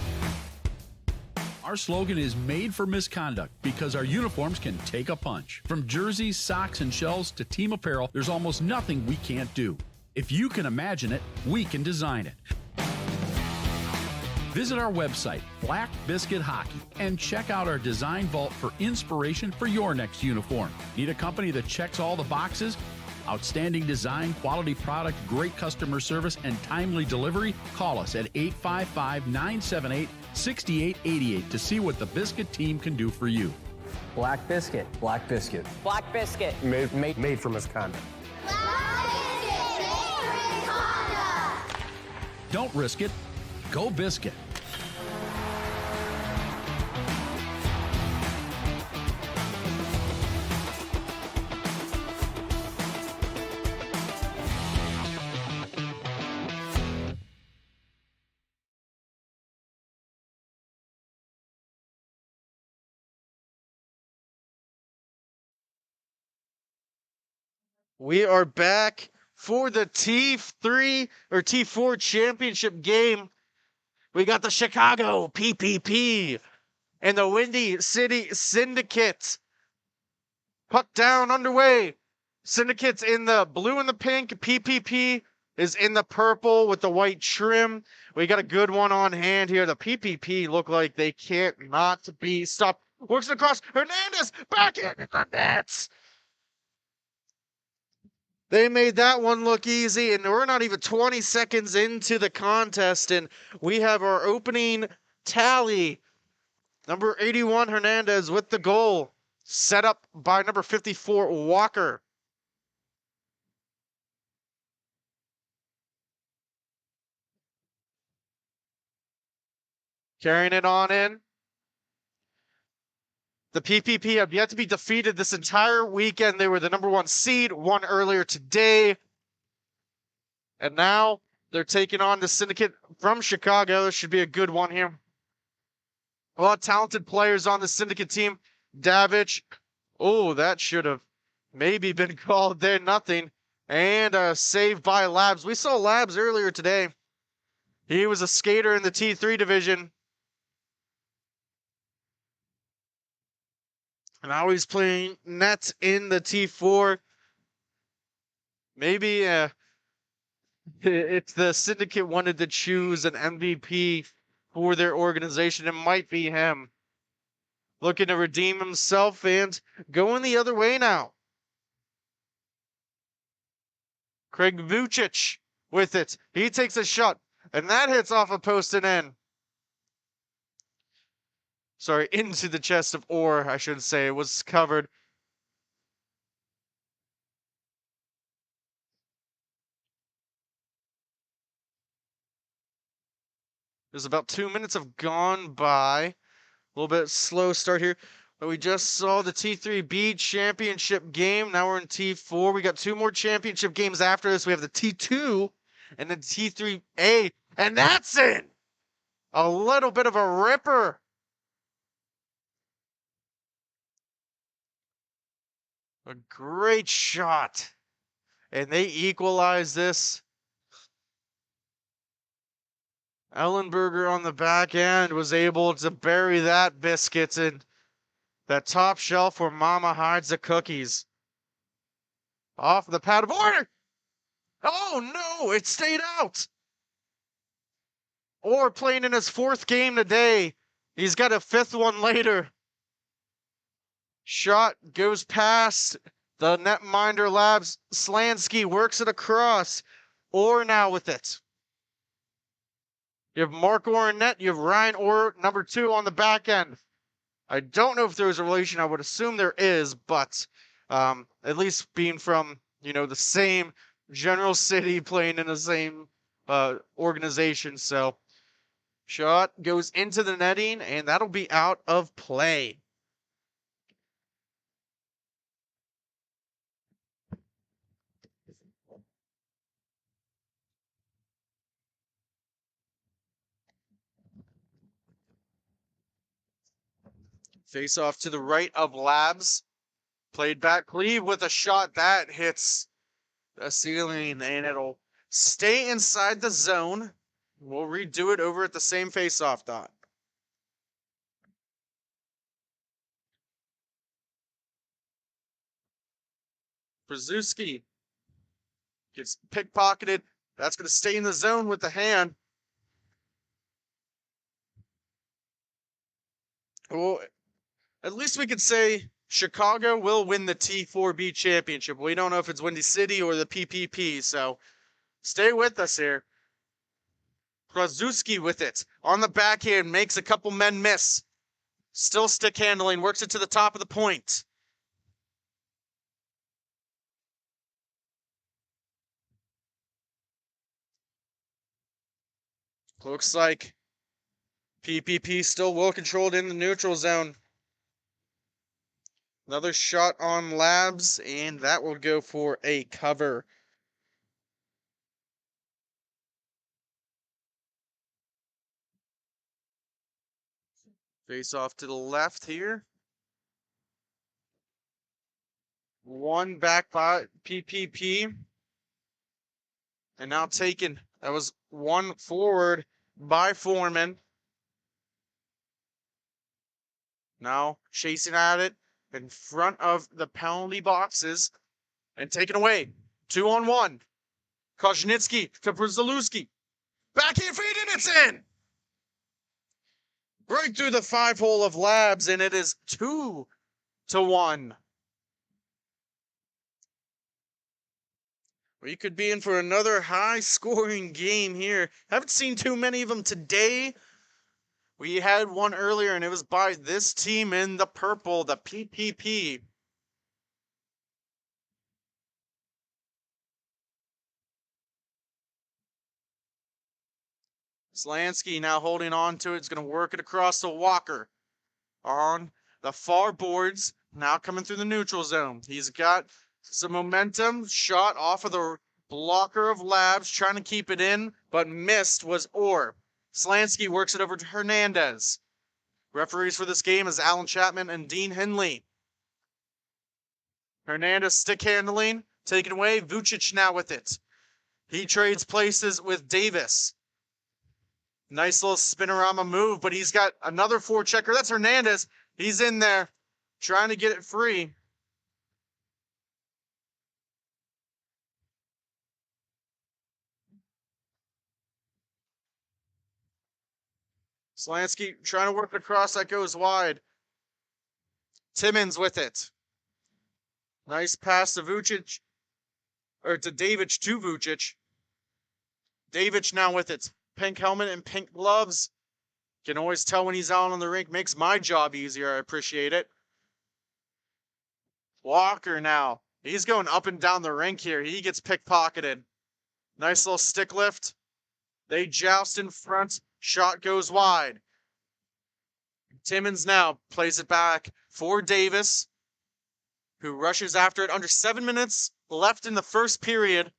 Our slogan is made for misconduct because our uniforms can take a punch. From jerseys, socks, and shells to team apparel, there's almost nothing we can't do. If you can imagine it, we can design it. Visit our website, Black Biscuit Hockey, and check out our design vault for inspiration for your next uniform. Need a company that checks all the boxes? Outstanding design, quality product, great customer service, and timely delivery? Call us at 855-978-6888 to see what the Biscuit team can do for you. Black Biscuit. Black Biscuit. Black Biscuit. Made for misconduct. Don't risk it. Go Biscuit. We are back for the T3 or T4 championship game. We got the Chicago PPP and the Windy City Syndicate. Puck down underway. Syndicate's in the blue and the pink. PPP is in the purple with the white trim. We got a good one on hand here. The PPP look like they can't not be stopped. Works it across. Hernandez back in the nets. They made that one look easy, and we're not even 20 seconds into the contest, and we have our opening tally. Number 81, Hernandez with the goal, set up by number 54, Walker. Carrying it on in. The PPP have yet to be defeated this entire weekend. They were the number 1 seed, won earlier today. And now they're taking on the Syndicate from Chicago. This should be a good one here. A lot of talented players on the Syndicate team. Davich. Oh, that should have maybe been called there. Nothing. And a save by Labs. We saw Labs earlier today. He was a skater in the T3 division. Now he's playing net in the T4. Maybe if the Syndicate wanted to choose an MVP for their organization, it might be him. looking to redeem himself and going the other way now. Craig Vucic with it. He takes a shot, and that hits off a post and in. Sorry, into the chest of ore, I should say. It was covered. There's about 2 minutes have gone by. A little bit slow start here. But we just saw the T3B championship game. Now we're in T4. We got 2 more championship games after this. We have the T2 and then T3A. And that's it! A little bit of a ripper. A great shot. And they equalize this. Ellenberger on the back end was able to bury that biscuit in that top shelf where Mama hides the cookies. Off the pad of order. Oh no, it stayed out. Or playing in his 4th game today. He's got a 5th one later. Shot goes past the netminder Labs. Slansky works it across. Orr now with it. You have Mark Orr in net. You have Ryan Orr, number 2 on the back end. I don't know if there's a relation. I would assume there is, but at least being from, the same general city, playing in the same organization. So shot goes into the netting, and that'll be out of play. Face off to the right of Labs. Played back Cleve with a shot that hits the ceiling, and it'll stay inside the zone. We'll redo it over at the same face-off dot. Brzezinski gets pickpocketed. That's going to stay in the zone with the hand. Well, at least we could say Chicago will win the T4B championship. We don't know if it's Windy City or the PPP, so stay with us here. Brzezinski with it. On the backhand, makes a couple men miss. Still stick handling, works it to the top of the point. Looks like PPP still well controlled in the neutral zone. Another shot on Labs, and that will go for a cover. Face off to the left here. One back by PPP. And now taken. That was one forward by Foreman. Now chasing at it in front of the penalty boxes and taken away. 2-on-1. Kozhnitsky to Brzezinski. Backhand feed and it's in. Right through the 5-hole of Labs, and it is 2-1. We could be in for another high-scoring game here. Haven't seen too many of them today. We had one earlier, and it was by this team in the purple, the PPP. Slansky now holding on to it. It's going to work it across to Walker. On the far boards, now coming through the neutral zone. He's got some momentum. Shot off of the blocker of Labs, trying to keep it in, but missed was Orr. Slansky works it over to Hernandez. Referees for this game is Alan Chapman and Dean Henley. Hernandez stick handling, taken away. Vucic now with it. He trades places with Davis. Nice little spinorama move, but he's got another forechecker. That's Hernandez. He's in there trying to get it free. Slansky trying to work across. That goes wide. Timmons with it. Nice pass to Vucic. Or to Davic to Vucic. Davic now with it. Pink helmet and pink gloves. Can always tell when he's out on the rink. Makes my job easier. I appreciate it. Walker now. He's going up and down the rink here. He gets pickpocketed. Nice little stick lift. They joust in front. Shot goes wide. Timmons now plays it back for Davis, who rushes after it. Under 7 minutes left in the first period.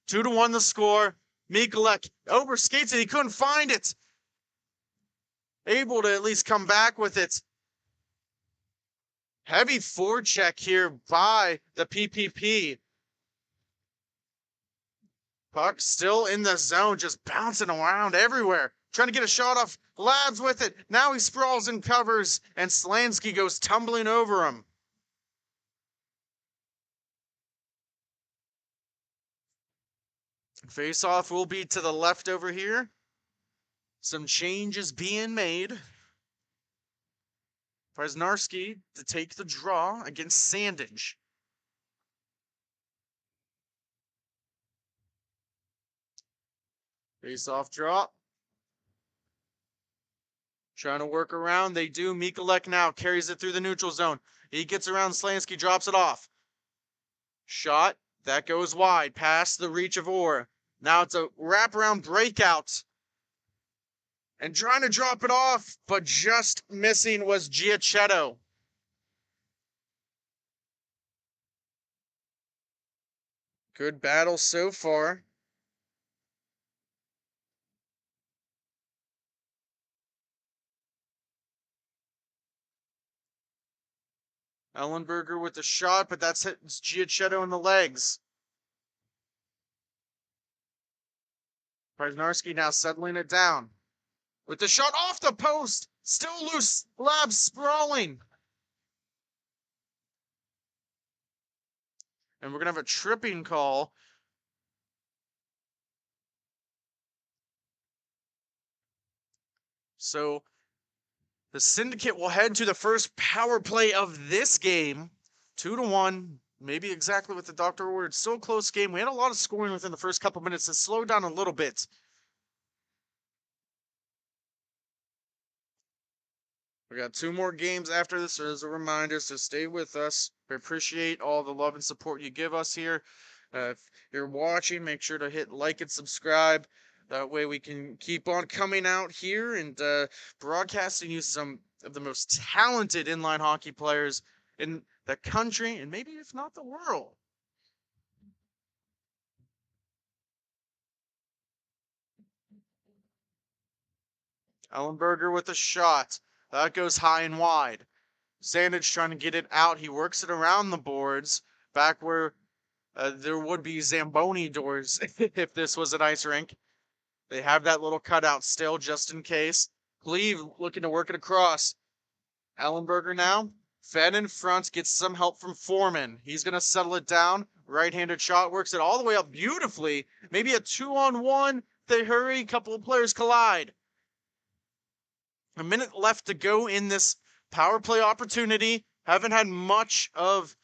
2-1 the score. Mikulek overskates it. He couldn't find it. Able to at least come back with it. Heavy forecheck here by the PPP. Puck still in the zone, just bouncing around everywhere. Trying to get a shot off. Labs with it. Now he sprawls and covers, and Slansky goes tumbling over him. Face-off will be to the left over here. Some changes being made. Presnarski to take the draw against Sandage. Face-off draw. Trying to work around. They do. Mikulek now carries it through the neutral zone. He gets around Slansky, drops it off. Shot. That goes wide. Past the reach of Orr. Now it's a wraparound breakout. And trying to drop it off, but just missing was Giacchetto. Good battle so far. Ellenberger with the shot, but that's hit Giacchetto in the legs. Presnarski now settling it down. With the shot off the post. Still loose. Labs sprawling. And we're going to have a tripping call. So the Syndicate will head to the first power play of this game. 2-1. Maybe exactly what the doctor ordered. Still a close game. We had a lot of scoring within the first couple minutes. It slowed down a little bit. We got 2 more games after this as a reminder, so stay with us. We appreciate all the love and support you give us here. If you're watching, make sure to hit like and subscribe. That way we can keep on coming out here and broadcasting you some of the most talented inline hockey players in the country and maybe if not the world. Ellenberger with a shot. That goes high and wide. Sandage trying to get it out. He works it around the boards, back where there would be Zamboni doors if this was an ice rink. They have that little cutout still, just in case. Cleve looking to work it across. Ellenberger now. Fed in front, gets some help from Foreman. He's going to settle it down. Right-handed shot, works it all the way up beautifully. Maybe a 2-on-1. They hurry, couple of players collide. A minute left to go in this power play opportunity. Haven't had much of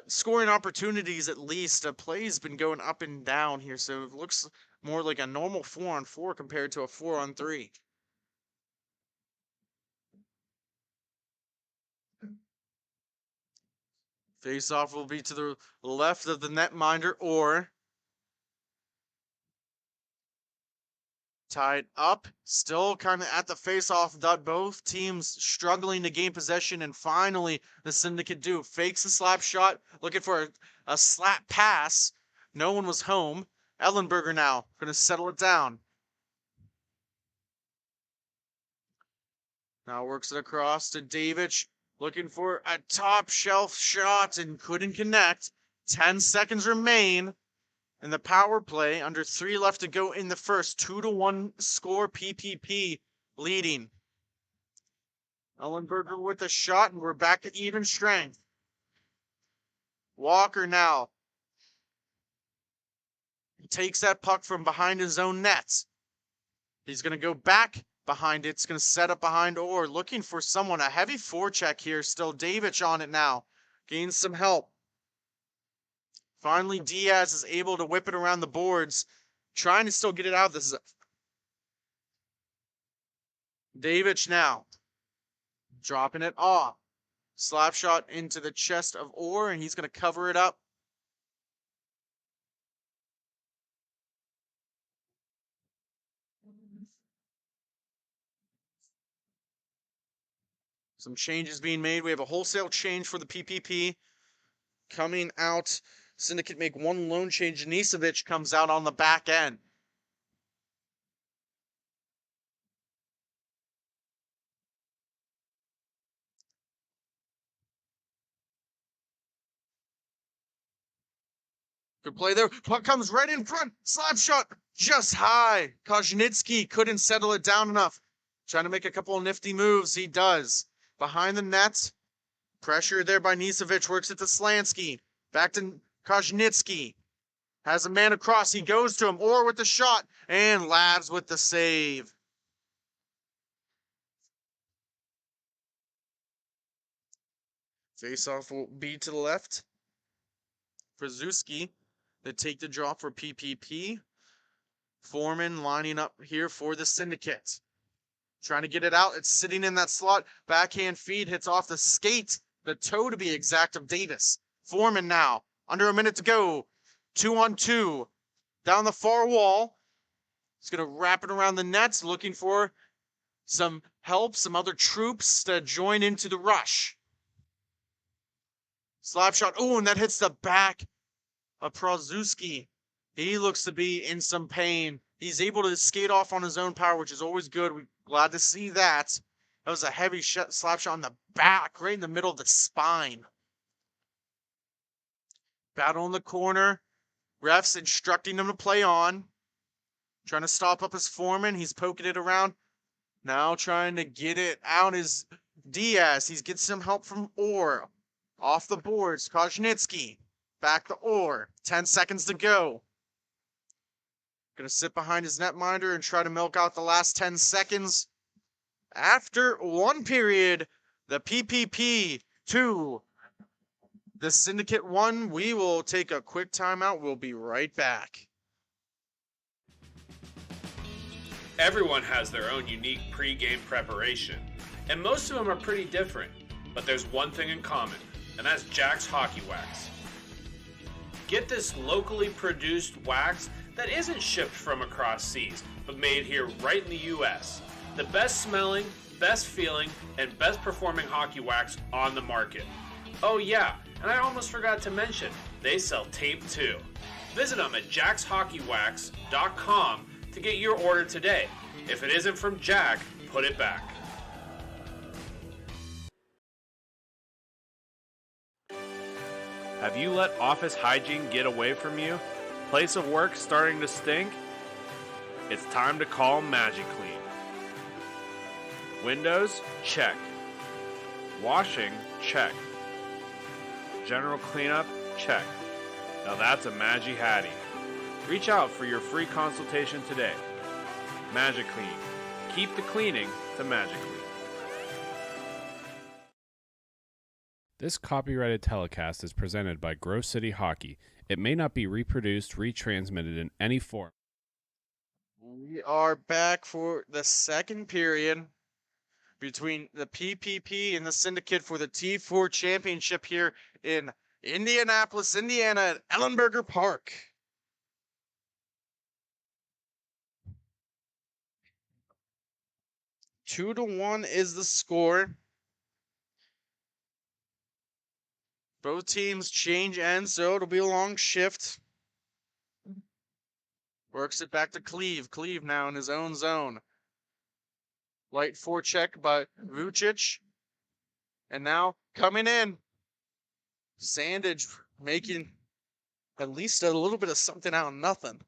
scoring opportunities, at least. Play's been going up and down here, so it looks more like a normal 4-on-4 compared to a 4-on-3. Face-off will be to the left of the netminder, or tied up, still kind of at the face-off dot. Both teams struggling to gain possession, and finally the Syndicate do. Fakes the slap shot, looking for a slap pass. No one was home. Ellenberger now going to settle it down. Now works it across to Davic, looking for a top shelf shot and couldn't connect. 10 seconds remain in the power play. Under 3 left to go in the first. 2-1 score. PPP leading. Ellenberger with a shot, and we're back at even strength. Walker now. He takes that puck from behind his own nets. He's going to go back behind it. It's going to set up behind Orr. Looking for someone. A heavy forecheck here. Still Davidge on it now. Gains some help. Finally, Diaz is able to whip it around the boards. Trying to still get it out. This is Davidge now. Dropping it off. Slap shot into the chest of Orr, and he's going to cover it up. Some changes being made. We have a wholesale change for the PPP. Coming out, Syndicate make one lone change. Nicevic comes out on the back end. Good play there. Puck comes right in front. Slap shot just high. Kozhnitsky couldn't settle it down enough. Trying to make a couple of nifty moves. He does. Behind the net. Pressure there by Nicevic. Works it to Slansky. Back to Kozhnitsky. Has a man across. He goes to him. Orr with the shot. And Labs with the save. Face-off will be to the left. Krasuski. They take the draw for PPP. Foreman lining up here for the Syndicate. Trying to get it out. It's sitting in that slot. Backhand feed hits off the skate. The toe to be exact of Davis. Foreman now. Under a minute to go. 2-on-2. Down the far wall. He's going to wrap it around the nets. Looking for some help. Some other troops to join into the rush. Slap shot. Oh, and that hits the back of Krasuski. He looks to be in some pain. He's able to skate off on his own power, which is always good. We're glad to see that. That was a heavy slap shot on the back, right in the middle of the spine. Battle in the corner. Refs instructing him to play on. Trying to stop up his Foreman. He's poking it around. Now trying to get it out is Diaz. He's getting some help from Orr. Off the boards. Kozhnitsky. Back to Orr. 10 seconds to go. Gonna sit behind his netminder and try to milk out the last 10 seconds. After one period, the PPP 2, the Syndicate 1. We will take a quick timeout. We'll be right back. Everyone has their own unique pre-game preparation, and most of them are pretty different. But there's one thing in common, and that's Jack's Hockey Wax. Get this locally produced wax that isn't shipped from across seas, but made here right in the US. The best smelling, best feeling, and best performing hockey wax on the market. Oh yeah, and I almost forgot to mention, they sell tape too. Visit them at jackshockeywax.com to get your order today. If it isn't from Jack, put it back. Have you let office hygiene get away from you? Place of work starting to stink? It's time to call MagiClean. Windows? Check. Washing? Check. General cleanup? Check. Now that's a Magi Hattie. Reach out for your free consultation today. MagiClean. Keep the cleaning to MagiClean. This copyrighted telecast is presented by Grove City Hockey. It may not be reproduced, retransmitted in any form. We are back for the second period between the PPP and the Syndicate for the T4 championship here in Indianapolis, Indiana at Ellenberger Park. Two to one is the score. Both teams change ends, so it'll be a long shift. Works it back to Cleve. Cleve now in his own zone. Light forecheck by Vucic. And now coming in. Sandage making at least a little bit of something out of nothing.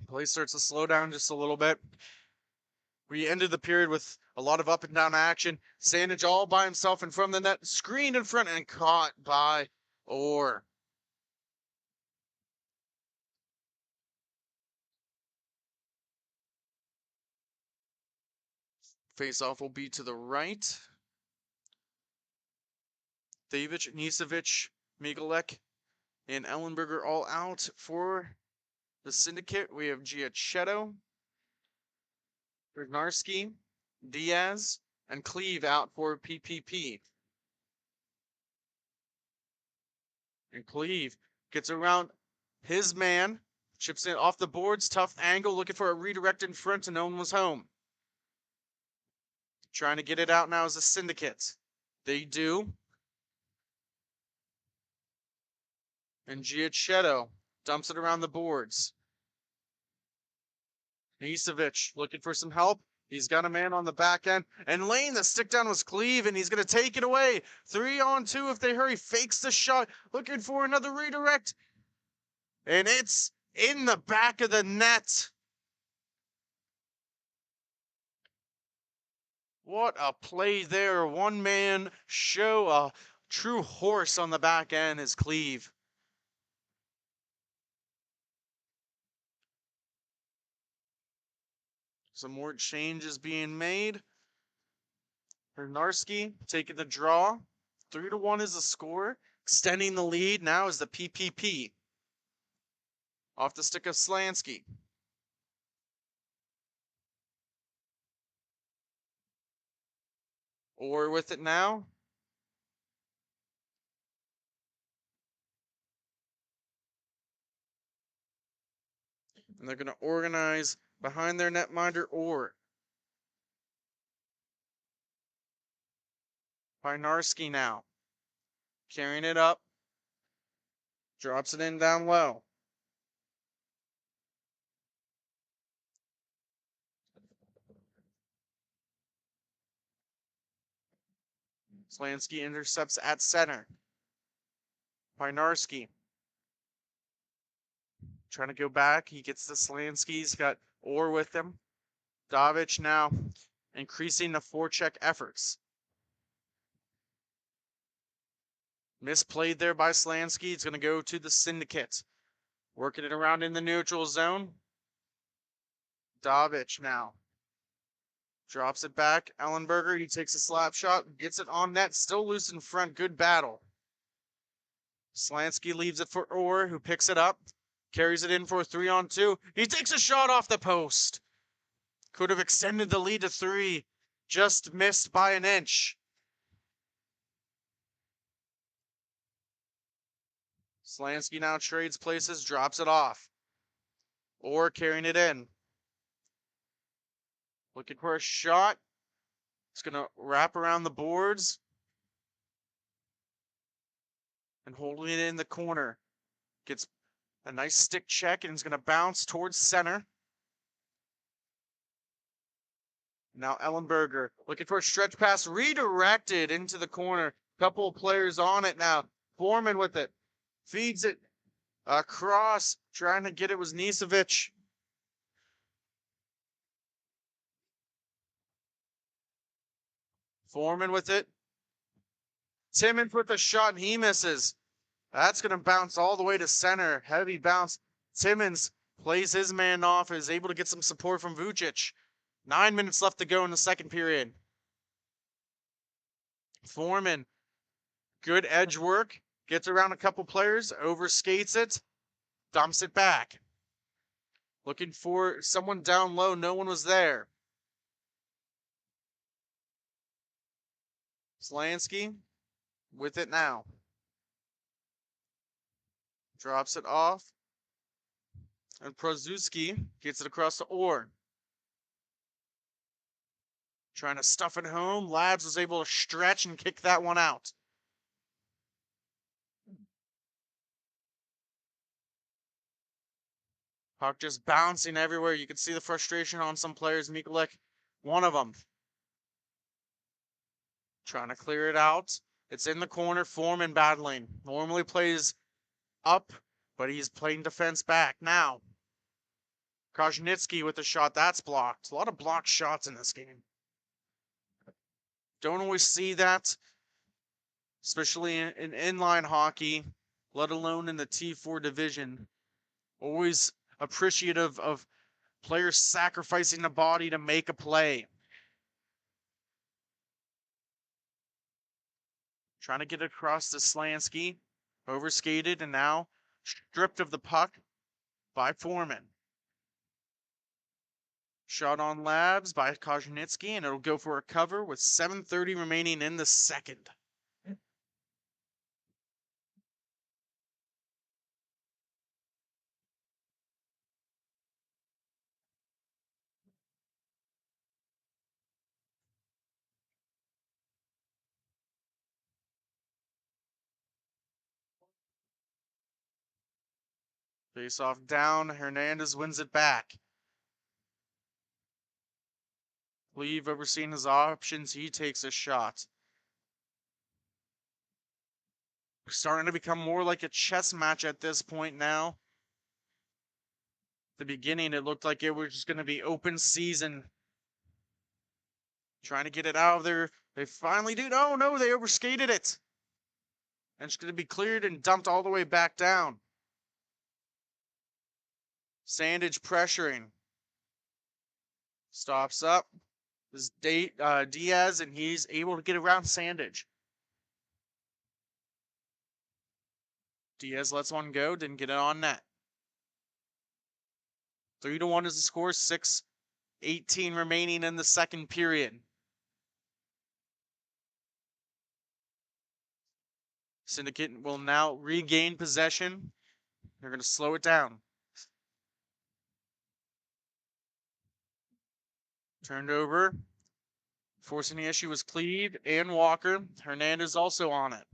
Play starts to slow down just a little bit. We ended the period with A lot of up and down action. Sandage all by himself in front of the net. Screened in front and caught by Orr. Face-off will be to the right. Davic, Nisevic, Migalek, and Ellenberger all out for the Syndicate. We have Giacchetto, Bernarski, Diaz, and Cleve out for PPP. And Cleve gets around his man, chips it off the boards, tough angle, looking for a redirect in front, and no one was home. Trying to get it out now as a Syndicate. They do. And Giacchetto dumps it around the boards. Nisevic looking for some help. He's got a man on the back end. And Lane, the stick down was Cleve, and he's going to take it away. 3-on-2 if they hurry. Fakes the shot. Looking for another redirect. And it's in the back of the net. What a play there. One man show. A true horse on the back end is Cleve. Some more changes being made. Bernarski taking the draw. 3-1 is the score. Extending the lead now is the PPP. Off the stick of Slansky. Or with it now. And they're going to organize behind their netminder or Bynarski now. Carrying it up. Drops it in down low. Slansky intercepts at center. Bynarski trying to go back. He gets the Slansky. He's got Orr with him. Davic now increasing the forecheck efforts. Misplayed there by Slansky. It's going to go to the Syndicate. Working it around in the neutral zone. Davic now. Drops it back. Ellenberger, he takes a slap shot. Gets it on net. Still loose in front. Good battle. Slansky leaves it for Orr, who picks it up. Carries it in for a 3-on-2. He takes a shot off the post. Could have extended the lead to 3. Just missed by an inch. Slansky now trades places, drops it off. Orr carrying it in. Looking for a shot. It's going to wrap around the boards. And holding it in the corner. Gets a nice stick check and is going to bounce towards center. Now Ellenberger looking for a stretch pass, redirected into the corner. Couple of players on it now. Foreman with it. Feeds it across. Trying to get it was Nisevic. Foreman with it. Timmons with the shot and he misses. That's going to bounce all the way to center. Heavy bounce. Timmons plays his man off, is able to get some support from Vucic. 9 minutes left to go in the second period. Foreman, good edge work. Gets around a couple players, overskates it, dumps it back. Looking for someone down low. No one was there. Slansky with it now. Drops it off. And Prozuski gets it across the Orr. Trying to stuff it home. Labs was able to stretch and kick that one out. Puck just bouncing everywhere. You can see the frustration on some players. Mikulek, one of them. Trying to clear it out. It's in the corner. Foreman battling. Normally plays up, but he's playing defense back now. Krasnitsky with the shot. That's blocked. A lot of blocked shots in this game. Don't always see that, especially in inline hockey, let alone in the T4 division. Always appreciative of players sacrificing the body to make a play. Trying to get across to Slansky. Overskated and now stripped of the puck by Foreman. Shot on Labs by Kozhenitsky, and it'll go for a cover with 7:30 remaining in the second. Face off down. Hernandez wins it back. Cleve overseeing his options. He takes a shot. Starting to become more like a chess match at this point now. The beginning, it looked like it was just going to be open season. Trying to get it out of there. They finally do. Oh, no, they overskated it. And it's going to be cleared and dumped all the way back down. Sandage pressuring. Stops up. This is Diaz, and he's able to get around Sandage. Diaz lets one go, didn't get it on net. 3-1 is the score, 6:18 remaining in the second period. Syndicate will now regain possession. They're going to slow it down. Turned over. Forcing the issue was Cleve and Walker. Hernandez also on it.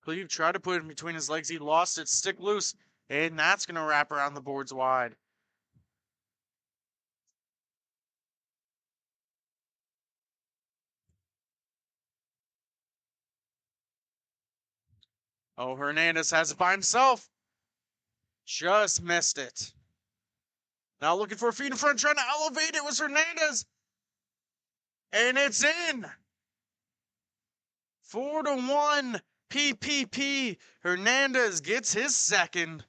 Cleve tried to put it between his legs. He lost it. Stick loose. And that's going to wrap around the boards wide. Oh, Hernandez has it by himself. Just missed it. Now looking for a feed in front, trying to elevate it was Hernandez. And it's in. 4-1 PPP. Hernandez gets his second.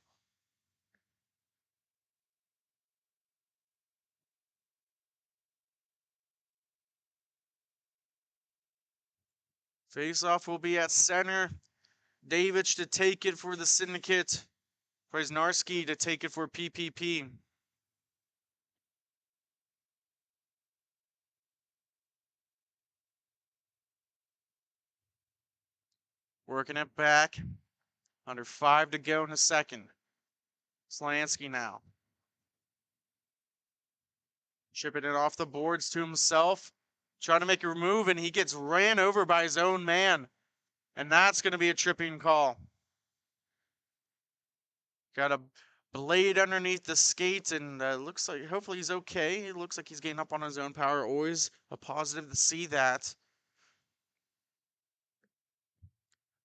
Faceoff will be at center. Davidge to take it for the Syndicate. Krasnarski to take it for PPP. Working it back. Under 5 to go in a second. Slansky now. Chipping it off the boards to himself. Trying to make a move, and he gets ran over by his own man. And that's going to be a tripping call. Got a blade underneath the skate, and looks like hopefully he's okay. It looks like he's getting up on his own power. Always a positive to see that.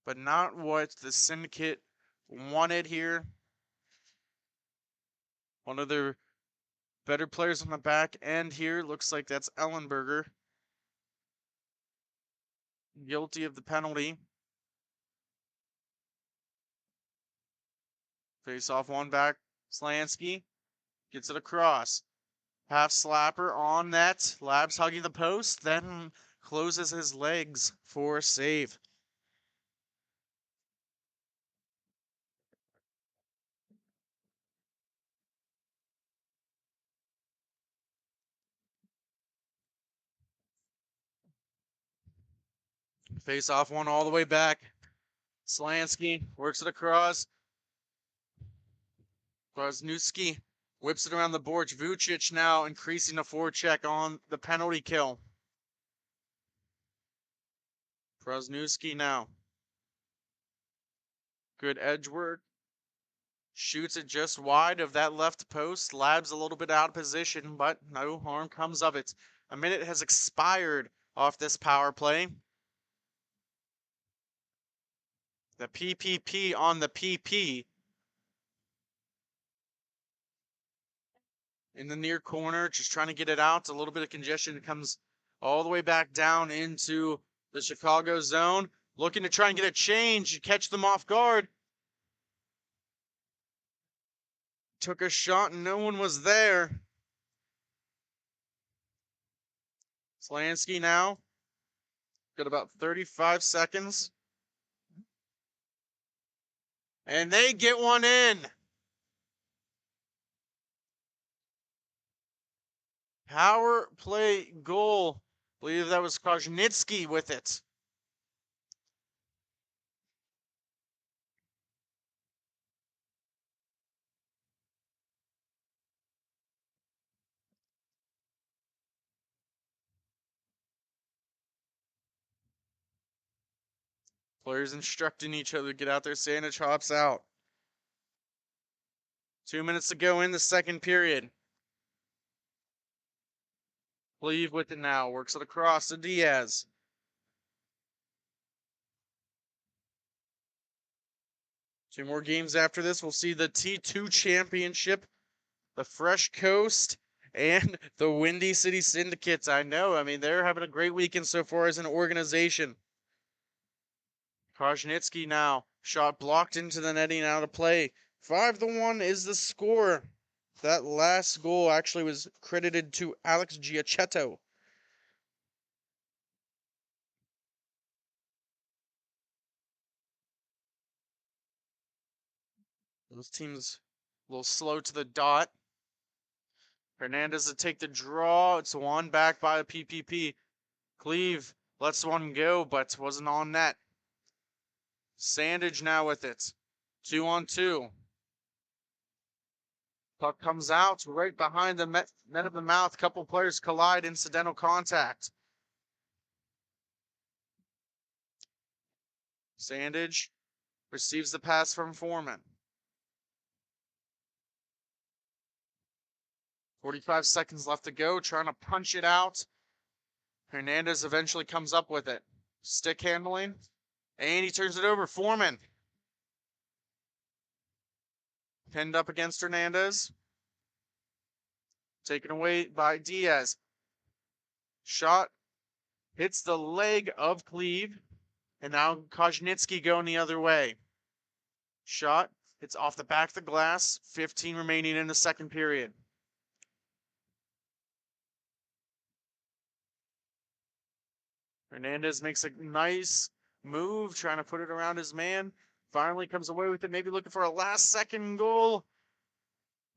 But not what the Syndicate wanted here. One of their better players on the back end here. Looks like that's Ellenberger. Guilty of the penalty. Face off one back. Slansky gets it across. Half slapper on net. Labs hugging the post, then closes his legs for a save. Face off one all the way back. Slansky works it across. Krasnowski whips it around the boards. Vucic now increasing the forecheck on the penalty kill. Krasnowski now. Good edge work. Shoots it just wide of that left post. Labs a little bit out of position, but no harm comes of it. A minute has expired off this power play. The PPP on the PP. in the near corner, just trying to get it out. A little bit of congestion. It comes all the way back down into the Chicago zone. Looking to try and get a change, catch them off guard. Took a shot and no one was there. Slansky now. Got about 35 seconds. And they get one in. Power play goal. I believe that was Koznitsky with it. Players instructing each other to get out there. Sandage hops out. 2 minutes to go in the second period. Cleve with it now. Works it across to Diaz. Two more games after this. We'll see the T2 championship, the Fresh Coast, and the Windy City Syndicates. I know. I mean, they're having a great weekend so far as an organization. Koznitsky now. Shot blocked into the netting, out of play. 5-1 is the score. That last goal actually was credited to Alex Giacchetto. Those teams a little slow to the dot. Hernandez to take the draw. It's one back by the PPP. Cleve lets one go, but wasn't on net. Sandage now with it. 2-on-2. Puck comes out right behind the net of the mouth. Couple players collide, incidental contact. Sandage receives the pass from Foreman. 45 seconds left to go, trying to punch it out. Hernandez eventually comes up with it. Stick handling, and he turns it over. Foreman. Pinned up against Hernandez. Taken away by Diaz. Shot hits the leg of Cleve, and now Koznitsky going the other way. Shot hits off the back of the glass. 15 remaining in the second period. Hernandez makes a nice move, trying to put it around his man. Finally comes away with it, maybe looking for a last-second goal.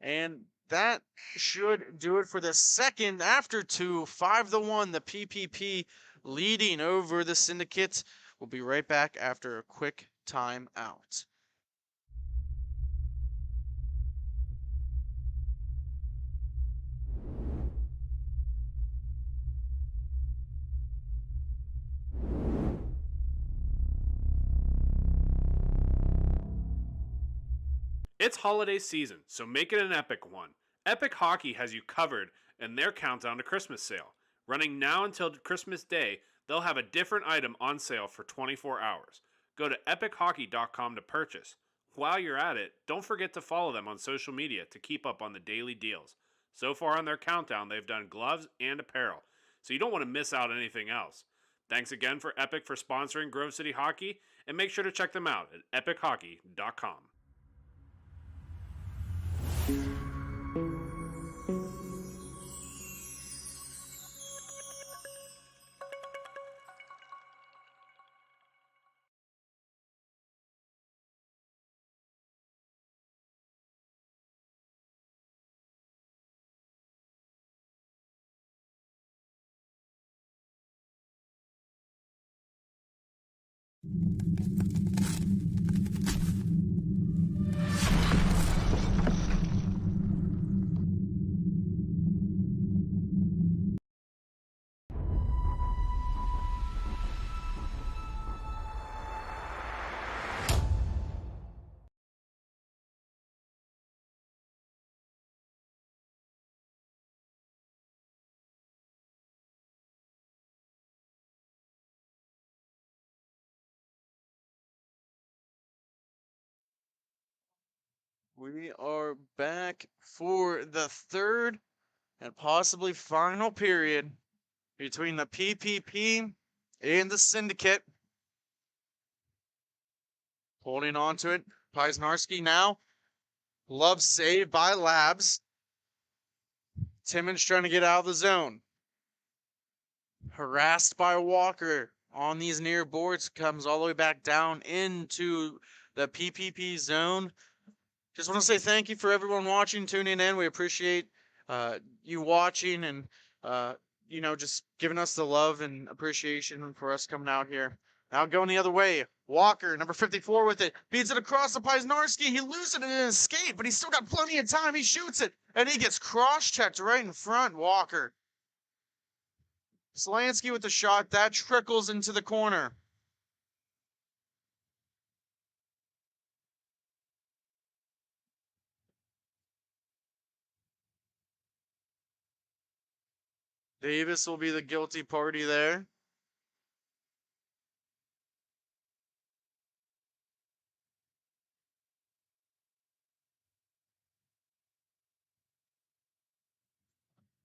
And that should do it for the second after two. 5-1, the PPP leading over the Syndicate. We'll be right back after a quick timeout. It's holiday season, so make it an epic one. Epic Hockey has you covered in their countdown to Christmas sale. Running now until Christmas Day, they'll have a different item on sale for 24 hours. Go to epichockey.com to purchase. While you're at it, don't forget to follow them on social media to keep up on the daily deals. So far on their countdown, they've done gloves and apparel, so you don't want to miss out on anything else. Thanks again for Epic for sponsoring Grove City Hockey, and make sure to check them out at epichockey.com. We are back for the third and possibly final period between the PPP and the Syndicate. Holding on to it. Pysnarski now. Love saved by Labs. Timmons trying to get out of the zone. Harassed by Walker on these near boards. Comes all the way back down into the PPP zone. Just want to say thank you for everyone watching, tuning in. We appreciate you watching and, just giving us the love and appreciation for us coming out here. Now going the other way. Walker, number 54 with it. Beats it across to Pysnarski. He loses it in an escape, but he's still got plenty of time. He shoots it, and he gets cross-checked right in front. Walker. Slansky with the shot. That trickles into the corner. Davis will be the guilty party there.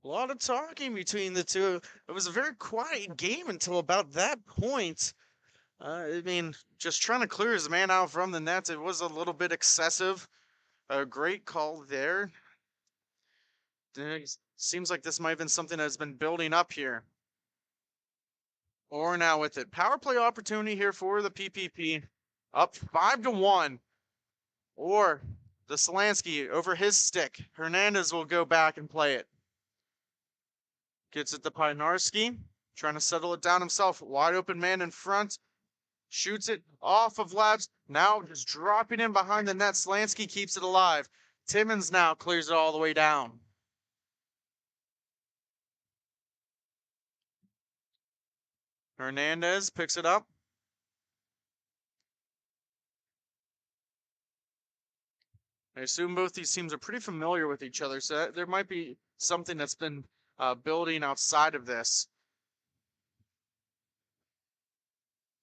A lot of talking between the two. It was a very quiet game until about that point. Just trying to clear his man out from the net. It was a little bit excessive. A great call there. Seems like this might have been something that's been building up here. Or now with it. Power play opportunity here for the PPP. Up 5-1. Or the Slansky over his stick. Hernandez will go back and play it. Gets it to Pynarski. Trying to settle it down himself. Wide open man in front. Shoots it off of Labs. Now just dropping in behind the net. Slansky keeps it alive. Timmons now clears it all the way down. Hernandez picks it up. I assume both these teams are pretty familiar with each other, so there might be something that's been building outside of this.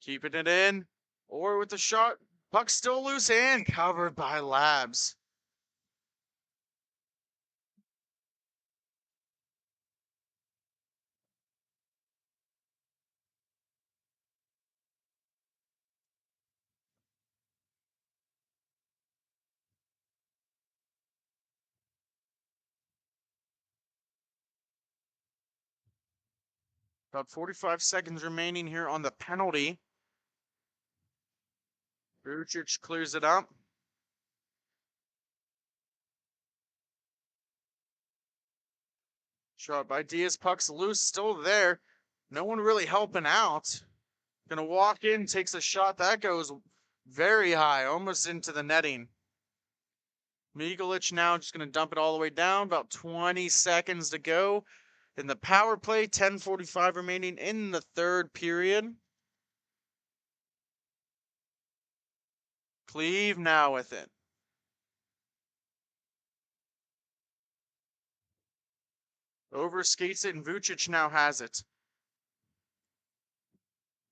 Keeping it in. Or with the shot. Puck still loose and covered by Labs. About 45 seconds remaining here on the penalty. Vucic clears it up. Shot by Diaz. Puck's loose, still there. No one really helping out. Gonna walk in, takes a shot. That goes very high, almost into the netting. Mikulich now just gonna dump it all the way down. About 20 seconds to go in the power play. 10:45 remaining in the third period. Cleve now with it. Overskates it, and Vucic now has it.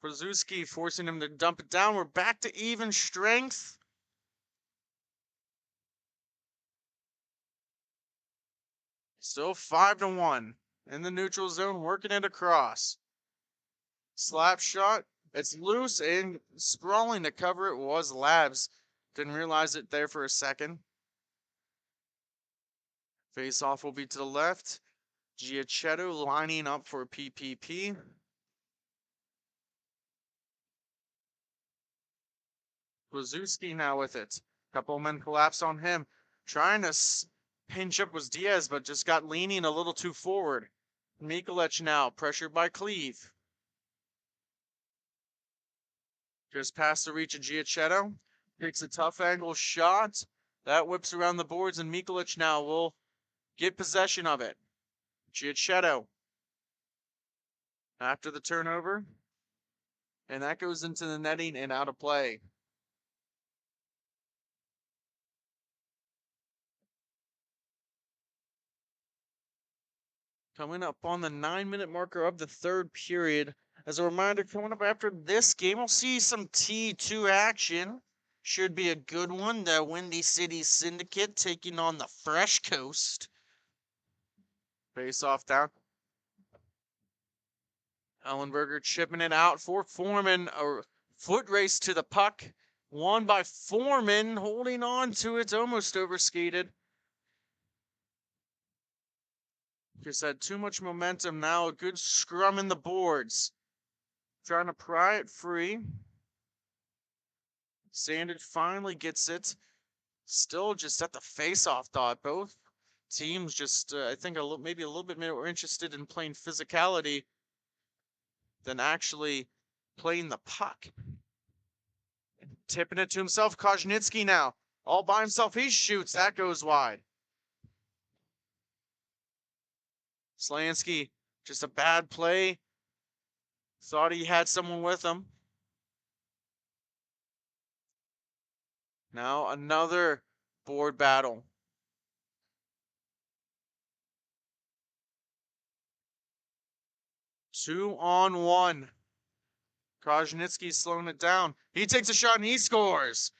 Brzezinski forcing him to dump it down. We're back to even strength. Still 5-1 in the neutral zone, working it across. Slap shot. It's loose and sprawling to cover it was Labs. Didn't realize it there for a second. Face off will be to the left. Giacchetto lining up for PPP. Brzezinski now with it. Couple men collapse on him. Trying to pinch up was Diaz, but just got leaning a little too forward. Mikulich now, pressured by Cleve. Just past the reach of Giacchetto. Takes a tough angle shot. That whips around the boards, and Mikulich now will get possession of it. Giacchetto. After the turnover. And that goes into the netting and out of play. Coming up on the 9-minute marker of the third period. As a reminder, coming up after this game, we'll see some T2 action. Should be a good one. The Windy City Syndicate taking on the Fresh Coast. Face off down. Ellenberger chipping it out for Foreman. A foot race to the puck. Won by Foreman, holding on to it, almost overskated. Just had too much momentum now. A good scrum in the boards. Trying to pry it free. Sandage finally gets it. Still just at the face-off dot. Both teams just, I think, maybe a little bit more interested in playing physicality than actually playing the puck. Tipping it to himself. Koznitsky now. All by himself. He shoots. That goes wide. Slansky, just a bad play. Thought he had someone with him. Now another board battle. Two on one. Koznitsky's slowing it down. He takes a shot and he scores.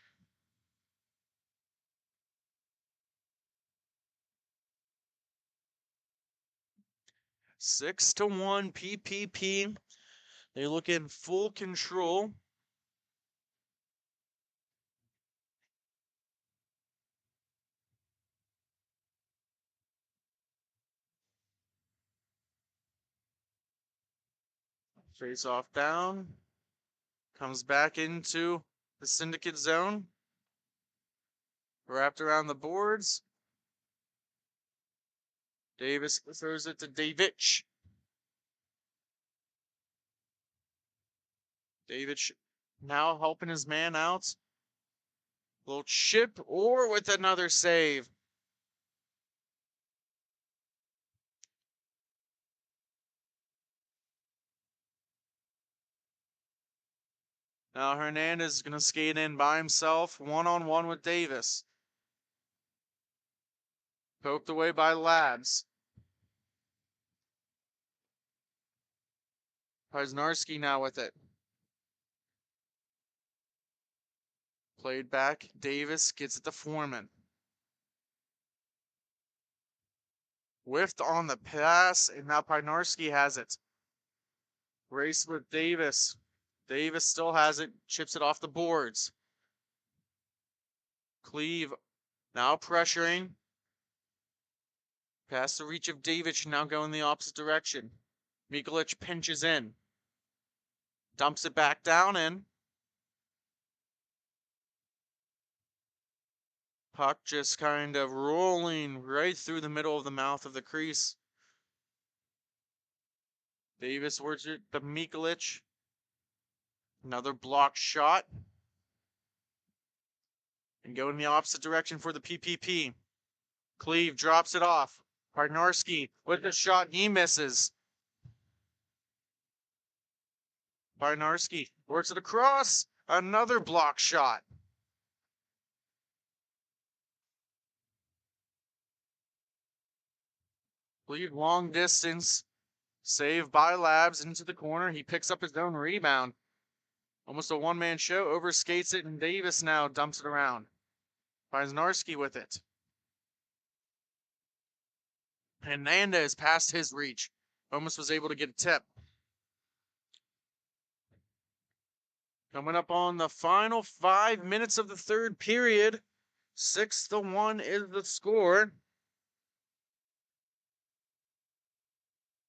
Six to one PPP. They look in full control. Face off down. Comes back into the syndicate zone. Wrapped around the boards. Davis throws it to Davidch. Davidch now helping his man out. Little chip or with another save. Now Hernandez is going to skate in by himself, one-on-one with Davis. Poked away by Labs. Paznarski now with it. Played back. Davis gets it to Foreman. Whiffed on the pass, and now Paznarski has it. Race with Davis. Davis still has it. Chips it off the boards. Cleve now pressuring. Past the reach of Davidch, now going the opposite direction. Mikulich pinches in. Dumps it back down in. Puck just kind of rolling right through the middle of the mouth of the crease. Davis works it to Mikulich. Another blocked shot. And go in the opposite direction for the PPP. Cleve drops it off. Paznarski with the shot, he misses. Paznarski works it across. Another block shot. Cleve long distance. Save by Labs into the corner. He picks up his own rebound. Almost a one-man show. Overskates it, and Davis now dumps it around. Paznarski with it. Hernandez past his reach. Almost was able to get a tip. Coming up on the final 5 minutes of the third period. 6-1 is the score.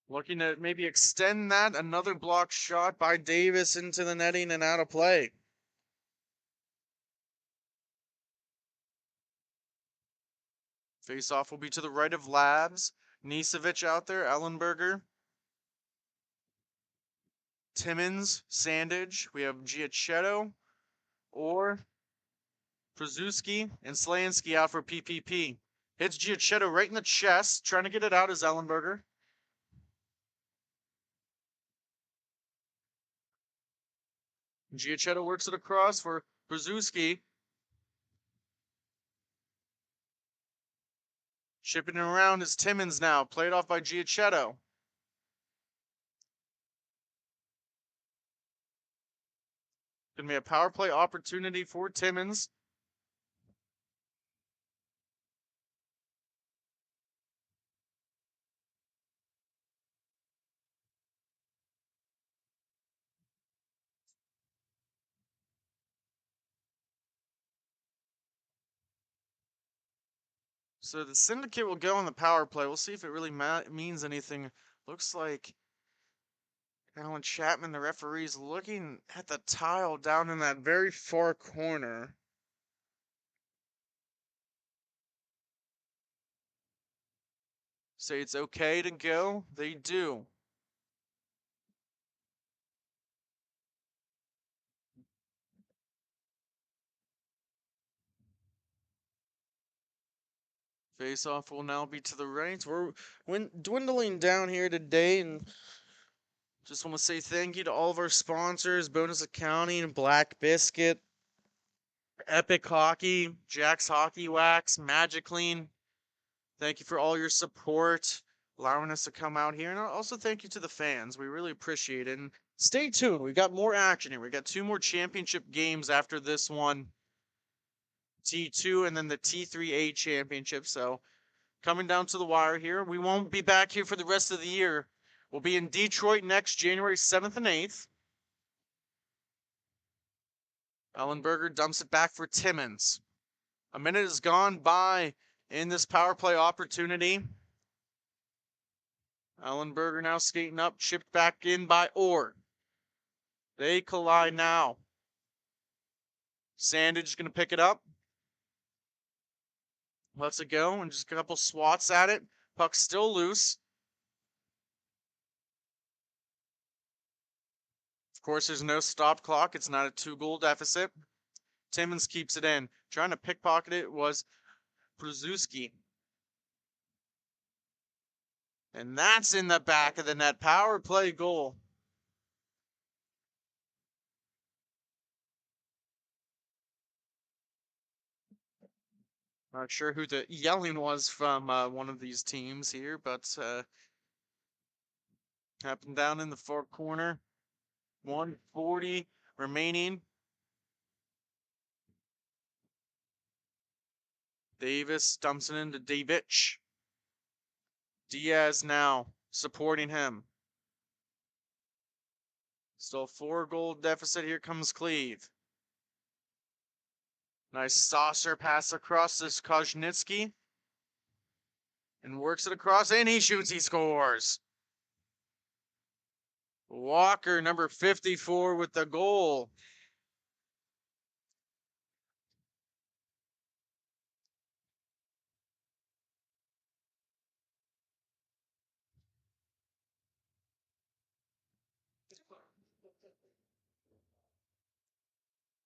Looking to maybe extend that. Another block shot by Davis into the netting and out of play. Face-off will be to the right of Labs. Nisevich out there. Ellenberger. Timmins. Sandage. We have Giacchetto. Or Przuski and Slansky out for PPP. Hits Giacchetto right in the chest. Trying to get it out is Ellenberger. Giacchetto works it across for Przuski. Shipping it around is Timmins now. Played off by Giacchetto. Gonna be a power play opportunity for Timmins. So the syndicate will go on the power play. We'll see if it really means anything. Looks like Alan Chapman, the referee's looking at the tile down in that very far corner. Say it's okay to go. They do. Face-off will now be to the right. We're dwindling down here today, and just want to say thank you to all of our sponsors, Bonus Accounting, Black Biscuit, Epic Hockey, Jack's Hockey Wax, MagiClean. Thank you for all your support, allowing us to come out here. And also thank you to the fans. We really appreciate it. And stay tuned. We've got more action here. We've got 2 more championship games after this one. T2 and then the T3A championship. So coming down to the wire here. We won't be back here for the rest of the year. We'll be in Detroit next January 7th and 8th. Ellenberger dumps it back for Timmins. A minute has gone by in this power play opportunity. Ellenberger now skating up, chipped back in by Orr. They collide now. Sandage going to pick it up. Lets it go, and just a couple swats at it. Puck's still loose. Of course, there's no stop clock. It's not a 2-goal deficit. Timmins keeps it in. Trying to pickpocket it was Brzezinski. And that's in the back of the net. Power play goal. Not sure who the yelling was from one of these teams here, but happened down in the far corner. 1:40 remaining. Davis dumps it into Davic. Diaz now supporting him. Still 4-goal deficit. Here comes Cleve. Nice saucer pass across this Koznitsky. And works it across, and he shoots, he scores. Walker, number 54, with the goal.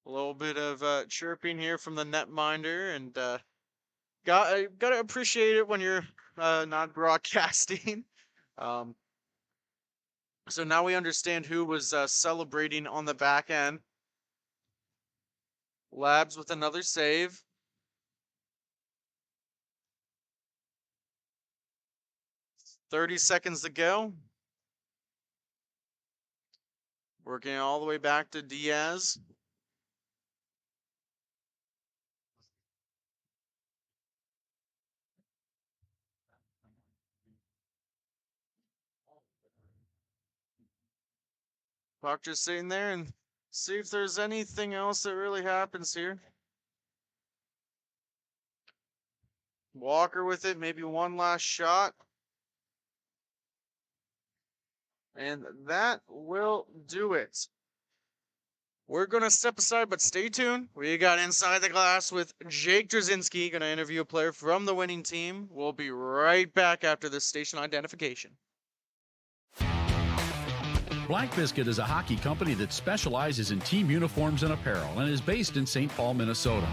A little bit of chirping here from the netminder, and gotta appreciate it when you're not broadcasting. So now we understand who was celebrating on the back end. Labs with another save. .30 seconds to go. Working all the way back to Diaz. Puck just sitting there and see if there's anything else that really happens here. Walker with it, maybe one last shot. And that will do it. We're going to step aside, but stay tuned. We got Inside the Glass with Jake Drzezinski, going to interview a player from the winning team. We'll be right back after this station identification. Black Biscuit is a hockey company that specializes in team uniforms and apparel and is based in St. Paul, Minnesota.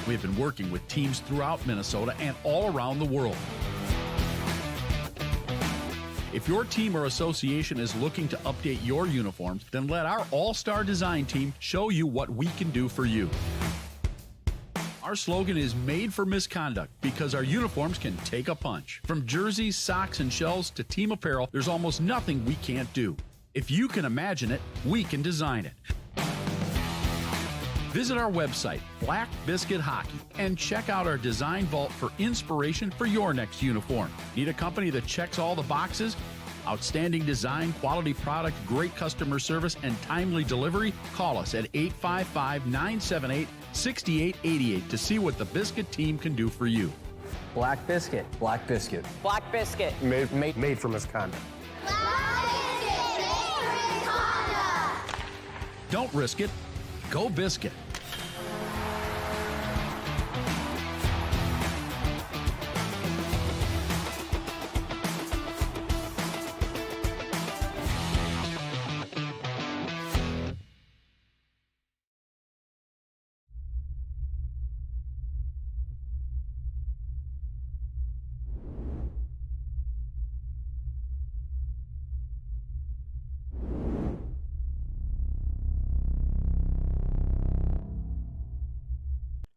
We have been working with teams throughout Minnesota and all around the world. If your team or association is looking to update your uniforms, then let our all-star design team show you what we can do for you. Our slogan is made for misconduct because our uniforms can take a punch. From jerseys, socks, and shells to team apparel, there's almost nothing we can't do. If you can imagine it, we can design it. Visit our website, Black Biscuit Hockey, and check out our design vault for inspiration for your next uniform. Need a company that checks all the boxes? Outstanding design, quality product, great customer service, and timely delivery? Call us at 855-978-6888 to see what the Biscuit team can do for you. Black Biscuit. Black Biscuit. Black Biscuit. Made for misconduct. Don't risk it. Go Biscuit.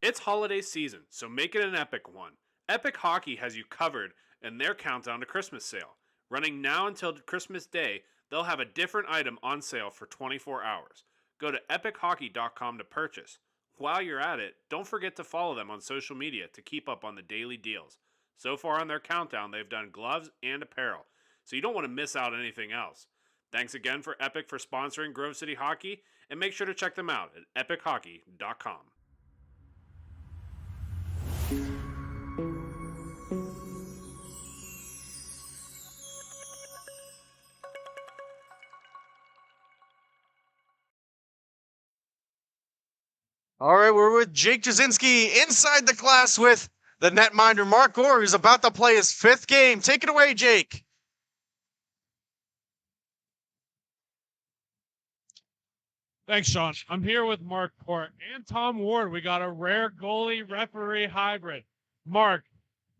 It's holiday season, so make it an epic one. Epic Hockey has you covered in their countdown to Christmas sale. Running now until Christmas Day, they'll have a different item on sale for 24 hours. Go to epichockey.com to purchase. While you're at it, don't forget to follow them on social media to keep up on the daily deals. So far on their countdown, they've done gloves and apparel, so you don't want to miss out on anything else. Thanks again for Epic for sponsoring Grove City Hockey, and make sure to check them out at epichockey.com. All right, we're with Jake Jasinski inside the glass with the netminder Mark Gore, who's about to play his 5th game. Take it away, Jake. Thanks, Sean. I'm here with Mark Port and Tom Ward. We got a rare goalie referee hybrid. Mark,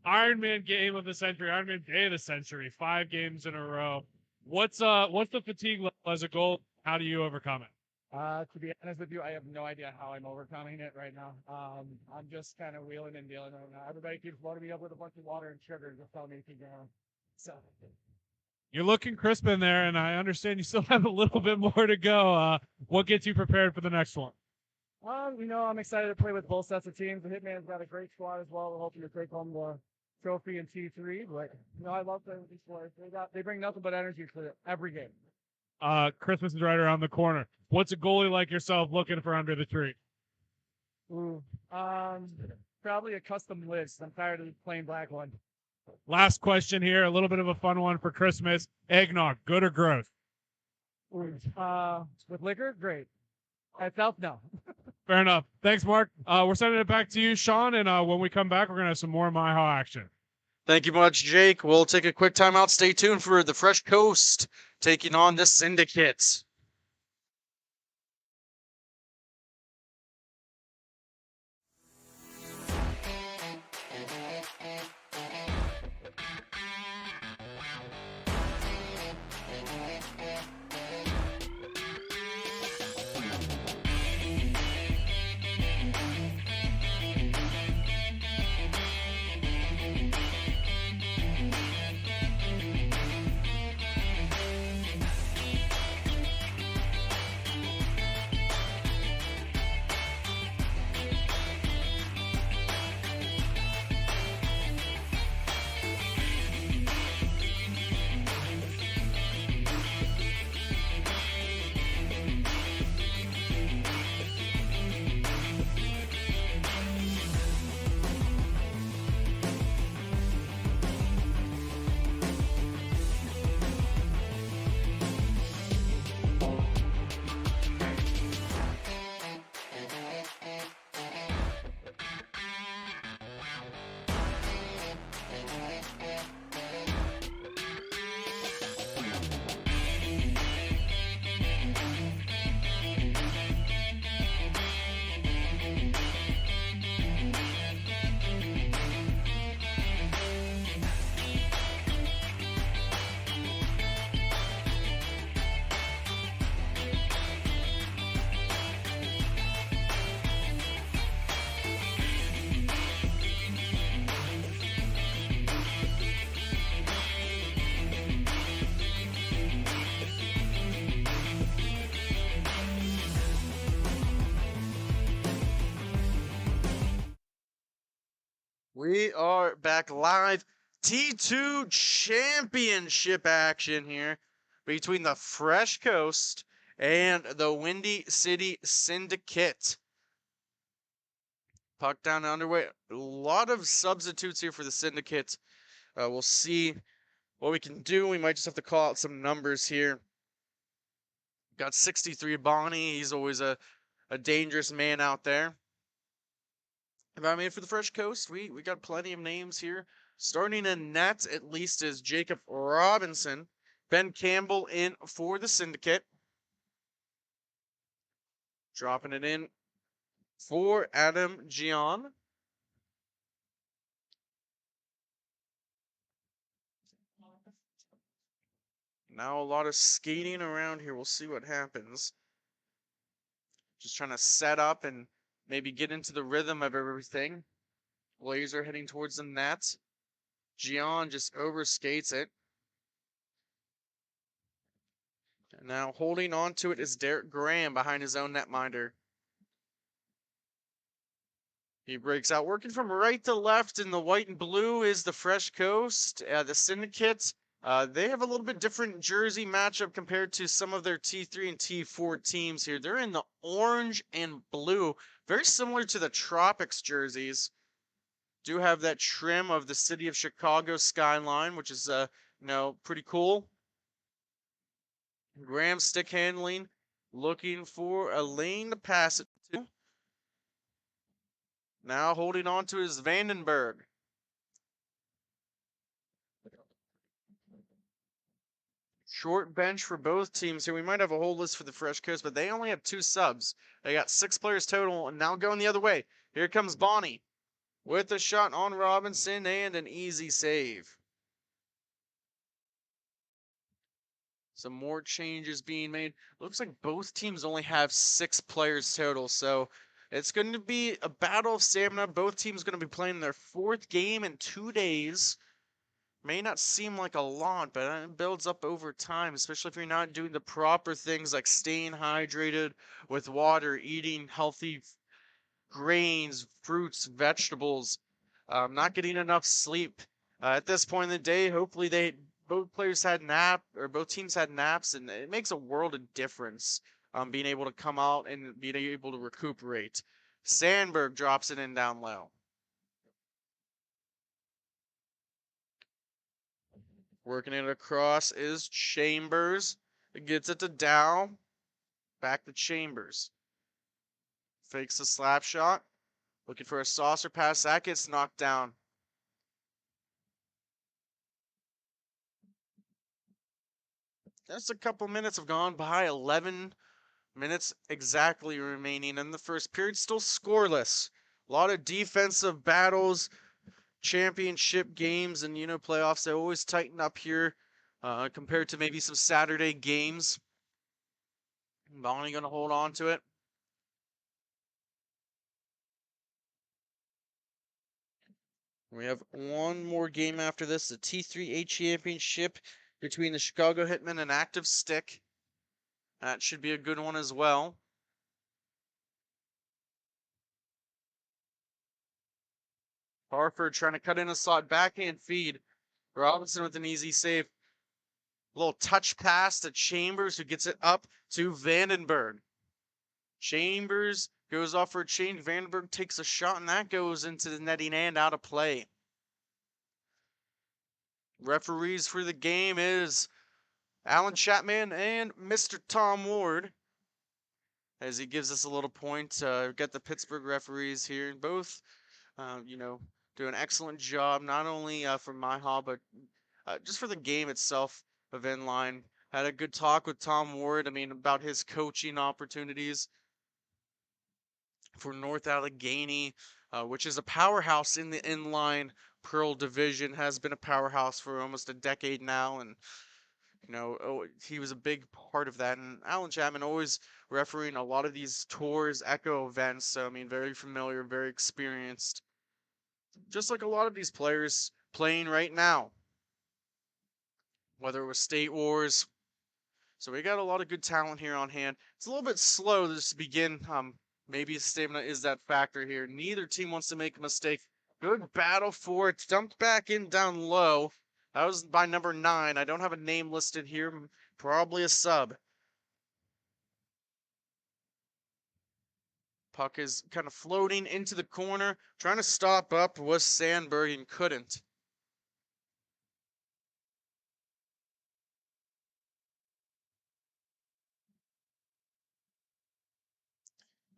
Ironman game of the century, Ironman day of the century, 5 games in a row. What's the fatigue level as a goal? How do you overcome it? To be honest with you, I have no idea how I'm overcoming it right now. I'm just kind of wheeling and dealing right now. Everybody keeps loading me up with a bunch of water and sugar and just telling me to keep going. So You're looking crisp in there, and I understand you still have a little bit more to go. What gets you prepared for the next one? I'm excited to play with both sets of teams. The Hitman's got a great squad as well. We're hoping to take home the trophy in T3. But I love playing with these boys. They bring nothing but energy to every game. Christmas is right around the corner. What's a goalie like yourself looking for under the tree? Probably a custom list. I'm tired of the plain black one. Last question here, a little bit of a fun one for Christmas. Eggnog, good or gross? With liquor, great. Myself, no. Fair enough. Thanks, Mark. We're sending it back to you, Sean, and when we come back, we're going to have some more MIHA action. Thank you much, Jake. We'll take a quick timeout. Stay tuned for the Fresh Coast taking on the Syndicate. We are back live. T2 championship action here between the Fresh Coast and the Windy City Syndicate. Puck down and underway. A lot of substitutes here for the Syndicate. We'll see what we can do. We might just have to call out some numbers here. Got 63 Bonnie. He's always a dangerous man out there. But I mean, for the Fresh Coast, we got plenty of names here. Starting in net, at least, is Jacob Robinson. Ben Campbell in for the Syndicate. Dropping it in for Adam Gian. Now a lot of skating around here. We'll see what happens. Just trying to set up and maybe get into the rhythm of everything. Blazer heading towards the net. Gian just overskates it. And now holding on to it is Derek Graham behind his own netminder. He breaks out, working from right to left in the white and blue is the Fresh Coast. The Syndicate, they have a little bit different jersey matchup compared to some of their T3 and T4 teams here. They're in the orange and blue, very similar to the Tropics jerseys. Do have that trim of the city of Chicago skyline, which is, pretty cool. Graham stick handling, looking for a lane to pass it to. Now holding on to his Vandenberg. Short bench for both teams here. We might have a whole list for the Fresh Coast, but they only have 2 subs. They got 6 players total, and now going the other way. Here comes Bonnie with a shot on Robinson and an easy save. Some more changes being made. Looks like both teams only have 6 players total, so it's going to be a battle of stamina. Both teams going to be playing their 4th game in 2 days. May not seem like a lot, but it builds up over time, especially if you're not doing the proper things like staying hydrated with water, eating healthy grains, fruits, vegetables, not getting enough sleep. At this point in the day, hopefully both teams had naps, and it makes a world of difference. Being able to come out and being able to recuperate. Sandberg drops it in down low. Working it across is Chambers. It gets it to Dow. Back to Chambers. Fakes the slap shot. Looking for a saucer pass. That gets knocked down. Just a couple minutes have gone by. 11 minutes exactly remaining in the first period. Still scoreless. A lot of defensive battles. Championship games and, playoffs. They always tighten up here compared to maybe some Saturday games. Bonnie going to hold on to it. We have one more game after this, the T3A Championship between the Chicago Hitmen and Active Stick. That should be a good one as well. Harford trying to cut in a slot, backhand feed. Robinson with an easy save. A little touch pass to Chambers, who gets it up to Vandenberg. Chambers goes off for a change. Vandenberg takes a shot, and that goes into the netting and out of play. Referees for the game is Alan Chapman and Mr. Tom Ward. As he gives us a little point, we've got the Pittsburgh referees here, both, do an excellent job, not only for MIHA, but just for the game itself of Inline. Had a good talk with Tom Ward, about his coaching opportunities for North Allegheny, which is a powerhouse in the Inline Pearl division, has been a powerhouse for almost a decade now, and he was a big part of that. And Alan Chapman always refereeing a lot of these tours, Echo events, so very familiar, very experienced. Just like a lot of these players playing right now, whether it was State Wars. So we got a lot of good talent here on hand. It's a little bit slow just to begin. Maybe stamina is that factor here. Neither team wants to make a mistake Good battle for it. Dumped back in down low. That was by number 9. I don't have a name listed here. Probably a sub. Puck is kind of floating into the corner. Trying to stop up was Sandberg and couldn't.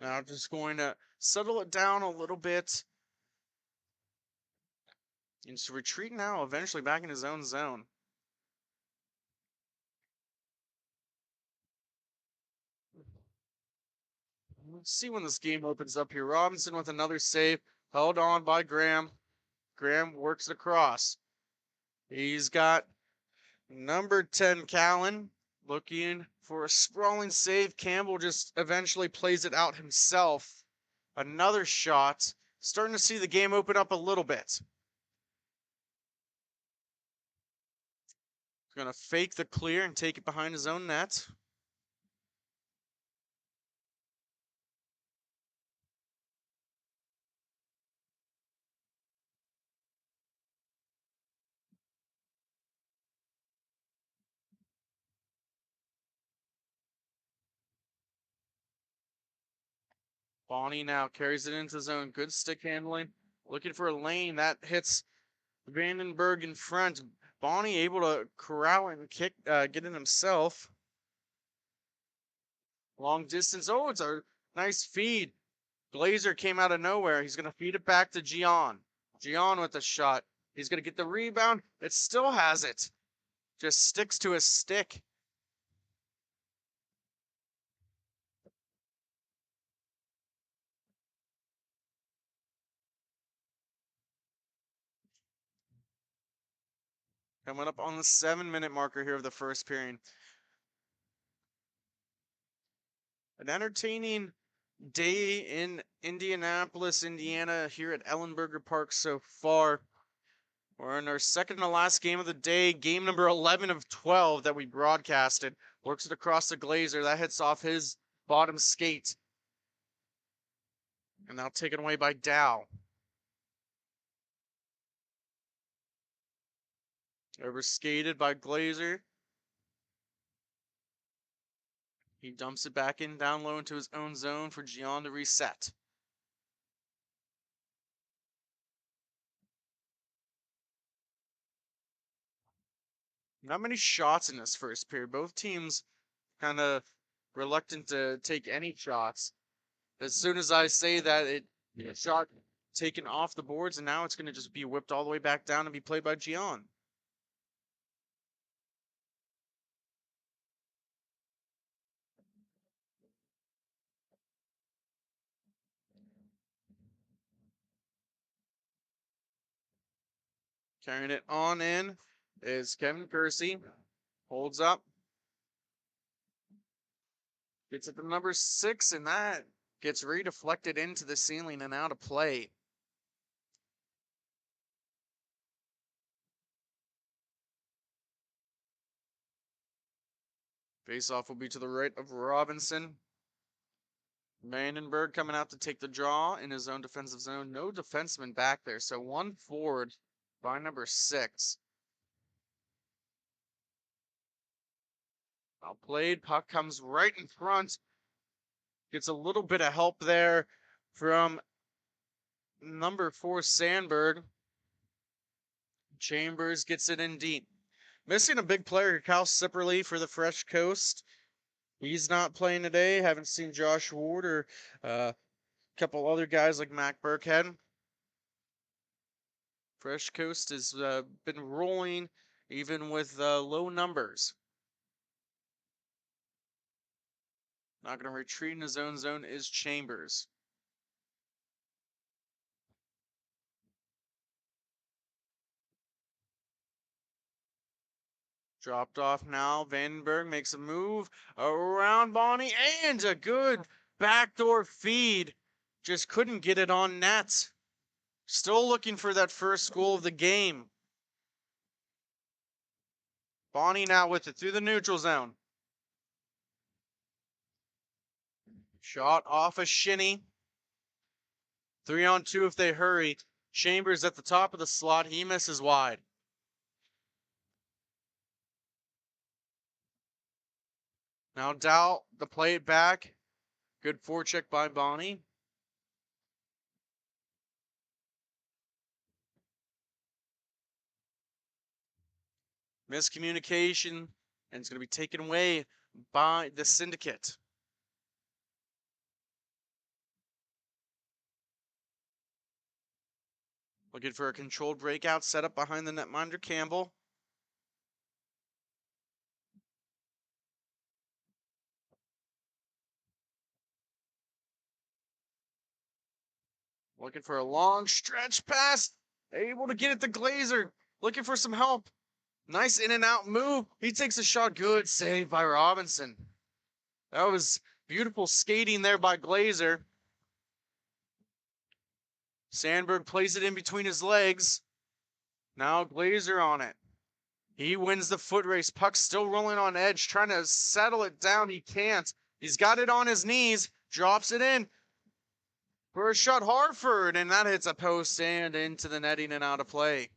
Now just going to settle it down a little bit. And to retreat now, eventually back in his own zone. Let's see when this game opens up here. Robinson with another save. Held on by Graham. Graham works it across. He's got number 10, Callan, looking for a sprawling save. Campbell just eventually plays it out himself. Another shot. Starting to see the game open up a little bit. He's going to fake the clear and take it behind his own net. Bonnie now carries it into zone. Good stick handling. Looking for a lane. That hits Vandenberg in front. Bonnie able to corral and kick, get it himself. Long distance. Oh, it's a nice feed. Glazer came out of nowhere. He's going to feed it back to Gian. Gian with the shot. He's going to get the rebound. It still has it. Just sticks to his stick. Coming up on the 7-minute marker here of the first period. An entertaining day in Indianapolis, Indiana, here at Ellenberger Park so far. We're in our second to last game of the day, game number 11 of 12 that we broadcasted. Works it across the Glazer. That hits off his bottom skate. And now taken away by Dow. Over skated by Glazer. He dumps it back in down low into his own zone for Gian to reset. Not many shots in this first period. Both teams kind of reluctant to take any shots. As soon as I say that, shot taken off the boards, and now it's going to just be whipped all the way back down and be played by Gian. Carrying it on in is Kevin Kersey. Holds up. Gets it to number 6, and that gets redeflected into the ceiling and out of play. Face-off will be to the right of Robinson. Vandenberg coming out to take the draw in his own defensive zone. No defenseman back there, so one forward by number 6. Well played. Puck comes right in front. Gets a little bit of help there from number 4, Sandberg. Chambers gets it in deep. Missing a big player, Cal Sipperly for the Fresh Coast. He's not playing today. Haven't seen Josh Ward or a couple other guys like Mac Burkhead. Fresh Coast has been rolling even with low numbers. Not going to retreat in his own zone is Chambers. Dropped off now. Vandenberg makes a move around Bonnie and a good backdoor feed. Just couldn't get it on net. Still looking for that first goal of the game. Bonnie now with it through the neutral zone. Shot off a shinny. 3-on-2 if they hurry. Chambers at the top of the slot. He misses wide. Now Dow, the play it back. Good forecheck by Bonnie. Miscommunication, and it's going to be taken away by the Syndicate. Looking for a controlled breakout setup behind the netminder Campbell. Looking for a long stretch pass. Able to get it to Glazer. Looking for some help. Nice in and out move. He takes a shot. Good save by Robinson. That was beautiful skating there by Glazer. Sandberg plays it in between his legs. Now Glazer on it. He wins the foot race. Puck's still rolling on edge, trying to settle it down. He can't. He's got it on his knees. Drops it in for a shot. Harford, and that hits a post and into the netting and out of play.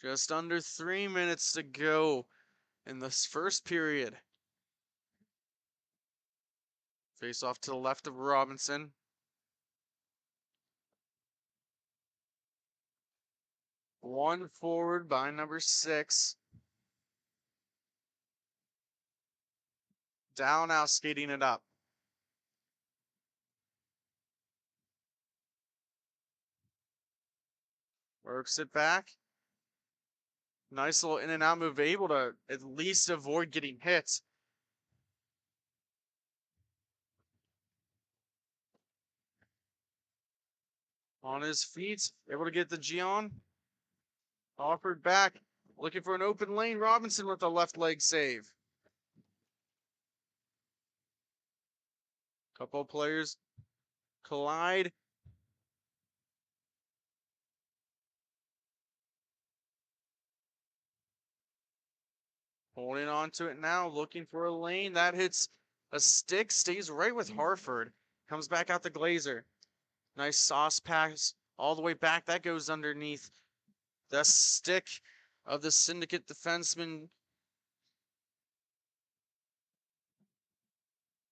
Just under 3 minutes to go in this first period. Face off to the left of Robinson. One forward by number 6. Down now skating it up. Works it back. Nice little in and out move, able to at least avoid getting hit. On his feet, able to get the G on. Offered back, looking for an open lane. Robinson with a left leg save. Couple of players collide. Holding on to it now, looking for a lane. That hits a stick, stays right with Harford. Comes back out to Glazer. Nice sauce pass all the way back. That goes underneath the stick of the Syndicate defenseman.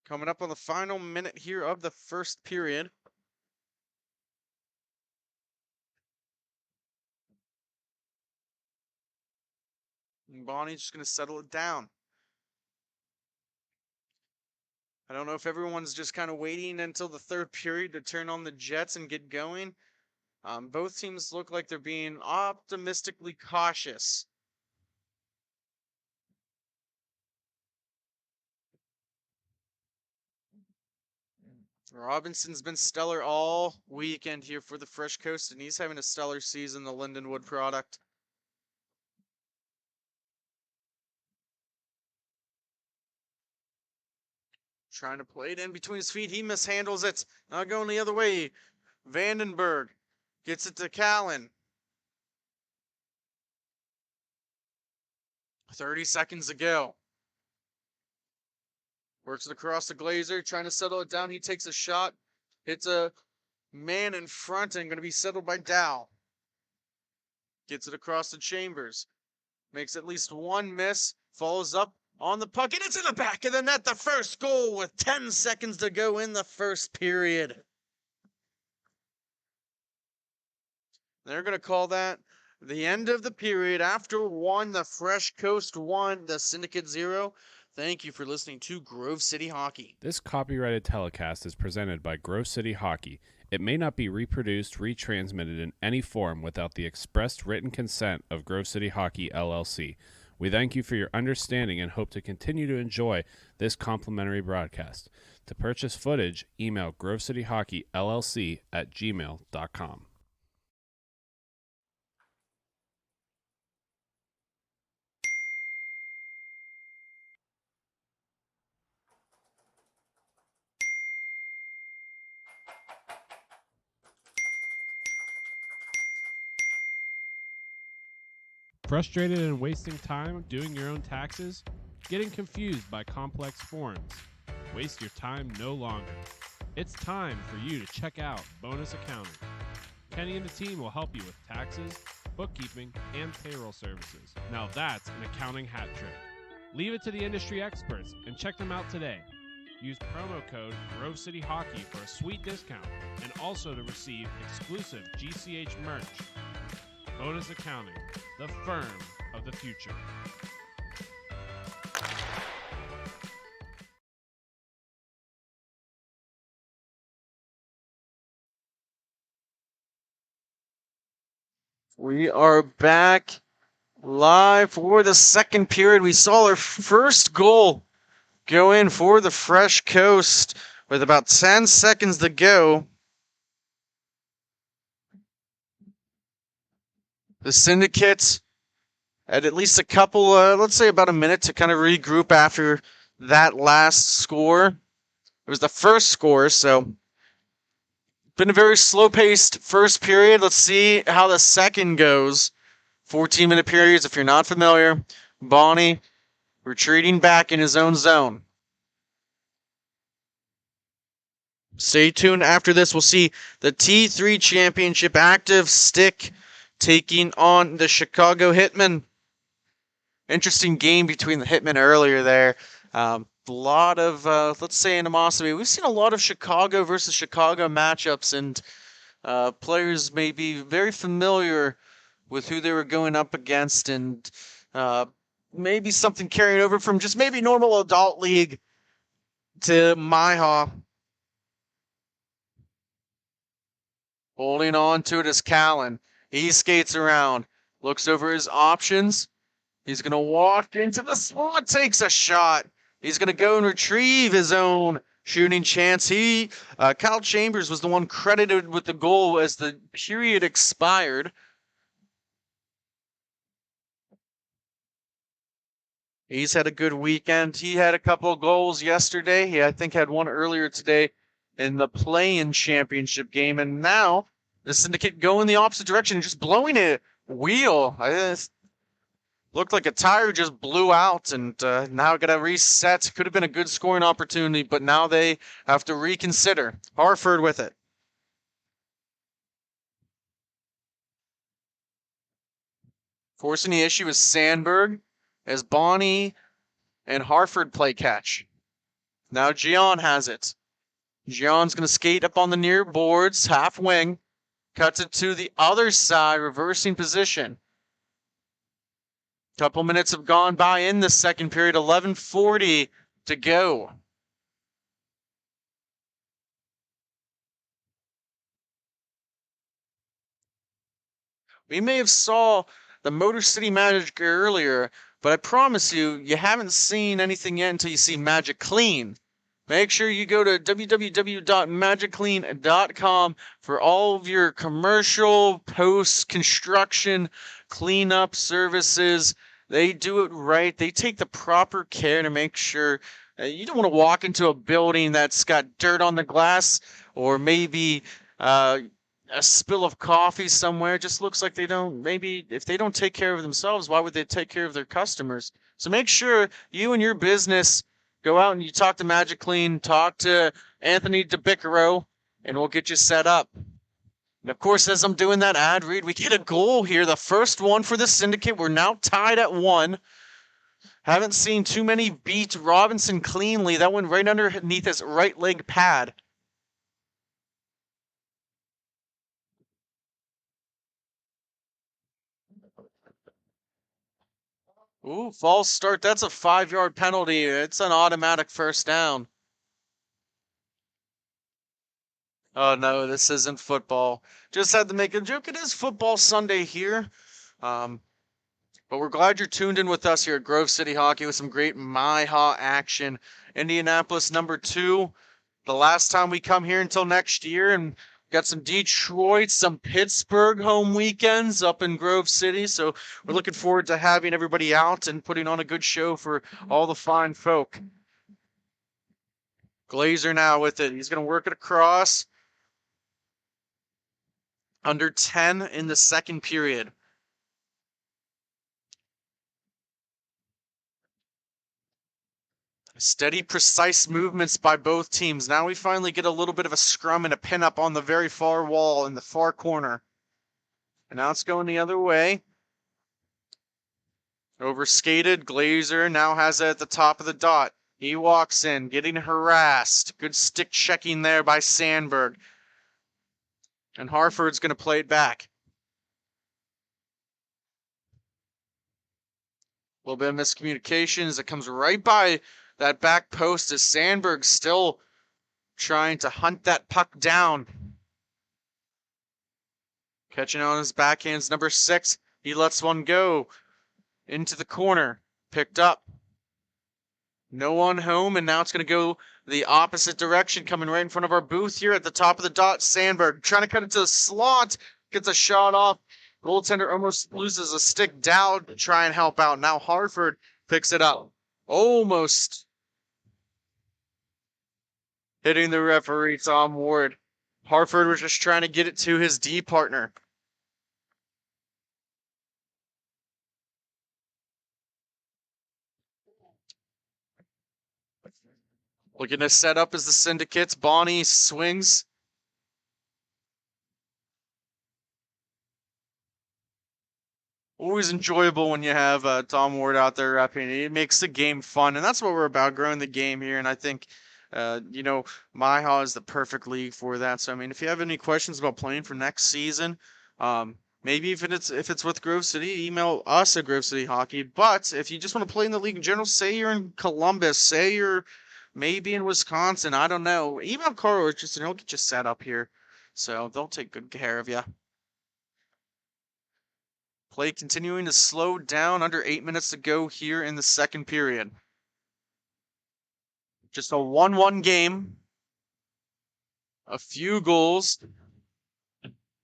Coming up on the final minute here of the first period. And Bonnie's just going to settle it down. I don't know if everyone's just kind of waiting until the third period to turn on the Jets and get going. Both teams look like they're being optimistically cautious. Robinson's been stellar all weekend here for the Fresh Coast, and he's having a stellar season, the Lindenwood product. Trying to play it in between his feet. He mishandles it. Now going the other way. Vandenberg gets it to Callan. 30 seconds to go. Works it across the Glazer, trying to settle it down. He takes a shot. Hits a man in front and going to be settled by Dow. Gets it across the Chambers. Makes at least one miss. Follows up on the puck, and it's in the back of the net. The first goal with 10 seconds to go in the first period. They're going to call that the end of the period. After 1, the Fresh Coast 1, the Syndicate 0. Thank you for listening to Grove City Hockey. This copyrighted telecast is presented by Grove City Hockey. It may not be reproduced, retransmitted in any form without the expressed written consent of Grove City Hockey, LLC. We thank you for your understanding and hope to continue to enjoy this complimentary broadcast. To purchase footage, email grovecityhockeyllc@gmail.com. Frustrated and wasting time doing your own taxes? Getting confused by complex forms? Waste your time no longer. It's time for you to check out Bonus Accounting. Kenny and the team will help you with taxes, bookkeeping, and payroll services. Now that's an accounting hat trick. Leave it to the industry experts and check them out today. Use promo code Grove City Hockey for a sweet discount and also to receive exclusive GCH merch. Bonus Accounting, the firm of the future. We are back live for the second period. We saw our first goal go in for the Fresh Coast with about 10 seconds to go. The Syndicate had at least a couple, let's say about a minute to kind of regroup after that last score. It was the first score, so been a very slow-paced first period. Let's see how the second goes. 14-minute periods, if you're not familiar. Bonnie retreating back in his own zone. Stay tuned. After this, we'll see the T3 Championship Active Stick taking on the Chicago Hitmen. Interesting game between the Hitmen earlier there. A lot of, let's say, animosity. We've seen a lot of Chicago versus Chicago matchups, and players may be very familiar with who they were going up against, and maybe something carrying over from just maybe normal adult league to MIHA. Holding on to it is Callan. He skates around, looks over his options. He's going to walk into the slot, takes a shot. He's going to go and retrieve his own shooting chance. Kyle Chambers was the one credited with the goal as the period expired. He's had a good weekend. He had a couple of goals yesterday. He, I think, had one earlier today in the play-in championship game. And now the Syndicate going the opposite direction and just blowing a wheel. Looked like a tire just blew out, and now got to reset. Could have been a good scoring opportunity, but now they have to reconsider. Harford with it. Forcing the issue is Sandberg as Bonnie and Harford play catch. Now Gian has it. Gian's going to skate up on the near boards, half wing. Cuts it to the other side, reversing position. Couple minutes have gone by in the second period. 11:40 to go. We may have saw the Motor City Magic earlier, but I promise you, you haven't seen anything yet until you see MagiClean. Make sure you go to www.magiclean.com for all of your commercial, post-construction, cleanup services. They do it right. They take the proper care to make sure you don't want to walk into a building that's got dirt on the glass or maybe a spill of coffee somewhere. It just looks like they don't, maybe if they don't take care of themselves, why would they take care of their customers? So make sure you and your business go out and you talk to MagiClean, talk to Anthony DeBiccaro, and we'll get you set up. And of course, as I'm doing that ad read, we get a goal here. The first one for the Syndicate. We're now tied at 1. Haven't seen too many beat Robinson cleanly. That went right underneath his right leg pad. Ooh, false start. That's a 5-yard penalty. It's an automatic first down. Oh, no, this isn't football. Just had to make a joke. It is football Sunday here. But we're glad you're tuned in with us here at Grove City Hockey with some great MIHA action. Indianapolis #2. The last time we come here until next year, and got some Detroit, some Pittsburgh home weekends up in Grove City. So we're looking forward to having everybody out and putting on a good show for all the fine folk. Glazer now with it. He's going to work it across. Under 10 in the second period. Steady, precise movements by both teams. Now we finally get a little bit of a scrum and a pin-up on the very far wall in the far corner. And now it's going the other way. Overskated. Glazer now has it at the top of the dot. He walks in, getting harassed. Good stick checking there by Sandberg. And Harford's going to play it back. A little bit of miscommunication as it comes right by that back post as Sandberg still trying to hunt that puck down. Catching on his backhands, number 6. He lets one go into the corner. Picked up. No one home, and now it's going to go the opposite direction, coming right in front of our booth here at the top of the dot. Sandberg trying to cut it to the slot. Gets a shot off. Goaltender almost loses a stick down to try and help out. Now Hartford picks it up. Almost hitting the referee, Tom Ward. Hartford was just trying to get it to his D partner. Looking to set up as the Syndicates. Bonnie swings. Always enjoyable when you have Tom Ward out there repping. It makes the game fun, and that's what we're about, growing the game here. And I think, MIHA is the perfect league for that. So, I mean, if you have any questions about playing for next season, maybe if it's with Grove City, email us at Grove City Hockey. But if you just want to play in the league in general, say you're in Columbus, say you're maybe in Wisconsin, I don't know. Email Carl Richardson, he'll get you set up here. So they'll take good care of you. Play continuing to slow down, under 8 minutes to go here in the second period. Just a 1-1 game. A few goals.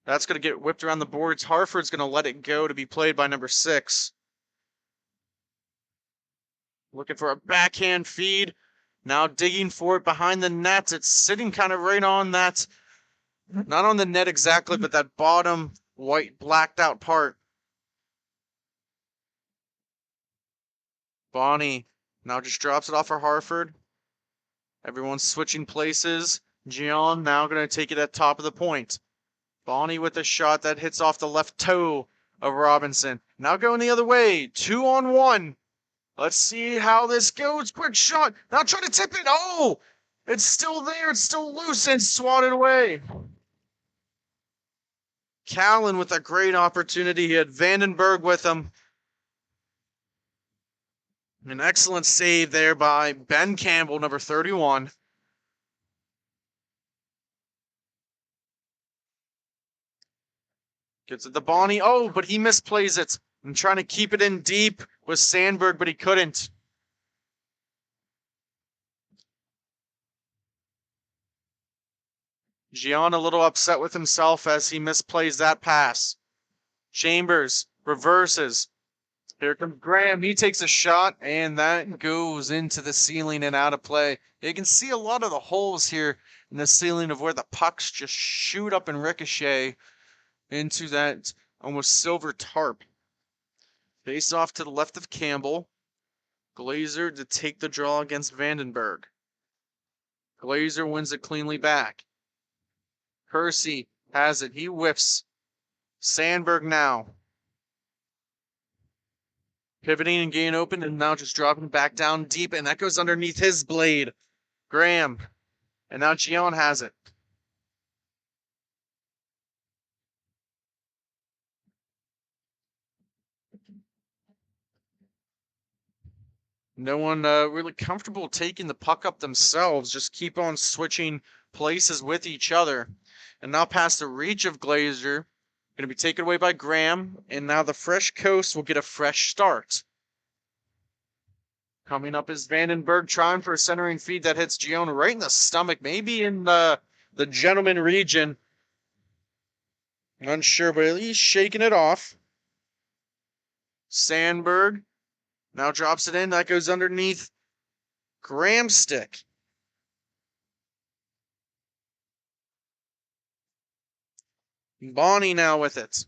That's going to get whipped around the boards. Hartford's going to let it go to be played by number 6. Looking for a backhand feed. Now digging for it behind the net. It's sitting kind of right on that, not on the net exactly, but that bottom white blacked out part. Bonnie now just drops it off for Hartford. Everyone's switching places. Gian now going to take it at top of the point. Bonnie with a shot that hits off the left toe of Robinson. Now going the other way. 2-on-1. Let's see how this goes. Quick shot. Now trying to tip it. Oh! It's still there. It's still loose and swatted away. Callan with a great opportunity. He had Vandenberg with him. An excellent save there by Ben Campbell, number 31. Gets it to Bonnie. Oh, but he misplays it. And trying to keep it in deep with Sandberg, but he couldn't. Gian a little upset with himself as he misplays that pass. Chambers reverses. Here comes Graham. He takes a shot, and that goes into the ceiling and out of play. You can see a lot of the holes here in the ceiling of where the pucks just shoot up and ricochet into that almost silver tarp. Face off to the left of Campbell. Glazer to take the draw against Vandenberg. Glazer wins it cleanly back. Kersey has it. He whiffs. Sandberg now. Pivoting and getting open, and now just dropping back down deep, and that goes underneath his blade. Graham. And now Gian has it. No one really comfortable taking the puck up themselves. Just keep on switching places with each other. And now past the reach of Glazer. Going to be taken away by Graham. And now the Fresh Coast will get a fresh start. Coming up is Vandenberg trying for a centering feed that hits Gion right in the stomach. Maybe in the gentleman region. Unsure, but at least shaking it off. Sandberg now drops it in. That goes underneath Graham's stick. Bonnie now with it.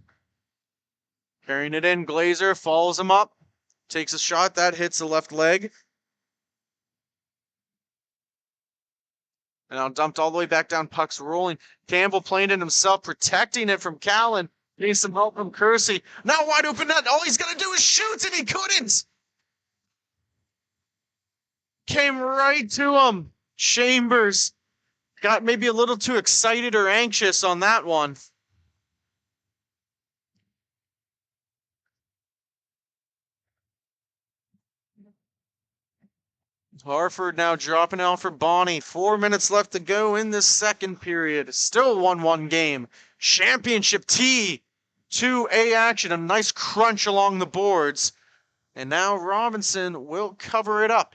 Carrying it in. Glazer follows him up. Takes a shot. That hits the left leg. And now dumped all the way back down, puck's rolling. Campbell playing it himself, protecting it from Callan. Needs some help from Kersey. Now wide open net. All he's got to do is shoot, and he couldn't. Came right to him. Chambers got maybe a little too excited or anxious on that one. Harford now dropping out for Bonnie. 4 minutes left to go in this second period. Still 1-1 game. Championship T2A action. A nice crunch along the boards. And now Robinson will cover it up.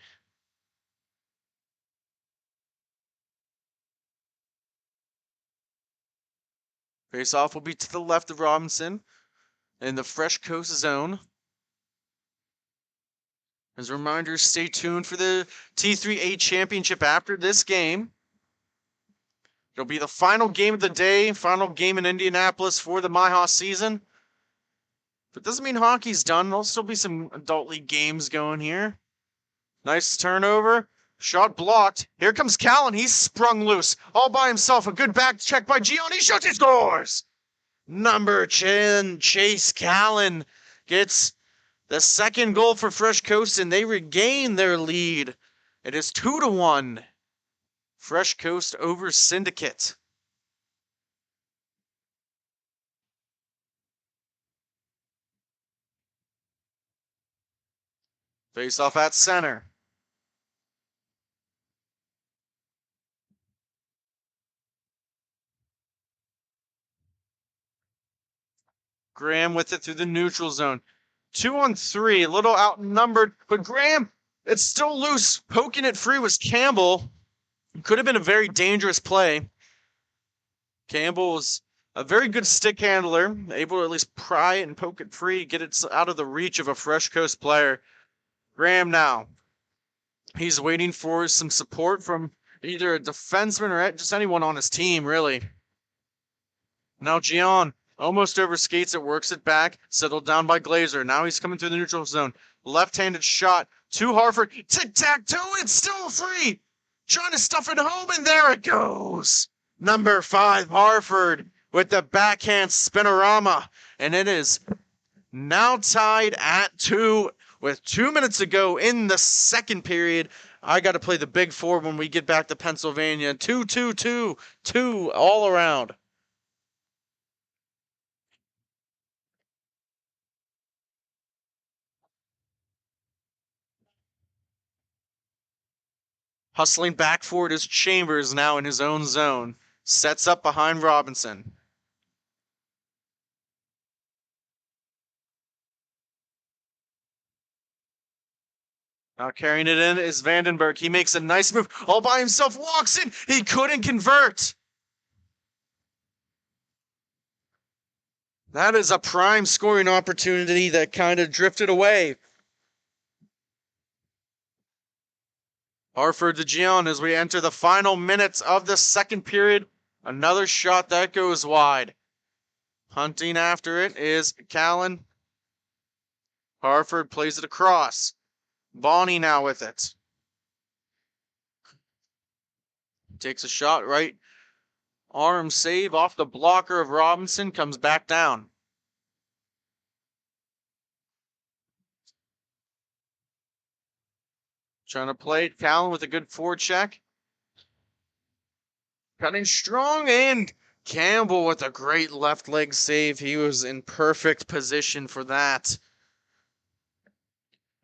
Face-off will be to the left of Robinson in the Fresh Coast zone. As a reminder, stay tuned for the T3A Championship after this game. It'll be the final game of the day, final game in Indianapolis for the MIHA season. But doesn't mean hockey's done. There'll still be some adult league games going here. Nice turnover. Shot blocked. Here comes Callan. He's sprung loose. All by himself. A good back check by Gion. He shoots. He scores! Number 10, Chase Callan gets the second goal for Fresh Coast, and they regain their lead. It is 2-1. Fresh Coast over Syndicate. Face off at center. Graham with it through the neutral zone. 2-on-3, a little outnumbered, but Graham, it's still loose. Poking it free was Campbell. Could have been a very dangerous play. Campbell was a very good stick handler, able to at least pry it and poke it free, get it out of the reach of a Fresh Coast player. Graham now. He's waiting for some support from either a defenseman or just anyone on his team, really. Now Gion. Almost over skates it, works it back, settled down by Glazer. Now he's coming through the neutral zone. Left-handed shot to Harford. Tic-tac-toe, it's still free. Trying to stuff it home, and there it goes. Number 5, Harford, with the backhand spinorama. And it is now tied at 2 with 2 minutes to go in the second period. I got to play the big 4 when we get back to Pennsylvania. 2-2-2-2 all around. Hustling back for it is Chambers now in his own zone. Sets up behind Robinson. Now carrying it in is Vandenberg. He makes a nice move. All by himself, walks in. He couldn't convert. That is a prime scoring opportunity that kind of drifted away. Harford to Gion as we enter the final minutes of the second period. Another shot that goes wide. Hunting after it is Callan. Harford plays it across. Bonnie now with it. Takes a shot right. Arm save off the blocker of Robinson. Comes back down. Trying to play it. Callan with a good forecheck. Cutting strong, and Campbell with a great left leg save. He was in perfect position for that.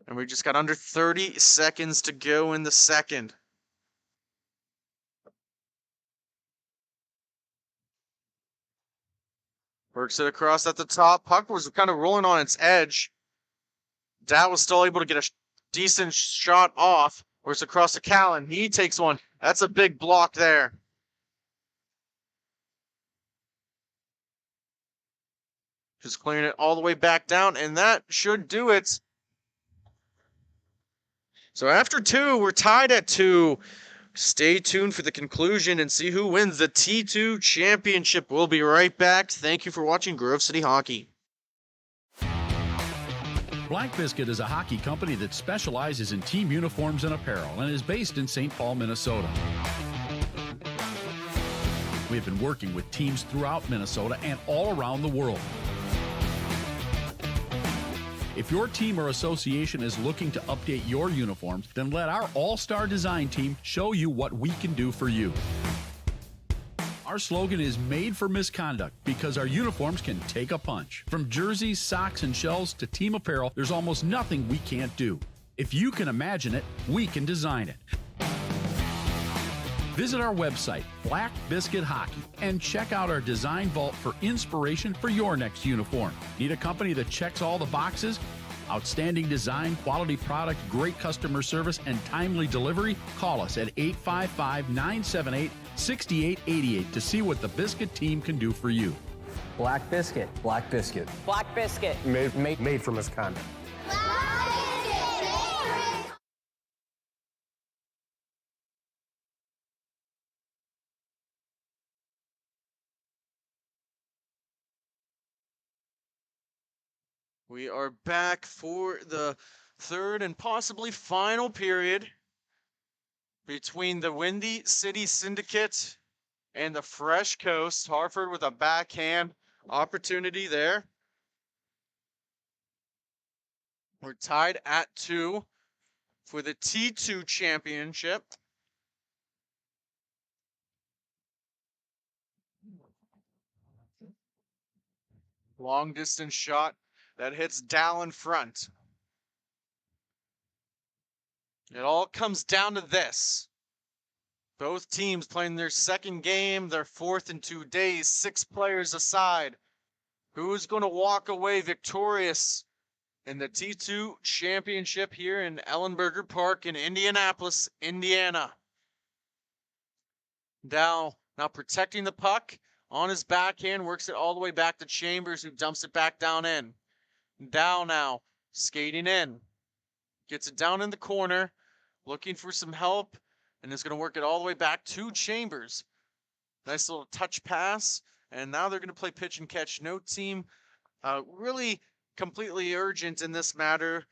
And we just got under 30 seconds to go in the second. Works it across at the top. Puck was kind of rolling on its edge. Dow was still able to get a decent shot off. Works across to Callan. He takes one. That's a big block there. Just clearing it all the way back down, and that should do it. So after 2, we're tied at 2. Stay tuned for the conclusion and see who wins the T2 championship. We'll be right back. Thank you for watching Grove City Hockey. Black Biscuit is a hockey company that specializes in team uniforms and apparel and is based in St. Paul, Minnesota. We have been working with teams throughout Minnesota and all around the world. If your team or association is looking to update your uniforms, then let our all-star design team show you what we can do for you. Our slogan is made for misconduct because our uniforms can take a punch. From jerseys, socks, and shells to team apparel, there's almost nothing we can't do. If you can imagine it, we can design it. Visit our website, Black Biscuit Hockey, and check out our design vault for inspiration for your next uniform. Need a company that checks all the boxes? Outstanding design, quality product, great customer service, and timely delivery? Call us at 855-978-6888 to see what the Biscuit team can do for you. Black Biscuit. Black Biscuit. Black Biscuit. Made for misconduct. We are back for the third and possibly final period between the Windy City Syndicate and the Fresh Coast. Hartford with a backhand opportunity there. We're tied at 2 for the T2 championship. Long distance shot that hits Dow in front. It all comes down to this. Both teams playing their second game, their fourth in 2 days, 6 players aside. Who's going to walk away victorious in the T2 championship here in Ellenberger Park in Indianapolis, Indiana? Dow now protecting the puck on his backhand, works it all the way back to Chambers, who dumps it back down in. Dow now skating in, gets it down in the corner, looking for some help, and is going to work it all the way back to Chambers. Nice little touch pass, and now they're going to play pitch and catch. No team really completely urgent in this matter.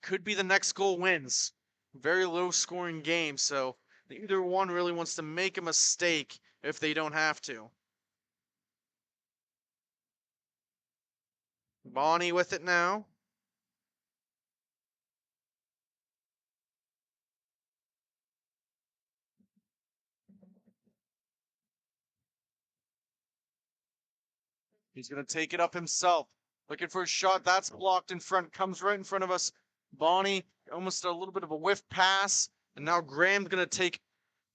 Could be the next goal wins. Very low scoring game, so either one really wants to make a mistake if they don't have to. Bonnie with it now. He's going to take it up himself. Looking for a shot. That's blocked in front. Comes right in front of us. Bonnie, almost a little bit of a whiff pass. And now Graham's going to take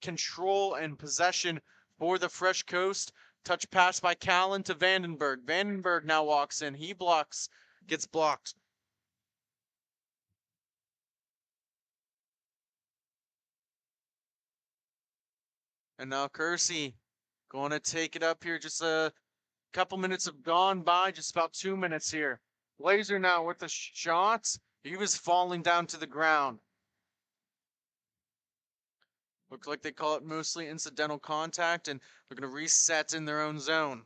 control and possession for the Fresh Coast. Touch pass by Callan to Vandenberg. Vandenberg now walks in. He blocks. Gets blocked. And now Kersey going to take it up here. Just a couple minutes have gone by. Just about 2 minutes here. Blazer now with the shots. He was falling down to the ground. Looks like they call it mostly incidental contact, and they're going to reset in their own zone.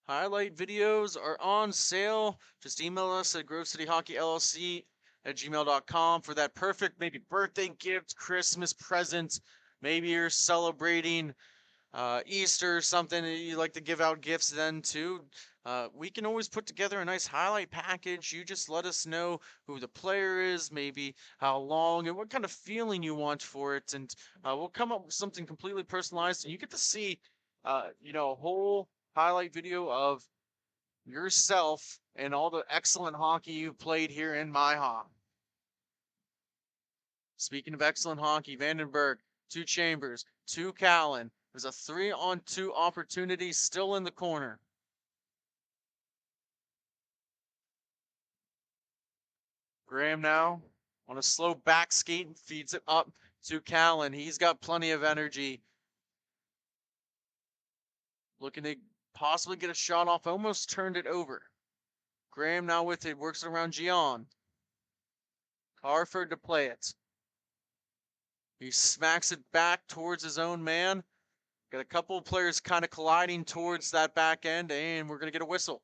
Highlight videos are on sale. Just email us at grovecityhockeyllc@gmail.com for that perfect maybe birthday gift, Christmas present. Maybe you're celebrating Easter or something and you like to give out gifts then too. We can always put together a nice highlight package. You just let us know who the player is, maybe how long and what kind of feeling you want for it, and we'll come up with something completely personalized, and you get to see a whole highlight video of yourself and all the excellent hockey you've played here in MIHA. Speaking of excellent hockey, Vandenberg to Chambers to Callan. There's a 3-on-2 opportunity still in the corner. Graham now on a slow back skate and feeds it up to Callan. He's got plenty of energy. Looking to possibly get a shot off. Almost turned it over. Graham now with it. Works it around Gian. Harford to play it. He smacks it back towards his own man. Got a couple of players kind of colliding towards that back end, and we're going to get a whistle.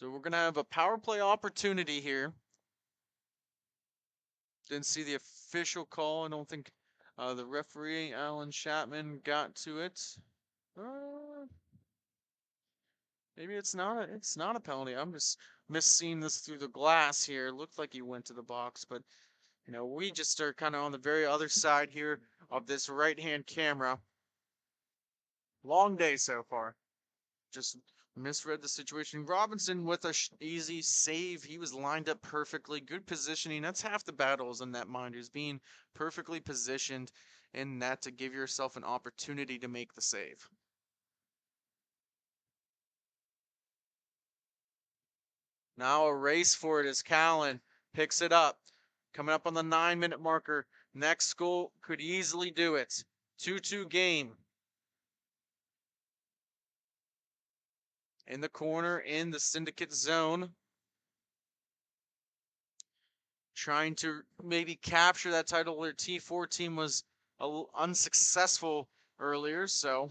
So we're going to have a power play opportunity here. Didn't see the official call. I don't think the referee, Alan Chapman, got to it. Maybe it's not a penalty. I'm just misseeing this through the glass here. It looked like he went to the box, but you know, we just are kind of on the very other side here of this right-hand camera. Long day so far. Just misread the situation. Robinson with a easy save. He was lined up perfectly. Good positioning. That's half the battles in netminders, being perfectly positioned in net to give yourself an opportunity to make the save. Now a race for it as Callan picks it up. Coming up on the 9-minute marker. Next goal could easily do it. 2-2 game. In the corner, in the syndicate zone. Trying to maybe capture that title where T4 team was unsuccessful earlier, so.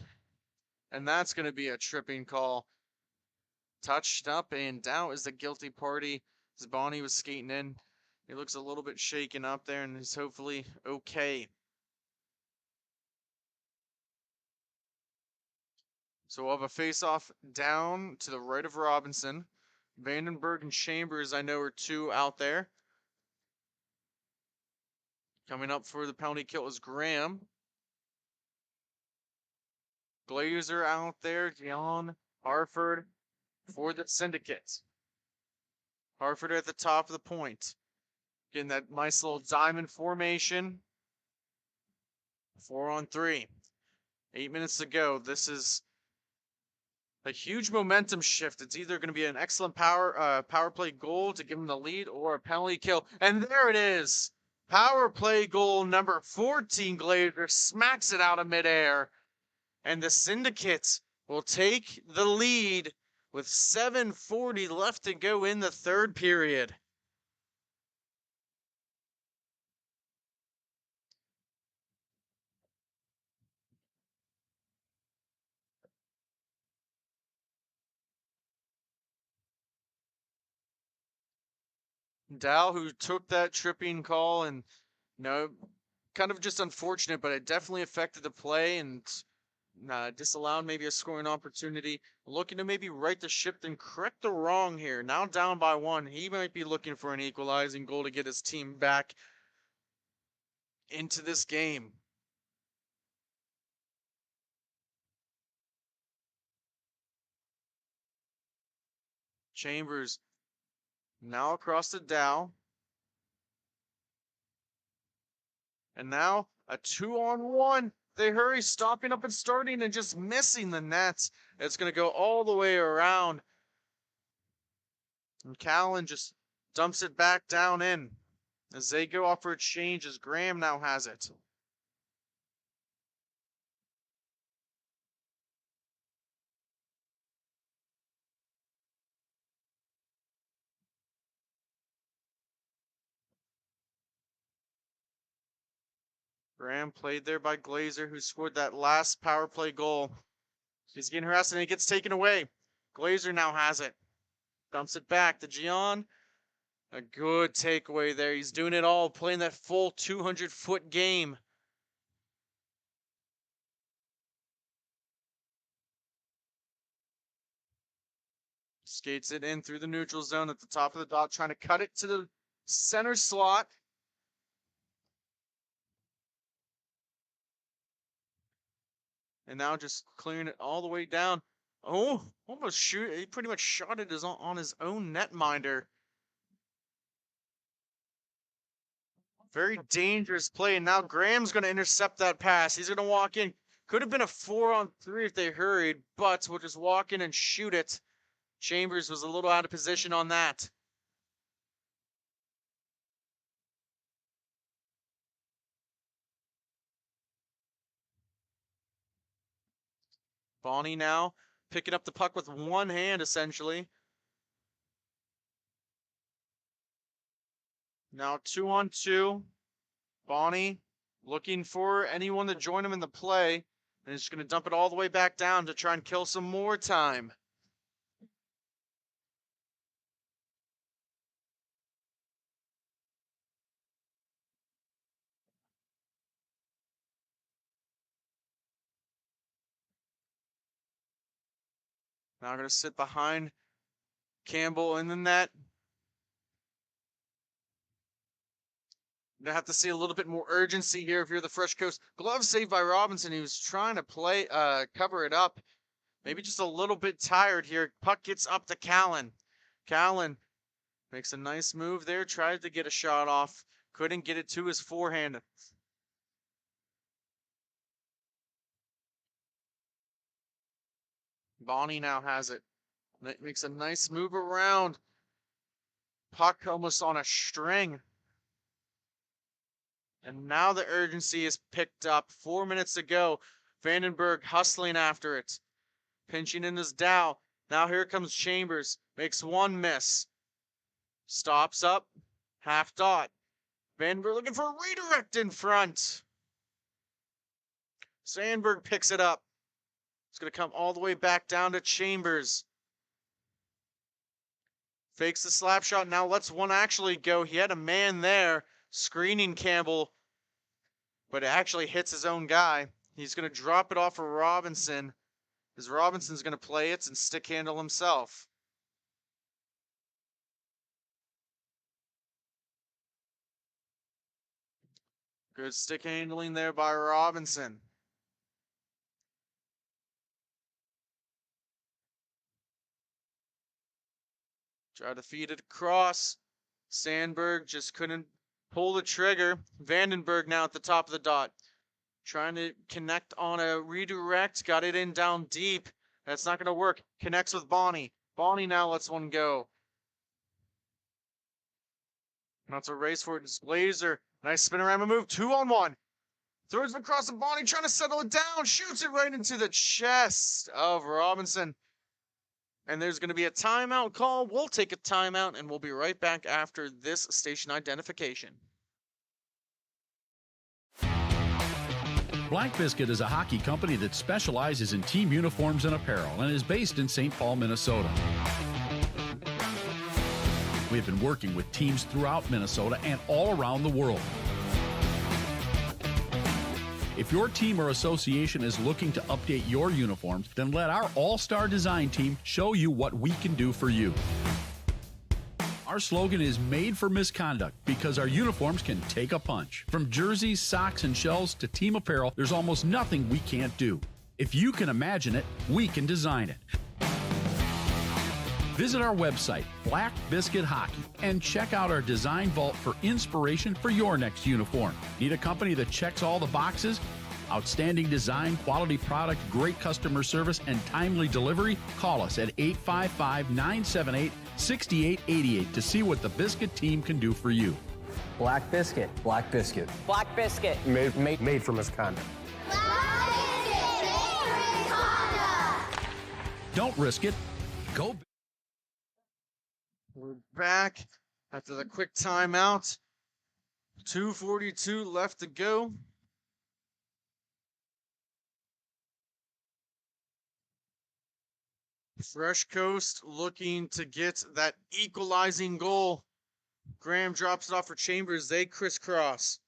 And that's going to be a tripping call. Touched up and down is the guilty party. As Bonnie was skating in. He looks a little bit shaken up there and is hopefully okay. So we'll have a face-off down to the right of Robinson. Vandenberg and Chambers, I know, are two out there. Coming up for the penalty kill is Graham. Glazer out there. John Harford for the Syndicate. Harford at the top of the point. Getting that nice little diamond formation. 4-on-3. 8 minutes to go. This is a huge momentum shift. It's either going to be an excellent power play goal to give them the lead or a penalty kill. And there it is. Power play goal number 14. Glazer smacks it out of midair. And the Syndicate will take the lead with 7:40 left to go in the third period. Dow, who took that tripping call, and you know, kind of just unfortunate, but it definitely affected the play and disallowed maybe a scoring opportunity. Looking to maybe right the ship and correct the wrong here. Now down by 1. He might be looking for an equalizing goal to get his team back into this game. Chambers now across to Dow. And now a 2-on-1. They hurry, stopping up and starting and just missing the nets. It's going to go all the way around. And Callan just dumps it back down in. As they go off for a change, as Graham now has it. Graham played there by Glazer, who scored that last power play goal. He's getting harassed and it gets taken away. Glazer now has it. Dumps it back to Gian. A good takeaway there. He's doing it all, playing that full 200-foot game. Skates it in through the neutral zone at the top of the dot, trying to cut it to the center slot. And now just clearing it all the way down. Oh, almost shoot. He pretty much shot it on his own netminder. Very dangerous play. And now Graham's going to intercept that pass. He's going to walk in. Could have been a 4-on-3 if they hurried, but we'll just walk in and shoot it. Chambers was a little out of position on that. Bonnie now picking up the puck with one hand, essentially. Now 2-on-2. Bonnie looking for anyone to join him in the play. And he's going to dump it all the way back down to try and kill some more time. Now going to sit behind Campbell in the net. Gonna have to see a little bit more urgency here if you're the Fresh Coast. Glove saved by Robinson. He was trying to cover it up. Maybe just a little bit tired here. Puck gets up to Callan. Callan makes a nice move there. Tried to get a shot off. Couldn't get it to his forehand. Bonnie now has it. Makes a nice move around. Puck almost on a string. And now the urgency is picked up. 4 minutes to go. Vandenberg hustling after it. Pinching in his Dow. Now here comes Chambers. Makes one miss. Stops up. Half dot. Vandenberg looking for a redirect in front. Sandberg picks it up. It's going to come all the way back down to Chambers. Fakes the slap shot. Now lets one actually go. He had a man there screening Campbell, but it actually hits his own guy. He's going to drop it off for Robinson, as Robinson's going to play it and stick handle himself. Good stick handling there by Robinson. Try to feed it across. Sandberg just couldn't pull the trigger. Vandenberg now at the top of the dot. Trying to connect on a redirect. Got it in down deep. That's not going to work. Connects with Bonnie. Bonnie now lets one go. That's a race for it. It's Glazer. Nice spinorama move. 2-on-1. Throws it across the Bonnie. Trying to settle it down. Shoots it right into the chest of Robinson. And there's going to be a timeout call. We'll take a timeout, and we'll be right back after this station identification. Black Biscuit is a hockey company that specializes in team uniforms and apparel and is based in St. Paul, Minnesota. We have been working with teams throughout Minnesota and all around the world. If your team or association is looking to update your uniforms, then let our all-star design team show you what we can do for you. Our slogan is made for misconduct because our uniforms can take a punch. From jerseys, socks, and shells to team apparel, there's almost nothing we can't do. If you can imagine it, we can design it. Visit our website, Black Biscuit Hockey, and check out our design vault for inspiration for your next uniform. Need a company that checks all the boxes? Outstanding design, quality product, great customer service, and timely delivery? Call us at 855-978-6888 to see what the Biscuit team can do for you. Black Biscuit. Black Biscuit. Black Biscuit. Made for misconduct. Don't risk it. Go. We're back after the quick timeout. 2:42 left to go. Fresh Coast looking to get that equalizing goal. Graham drops it off for Chambers. They crisscross.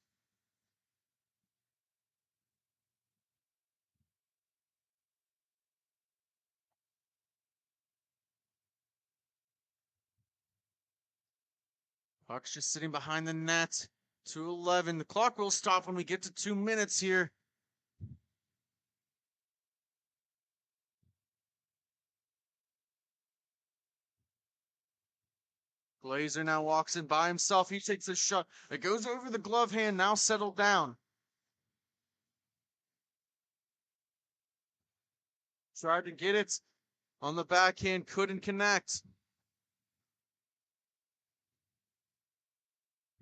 Puck's just sitting behind the net. 2:11. The clock will stop when we get to 2 minutes here. Glazer now walks in by himself. He takes a shot. It goes over the glove hand, now settled down. Tried to get it on the backhand, couldn't connect.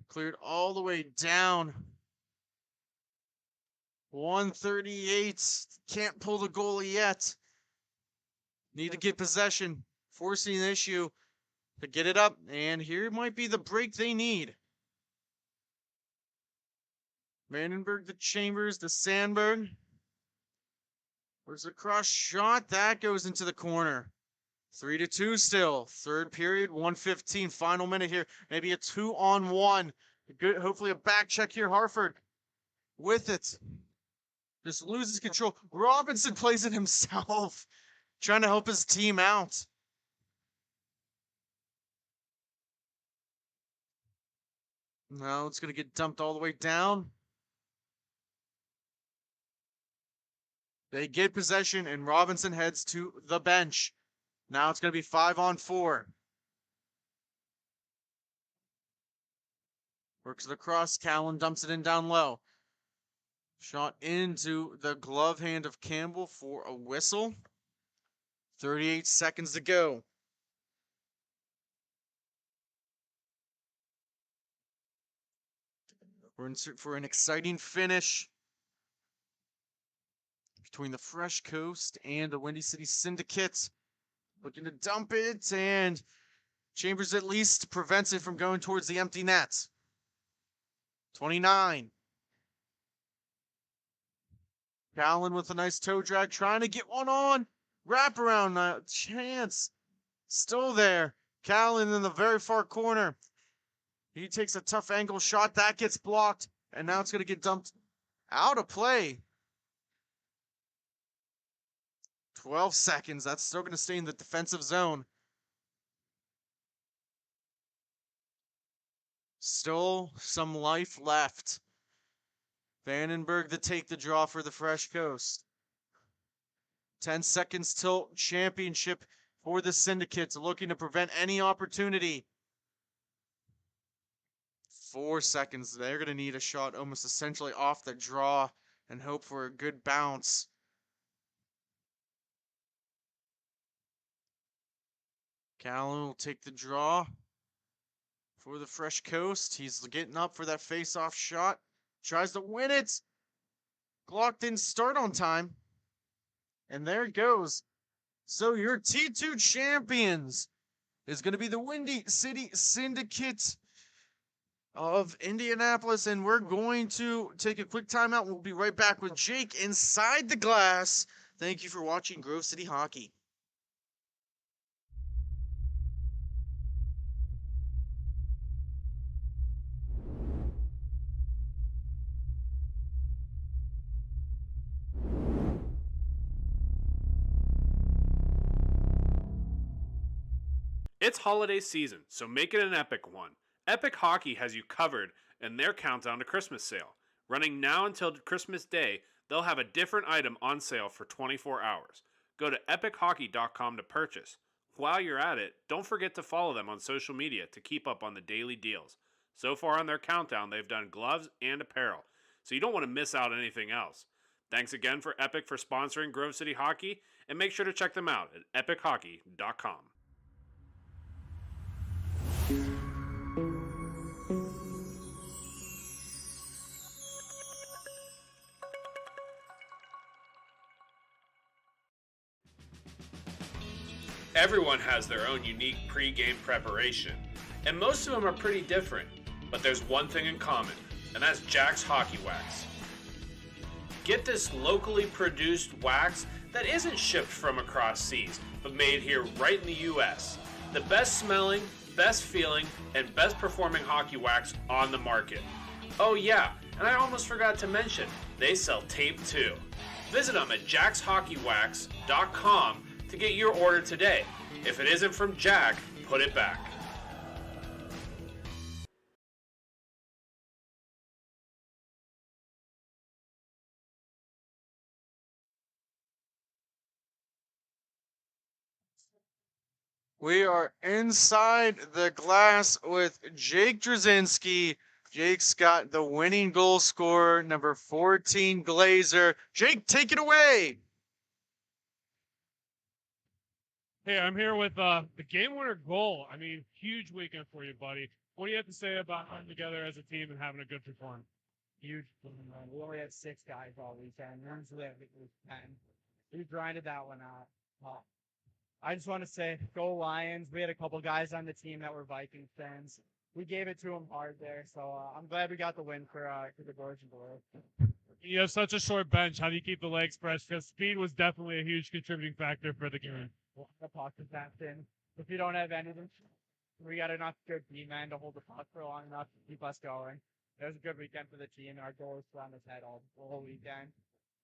Cleared all the way down. 138. Can't pull the goalie yet. Need to get possession. Forcing the issue to get it up. And here might be the break they need. Vandenberg to Chambers to Sandberg. Where's the cross shot? That goes into the corner. 3-2 still. Third period, 1:15. Final minute here. Maybe a 2-on-1. Good, hopefully a back check here. Harford with it. Just loses control. Robinson plays it himself. trying to help his team out. No, it's going to get dumped all the way down. They get possession, and Robinson heads to the bench. Now it's going to be 5-on-4. Works it across. Callan dumps it in down low. Shot into the glove hand of Campbell for a whistle. 38 seconds to go. We're in for an exciting finish between the Fresh Coast and the Windy City Syndicate. Looking to dump it, and Chambers at least prevents it from going towards the empty net. 29. Callan with a nice toe drag, trying to get one on. Wraparound chance. Still there. Callan in the very far corner. He takes a tough angle shot. That gets blocked. And now it's going to get dumped out of play. 12 seconds. That's still going to stay in the defensive zone. Still some life left. Vandenberg to take the draw for the Fresh Coast. 10 seconds till championship for the Syndicates, looking to prevent any opportunity. 4 seconds. They're going to need a shot almost essentially off the draw and hope for a good bounce. Callan will take the draw for the Fresh Coast. He's getting up for that face-off shot. Tries to win it. Glock didn't start on time. And there it goes. So your T2 champions is going to be the Windy City Syndicate of Indianapolis. And we're going to take a quick timeout. We'll be right back with Jake inside the glass. Thank you for watching Grove City Hockey. It's holiday season, so make it an epic one. Epic Hockey has you covered in their countdown to Christmas sale. Running now until Christmas Day, they'll have a different item on sale for 24 hours. Go to epichockey.com to purchase. While you're at it, don't forget to follow them on social media to keep up on the daily deals. So far on their countdown, they've done gloves and apparel, so you don't want to miss out on anything else. Thanks again for Epic for sponsoring Grove City Hockey, and make sure to check them out at epichockey.com. Everyone has their own unique pre-game preparation, and most of them are pretty different, but there's one thing in common, and that's Jack's Hockey Wax. Get this locally produced wax that isn't shipped from across seas, but made here right in the US. The best smelling, best feeling, and best performing hockey wax on the market. Oh yeah, and I almost forgot to mention, they sell tape too. Visit them at jackshockeywax.com to get your order today. If it isn't from Jack, put it back. We are inside the glass with Jake Drzezinski. Jake's got the winning goal scorer, number 14, Glazer. Jake, take it away. Hey, I'm here with the game winner goal. I mean, huge weekend for you, buddy. What do you have to say about coming together as a team and having a good performance? Huge. We only had 6 guys all weekend. Usually I think it was 10. We grinded that one out. I just want to say, go Lions. We had a couple guys on the team that were Vikings fans. We gave it to them hard there, so I'm glad we got the win for the Gorge Boys. You have such a short bench. How do you keep the legs fresh? Because speed was definitely a huge contributing factor for the game. The puck is tapped in. If you don't have anything, we got enough good D-men to hold the puck for long enough to keep us going. It was a good weekend for the team, and our goal was on his head all the whole weekend.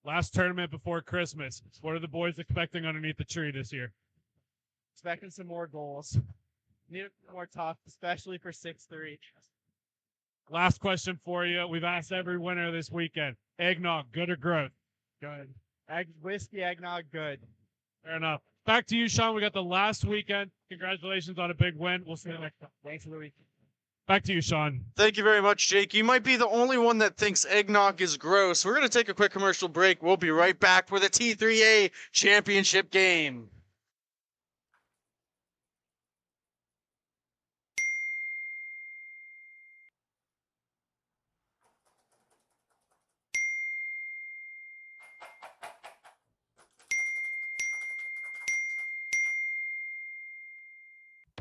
Last tournament before Christmas. What are the boys expecting underneath the tree this year? Expecting some more goals. Need it more tough, especially for 6-3. Last question for you. We've asked every winner this weekend. Eggnog, good or growth? Good. Whiskey eggnog, good. Fair enough. Back to you, Sean. We got the last weekend. Congratulations on a big win. We'll see you next time. Thanks for the week. Back to you, Sean. Thank you very much, Jake. You might be the only one that thinks eggnog is gross. We're going to take a quick commercial break. We'll be right back for the T3A championship game.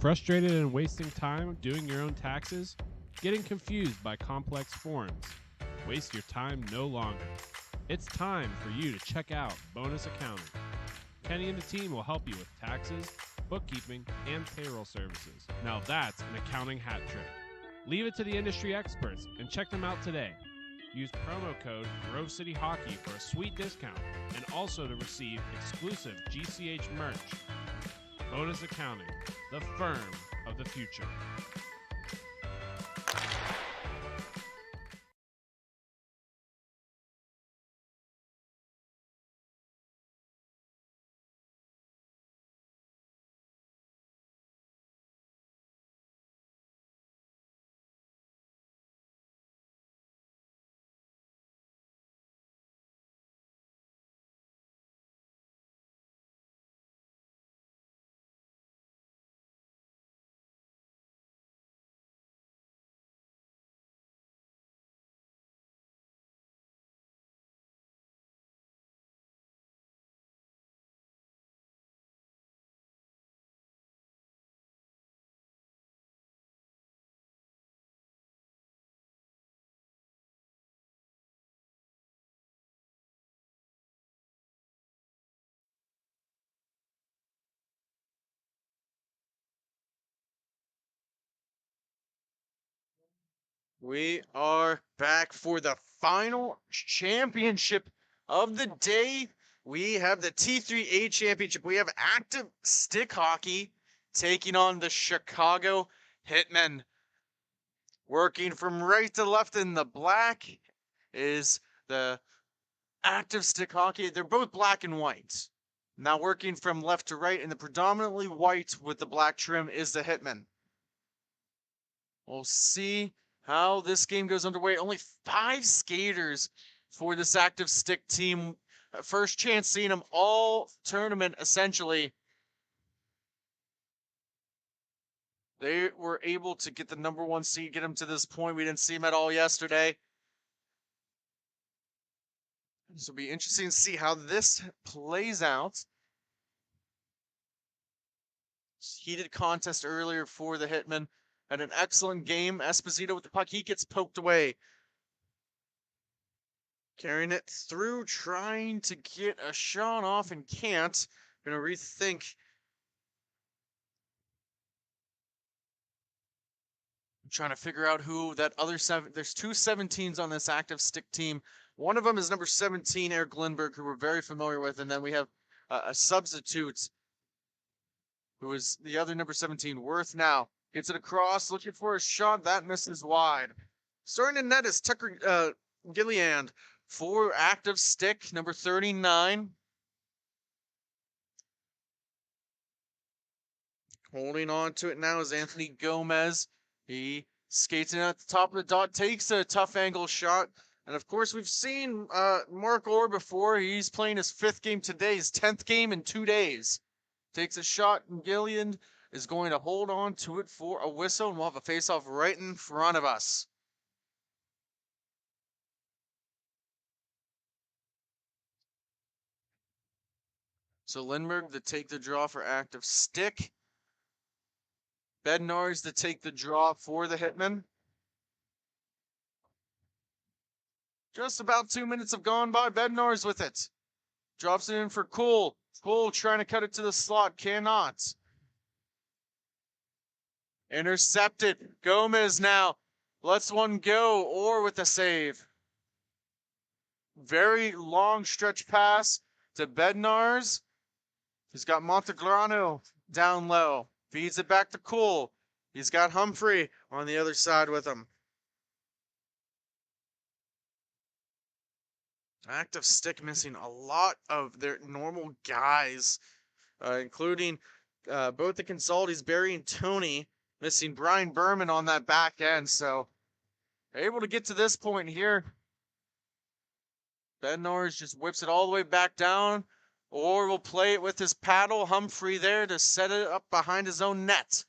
Frustrated and wasting time doing your own taxes? Getting confused by complex forms? Waste your time no longer. It's time for you to check out Bonus Accounting. Kenny and the team will help you with taxes, bookkeeping, and payroll services. Now that's an accounting hat trick. Leave it to the industry experts and check them out today. Use promo code Grove City Hockey for a sweet discount and also to receive exclusive GCH merch. Bonus Accounting, the firm of the future. We are back for the final championship of the day. We have the T3A championship. We have active stick hockey taking on the Chicago Hitmen. Working from right to left in the black is the active stick hockey. They're both black and white. Now working from left to right in the predominantly white with the black trim is the Hitmen. We'll see how this game goes underway. Only 5 skaters for this active stick team. First chance seeing them all tournament, essentially. They were able to get the #1 seed, get them to this point. We didn't see them at all yesterday. This will be interesting to see how this plays out. Heated contest earlier for the Hitmen. Had an excellent game. Esposito with the puck. He gets poked away. Carrying it through, trying to get a shot off and can't. Gonna rethink. I'm trying to figure out who that other there's 2 17s on this active stick team. One of them is number 17, Eric Lindbergh, who we're very familiar with. And then we have a substitute who is the other number 17, Worth now. Gets it across, looking for a shot. That misses wide. Starting to net is Tucker Gilliand for active stick, number 39. Holding on to it now is Anthony Gomez. He skates in at the top of the dot, takes a tough angle shot. And of course, we've seen Mark Orr before. He's playing his 5th game today, his 10th game in 2 days. Takes a shot, and Gilliand is going to hold on to it for a whistle, and we'll have a face-off right in front of us. So Lindbergh to take the draw for active stick. Bednar's to take the draw for the Hitmen. Just about 2 minutes have gone by. Bednar's with it. Drops it in for Cole. Cole trying to cut it to the slot. Cannot. Intercepted. Gomez now lets one go, or with a save. very long stretch pass to Bednarz. He's got Montegrano down low. Feeds it back to Cool. He's got Humphrey on the other side with him. Active Stick missing a lot of their normal guys, including both the Consolidates, Barry and Tony, missing Brian Berman on that back end. So able to get to this point here. Bednarz just whips it all the way back down, or will play it with his paddle. Humphrey there to set it up behind his own net.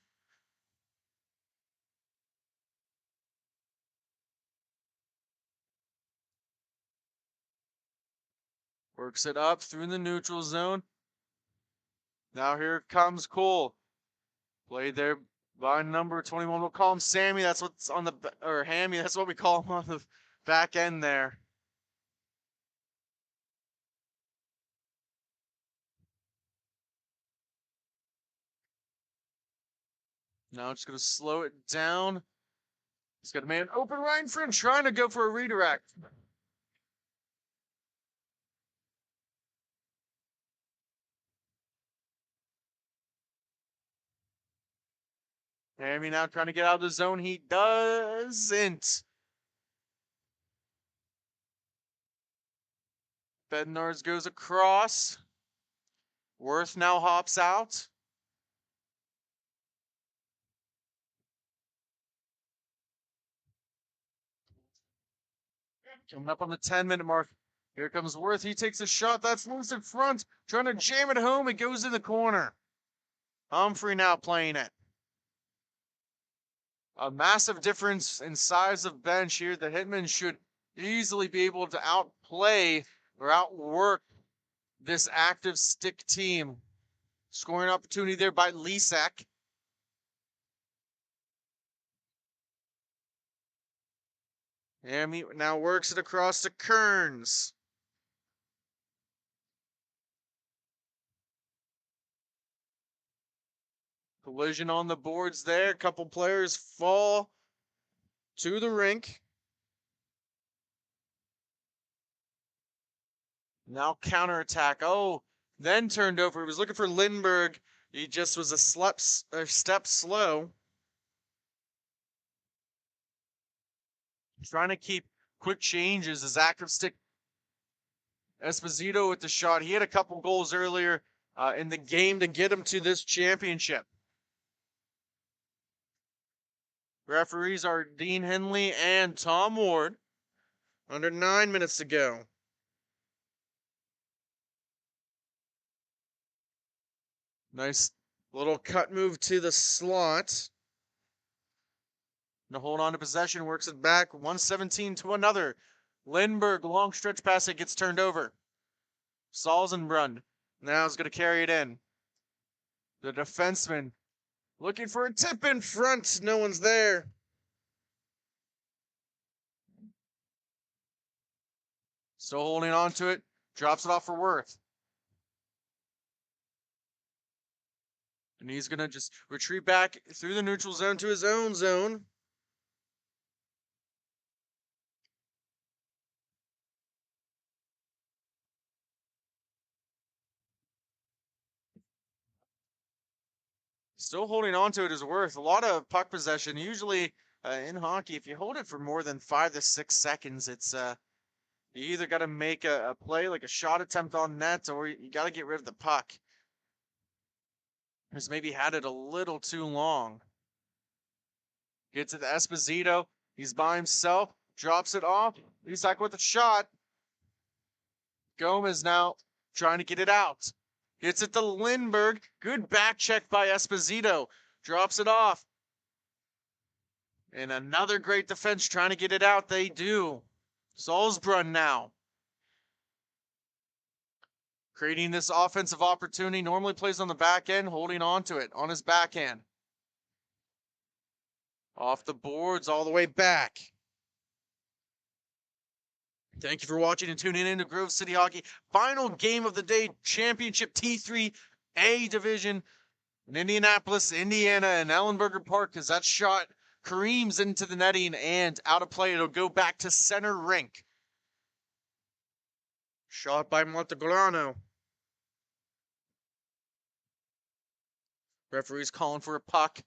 Works it up through the neutral zone. Now here comes Cole. Played there by number 21. We'll call him Sammy. That's what's on the, or Hammy. That's what we call him on the back end there. Now just going to slow it down. He's got a man open right in front, trying to go for a redirect. Hammy now trying to get out of the zone. He doesn't. Bednarz goes across. Worth now hops out. Coming up on the 10-minute mark. Here comes Worth. He takes a shot. That's loose in front. Trying to jam it home. It goes in the corner. Humphrey now playing it. A massive difference in size of bench here. The Hitmen should easily be able to outplay or outwork this Active Stick team. Scoring opportunity there by Lisak. Hammy now works it across to Kearns. Collision on the boards there. A couple players fall to the rink. Now counterattack. Oh, then turned over. He was looking for Lindbergh. He just was a step slow. Trying to keep quick changes as Active Stick. Esposito with the shot. He had a couple goals earlier in the game to get him to this championship. Referees are Dean Henley and Tom Ward. Under 9 minutes to go. Nice little cut move to the slot. To hold on to possession, works it back. 117 to another. Lindbergh, long stretch pass, it gets turned over. Salzenbrunn now is going to carry it in. The defenseman looking for a tip in front. No one's there. Still holding on to it. Drops it off for Worth. And he's going to just retreat back through the neutral zone to his own zone. Still holding on to it is Worth. A lot of puck possession. Usually in hockey, if you hold it for more than 5 to 6 seconds, it's you either got to make a play like a shot attempt on net, or you got to get rid of the puck. Just maybe had it a little too long. Gets it to Esposito. He's by himself. Drops it off. Lisak with a shot. Gomez now trying to get it out. Gets it to Lindbergh. Good back check by Esposito. Drops it off. And another great defense trying to get it out. They do. Salzbrunn now. Creating this offensive opportunity. Normally plays on the back end. Holding on to it on his backhand. Off the boards all the way back. Thank you for watching and tuning in to Grove City Hockey. Final game of the day, championship T3A division in Indianapolis, Indiana, and Ellenberger Park, as that shot careens into the netting and out of play. It'll go back to center rink. Shot by Montegrano. Referee's calling for a puck.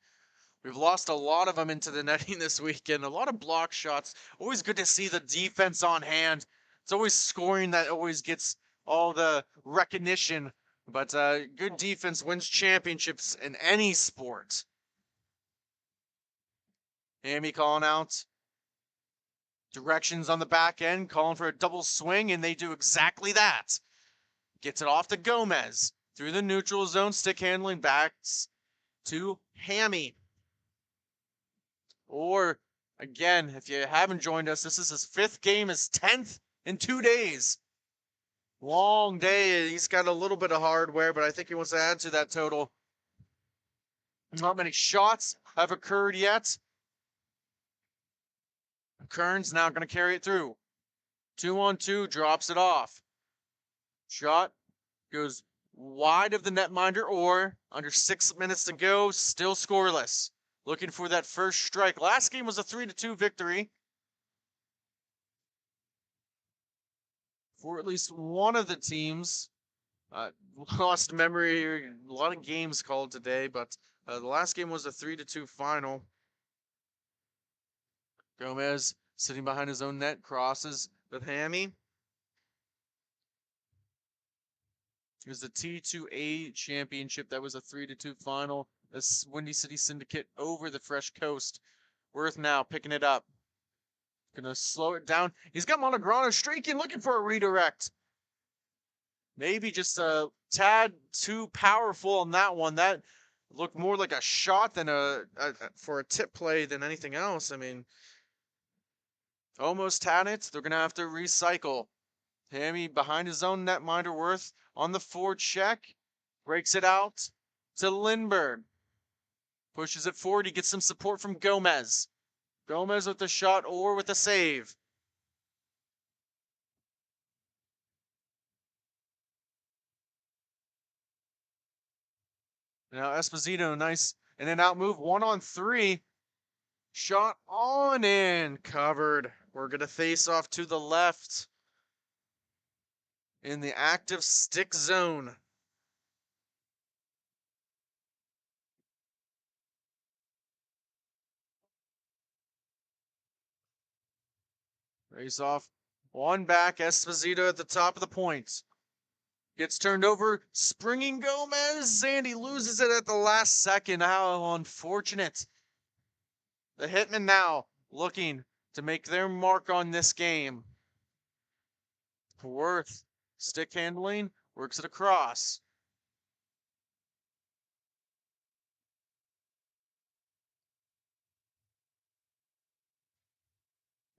We've lost a lot of them into the netting this weekend. A lot of block shots. Always good to see the defense on hand. It's always scoring that always gets all the recognition. But good defense wins championships in any sport. Amy calling out directions on the back end, calling for a double swing, and they do exactly that. Gets it off to Gomez. Through the neutral zone, stick handling backs to Hammy. Or, again, if you haven't joined us, this is his 5th game, his 10th in 2 days. Long day. He's got a little bit of hardware, but I think he wants to add to that total. Not many shots have occurred yet. Kern's now going to carry it through. 2-on-2, drops it off. Shot goes wide of the netminder, or under 6 minutes to go, still scoreless. Looking for that first strike. Last game was a 3-2 victory for at least one of the teams. Lost memory, a lot of games called today, but the last game was a 3-2 final. Gomez sitting behind his own net, crosses with Hammy. It was the T2A championship. That was a 3-2 final. This Windy City Syndicate over the Fresh Coast. Worth now picking it up. Gonna slow it down. He's got Montegrano streaking, looking for a redirect. Maybe just a tad too powerful on that one. That looked more like a shot than for a tip play than anything else. I mean, almost had it. They're gonna have to recycle. Hammy behind his own netminder, Worth on the forecheck. Breaks it out to Lindbergh. Pushes it forward. He gets some support from Gomez. Gomez with the shot or with the save. Now Esposito, nice in and out move. 1-on-3. Shot on in. Covered. We're going to face off to the left in the active stick zone. Race off. One back. Esposito at the top of the point. Gets turned over. Springing Gomez. And he loses it at the last second. How unfortunate. The Hitmen now looking to make their mark on this game. Worth. Stick handling. Works it across.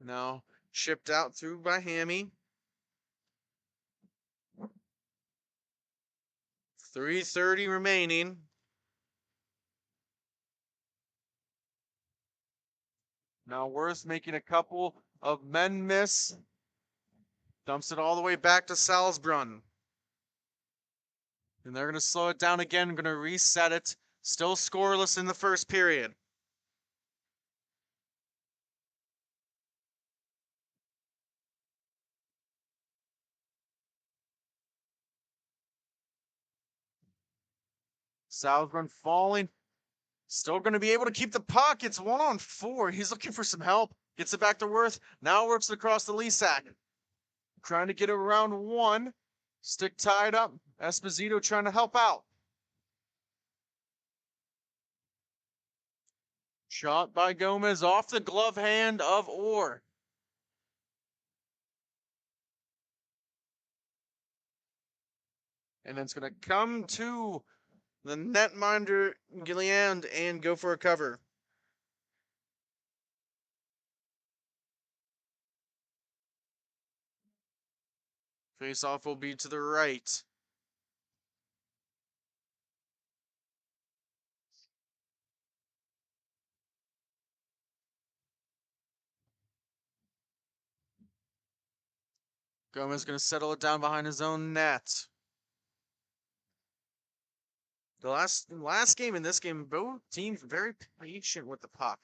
Now shipped out through by Hammy. 3:30 remaining. Now Worth making a couple of men miss. Dumps it all the way back to Salzbrunn. And they're going to slow it down again. Going to reset it. Still scoreless in the first period. Salzbrunn falling. Still going to be able to keep the puck. It's 1-on-4. He's looking for some help. Gets it back to Worth. Now works it across the Lisak. Trying to get it around one. Stick tied up. Esposito trying to help out. Shot by Gomez off the glove hand of Orr. And it's going to come to the netminder Gilliand and go for a cover. Face-off will be to the right. Gomez going to settle it down behind his own net. The last game and this game, both teams very patient with the puck.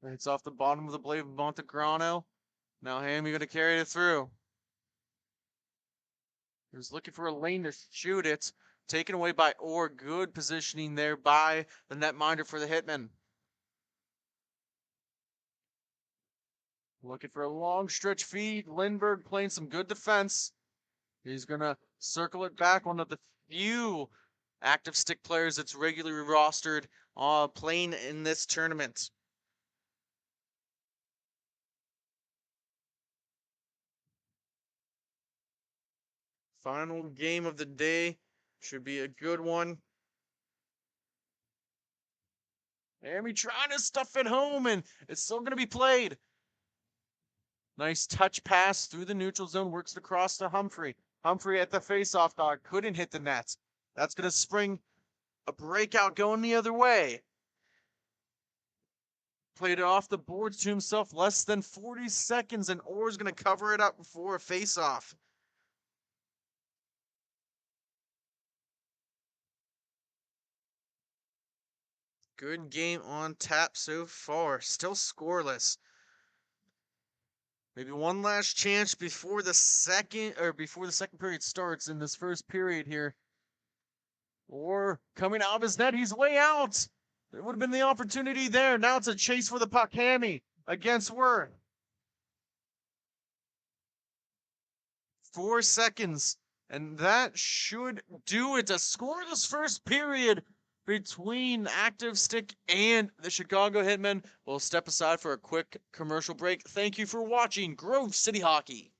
It's off the bottom of the blade of Montegrano. Now Hammy going to carry it through. He was looking for a lane to shoot it. Taken away by Orr. Good positioning there by the netminder for the Hitman. Looking for a long stretch feed. Lindbergh playing some good defense. He's going to circle it back. One of the few active stick players that's regularly rostered playing in this tournament. Final game of the day. Should be a good one. Amy trying to stuff it home, and it's still going to be played. Nice touch pass through the neutral zone. Works across to Humphrey. Humphrey at the faceoff dog. Couldn't hit the net. That's going to spring a breakout going the other way. Played it off the boards to himself. Less than 40 seconds, and Orr's going to cover it up before a faceoff. Good game on tap so far. Still scoreless. Maybe one last chance before the second period starts in this first period here. Or coming out of his net, he's way out. There would have been the opportunity there. Now it's a chase for the puck. Hammy against Worth. 4 seconds. And that should do it. A scoreless first period between Active Stick and the Chicago Hitmen. We'll step aside for a quick commercial break. Thank you for watching Grove City Hockey.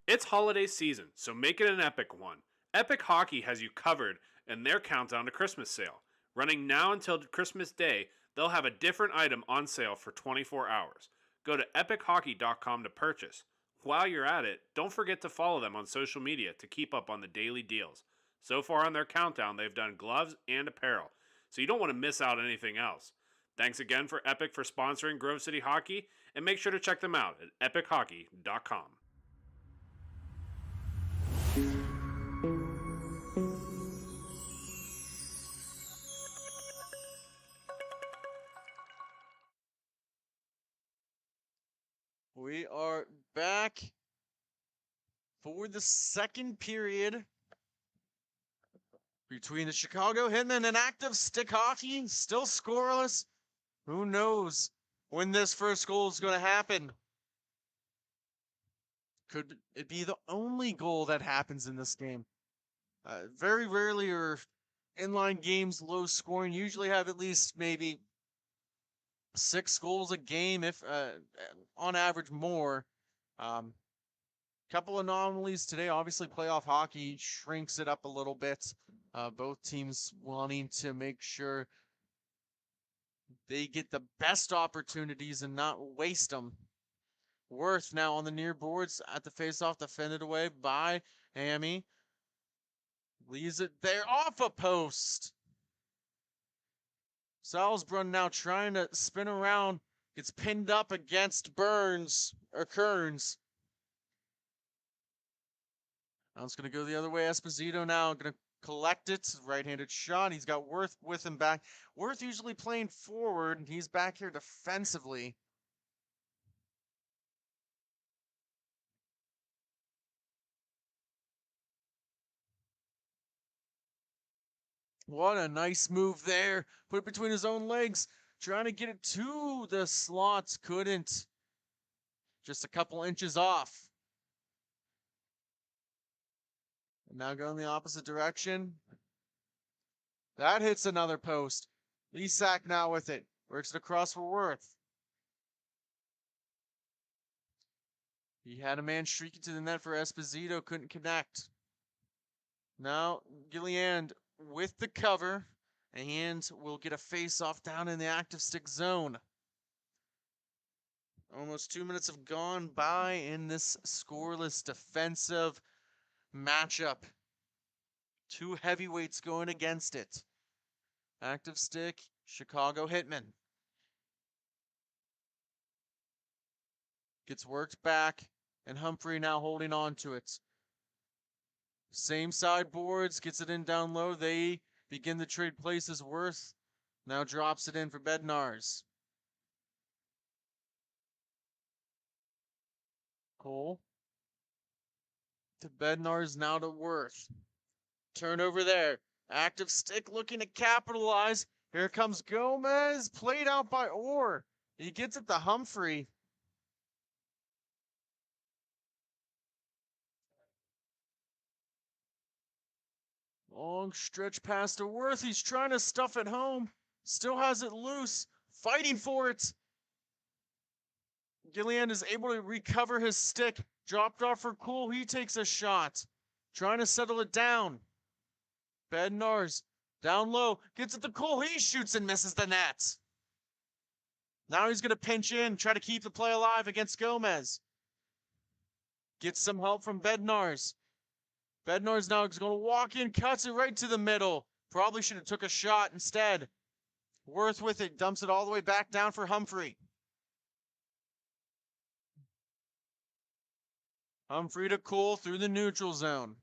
It's holiday season, so make it an epic one. Epic Hockey has you covered in their countdown to Christmas sale. Running now until Christmas Day, they'll have a different item on sale for 24 hours. Go to epichockey.com to purchase. While you're at it, don't forget to follow them on social media to keep up on the daily deals. So far on their countdown, they've done gloves and apparel, so you don't want to miss out on anything else. Thanks again for Epic for sponsoring Grove City Hockey, and make sure to check them out at epichockey.com. We are back for the second period between the Chicago Hitmen and Active Stick Hockey. Still scoreless. Who knows when this first goal is going to happen? Could it be the only goal that happens in this game? Very rarely are inline games low scoring. Usually have at least maybe 6 goals a game, if on average more. Couple anomalies today. Obviously, playoff hockey shrinks it up a little bit. Both teams wanting to make sure they get the best opportunities and not waste them. Worth now on the near boards at the faceoff, defended away by Hammy. Leaves it there off a post. Salzbrunn now trying to spin around. Gets pinned up against Kearns. Now it's going to go the other way. Esposito now going to collect it. Right-handed shot. He's got Worth with him back. Worth usually playing forward, and he's back here defensively. What a nice move there. Put it between his own legs. Trying to get it to the slots. Couldn't. Just a couple inches off. And now going the opposite direction. That hits another post. Isak now with it. Works it across for Worth. He had a man streaking to the net for Esposito. Couldn't connect. Now Gilliand with the cover, and we'll get a face-off down in the active stick zone. Almost 2 minutes have gone by in this scoreless defensive matchup. 2 heavyweights going against it. Active stick, Chicago Hitmen. Gets worked back, and Humphrey now holding on to it. Same sideboards, gets it in down low. They begin to trade places. Worth now drops it in for Bednar's. Cole to Bednar's, now to Worth. Turnover there. Active stick looking to capitalize. Here comes Gomez, played out by Orr. He gets it to Humphrey. Long stretch pass to Worth. He's trying to stuff it home. Still has it loose. Fighting for it. Gillian is able to recover his stick. Dropped off for Cool. He takes a shot. Trying to settle it down. Bednar's down low. Gets it to Cool. He shoots and misses the net. Now he's going to pinch in. Try to keep the play alive against Gomez. Gets some help from Bednar's. Bednar's now is going to walk in. Cuts it right to the middle. Probably should have took a shot instead. Worth with it. Dumps it all the way back down for Humphrey. Humphrey to Cool through the neutral zone.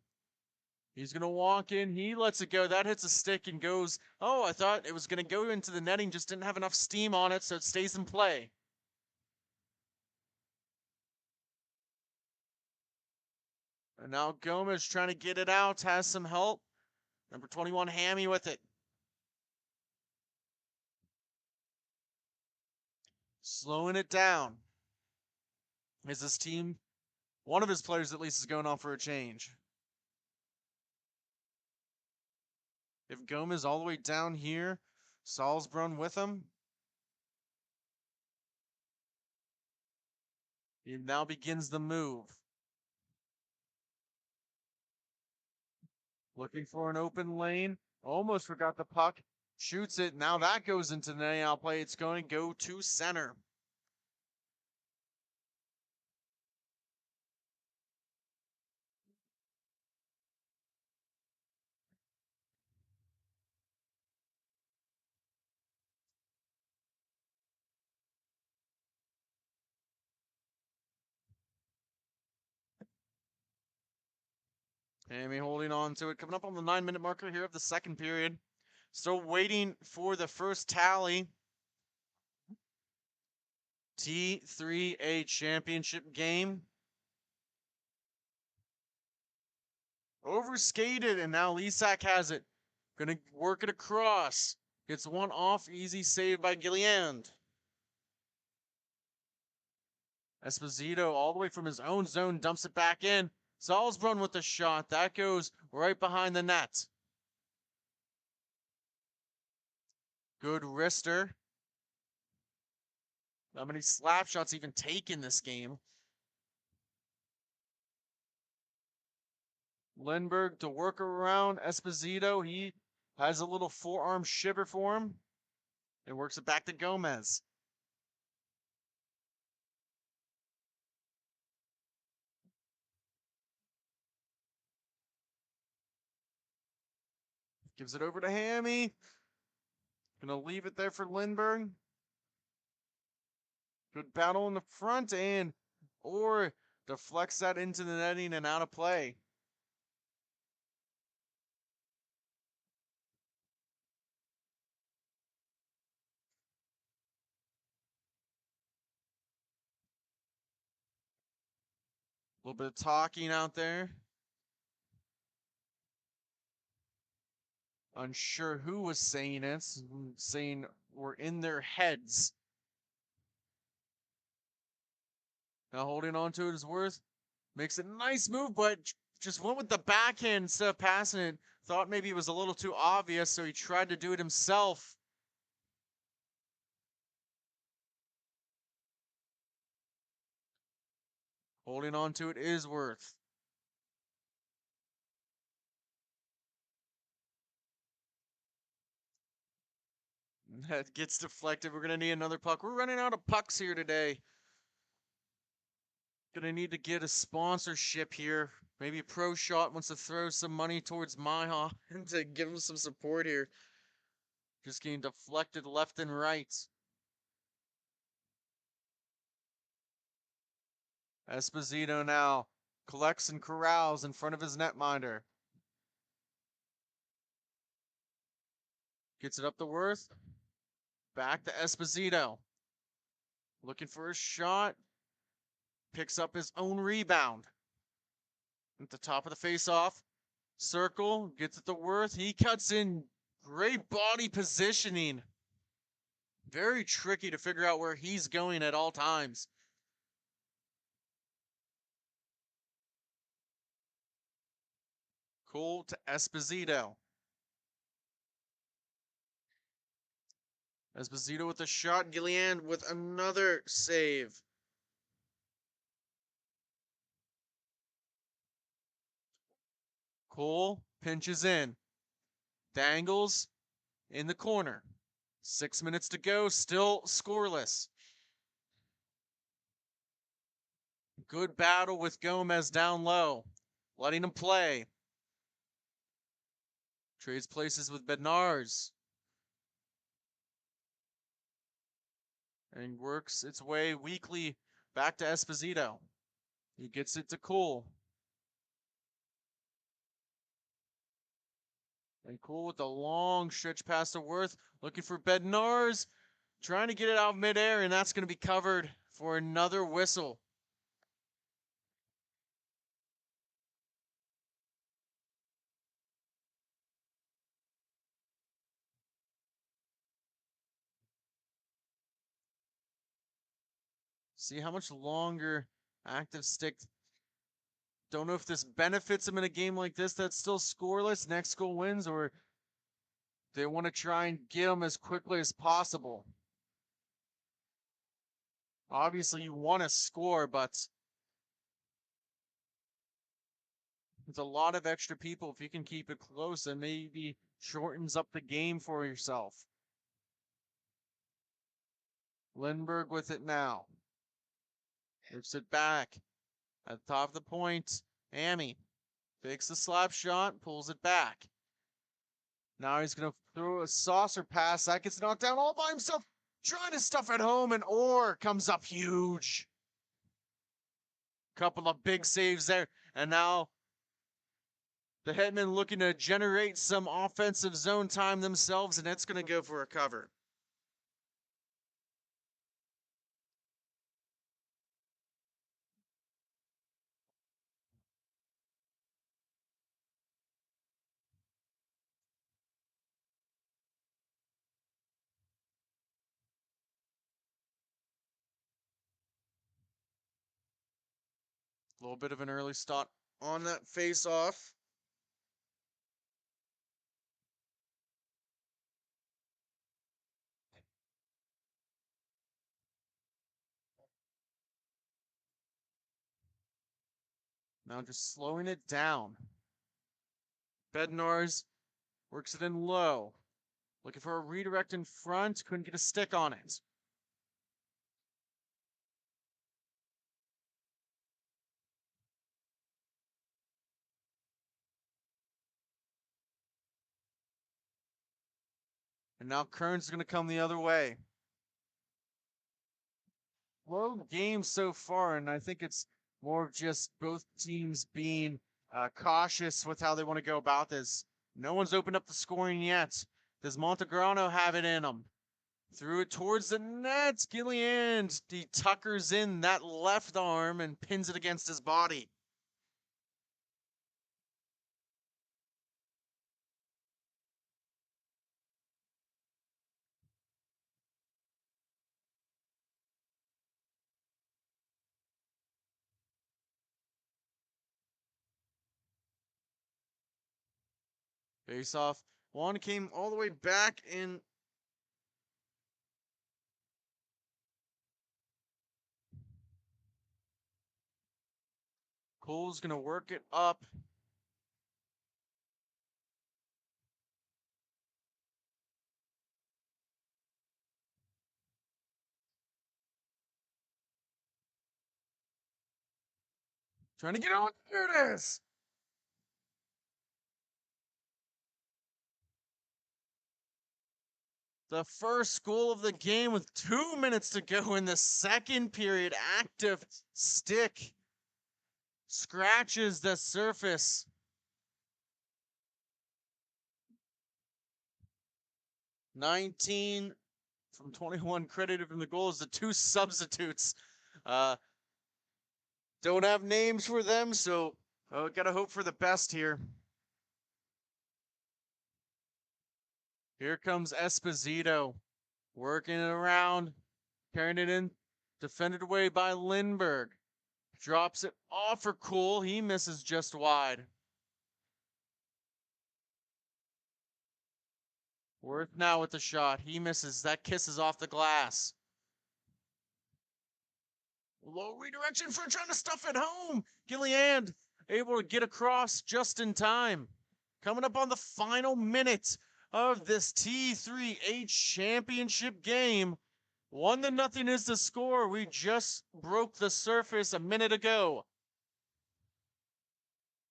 He's going to walk in. He lets it go. That hits a stick and goes. Oh, I thought it was going to go into the netting. Just didn't have enough steam on it, so it stays in play. And now Gomez trying to get it out. Has some help. Number 21, Hammy with it. Slowing it down. Is this team, one of his players at least, is going on for a change. If Gomez all the way down here, Salzbrunn with him. He now begins the move. Looking for an open lane. Almost forgot the puck. Shoots it. Now that goes into the net out play. It's going to go to center. Hammy holding on to it. Coming up on the 9-minute marker here of the second period. Still waiting for the first tally. T3A championship game. Overskated, and now Lisak has it. Gonna work it across. Gets one off. Easy save by Gilliand. Esposito all the way from his own zone dumps it back in. Salzbrunn with the shot. That goes right behind the net. Good wrister. How many slap shots even taken this game? Lindbergh to work around Esposito. He has a little forearm shiver for him and works it back to Gomez. Gives it over to Hammy. Gonna leave it there for Lindbergh. Good battle in the front and or deflects that into the netting and out of play. A little bit of talking out there. Unsure who was saying it, saying we're in their heads. Now holding on to it is Worth. Makes a nice move, but just went with the backhand instead of passing it. Thought maybe it was a little too obvious, so he tried to do it himself. Holding on to it is Worth. That gets deflected. We're going to need another puck. We're running out of pucks here today. Gonna need to get a sponsorship here. Maybe Pro Shot wants to throw some money towards MIHA and to give him some support here. Just getting deflected left and right. Esposito now collects and corrals in front of his netminder. Gets it up to Worth. Back to Esposito. Looking for a shot. Picks up his own rebound. At the top of the face-off. Circle. Gets it to Worth. He cuts in. Great body positioning. Very tricky to figure out where he's going at all times. Cool to Esposito. Esposito with a shot. Gillian with another save. Cole pinches in. Dangles in the corner. 6 minutes to go. Still scoreless. Good battle with Gomez down low. Letting him play. Trades places with Bednarz. And works its way weakly back to Esposito. He gets it to Cool. And Cool with the long stretch pass to Worth. Looking for Bednarz. Trying to get it out of midair, and that's going to be covered for another whistle. See how much longer active stick. Don't know if this benefits him in a game like this that's still scoreless. Next goal wins, or they want to try and get him as quickly as possible. Obviously, you want to score, but with a lot of extra people, if you can keep it close, it maybe shortens up the game for yourself. Lindbergh with it now. Moves it back. At the top of the point, Amy fakes the slap shot, pulls it back. Now he's going to throw a saucer pass. That gets knocked down all by himself. Trying to stuff at home, and Orr comes up huge. Couple of big saves there. And now the Hitmen looking to generate some offensive zone time themselves, and it's going to go for a cover. A little bit of an early start on that face-off. Now just slowing it down. Bednarz works it in low. Looking for a redirect in front. Couldn't get a stick on it. And now Kearns is going to come the other way. Low game so far, and I think it's more of just both teams being cautious with how they want to go about this. No one's opened up the scoring yet. Does Montegrano have it in him? Threw it towards the net. Gillian, he tuckers in that left arm and pins it against his body. Face off. Juan came all the way back in. Cole's going to work it up. Trying to get on. There it is. The first goal of the game with 2 minutes to go in the second period. Active stick scratches the surface. "19 from 21 credited from the goals. The two substitutes don't have names for them, so gotta hope for the best here. Here comes Esposito, working it around, carrying it in, defended away by Lindbergh. Drops it off for Cool. He misses just wide. Worth now with the shot. He misses. That kisses off the glass. Low redirection for trying to stuff it home. Gilliand able to get across just in time. Coming up on the final minute of this T3H championship game. 1-0 is the score. We just broke the surface a minute ago.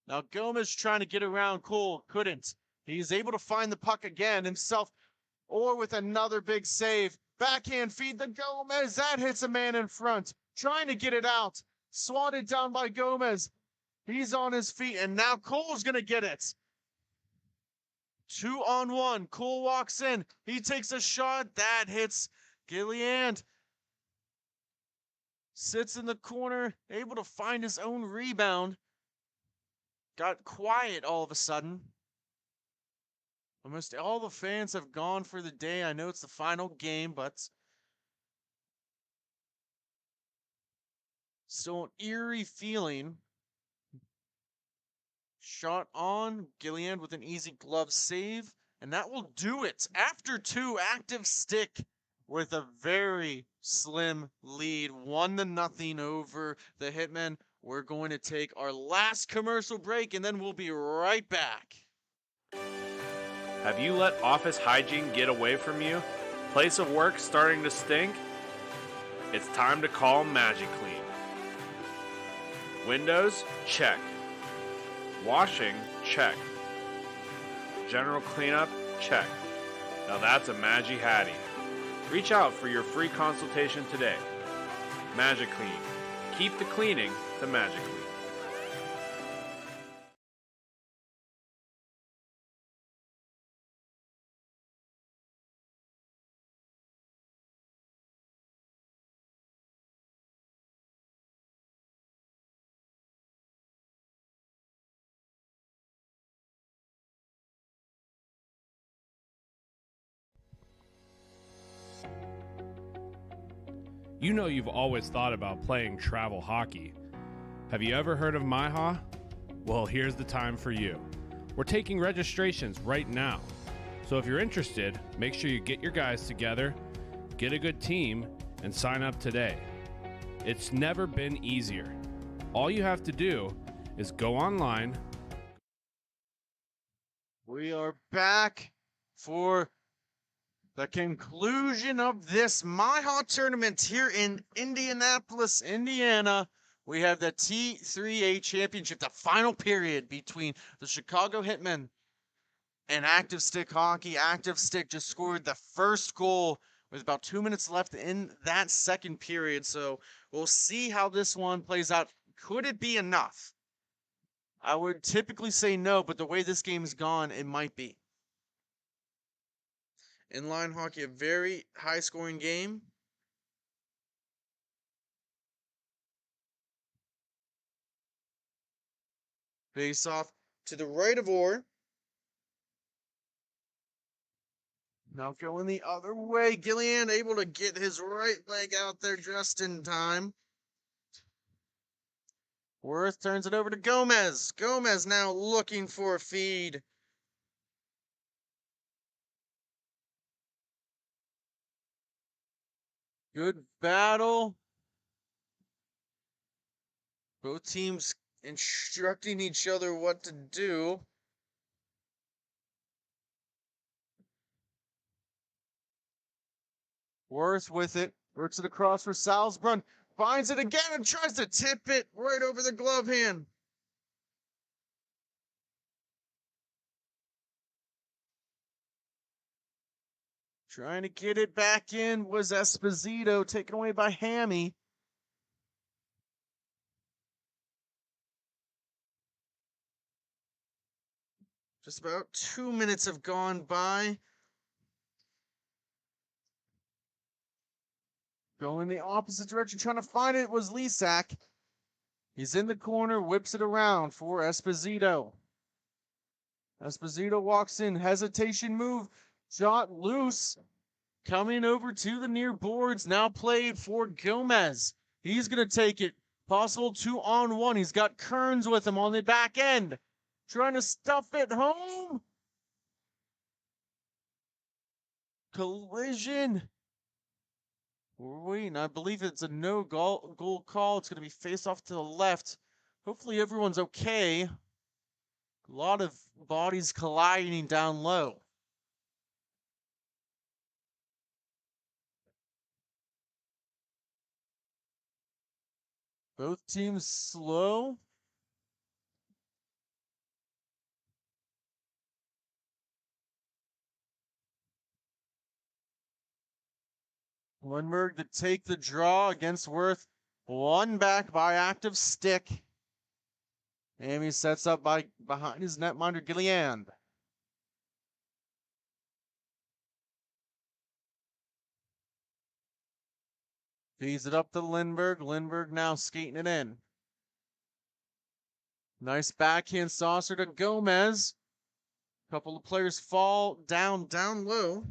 Now Gomez trying to get around Cole. Couldn't. He's able to find the puck again himself, or with another big save. Backhand feed the Gomez. That hits a man in front. Trying to get it out. Swatted down by Gomez. He's on his feet, and now Cole's going to get it. 2-on-1. Cole walks in. He takes a shot. That hits Gilliand. Sits in the corner, able to find his own rebound. Got quiet all of a sudden. Almost all the fans have gone for the day. I know it's the final game, but still an eerie feeling. Shot on. Gilliand with an easy glove save. And that will do it. After two, active stick with a very slim lead. 1-0 over the Hitmen. We're going to take our last commercial break, and then we'll be right back. Have you let office hygiene get away from you? Place of work starting to stink? It's time to call MagiClean. Windows? Check. Washing? Check. General cleanup? Check. Now that's a Magi Hattie. Reach out for your free consultation today. MagiClean. Keep the cleaning to MagiClean. You know you've always thought about playing travel hockey. Have you ever heard of MIHA? Well, here's the time for you. We're taking registrations right now. So if you're interested, make sure you get your guys together, get a good team, and sign up today. It's never been easier. All you have to do is go online. We are back for the conclusion of this MIHA tournament here in Indianapolis, Indiana. We have the T3A championship, the final period between the Chicago Hitmen and Active Stick Hockey. Active Stick just scored the first goal with about 2 minutes left in that second period. So we'll see how this one plays out. Could it be enough? I would typically say no, but the way this game is gone, it might be. Inline hockey, a very high-scoring game. Face off to the right of Orr. Now going the other way. Gilliand able to get his right leg out there just in time. Worth turns it over to Gomez. Gomez now looking for a feed. Good battle. Both teams instructing each other what to do. Worth with it. Works it across for Salzbrunn. Finds it again and tries to tip it right over the glove hand. Trying to get it back in was Esposito, taken away by Hammy. Just about 2 minutes have gone by. Going the opposite direction, trying to find it was Lisak. He's in the corner, whips it around for Esposito. Esposito walks in, hesitation move, shot loose. Coming over to the near boards, now played for Gomez. He's going to take it. Possible 2-on-1. He's got Kearns with him on the back end. Trying to stuff it home. Collision. We're waiting. I believe it's a no goal call. It's going to be face off to the left. Hopefully everyone's okay. A lot of bodies colliding down low. Both teams slow. Lindbergh to take the draw against Worth. One back by active stick. And he sets up by behind his netminder, Gilliand. Feeds it up to Lindbergh. Lindbergh now skating it in. Nice backhand saucer to Gomez. Couple of players fall down low.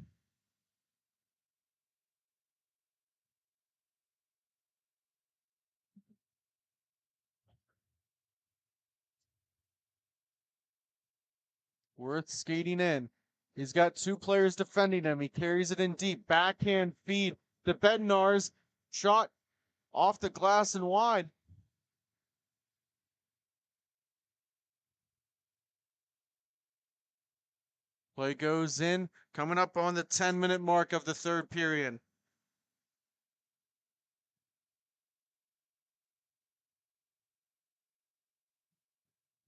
Worth skating in. He's got two players defending him. He carries it in deep. Backhand feed to Bednar's. Shot off the glass and wide. Play goes in. Coming up on the 10-minute mark of the third period.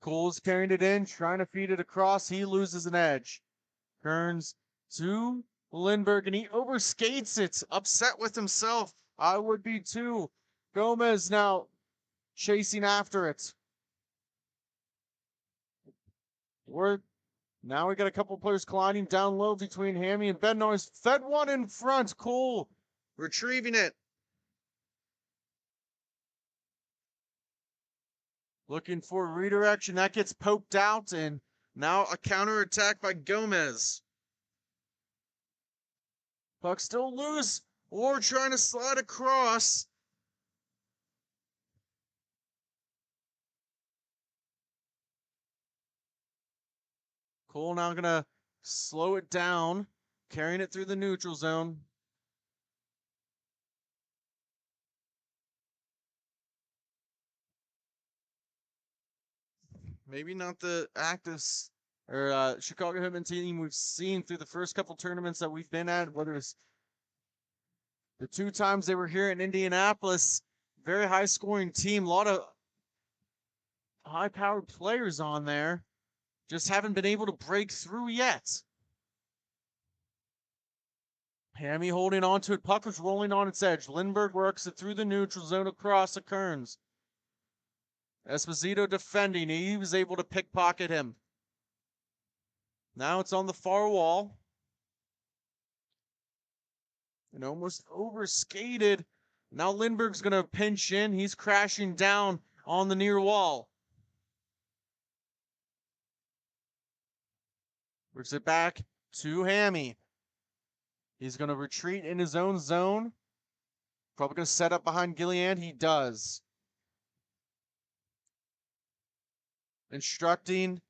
Cole's carrying it in, trying to feed it across. He loses an edge. Kearns to Lindbergh, and he overskates it. Upset with himself. I would be too. Gomez now chasing after it. Now we got a couple players colliding down low between Hammy and Bednar's. Fed one in front. Cole retrieving it. Looking for redirection. That gets poked out, and now a counterattack by Gomez. Puck still loose, or trying to slide across. Cole now gonna slow it down, carrying it through the neutral zone. Maybe not the active Chicago Hitmen team we've seen through the first couple tournaments that we've been at, whether it's the 2 times they were here in Indianapolis. Very high scoring team, a lot of high powered players on there. Just haven't been able to break through yet. Hammy holding on to it. Puck was rolling on its edge. Lindbergh works it through the neutral zone across to Kearns. Esposito defending. He was able to pickpocket him. Now it's on the far wall. And almost overskated. Now Lindbergh's going to pinch in. He's crashing down on the near wall. Works it back to Hammy. He's going to retreat in his own zone. Probably going to set up behind Gilliand. He does. Instructing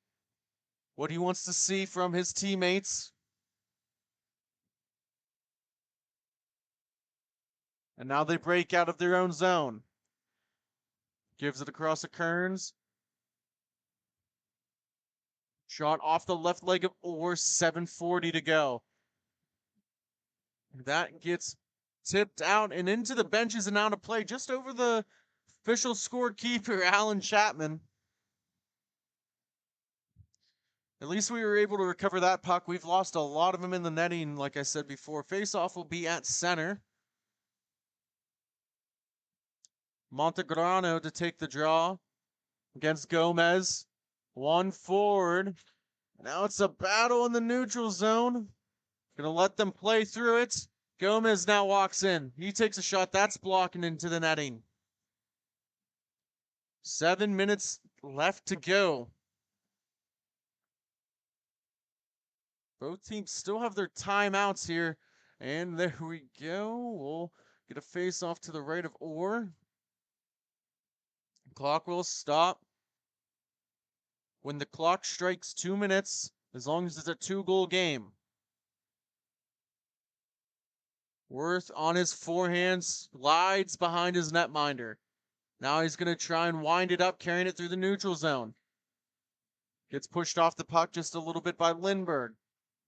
what he wants to see from his teammates. And now they break out of their own zone. Gives it across to Kearns. Shot off the left leg of Orr, 7:40 to go. That gets tipped out and into the benches and out of play, just over the official scorekeeper, Alan Chapman. At least we were able to recover that puck. We've lost a lot of them in the netting, like I said before. Face-off will be at center. Montegrano to take the draw against Gomez. One forward. Now it's a battle in the neutral zone. Gonna let them play through it. Gomez now walks in. He takes a shot. That's blocking into the netting. 7 minutes left to go. Both teams still have their timeouts here. And there we go. We'll get a face off to the right of Orr. Clock will stop. When the clock strikes 2 minutes, as long as it's a 2-goal game. Worth on his forehand slides behind his netminder. Now he's going to try and wind it up, carrying it through the neutral zone. Gets pushed off the puck just a little bit by Lindbergh.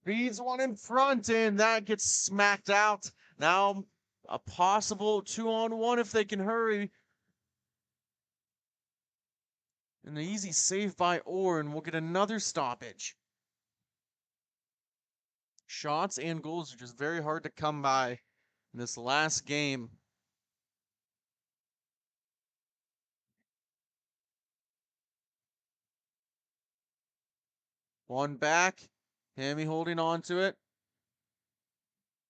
Feeds one in front, and that gets smacked out. Now a possible 2-on-1 if they can hurry. An easy save by Orr, and we'll get another stoppage. Shots and goals are just very hard to come by in this last game. One back. Hammy holding on to it.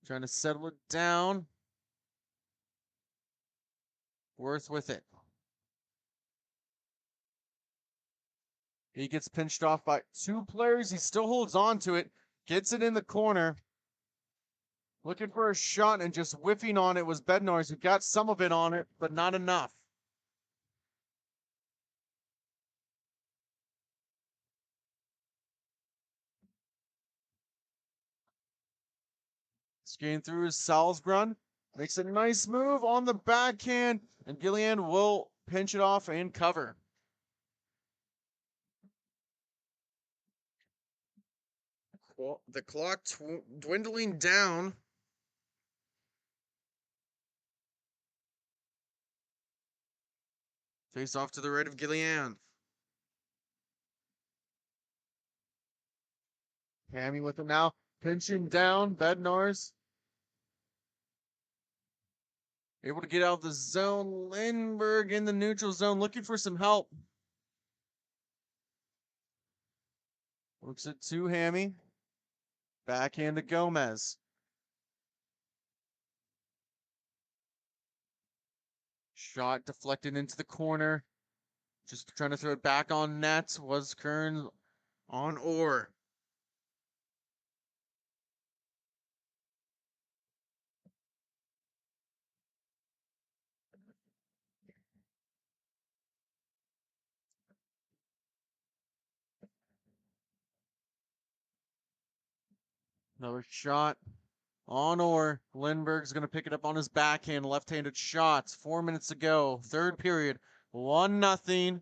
Trying to settle it down. Worth with it. He gets pinched off by 2 players. He still holds on to it. Gets it in the corner. Looking for a shot and just whiffing on it was Bednarz, who got some of it on it, but not enough. Skating through his Salzbrunn. Makes a nice move on the backhand, and Gillian will pinch it off and cover. Well, the clock dwindling down. Face off to the right of Gillian. Hammy with it now. Pinching down. Bednarz. Able to get out of the zone. Lindbergh in the neutral zone looking for some help. Looks at 2 Hammy. Backhand to Gomez. Shot deflected into the corner. Just trying to throw it back on net. Was Kern on Orr. Another shot on Orr. Lindbergh's going to pick it up on his backhand. Left-handed shots. 4 minutes to go. Third period. 1-0.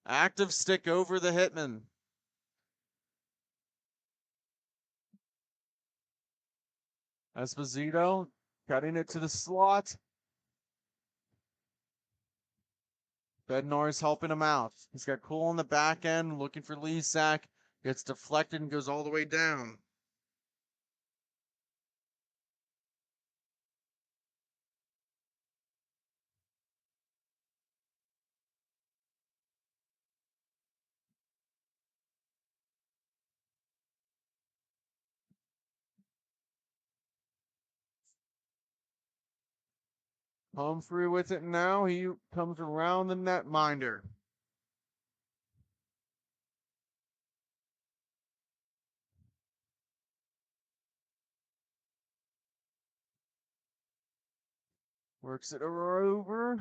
Active stick over the Hitman. Esposito cutting it to the slot. Bednarz helping him out. He's got Cool on the back end, looking for Lisak. Gets deflected and goes all the way down. Humphrey with it now. He comes around the netminder. Works it over.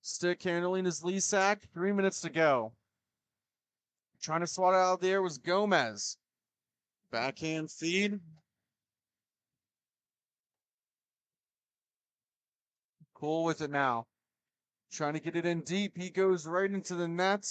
Stick handling is Lisak. 3 minutes to go. Trying to swat it out there was Gomez. Backhand feed. Cool with it now. Trying to get it in deep. He goes right into the net.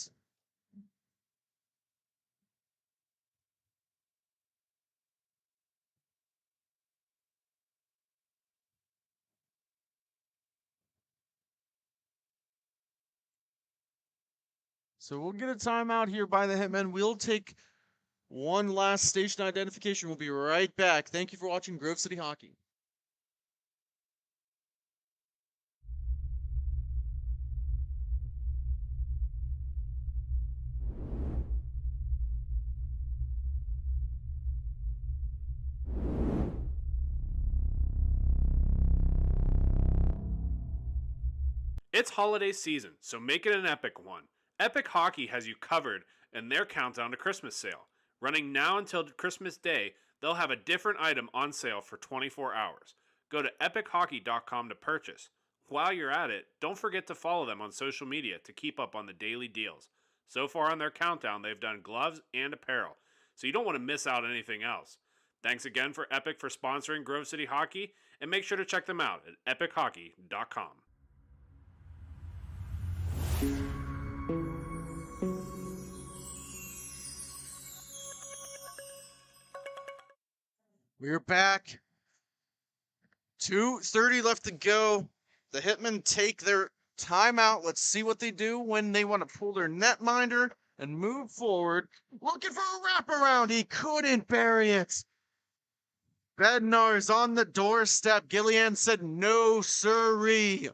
So we'll get a timeout here by the Hitmen. We'll take one last station identification. We'll be right back. Thank you for watching Grove City Hockey. It's holiday season, so make it an epic one. Epic Hockey has you covered in their countdown to Christmas sale. Running now until Christmas Day, they'll have a different item on sale for 24 hours. Go to epichockey.com to purchase. While you're at it, don't forget to follow them on social media to keep up on the daily deals. So far on their countdown, they've done gloves and apparel, so you don't want to miss out on anything else. Thanks again for Epic for sponsoring Grove City Hockey, and make sure to check them out at epichockey.com. We're back. 2:30 left to go. The Hitmen take their timeout. Let's see what they do when they want to pull their netminder and move forward. Looking for a wraparound. He couldn't bury it. Bednar's on the doorstep. Gillian said no siree.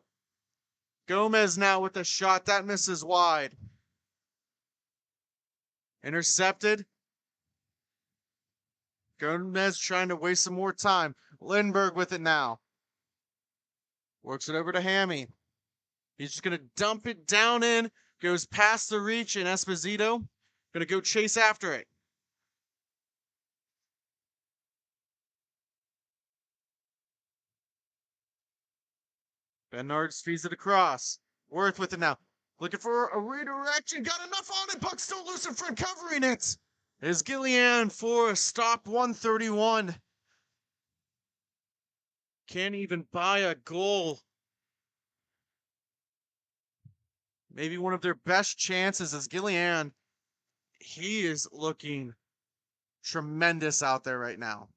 Gomez now with the shot. That misses wide. Intercepted. Gomez trying to waste some more time. Lindbergh with it now. Works it over to Hammy. He's just going to dump it down in. Goes past the reach, and Esposito going to go chase after it. Bernard feeds it across. Worth with it now. Looking for a redirection. Got enough on it. Puck still loose in front, covering it. Is Gillian for a stop 131. Can't even buy a goal. Maybe one of their best chances is Gillian. He is looking tremendous out there right now.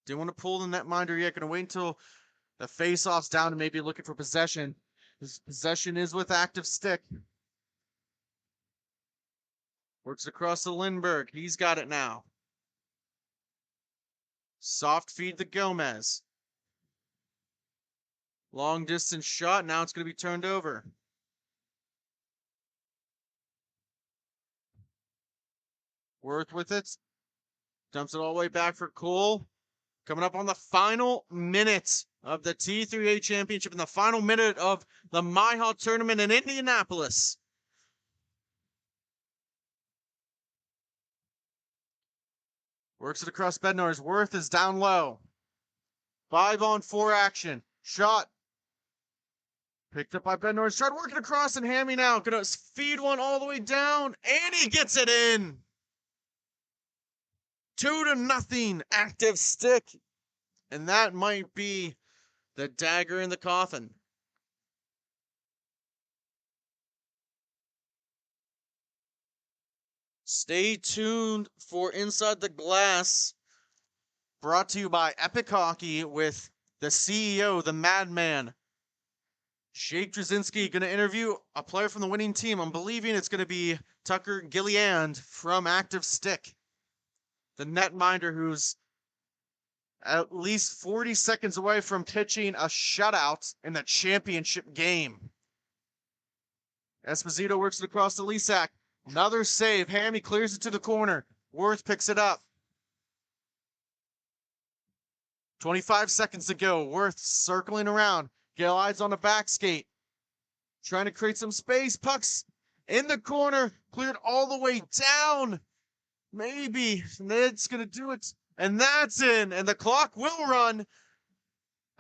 Didn't want to pull the netminder yet. Going to wait until the faceoff's down and maybe looking for possession. His possession is with active stick. Works across to Lindbergh. He's got it now. Soft feed to Gomez. Long distance shot. Now it's going to be turned over. Worth with it. Dumps it all the way back for Cole. Coming up on the final minute of the T3A Championship and the final minute of the MIHA tournament in Indianapolis. Works it across Bednar's. Worth is down low. 5-on-4 action. Shot. Picked up by Bednar's. Tried working across and Hammy now. Gonna feed one all the way down. And he gets it in. 2-0. Active stick. And that might be the dagger in the coffin. Stay tuned for Inside the Glass, brought to you by Epic Hockey with the CEO, the madman, Jake Drzezinski, going to interview a player from the winning team. I'm believing it's going to be Tucker Gilliand from Active Stick, the netminder who's at least 40 seconds away from pitching a shutout in the championship game. Esposito works it across to Lisak. Another save. Hammy clears it to the corner. Worth picks it up. 25 seconds to go. Worth circling around. Gillies on the back skate. Trying to create some space. Puck's in the corner. Cleared all the way down. Maybe. Ned's going to do it. And that's in. And the clock will run.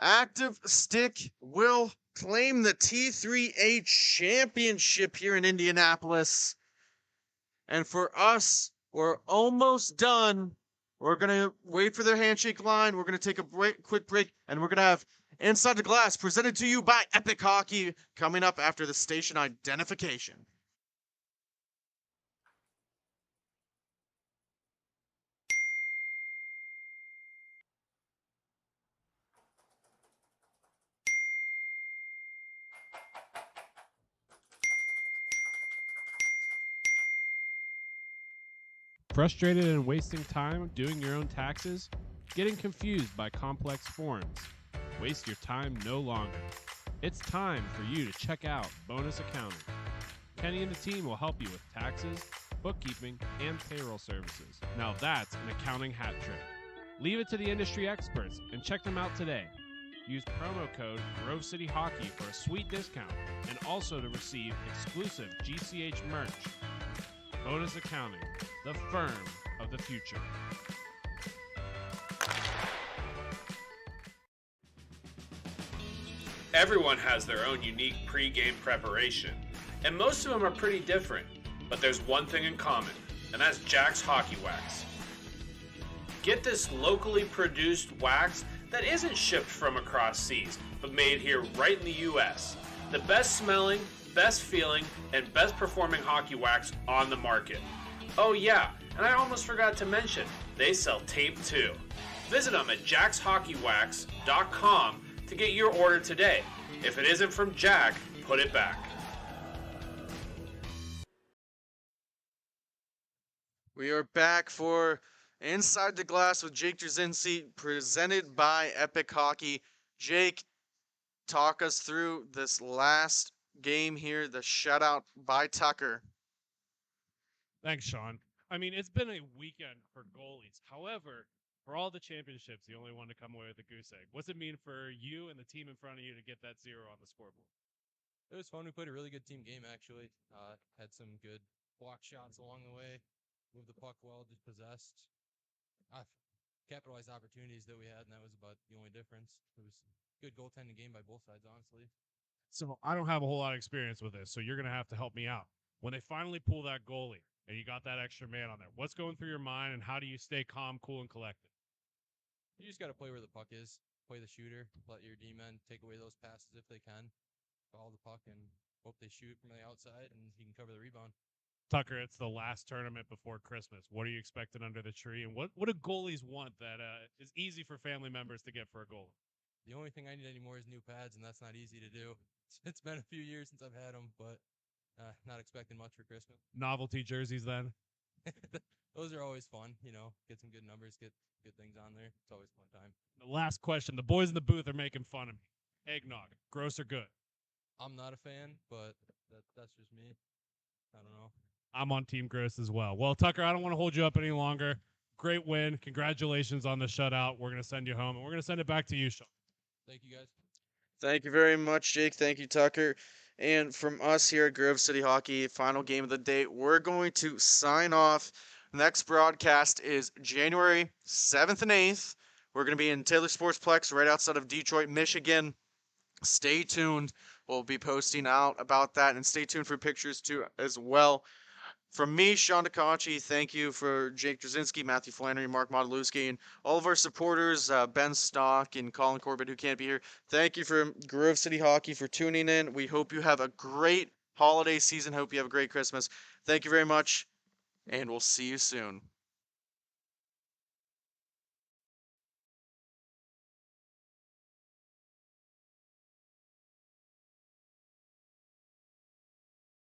Active Stick will claim the T3A Championship here in Indianapolis. And for us, we're almost done. We're going to wait for their handshake line. We're going to take a quick break, and we're going to have Inside the Glass presented to you by Epic Hockey coming up after the station identification. Frustrated and wasting time doing your own taxes? Getting confused by complex forms? Waste your time no longer. It's time for you to check out Bonus Accounting. Kenny and the team will help you with taxes, bookkeeping, and payroll services. Now that's an accounting hat trick. Leave it to the industry experts and check them out today. Use promo code Grove City Hockey for a sweet discount and also to receive exclusive GCH merch. Bonus Accounting, the firm of the future. Everyone has their own unique pre-game preparation, and most of them are pretty different, but there's one thing in common, and that's Jack's Hockey Wax. Get this locally produced wax that isn't shipped from across seas, but made here right in the US. The best smelling, best feeling, and best performing hockey wax on the market. Oh yeah, and I almost forgot to mention, they sell tape too. Visit them at jackshockeywax.com to get your order today. If it isn't from Jack, put it back. We are back for Inside the Glass with Jake Drzinski, presented by Epic Hockey. Jake, talk us through this last game here, the shutout by Tucker. Thanks, Sean. I mean, it's been a weekend for goalies. However, for all the championships, the only one to come away with a goose egg. What's it mean for you and the team in front of you to get that 0 on the scoreboard? It was fun. We played a really good team game, actually. Had some good block shots along the way. Moved the puck well, just possessed. Capitalized opportunities that we had, and that was about the only difference. It was a good goaltending game by both sides, honestly. So I don't have a whole lot of experience with this, so you're going to have to help me out. When they finally pull that goalie and you got that extra man on there, what's going through your mind and how do you stay calm, cool, and collected? You just got to play where the puck is, play the shooter, let your D-men take away those passes if they can, follow the puck, and hope they shoot from the outside, and you can cover the rebound. Tucker, it's the last tournament before Christmas. What are you expecting under the tree, and what do goalies want that is easy for family members to get for a goalie? The only thing I need anymore is new pads, and that's not easy to do. It's been a few years since I've had them, but not expecting much for Christmas. Novelty jerseys, then? Those are always fun, get some good numbers, get good things on there. It's always a fun time. The last question. The boys in the booth are making fun of me. Eggnog, gross or good? I'm not a fan, but that's just me. I don't know. I'm on Team Gross as well. Well, Tucker, I don't want to hold you up any longer. Great win. Congratulations on the shutout. We're going to send you home, and we're going to send it back to you, Sean. Thank you, guys. Thank you very much, Jake. Thank you, Tucker. And from us here at Grove City Hockey, final game of the day, we're going to sign off. Next broadcast is January 7th and 8th. We're going to be in Taylor Sportsplex right outside of Detroit, Michigan. Stay tuned. We'll be posting out about that, and stay tuned for pictures too as well. From me, Sean Takachi, thank you for Jake Drzinski, Matthew Flannery, Mark Modilewski, and all of our supporters, Ben Stock and Colin Corbett, who can't be here. Thank you for Grove City Hockey for tuning in. We hope you have a great holiday season. Hope you have a great Christmas. Thank you very much, and we'll see you soon.